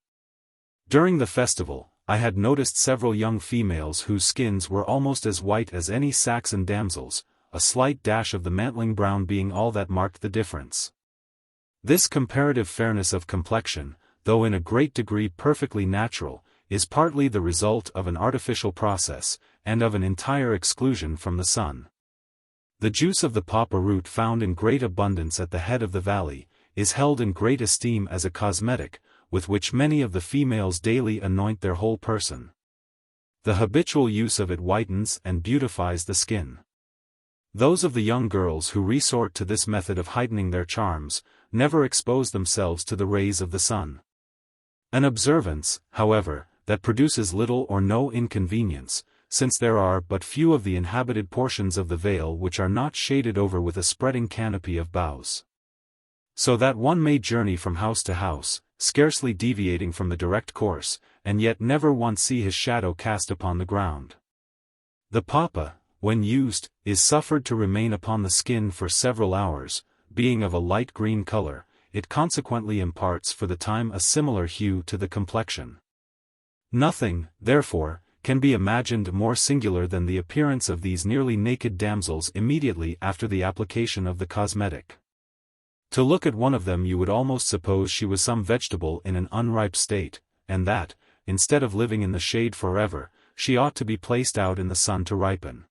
During the festival, I had noticed several young females whose skins were almost as white as any Saxon damsels, a slight dash of the mantling brown being all that marked the difference. This comparative fairness of complexion, though in a great degree perfectly natural, is partly the result of an artificial process, and of an entire exclusion from the sun. The juice of the papa root found in great abundance at the head of the valley, is held in great esteem as a cosmetic, with which many of the females daily anoint their whole person. The habitual use of it whitens and beautifies the skin. Those of the young girls who resort to this method of heightening their charms, never expose themselves to the rays of the sun. An observance, however, that produces little or no inconvenience, since there are but few of the inhabited portions of the vale which are not shaded over with a spreading canopy of boughs. So that one may journey from house to house, scarcely deviating from the direct course, and yet never once see his shadow cast upon the ground. The papa, when used, is suffered to remain upon the skin for several hours, being of a light green color, it consequently imparts for the time a similar hue to the complexion. Nothing, therefore, can be imagined more singular than the appearance of these nearly naked damsels immediately after the application of the cosmetic. To look at one of them you would almost suppose she was some vegetable in an unripe state, and that, instead of living in the shade forever, she ought to be placed out in the sun to ripen.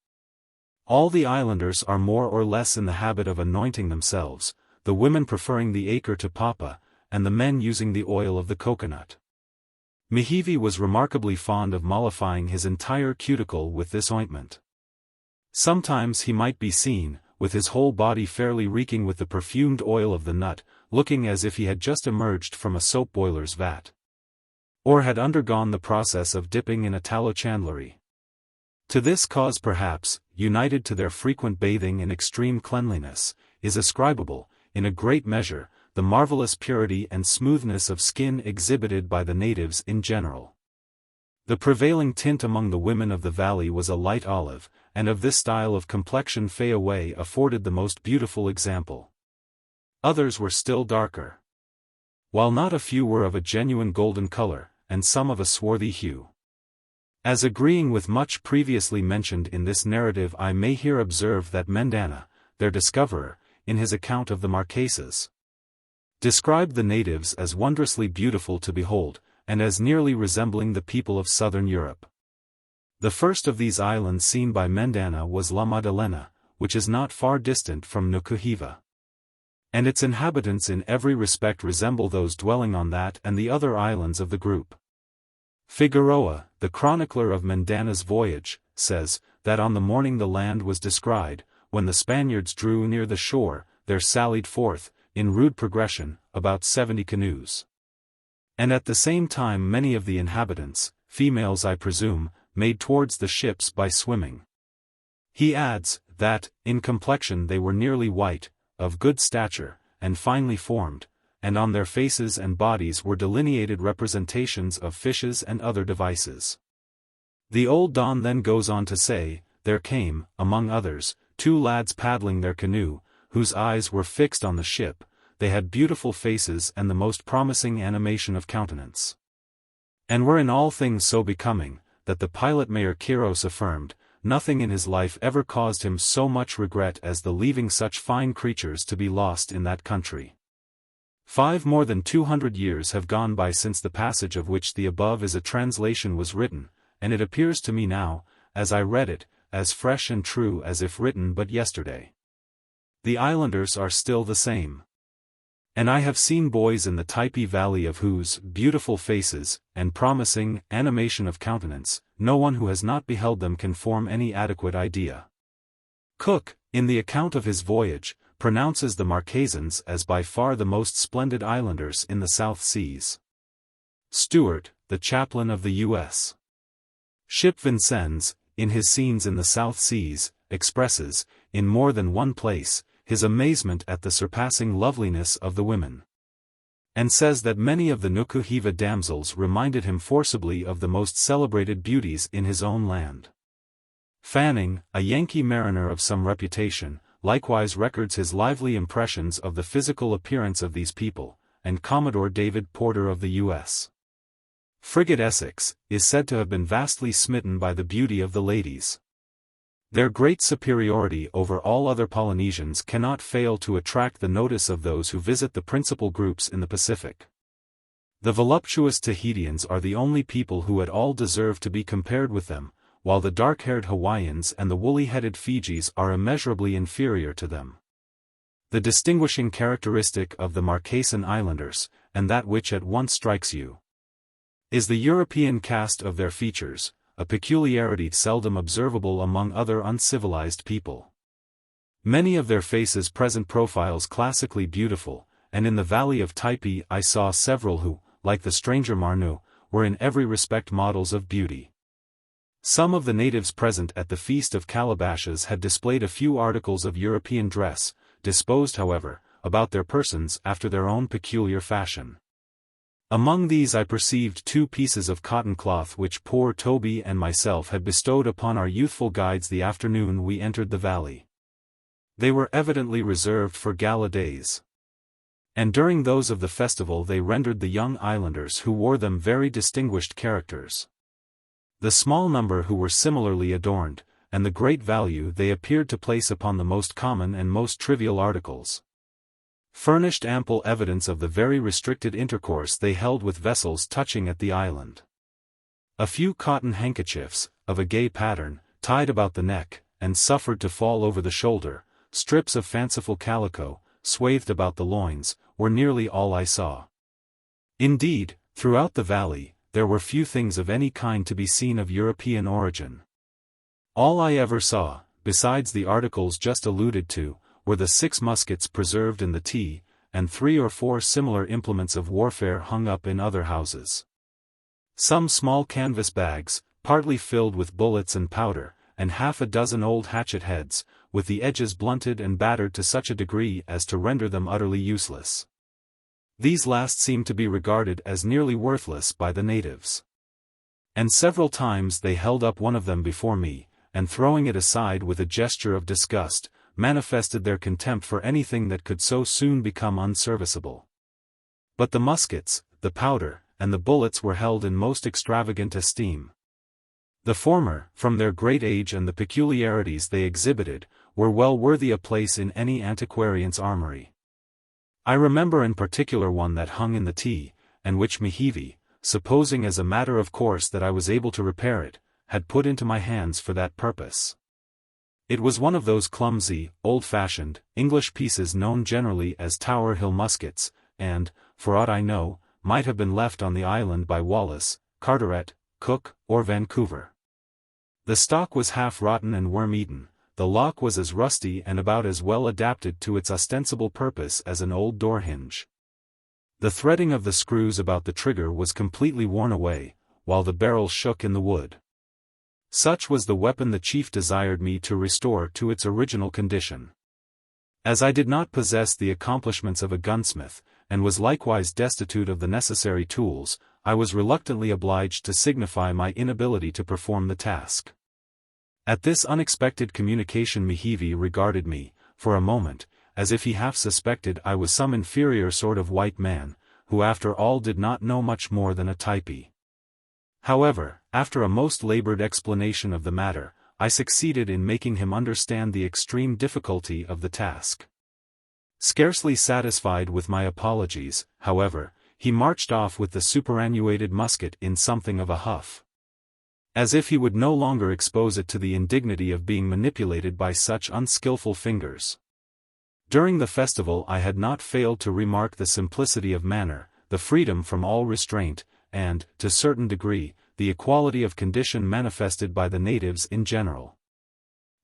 All the islanders are more or less in the habit of anointing themselves, the women preferring the acre to papa, and the men using the oil of the coconut. Nukuheva was remarkably fond of mollifying his entire cuticle with this ointment. Sometimes he might be seen, with his whole body fairly reeking with the perfumed oil of the nut, looking as if he had just emerged from a soap boiler's vat, or had undergone the process of dipping in a tallow chandlery. To this cause perhaps, united to their frequent bathing in extreme cleanliness, is ascribable, in a great measure, the marvelous purity and smoothness of skin exhibited by the natives in general. The prevailing tint among the women of the valley was a light olive, and of this style of complexion Fayaway afforded the most beautiful example. Others were still darker, while not a few were of a genuine golden color, and some of a swarthy hue. As agreeing with much previously mentioned in this narrative, I may here observe that Mendana, their discoverer, in his account of the Marquesas, described the natives as wondrously beautiful to behold, and as nearly resembling the people of southern Europe. The first of these islands seen by Mendana was La Maddalena, which is not far distant from Nukuheva, and its inhabitants in every respect resemble those dwelling on that and the other islands of the group. Figueroa, the chronicler of Mendana's voyage, says, that on the morning the land was descried, when the Spaniards drew near the shore, there sallied forth, in rude progression, about 70 canoes. And at the same time many of the inhabitants, females I presume, made towards the ships by swimming. He adds, that, in complexion they were nearly white, of good stature, and finely formed, and on their faces and bodies were delineated representations of fishes and other devices. The old Don then goes on to say, there came, among others, 2 lads paddling their canoe, whose eyes were fixed on the ship, they had beautiful faces and the most promising animation of countenance, and were in all things so becoming, that the pilot Mayor Quiros affirmed, nothing in his life ever caused him so much regret as the leaving such fine creatures to be lost in that country. 5 more than 200 years have gone by since the passage of which the above is a translation was written, and it appears to me now, as I read it, as fresh and true as if written but yesterday. The islanders are still the same. And I have seen boys in the Typee valley of whose beautiful faces, and promising animation of countenance, no one who has not beheld them can form any adequate idea. Cook, in the account of his voyage, pronounces the Marquesans as by far the most splendid islanders in the South Seas. Stewart, the chaplain of the U.S. ship Vincennes, in his scenes in the South Seas, expresses, in more than one place, his amazement at the surpassing loveliness of the women, and says that many of the Nukuheva damsels reminded him forcibly of the most celebrated beauties in his own land. Fanning, a Yankee mariner of some reputation, likewise records his lively impressions of the physical appearance of these people, and Commodore David Porter of the U.S. frigate Essex, is said to have been vastly smitten by the beauty of the ladies. Their great superiority over all other Polynesians cannot fail to attract the notice of those who visit the principal groups in the Pacific. The voluptuous Tahitians are the only people who at all deserve to be compared with them, while the dark-haired Hawaiians and the woolly-headed Fijis are immeasurably inferior to them. The distinguishing characteristic of the Marquesan Islanders, and that which at once strikes you, is the European cast of their features, a peculiarity seldom observable among other uncivilized people. Many of their faces present profiles classically beautiful, and in the valley of Typee I saw several who, like the stranger Marnu, were in every respect models of beauty. Some of the natives present at the Feast of Calabashes had displayed a few articles of European dress, disposed however, about their persons after their own peculiar fashion. Among these I perceived 2 pieces of cotton cloth which poor Toby and myself had bestowed upon our youthful guides the afternoon we entered the valley. They were evidently reserved for gala days, and during those of the festival they rendered the young islanders who wore them very distinguished characters. The small number who were similarly adorned, and the great value they appeared to place upon the most common and most trivial articles, furnished ample evidence of the very restricted intercourse they held with vessels touching at the island. A few cotton handkerchiefs, of a gay pattern, tied about the neck, and suffered to fall over the shoulder, strips of fanciful calico, swathed about the loins, were nearly all I saw. Indeed, throughout the valley, there were few things of any kind to be seen of European origin. All I ever saw, besides the articles just alluded to, were the 6 muskets preserved in the tea, and 3 or 4 similar implements of warfare hung up in other houses. Some small canvas bags, partly filled with bullets and powder, and half a dozen old hatchet heads, with the edges blunted and battered to such a degree as to render them utterly useless. These last seemed to be regarded as nearly worthless by the natives. And several times they held up one of them before me, and throwing it aside with a gesture of disgust, manifested their contempt for anything that could so soon become unserviceable. But the muskets, the powder, and the bullets were held in most extravagant esteem. The former, from their great age and the peculiarities they exhibited, were well worthy a place in any antiquarian's armory. I remember in particular one that hung in the tea, and which Nukuheva, supposing as a matter of course that I was able to repair it, had put into my hands for that purpose. It was one of those clumsy, old-fashioned, English pieces known generally as Tower Hill muskets, and, for aught I know, might have been left on the island by Wallace, Carteret, Cook, or Vancouver. The stock was half rotten and worm-eaten, the lock was as rusty and about as well adapted to its ostensible purpose as an old door hinge. The threading of the screws about the trigger was completely worn away, while the barrel shook in the wood. Such was the weapon the chief desired me to restore to its original condition. As I did not possess the accomplishments of a gunsmith, and was likewise destitute of the necessary tools, I was reluctantly obliged to signify my inability to perform the task. At this unexpected communication Nukuheva regarded me, for a moment, as if he half suspected I was some inferior sort of white man, who after all did not know much more than a Typee. However, after a most labored explanation of the matter, I succeeded in making him understand the extreme difficulty of the task. Scarcely satisfied with my apologies, however, he marched off with the superannuated musket in something of a huff, as if he would no longer expose it to the indignity of being manipulated by such unskillful fingers. During the festival I had not failed to remark the simplicity of manner, the freedom from all restraint, and, to a certain degree, the equality of condition manifested by the natives in general.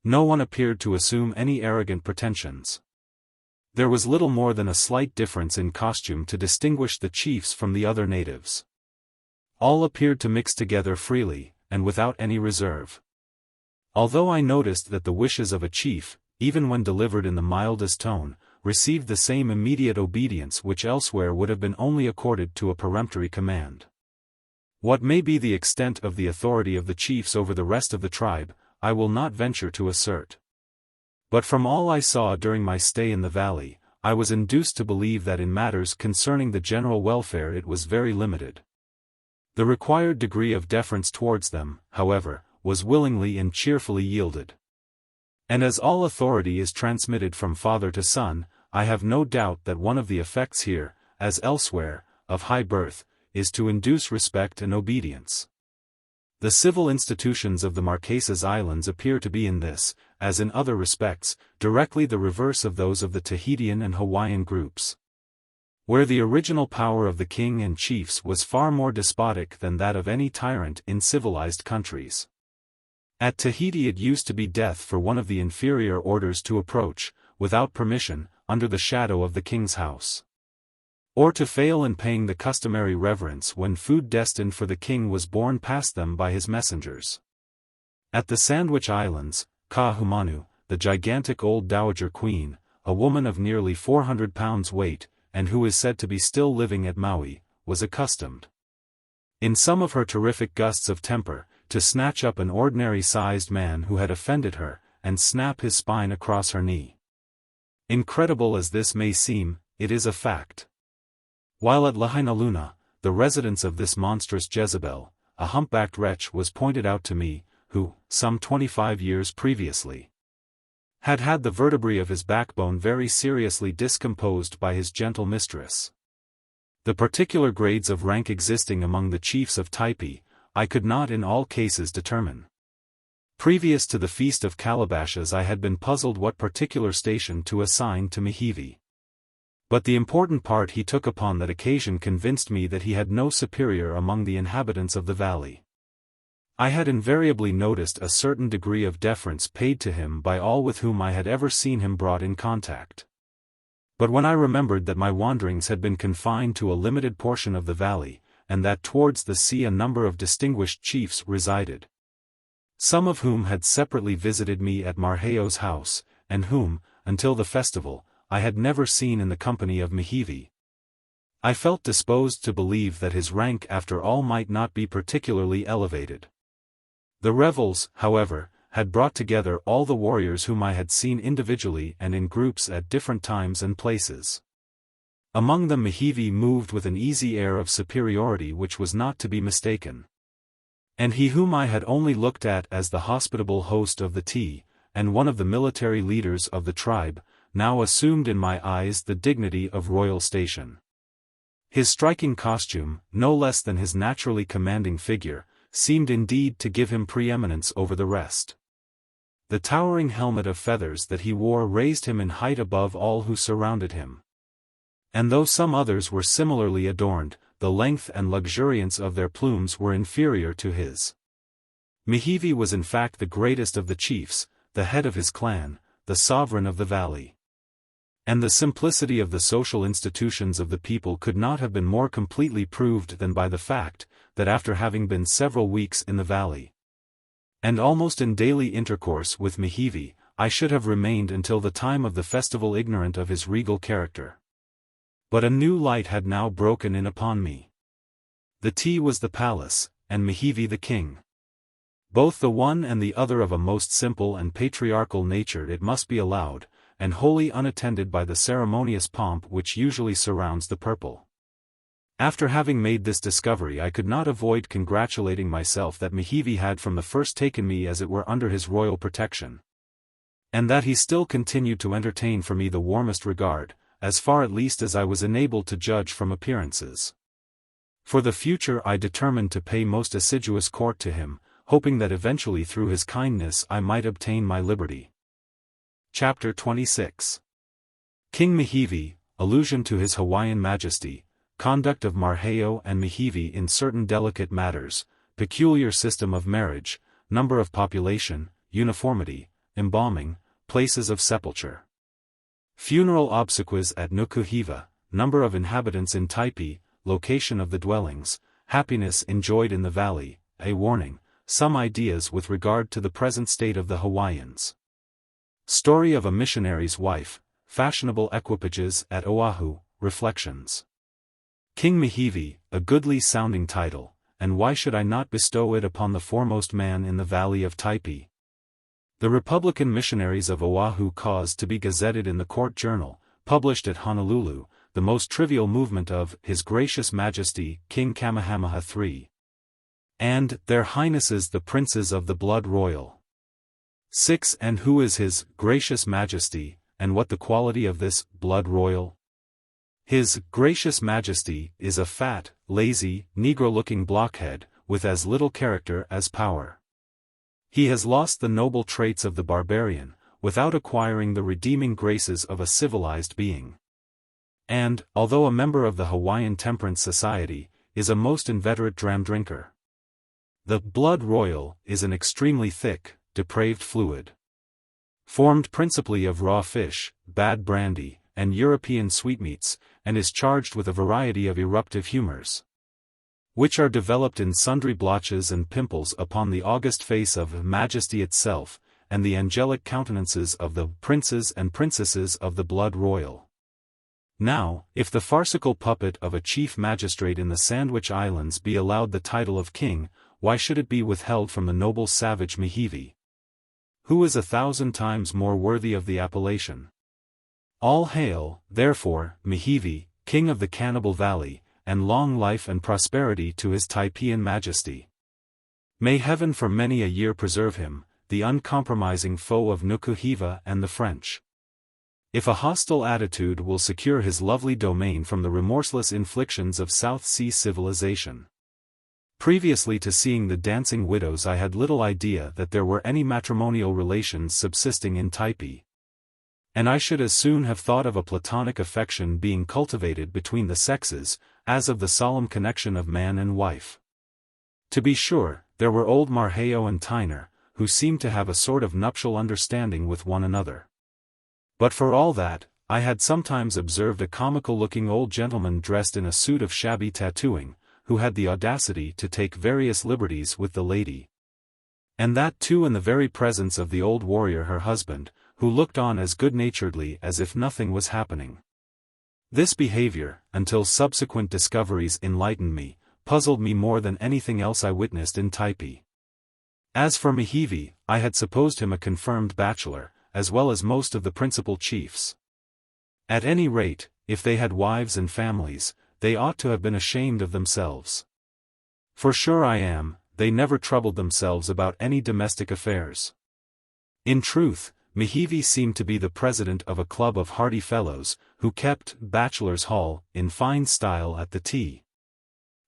No one appeared to assume any arrogant pretensions. There was little more than a slight difference in costume to distinguish the chiefs from the other natives. All appeared to mix together freely, and without any reserve. Although I noticed that the wishes of a chief, even when delivered in the mildest tone, received the same immediate obedience which elsewhere would have been only accorded to a peremptory command. What may be the extent of the authority of the chiefs over the rest of the tribe, I will not venture to assert. But from all I saw during my stay in the valley, I was induced to believe that in matters concerning the general welfare it was very limited. The required degree of deference towards them, however, was willingly and cheerfully yielded. And as all authority is transmitted from father to son, I have no doubt that one of the effects here, as elsewhere, of high birth, is to induce respect and obedience. The civil institutions of the Marquesas Islands appear to be in this, as in other respects, directly the reverse of those of the Tahitian and Hawaiian groups, where the original power of the king and chiefs was far more despotic than that of any tyrant in civilized countries. At Tahiti it used to be death for one of the inferior orders to approach, without permission, under the shadow of the king's house, or to fail in paying the customary reverence when food destined for the king was borne past them by his messengers. At the Sandwich Islands, Kahumanu, the gigantic old dowager queen, a woman of nearly 400 pounds weight, and who is said to be still living at Maui, was accustomed, in some of her terrific gusts of temper, to snatch up an ordinary-sized man who had offended her, and snap his spine across her knee. Incredible as this may seem, it is a fact. While at Lahainaluna, the residence of this monstrous Jezebel, a humpbacked wretch was pointed out to me, who, some 25 years previously, had had the vertebrae of his backbone very seriously discomposed by his gentle mistress. The particular grades of rank existing among the chiefs of Typee, I could not in all cases determine. Previous to the Feast of Calabashes I had been puzzled what particular station to assign to Mihivi. But the important part he took upon that occasion convinced me that he had no superior among the inhabitants of the valley. I had invariably noticed a certain degree of deference paid to him by all with whom I had ever seen him brought in contact. But when I remembered that my wanderings had been confined to a limited portion of the valley, and that towards the sea a number of distinguished chiefs resided, some of whom had separately visited me at Marheo's house, and whom, until the festival, I had never seen in the company of Mihivi, I felt disposed to believe that his rank after all might not be particularly elevated. The revels, however, had brought together all the warriors whom I had seen individually and in groups at different times and places. Among them Mihivi moved with an easy air of superiority which was not to be mistaken. And he whom I had only looked at as the hospitable host of the tea, and one of the military leaders of the tribe, now assumed in my eyes the dignity of royal station. His striking costume, no less than his naturally commanding figure, seemed indeed to give him preeminence over the rest. The towering helmet of feathers that he wore raised him in height above all who surrounded him. And though some others were similarly adorned, the length and luxuriance of their plumes were inferior to his. Mihivi was in fact the greatest of the chiefs, the head of his clan, the sovereign of the valley. And the simplicity of the social institutions of the people could not have been more completely proved than by the fact, that after having been several weeks in the valley, and almost in daily intercourse with Mihivi, I should have remained until the time of the festival ignorant of his regal character. But a new light had now broken in upon me. The tea was the palace, and Mihivi the king. Both the one and the other of a most simple and patriarchal nature it must be allowed, and wholly unattended by the ceremonious pomp which usually surrounds the purple. After having made this discovery I could not avoid congratulating myself that Mihivi had from the first taken me as it were under his royal protection, and that he still continued to entertain for me the warmest regard, as far at least as I was enabled to judge from appearances. For the future I determined to pay most assiduous court to him, hoping that eventually through his kindness I might obtain my liberty. Chapter 26. King Mihivi, allusion to his Hawaiian Majesty, conduct of Marheo and Mihivi in certain delicate matters, peculiar system of marriage, number of population, uniformity, embalming, places of sepulture. Funeral obsequies at Nukuheva, number of inhabitants in Typee, location of the dwellings, happiness enjoyed in the valley, a warning, some ideas with regard to the present state of the Hawaiians. Story of a missionary's wife, fashionable equipages at Oahu, reflections. King Mihivi, a goodly-sounding title, and why should I not bestow it upon the foremost man in the valley of Typee? The Republican missionaries of Oahu caused to be gazetted in the court journal, published at Honolulu, the most trivial movement of His Gracious Majesty King Kamehameha III, and Their Highnesses the Princes of the Blood Royal. 6. And who is His Gracious Majesty, and what the quality of this blood royal? His gracious majesty is a fat, lazy, Negro-looking blockhead, with as little character as power. He has lost the noble traits of the barbarian, without acquiring the redeeming graces of a civilized being. And, although a member of the Hawaiian Temperance Society, is a most inveterate dram drinker. The blood royal is an extremely thick, depraved fluid, formed principally of raw fish, bad brandy, and European sweetmeats, and is charged with a variety of eruptive humors, which are developed in sundry blotches and pimples upon the august face of Majesty itself, and the angelic countenances of the princes and princesses of the blood royal. Now, if the farcical puppet of a chief magistrate in the Sandwich Islands be allowed the title of king, why should it be withheld from the noble savage Nukuheva, who is 1,000 times more worthy of the appellation? All hail, therefore, Nukuheva, king of the Cannibal Valley, and long life and prosperity to his Typean majesty. May heaven for many a year preserve him, the uncompromising foe of Nukuheva and the French. If a hostile attitude will secure his lovely domain from the remorseless inflictions of South Sea civilization. Previously to seeing the dancing widows, I had little idea that there were any matrimonial relations subsisting in Typee. And I should as soon have thought of a platonic affection being cultivated between the sexes, as of the solemn connection of man and wife. To be sure, there were old Marquesas and Tyner, who seemed to have a sort of nuptial understanding with one another. But for all that, I had sometimes observed a comical-looking old gentleman dressed in a suit of shabby tattooing, who had the audacity to take various liberties with the lady. And that too in the very presence of the old warrior her husband, who looked on as good-naturedly as if nothing was happening. This behavior, until subsequent discoveries enlightened me, puzzled me more than anything else I witnessed in Typee. As for Nukuheva, I had supposed him a confirmed bachelor, as well as most of the principal chiefs. At any rate, if they had wives and families, they ought to have been ashamed of themselves. For sure I am, they never troubled themselves about any domestic affairs. In truth, Nukuheva seemed to be the president of a club of hardy fellows, who kept bachelor's hall, in fine style at the tea.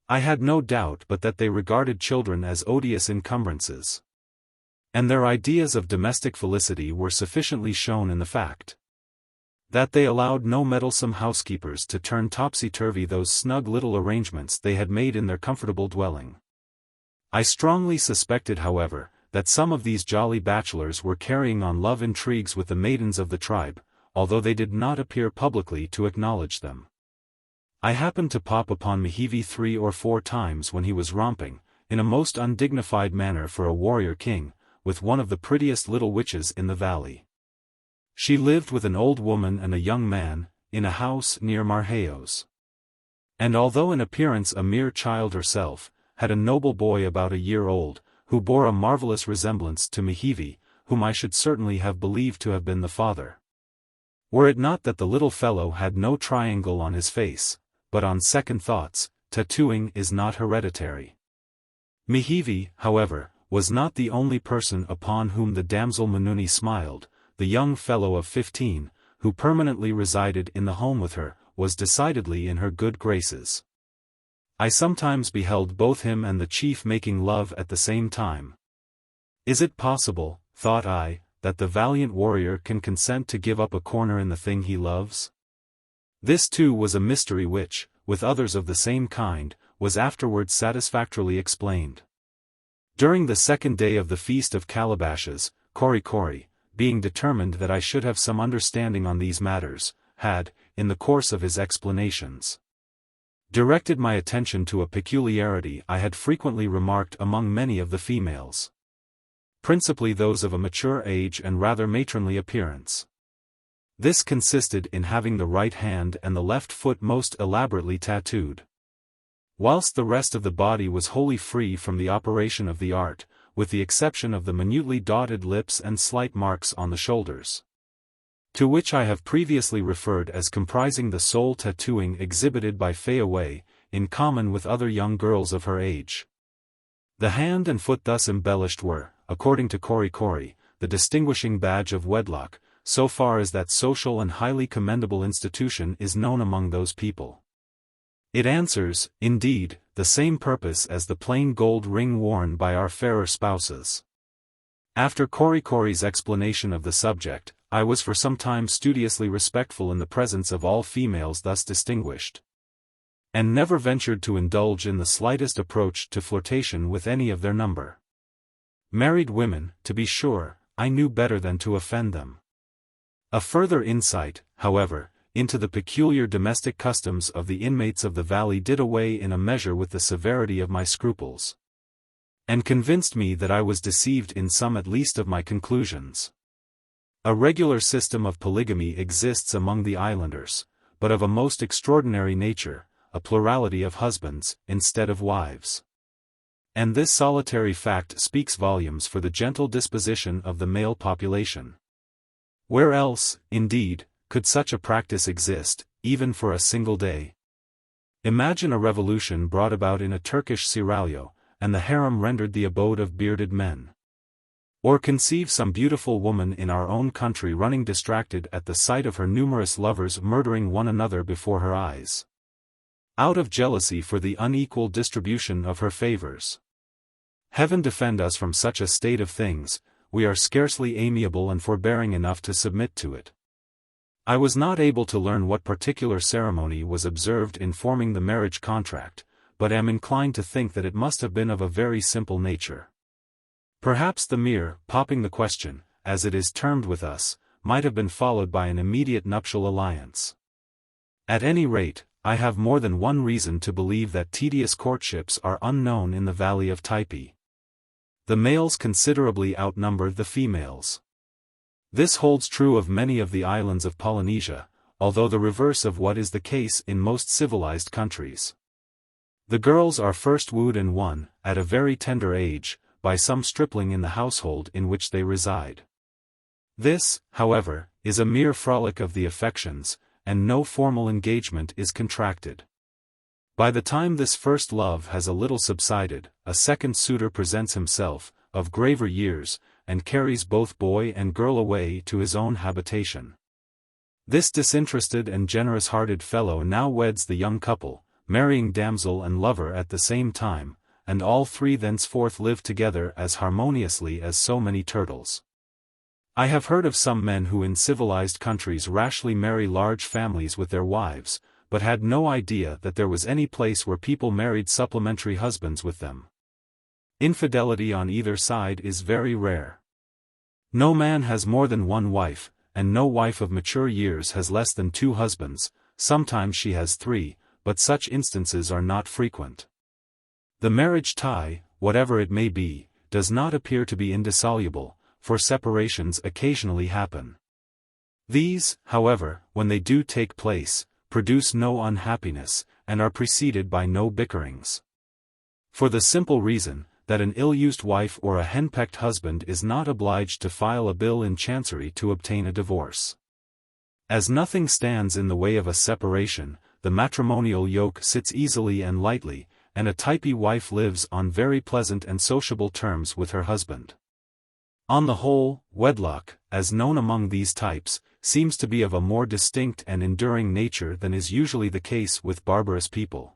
I had no doubt but that they regarded children as odious encumbrances. And their ideas of domestic felicity were sufficiently shown in the fact that they allowed no meddlesome housekeepers to turn topsy-turvy those snug little arrangements they had made in their comfortable dwelling. I strongly suspected, however, that some of these jolly bachelors were carrying on love intrigues with the maidens of the tribe, although they did not appear publicly to acknowledge them. I happened to pop upon Nukuheva 3 or 4 times when he was romping, in a most undignified manner for a warrior king, with one of the prettiest little witches in the valley. She lived with an old woman and a young man, in a house near Marquesas. And although in appearance a mere child herself, had a noble boy about a year old, who bore a marvelous resemblance to Nukuheva, whom I should certainly have believed to have been the father. Were it not that the little fellow had no triangle on his face, but on second thoughts, tattooing is not hereditary. Nukuheva, however, was not the only person upon whom the damsel Mununi smiled. The young fellow of 15, who permanently resided in the home with her, was decidedly in her good graces. I sometimes beheld both him and the chief making love at the same time. Is it possible, thought I, that the valiant warrior can consent to give up a corner in the thing he loves? This too was a mystery which, with others of the same kind, was afterwards satisfactorily explained. During the second day of the Feast of Calabashes, Korikori, being determined that I should have some understanding on these matters, had, in the course of his explanations, directed my attention to a peculiarity I had frequently remarked among many of the females. Principally those of a mature age and rather matronly appearance. This consisted in having the right hand and the left foot most elaborately tattooed, whilst the rest of the body was wholly free from the operation of the art, with the exception of the minutely dotted lips and slight marks on the shoulders, to which I have previously referred as comprising the sole tattooing exhibited by VIII, in common with other young girls of her age. The hand and foot thus embellished were, according to Korikori, the distinguishing badge of wedlock, so far as that social and highly commendable institution is known among those people. It answers, indeed, the same purpose as the plain gold ring worn by our fairer spouses. After Korikori's explanation of the subject, I was for some time studiously respectful in the presence of all females thus distinguished, and never ventured to indulge in the slightest approach to flirtation with any of their number. Married women, to be sure, I knew better than to offend them. A further insight, however, into the peculiar domestic customs of the inmates of the valley did away in a measure with the severity of my scruples, and convinced me that I was deceived in some at least of my conclusions. A regular system of polygamy exists among the islanders, but of a most extraordinary nature, a plurality of husbands, instead of wives. And this solitary fact speaks volumes for the gentle disposition of the male population. Where else, indeed, could such a practice exist, even for a single day? Imagine a revolution brought about in a Turkish seraglio, and the harem rendered the abode of bearded men. Or conceive some beautiful woman in our own country running distracted at the sight of her numerous lovers murdering one another before her eyes, out of jealousy for the unequal distribution of her favors. Heaven defend us from such a state of things. We are scarcely amiable and forbearing enough to submit to it. I was not able to learn what particular ceremony was observed in forming the marriage contract, but am inclined to think that it must have been of a very simple nature. Perhaps the mere popping the question, as it is termed with us, might have been followed by an immediate nuptial alliance. At any rate, I have more than one reason to believe that tedious courtships are unknown in the valley of Typee. The males considerably outnumber the females. This holds true of many of the islands of Polynesia, although the reverse of what is the case in most civilized countries. The girls are first wooed and won, at a very tender age, by some stripling in the household in which they reside. This, however, is a mere frolic of the affections, and no formal engagement is contracted. By the time this first love has a little subsided, a second suitor presents himself, of graver years, and carries both boy and girl away to his own habitation. This disinterested and generous-hearted fellow now weds the young couple, marrying damsel and lover at the same time, and all three thenceforth live together as harmoniously as so many turtles. I have heard of some men who in civilized countries rashly marry large families with their wives, but had no idea that there was any place where people married supplementary husbands with them. Infidelity on either side is very rare. No man has more than one wife, and no wife of mature years has less than 2 husbands. Sometimes she has 3, but such instances are not frequent. The marriage tie, whatever it may be, does not appear to be indissoluble, for separations occasionally happen. These, however, when they do take place, produce no unhappiness, and are preceded by no bickerings. For the simple reason, that an ill-used wife or a henpecked husband is not obliged to file a bill in chancery to obtain a divorce. As nothing stands in the way of a separation, the matrimonial yoke sits easily and lightly, and a Typee wife lives on very pleasant and sociable terms with her husband. On the whole, wedlock, as known among these types, seems to be of a more distinct and enduring nature than is usually the case with barbarous people.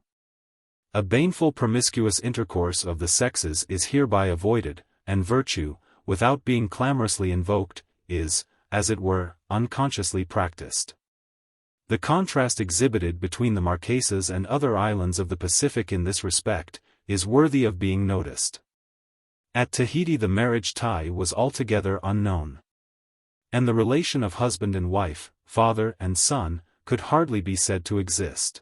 A baneful promiscuous intercourse of the sexes is hereby avoided, and virtue, without being clamorously invoked, is, as it were, unconsciously practiced. The contrast exhibited between the Marquesas and other islands of the Pacific in this respect, is worthy of being noticed. At Tahiti the marriage tie was altogether unknown. And the relation of husband and wife, father and son, could hardly be said to exist.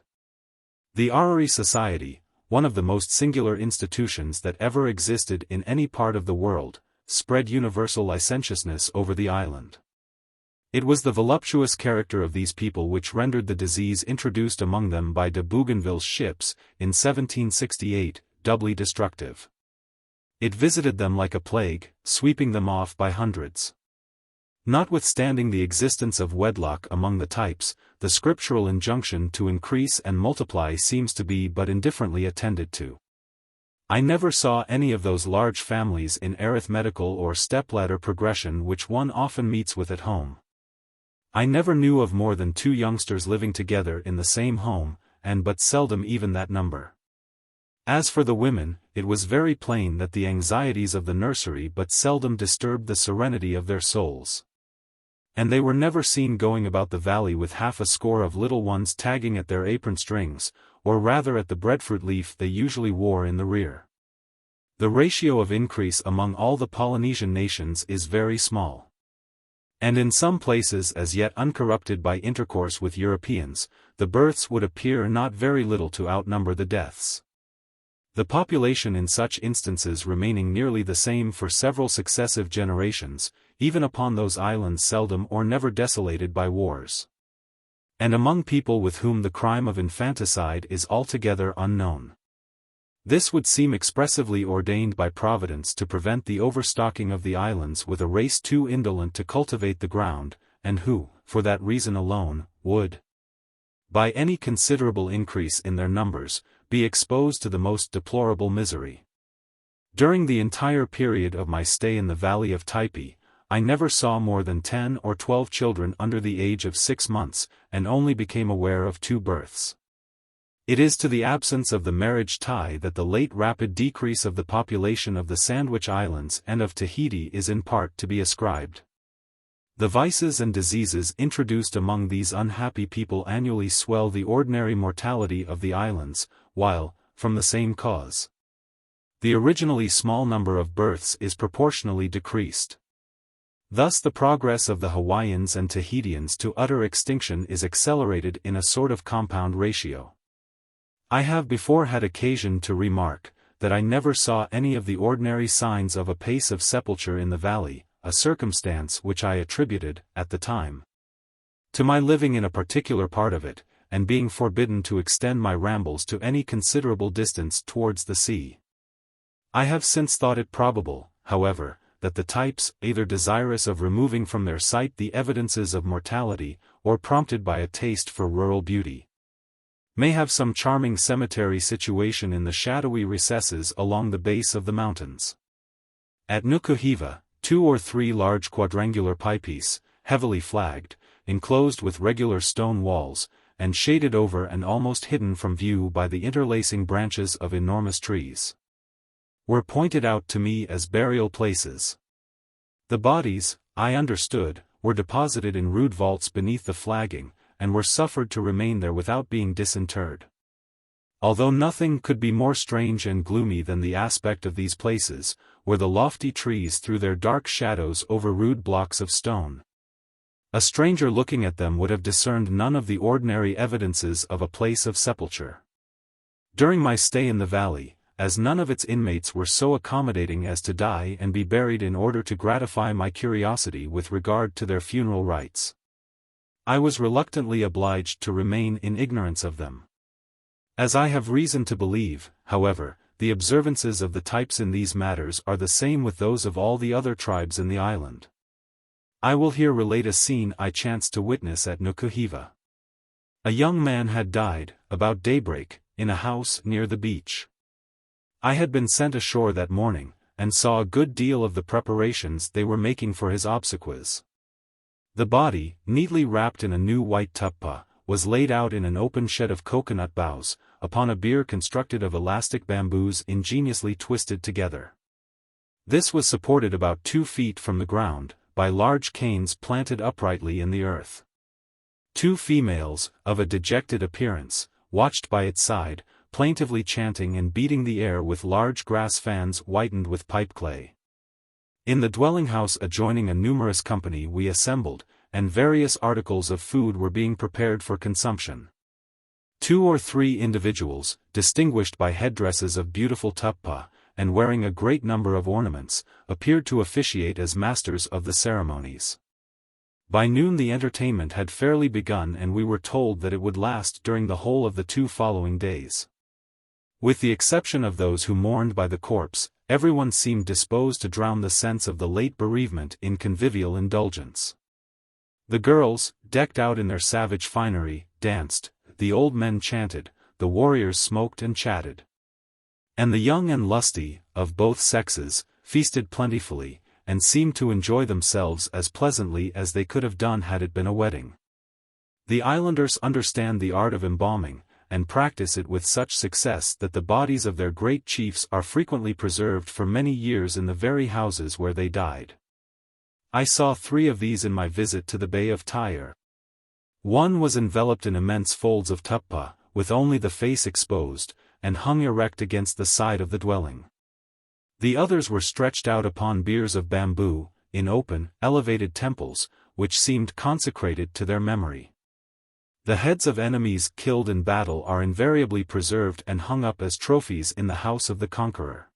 The Arari Society, one of the most singular institutions that ever existed in any part of the world, spread universal licentiousness over the island. It was the voluptuous character of these people which rendered the disease introduced among them by de Bougainville's ships, in 1768, doubly destructive. It visited them like a plague, sweeping them off by hundreds. Notwithstanding the existence of wedlock among the types, the scriptural injunction to increase and multiply seems to be but indifferently attended to. I never saw any of those large families in arithmetical or stepladder progression which one often meets with at home. I never knew of more than 2 youngsters living together in the same home, and but seldom even that number. As for the women, it was very plain that the anxieties of the nursery but seldom disturbed the serenity of their souls. And they were never seen going about the valley with half a score of little ones tagging at their apron strings, or rather at the breadfruit leaf they usually wore in the rear. The ratio of increase among all the Polynesian nations is very small. And in some places as yet uncorrupted by intercourse with Europeans, the births would appear not very little to outnumber the deaths. The population in such instances remaining nearly the same for several successive generations, even upon those islands seldom or never desolated by wars. And among people with whom the crime of infanticide is altogether unknown. This would seem expressively ordained by Providence to prevent the overstocking of the islands with a race too indolent to cultivate the ground, and who, for that reason alone, would, by any considerable increase in their numbers, be exposed to the most deplorable misery. During the entire period of my stay in the valley of Typee, I never saw more than 10 or 12 children under the age of 6 months, and only became aware of 2 births. It is to the absence of the marriage tie that the late rapid decrease of the population of the Sandwich Islands and of Tahiti is in part to be ascribed. The vices and diseases introduced among these unhappy people annually swell the ordinary mortality of the islands, while, from the same cause, the originally small number of births is proportionally decreased. Thus the progress of the Hawaiians and Tahitians to utter extinction is accelerated in a sort of compound ratio. I have before had occasion to remark, that I never saw any of the ordinary signs of a pace of sepulture in the valley, a circumstance which I attributed, at the time, to my living in a particular part of it, and being forbidden to extend my rambles to any considerable distance towards the sea. I have since thought it probable, however, that the types, either desirous of removing from their sight the evidences of mortality, or prompted by a taste for rural beauty, may have some charming cemetery situation in the shadowy recesses along the base of the mountains. At Nukuheva, 2 or 3 large quadrangular pipes, heavily flagged, enclosed with regular stone walls, and shaded over and almost hidden from view by the interlacing branches of enormous trees, were pointed out to me as burial places. The bodies, I understood, were deposited in rude vaults beneath the flagging, and were suffered to remain there without being disinterred. Although nothing could be more strange and gloomy than the aspect of these places, where the lofty trees threw their dark shadows over rude blocks of stone, a stranger looking at them would have discerned none of the ordinary evidences of a place of sepulture. During my stay in the valley, as none of its inmates were so accommodating as to die and be buried in order to gratify my curiosity with regard to their funeral rites, I was reluctantly obliged to remain in ignorance of them. As I have reason to believe, however, the observances of the types in these matters are the same with those of all the other tribes in the island. I will here relate a scene I chanced to witness at Nukuheva. A young man had died, about daybreak, in a house near the beach. I had been sent ashore that morning, and saw a good deal of the preparations they were making for his obsequies. The body, neatly wrapped in a new white tuppa, was laid out in an open shed of coconut boughs, upon a bier constructed of elastic bamboos ingeniously twisted together. This was supported about 2 feet from the ground, by large canes planted uprightly in the earth. 2 females, of a dejected appearance, watched by its side, plaintively chanting and beating the air with large grass fans whitened with pipe clay. In the dwelling-house adjoining a numerous company we assembled, and various articles of food were being prepared for consumption. 2 or 3 individuals, distinguished by headdresses of beautiful tuppa, and wearing a great number of ornaments, appeared to officiate as masters of the ceremonies. By noon the entertainment had fairly begun, and we were told that it would last during the whole of the 2 following days. With the exception of those who mourned by the corpse, everyone seemed disposed to drown the sense of the late bereavement in convivial indulgence. The girls, decked out in their savage finery, danced, the old men chanted, the warriors smoked and chatted. And the young and lusty, of both sexes, feasted plentifully, and seemed to enjoy themselves as pleasantly as they could have done had it been a wedding. The islanders understand the art of embalming, and practice it with such success that the bodies of their great chiefs are frequently preserved for many years in the very houses where they died. I saw 3 of these in my visit to the Bay of Tyre. One was enveloped in immense folds of tupa, with only the face exposed, and hung erect against the side of the dwelling. The others were stretched out upon biers of bamboo, in open, elevated temples, which seemed consecrated to their memory. The heads of enemies killed in battle are invariably preserved and hung up as trophies in the house of the conqueror.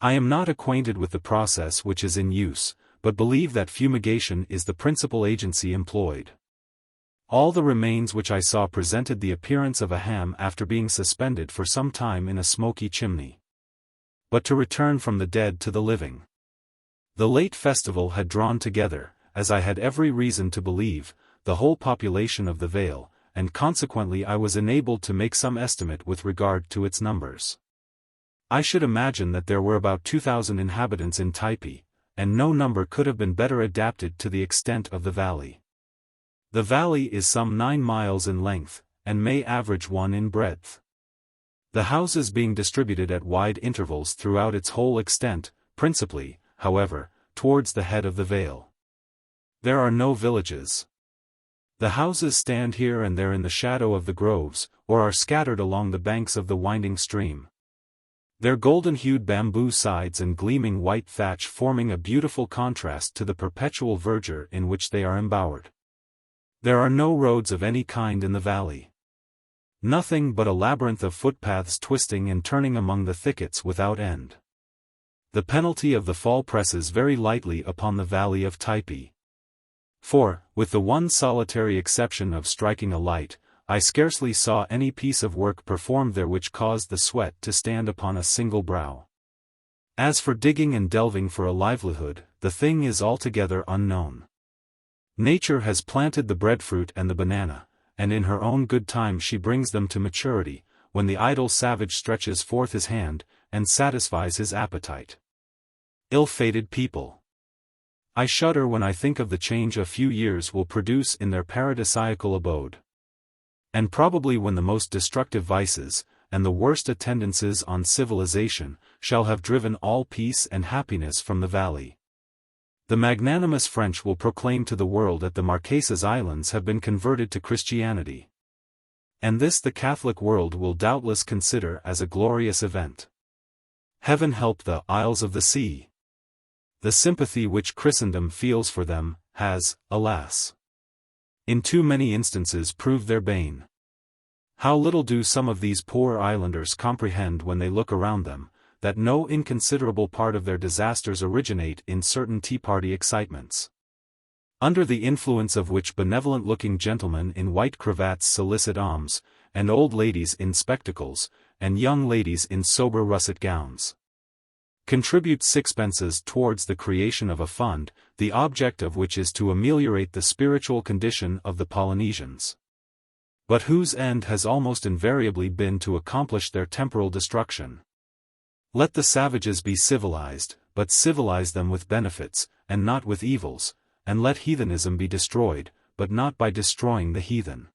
I am not acquainted with the process which is in use, but believe that fumigation is the principal agency employed. All the remains which I saw presented the appearance of a ham after being suspended for some time in a smoky chimney. But to return from the dead to the living. The late festival had drawn together, as I had every reason to believe, the whole population of the vale, and consequently I was enabled to make some estimate with regard to its numbers. I should imagine that there were about 2,000 inhabitants in Typee, and no number could have been better adapted to the extent of the valley. The valley is some 9 miles in length, and may average 1 in breadth. The houses being distributed at wide intervals throughout its whole extent, principally, however, towards the head of the vale. There are no villages. The houses stand here and there in the shadow of the groves, or are scattered along the banks of the winding stream. Their golden-hued bamboo sides and gleaming white thatch forming a beautiful contrast to the perpetual verdure in which they are embowered. There are no roads of any kind in the valley. Nothing but a labyrinth of footpaths twisting and turning among the thickets without end. The penalty of the fall presses very lightly upon the valley of Typee. For, with the one solitary exception of striking a light, I scarcely saw any piece of work performed there which caused the sweat to stand upon a single brow. As for digging and delving for a livelihood, the thing is altogether unknown. Nature has planted the breadfruit and the banana, and in her own good time she brings them to maturity, when the idle savage stretches forth his hand, and satisfies his appetite. Ill-fated people! I shudder when I think of the change a few years will produce in their paradisiacal abode. And probably when the most destructive vices, and the worst attendances on civilization, shall have driven all peace and happiness from the valley. The magnanimous French will proclaim to the world that the Marquesas Islands have been converted to Christianity. And this the Catholic world will doubtless consider as a glorious event. Heaven help the Isles of the Sea! The sympathy which Christendom feels for them, has, alas, in too many instances proved their bane. How little do some of these poor islanders comprehend when they look around them, that no inconsiderable part of their disasters originate in certain tea-party excitements, under the influence of which benevolent-looking gentlemen in white cravats solicit alms, and old ladies in spectacles, and young ladies in sober russet gowns, contribute sixpences towards the creation of a fund, the object of which is to ameliorate the spiritual condition of the Polynesians, but whose end has almost invariably been to accomplish their temporal destruction. Let the savages be civilized, but civilize them with benefits, and not with evils, and let heathenism be destroyed, but not by destroying the heathen.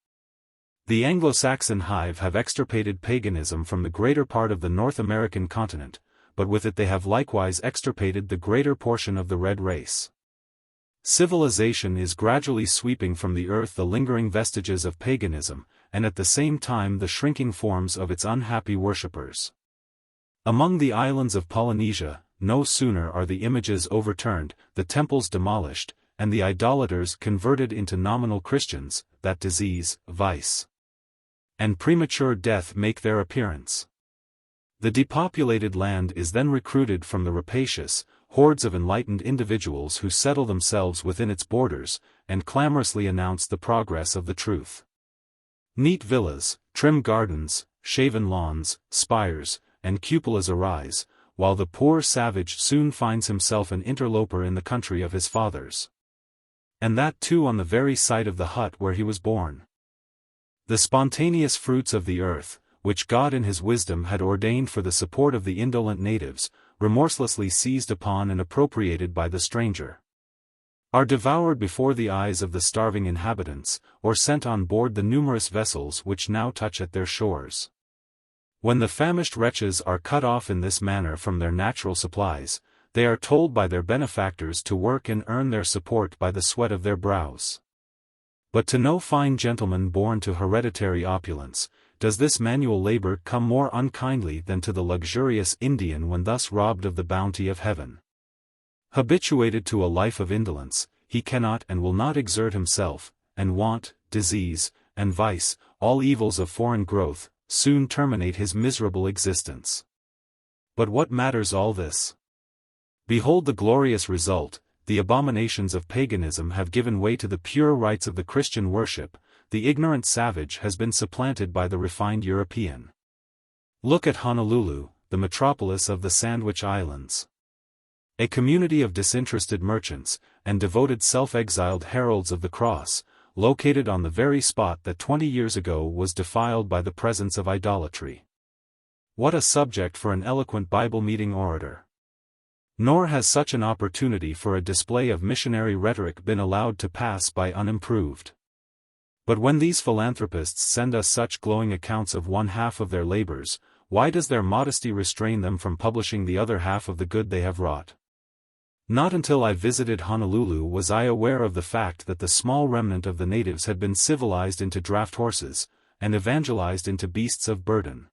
The Anglo-Saxon hive have extirpated paganism from the greater part of the North American continent, but with it they have likewise extirpated the greater portion of the red race. Civilization is gradually sweeping from the earth the lingering vestiges of paganism, and at the same time the shrinking forms of its unhappy worshippers. Among the islands of Polynesia, no sooner are the images overturned, the temples demolished, and the idolaters converted into nominal Christians, that disease, vice, and premature death make their appearance. The depopulated land is then recruited from the rapacious hordes of enlightened individuals who settle themselves within its borders, and clamorously announce the progress of the truth. Neat villas, trim gardens, shaven lawns, spires, and cupolas arise, while the poor savage soon finds himself an interloper in the country of his fathers. And that too on the very site of the hut where he was born. The spontaneous fruits of the earth, which God in his wisdom had ordained for the support of the indolent natives, remorselessly seized upon and appropriated by the stranger, are devoured before the eyes of the starving inhabitants, or sent on board the numerous vessels which now touch at their shores. When the famished wretches are cut off in this manner from their natural supplies, they are told by their benefactors to work and earn their support by the sweat of their brows. But to no fine gentleman born to hereditary opulence, does this manual labor come more unkindly than to the luxurious Indian when thus robbed of the bounty of heaven. Habituated to a life of indolence, he cannot and will not exert himself, and want, disease, and vice, all evils of foreign growth, soon terminate his miserable existence. But what matters all this? Behold the glorious result: the abominations of paganism have given way to the pure rites of the Christian worship, the ignorant savage has been supplanted by the refined European. Look at Honolulu, the metropolis of the Sandwich Islands. A community of disinterested merchants, and devoted self-exiled heralds of the cross, located on the very spot that 20 years ago was defiled by the presence of idolatry. What a subject for an eloquent Bible-meeting orator! Nor has such an opportunity for a display of missionary rhetoric been allowed to pass by unimproved. But when these philanthropists send us such glowing accounts of one half of their labors, why does their modesty restrain them from publishing the other half of the good they have wrought? Not until I visited Honolulu was I aware of the fact that the small remnant of the natives had been civilized into draft horses, and evangelized into beasts of burden.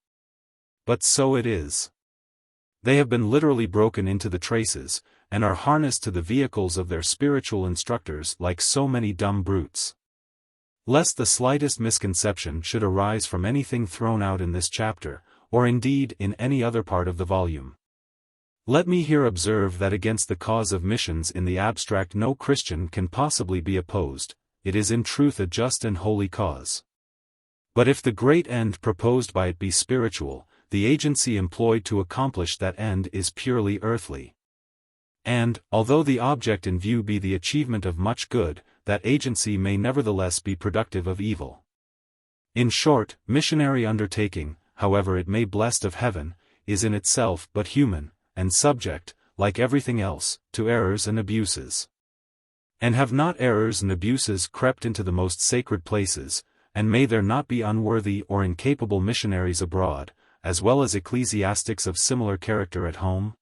But so it is. They have been literally broken into the traces, and are harnessed to the vehicles of their spiritual instructors like so many dumb brutes. Lest the slightest misconception should arise from anything thrown out in this chapter, or indeed in any other part of the volume, let me here observe that against the cause of missions in the abstract no Christian can possibly be opposed. It is in truth a just and holy cause. But if the great end proposed by it be spiritual, the agency employed to accomplish that end is purely earthly. And, although the object in view be the achievement of much good, that agency may nevertheless be productive of evil. In short, missionary undertaking, however it may be blessed of heaven, is in itself but human, and subject, like everything else, to errors and abuses. And have not errors and abuses crept into the most sacred places, and may there not be unworthy or incapable missionaries abroad, as well as ecclesiastics of similar character at home?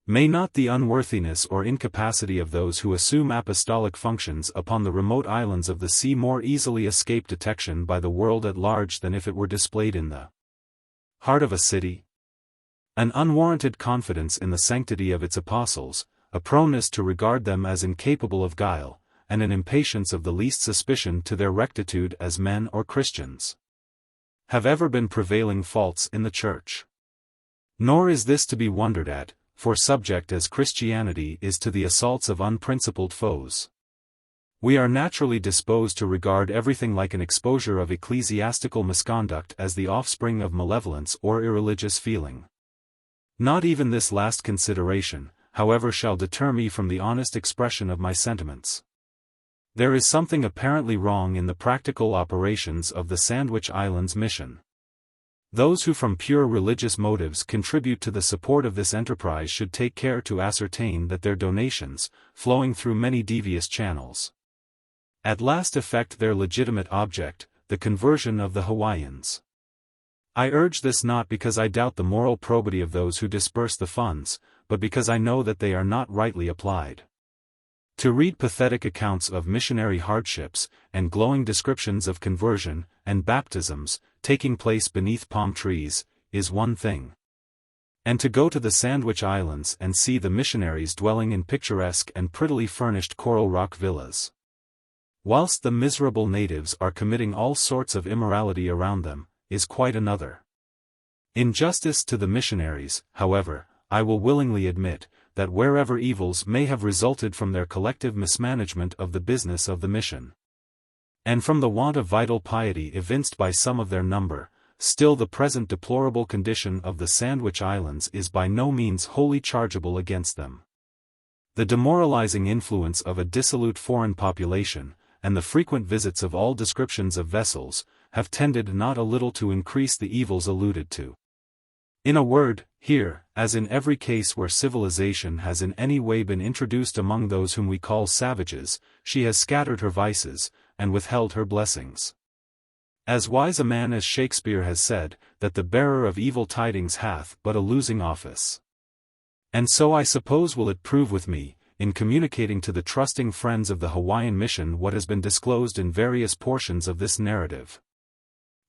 May not the unworthiness or incapacity of those who assume apostolic functions upon the remote islands of the sea more easily escape detection by the world at large than if it were displayed in the heart of a city? An unwarranted confidence in the sanctity of its apostles, a proneness to regard them as incapable of guile, and an impatience of the least suspicion to their rectitude as men or Christians, have ever been prevailing faults in the Church. Nor is this to be wondered at, for subject as Christianity is to the assaults of unprincipled foes, we are naturally disposed to regard everything like an exposure of ecclesiastical misconduct as the offspring of malevolence or irreligious feeling. Not even this last consideration, however, shall deter me from the honest expression of my sentiments. There is something apparently wrong in the practical operations of the Sandwich Islands mission. Those who from pure religious motives contribute to the support of this enterprise should take care to ascertain that their donations, flowing through many devious channels, at last effect their legitimate object, the conversion of the Hawaiians. I urge this not because I doubt the moral probity of those who disperse the funds, but because I know that they are not rightly applied. To read pathetic accounts of missionary hardships, and glowing descriptions of conversion, and baptisms, taking place beneath palm trees, is one thing. And to go to the Sandwich Islands and see the missionaries dwelling in picturesque and prettily furnished coral rock villas, whilst the miserable natives are committing all sorts of immorality around them, is quite another. In justice to the missionaries, however, I will willingly admit, that wherever evils may have resulted from their collective mismanagement of the business of the mission, and from the want of vital piety evinced by some of their number, still the present deplorable condition of the Sandwich Islands is by no means wholly chargeable against them. The demoralizing influence of a dissolute foreign population, and the frequent visits of all descriptions of vessels, have tended not a little to increase the evils alluded to. In a word, here, as in every case where civilization has in any way been introduced among those whom we call savages, she has scattered her vices, and withheld her blessings. As wise a man as Shakespeare has said, that the bearer of evil tidings hath but a losing office. And so I suppose will it prove with me, in communicating to the trusting friends of the Hawaiian mission what has been disclosed in various portions of this narrative.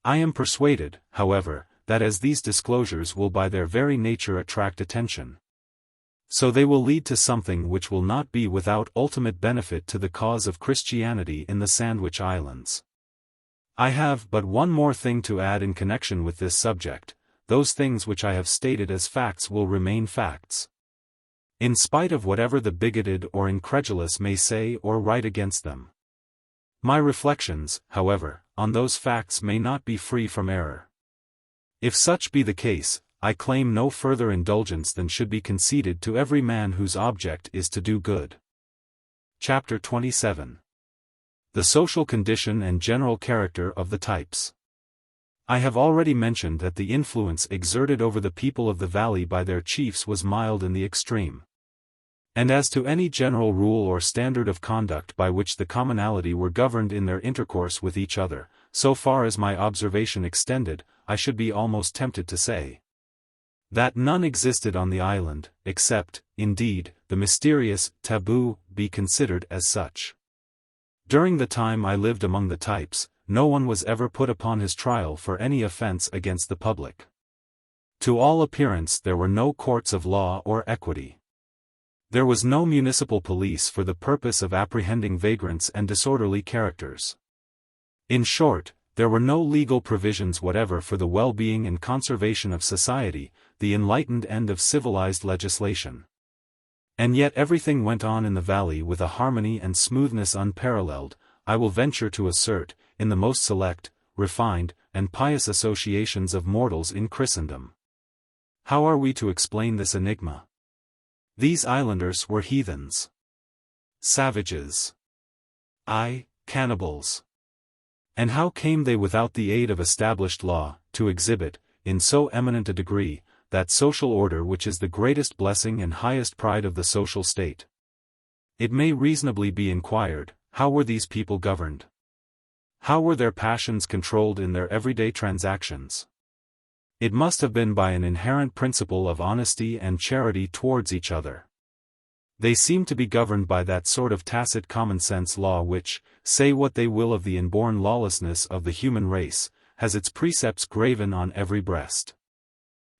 I am persuaded, however, that as these disclosures will by their very nature attract attention, so they will lead to something which will not be without ultimate benefit to the cause of Christianity in the Sandwich Islands. I have but one more thing to add in connection with this subject: those things which I have stated as facts will remain facts, in spite of whatever the bigoted or incredulous may say or write against them. My reflections, however, on those facts may not be free from error. If such be the case, I claim no further indulgence than should be conceded to every man whose object is to do good. Chapter 27. The social condition and general character of the types. I have already mentioned that the influence exerted over the people of the valley by their chiefs was mild in the extreme. And as to any general rule or standard of conduct by which the commonalty were governed in their intercourse with each other, so far as my observation extended, I should be almost tempted to say that none existed on the island, except, indeed, the mysterious taboo be considered as such. During the time I lived among the types, no one was ever put upon his trial for any offense against the public. To all appearance there were no courts of law or equity. There was no municipal police for the purpose of apprehending vagrants and disorderly characters. In short, there were no legal provisions whatever for the well-being and conservation of society, the enlightened end of civilized legislation. And yet everything went on in the valley with a harmony and smoothness unparalleled, I will venture to assert, in the most select, refined, and pious associations of mortals in Christendom. How are we to explain this enigma? These islanders were heathens, savages, cannibals. And how came they without the aid of established law, to exhibit, in so eminent a degree, that social order which is the greatest blessing and highest pride of the social state? It may reasonably be inquired, how were these people governed? How were their passions controlled in their everyday transactions? It must have been by an inherent principle of honesty and charity towards each other. They seem to be governed by that sort of tacit common-sense law which, say what they will of the inborn lawlessness of the human race, has its precepts graven on every breast.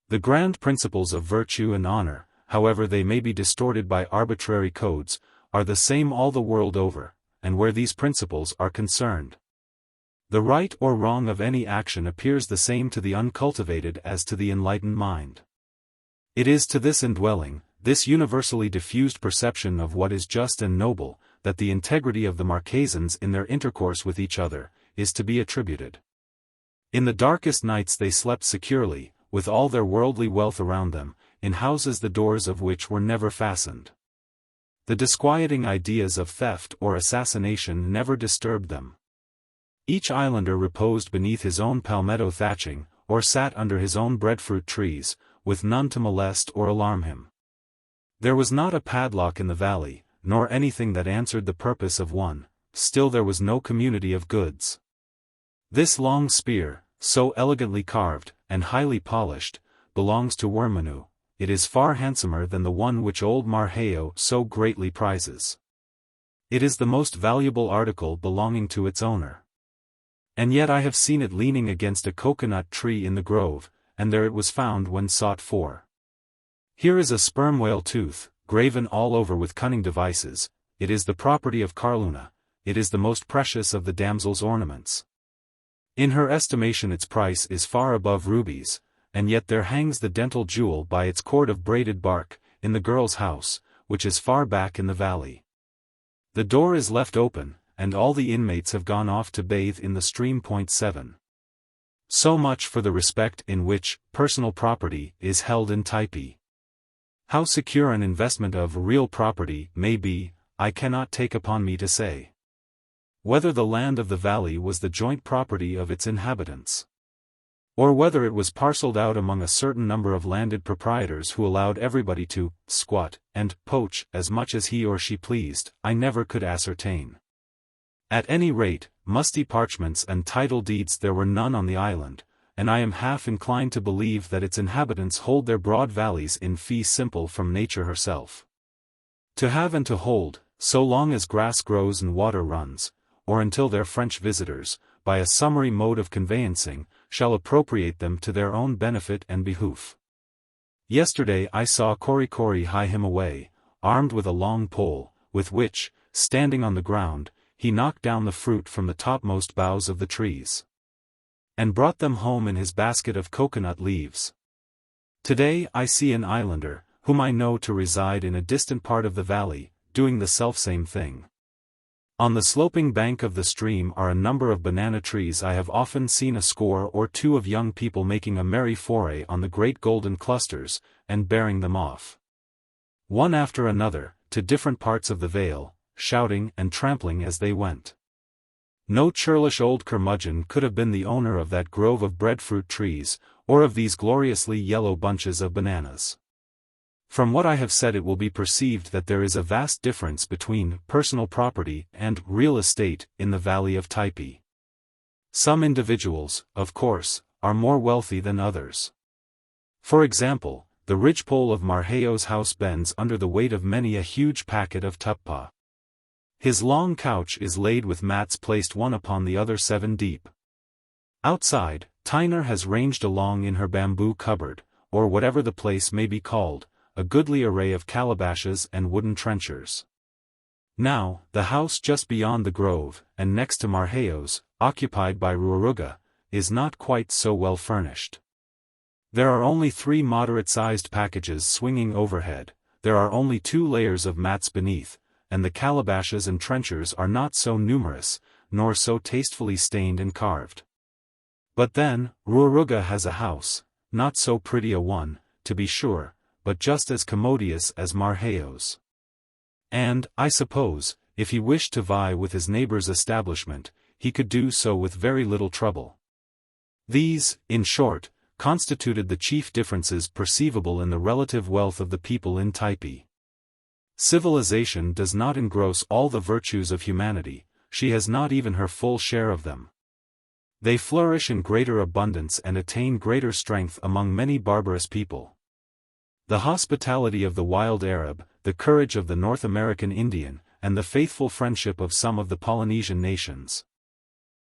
The grand principles of virtue and honor, however they may be distorted by arbitrary codes, are the same all the world over, and where these principles are concerned, the right or wrong of any action appears the same to the uncultivated as to the enlightened mind. It is to this indwelling, this universally diffused perception of what is just and noble, that the integrity of the Marquesans in their intercourse with each other, is to be attributed. In the darkest nights they slept securely, with all their worldly wealth around them, in houses the doors of which were never fastened. The disquieting ideas of theft or assassination never disturbed them. Each islander reposed beneath his own palmetto thatching, or sat under his own breadfruit trees, with none to molest or alarm him. There was not a padlock in the valley, nor anything that answered the purpose of one, still there was no community of goods. This long spear, so elegantly carved, and highly polished, belongs to Wormanu. It is far handsomer than the one which old Marheo so greatly prizes. It is the most valuable article belonging to its owner. And yet I have seen it leaning against a coconut tree in the grove, and there it was found when sought for. Here is a sperm whale tooth, graven all over with cunning devices. It is the property of Carluna. It is the most precious of the damsel's ornaments. In her estimation its price is far above rubies, and yet there hangs the dental jewel by its cord of braided bark, in the girl's house, which is far back in the valley. The door is left open, and all the inmates have gone off to bathe in the stream. 7. So much for the respect in which personal property is held in Typee. How secure an investment of real property may be, I cannot take upon me to say. Whether the land of the valley was the joint property of its inhabitants, or whether it was parceled out among a certain number of landed proprietors who allowed everybody to squat and poach as much as he or she pleased, I never could ascertain. At any rate, musty parchments and title deeds there were none on the island, and I am half inclined to believe that its inhabitants hold their broad valleys in fee simple from nature herself. To have and to hold, so long as grass grows and water runs, or until their French visitors, by a summary mode of conveyancing, shall appropriate them to their own benefit and behoof. Yesterday I saw Korikori hie him away, armed with a long pole, with which, standing on the ground, he knocked down the fruit from the topmost boughs of the trees, and brought them home in his basket of coconut leaves. Today I see an islander, whom I know to reside in a distant part of the valley, doing the selfsame thing. On the sloping bank of the stream are a number of banana trees. I have often seen a score or two of young people making a merry foray on the great golden clusters, and bearing them off, one after another, to different parts of the vale, shouting and trampling as they went. No churlish old curmudgeon could have been the owner of that grove of breadfruit trees, or of these gloriously yellow bunches of bananas. From what I have said it will be perceived that there is a vast difference between personal property and real estate in the valley of Typee. Some individuals, of course, are more wealthy than others. For example, the ridgepole of Marquesas house bends under the weight of many a huge packet of tuppa. His long couch is laid with mats placed one upon the other 7 deep. Outside, Tyner has ranged along in her bamboo cupboard, or whatever the place may be called, a goodly array of calabashes and wooden trenchers. Now, the house just beyond the grove, and next to Marquesas, occupied by Ruaruga, is not quite so well furnished. There are only 3 moderate-sized packages swinging overhead, there are only 2 layers of mats beneath, and the calabashes and trenchers are not so numerous, nor so tastefully stained and carved. But then, Ruaruga has a house, not so pretty a one, to be sure, but just as commodious as Marquesas. And, I suppose, if he wished to vie with his neighbor's establishment, he could do so with very little trouble. These, in short, constituted the chief differences perceivable in the relative wealth of the people in Typee. Civilization does not engross all the virtues of humanity, she has not even her full share of them. They flourish in greater abundance and attain greater strength among many barbarous people. The hospitality of the wild Arab, the courage of the North American Indian, and the faithful friendship of some of the Polynesian nations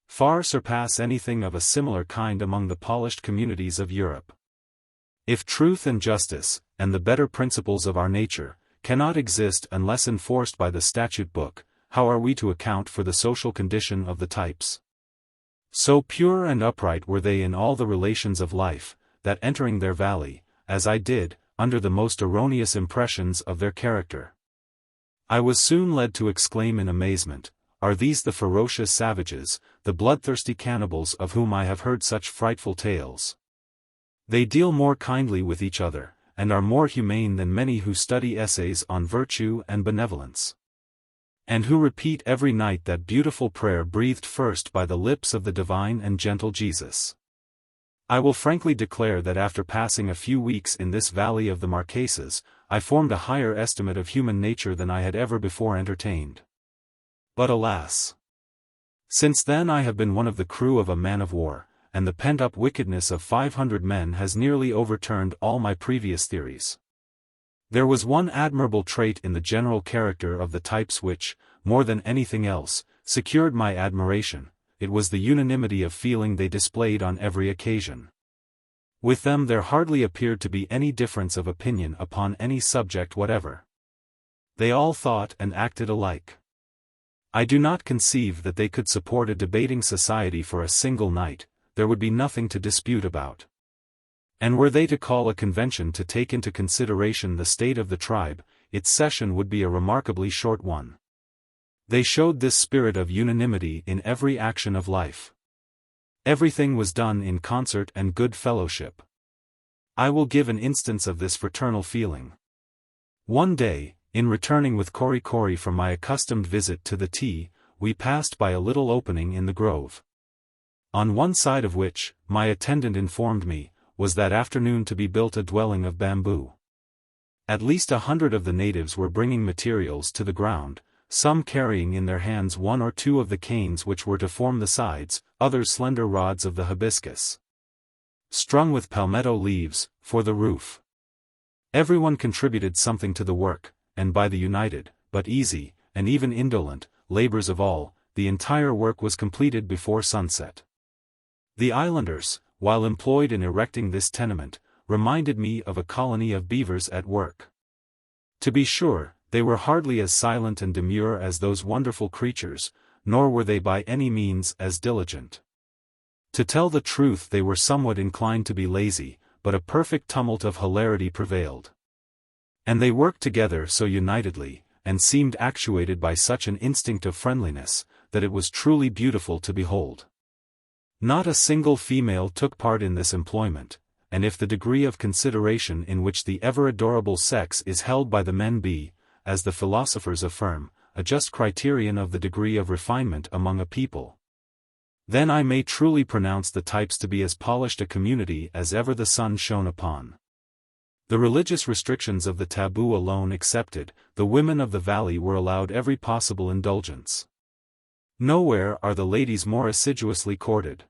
far surpass anything of a similar kind among the polished communities of Europe. If truth and justice, and the better principles of our nature, cannot exist unless enforced by the statute book, how are we to account for the social condition of the types? So pure and upright were they in all the relations of life, that entering their valley, as I did, under the most erroneous impressions of their character, I was soon led to exclaim in amazement, "Are these the ferocious savages, the bloodthirsty cannibals of whom I have heard such frightful tales? They deal more kindly with each other, and are more humane than many who study essays on virtue and benevolence, and who repeat every night that beautiful prayer breathed first by the lips of the divine and gentle Jesus." I will frankly declare that after passing a few weeks in this valley of the Marquesas, I formed a higher estimate of human nature than I had ever before entertained. But alas! Since then I have been one of the crew of a man of war, and the pent-up wickedness of 500 men has nearly overturned all my previous theories. There was one admirable trait in the general character of the types which, more than anything else, secured my admiration. It was the unanimity of feeling they displayed on every occasion. With them there hardly appeared to be any difference of opinion upon any subject whatever. They all thought and acted alike. I do not conceive that they could support a debating society for a single night, there would be nothing to dispute about. And were they to call a convention to take into consideration the state of the tribe, its session would be a remarkably short one. They showed this spirit of unanimity in every action of life. Everything was done in concert and good fellowship. I will give an instance of this fraternal feeling. One day, in returning with Korikori from my accustomed visit to the tea, we passed by a little opening in the grove. on one side of which, my attendant informed me, was that afternoon to be built a dwelling of bamboo. At least 100 of the natives were bringing materials to the ground, some carrying in their hands one or two of the canes which were to form the sides, others slender rods of the hibiscus, strung with palmetto leaves, for the roof. Everyone contributed something to the work, and by the united, but easy, and even indolent, labors of all, the entire work was completed before sunset. The islanders, while employed in erecting this tenement, reminded me of a colony of beavers at work. To be sure, they were hardly as silent and demure as those wonderful creatures, nor were they by any means as diligent. To tell the truth, they were somewhat inclined to be lazy, but a perfect tumult of hilarity prevailed. And they worked together so unitedly, and seemed actuated by such an instinct of friendliness, that it was truly beautiful to behold. Not a single female took part in this employment, and if the degree of consideration in which the ever-adorable sex is held by the men be, as the philosophers affirm, a just criterion of the degree of refinement among a people, then I may truly pronounce the types to be as polished a community as ever the sun shone upon. The religious restrictions of the taboo alone excepted, the women of the valley were allowed every possible indulgence. Nowhere are the ladies more assiduously courted.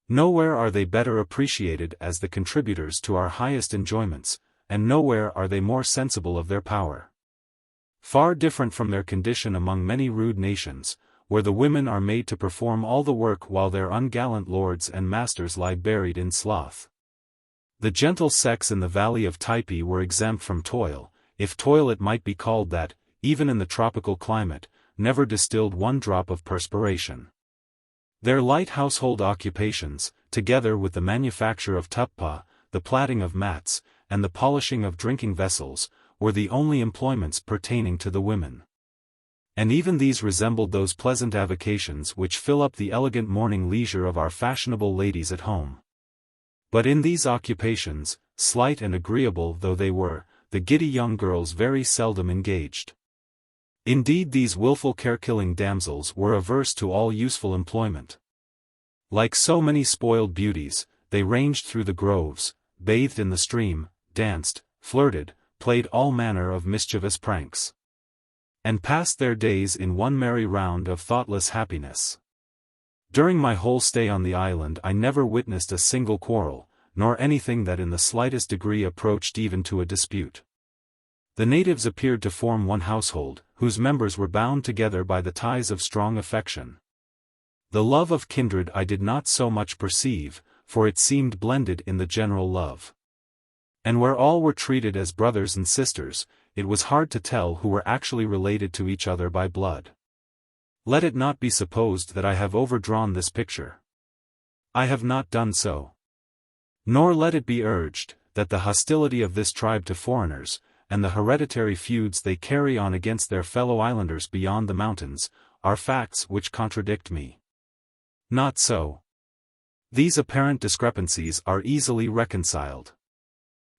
Nowhere are they better appreciated as the contributors to our highest enjoyments, and nowhere are they more sensible of their power. Far different from their condition among many rude nations, where the women are made to perform all the work while their ungallant lords and masters lie buried in sloth. The gentle sex in the valley of Typee were exempt from toil, if toil it might be called that, even in the tropical climate, never distilled one drop of perspiration. Their light household occupations, together with the manufacture of tuppa, the plaiting of mats, and the polishing of drinking vessels, were the only employments pertaining to the women. And even these resembled those pleasant avocations which fill up the elegant morning leisure of our fashionable ladies at home. But in these occupations, slight and agreeable though they were, the giddy young girls very seldom engaged. Indeed, these wilful care-killing damsels were averse to all useful employment. Like so many spoiled beauties, they ranged through the groves, bathed in the stream, danced, flirted, played all manner of mischievous pranks, and passed their days in one merry round of thoughtless happiness. During my whole stay on the island I never witnessed a single quarrel, nor anything that in the slightest degree approached even to a dispute. The natives appeared to form one household, whose members were bound together by the ties of strong affection. The love of kindred I did not so much perceive, for it seemed blended in the general love. And where all were treated as brothers and sisters, it was hard to tell who were actually related to each other by blood. Let it not be supposed that I have overdrawn this picture. I have not done so. Nor let it be urged, that the hostility of this tribe to foreigners, and the hereditary feuds they carry on against their fellow islanders beyond the mountains, are facts which contradict me. Not so. These apparent discrepancies are easily reconciled.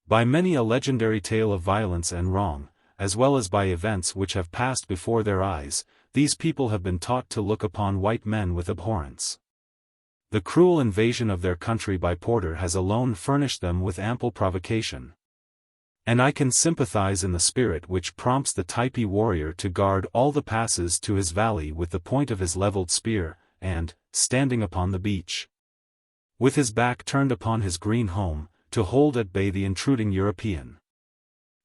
By many a legendary tale of violence and wrong, as well as by events which have passed before their eyes, these people have been taught to look upon white men with abhorrence. The cruel invasion of their country by Porter has alone furnished them with ample provocation. And I can sympathize in the spirit which prompts the Typee warrior to guard all the passes to his valley with the point of his leveled spear, and, standing upon the beach, with his back turned upon his green home, to hold at bay the intruding European.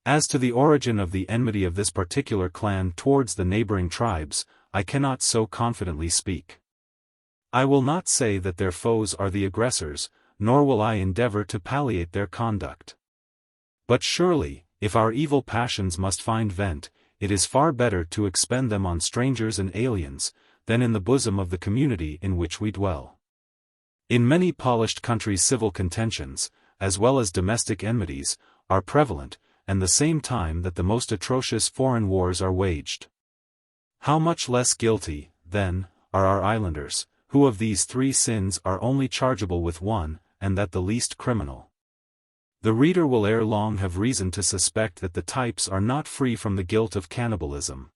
As to the origin of the enmity of this particular clan towards the neighboring tribes, I cannot so confidently speak. I will not say that their foes are the aggressors, nor will I endeavor to palliate their conduct. But surely, if our evil passions must find vent, it is far better to expend them on strangers and aliens, than in the bosom of the community in which we dwell. In many polished countries civil contentions, as well as domestic enmities, are prevalent, and the same time that the most atrocious foreign wars are waged. How much less guilty, then, are our islanders, who of these three sins are only chargeable with one, and that the least criminal? The reader will ere long have reason to suspect that the types are not free from the guilt of cannibalism.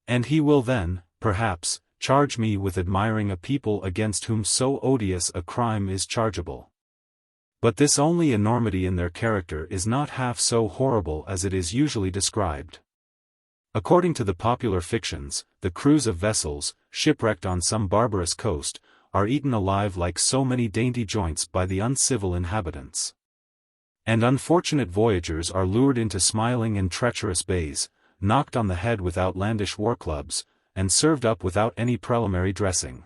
And he will then, perhaps, charge me with admiring a people against whom so odious a crime is chargeable. But this only enormity in their character is not half so horrible as it is usually described. According to the popular fictions, the crews of vessels, shipwrecked on some barbarous coast, are eaten alive like so many dainty joints by the uncivil inhabitants. And unfortunate voyagers are lured into smiling and treacherous bays, knocked on the head with outlandish war clubs, and served up without any preliminary dressing.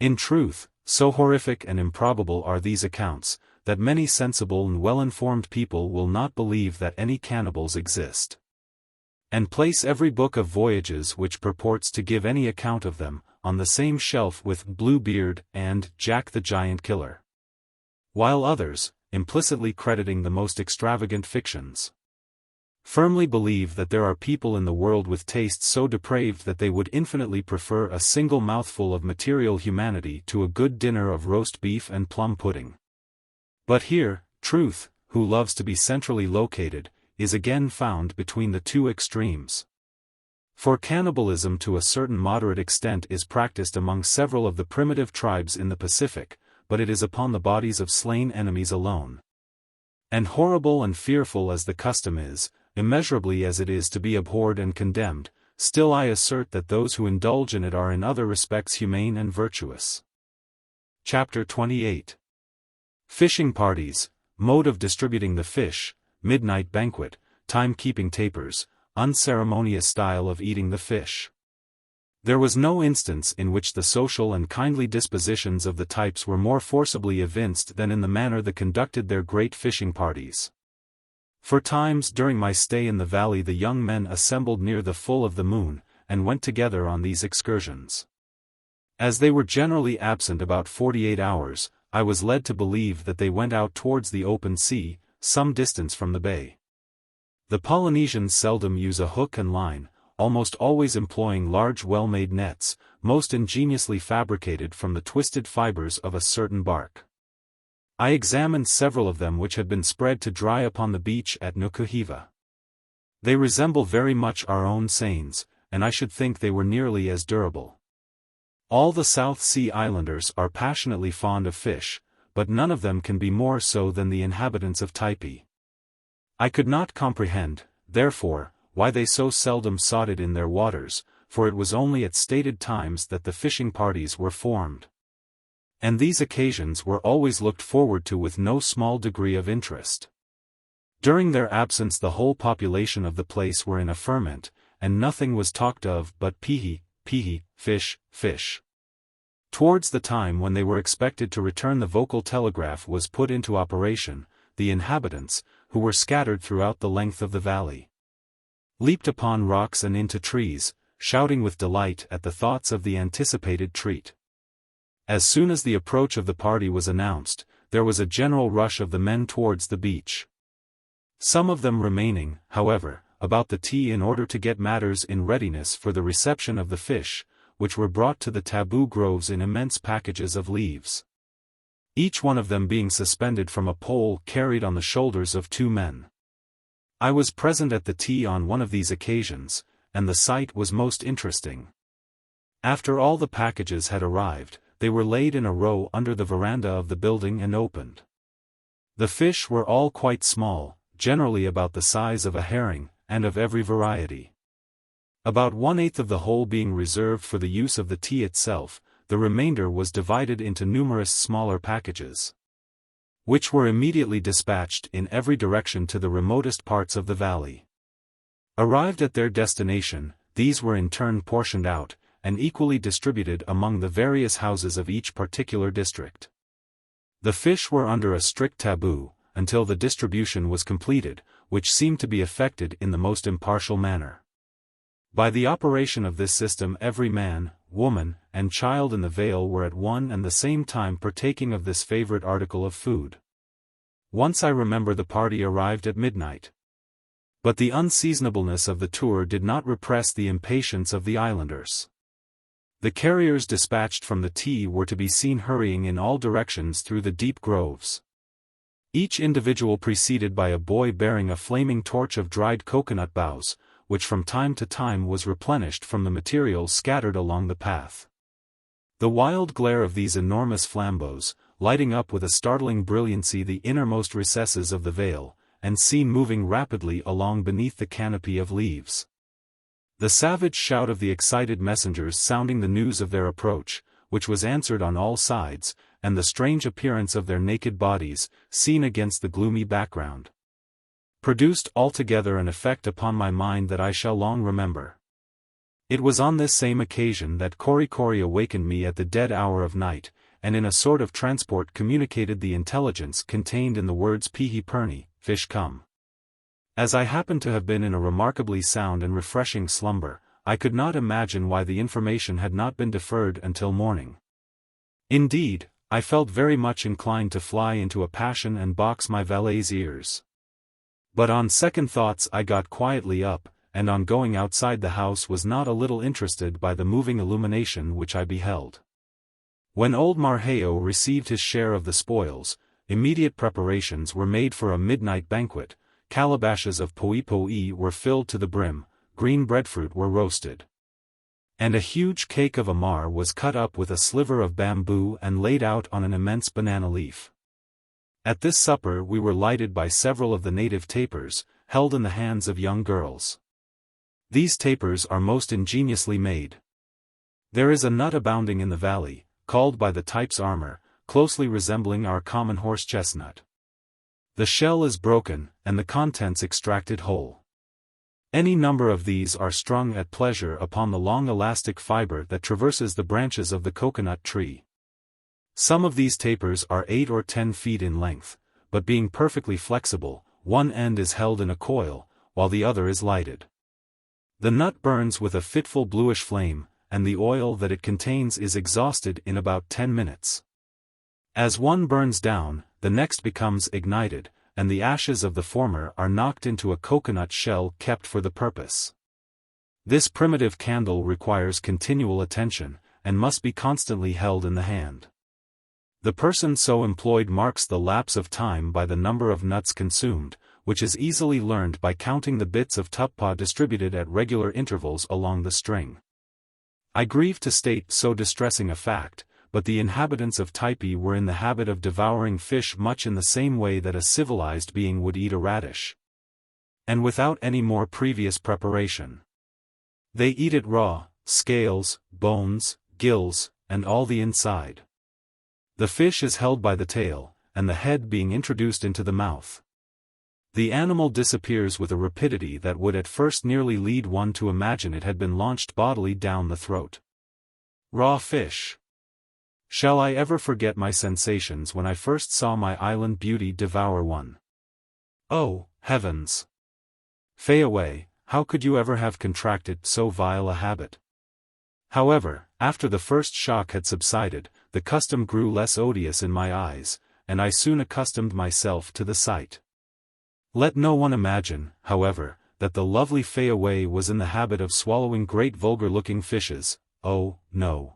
In truth, so horrific and improbable are these accounts, that many sensible and well-informed people will not believe that any cannibals exist, and place every book of voyages which purports to give any account of them, on the same shelf with Bluebeard and Jack the Giant Killer. While others, implicitly crediting the most extravagant fictions, firmly believe that there are people in the world with tastes so depraved that they would infinitely prefer a single mouthful of material humanity to a good dinner of roast beef and plum pudding. But here, truth, who loves to be centrally located, is again found between the two extremes. For cannibalism to a certain moderate extent is practiced among several of the primitive tribes in the Pacific, but it is upon the bodies of slain enemies alone. And horrible and fearful as the custom is, immeasurably as it is to be abhorred and condemned, still I assert that those who indulge in it are in other respects humane and virtuous. Chapter 28. Fishing parties, mode of distributing the fish, midnight banquet, time-keeping tapers, unceremonious style of eating the fish. There was no instance in which the social and kindly dispositions of the types were more forcibly evinced than in the manner they conducted their great fishing parties. For times during my stay in the valley the young men assembled near the full of the moon, and went together on these excursions. As they were generally absent about 48 hours, I was led to believe that they went out towards the open sea, some distance from the bay. The Polynesians seldom use a hook and line, almost always employing large well-made nets, most ingeniously fabricated from the twisted fibers of a certain bark. I examined several of them which had been spread to dry upon the beach at Nukuheva. They resemble very much our own seines, and I should think they were nearly as durable. All the South Sea Islanders are passionately fond of fish, but none of them can be more so than the inhabitants of Typee. I could not comprehend, therefore, why they so seldom sought it in their waters, for it was only at stated times that the fishing parties were formed. And these occasions were always looked forward to with no small degree of interest. During their absence the whole population of the place were in a ferment, and nothing was talked of but pihi, fish, fish. Towards the time when they were expected to return the vocal telegraph was put into operation, the inhabitants, who were scattered throughout the length of the valley, leaped upon rocks and into trees, shouting with delight at the thoughts of the anticipated treat. As soon as the approach of the party was announced, there was a general rush of the men towards the beach. Some of them remaining, however, about the tea in order to get matters in readiness for the reception of the fish, which were brought to the taboo groves in immense packages of leaves, each one of them being suspended from a pole carried on the shoulders of two men. I was present at the tea on one of these occasions, and the sight was most interesting. After all the packages had arrived, they were laid in a row under the veranda of the building and opened. The fish were all quite small, generally about the size of a herring, and of every variety. About 1/8 of the whole being reserved for the use of the tea itself, the remainder was divided into numerous smaller packages, which were immediately dispatched in every direction to the remotest parts of the valley. Arrived at their destination, these were in turn portioned out, and equally distributed among the various houses of each particular district. The fish were under a strict taboo, until the distribution was completed, which seemed to be effected in the most impartial manner. By the operation of this system every man, woman, and child in the vale were at one and the same time partaking of this favorite article of food. Once I remember the party arrived at midnight. But the unseasonableness of the tour did not repress the impatience of the islanders. The carriers dispatched from the tea were to be seen hurrying in all directions through the deep groves, each individual preceded by a boy bearing a flaming torch of dried coconut boughs, which from time to time was replenished from the materials scattered along the path. The wild glare of these enormous flambeaux, lighting up with a startling brilliancy the innermost recesses of the vale, and seen moving rapidly along beneath the canopy of leaves. The savage shout of the excited messengers sounding the news of their approach, which was answered on all sides, and the strange appearance of their naked bodies, seen against the gloomy background, produced altogether an effect upon my mind that I shall long remember. It was on this same occasion that Korikori awakened me at the dead hour of night, and in a sort of transport communicated the intelligence contained in the words Pihi Perni, fish come. As I happened to have been in a remarkably sound and refreshing slumber, I could not imagine why the information had not been deferred until morning. Indeed, I felt very much inclined to fly into a passion and box my valet's ears. But on second thoughts I got quietly up, and on going outside the house was not a little interested by the moving illumination which I beheld. When old Marheo received his share of the spoils, immediate preparations were made for a midnight banquet, calabashes of poi were filled to the brim, green breadfruit were roasted, and a huge cake of amar was cut up with a sliver of bamboo and laid out on an immense banana leaf. At this supper we were lighted by several of the native tapers, held in the hands of young girls. These tapers are most ingeniously made. There is a nut abounding in the valley, called by the types armor, closely resembling our common horse chestnut. The shell is broken, and the contents extracted whole. Any number of these are strung at pleasure upon the long elastic fiber that traverses the branches of the coconut tree. Some of these tapers are 8 or 10 feet in length, but being perfectly flexible, one end is held in a coil, while the other is lighted. The nut burns with a fitful bluish flame, and the oil that it contains is exhausted in about 10 minutes. As one burns down, the next becomes ignited, and the ashes of the former are knocked into a coconut shell kept for the purpose. This primitive candle requires continual attention, and must be constantly held in the hand. The person so employed marks the lapse of time by the number of nuts consumed, which is easily learned by counting the bits of tuppa distributed at regular intervals along the string. I grieve to state so distressing a fact, but the inhabitants of Typee were in the habit of devouring fish much in the same way that a civilized being would eat a radish, and without any more previous preparation. They eat it raw, scales, bones, gills, and all the inside. The fish is held by the tail, and the head being introduced into the mouth. The animal disappears with a rapidity that would at first nearly lead one to imagine it had been launched bodily down the throat. Raw fish. Shall I ever forget my sensations when I first saw my island beauty devour one? Oh, heavens! Fayaway, how could you ever have contracted so vile a habit? However, after the first shock had subsided, the custom grew less odious in my eyes, and I soon accustomed myself to the sight. Let no one imagine, however, that the lovely Fayaway was in the habit of swallowing great vulgar-looking fishes. Oh, no.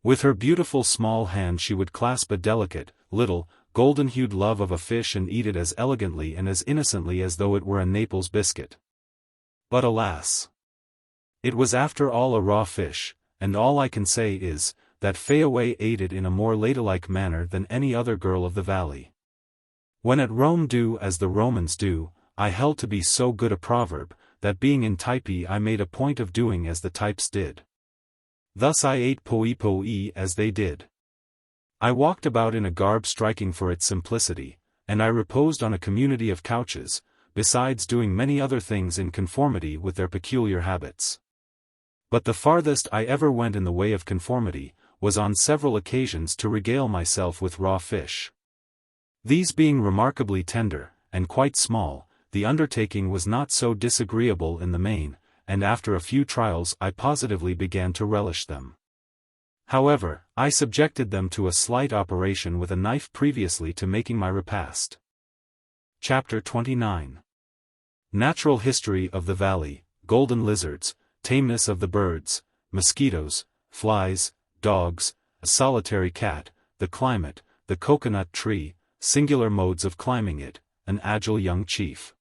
With her beautiful small hand she would clasp a delicate, little, golden-hued love of a fish and eat it as elegantly and as innocently as though it were a Naples biscuit. But alas! It was after all a raw fish, and all I can say is, that Fayaway ate it in a more ladylike manner than any other girl of the valley. When at Rome do as the Romans do, I held to be so good a proverb, that being in Typee I made a point of doing as the types did. Thus I ate poi as they did. I walked about in a garb striking for its simplicity, and I reposed on a community of couches, besides doing many other things in conformity with their peculiar habits. But the farthest I ever went in the way of conformity, was on several occasions to regale myself with raw fish. These being remarkably tender, and quite small, the undertaking was not so disagreeable in the main, and after a few trials I positively began to relish them. However, I subjected them to a slight operation with a knife previously to making my repast. Chapter 29. Natural History of the Valley, Golden Lizards, Tameness of the Birds, Mosquitoes, Flies, Dogs, a Solitary Cat, the Climate, the Coconut Tree, Singular Modes of Climbing it, an Agile Young Chief.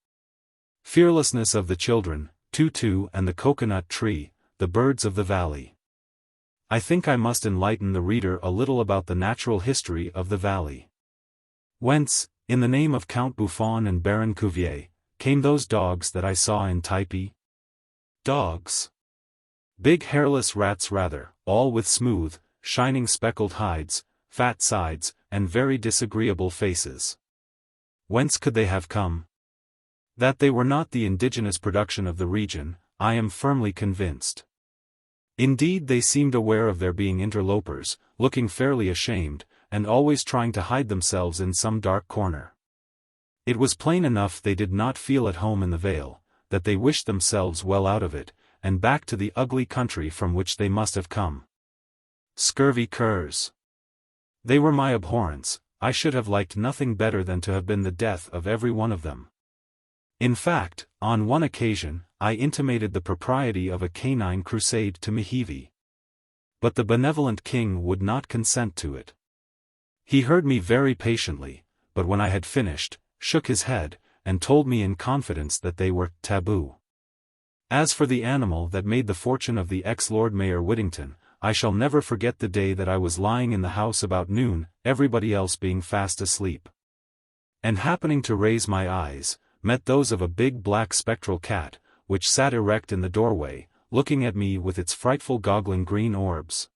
Fearlessness of the Children, tutu and the coconut tree, the birds of the valley. I think I must enlighten the reader a little about the natural history of the valley. Whence, in the name of Count Buffon and Baron Cuvier, came those dogs that I saw in Typee? Dogs. Big hairless rats rather, all with smooth, shining speckled hides, fat sides, and very disagreeable faces. Whence could they have come? That they were not the indigenous production of the region, I am firmly convinced. Indeed, they seemed aware of their being interlopers, looking fairly ashamed, and always trying to hide themselves in some dark corner. It was plain enough they did not feel at home in the vale, that they wished themselves well out of it, and back to the ugly country from which they must have come. Scurvy curs. They were my abhorrence. I should have liked nothing better than to have been the death of every one of them. In fact, on one occasion, I intimated the propriety of a canine crusade to Nukuheva. But the benevolent king would not consent to it. He heard me very patiently, but when I had finished, shook his head, and told me in confidence that they were taboo. As for the animal that made the fortune of the ex-Lord Mayor Whittington, I shall never forget the day that I was lying in the house about noon, everybody else being fast asleep. And happening to raise my eyes, met those of a big black spectral cat, which sat erect in the doorway, looking at me with its frightful goggling green orbs.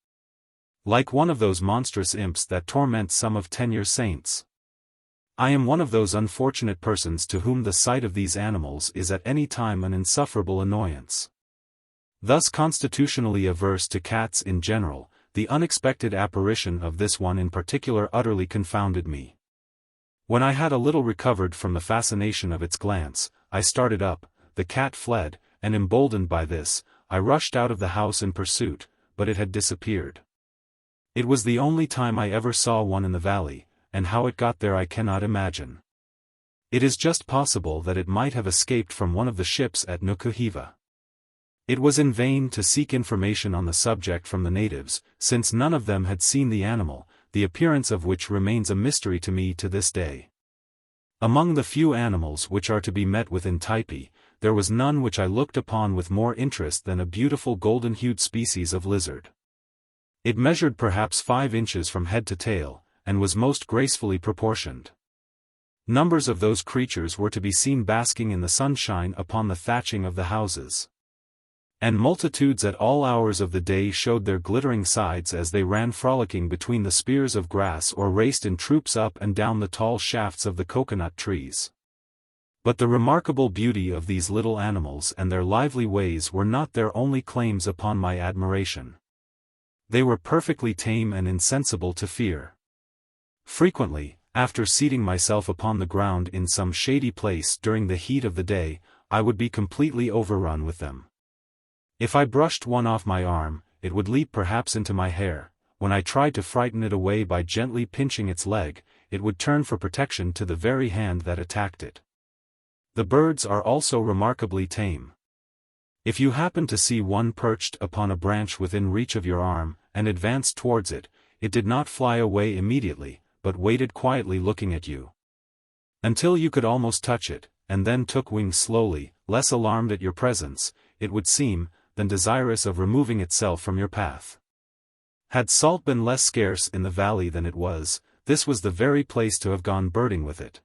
Like one of those monstrous imps that torment some of Tenure's saints. I am one of those unfortunate persons to whom the sight of these animals is at any time an insufferable annoyance. Thus constitutionally averse to cats in general, the unexpected apparition of this one in particular utterly confounded me. When I had a little recovered from the fascination of its glance, I started up, the cat fled, and emboldened by this, I rushed out of the house in pursuit, but it had disappeared. It was the only time I ever saw one in the valley, and how it got there I cannot imagine. It is just possible that it might have escaped from one of the ships at Nukuheva. It was in vain to seek information on the subject from the natives, since none of them had seen the animal, the appearance of which remains a mystery to me to this day. Among the few animals which are to be met with in Typee, there was none which I looked upon with more interest than a beautiful golden-hued species of lizard. It measured perhaps 5 inches from head to tail, and was most gracefully proportioned. Numbers of those creatures were to be seen basking in the sunshine upon the thatching of the houses. And multitudes at all hours of the day showed their glittering sides as they ran frolicking between the spears of grass or raced in troops up and down the tall shafts of the coconut trees. But the remarkable beauty of these little animals and their lively ways were not their only claims upon my admiration. They were perfectly tame and insensible to fear. Frequently, after seating myself upon the ground in some shady place during the heat of the day, I would be completely overrun with them. If I brushed one off my arm, it would leap perhaps into my hair. When I tried to frighten it away by gently pinching its leg, it would turn for protection to the very hand that attacked it. The birds are also remarkably tame. If you happen to see one perched upon a branch within reach of your arm, and advanced towards it, it did not fly away immediately, but waited quietly looking at you until you could almost touch it, and then took wing slowly, less alarmed at your presence, it would seem, than desirous of removing itself from your path. Had salt been less scarce in the valley than it was, this was the very place to have gone birding with it.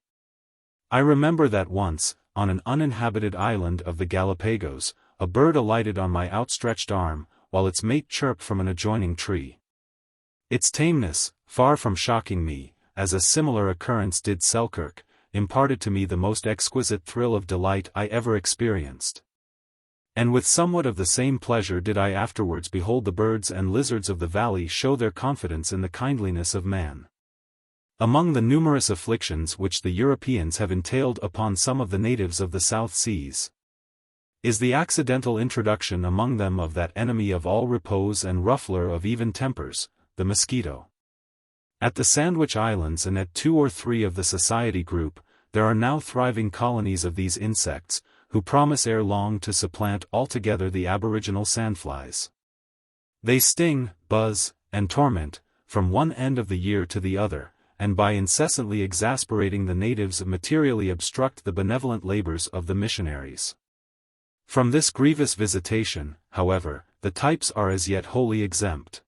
I remember that once, on an uninhabited island of the Galapagos, a bird alighted on my outstretched arm, while its mate chirped from an adjoining tree. Its tameness, far from shocking me, as a similar occurrence did Selkirk, imparted to me the most exquisite thrill of delight I ever experienced. And with somewhat of the same pleasure did I afterwards behold the birds and lizards of the valley show their confidence in the kindliness of man. Among the numerous afflictions which the Europeans have entailed upon some of the natives of the South Seas, is the accidental introduction among them of that enemy of all repose and ruffler of even tempers, the mosquito. At the Sandwich Islands and at 2 or 3 of the Society group, there are now thriving colonies of these insects, who promise ere long to supplant altogether the aboriginal sandflies. They sting, buzz, and torment, from one end of the year to the other, and by incessantly exasperating the natives materially obstruct the benevolent labors of the missionaries. From this grievous visitation, however, the types are as yet wholly exempt.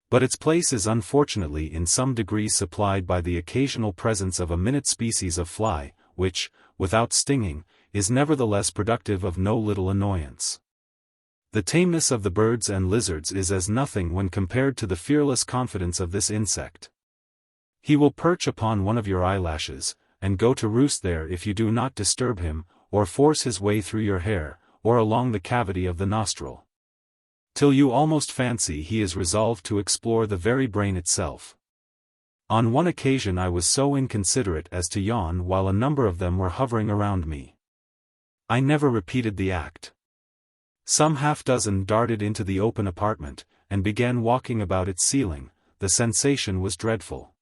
But its place is unfortunately in some degree supplied by the occasional presence of a minute species of fly, which, without stinging, is nevertheless productive of no little annoyance. The tameness of the birds and lizards is as nothing when compared to the fearless confidence of this insect. He will perch upon one of your eyelashes, and go to roost there if you do not disturb him, or force his way through your hair, or along the cavity of the nostril, till you almost fancy he is resolved to explore the very brain itself. On one occasion I was so inconsiderate as to yawn while a number of them were hovering around me. I never repeated the act. Some half-dozen darted into the open apartment, and began walking about its ceiling. The sensation was dreadful.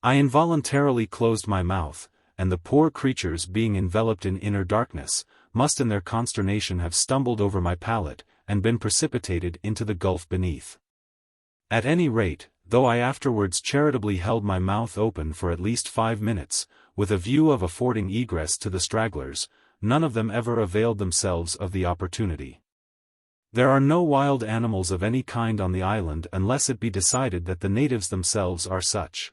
I involuntarily closed my mouth, and the poor creatures, being enveloped in inner darkness, must in their consternation have stumbled over my palate, and been precipitated into the gulf beneath. At any rate, though I afterwards charitably held my mouth open for at least 5 minutes, with a view of affording egress to the stragglers, none of them ever availed themselves of the opportunity. There are no wild animals of any kind on the island unless it be decided that the natives themselves are such.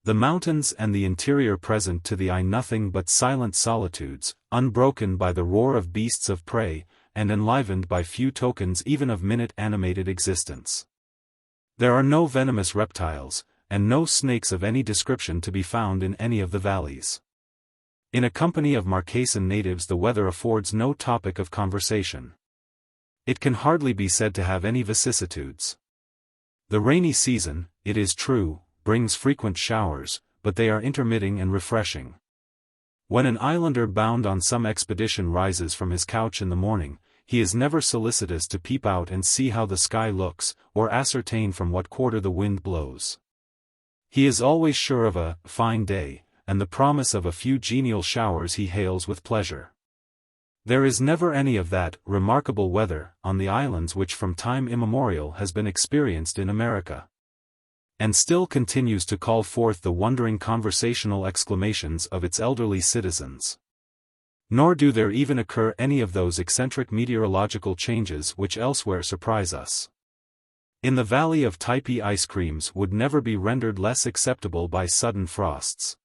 The mountains and the interior present to the eye nothing but silent solitudes, unbroken by the roar of beasts of prey, and enlivened by few tokens even of minute animated existence. There are no venomous reptiles, and no snakes of any description to be found in any of the valleys. In a company of Marquesan natives the weather affords no topic of conversation. It can hardly be said to have any vicissitudes. The rainy season, it is true, brings frequent showers, but they are intermitting and refreshing. When an islander bound on some expedition rises from his couch in the morning, he is never solicitous to peep out and see how the sky looks, or ascertain from what quarter the wind blows. He is always sure of a fine day, and the promise of a few genial showers he hails with pleasure. There is never any of that remarkable weather on the islands which from time immemorial has been experienced in America, and still continues to call forth the wondering conversational exclamations of its elderly citizens. Nor do there even occur any of those eccentric meteorological changes which elsewhere surprise us. In the valley of Typee ice creams would never be rendered less acceptable by sudden frosts.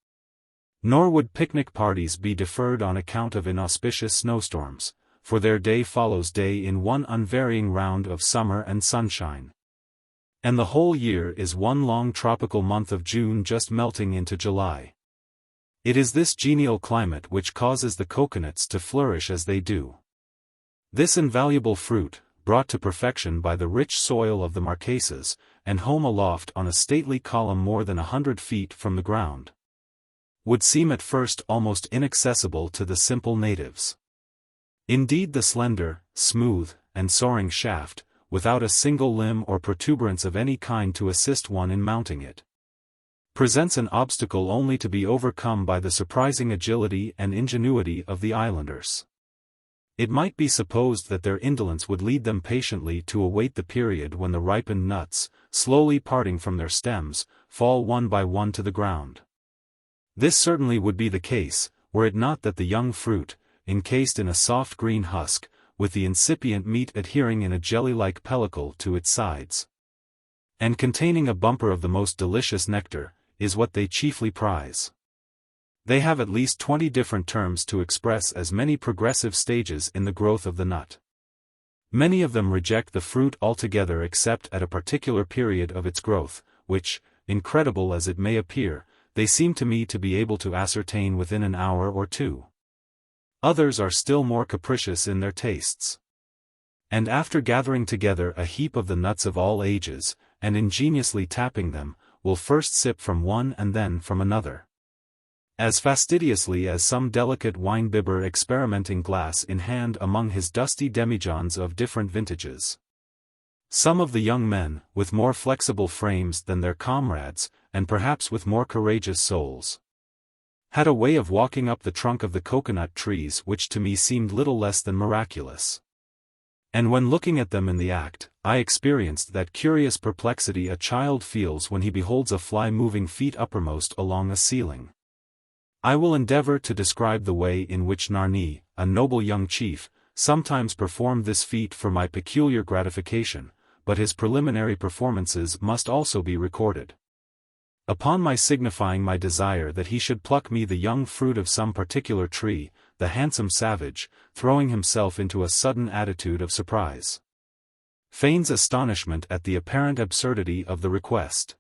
Nor would picnic parties be deferred on account of inauspicious snowstorms, for their day follows day in one unvarying round of summer and sunshine. And the whole year is one long tropical month of June just melting into July. It is this genial climate which causes the coconuts to flourish as they do. This invaluable fruit, brought to perfection by the rich soil of the Marquesas, and home aloft on a stately column more than 100 feet from the ground, would seem at first almost inaccessible to the simple natives. Indeed, the slender, smooth, and soaring shaft, without a single limb or protuberance of any kind to assist one in mounting it, presents an obstacle only to be overcome by the surprising agility and ingenuity of the islanders. It might be supposed that their indolence would lead them patiently to await the period when the ripened nuts, slowly parting from their stems, fall one by one to the ground. This certainly would be the case, were it not that the young fruit, encased in a soft green husk, with the incipient meat adhering in a jelly-like pellicle to its sides, and containing a bumper of the most delicious nectar, is what they chiefly prize. They have at least 20 different terms to express as many progressive stages in the growth of the nut. Many of them reject the fruit altogether except at a particular period of its growth, which, incredible as it may appear, they seem to me to be able to ascertain within an hour or two. Others are still more capricious in their tastes, and after gathering together a heap of the nuts of all ages, and ingeniously tapping them, will first sip from one and then from another, as fastidiously as some delicate wine-bibber experimenting glass in hand among his dusty demijohns of different vintages. Some of the young men, with more flexible frames than their comrades, and perhaps with more courageous souls, had a way of walking up the trunk of the coconut trees which to me seemed little less than miraculous. And when looking at them in the act, I experienced that curious perplexity a child feels when he beholds a fly moving feet uppermost along a ceiling. I will endeavor to describe the way in which Narni, a noble young chief, sometimes performed this feat for my peculiar gratification, but his preliminary performances must also be recorded. Upon my signifying my desire that he should pluck me the young fruit of some particular tree, the handsome savage, throwing himself into a sudden attitude of surprise, feigns astonishment at the apparent absurdity of the request.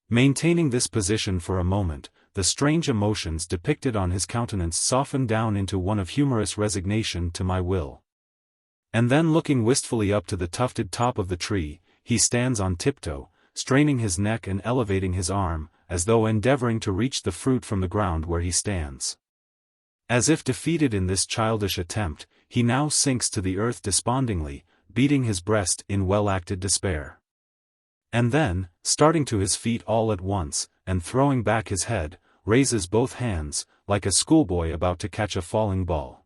Maintaining this position for a moment, the strange emotions depicted on his countenance soften down into one of humorous resignation to my will. And then looking wistfully up to the tufted top of the tree, he stands on tiptoe, straining his neck and elevating his arm, as though endeavoring to reach the fruit from the ground where he stands. As if defeated in this childish attempt, he now sinks to the earth despondingly, beating his breast in well-acted despair. And then, starting to his feet all at once, and throwing back his head, raises both hands, like a schoolboy about to catch a falling ball.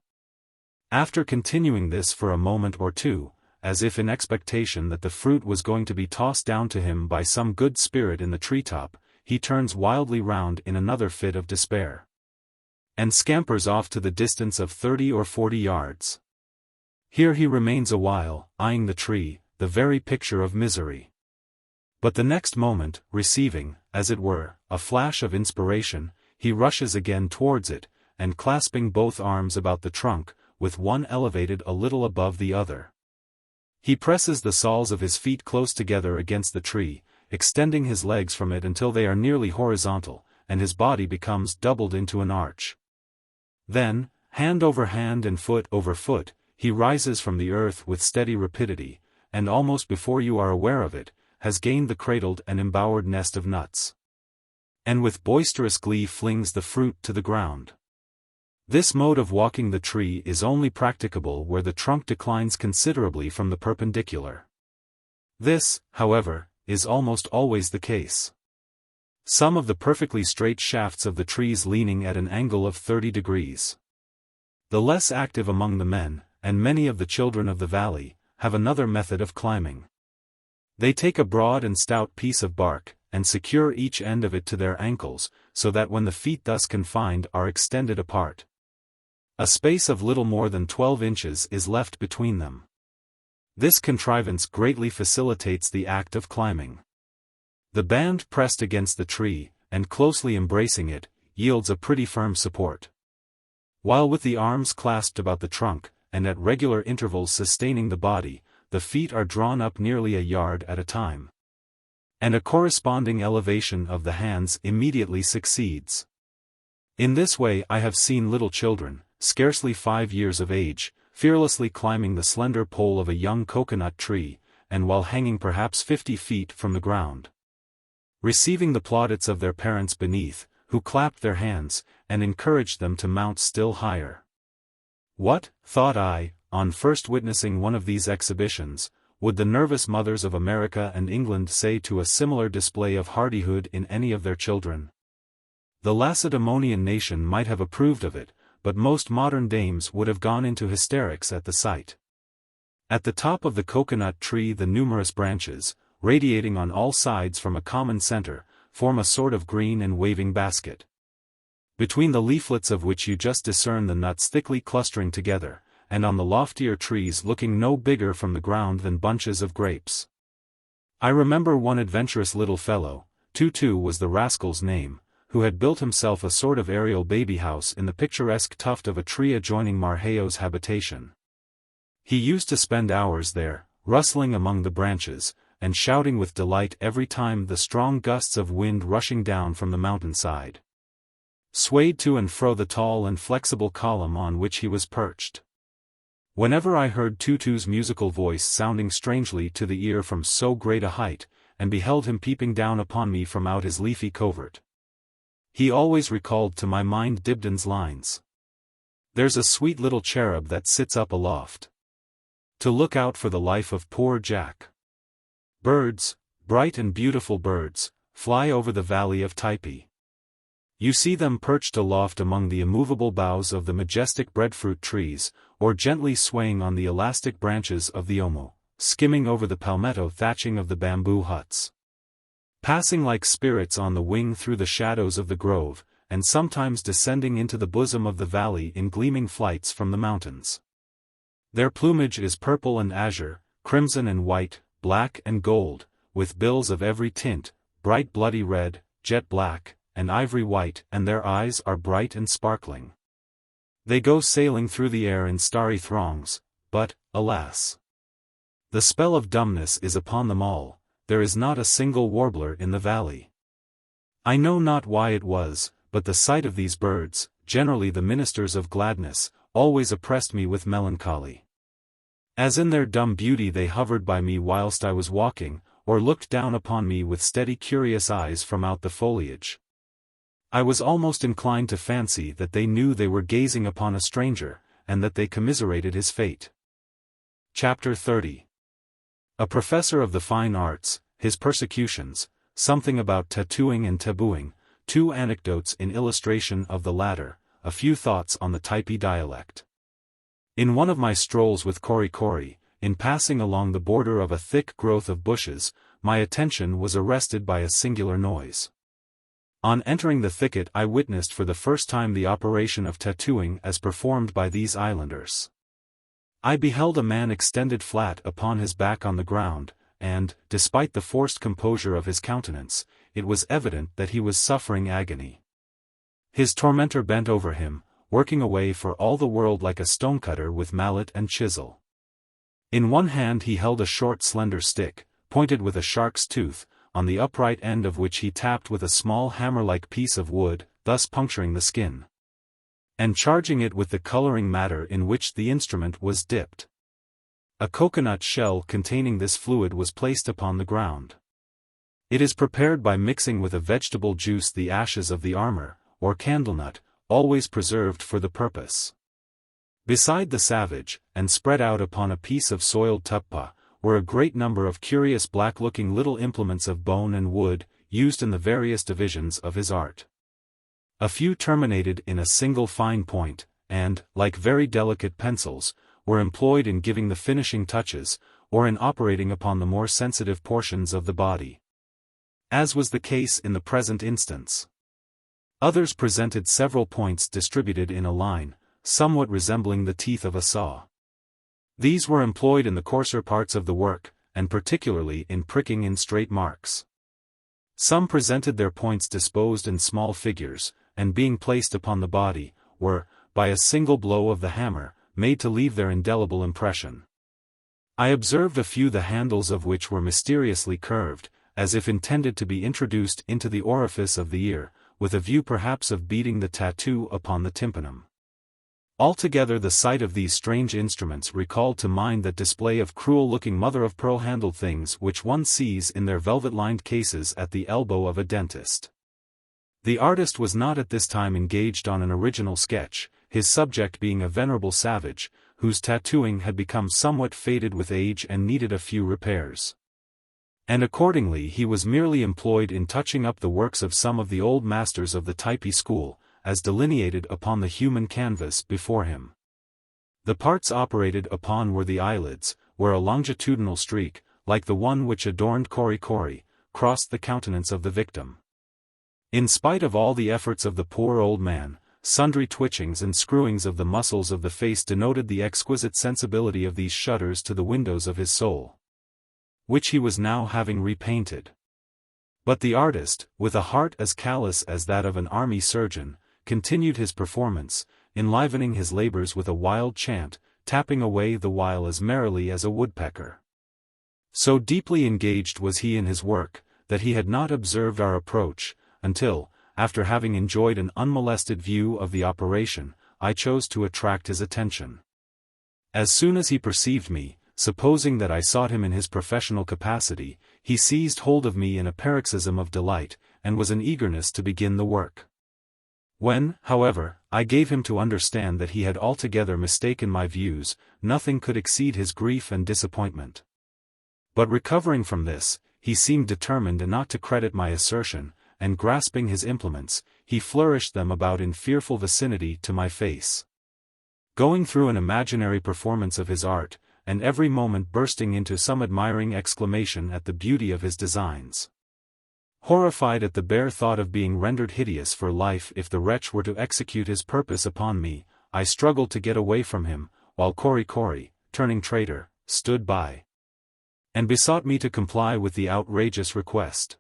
After continuing this for a moment or two, as if in expectation that the fruit was going to be tossed down to him by some good spirit in the treetop, he turns wildly round in another fit of despair, and scampers off to the distance of 30 or 40 yards. Here he remains a while, eyeing the tree, the very picture of misery. But the next moment, receiving, as it were, a flash of inspiration, he rushes again towards it, and clasping both arms about the trunk, with one elevated a little above the other, he presses the soles of his feet close together against the tree, extending his legs from it until they are nearly horizontal, and his body becomes doubled into an arch. Then, hand over hand and foot over foot, he rises from the earth with steady rapidity, and almost before you are aware of it, has gained the cradled and embowered nest of nuts, and with boisterous glee flings the fruit to the ground. This mode of walking the tree is only practicable where the trunk declines considerably from the perpendicular. This, however, is almost always the case. Some of the perfectly straight shafts of the trees leaning at an angle of 30 degrees. The less active among the men, and many of the children of the valley, have another method of climbing. They take a broad and stout piece of bark, and secure each end of it to their ankles, so that when the feet thus confined are extended apart, a space of little more than 12 inches is left between them. This contrivance greatly facilitates the act of climbing. The band pressed against the tree, and closely embracing it, yields a pretty firm support. While with the arms clasped about the trunk, and at regular intervals sustaining the body, the feet are drawn up nearly a yard at a time, and a corresponding elevation of the hands immediately succeeds. In this way I have seen little children, scarcely 5 years of age, fearlessly climbing the slender pole of a young coconut tree, and while hanging perhaps 50 feet from the ground, receiving the plaudits of their parents beneath, who clapped their hands, and encouraged them to mount still higher. What, thought I, on first witnessing one of these exhibitions, would the nervous mothers of America and England say to a similar display of hardihood in any of their children? The Lacedaemonian nation might have approved of it, but most modern dames would have gone into hysterics at the sight. At the top of the coconut tree the numerous branches, radiating on all sides from a common center, form a sort of green and waving basket, between the leaflets of which you just discern the nuts thickly clustering together, and on the loftier trees looking no bigger from the ground than bunches of grapes. I remember one adventurous little fellow, Tutu was the rascal's name, who had built himself a sort of aerial baby house in the picturesque tuft of a tree adjoining Marquesas' habitation. He used to spend hours there, rustling among the branches, and shouting with delight every time the strong gusts of wind rushing down from the mountainside swayed to and fro the tall and flexible column on which he was perched. Whenever I heard Tutu's musical voice sounding strangely to the ear from so great a height, and beheld him peeping down upon me from out his leafy covert, he always recalled to my mind Dibdin's lines. There's a sweet little cherub that sits up aloft, to look out for the life of poor Jack. Birds, bright and beautiful birds, fly over the valley of Typee. You see them perched aloft among the immovable boughs of the majestic breadfruit trees, or gently swaying on the elastic branches of the omo, skimming over the palmetto thatching of the bamboo huts, passing like spirits on the wing through the shadows of the grove, and sometimes descending into the bosom of the valley in gleaming flights from the mountains. Their plumage is purple and azure, crimson and white, black and gold, with bills of every tint, bright bloody red, jet black, and ivory white, and their eyes are bright and sparkling. They go sailing through the air in starry throngs, but, alas! The spell of dumbness is upon them all, there is not a single warbler in the valley. I know not why it was, but the sight of these birds, generally the ministers of gladness, always oppressed me with melancholy. As in their dumb beauty they hovered by me whilst I was walking, or looked down upon me with steady curious eyes from out the foliage. I was almost inclined to fancy that they knew they were gazing upon a stranger, and that they commiserated his fate. Chapter 30. A professor of the fine arts, his persecutions, something about tattooing and tabooing, 2 anecdotes in illustration of the latter, a few thoughts on the Typee dialect. In one of my strolls with Kori, in passing along the border of a thick growth of bushes, my attention was arrested by a singular noise. On entering the thicket I witnessed for the first time the operation of tattooing as performed by these islanders. I beheld a man extended flat upon his back on the ground, and, despite the forced composure of his countenance, it was evident that he was suffering agony. His tormentor bent over him, working away for all the world like a stonecutter with mallet and chisel. In one hand he held a short slender stick, pointed with a shark's tooth, on the upright end of which he tapped with a small hammer-like piece of wood, thus puncturing the skin, and charging it with the coloring matter in which the instrument was dipped. A coconut shell containing this fluid was placed upon the ground. It is prepared by mixing with a vegetable juice the ashes of the armor, or candlenut, always preserved for the purpose. Beside the savage, and spread out upon a piece of soiled tuppa, were a great number of curious black-looking little implements of bone and wood, used in the various divisions of his art. A few terminated in a single fine point, and, like very delicate pencils, were employed in giving the finishing touches, or in operating upon the more sensitive portions of the body. As was the case in the present instance. Others presented several points distributed in a line, somewhat resembling the teeth of a saw. These were employed in the coarser parts of the work, and particularly in pricking in straight marks. Some presented their points disposed in small figures, and being placed upon the body, were, by a single blow of the hammer, made to leave their indelible impression. I observed a few the handles of which were mysteriously curved, as if intended to be introduced into the orifice of the ear, with a view perhaps of beating the tattoo upon the tympanum. Altogether the sight of these strange instruments recalled to mind that display of cruel-looking mother-of-pearl handled things which one sees in their velvet-lined cases at the elbow of a dentist. The artist was not at this time engaged on an original sketch, his subject being a venerable savage, whose tattooing had become somewhat faded with age and needed a few repairs. And accordingly he was merely employed in touching up the works of some of the old masters of the Typee school, as delineated upon the human canvas before him. The parts operated upon were the eyelids, where a longitudinal streak, like the one which adorned Kori, crossed the countenance of the victim. In spite of all the efforts of the poor old man, sundry twitchings and screwings of the muscles of the face denoted the exquisite sensibility of these shutters to the windows of his soul, which he was now having repainted. But the artist, with a heart as callous as that of an army surgeon, continued his performance, enlivening his labors with a wild chant, tapping away the while as merrily as a woodpecker. So deeply engaged was he in his work, that he had not observed our approach, until, after having enjoyed an unmolested view of the operation, I chose to attract his attention. As soon as he perceived me, supposing that I sought him in his professional capacity, he seized hold of me in a paroxysm of delight, and was in eagerness to begin the work. When, however, I gave him to understand that he had altogether mistaken my views, nothing could exceed his grief and disappointment. But recovering from this, he seemed determined not to credit my assertion, and grasping his implements, he flourished them about in fearful vicinity to my face, going through an imaginary performance of his art, and every moment bursting into some admiring exclamation at the beauty of his designs. Horrified at the bare thought of being rendered hideous for life if the wretch were to execute his purpose upon me, I struggled to get away from him, while Kori, back-turning traitor, stood by and besought me to comply with the outrageous request.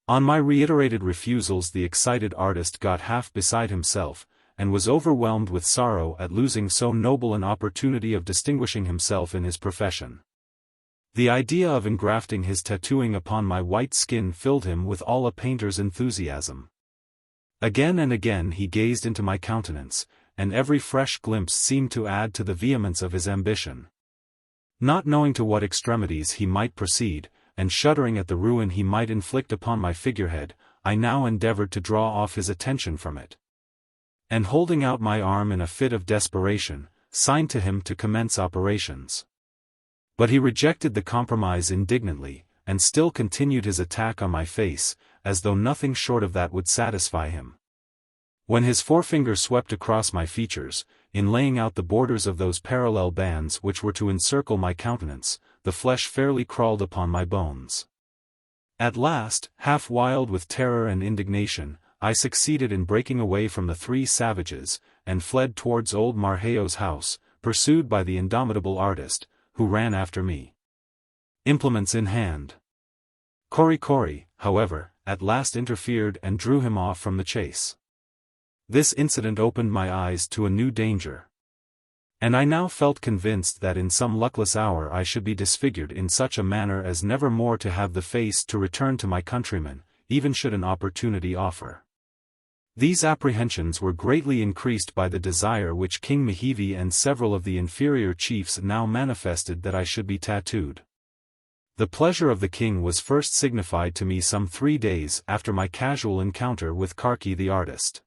On my reiterated refusals, the excited artist got half beside himself, and was overwhelmed with sorrow at losing so noble an opportunity of distinguishing himself in his profession. The idea of engrafting his tattooing upon my white skin filled him with all a painter's enthusiasm. Again and again he gazed into my countenance, and every fresh glimpse seemed to add to the vehemence of his ambition. Not knowing to what extremities he might proceed, and shuddering at the ruin he might inflict upon my figurehead, I now endeavored to draw off his attention from it. And holding out my arm in a fit of desperation, signed to him to commence operations. But he rejected the compromise indignantly, and still continued his attack on my face, as though nothing short of that would satisfy him. When his forefinger swept across my features, in laying out the borders of those parallel bands which were to encircle my countenance, the flesh fairly crawled upon my bones. At last, half wild with terror and indignation, I succeeded in breaking away from the three savages, and fled towards old Marquesas' house, pursued by the indomitable artist, who ran after me, implements in hand. Kori, however, at last interfered and drew him off from the chase. This incident opened my eyes to a new danger. And I now felt convinced that in some luckless hour I should be disfigured in such a manner as never more to have the face to return to my countrymen, even should an opportunity offer. These apprehensions were greatly increased by the desire which King Nukuheva and several of the inferior chiefs now manifested that I should be tattooed. The pleasure of the king was first signified to me some 3 days after my casual encounter with Karki the artist.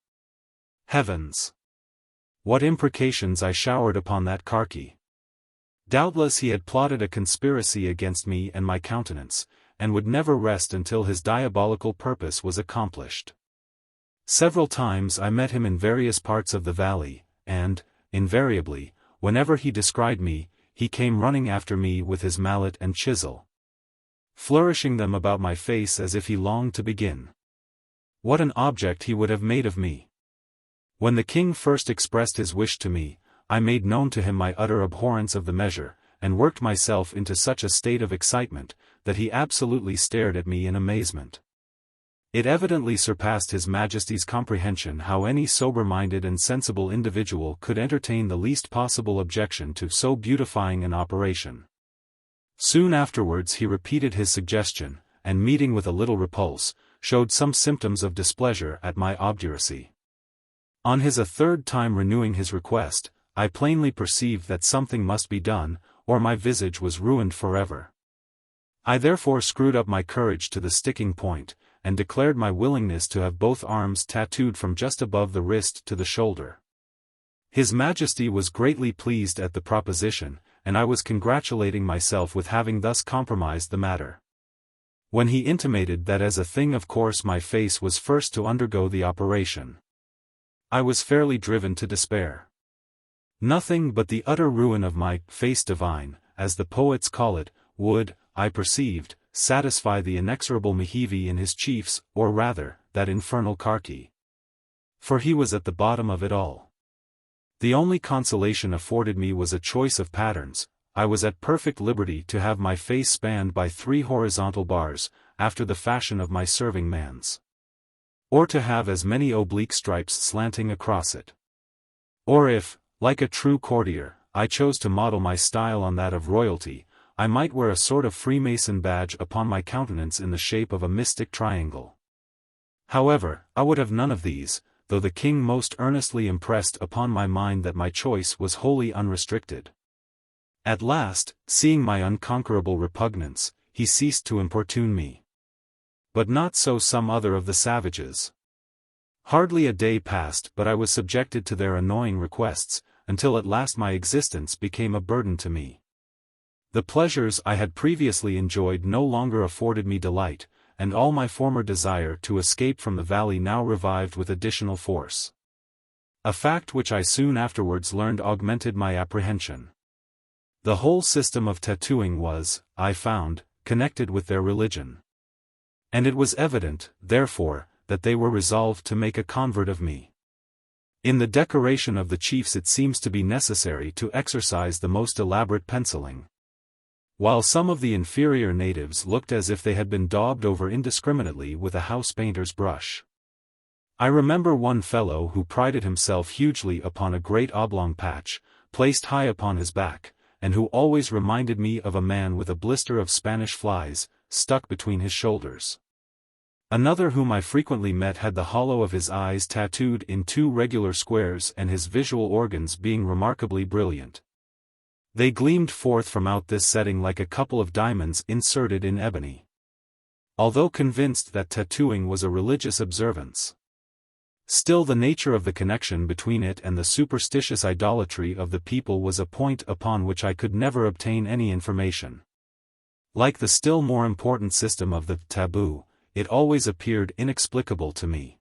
Heavens! What imprecations I showered upon that Karki! Doubtless he had plotted a conspiracy against me and my countenance, and would never rest until his diabolical purpose was accomplished. Several times I met him in various parts of the valley, and, invariably, whenever he descried me, he came running after me with his mallet and chisel, flourishing them about my face as if he longed to begin. What an object he would have made of me! When the king first expressed his wish to me, I made known to him my utter abhorrence of the measure, and worked myself into such a state of excitement, that he absolutely stared at me in amazement. It evidently surpassed his Majesty's comprehension how any sober-minded and sensible individual could entertain the least possible objection to so beautifying an operation. Soon afterwards he repeated his suggestion, and meeting with a little repulse, showed some symptoms of displeasure at my obduracy. On his a third time renewing his request, I plainly perceived that something must be done, or my visage was ruined forever. I therefore screwed up my courage to the sticking point, and declared my willingness to have both arms tattooed from just above the wrist to the shoulder. His Majesty was greatly pleased at the proposition, and I was congratulating myself with having thus compromised the matter, when he intimated that as a thing of course my face was first to undergo the operation. I was fairly driven to despair. Nothing but the utter ruin of my face divine, as the poets call it, would, I perceived, satisfy the inexorable Nukuheva and his chiefs, or rather, that infernal Karki. For he was at the bottom of it all. The only consolation afforded me was a choice of patterns. I was at perfect liberty to have my face spanned by 3 horizontal bars, after the fashion of my serving man's, or to have as many oblique stripes slanting across it. Or if, like a true courtier, I chose to model my style on that of royalty, I might wear a sort of Freemason badge upon my countenance in the shape of a mystic triangle. However, I would have none of these, though the king most earnestly impressed upon my mind that my choice was wholly unrestricted. At last, seeing my unconquerable repugnance, he ceased to importune me. But not so some other of the savages. Hardly a day passed but I was subjected to their annoying requests, until at last my existence became a burden to me. The pleasures I had previously enjoyed no longer afforded me delight, and all my former desire to escape from the valley now revived with additional force. A fact which I soon afterwards learned augmented my apprehension. The whole system of tattooing was, I found, connected with their religion. And it was evident, therefore, that they were resolved to make a convert of me. In the decoration of the chiefs it seems to be necessary to exercise the most elaborate penciling. While some of the inferior natives looked as if they had been daubed over indiscriminately with a house painter's brush. I remember one fellow who prided himself hugely upon a great oblong patch, placed high upon his back, and who always reminded me of a man with a blister of Spanish flies, stuck between his shoulders. Another whom I frequently met had the hollow of his eyes tattooed in 2 regular squares and his visual organs being remarkably brilliant. They gleamed forth from out this setting like a couple of diamonds inserted in ebony. Although convinced that tattooing was a religious observance, still the nature of the connection between it and the superstitious idolatry of the people was a point upon which I could never obtain any information. Like the still more important system of the taboo, it always appeared inexplicable to me.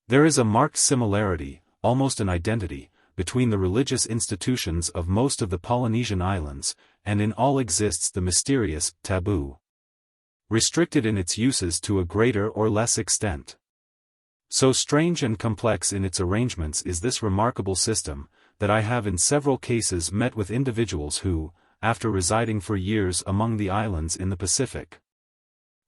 There is a marked similarity, almost an identity, between the religious institutions of most of the Polynesian islands, and in all exists the mysterious taboo, restricted in its uses to a greater or less extent. So strange and complex in its arrangements is this remarkable system, that I have in several cases met with individuals who, after residing for years among the islands in the Pacific,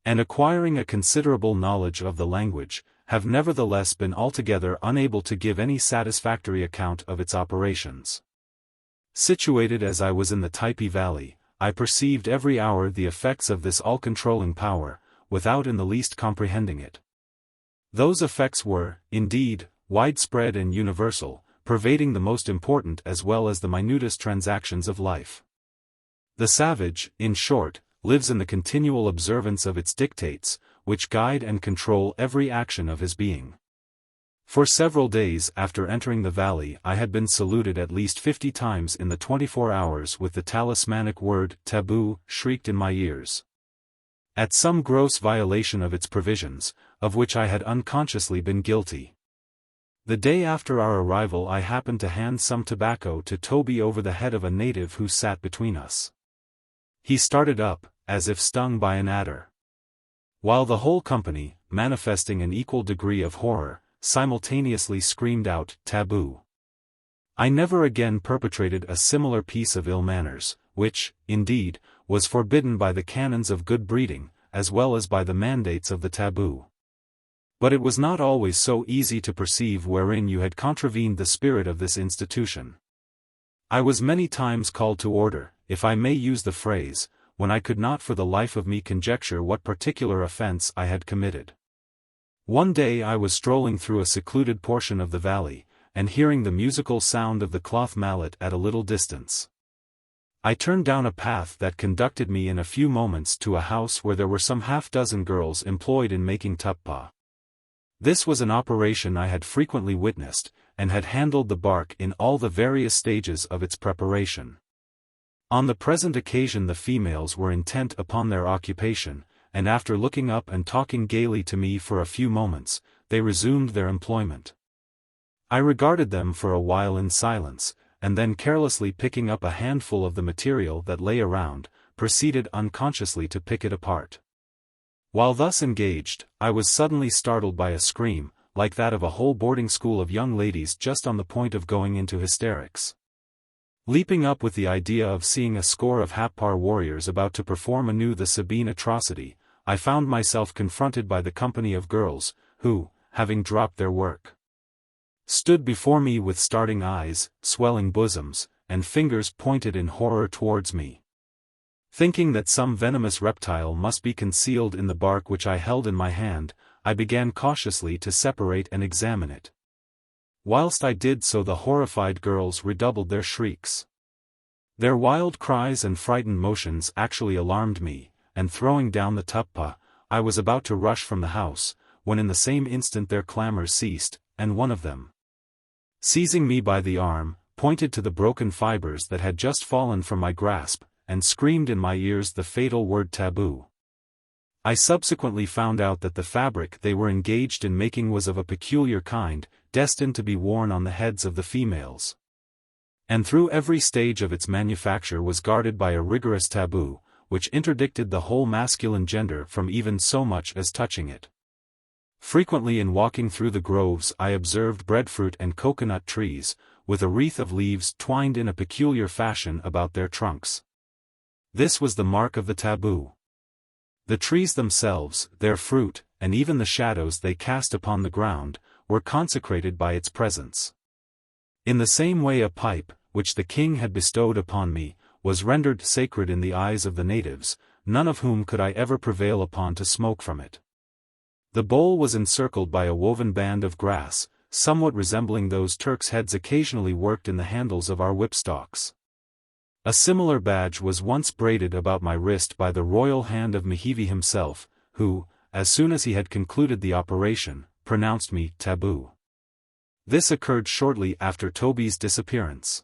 and acquiring a considerable knowledge of the language, have nevertheless been altogether unable to give any satisfactory account of its operations. Situated as I was in the Typee Valley, I perceived every hour the effects of this all-controlling power, without in the least comprehending it. Those effects were, indeed, widespread and universal, pervading the most important as well as the minutest transactions of life. The savage, in short, lives in the continual observance of its dictates, which guide and control every action of his being. For several days after entering the valley I had been saluted at least 50 times in the 24 hours with the talismanic word taboo shrieked in my ears. At some gross violation of its provisions, of which I had unconsciously been guilty. The day after our arrival I happened to hand some tobacco to Toby over the head of a native who sat between us. He started up, as if stung by an adder. While the whole company, manifesting an equal degree of horror, simultaneously screamed out, "Taboo!" I never again perpetrated a similar piece of ill manners, which, indeed, was forbidden by the canons of good breeding, as well as by the mandates of the taboo. But it was not always so easy to perceive wherein you had contravened the spirit of this institution. I was many times called to order, if I may use the phrase, when I could not for the life of me conjecture what particular offense I had committed. One day I was strolling through a secluded portion of the valley, and hearing the musical sound of the cloth mallet at a little distance. I turned down a path that conducted me in a few moments to a house where there were some half-dozen girls employed in making tuppa. This was an operation I had frequently witnessed, and had handled the bark in all the various stages of its preparation. On the present occasion the females were intent upon their occupation, and after looking up and talking gaily to me for a few moments, they resumed their employment. I regarded them for a while in silence, and then carelessly picking up a handful of the material that lay around, proceeded unconsciously to pick it apart. While thus engaged, I was suddenly startled by a scream, like that of a whole boarding school of young ladies just on the point of going into hysterics. Leaping up with the idea of seeing a score of Happar warriors about to perform anew the Sabine atrocity, I found myself confronted by the company of girls, who, having dropped their work, stood before me with starting eyes, swelling bosoms, and fingers pointed in horror towards me. Thinking that some venomous reptile must be concealed in the bark which I held in my hand, I began cautiously to separate and examine it. Whilst I did so the horrified girls redoubled their shrieks. Their wild cries and frightened motions actually alarmed me, and throwing down the tuppa, I was about to rush from the house, when in the same instant their clamors ceased, and one of them, seizing me by the arm, pointed to the broken fibers that had just fallen from my grasp, and screamed in my ears the fatal word taboo. I subsequently found out that the fabric they were engaged in making was of a peculiar kind, destined to be worn on the heads of the females. And through every stage of its manufacture was guarded by a rigorous taboo, which interdicted the whole masculine gender from even so much as touching it. Frequently in walking through the groves I observed breadfruit and coconut trees, with a wreath of leaves twined in a peculiar fashion about their trunks. This was the mark of the taboo. The trees themselves, their fruit, and even the shadows they cast upon the ground, were consecrated by its presence. In the same way a pipe, which the king had bestowed upon me, was rendered sacred in the eyes of the natives, none of whom could I ever prevail upon to smoke from it. The bowl was encircled by a woven band of grass, somewhat resembling those Turks' heads occasionally worked in the handles of our whipstocks. A similar badge was once braided about my wrist by the royal hand of Nukuheva himself, who, as soon as he had concluded the operation, pronounced me taboo. This occurred shortly after Toby's disappearance.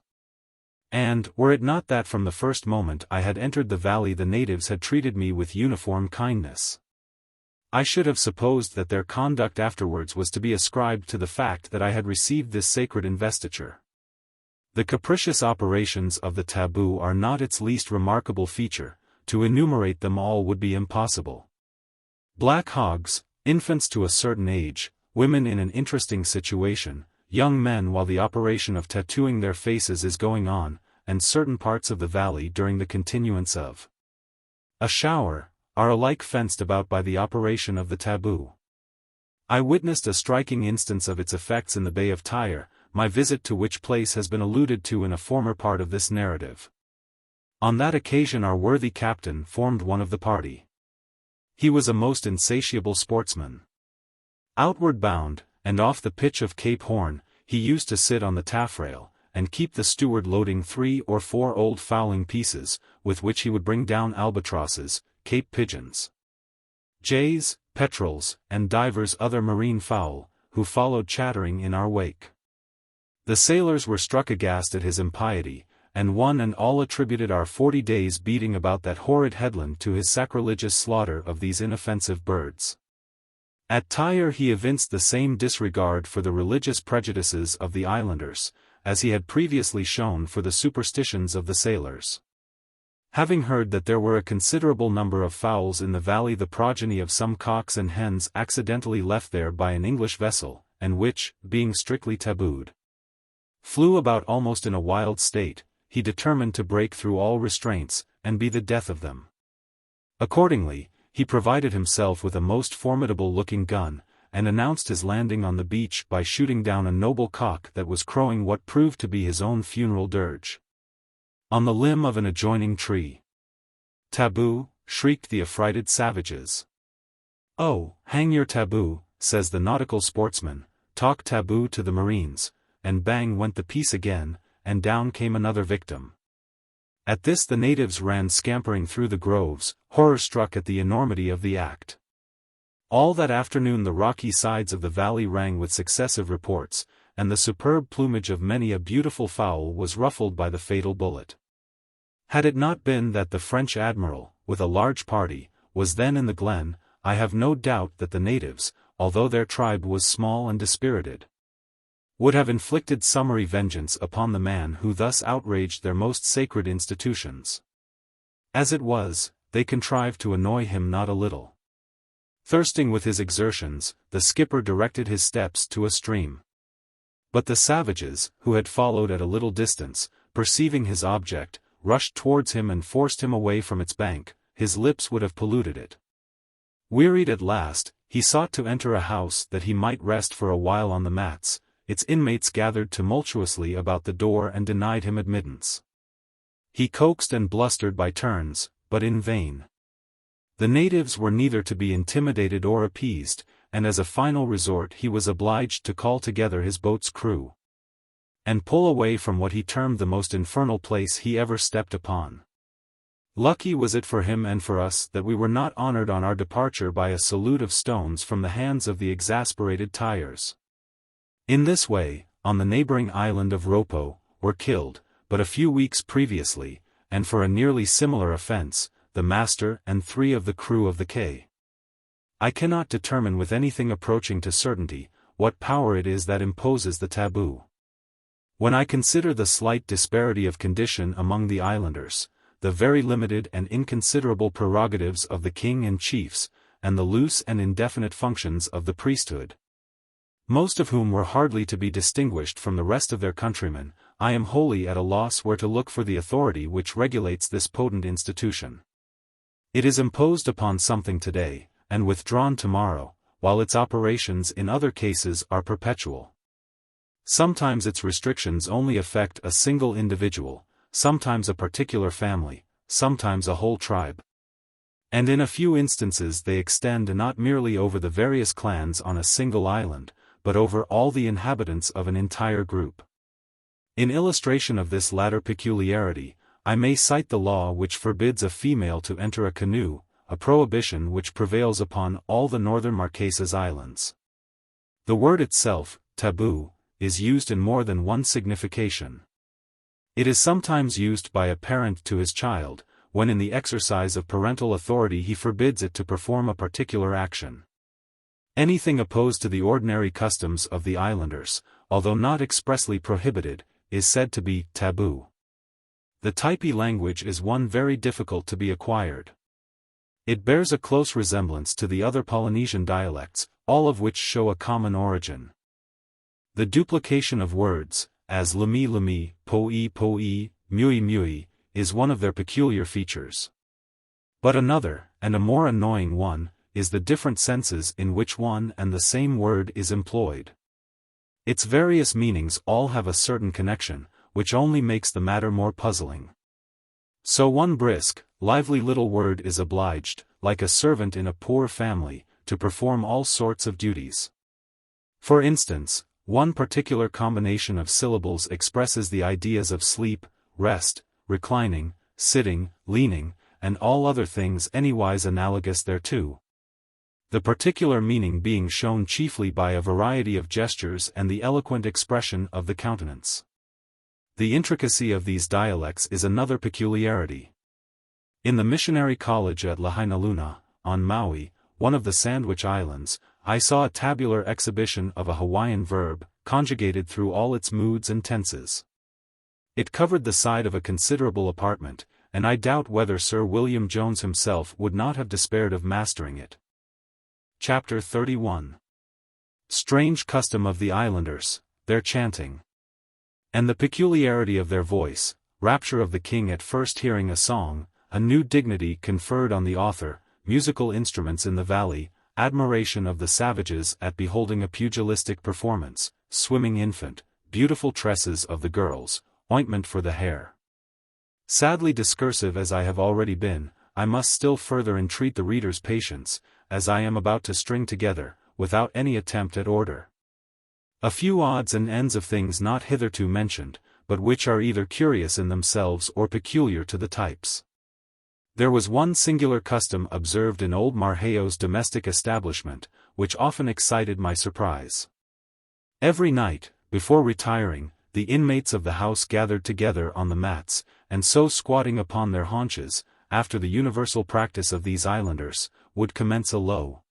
And, were it not that from the first moment I had entered the valley the natives had treated me with uniform kindness, I should have supposed that their conduct afterwards was to be ascribed to the fact that I had received this sacred investiture. The capricious operations of the taboo are not its least remarkable feature, to enumerate them all would be impossible. Black hogs, infants to a certain age, women in an interesting situation, young men while the operation of tattooing their faces is going on, and certain parts of the valley during the continuance of a shower, are alike fenced about by the operation of the taboo. I witnessed a striking instance of its effects in the Bay of Tyre, my visit to which place has been alluded to in a former part of this narrative. On that occasion our worthy captain formed one of the party. He was a most insatiable sportsman. Outward bound, and off the pitch of Cape Horn, he used to sit on the taffrail, and keep the steward loading 3 or 4 old fowling pieces, with which he would bring down albatrosses, Cape pigeons, jays, petrels, and divers other marine fowl, who followed chattering in our wake. The sailors were struck aghast at his impiety, and one and all attributed our 40 days beating about that horrid headland to his sacrilegious slaughter of these inoffensive birds. At Tyre he evinced the same disregard for the religious prejudices of the islanders, as he had previously shown for the superstitions of the sailors. Having heard that there were a considerable number of fowls in the valley, the progeny of some cocks and hens accidentally left there by an English vessel, and which, being strictly tabooed, flew about almost in a wild state, he determined to break through all restraints, and be the death of them. Accordingly, he provided himself with a most formidable-looking gun, and announced his landing on the beach by shooting down a noble cock that was crowing what proved to be his own funeral dirge on the limb of an adjoining tree. "Taboo!" shrieked the affrighted savages. "Oh, hang your taboo," says the nautical sportsman, "talk taboo to the marines," and bang went the piece again, and down came another victim. At this the natives ran scampering through the groves, horror-struck at the enormity of the act. All that afternoon the rocky sides of the valley rang with successive reports, and the superb plumage of many a beautiful fowl was ruffled by the fatal bullet. Had it not been that the French admiral, with a large party, was then in the glen, I have no doubt that the natives, although their tribe was small and dispirited, would have inflicted summary vengeance upon the man who thus outraged their most sacred institutions. As it was, they contrived to annoy him not a little. Thirsting with his exertions, the skipper directed his steps to a stream. But the savages, who had followed at a little distance, perceiving his object, rushed towards him and forced him away from its bank. His lips would have polluted it. Wearied at last, he sought to enter a house that he might rest for a while on the mats. Its inmates gathered tumultuously about the door and denied him admittance. He coaxed and blustered by turns, but in vain. The natives were neither to be intimidated or appeased, and as a final resort he was obliged to call together his boat's crew and pull away from what he termed the most infernal place he ever stepped upon. Lucky was it for him and for us that we were not honored on our departure by a salute of stones from the hands of the exasperated Tyres. In this way, on the neighboring island of Ropo, were killed, but a few weeks previously, and for a nearly similar offense, the master and 3 of the crew of the quay. I cannot determine with anything approaching to certainty, what power it is that imposes the taboo. When I consider the slight disparity of condition among the islanders, the very limited and inconsiderable prerogatives of the king and chiefs, and the loose and indefinite functions of the priesthood, most of whom were hardly to be distinguished from the rest of their countrymen, I am wholly at a loss where to look for the authority which regulates this potent institution. It is imposed upon something today, and withdrawn tomorrow, while its operations in other cases are perpetual. Sometimes its restrictions only affect a single individual, sometimes a particular family, sometimes a whole tribe. And in a few instances they extend not merely over the various clans on a single island, but over all the inhabitants of an entire group. In illustration of this latter peculiarity, I may cite the law which forbids a female to enter a canoe, a prohibition which prevails upon all the northern Marquesas Islands. The word itself, taboo, is used in more than one signification. It is sometimes used by a parent to his child, when in the exercise of parental authority he forbids it to perform a particular action. Anything opposed to the ordinary customs of the islanders, although not expressly prohibited, is said to be taboo. The Typee language is one very difficult to be acquired. It bears a close resemblance to the other Polynesian dialects, all of which show a common origin. The duplication of words, as lumi lumi, poe poe, mui mui, is one of their peculiar features. But another, and a more annoying one, is the different senses in which one and the same word is employed. Its various meanings all have a certain connection, which only makes the matter more puzzling. So one brisk, lively little word is obliged, like a servant in a poor family, to perform all sorts of duties. For instance, one particular combination of syllables expresses the ideas of sleep, rest, reclining, sitting, leaning, and all other things anywise analogous thereto. The particular meaning being shown chiefly by a variety of gestures and the eloquent expression of the countenance. The intricacy of these dialects is another peculiarity. In the missionary college at Lahainaluna, on Maui, one of the Sandwich Islands, I saw a tabular exhibition of a Hawaiian verb, conjugated through all its moods and tenses. It covered the side of a considerable apartment, and I doubt whether Sir William Jones himself would not have despaired of mastering it. Chapter 31. Strange custom of the islanders, their chanting. And the peculiarity of their voice, rapture of the king at first hearing a song, a new dignity conferred on the author, musical instruments in the valley, admiration of the savages at beholding a pugilistic performance, swimming infant, beautiful tresses of the girls, ointment for the hair. Sadly discursive as I have already been, I must still further entreat the reader's patience, as I am about to string together, without any attempt at order, a few odds and ends of things not hitherto mentioned, but which are either curious in themselves or peculiar to the types. There was one singular custom observed in old Marheyo's domestic establishment, which often excited my surprise. Every night, before retiring, the inmates of the house gathered together on the mats, and so squatting upon their haunches, after the universal practice of these islanders, would commence a low,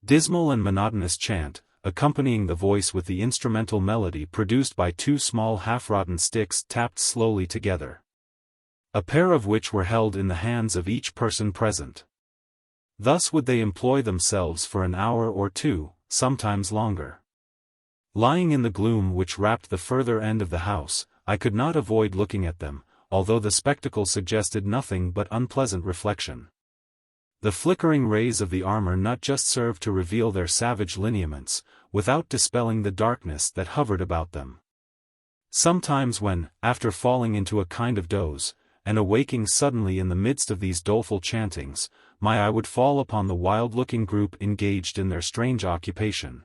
dismal and monotonous chant, accompanying the voice with the instrumental melody produced by two small half-rotten sticks tapped slowly together, a pair of which were held in the hands of each person present. Thus would they employ themselves for an hour or two, sometimes longer. Lying in the gloom which wrapped the further end of the house, I could not avoid looking at them, although the spectacle suggested nothing but unpleasant reflection. The flickering rays of the armor not just served to reveal their savage lineaments, without dispelling the darkness that hovered about them. Sometimes when, after falling into a kind of doze, and awaking suddenly in the midst of these doleful chantings, my eye would fall upon the wild-looking group engaged in their strange occupation.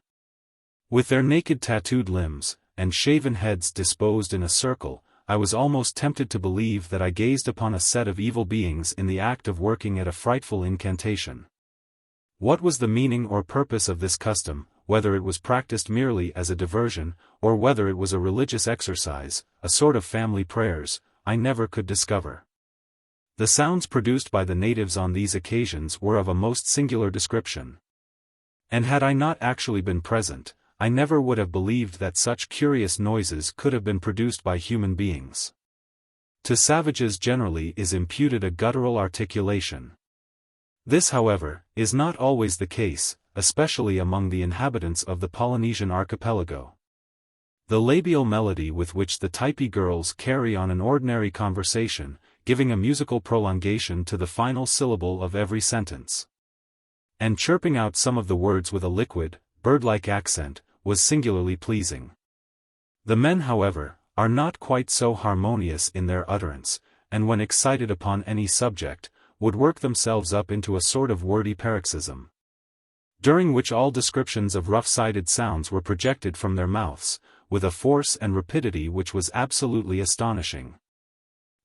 With their naked tattooed limbs, and shaven heads disposed in a circle, I was almost tempted to believe that I gazed upon a set of evil beings in the act of working at a frightful incantation. What was the meaning or purpose of this custom, whether it was practiced merely as a diversion, or whether it was a religious exercise, a sort of family prayers, I never could discover. The sounds produced by the natives on these occasions were of a most singular description. And had I not actually been present, I never would have believed that such curious noises could have been produced by human beings. To savages generally is imputed a guttural articulation. This, however, is not always the case, especially among the inhabitants of the Polynesian archipelago. The labial melody with which the Typee girls carry on an ordinary conversation, giving a musical prolongation to the final syllable of every sentence, and chirping out some of the words with a liquid, bird-like accent, was singularly pleasing. The men, however, are not quite so harmonious in their utterance, and when excited upon any subject, would work themselves up into a sort of wordy paroxysm, during which all descriptions of rough-sided sounds were projected from their mouths, with a force and rapidity which was absolutely astonishing.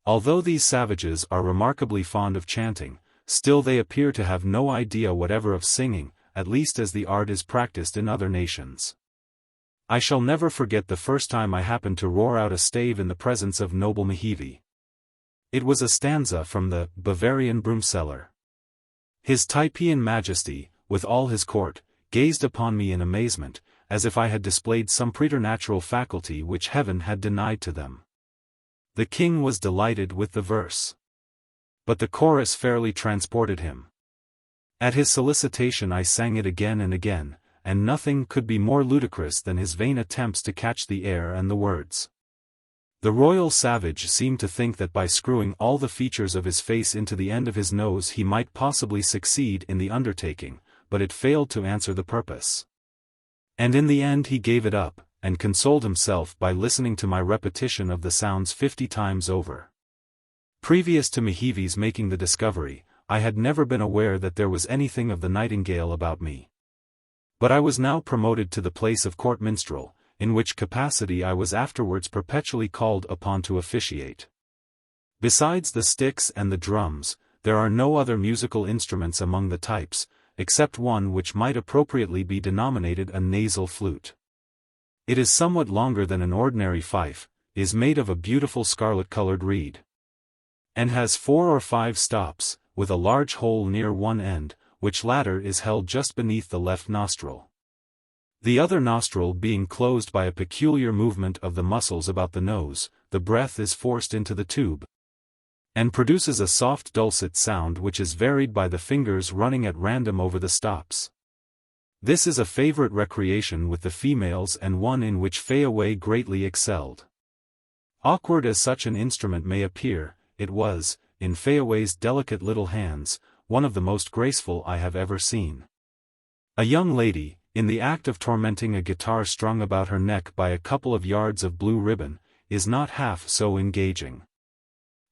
Although these savages are remarkably fond of chanting, still they appear to have no idea whatever of singing, at least as the art is practiced in other nations. I shall never forget the first time I happened to roar out a stave in the presence of noble Nukuheva. It was a stanza from the Bavarian Broomseller. His Typean Majesty, with all his court, gazed upon me in amazement, as if I had displayed some preternatural faculty which heaven had denied to them. The king was delighted with the verse, but the chorus fairly transported him. At his solicitation I sang it again and again, and nothing could be more ludicrous than his vain attempts to catch the air and the words. The royal savage seemed to think that by screwing all the features of his face into the end of his nose he might possibly succeed in the undertaking, but it failed to answer the purpose. And in the end he gave it up, and consoled himself by listening to my repetition of the sounds 50 times over. Previous to Nukuheva's making the discovery, I had never been aware that there was anything of the nightingale about me. But I was now promoted to the place of court minstrel, in which capacity I was afterwards perpetually called upon to officiate. Besides the sticks and the drums, there are no other musical instruments among the types, except one which might appropriately be denominated a nasal flute. It is somewhat longer than an ordinary fife, is made of a beautiful scarlet-colored reed, and has 4 or 5 stops, with a large hole near one end, which latter is held just beneath the left nostril. The other nostril being closed by a peculiar movement of the muscles about the nose, the breath is forced into the tube, and produces a soft dulcet sound which is varied by the fingers running at random over the stops. This is a favorite recreation with the females and one in which Fayaway greatly excelled. Awkward as such an instrument may appear, it was, in Fayaway's delicate little hands, one of the most graceful I have ever seen. A young lady, in the act of tormenting a guitar strung about her neck by a couple of yards of blue ribbon, is not half so engaging.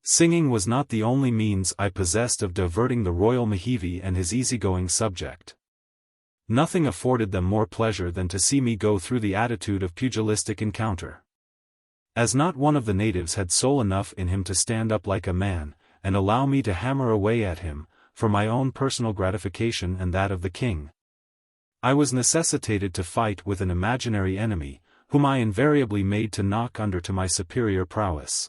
Singing was not the only means I possessed of diverting the royal Nukuheva and his easygoing subject. Nothing afforded them more pleasure than to see me go through the attitude of pugilistic encounter. As not one of the natives had soul enough in him to stand up like a man, and allow me to hammer away at him, for my own personal gratification and that of the king, I was necessitated to fight with an imaginary enemy, whom I invariably made to knock under to my superior prowess.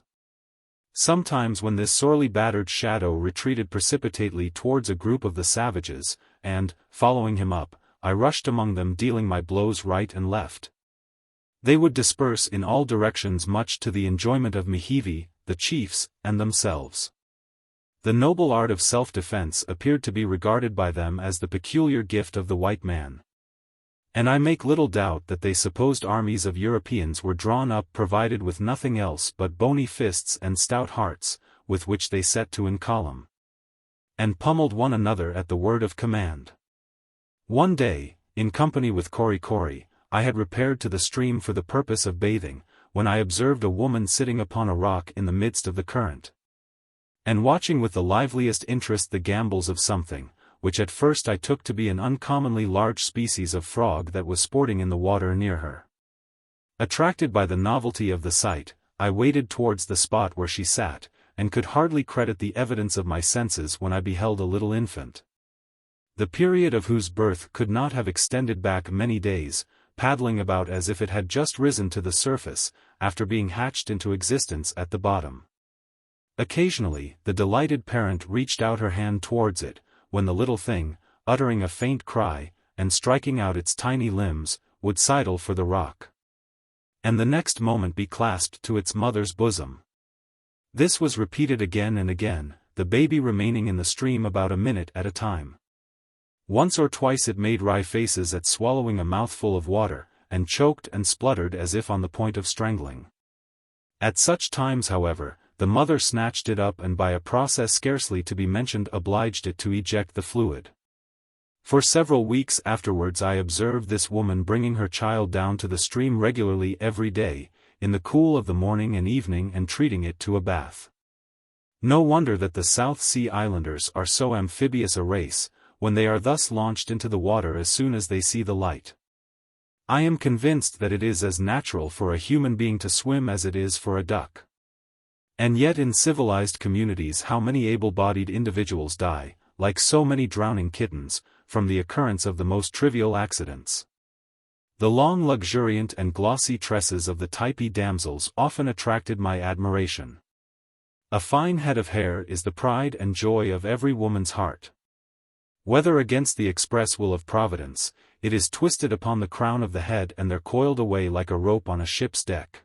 Sometimes when this sorely battered shadow retreated precipitately towards a group of the savages, and, following him up, I rushed among them dealing my blows right and left, they would disperse in all directions much to the enjoyment of Nukuheva, the chiefs, and themselves. The noble art of self-defense appeared to be regarded by them as the peculiar gift of the white man, and I make little doubt that they supposed armies of Europeans were drawn up provided with nothing else but bony fists and stout hearts, with which they set to in column, and pummeled one another at the word of command. One day, in company with Kori, I had repaired to the stream for the purpose of bathing, when I observed a woman sitting upon a rock in the midst of the current, and watching with the liveliest interest the gambols of something, which at first I took to be an uncommonly large species of frog that was sporting in the water near her. Attracted by the novelty of the sight, I waded towards the spot where she sat, and could hardly credit the evidence of my senses when I beheld a little infant, the period of whose birth could not have extended back many days, paddling about as if it had just risen to the surface, after being hatched into existence at the bottom. Occasionally, the delighted parent reached out her hand towards it, when the little thing, uttering a faint cry, and striking out its tiny limbs, would sidle for the rock, and the next moment be clasped to its mother's bosom. This was repeated again and again, the baby remaining in the stream about a minute at a time. Once or twice it made wry faces at swallowing a mouthful of water, and choked and spluttered as if on the point of strangling. At such times, however, the mother snatched it up and by a process scarcely to be mentioned obliged it to eject the fluid. For several weeks afterwards I observed this woman bringing her child down to the stream regularly every day, in the cool of the morning and evening, and treating it to a bath. No wonder that the South Sea Islanders are so amphibious a race, when they are thus launched into the water as soon as they see the light. I am convinced that it is as natural for a human being to swim as it is for a duck. And yet in civilized communities how many able-bodied individuals die, like so many drowning kittens, from the occurrence of the most trivial accidents. The long luxuriant and glossy tresses of the Typee damsels often attracted my admiration. A fine head of hair is the pride and joy of every woman's heart. Whether against the express will of Providence, it is twisted upon the crown of the head and there coiled away like a rope on a ship's deck.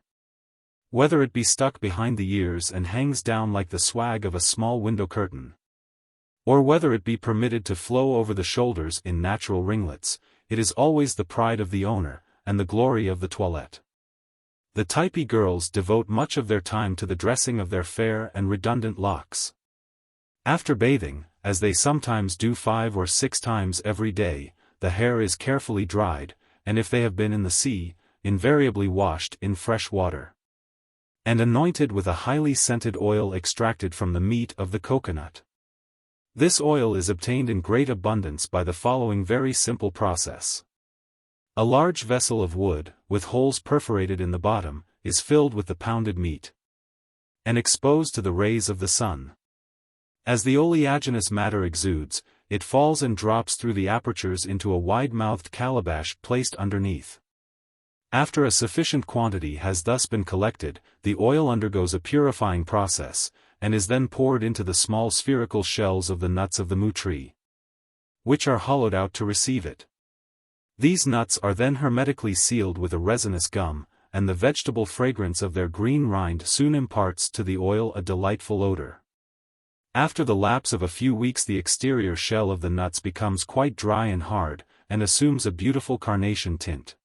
Whether it be stuck behind the ears and hangs down like the swag of a small window curtain, or whether it be permitted to flow over the shoulders in natural ringlets, it is always the pride of the owner, and the glory of the toilette. The Typee girls devote much of their time to the dressing of their fair and redundant locks. After bathing, as they sometimes do 5 or 6 times every day, the hair is carefully dried, and if they have been in the sea, invariably washed in fresh water, and anointed with a highly scented oil extracted from the meat of the coconut. This oil is obtained in great abundance by the following very simple process. A large vessel of wood, with holes perforated in the bottom, is filled with the pounded meat, and exposed to the rays of the sun. As the oleaginous matter exudes, it falls and drops through the apertures into a wide-mouthed calabash placed underneath. After a sufficient quantity has thus been collected, the oil undergoes a purifying process, and is then poured into the small spherical shells of the nuts of the moo tree, which are hollowed out to receive it. These nuts are then hermetically sealed with a resinous gum, and the vegetable fragrance of their green rind soon imparts to the oil a delightful odor. After the lapse of a few weeks the exterior shell of the nuts becomes quite dry and hard, and assumes a beautiful carnation tint.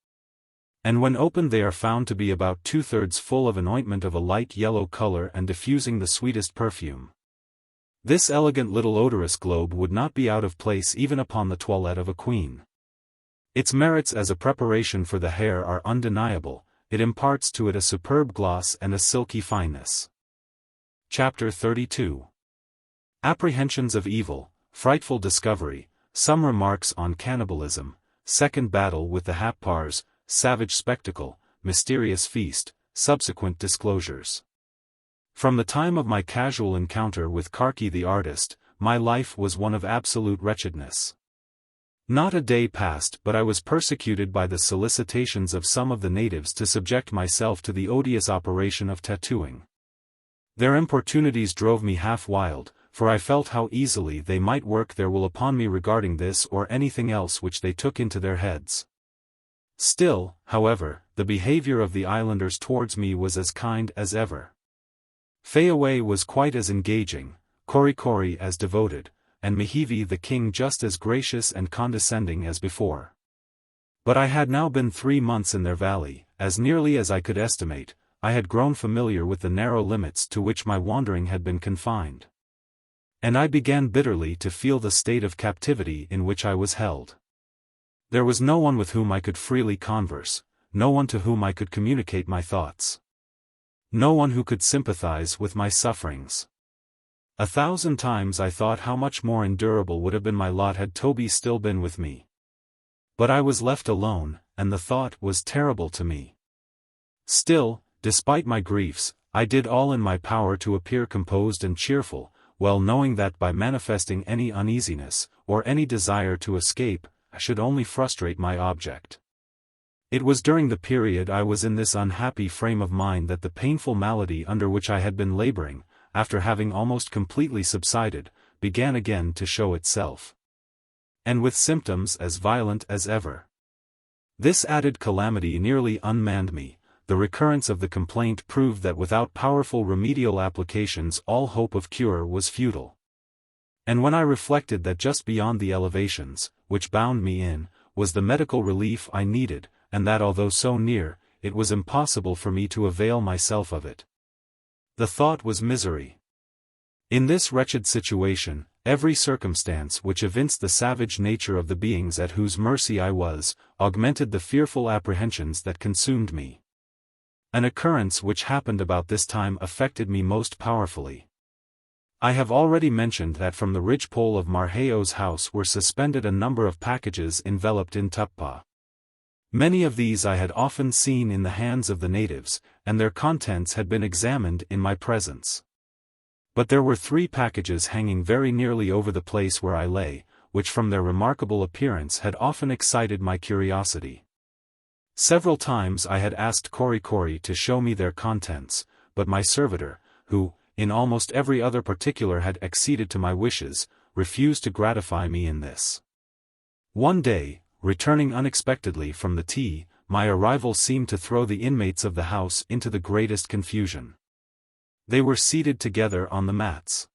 And when opened they are found to be about 2/3 full of an ointment of a light yellow color and diffusing the sweetest perfume. This elegant little odorous globe would not be out of place even upon the toilette of a queen. Its merits as a preparation for the hair are undeniable, it imparts to it a superb gloss and a silky fineness. Chapter 32. Apprehensions of Evil, Frightful Discovery, Some Remarks on Cannibalism, Second Battle with the Happars, Savage Spectacle, Mysterious Feast, Subsequent Disclosures. From the time of my casual encounter with Karki the artist, my life was one of absolute wretchedness. Not a day passed but I was persecuted by the solicitations of some of the natives to subject myself to the odious operation of tattooing. Their importunities drove me half wild, for I felt how easily they might work their will upon me regarding this or anything else which they took into their heads. Still, however, the behavior of the islanders towards me was as kind as ever. Fayaway was quite as engaging, Korikori as devoted, and Mihivi the king just as gracious and condescending as before. But I had now been 3 months in their valley, as nearly as I could estimate, I had grown familiar with the narrow limits to which my wandering had been confined. And I began bitterly to feel the state of captivity in which I was held. There was no one with whom I could freely converse, no one to whom I could communicate my thoughts. No one who could sympathize with my sufferings. 1,000 times I thought how much more endurable would have been my lot had Toby still been with me. But I was left alone, and the thought was terrible to me. Still, despite my griefs, I did all in my power to appear composed and cheerful, well knowing that by manifesting any uneasiness, or any desire to escape, I should only frustrate my object. It was during the period I was in this unhappy frame of mind that the painful malady under which I had been laboring, after having almost completely subsided, began again to show itself. And with symptoms as violent as ever. This added calamity nearly unmanned me, the recurrence of the complaint proved that without powerful remedial applications all hope of cure was futile. And when I reflected that just beyond the elevations, which bound me in, was the medical relief I needed, and that although so near, it was impossible for me to avail myself of it, the thought was misery. In this wretched situation, every circumstance which evinced the savage nature of the beings at whose mercy I was, augmented the fearful apprehensions that consumed me. An occurrence which happened about this time affected me most powerfully. I have already mentioned that from the ridgepole of Marquesas house were suspended a number of packages enveloped in Typee. Many of these I had often seen in the hands of the natives, and their contents had been examined in my presence. But there were 3 packages hanging very nearly over the place where I lay, which from their remarkable appearance had often excited my curiosity. Several times I had asked Kori to show me their contents, but my servitor, who, in almost every other particular had acceded to my wishes, refused to gratify me in this. One day, returning unexpectedly from the tea, my arrival seemed to throw the inmates of the house into the greatest confusion. They were seated together on the mats.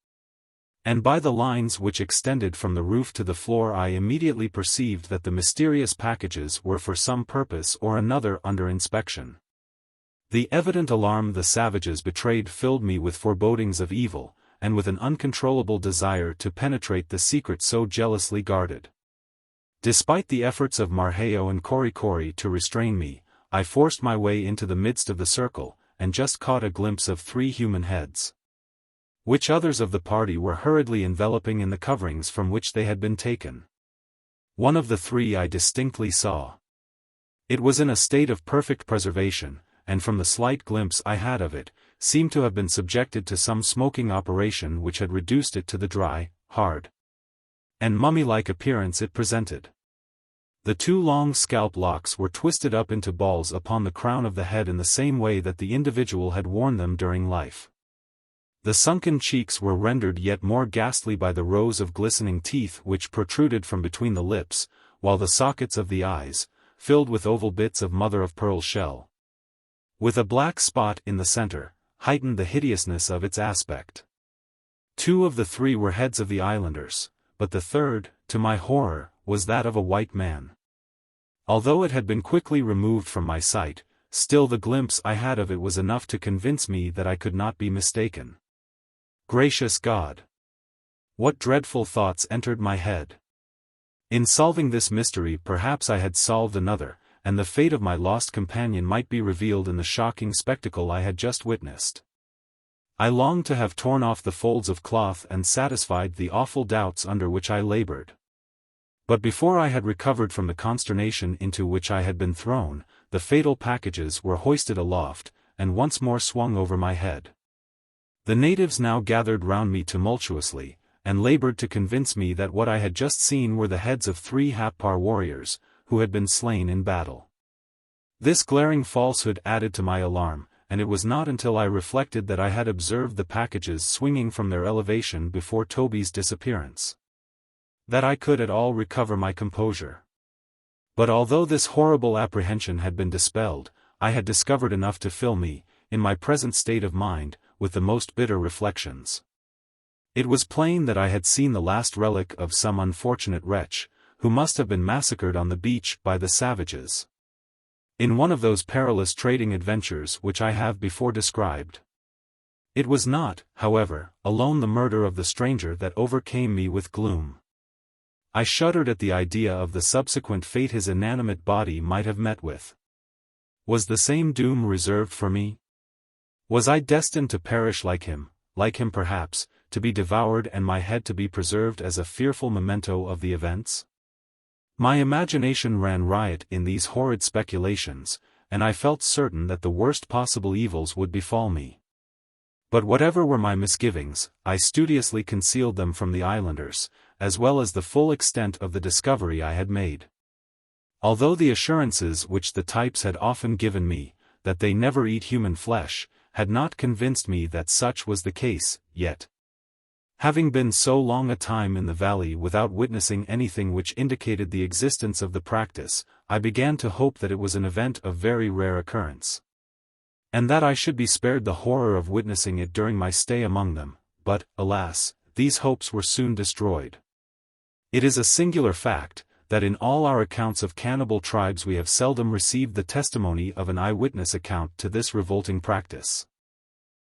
And by the lines which extended from the roof to the floor I immediately perceived that the mysterious packages were for some purpose or another under inspection. The evident alarm the savages betrayed filled me with forebodings of evil, and with an uncontrollable desire to penetrate the secret so jealously guarded. Despite the efforts of Marquesas and Kori to restrain me, I forced my way into the midst of the circle, and just caught a glimpse of 3 human heads, which others of the party were hurriedly enveloping in the coverings from which they had been taken. One of the 3 I distinctly saw. It was in a state of perfect preservation, and from the slight glimpse I had of it, seemed to have been subjected to some smoking operation which had reduced it to the dry, hard, and mummy-like appearance it presented. The 2 long scalp locks were twisted up into balls upon the crown of the head in the same way that the individual had worn them during life. The sunken cheeks were rendered yet more ghastly by the rows of glistening teeth which protruded from between the lips, while the sockets of the eyes, filled with oval bits of mother-of-pearl shell, with a black spot in the center, heightened the hideousness of its aspect. 2 of the 3 were heads of the islanders, but the 3rd, to my horror, was that of a white man. Although it had been quickly removed from my sight, still the glimpse I had of it was enough to convince me that I could not be mistaken. Gracious God! What dreadful thoughts entered my head! In solving this mystery perhaps I had solved another, and the fate of my lost companion might be revealed in the shocking spectacle I had just witnessed. I longed to have torn off the folds of cloth and satisfied the awful doubts under which I labored. But before I had recovered from the consternation into which I had been thrown, the fatal packages were hoisted aloft, and once more swung over my head. The natives now gathered round me tumultuously, and labored to convince me that what I had just seen were the heads of 3 Happar warriors, who had been slain in battle. This glaring falsehood added to my alarm, and it was not until I reflected that I had observed the packages swinging from their elevation before Toby's disappearance, that I could at all recover my composure. But although this horrible apprehension had been dispelled, I had discovered enough to fill me, in my present state of mind, with the most bitter reflections. It was plain that I had seen the last relic of some unfortunate wretch, who must have been massacred on the beach by the savages, in one of those perilous trading adventures which I have before described. It was not, however, alone the murder of the stranger that overcame me with gloom. I shuddered at the idea of the subsequent fate his inanimate body might have met with. Was the same doom reserved for me? Was I destined to perish like him perhaps, to be devoured and my head to be preserved as a fearful memento of the events? My imagination ran riot in these horrid speculations, and I felt certain that the worst possible evils would befall me. But whatever were my misgivings, I studiously concealed them from the islanders, as well as the full extent of the discovery I had made. Although the assurances which the types had often given me, that they never eat human flesh, had not convinced me that such was the case, yet, having been so long a time in the valley without witnessing anything which indicated the existence of the practice, I began to hope that it was an event of very rare occurrence. and that I should be spared the horror of witnessing it during my stay among them, but, alas, these hopes were soon destroyed. It is a singular fact, that in all our accounts of cannibal tribes we have seldom received the testimony of an eyewitness account to this revolting practice.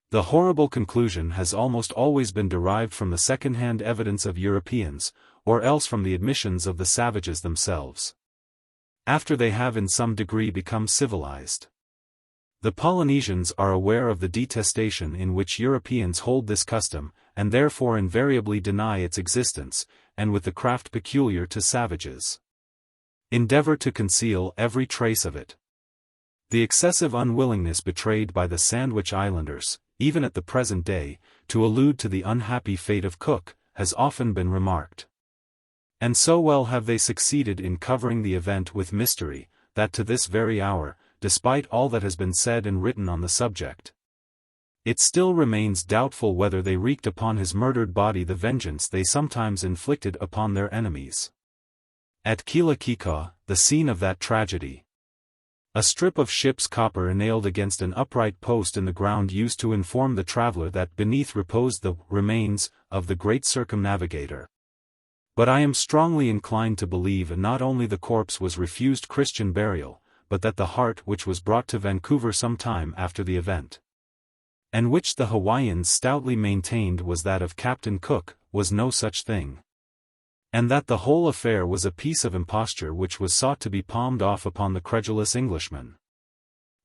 The horrible conclusion has almost always been derived from the second-hand evidence of Europeans, or else from the admissions of the savages themselves, after they have in some degree become civilized. The Polynesians are aware of the detestation in which Europeans hold this custom, and therefore invariably deny its existence, and with the craft peculiar to savages, endeavor to conceal every trace of it. The excessive unwillingness betrayed by the Sandwich Islanders, even at the present day, to allude to the unhappy fate of Cook, has often been remarked. And so well have they succeeded in covering the event with mystery, that to this very hour, despite all that has been said and written on the subject, it still remains doubtful whether they wreaked upon his murdered body the vengeance they sometimes inflicted upon their enemies. At Kealakekau, the scene of that tragedy, a strip of ship's copper nailed against an upright post in the ground used to inform the traveler that beneath reposed the remains of the great circumnavigator. But I am strongly inclined to believe not only the corpse was refused Christian burial, but that the heart which was brought to Vancouver some time after the event, and which the Hawaiians stoutly maintained was that of Captain Cook, was no such thing, and that the whole affair was a piece of imposture which was sought to be palmed off upon the credulous Englishman.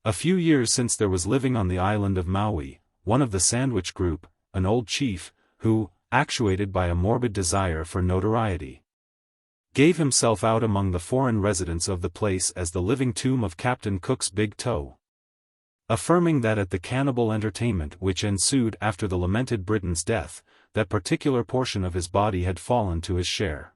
A few years since there was living on the island of Maui, one of the Sandwich group, an old chief, who, actuated by a morbid desire for notoriety, gave himself out among the foreign residents of the place as the living tomb of Captain Cook's big toe, affirming that at the cannibal entertainment which ensued after the lamented Briton's death, that particular portion of his body had fallen to his share.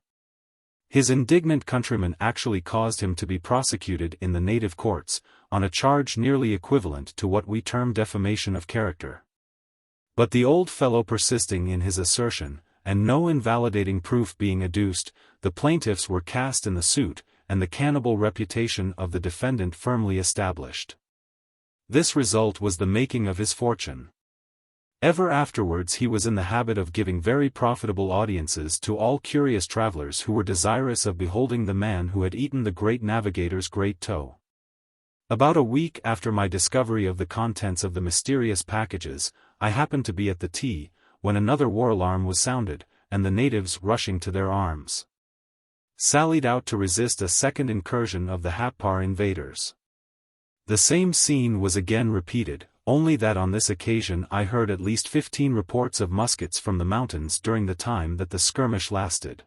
His indignant countrymen actually caused him to be prosecuted in the native courts, on a charge nearly equivalent to what we term defamation of character. But the old fellow persisting in his assertion, and no invalidating proof being adduced, the plaintiffs were cast in the suit, and the cannibal reputation of the defendant firmly established. This result was the making of his fortune. Ever afterwards he was in the habit of giving very profitable audiences to all curious travelers who were desirous of beholding the man who had eaten the great navigator's great toe. About a week after my discovery of the contents of the mysterious packages, I happened to be at the tea, when another war alarm was sounded, and the natives rushing to their arms, sallied out to resist a second incursion of the Happar invaders. The same scene was again repeated, only that on this occasion I heard at least 15 reports of muskets from the mountains during the time that the skirmish lasted.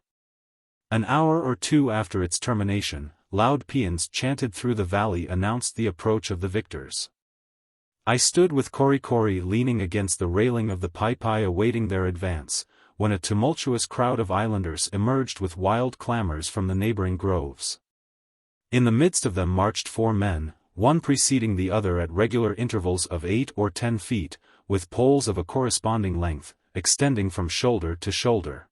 An hour or two after its termination, loud paeans chanted through the valley announced the approach of the victors. I stood with Korikori leaning against the railing of the Typee awaiting their advance, when a tumultuous crowd of islanders emerged with wild clamors from the neighboring groves. In the midst of them marched 4 men, one preceding the other at regular intervals of 8 or 10 feet, with poles of a corresponding length, extending from shoulder to shoulder,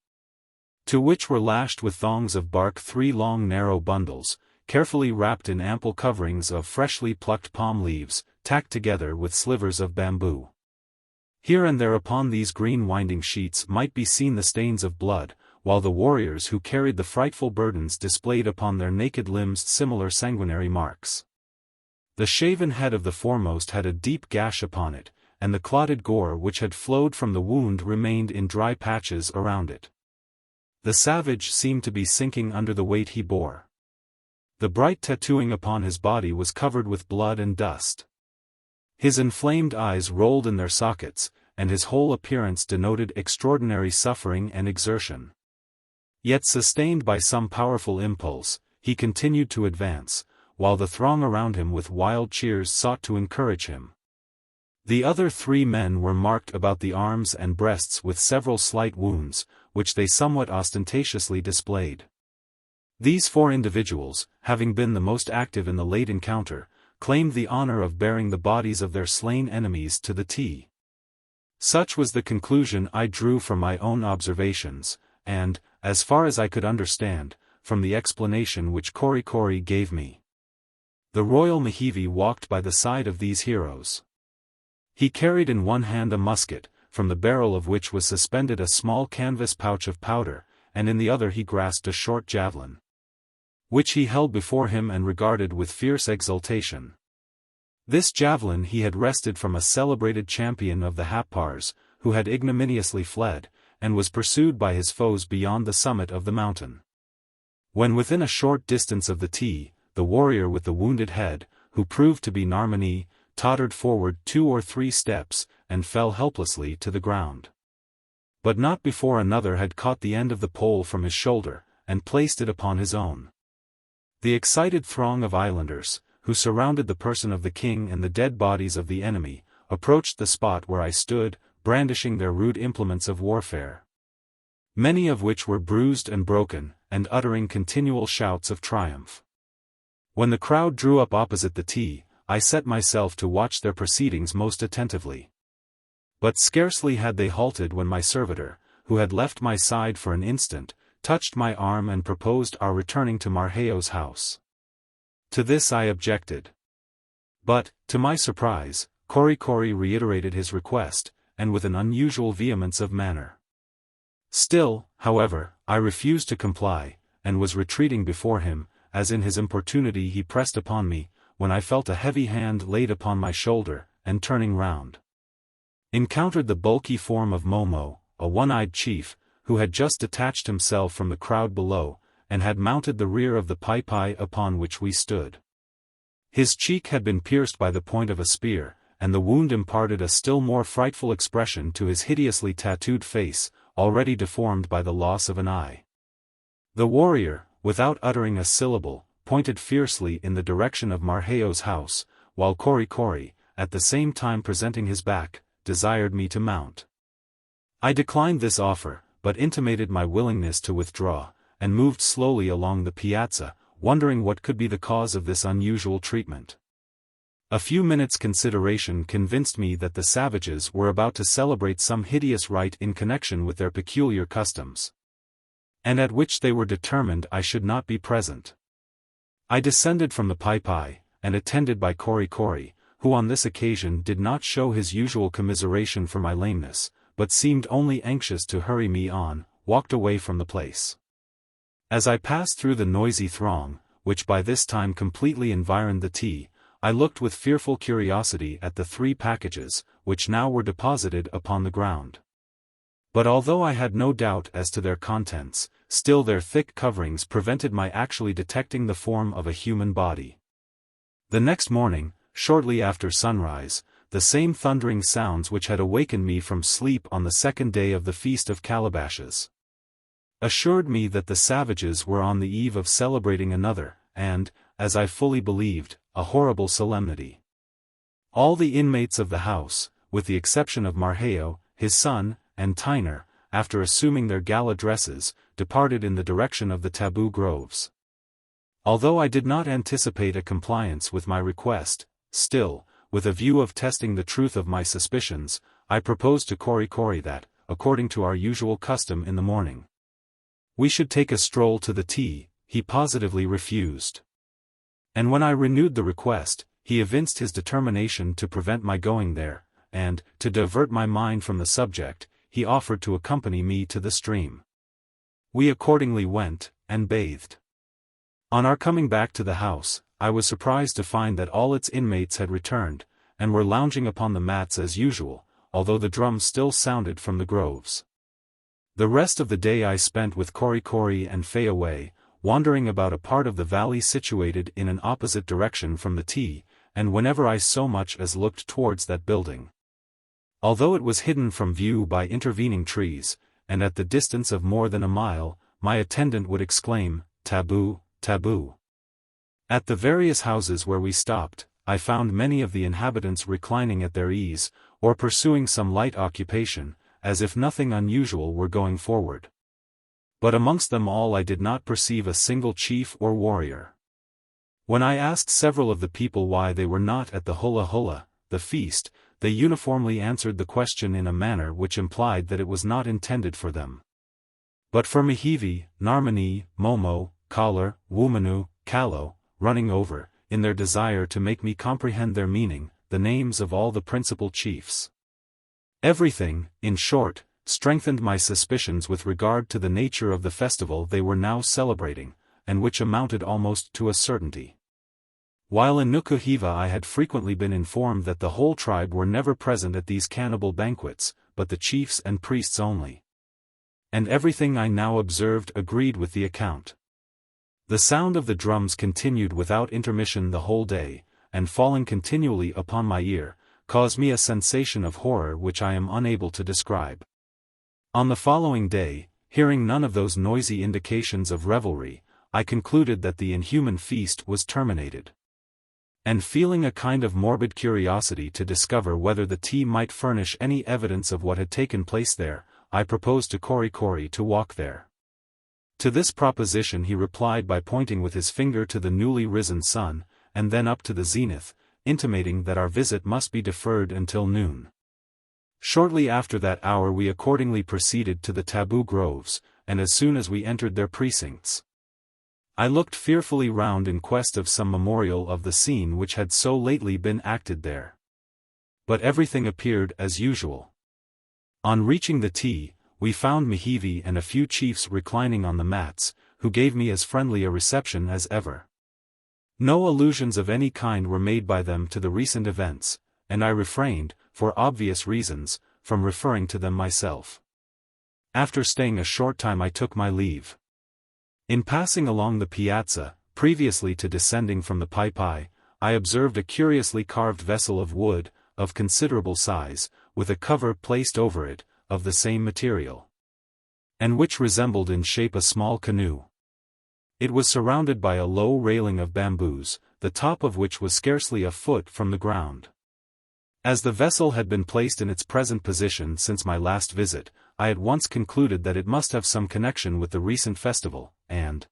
to which were lashed with thongs of bark 3 long narrow bundles, carefully wrapped in ample coverings of freshly plucked palm leaves, tacked together with slivers of bamboo. Here and there upon these green winding sheets might be seen the stains of blood, while the warriors who carried the frightful burdens displayed upon their naked limbs similar sanguinary marks. The shaven head of the foremost had a deep gash upon it, and the clotted gore which had flowed from the wound remained in dry patches around it. The savage seemed to be sinking under the weight he bore. The bright tattooing upon his body was covered with blood and dust. His inflamed eyes rolled in their sockets, and his whole appearance denoted extraordinary suffering and exertion. Yet sustained by some powerful impulse, he continued to advance, while the throng around him with wild cheers sought to encourage him. The other 3 men were marked about the arms and breasts with several slight wounds, which they somewhat ostentatiously displayed. These 4 individuals, having been the most active in the late encounter, claimed the honor of bearing the bodies of their slain enemies to the tea. Such was the conclusion I drew from my own observations, and, as far as I could understand, from the explanation which Korikori gave me. The Royal Mehevi walked by the side of these heroes. He carried in one hand a musket, from the barrel of which was suspended a small canvas pouch of powder, and in the other he grasped a short javelin, which he held before him and regarded with fierce exultation. This javelin he had wrested from a celebrated champion of the Happars, who had ignominiously fled, and was pursued by his foes beyond the summit of the mountain. When within a short distance of the T, the warrior with the wounded head, who proved to be Narmani, tottered forward 2 or 3 steps, and fell helplessly to the ground. But not before another had caught the end of the pole from his shoulder, and placed it upon his own. The excited throng of islanders, who surrounded the person of the king and the dead bodies of the enemy, approached the spot where I stood, brandishing their rude implements of warfare, many of which were bruised and broken, and uttering continual shouts of triumph. When the crowd drew up opposite the T, I set myself to watch their proceedings most attentively. But scarcely had they halted when my servitor, who had left my side for an instant, touched my arm and proposed our returning to Marquesas' house. To this I objected. But, to my surprise, Korikori reiterated his request, and with an unusual vehemence of manner. Still, however, I refused to comply, and was retreating before him, as in his importunity he pressed upon me, when I felt a heavy hand laid upon my shoulder, and turning round, encountered the bulky form of Momo, a one-eyed chief, who had just detached himself from the crowd below, and had mounted the rear of the Typee upon which we stood. His cheek had been pierced by the point of a spear, and the wound imparted a still more frightful expression to his hideously tattooed face, already deformed by the loss of an eye. The warrior, without uttering a syllable, pointed fiercely in the direction of Marquesas' house, while Korikori, at the same time presenting his back, desired me to mount. I declined this offer, but intimated my willingness to withdraw, and moved slowly along the piazza, wondering what could be the cause of this unusual treatment. A few minutes' consideration convinced me that the savages were about to celebrate some hideous rite in connection with their peculiar customs, and at which they were determined I should not be present. I descended from the Typee, and attended by Korikori, who on this occasion did not show his usual commiseration for my lameness, but seemed only anxious to hurry me on, walked away from the place. As I passed through the noisy throng, which by this time completely environed the T, I looked with fearful curiosity at the 3 packages, which now were deposited upon the ground. But although I had no doubt as to their contents, still their thick coverings prevented my actually detecting the form of a human body. The next morning, shortly after sunrise, the same thundering sounds which had awakened me from sleep on the 2nd day of the Feast of Calabashes assured me that the savages were on the eve of celebrating another, and, as I fully believed, a horrible solemnity. All the inmates of the house, with the exception of Marquesas, his son, and Tyner, after assuming their gala dresses, departed in the direction of the taboo groves. Although I did not anticipate a compliance with my request, still, with a view of testing the truth of my suspicions, I proposed to Korikori that, according to our usual custom in the morning, we should take a stroll to the T. He positively refused. And when I renewed the request, he evinced his determination to prevent my going there, and, to divert my mind from the subject, he offered to accompany me to the stream. We accordingly went, and bathed. On our coming back to the house, I was surprised to find that all its inmates had returned, and were lounging upon the mats as usual, although the drums still sounded from the groves. The rest of the day I spent with Korikori and Fayaway, wandering about a part of the valley situated in an opposite direction from the T, and whenever I so much as looked towards that building, although it was hidden from view by intervening trees, and at the distance of more than a mile, my attendant would exclaim, "Taboo, taboo." At the various houses where we stopped, I found many of the inhabitants reclining at their ease, or pursuing some light occupation, as if nothing unusual were going forward. But amongst them all I did not perceive a single chief or warrior. When I asked several of the people why they were not at the hula hula, the feast, they uniformly answered the question in a manner which implied that it was not intended for them, but for Mihivi, Narmani, Momo, Kalar, Wumanu, Kalo, running over, in their desire to make me comprehend their meaning, the names of all the principal chiefs. Everything, in short, strengthened my suspicions with regard to the nature of the festival they were now celebrating, and which amounted almost to a certainty. While in Nukuheva I had frequently been informed that the whole tribe were never present at these cannibal banquets, but the chiefs and priests only. And everything I now observed agreed with the account. The sound of the drums continued without intermission the whole day, and falling continually upon my ear, caused me a sensation of horror which I am unable to describe. On the following day, hearing none of those noisy indications of revelry, I concluded that the inhuman feast was terminated. And feeling a kind of morbid curiosity to discover whether the tea might furnish any evidence of what had taken place there, I proposed to Kori to walk there. To this proposition he replied by pointing with his finger to the newly risen sun, and then up to the zenith, intimating that our visit must be deferred until noon. Shortly after that hour we accordingly proceeded to the taboo groves, and as soon as we entered their precincts, I looked fearfully round in quest of some memorial of the scene which had so lately been acted there. But everything appeared as usual. On reaching the tea, we found Nukuheva and a few chiefs reclining on the mats, who gave me as friendly a reception as ever. No allusions of any kind were made by them to the recent events, and I refrained, for obvious reasons, from referring to them myself. After staying a short time I took my leave. In passing along the piazza, previously to descending from the Typee, I observed a curiously carved vessel of wood, of considerable size, with a cover placed over it, of the same material, and which resembled in shape a small canoe. It was surrounded by a low railing of bamboos, the top of which was scarcely a foot from the ground. As the vessel had been placed in its present position since my last visit, I at once concluded that it must have some connection with the recent festival, and,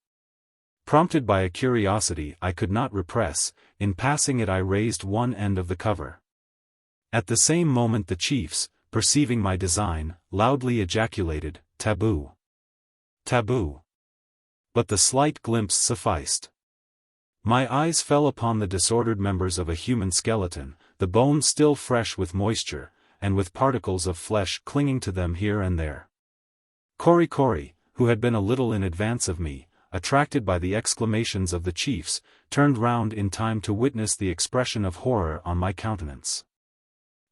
prompted by a curiosity I could not repress, in passing it I raised one end of the cover. At the same moment the chiefs, perceiving my design, loudly ejaculated, "Taboo! Taboo!" But the slight glimpse sufficed. My eyes fell upon the disordered members of a human skeleton, the bones still fresh with moisture, and with particles of flesh clinging to them here and there. Kori, who had been a little in advance of me, attracted by the exclamations of the chiefs, turned round in time to witness the expression of horror on my countenance.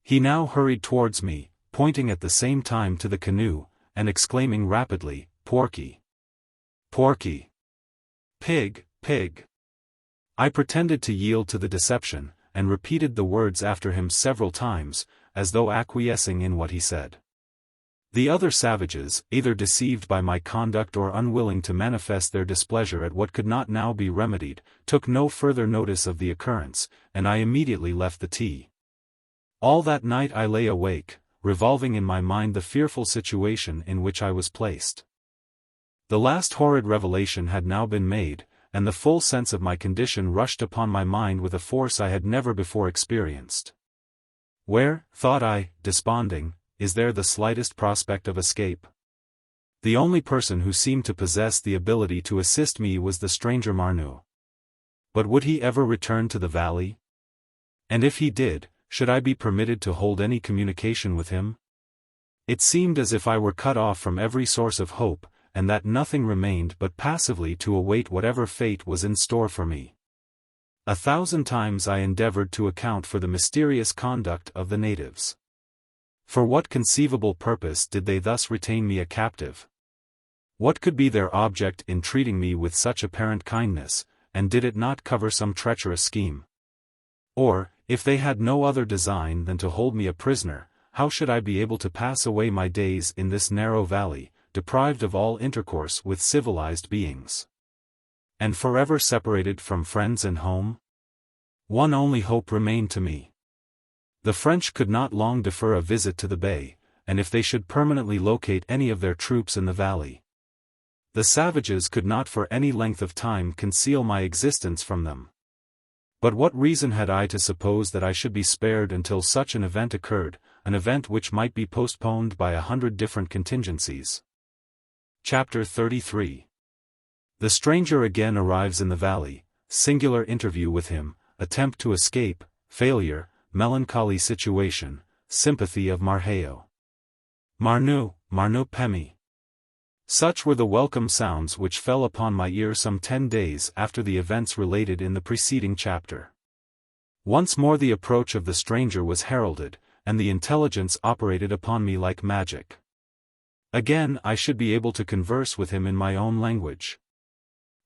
He now hurried towards me, pointing at the same time to the canoe, and exclaiming rapidly, "Porky! Porky! Pig! Pig!" I pretended to yield to the deception, and repeated the words after him several times, as though acquiescing in what he said. The other savages, either deceived by my conduct or unwilling to manifest their displeasure at what could not now be remedied, took no further notice of the occurrence, and I immediately left the tea. All that night I lay awake, revolving in my mind the fearful situation in which I was placed. The last horrid revelation had now been made, and the full sense of my condition rushed upon my mind with a force I had never before experienced. Where, thought I, desponding, is there the slightest prospect of escape? The only person who seemed to possess the ability to assist me was the stranger Marnu. But would he ever return to the valley? And if he did, should I be permitted to hold any communication with him? It seemed as if I were cut off from every source of hope, and that nothing remained but passively to await whatever fate was in store for me. 1,000 times I endeavored to account for the mysterious conduct of the natives. For what conceivable purpose did they thus retain me a captive? What could be their object in treating me with such apparent kindness, and did it not cover some treacherous scheme? Or, if they had no other design than to hold me a prisoner, how should I be able to pass away my days in this narrow valley, deprived of all intercourse with civilized beings, and forever separated from friends and home? One only hope remained to me. The French could not long defer a visit to the bay, and if they should permanently locate any of their troops in the valley, the savages could not for any length of time conceal my existence from them. But what reason had I to suppose that I should be spared until such an event occurred, an event which might be postponed by 100 different contingencies? Chapter 33. The stranger again arrives in the valley, singular interview with him, attempt to escape, failure, melancholy situation, sympathy of Marheo. Marnu Pemi. Such were the welcome sounds which fell upon my ear some 10 days after the events related in the preceding chapter. Once more the approach of the stranger was heralded, and the intelligence operated upon me like magic. Again I should be able to converse with him in my own language.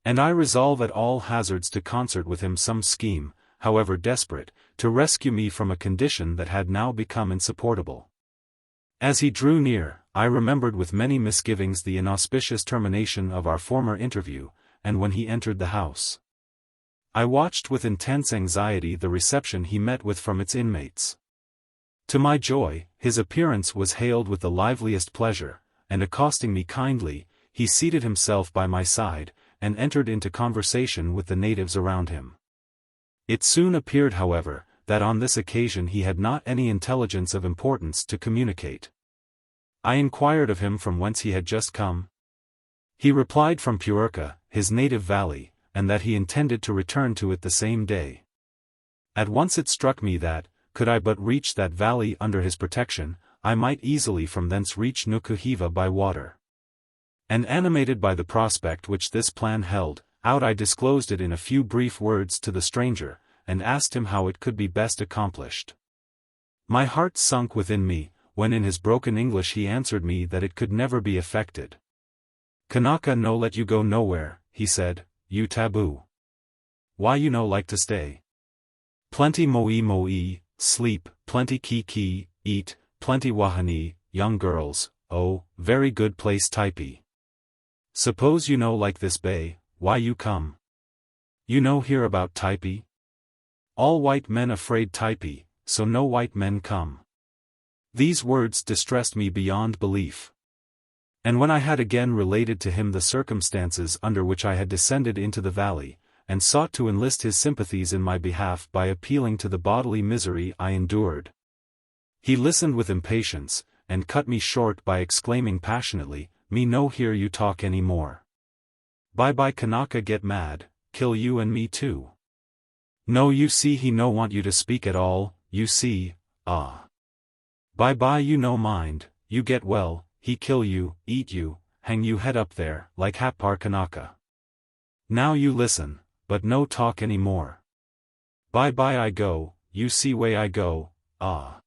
And I resolve at all hazards to concert with him some scheme, however desperate, to rescue me from a condition that had now become insupportable. As he drew near, I remembered with many misgivings the inauspicious termination of our former interview, and when he entered the house, I watched with intense anxiety the reception he met with from its inmates. To my joy, his appearance was hailed with the liveliest pleasure, and accosting me kindly, he seated himself by my side, and entered into conversation with the natives around him. It soon appeared, however, that on this occasion he had not any intelligence of importance to communicate. I inquired of him from whence he had just come. He replied from Pururca, his native valley, and that he intended to return to it the same day. At once it struck me that, could I but reach that valley under his protection, I might easily from thence reach Nukuheva by water. And animated by the prospect which this plan held, out I disclosed it in a few brief words to the stranger, and asked him how it could be best accomplished. My heart sunk within me, when in his broken English he answered me that it could never be effected. Kanaka no let you go nowhere, he said, you taboo. Why you no like to stay? Plenty moi, sleep, plenty ki, eat, plenty wahani, young girls, oh, very good place Typee. Suppose you know like this bay, why you come? You know hear about Typee? All white men afraid Typee, so no white men come. These words distressed me beyond belief. And when I had again related to him the circumstances under which I had descended into the valley, and sought to enlist his sympathies in my behalf by appealing to the bodily misery I endured, he listened with impatience, and cut me short by exclaiming passionately, me no hear you talk any more. Bye Kanaka get mad, kill you and me too. No you see he no want you to speak at all, you see, ah. Bye you no mind, you get well, he kill you, eat you, hang you head up there, like Happar Kanaka. Now you listen, but no talk any more. Bye I go, you see way I go, ah.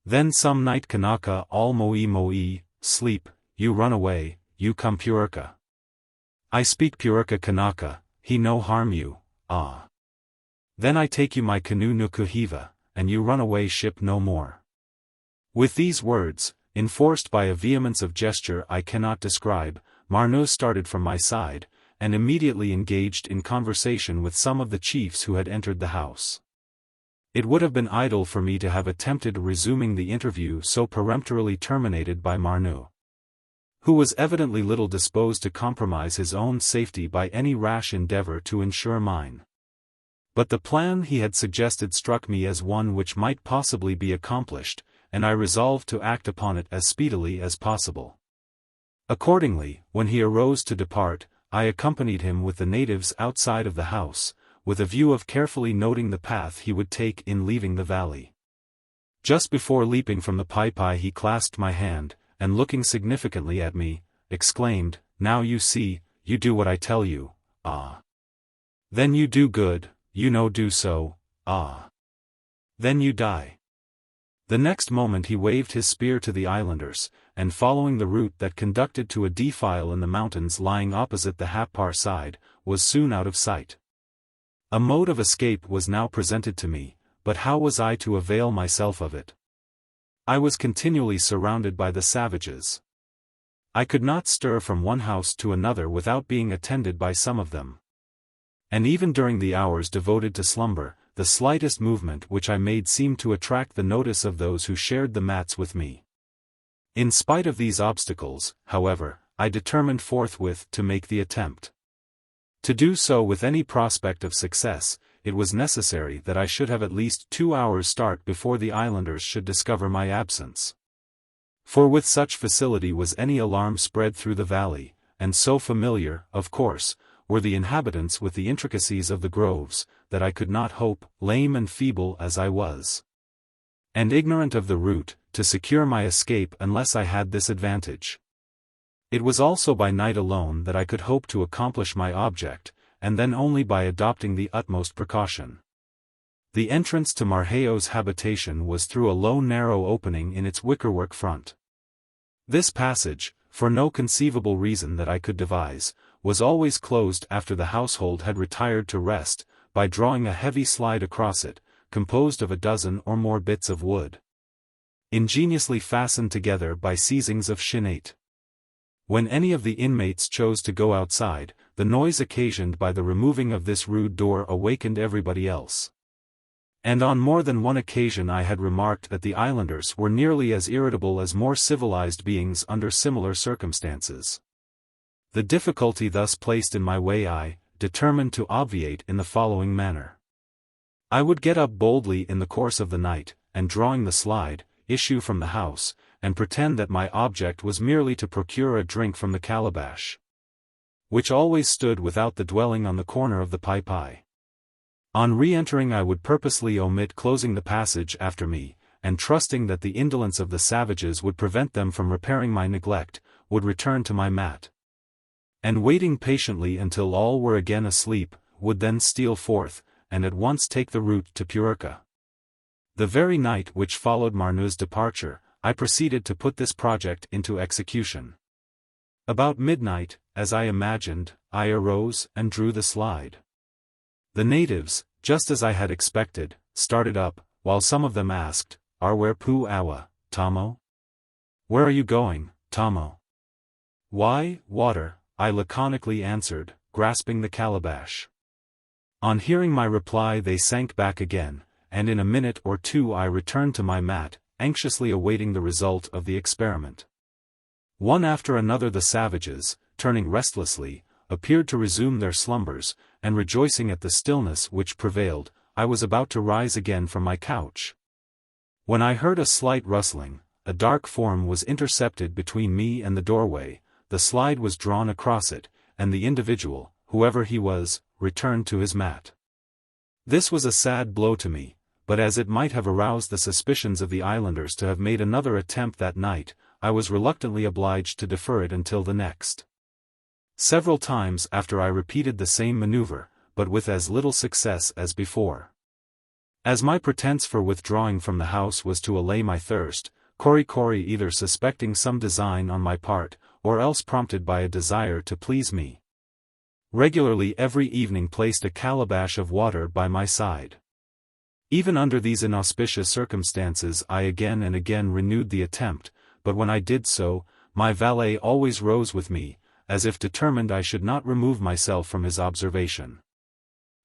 Then some night Kanaka all moi, sleep, you run away, you come Pururca. I speak Pururca Kanaka, he no harm you, ah. Then I take you my canoe Nukuheva, and you run away ship no more. With these words, enforced by a vehemence of gesture I cannot describe, Marno started from my side, and immediately engaged in conversation with some of the chiefs who had entered the house. It would have been idle for me to have attempted resuming the interview so peremptorily terminated by Marno, who was evidently little disposed to compromise his own safety by any rash endeavor to ensure mine. But the plan he had suggested struck me as one which might possibly be accomplished, and I resolved to act upon it as speedily as possible. Accordingly, when he arose to depart, I accompanied him with the natives outside of the house, with a view of carefully noting the path he would take in leaving the valley. Just before leaping from the Typee he clasped my hand, and looking significantly at me, exclaimed, now you see, you do what I tell you, ah. Then you do good, you no do so, ah. Then you die. The next moment he waved his spear to the islanders, and following the route that conducted to a defile in the mountains lying opposite the Happar side, was soon out of sight. A mode of escape was now presented to me, but how was I to avail myself of it? I was continually surrounded by the savages. I could not stir from one house to another without being attended by some of them. And even during the hours devoted to slumber, the slightest movement which I made seemed to attract the notice of those who shared the mats with me. In spite of these obstacles, however, I determined forthwith to make the attempt. To do so with any prospect of success, it was necessary that I should have at least 2 hours' start before the islanders should discover my absence. For with such facility was any alarm spread through the valley, and so familiar, of course, were the inhabitants with the intricacies of the groves, that I could not hope, lame and feeble as I was, and ignorant of the route, to secure my escape unless I had this advantage. It was also by night alone that I could hope to accomplish my object, and then only by adopting the utmost precaution. The entrance to Marquesas' habitation was through a low narrow opening in its wickerwork front. This passage, for no conceivable reason that I could devise, was always closed after the household had retired to rest, by drawing a heavy slide across it, composed of a dozen or more bits of wood, ingeniously fastened together by seizings of shipmate. When any of the inmates chose to go outside, the noise occasioned by the removing of this rude door awakened everybody else. And on more than one occasion I had remarked that the islanders were nearly as irritable as more civilized beings under similar circumstances. The difficulty thus placed in my way I determined to obviate in the following manner. I would get up boldly in the course of the night, and drawing the slide, issue from the house, and pretend that my object was merely to procure a drink from the calabash, which always stood without the dwelling on the corner of the Typee. On re-entering I would purposely omit closing the passage after me, and trusting that the indolence of the savages would prevent them from repairing my neglect, would return to my mat, and waiting patiently until all were again asleep, would then steal forth, and at once take the route to Purka. The very night which followed Marquesas' departure, I proceeded to put this project into execution. About midnight, as I imagined, I arose and drew the slide. The natives, just as I had expected, started up, while some of them asked, "Where pu awa, Tommo? Where are you going, Tommo?" "Why, water," I laconically answered, grasping the calabash. On hearing my reply they sank back again, and in a minute or two I returned to my mat, anxiously awaiting the result of the experiment. One after another the savages, turning restlessly, appeared to resume their slumbers, and rejoicing at the stillness which prevailed, I was about to rise again from my couch, when I heard a slight rustling. A dark form was intercepted between me and the doorway, the slide was drawn across it, and the individual, whoever he was, returned to his mat. This was a sad blow to me, but as it might have aroused the suspicions of the islanders to have made another attempt that night, I was reluctantly obliged to defer it until the next. Several times after I repeated the same maneuver, but with as little success as before. As my pretense for withdrawing from the house was to allay my thirst, Kori either suspecting some design on my part, or else prompted by a desire to please me, regularly every evening placed a calabash of water by my side. Even under these inauspicious circumstances I again and again renewed the attempt, but when I did so, my valet always rose with me, as if determined I should not remove myself from his observation.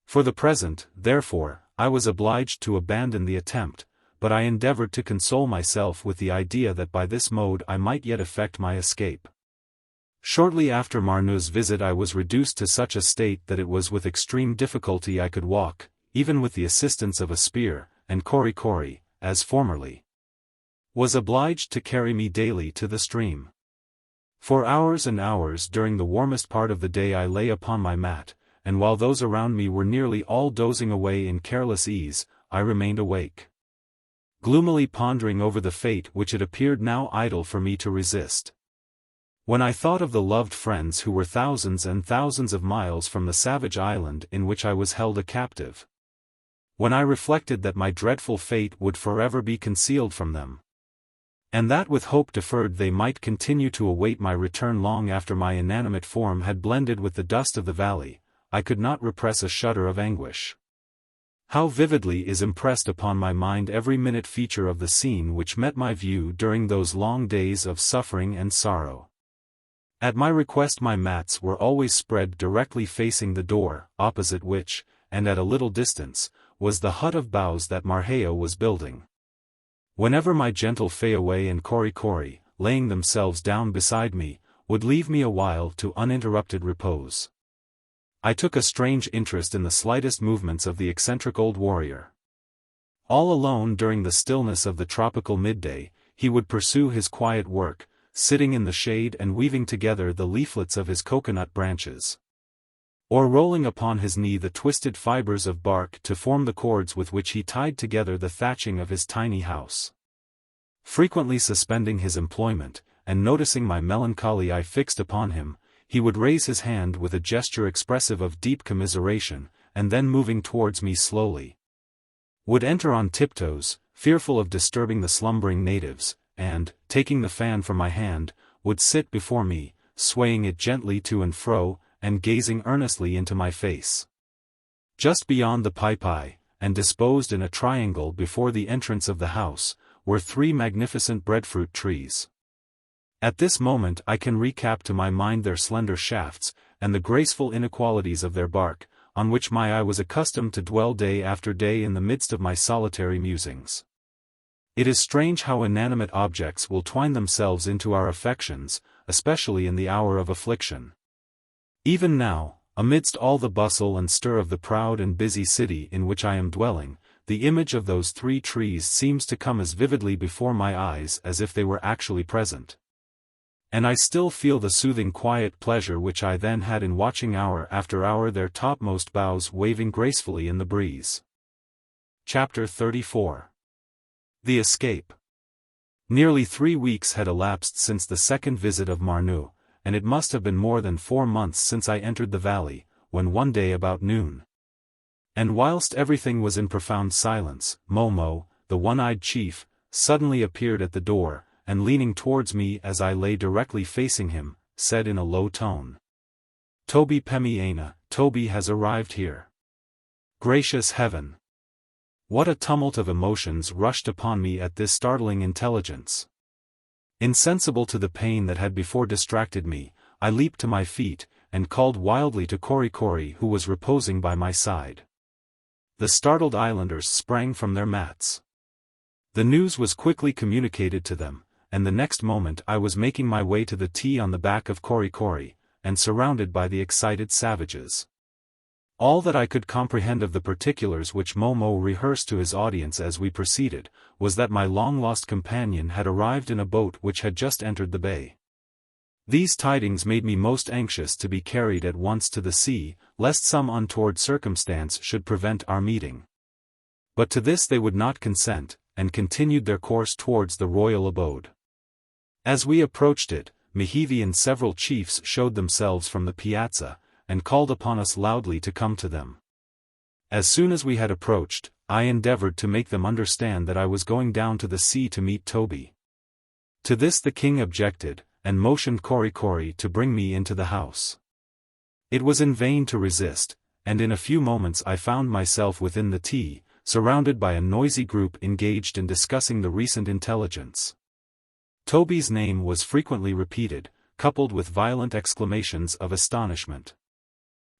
For the present, therefore, I was obliged to abandon the attempt, but I endeavored to console myself with the idea that by this mode I might yet effect my escape. Shortly after Marquesas' visit I was reduced to such a state that it was with extreme difficulty I could walk, even with the assistance of a spear, and Kori, as formerly, was obliged to carry me daily to the stream. For hours and hours during the warmest part of the day I lay upon my mat, and while those around me were nearly all dozing away in careless ease, I remained awake, gloomily pondering over the fate which it appeared now idle for me to resist. When I thought of the loved friends who were thousands and thousands of miles from the savage island in which I was held a captive, when I reflected that my dreadful fate would forever be concealed from them, and that with hope deferred they might continue to await my return long after my inanimate form had blended with the dust of the valley, I could not repress a shudder of anguish. How vividly is impressed upon my mind every minute feature of the scene which met my view during those long days of suffering and sorrow. At my request my mats were always spread directly facing the door, opposite which, and at a little distance, was the hut of boughs that Marquesas was building. Whenever my gentle Fayaway and Kori, laying themselves down beside me, would leave me a while to uninterrupted repose, I took a strange interest in the slightest movements of the eccentric old warrior. All alone during the stillness of the tropical midday, he would pursue his quiet work, sitting in the shade and weaving together the leaflets of his coconut branches. or rolling upon his knee the twisted fibers of bark to form the cords with which he tied together the thatching of his tiny house. Frequently suspending his employment, and noticing my melancholy eye fixed upon him, he would raise his hand with a gesture expressive of deep commiseration, and then moving towards me slowly, would enter on tiptoes, fearful of disturbing the slumbering natives, and, taking the fan from my hand, would sit before me, swaying it gently to and fro, and gazing earnestly into my face. Just beyond the Typee, and disposed in a triangle before the entrance of the house, were 3 magnificent breadfruit trees. At this moment I can recap to my mind their slender shafts, and the graceful inequalities of their bark, on which my eye was accustomed to dwell day after day in the midst of my solitary musings. It is strange how inanimate objects will twine themselves into our affections, especially in the hour of affliction. Even now, amidst all the bustle and stir of the proud and busy city in which I am dwelling, the image of those 3 trees seems to come as vividly before my eyes as if they were actually present. And I still feel the soothing quiet pleasure which I then had in watching hour after hour their topmost boughs waving gracefully in the breeze. Chapter 34. The Escape. Nearly 3 weeks had elapsed since the second visit of Marnu, and it must have been more than 4 months since I entered the valley, when one day about noon, and whilst everything was in profound silence, Momo, the one-eyed chief, suddenly appeared at the door, and leaning towards me as I lay directly facing him, said in a low tone, "Toby Pemiana, Toby has arrived here." Gracious heaven! What a tumult of emotions rushed upon me at this startling intelligence. Insensible to the pain that had before distracted me, I leaped to my feet, and called wildly to Kori who was reposing by my side. The startled islanders sprang from their mats. The news was quickly communicated to them, and the next moment I was making my way to the tee on the back of Kori, and surrounded by the excited savages. All that I could comprehend of the particulars which Momo rehearsed to his audience as we proceeded, was that my long-lost companion had arrived in a boat which had just entered the bay. These tidings made me most anxious to be carried at once to the sea, lest some untoward circumstance should prevent our meeting. But to this they would not consent, and continued their course towards the royal abode. As we approached it, Nukuheva and several chiefs showed themselves from the piazza, and called upon us loudly to come to them. As soon as we had approached, I endeavored to make them understand that I was going down to the sea to meet Toby. To this the king objected, and motioned Kori to bring me into the house. It was in vain to resist, and in a few moments I found myself within the tee, surrounded by a noisy group engaged in discussing the recent intelligence. Toby's name was frequently repeated, coupled with violent exclamations of astonishment.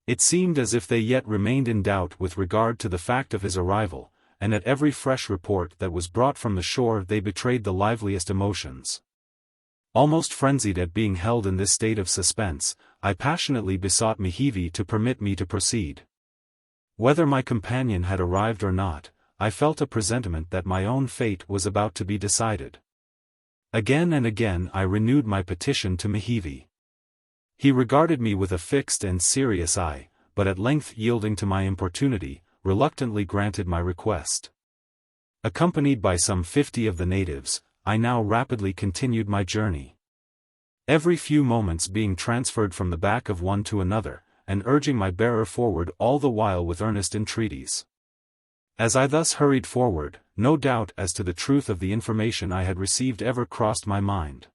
It seemed as if they yet remained in doubt with regard to the fact of his arrival, and at every fresh report that was brought from the shore they betrayed the liveliest emotions. Almost frenzied at being held in this state of suspense, I passionately besought Nukuheva to permit me to proceed. Whether my companion had arrived or not, I felt a presentiment that my own fate was about to be decided. Again and again I renewed my petition to Nukuheva. He regarded me with a fixed and serious eye, but at length yielding to my importunity, reluctantly granted my request. Accompanied by some 50 of the natives, I now rapidly continued my journey. Every few moments being transferred from the back of one to another, and urging my bearer forward all the while with earnest entreaties. As I thus hurried forward, no doubt as to the truth of the information I had received ever crossed my mind.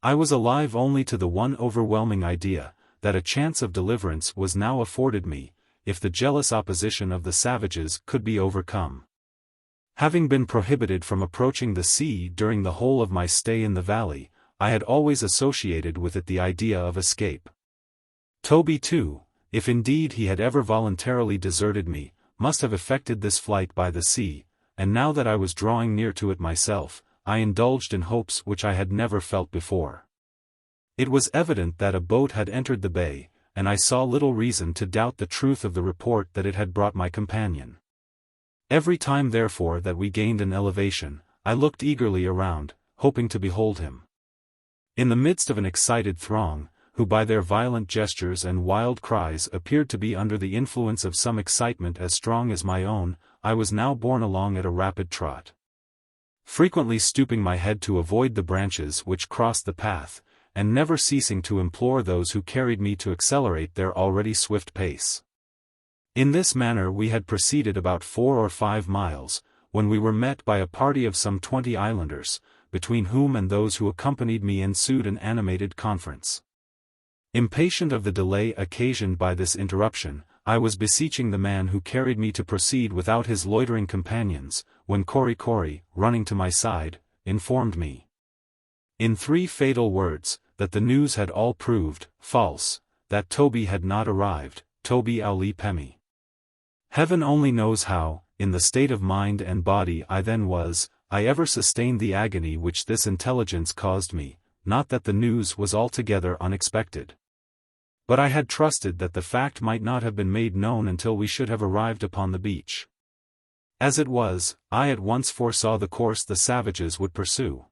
I was alive only to the one overwhelming idea, that a chance of deliverance was now afforded me, if the jealous opposition of the savages could be overcome. Having been prohibited from approaching the sea during the whole of my stay in the valley, I had always associated with it the idea of escape. Toby too, if indeed he had ever voluntarily deserted me, must have effected this flight by the sea, and now that I was drawing near to it myself, I indulged in hopes which I had never felt before. It was evident that a boat had entered the bay, and I saw little reason to doubt the truth of the report that it had brought my companion. Every time therefore that we gained an elevation, I looked eagerly around, hoping to behold him. In the midst of an excited throng, who by their violent gestures and wild cries appeared to be under the influence of some excitement as strong as my own, I was now borne along at a rapid trot, frequently stooping my head to avoid the branches which crossed the path, and never ceasing to implore those who carried me to accelerate their already swift pace. In this manner we had proceeded about 4 or 5 miles, when we were met by a party of some 20 islanders, between whom and those who accompanied me ensued an animated conference. Impatient of the delay occasioned by this interruption, I was beseeching the man who carried me to proceed without his loitering companions, when Kori, running to my side, informed me, in 3 fatal words, that the news had all proved false, that Toby had not arrived, Toby Auli Pemi. Heaven only knows how, in the state of mind and body I then was, I ever sustained the agony which this intelligence caused me, not that the news was altogether unexpected. But I had trusted that the fact might not have been made known until we should have arrived upon the beach. As it was, I at once foresaw the course the savages would pursue.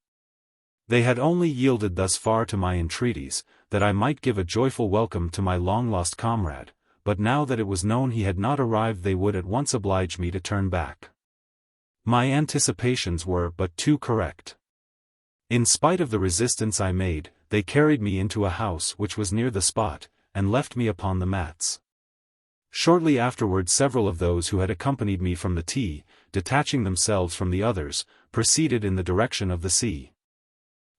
They had only yielded thus far to my entreaties, that I might give a joyful welcome to my long-lost comrade, but now that it was known he had not arrived they would at once oblige me to turn back. My anticipations were but too correct. In spite of the resistance I made, they carried me into a house which was near the spot, and left me upon the mats. Shortly afterward several of those who had accompanied me from the tea, detaching themselves from the others, proceeded in the direction of the sea.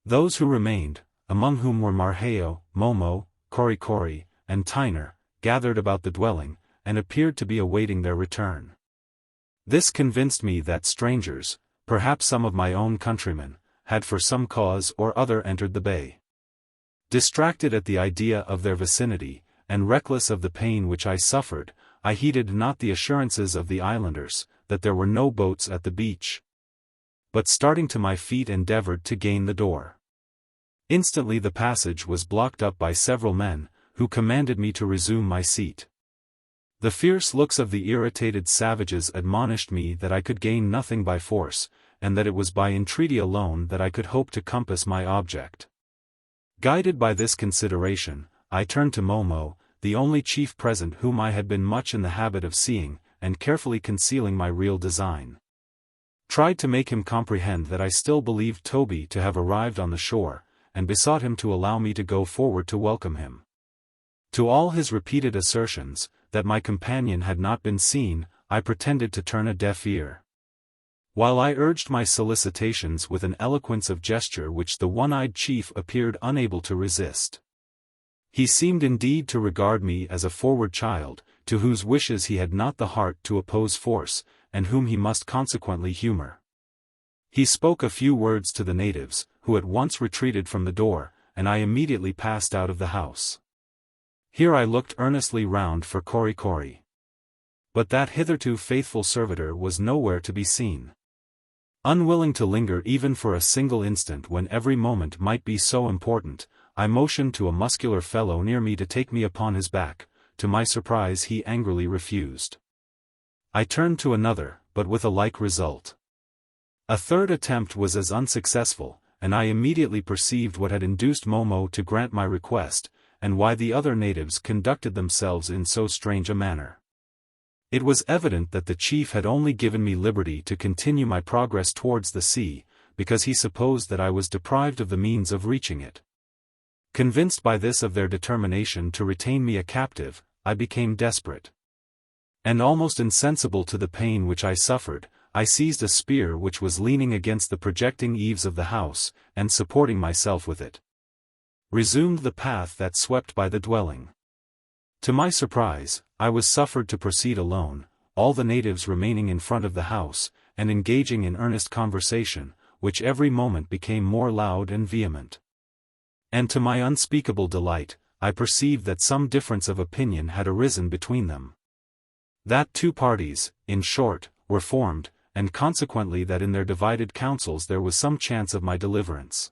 Those who remained, among whom were Marheo, Momo, Kori, and Tyner, gathered about the dwelling, and appeared to be awaiting their return. This convinced me that strangers, perhaps some of my own countrymen, had for some cause or other entered the bay. Distracted at the idea of their vicinity, and reckless of the pain which I suffered, I heeded not the assurances of the islanders, that there were no boats at the beach. But starting to my feet endeavored to gain the door. Instantly the passage was blocked up by several men, who commanded me to resume my seat. The fierce looks of the irritated savages admonished me that I could gain nothing by force, and that it was by entreaty alone that I could hope to compass my object. Guided by this consideration, I turned to Momo, the only chief present whom I had been much in the habit of seeing, and carefully concealing my real design, tried to make him comprehend that I still believed Toby to have arrived on the shore, and besought him to allow me to go forward to welcome him. To all his repeated assertions, that my companion had not been seen, I pretended to turn a deaf ear. While I urged my solicitations with an eloquence of gesture which the one-eyed chief appeared unable to resist. He seemed indeed to regard me as a forward child, to whose wishes he had not the heart to oppose force, and whom he must consequently humor. He spoke a few words to the natives, who at once retreated from the door, and I immediately passed out of the house. Here I looked earnestly round for Kori. But that hitherto faithful servitor was nowhere to be seen. Unwilling to linger even for a single instant when every moment might be so important, I motioned to a muscular fellow near me to take me upon his back. To my surprise he angrily refused. I turned to another, but with a like result. A third attempt was as unsuccessful, and I immediately perceived what had induced Momo to grant my request, and why the other natives conducted themselves in so strange a manner. It was evident that the chief had only given me liberty to continue my progress towards the sea, because he supposed that I was deprived of the means of reaching it. Convinced by this of their determination to retain me a captive, I became desperate. And almost insensible to the pain which I suffered, I seized a spear which was leaning against the projecting eaves of the house, and supporting myself with it, resumed the path that swept by the dwelling. To my surprise, I was suffered to proceed alone, all the natives remaining in front of the house, and engaging in earnest conversation, which every moment became more loud and vehement. And to my unspeakable delight, I perceived that some difference of opinion had arisen between them. That 2 parties, in short, were formed, and consequently that in their divided counsels there was some chance of my deliverance.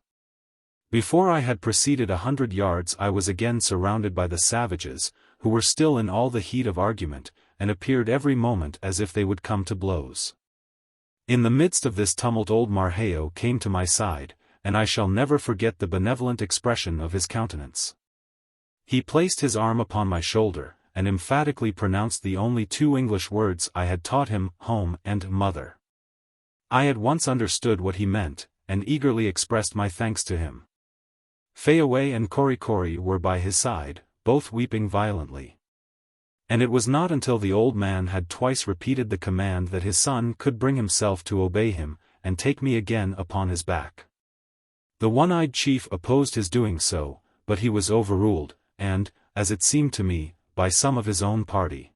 Before I had proceeded 100 yards I was again surrounded by the savages, who were still in all the heat of argument, and appeared every moment as if they would come to blows. In the midst of this tumult old Marheo came to my side, and I shall never forget the benevolent expression of his countenance. He placed his arm upon my shoulder, and emphatically pronounced the only two English words I had taught him, home and mother. I at once understood what he meant, and eagerly expressed my thanks to him. Fayaway and Korikori were by his side, both weeping violently. And it was not until the old man had twice repeated the command that his son could bring himself to obey him, and take me again upon his back. The one-eyed chief opposed his doing so, but he was overruled, and, as it seemed to me, by some of his own party.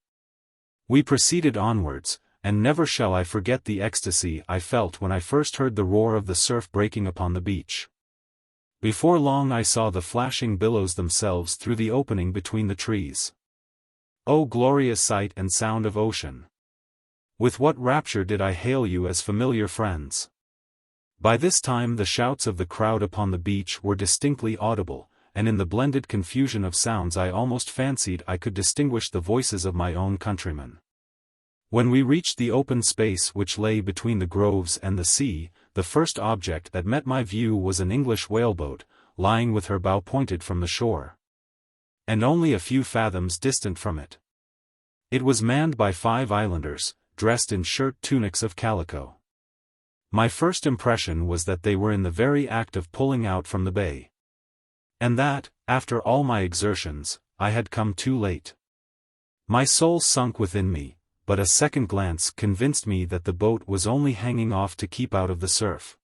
We proceeded onwards, and never shall I forget the ecstasy I felt when I first heard the roar of the surf breaking upon the beach. Before long I saw the flashing billows themselves through the opening between the trees. O glorious sight and sound of ocean! With what rapture did I hail you as familiar friends! By this time the shouts of the crowd upon the beach were distinctly audible, and in the blended confusion of sounds I almost fancied I could distinguish the voices of my own countrymen. When we reached the open space which lay between the groves and the sea, the first object that met my view was an English whaleboat, lying with her bow pointed from the shore, and only a few fathoms distant from it. It was manned by 5 islanders, dressed in shirt tunics of calico. My first impression was that they were in the very act of pulling out from the bay. And that, after all my exertions, I had come too late. My soul sunk within me, but a second glance convinced me that the boat was only hanging off to keep out of the surf.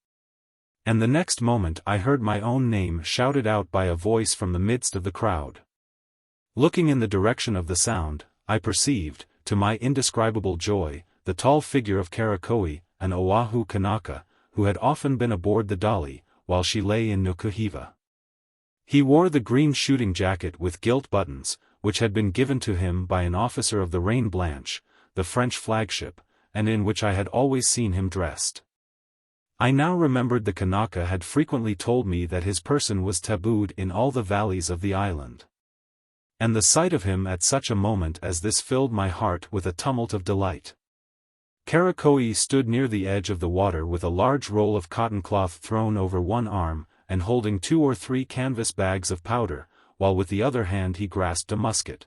And the next moment I heard my own name shouted out by a voice from the midst of the crowd. Looking in the direction of the sound, I perceived, to my indescribable joy, the tall figure of Karakoi, an Oahu Kanaka, who had often been aboard the Dolly, while she lay in Nukuheva. He wore the green shooting jacket with gilt buttons, which had been given to him by an officer of the Reine Blanche, the French flagship, and in which I had always seen him dressed. I now remembered the Kanaka had frequently told me that his person was tabooed in all the valleys of the island. And the sight of him at such a moment as this filled my heart with a tumult of delight. Karakoi stood near the edge of the water with a large roll of cotton cloth thrown over one arm, and holding 2 or 3 canvas bags of powder, while with the other hand he grasped a musket,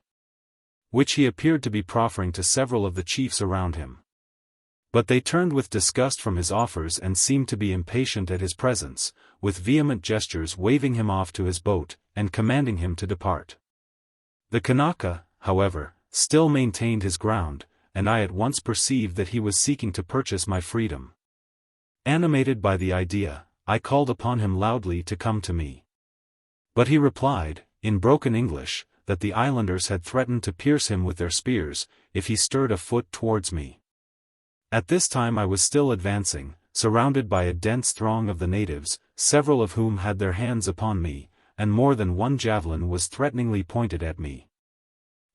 which he appeared to be proffering to several of the chiefs around him. But they turned with disgust from his offers and seemed to be impatient at his presence, with vehement gestures waving him off to his boat, and commanding him to depart. The Kanaka, however, still maintained his ground, and I at once perceived that he was seeking to purchase my freedom. Animated by the idea, I called upon him loudly to come to me. But he replied, in broken English, that the islanders had threatened to pierce him with their spears, if he stirred a foot towards me. At this time I was still advancing, surrounded by a dense throng of the natives, several of whom had their hands upon me, and more than one javelin was threateningly pointed at me.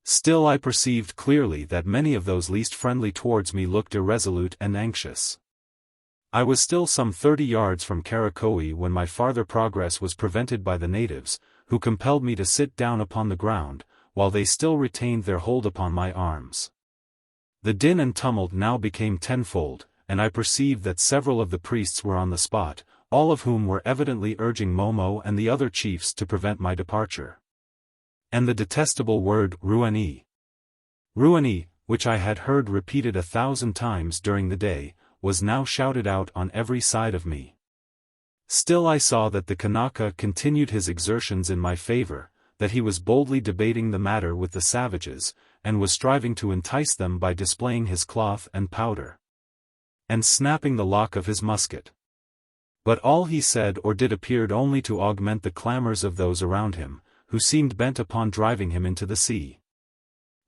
Still I perceived clearly that many of those least friendly towards me looked irresolute and anxious. I was still some 30 yards from Karakoi when my farther progress was prevented by the natives, who compelled me to sit down upon the ground, while they still retained their hold upon my arms. The din and tumult now became tenfold, and I perceived that several of the priests were on the spot, all of whom were evidently urging Momo and the other chiefs to prevent my departure. And the detestable word ruani, which I had heard repeated 1,000 times during the day, was now shouted out on every side of me. Still I saw that the Kanaka continued his exertions in my favor, that he was boldly debating the matter with the savages, and was striving to entice them by displaying his cloth and powder, and snapping the lock of his musket. But all he said or did appeared only to augment the clamors of those around him, who seemed bent upon driving him into the sea.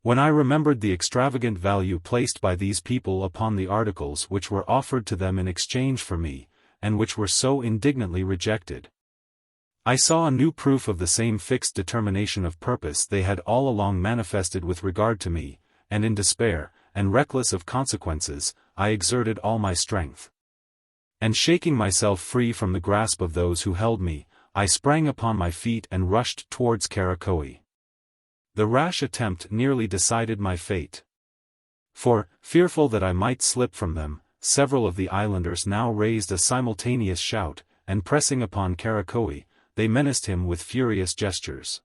When I remembered the extravagant value placed by these people upon the articles which were offered to them in exchange for me, and which were so indignantly rejected, I saw a new proof of the same fixed determination of purpose they had all along manifested with regard to me, and in despair, and reckless of consequences, I exerted all my strength. And shaking myself free from the grasp of those who held me, I sprang upon my feet and rushed towards Karakoi. The rash attempt nearly decided my fate. For, fearful that I might slip from them, several of the islanders now raised a simultaneous shout, and pressing upon Karakoi, they menaced him with furious gestures.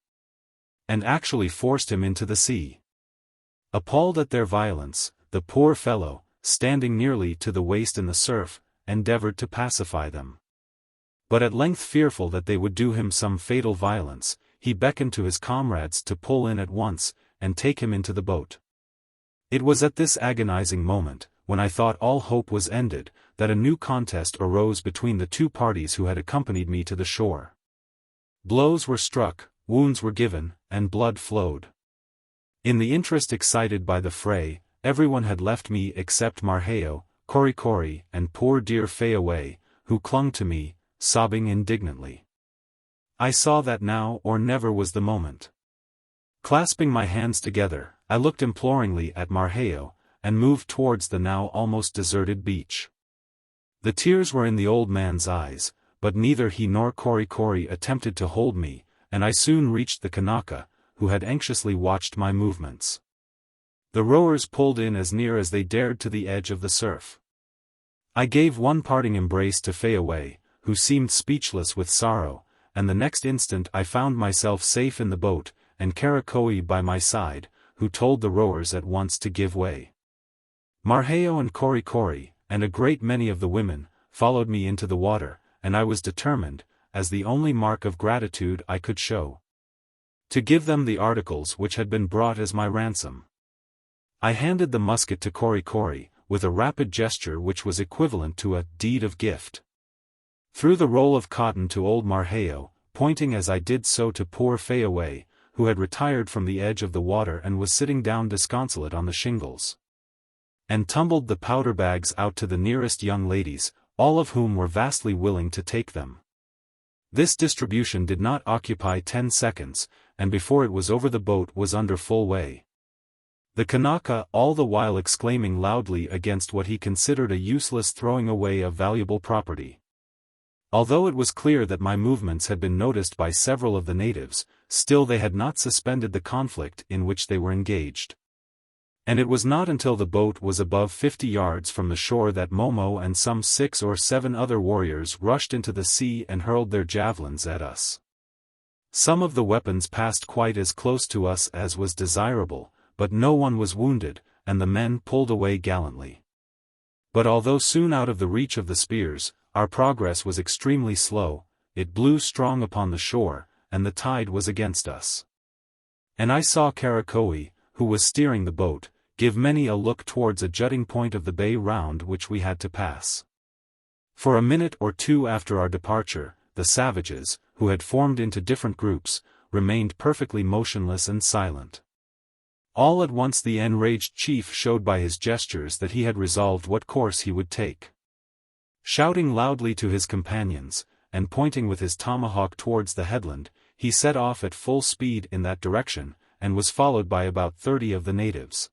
and actually forced him into the sea. Appalled at their violence, the poor fellow, standing nearly to the waist in the surf, endeavored to pacify them. But at length, fearful that they would do him some fatal violence, he beckoned to his comrades to pull in at once, and take him into the boat. It was at this agonizing moment, when I thought all hope was ended, that a new contest arose between the two parties who had accompanied me to the shore. Blows were struck, wounds were given, and blood flowed. In the interest excited by the fray, everyone had left me except Marquesas, Korikori, and poor dear Fayaway, who clung to me, sobbing indignantly. I saw that now or never was the moment. Clasping my hands together, I looked imploringly at Marquesas, and moved towards the now almost deserted beach. The tears were in the old man's eyes, but neither he nor Korikori attempted to hold me, and I soon reached the Kanaka, who had anxiously watched my movements. The rowers pulled in as near as they dared to the edge of the surf. I gave one parting embrace to Fayaway, who seemed speechless with sorrow, and the next instant I found myself safe in the boat, and Karakoi by my side, who told the rowers at once to give way. Marquesas and Korikori, and a great many of the women, followed me into the water, and I was determined, as the only mark of gratitude I could show, to give them the articles which had been brought as my ransom. I handed the musket to Korikori, with a rapid gesture which was equivalent to a deed of gift. Threw the roll of cotton to old Marquesas, pointing as I did so to poor Fayaway, who had retired from the edge of the water and was sitting down disconsolate on the shingles. And tumbled the powder bags out to the nearest young ladies, all of whom were vastly willing to take them. This distribution did not occupy 10 seconds, and before it was over the boat was under full way. The Kanaka all the while exclaiming loudly against what he considered a useless throwing away of valuable property. Although it was clear that my movements had been noticed by several of the natives, still they had not suspended the conflict in which they were engaged. And it was not until the boat was above 50 yards from the shore that Momo and some 6 or 7 other warriors rushed into the sea and hurled their javelins at us. Some of the weapons passed quite as close to us as was desirable, but no one was wounded, and the men pulled away gallantly. But although soon out of the reach of the spears, our progress was extremely slow. It blew strong upon the shore, and the tide was against us. And I saw Karakoi, who was steering the boat, give many a look towards a jutting point of the bay round which we had to pass. For a minute or two after our departure, the savages, who had formed into different groups, remained perfectly motionless and silent. All at once the enraged chief showed by his gestures that he had resolved what course he would take. Shouting loudly to his companions, and pointing with his tomahawk towards the headland, he set off at full speed in that direction, and was followed by about 30 of the natives,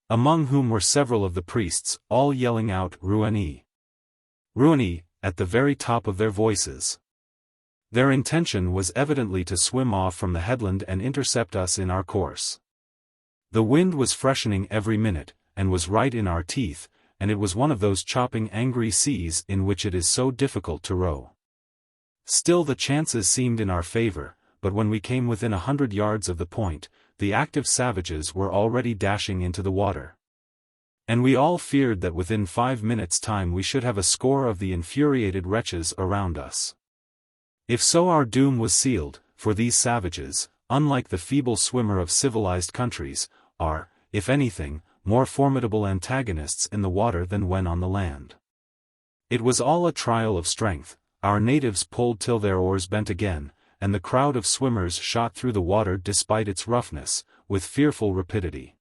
among whom were several of the priests, all yelling out "Ruani! Ruani!" at the very top of their voices. Their intention was evidently to swim off from the headland and intercept us in our course. The wind was freshening every minute, and was right in our teeth, and it was one of those chopping angry seas in which it is so difficult to row. Still the chances seemed in our favor, but when we came within 100 yards of the point, the active savages were already dashing into the water. And we all feared that within 5 minutes' time we should have a score of the infuriated wretches around us. If so, our doom was sealed, for these savages, unlike the feeble swimmer of civilized countries, are, if anything, more formidable antagonists in the water than when on the land. It was all a trial of strength. Our natives pulled till their oars bent again, and the crowd of swimmers shot through the water despite its roughness, with fearful rapidity.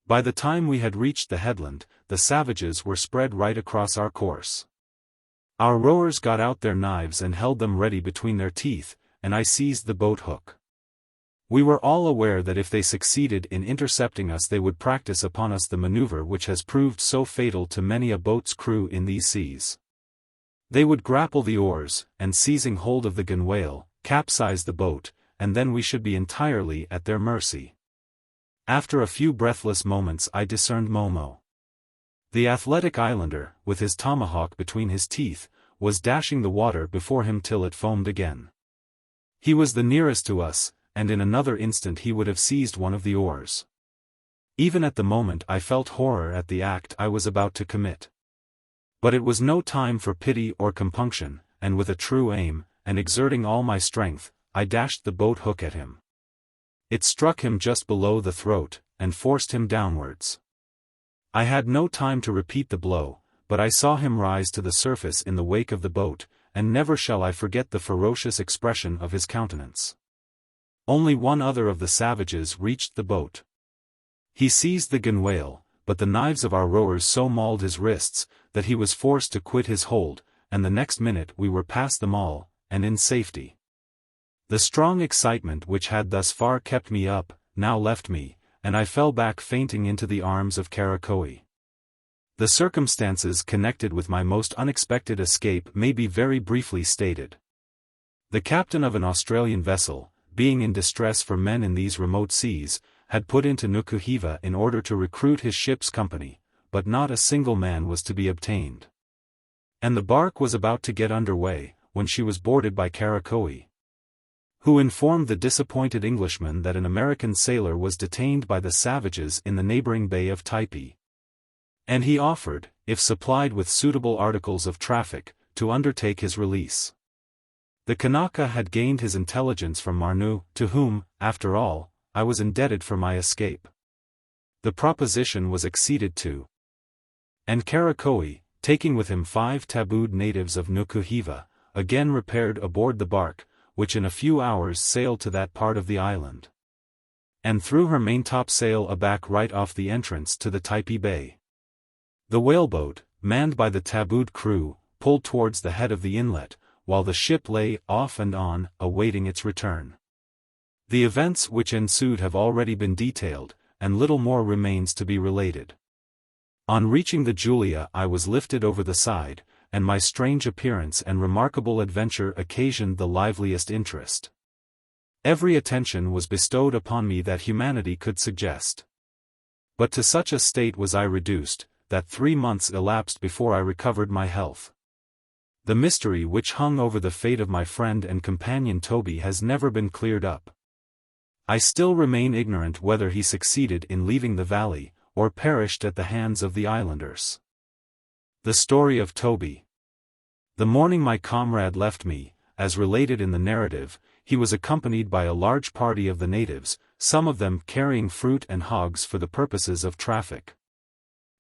By the time we had reached the headland, the savages were spread right across our course. Our rowers got out their knives and held them ready between their teeth, and I seized the boat hook. We were all aware that if they succeeded in intercepting us they would practice upon us the maneuver which has proved so fatal to many a boat's crew in these seas. They would grapple the oars, and seizing hold of the gunwale, capsize the boat, and then we should be entirely at their mercy. After a few breathless moments I discerned Momo. The athletic islander, with his tomahawk between his teeth, was dashing the water before him till it foamed again. He was the nearest to us, and in another instant he would have seized one of the oars. Even at the moment I felt horror at the act I was about to commit. But it was no time for pity or compunction, and with a true aim, and exerting all my strength, I dashed the boat hook at him. It struck him just below the throat, and forced him downwards. I had no time to repeat the blow, but I saw him rise to the surface in the wake of the boat, and never shall I forget the ferocious expression of his countenance. Only one other of the savages reached the boat. He seized the gunwale, but the knives of our rowers so mauled his wrists, that he was forced to quit his hold, and the next minute we were past them all, and in safety. The strong excitement which had thus far kept me up, now left me, and I fell back fainting into the arms of Karakoe. The circumstances connected with my most unexpected escape may be very briefly stated. The captain of an Australian vessel, being in distress for men in these remote seas, had put into Nukuheva in order to recruit his ship's company, but not a single man was to be obtained. And the bark was about to get under way, when she was boarded by Karakoe, who informed the disappointed Englishman that an American sailor was detained by the savages in the neighboring bay of Typee. And he offered, if supplied with suitable articles of traffic, to undertake his release. The Kanaka had gained his intelligence from Marnu, to whom, after all, I was indebted for my escape. The proposition was acceded to. And Karakoe, taking with him 5 tabooed natives of Nukuheva, again repaired aboard the bark, which in a few hours sailed to that part of the island, and threw her maintopsail aback right off the entrance to the Typee Bay. The whaleboat, manned by the tabooed crew, pulled towards the head of the inlet, while the ship lay off and on, awaiting its return. The events which ensued have already been detailed, and little more remains to be related. On reaching the Julia I was lifted over the side, and my strange appearance and remarkable adventure occasioned the liveliest interest. Every attention was bestowed upon me that humanity could suggest. But to such a state was I reduced, that 3 months elapsed before I recovered my health. The mystery which hung over the fate of my friend and companion Toby has never been cleared up. I still remain ignorant whether he succeeded in leaving the valley, or perished at the hands of the islanders. The Story of Toby. The morning my comrade left me, as related in the narrative, he was accompanied by a large party of the natives, some of them carrying fruit and hogs for the purposes of traffic.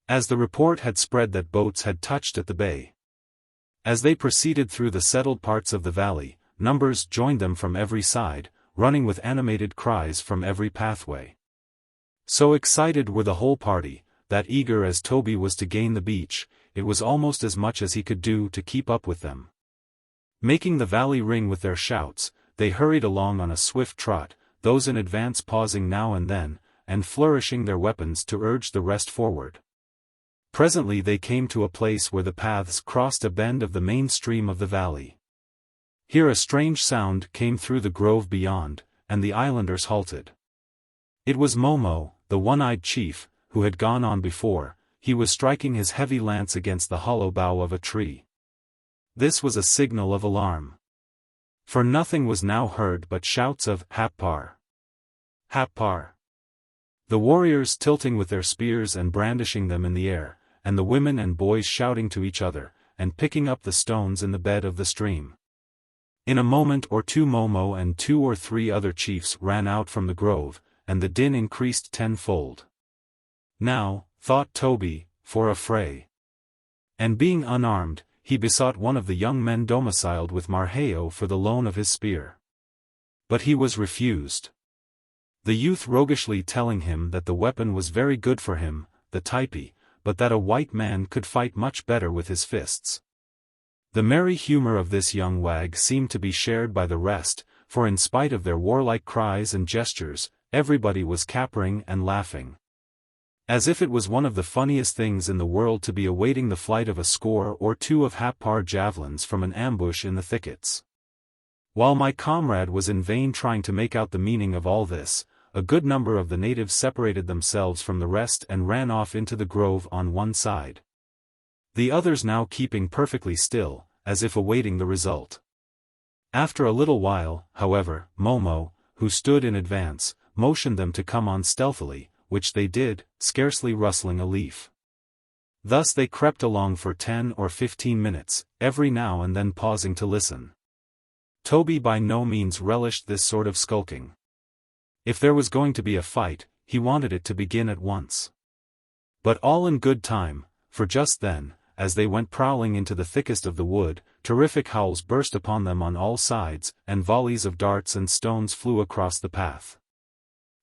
As the report had spread that boats had touched at the bay. As they proceeded through the settled parts of the valley, numbers joined them from every side, running with animated cries from every pathway. So excited were the whole party, that eager as Toby was to gain the beach, it was almost as much as he could do to keep up with them. Making the valley ring with their shouts, they hurried along on a swift trot, those in advance pausing now and then, and flourishing their weapons to urge the rest forward. Presently they came to a place where the paths crossed a bend of the main stream of the valley. Here a strange sound came through the grove beyond, and the islanders halted. It was Momo, the one-eyed chief, who had gone on before. He was striking his heavy lance against the hollow bough of a tree. This was a signal of alarm. For nothing was now heard but shouts of Happar! Happar! The warriors tilting with their spears and brandishing them in the air, and the women and boys shouting to each other, and picking up the stones in the bed of the stream. In a moment or two Momo and 2 or 3 other chiefs ran out from the grove, and the din increased tenfold. Now, thought Toby, for a fray. And being unarmed, he besought one of the young men domiciled with Marheo for the loan of his spear. But he was refused. The youth roguishly telling him that the weapon was very good for him, the Typee, but that a white man could fight much better with his fists. The merry humor of this young wag seemed to be shared by the rest, for in spite of their warlike cries and gestures, everybody was capering and laughing. As if it was one of the funniest things in the world to be awaiting the flight of a score or 2 of Happar javelins from an ambush in the thickets. While my comrade was in vain trying to make out the meaning of all this, a good number of the natives separated themselves from the rest and ran off into the grove on one side. The others now keeping perfectly still, as if awaiting the result. After a little while, however, Momo, who stood in advance, motioned them to come on stealthily, which they did, scarcely rustling a leaf. Thus they crept along for 10 or 15 minutes, every now and then pausing to listen. Toby by no means relished this sort of skulking. If there was going to be a fight, he wanted it to begin at once. But all in good time, for just then, as they went prowling into the thickest of the wood, terrific howls burst upon them on all sides, and volleys of darts and stones flew across the path.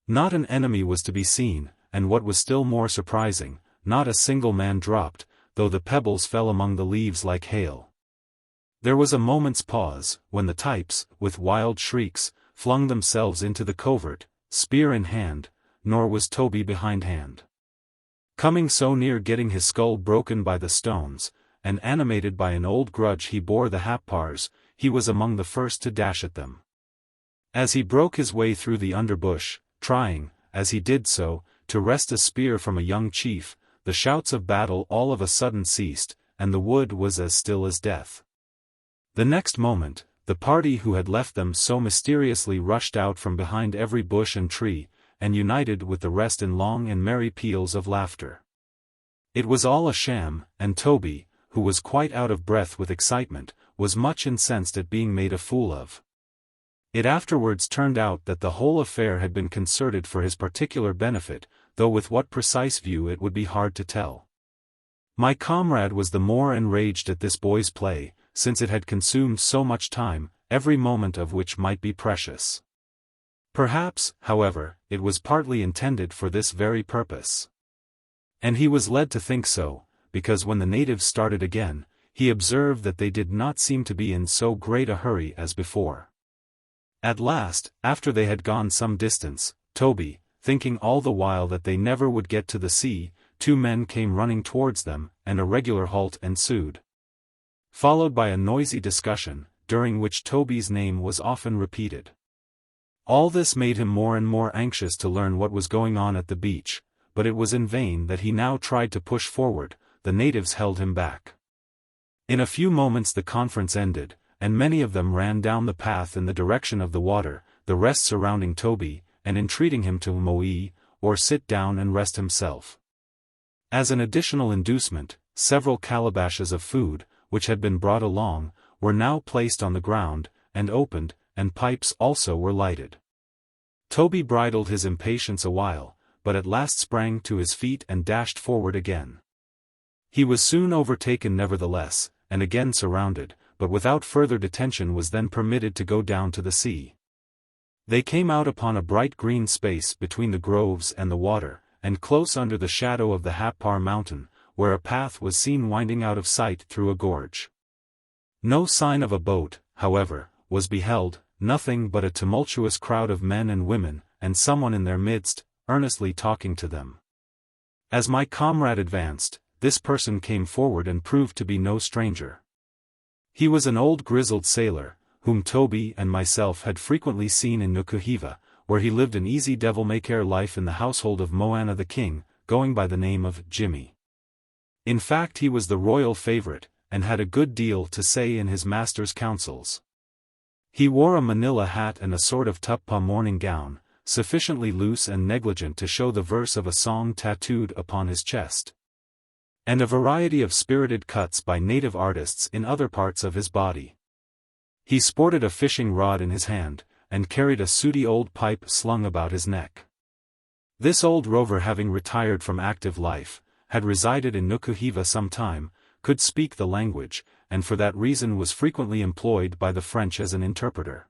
Not an enemy was to be seen, and what was still more surprising, not a single man dropped, though the pebbles fell among the leaves like hail. There was a moment's pause, when the types, with wild shrieks, flung themselves into the covert, spear in hand, nor was Toby behindhand. Coming so near getting his skull broken by the stones, and animated by an old grudge he bore the Happars, he was among the first to dash at them. As he broke his way through the underbush, trying, as he did so, to wrest a spear from a young chief, the shouts of battle all of a sudden ceased, and the wood was as still as death. The next moment, the party who had left them so mysteriously rushed out from behind every bush and tree, and united with the rest in long and merry peals of laughter. It was all a sham, and Toby, who was quite out of breath with excitement, was much incensed at being made a fool of. It afterwards turned out that the whole affair had been concerted for his particular benefit, though with what precise view it would be hard to tell. My comrade was the more enraged at this boy's play, since it had consumed so much time, every moment of which might be precious. Perhaps, however, it was partly intended for this very purpose. And he was led to think so, because when the natives started again, he observed that they did not seem to be in so great a hurry as before. At last, after they had gone some distance, Toby, thinking all the while that they never would get to the sea, 2 men came running towards them, and a regular halt ensued, followed by a noisy discussion, during which Toby's name was often repeated. All this made him more and more anxious to learn what was going on at the beach, but it was in vain that he now tried to push forward, the natives held him back. In a few moments the conference ended, and many of them ran down the path in the direction of the water, the rest surrounding Toby, and entreating him to moe, or sit down and rest himself. As an additional inducement, several calabashes of food, which had been brought along, were now placed on the ground, and opened, and pipes also were lighted. Toby bridled his impatience a while, but at last sprang to his feet and dashed forward again. He was soon overtaken nevertheless, and again surrounded, but without further detention was then permitted to go down to the sea. They came out upon a bright green space between the groves and the water, and close under the shadow of the Happar mountain, where a path was seen winding out of sight through a gorge. No sign of a boat, however, was beheld, nothing but a tumultuous crowd of men and women, and someone in their midst, earnestly talking to them. As my comrade advanced, this person came forward and proved to be no stranger. He was an old grizzled sailor, whom Toby and myself had frequently seen in Nukuheva, where he lived an easy devil-may-care life in the household of Moana the king, going by the name of Jimmy. In fact he was the royal favorite, and had a good deal to say in his master's councils. He wore a manila hat and a sort of tuppa morning gown, sufficiently loose and negligent to show the verse of a song tattooed upon his chest, and a variety of spirited cuts by native artists in other parts of his body. He sported a fishing rod in his hand, and carried a sooty old pipe slung about his neck. This old rover, having retired from active life, had resided in Nukuheva some time, could speak the language, and for that reason was frequently employed by the French as an interpreter.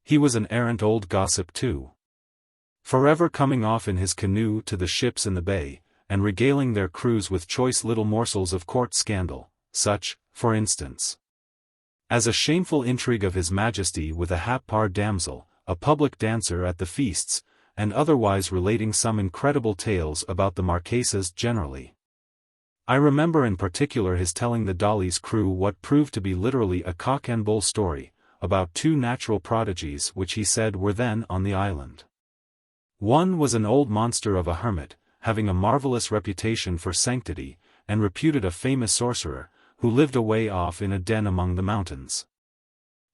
He was an arrant old gossip too, forever coming off in his canoe to the ships in the bay, and regaling their crews with choice little morsels of court scandal, such, for instance, as a shameful intrigue of his Majesty with a Happar damsel, a public dancer at the feasts, and otherwise relating some incredible tales about the Marquesas generally. I remember in particular his telling the Dolly's crew what proved to be literally a cock-and-bull story, about 2 natural prodigies which he said were then on the island. One was an old monster of a hermit, having a marvelous reputation for sanctity, and reputed a famous sorcerer, who lived away off in a den among the mountains.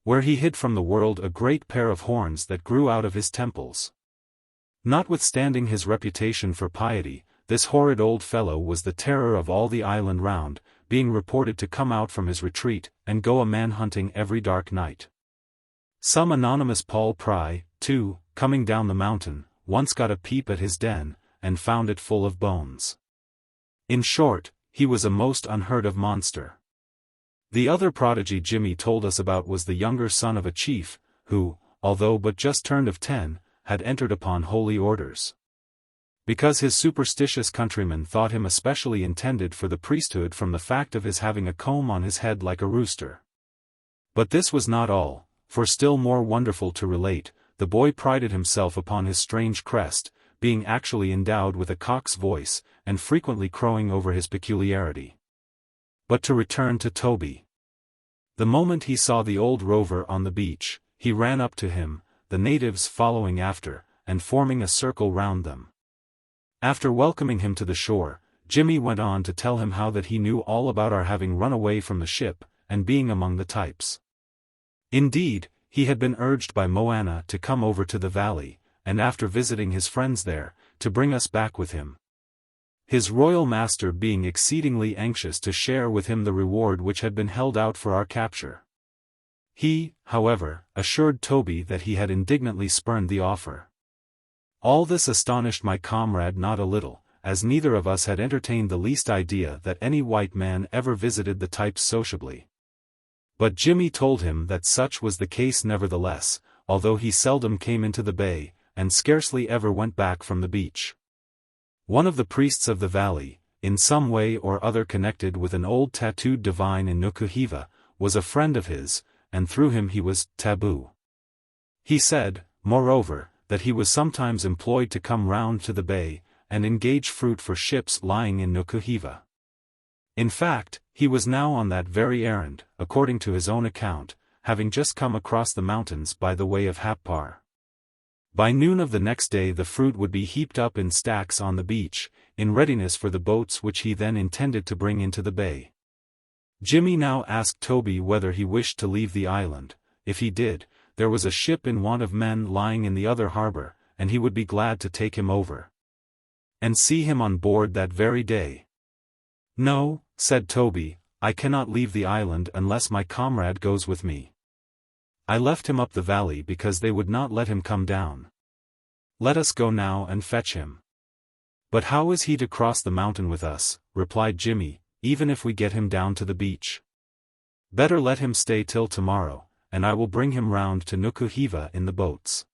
where he hid from the world a great pair of horns that grew out of his temples. Notwithstanding his reputation for piety, this horrid old fellow was the terror of all the island round, being reported to come out from his retreat and go a man-hunting every dark night. Some anonymous Paul Pry, too, coming down the mountain, once got a peep at his den, and found it full of bones. In short, he was a most unheard-of monster. The other prodigy Jimmy told us about was the younger son of a chief, who, although but just turned of 10, had entered upon holy orders. Because his superstitious countrymen thought him especially intended for the priesthood from the fact of his having a comb on his head like a rooster. But this was not all, for still more wonderful to relate, the boy prided himself upon his strange crest, being actually endowed with a cock's voice, and frequently crowing over his peculiarity. But to return to Toby. The moment he saw the old rover on the beach, he ran up to him, the natives following after, and forming a circle round them. After welcoming him to the shore, Jimmy went on to tell him how that he knew all about our having run away from the ship, and being among the types. Indeed, he had been urged by Moana to come over to the valley, and after visiting his friends there, to bring us back with him. His royal master being exceedingly anxious to share with him the reward which had been held out for our capture. He, however, assured Toby that he had indignantly spurned the offer. All this astonished my comrade not a little, as neither of us had entertained the least idea that any white man ever visited the types sociably. But Jimmy told him that such was the case nevertheless, although he seldom came into the bay, and scarcely ever went back from the beach. One of the priests of the valley, in some way or other connected with an old tattooed divine in Nukuheva, was a friend of his, and through him he was taboo. He said, moreover, that he was sometimes employed to come round to the bay, and engage fruit for ships lying in Nukuheva. In fact, he was now on that very errand, according to his own account, having just come across the mountains by the way of Happar. By noon of the next day the fruit would be heaped up in stacks on the beach, in readiness for the boats which he then intended to bring into the bay. Jimmy now asked Toby whether he wished to leave the island. If he did, there was a ship in want of men lying in the other harbor, and he would be glad to take him over and see him on board that very day. No, said Toby, I cannot leave the island unless my comrade goes with me. I left him up the valley because they would not let him come down. Let us go now and fetch him. But how is he to cross the mountain with us, replied Jimmy, even if we get him down to the beach? Better let him stay till tomorrow, and I will bring him round to Nukuheva in the boats.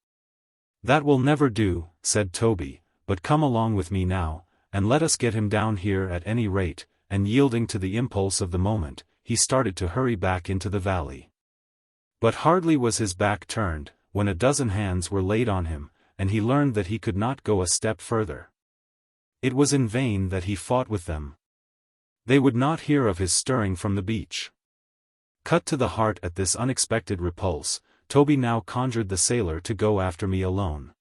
That will never do, said Toby, but come along with me now, and let us get him down here at any rate, and yielding to the impulse of the moment, he started to hurry back into the valley. But hardly was his back turned, when a dozen hands were laid on him, and he learned that he could not go a step further. It was in vain that he fought with them. They would not hear of his stirring from the beach. Cut to the heart at this unexpected repulse, Toby now conjured the sailor to go after me alone.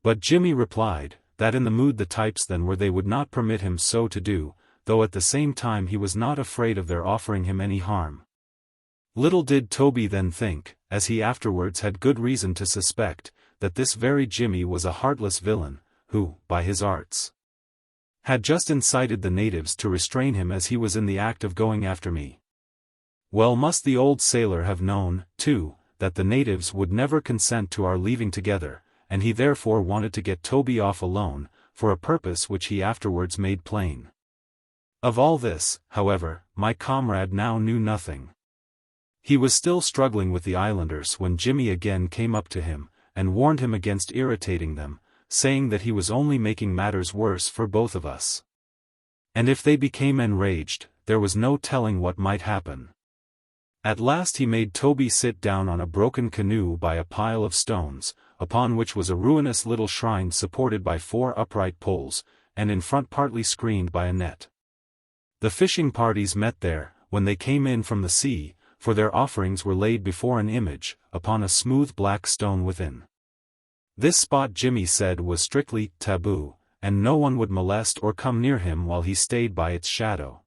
But Jimmy replied, that in the mood the types then were they would not permit him so to do, though at the same time he was not afraid of their offering him any harm. Little did Toby then think, as he afterwards had good reason to suspect, that this very Jimmy was a heartless villain, who, by his arts, had just incited the natives to restrain him as he was in the act of going after me. Well must the old sailor have known, too, that the natives would never consent to our leaving together, and he therefore wanted to get Toby off alone, for a purpose which he afterwards made plain. Of all this, however, my comrade now knew nothing. He was still struggling with the islanders when Jimmy again came up to him, and warned him against irritating them, saying that he was only making matters worse for both of us. And if they became enraged, there was no telling what might happen. At last he made Toby sit down on a broken canoe by a pile of stones, upon which was a ruinous little shrine supported by 4 upright poles, and in front partly screened by a net. The fishing parties met there, when they came in from the sea, for their offerings were laid before an image, upon a smooth black stone within. This spot Jimmy said was strictly taboo, and no one would molest or come near him while he stayed by its shadow.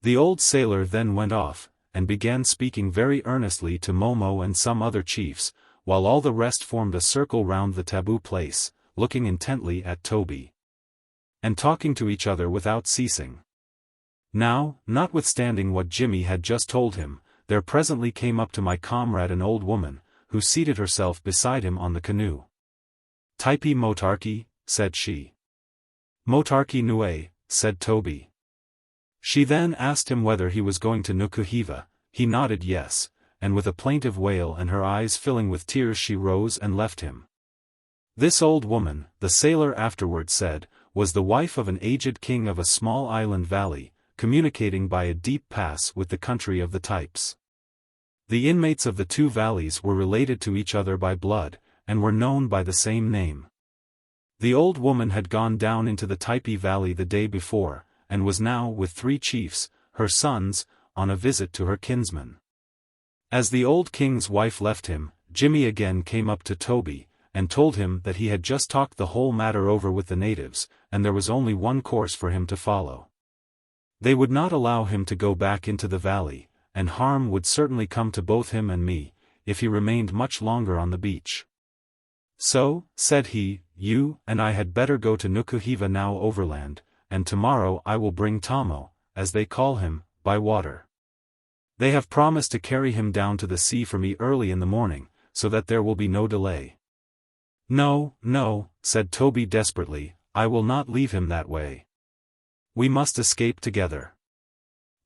The old sailor then went off, and began speaking very earnestly to Momo and some other chiefs, while all the rest formed a circle round the taboo place, looking intently at Toby, and talking to each other without ceasing. Now, notwithstanding what Jimmy had just told him, there presently came up to my comrade an old woman, who seated herself beside him on the canoe. "Typee motarki," said she. "Motarki nue," said Toby. She then asked him whether he was going to Nukuheva. He nodded yes, and with a plaintive wail and her eyes filling with tears she rose and left him. This old woman, the sailor afterwards said, was the wife of an aged king of a small island valley, communicating by a deep pass with the country of the Types. The inmates of the two valleys were related to each other by blood, and were known by the same name. The old woman had gone down into the Typee valley the day before, and was now with 3 chiefs, her sons, on a visit to her kinsman. As the old king's wife left him, Jimmy again came up to Toby, and told him that he had just talked the whole matter over with the natives, and there was only one course for him to follow. They would not allow him to go back into the valley, and harm would certainly come to both him and me, if he remained much longer on the beach. "So," said he, "you and I had better go to Nukuheva now overland, and tomorrow I will bring Tommo, as they call him, by water. They have promised to carry him down to the sea for me early in the morning, so that there will be no delay." "No, no," said Toby desperately, "I will not leave him that way. We must escape together."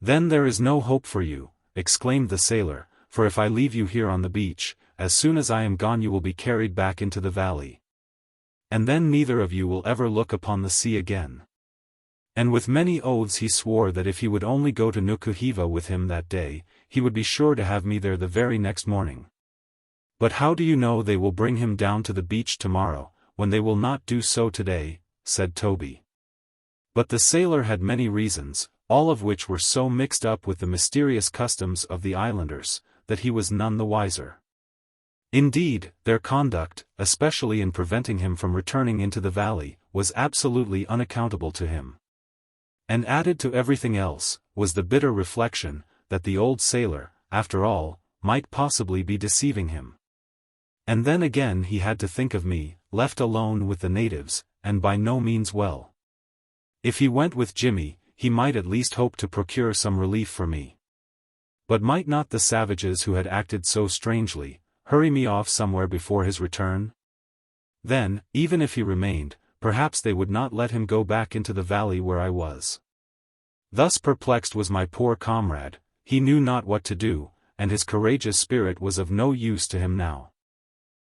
"Then there is no hope for you," exclaimed the sailor, "for if I leave you here on the beach, as soon as I am gone you will be carried back into the valley. And then neither of you will ever look upon the sea again." And with many oaths he swore that if he would only go to Nukuheva with him that day, he would be sure to have me there the very next morning. "But how do you know they will bring him down to the beach tomorrow, when they will not do so today?" said Toby. But the sailor had many reasons, all of which were so mixed up with the mysterious customs of the islanders, that he was none the wiser. Indeed, their conduct, especially in preventing him from returning into the valley, was absolutely unaccountable to him. And added to everything else, was the bitter reflection, that the old sailor, after all, might possibly be deceiving him. And then again he had to think of me, left alone with the natives, and by no means well. If he went with Jimmy, he might at least hope to procure some relief for me. But might not the savages who had acted so strangely, hurry me off somewhere before his return? Then, even if he remained, perhaps they would not let him go back into the valley where I was. Thus perplexed was my poor comrade, he knew not what to do, and his courageous spirit was of no use to him now.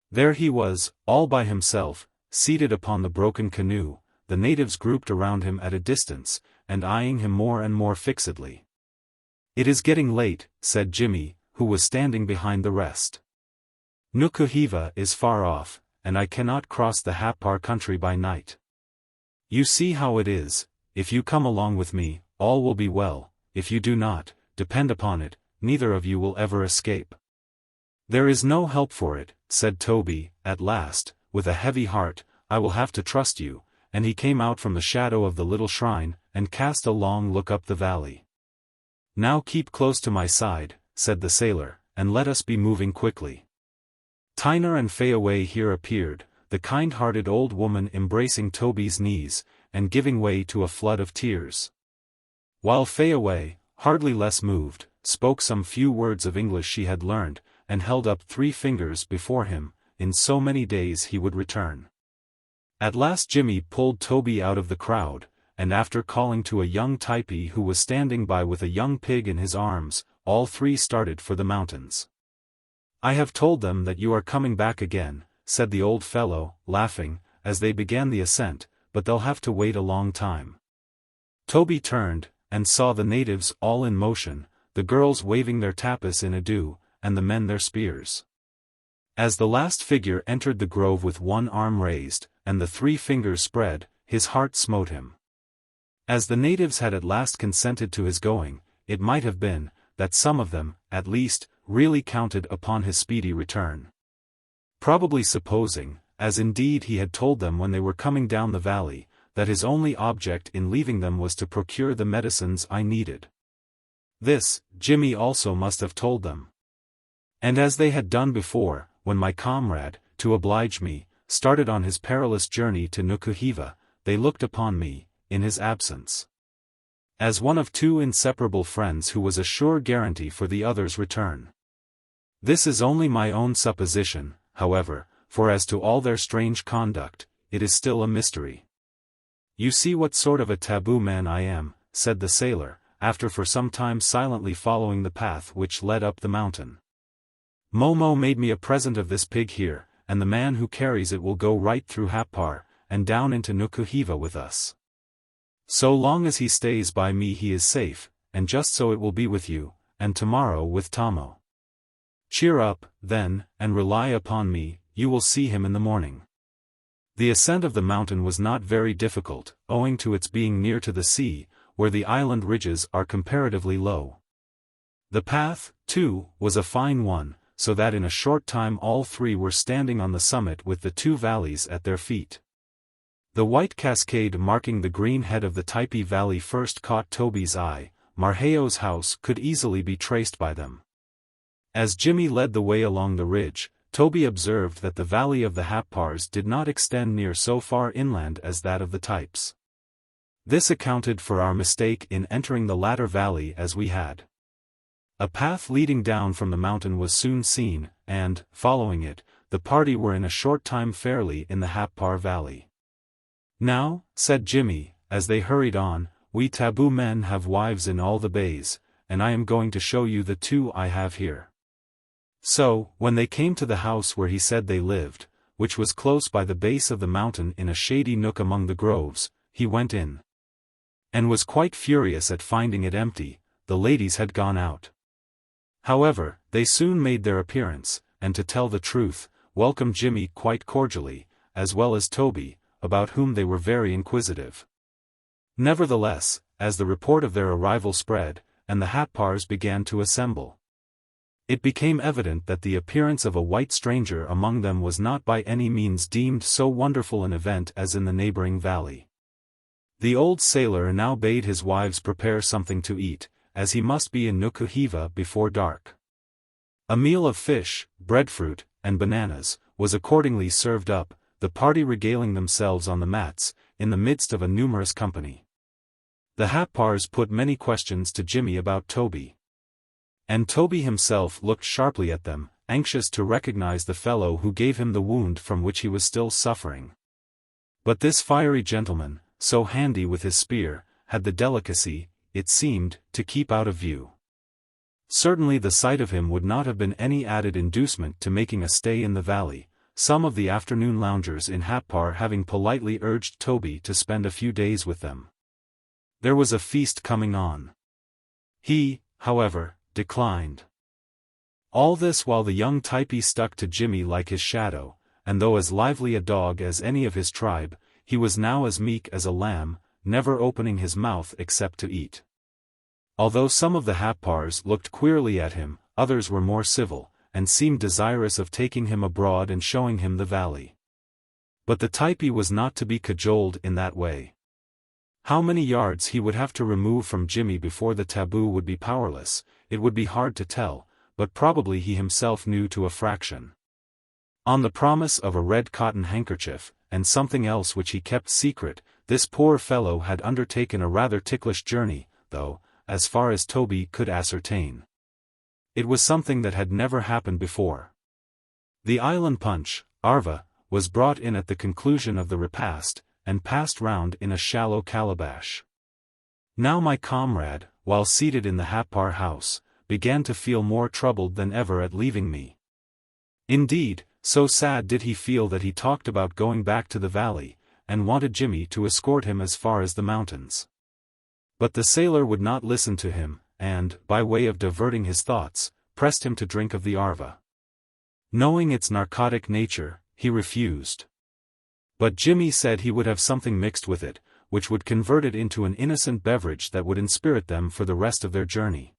There he was, all by himself, seated upon the broken canoe, the natives grouped around him at a distance, and eyeing him more and more fixedly. "It is getting late," said Jimmy, who was standing behind the rest. "Nukuheva is far off, and I cannot cross the Happar country by night. You see how it is, if you come along with me, all will be well, if you do not, depend upon it, neither of you will ever escape." "There is no help for it," said Toby, at last, with a heavy heart, "I will have to trust you," and he came out from the shadow of the little shrine, and cast a long look up the valley. "Now keep close to my side," said the sailor, "and let us be moving quickly." Tyner and Fayaway here appeared, the kind-hearted old woman embracing Toby's knees, and giving way to a flood of tears. While Fayaway, hardly less moved, spoke some few words of English she had learned, and held up 3 fingers before him, in so many days he would return. At last Jimmy pulled Toby out of the crowd, and after calling to a young Typee who was standing by with a young pig in his arms, all 3 started for the mountains. "I have told them that you are coming back again," said the old fellow, laughing, as they began the ascent, "but they'll have to wait a long time." Toby turned, and saw the natives all in motion, the girls waving their tapis in adieu, and the men their spears. As the last figure entered the grove with one arm raised, and the 3 fingers spread, his heart smote him. As the natives had at last consented to his going, it might have been, that some of them, at least, really counted upon his speedy return. Probably supposing, as indeed he had told them when they were coming down the valley, that his only object in leaving them was to procure the medicines I needed. This, Jimmy also must have told them. And as they had done before, when my comrade, to oblige me, started on his perilous journey to Nukuheva, they looked upon me, in his absence, as one of two inseparable friends who was a sure guarantee for the other's return. This is only my own supposition, however, for as to all their strange conduct, it is still a mystery. You see what sort of a taboo man I am, said the sailor, after for some time silently following the path which led up the mountain. Momo made me a present of this pig here, and the man who carries it will go right through Happar, and down into Nukuheva with us. So long as he stays by me he is safe, and just so it will be with you, and tomorrow with Tommo. Cheer up, then, and rely upon me, you will see him in the morning. The ascent of the mountain was not very difficult, owing to its being near to the sea, where the island ridges are comparatively low. The path, too, was a fine one, so that in a short time all three were standing on the summit with the two valleys at their feet. The white cascade marking the green head of the Typee valley first caught Toby's eye. Marquesas house could easily be traced by them. As Jimmy led the way along the ridge, Toby observed that the valley of the Happars did not extend near so far inland as that of the Types. This accounted for our mistake in entering the latter valley as we had. A path leading down from the mountain was soon seen, and, following it, the party were in a short time fairly in the Happar valley. Now, said Jimmy, as they hurried on, we taboo men have wives in all the bays, and I am going to show you the two I have here. So, when they came to the house where he said they lived, which was close by the base of the mountain in a shady nook among the groves, he went in. And was quite furious at finding it empty. The ladies had gone out. However, they soon made their appearance, and to tell the truth, welcomed Jimmy quite cordially, as well as Toby, about whom they were very inquisitive. Nevertheless, as the report of their arrival spread, and the Happars began to assemble, it became evident that the appearance of a white stranger among them was not by any means deemed so wonderful an event as in the neighboring valley. The old sailor now bade his wives prepare something to eat, as he must be in Nukuheva before dark. A meal of fish, breadfruit, and bananas, was accordingly served up, the party regaling themselves on the mats, in the midst of a numerous company. The Happars put many questions to Jimmy about Toby. And Toby himself looked sharply at them, anxious to recognize the fellow who gave him the wound from which he was still suffering. But this fiery gentleman, so handy with his spear, had the delicacy, it seemed, to keep out of view. Certainly the sight of him would not have been any added inducement to making a stay in the valley, some of the afternoon loungers in Happar having politely urged Toby to spend a few days with them. There was a feast coming on. He, however, declined. All this while the young Typee stuck to Jimmy like his shadow, and though as lively a dog as any of his tribe, he was now as meek as a lamb, never opening his mouth except to eat. Although some of the Happars looked queerly at him, others were more civil, and seemed desirous of taking him abroad and showing him the valley. But the Typee was not to be cajoled in that way. How many yards he would have to remove from Jimmy before the taboo would be powerless, it would be hard to tell, but probably he himself knew to a fraction. On the promise of a red cotton handkerchief, and something else which he kept secret, this poor fellow had undertaken a rather ticklish journey, though, as far as Toby could ascertain, it was something that had never happened before. The island punch, arva, was brought in at the conclusion of the repast, and passed round in a shallow calabash. Now my comrade, while seated in the Happar house, began to feel more troubled than ever at leaving me. Indeed, so sad did he feel that he talked about going back to the valley, and wanted Jimmy to escort him as far as the mountains. But the sailor would not listen to him, and, by way of diverting his thoughts, pressed him to drink of the arva. Knowing its narcotic nature, he refused. But Jimmy said he would have something mixed with it, which would convert it into an innocent beverage that would inspirit them for the rest of their journey.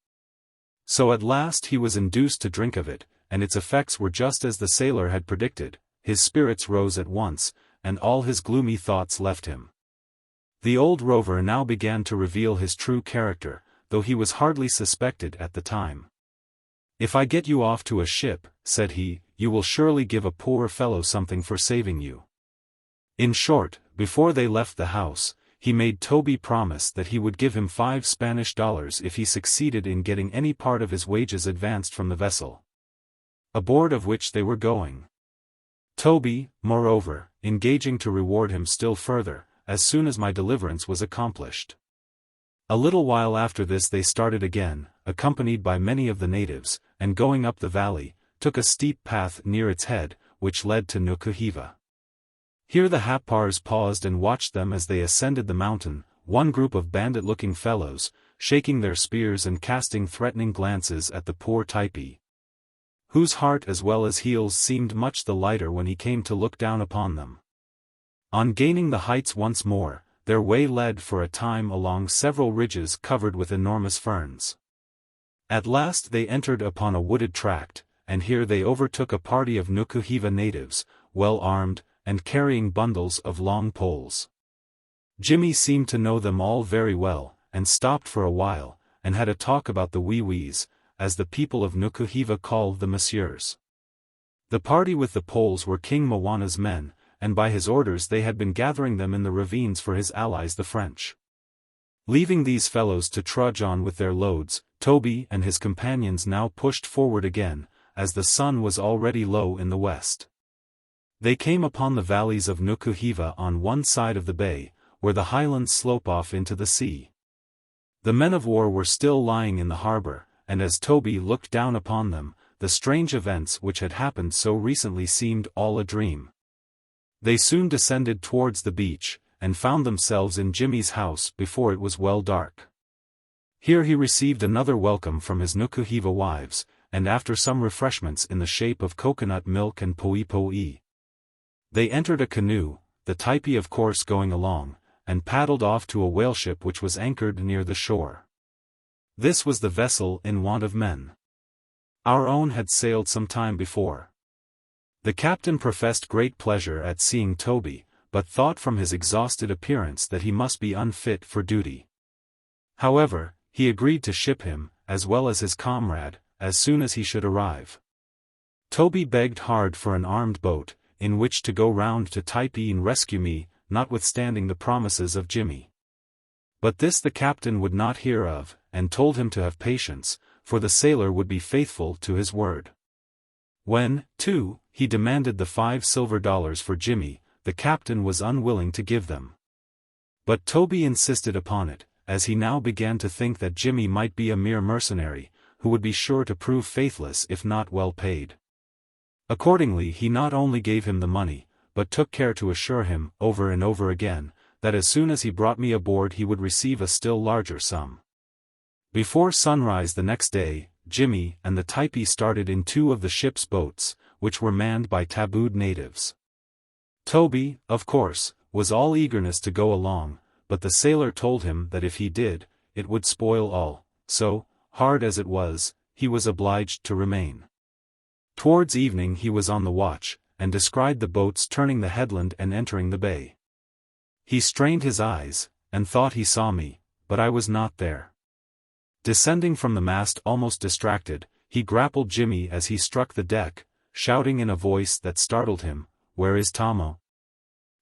So at last he was induced to drink of it, and its effects were just as the sailor had predicted. His spirits rose at once, and all his gloomy thoughts left him. The old rover now began to reveal his true character, though he was hardly suspected at the time. "If I get you off to a ship," said he, "you will surely give a poor fellow something for saving you." In short, before they left the house, he made Toby promise that he would give him $5 if he succeeded in getting any part of his wages advanced from the vessel, aboard of which they were going. Toby, moreover, engaging to reward him still further, as soon as my deliverance was accomplished. A little while after this they started again, accompanied by many of the natives, and going up the valley, took a steep path near its head, which led to Nukuheva. Here the Happars paused and watched them as they ascended the mountain, one group of bandit-looking fellows, shaking their spears and casting threatening glances at the poor Typee, whose heart as well as heels seemed much the lighter when he came to look down upon them. On gaining the heights once more, their way led for a time along several ridges covered with enormous ferns. At last they entered upon a wooded tract, and here they overtook a party of Nukuheva natives, well armed, and carrying bundles of long poles. Jimmy seemed to know them all very well, and stopped for a while, and had a talk about the wee-wees, as the people of Nukuheva call the messieurs. The party with the poles were King Mwana's men, and by his orders they had been gathering them in the ravines for his allies the French. Leaving these fellows to trudge on with their loads, Toby and his companions now pushed forward again, as the sun was already low in the west. They came upon the valleys of Nukuheva on one side of the bay, where the highlands slope off into the sea. The men of war were still lying in the harbor, and as Toby looked down upon them, the strange events which had happened so recently seemed all a dream. They soon descended towards the beach, and found themselves in Jimmy's house before it was well dark. Here he received another welcome from his Nukuheva wives, and after some refreshments in the shape of coconut milk and poi-poi, they entered a canoe, the Typee of course going along, and paddled off to a whaleship which was anchored near the shore. This was the vessel in want of men. Our own had sailed some time before. The captain professed great pleasure at seeing Toby, but thought from his exhausted appearance that he must be unfit for duty. However, he agreed to ship him, as well as his comrade, as soon as he should arrive. Toby begged hard for an armed boat, in which to go round to Typee and rescue me, notwithstanding the promises of Jimmy. But this the captain would not hear of, and told him to have patience, for the sailor would be faithful to his word. When, too, he demanded the $5 for Jimmy, the captain was unwilling to give them. But Toby insisted upon it, as he now began to think that Jimmy might be a mere mercenary, who would be sure to prove faithless if not well paid. Accordingly he not only gave him the money, but took care to assure him, over and over again, that as soon as he brought me aboard he would receive a still larger sum. Before sunrise the next day, Jimmy and the Typee started in two of the ship's boats, which were manned by tabooed natives. Toby, of course, was all eagerness to go along, but the sailor told him that if he did, it would spoil all, so, hard as it was, he was obliged to remain. Towards evening he was on the watch, and descried the boats turning the headland and entering the bay. He strained his eyes, and thought he saw me, but I was not there. Descending from the mast almost distracted, he grappled Jimmy as he struck the deck, shouting in a voice that startled him, "Where is Tommo?"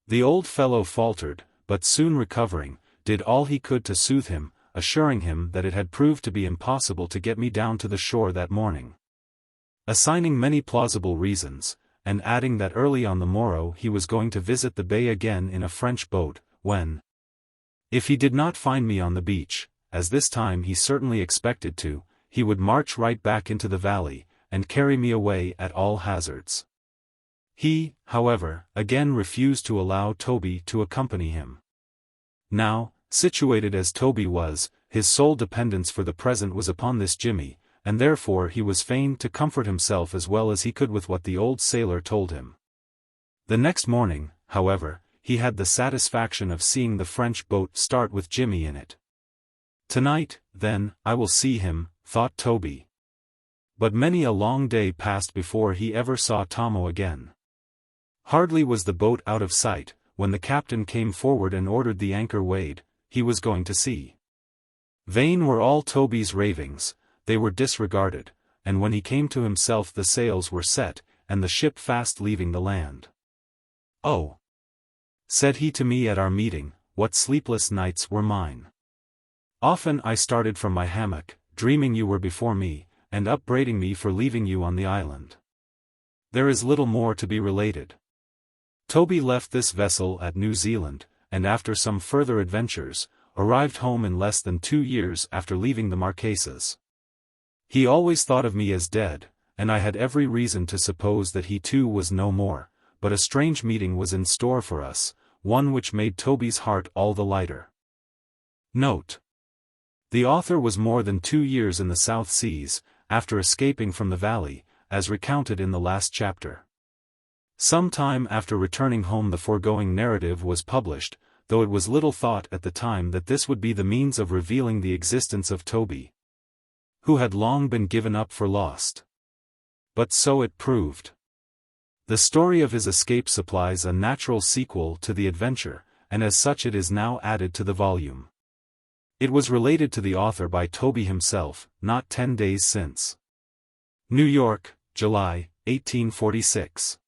The old fellow faltered, but soon recovering, did all he could to soothe him, assuring him that it had proved to be impossible to get me down to the shore that morning, assigning many plausible reasons, and adding that early on the morrow he was going to visit the bay again in a French boat, when, if he did not find me on the beach, as this time he certainly expected to, he would march right back into the valley, and carry me away at all hazards. He, however, again refused to allow Toby to accompany him. Now, situated as Toby was, his sole dependence for the present was upon this Jimmy, and therefore he was fain to comfort himself as well as he could with what the old sailor told him. The next morning, however, he had the satisfaction of seeing the French boat start with Jimmy in it. "Tonight, then, I will see him," thought Toby. But many a long day passed before he ever saw Tommo again. Hardly was the boat out of sight, when the captain came forward and ordered the anchor weighed. He was going to sea. Vain were all Toby's ravings, they were disregarded, and when he came to himself the sails were set, and the ship fast leaving the land. "Oh," said he to me at our meeting, "what sleepless nights were mine. Often I started from my hammock, dreaming you were before me, and upbraiding me for leaving you on the island." There is little more to be related. Toby left this vessel at New Zealand, and after some further adventures, arrived home in less than 2 years after leaving the Marquesas. He always thought of me as dead, and I had every reason to suppose that he too was no more, but a strange meeting was in store for us, one which made Toby's heart all the lighter. Note: the author was more than 2 years in the South Seas, after escaping from the valley, as recounted in the last chapter. Some time after returning home the foregoing narrative was published, though it was little thought at the time that this would be the means of revealing the existence of Toby, who had long been given up for lost. But so it proved. The story of his escape supplies a natural sequel to the adventure, and as such it is now added to the volume. It was related to the author by Toby himself, not 10 days since. New York, July, 1846.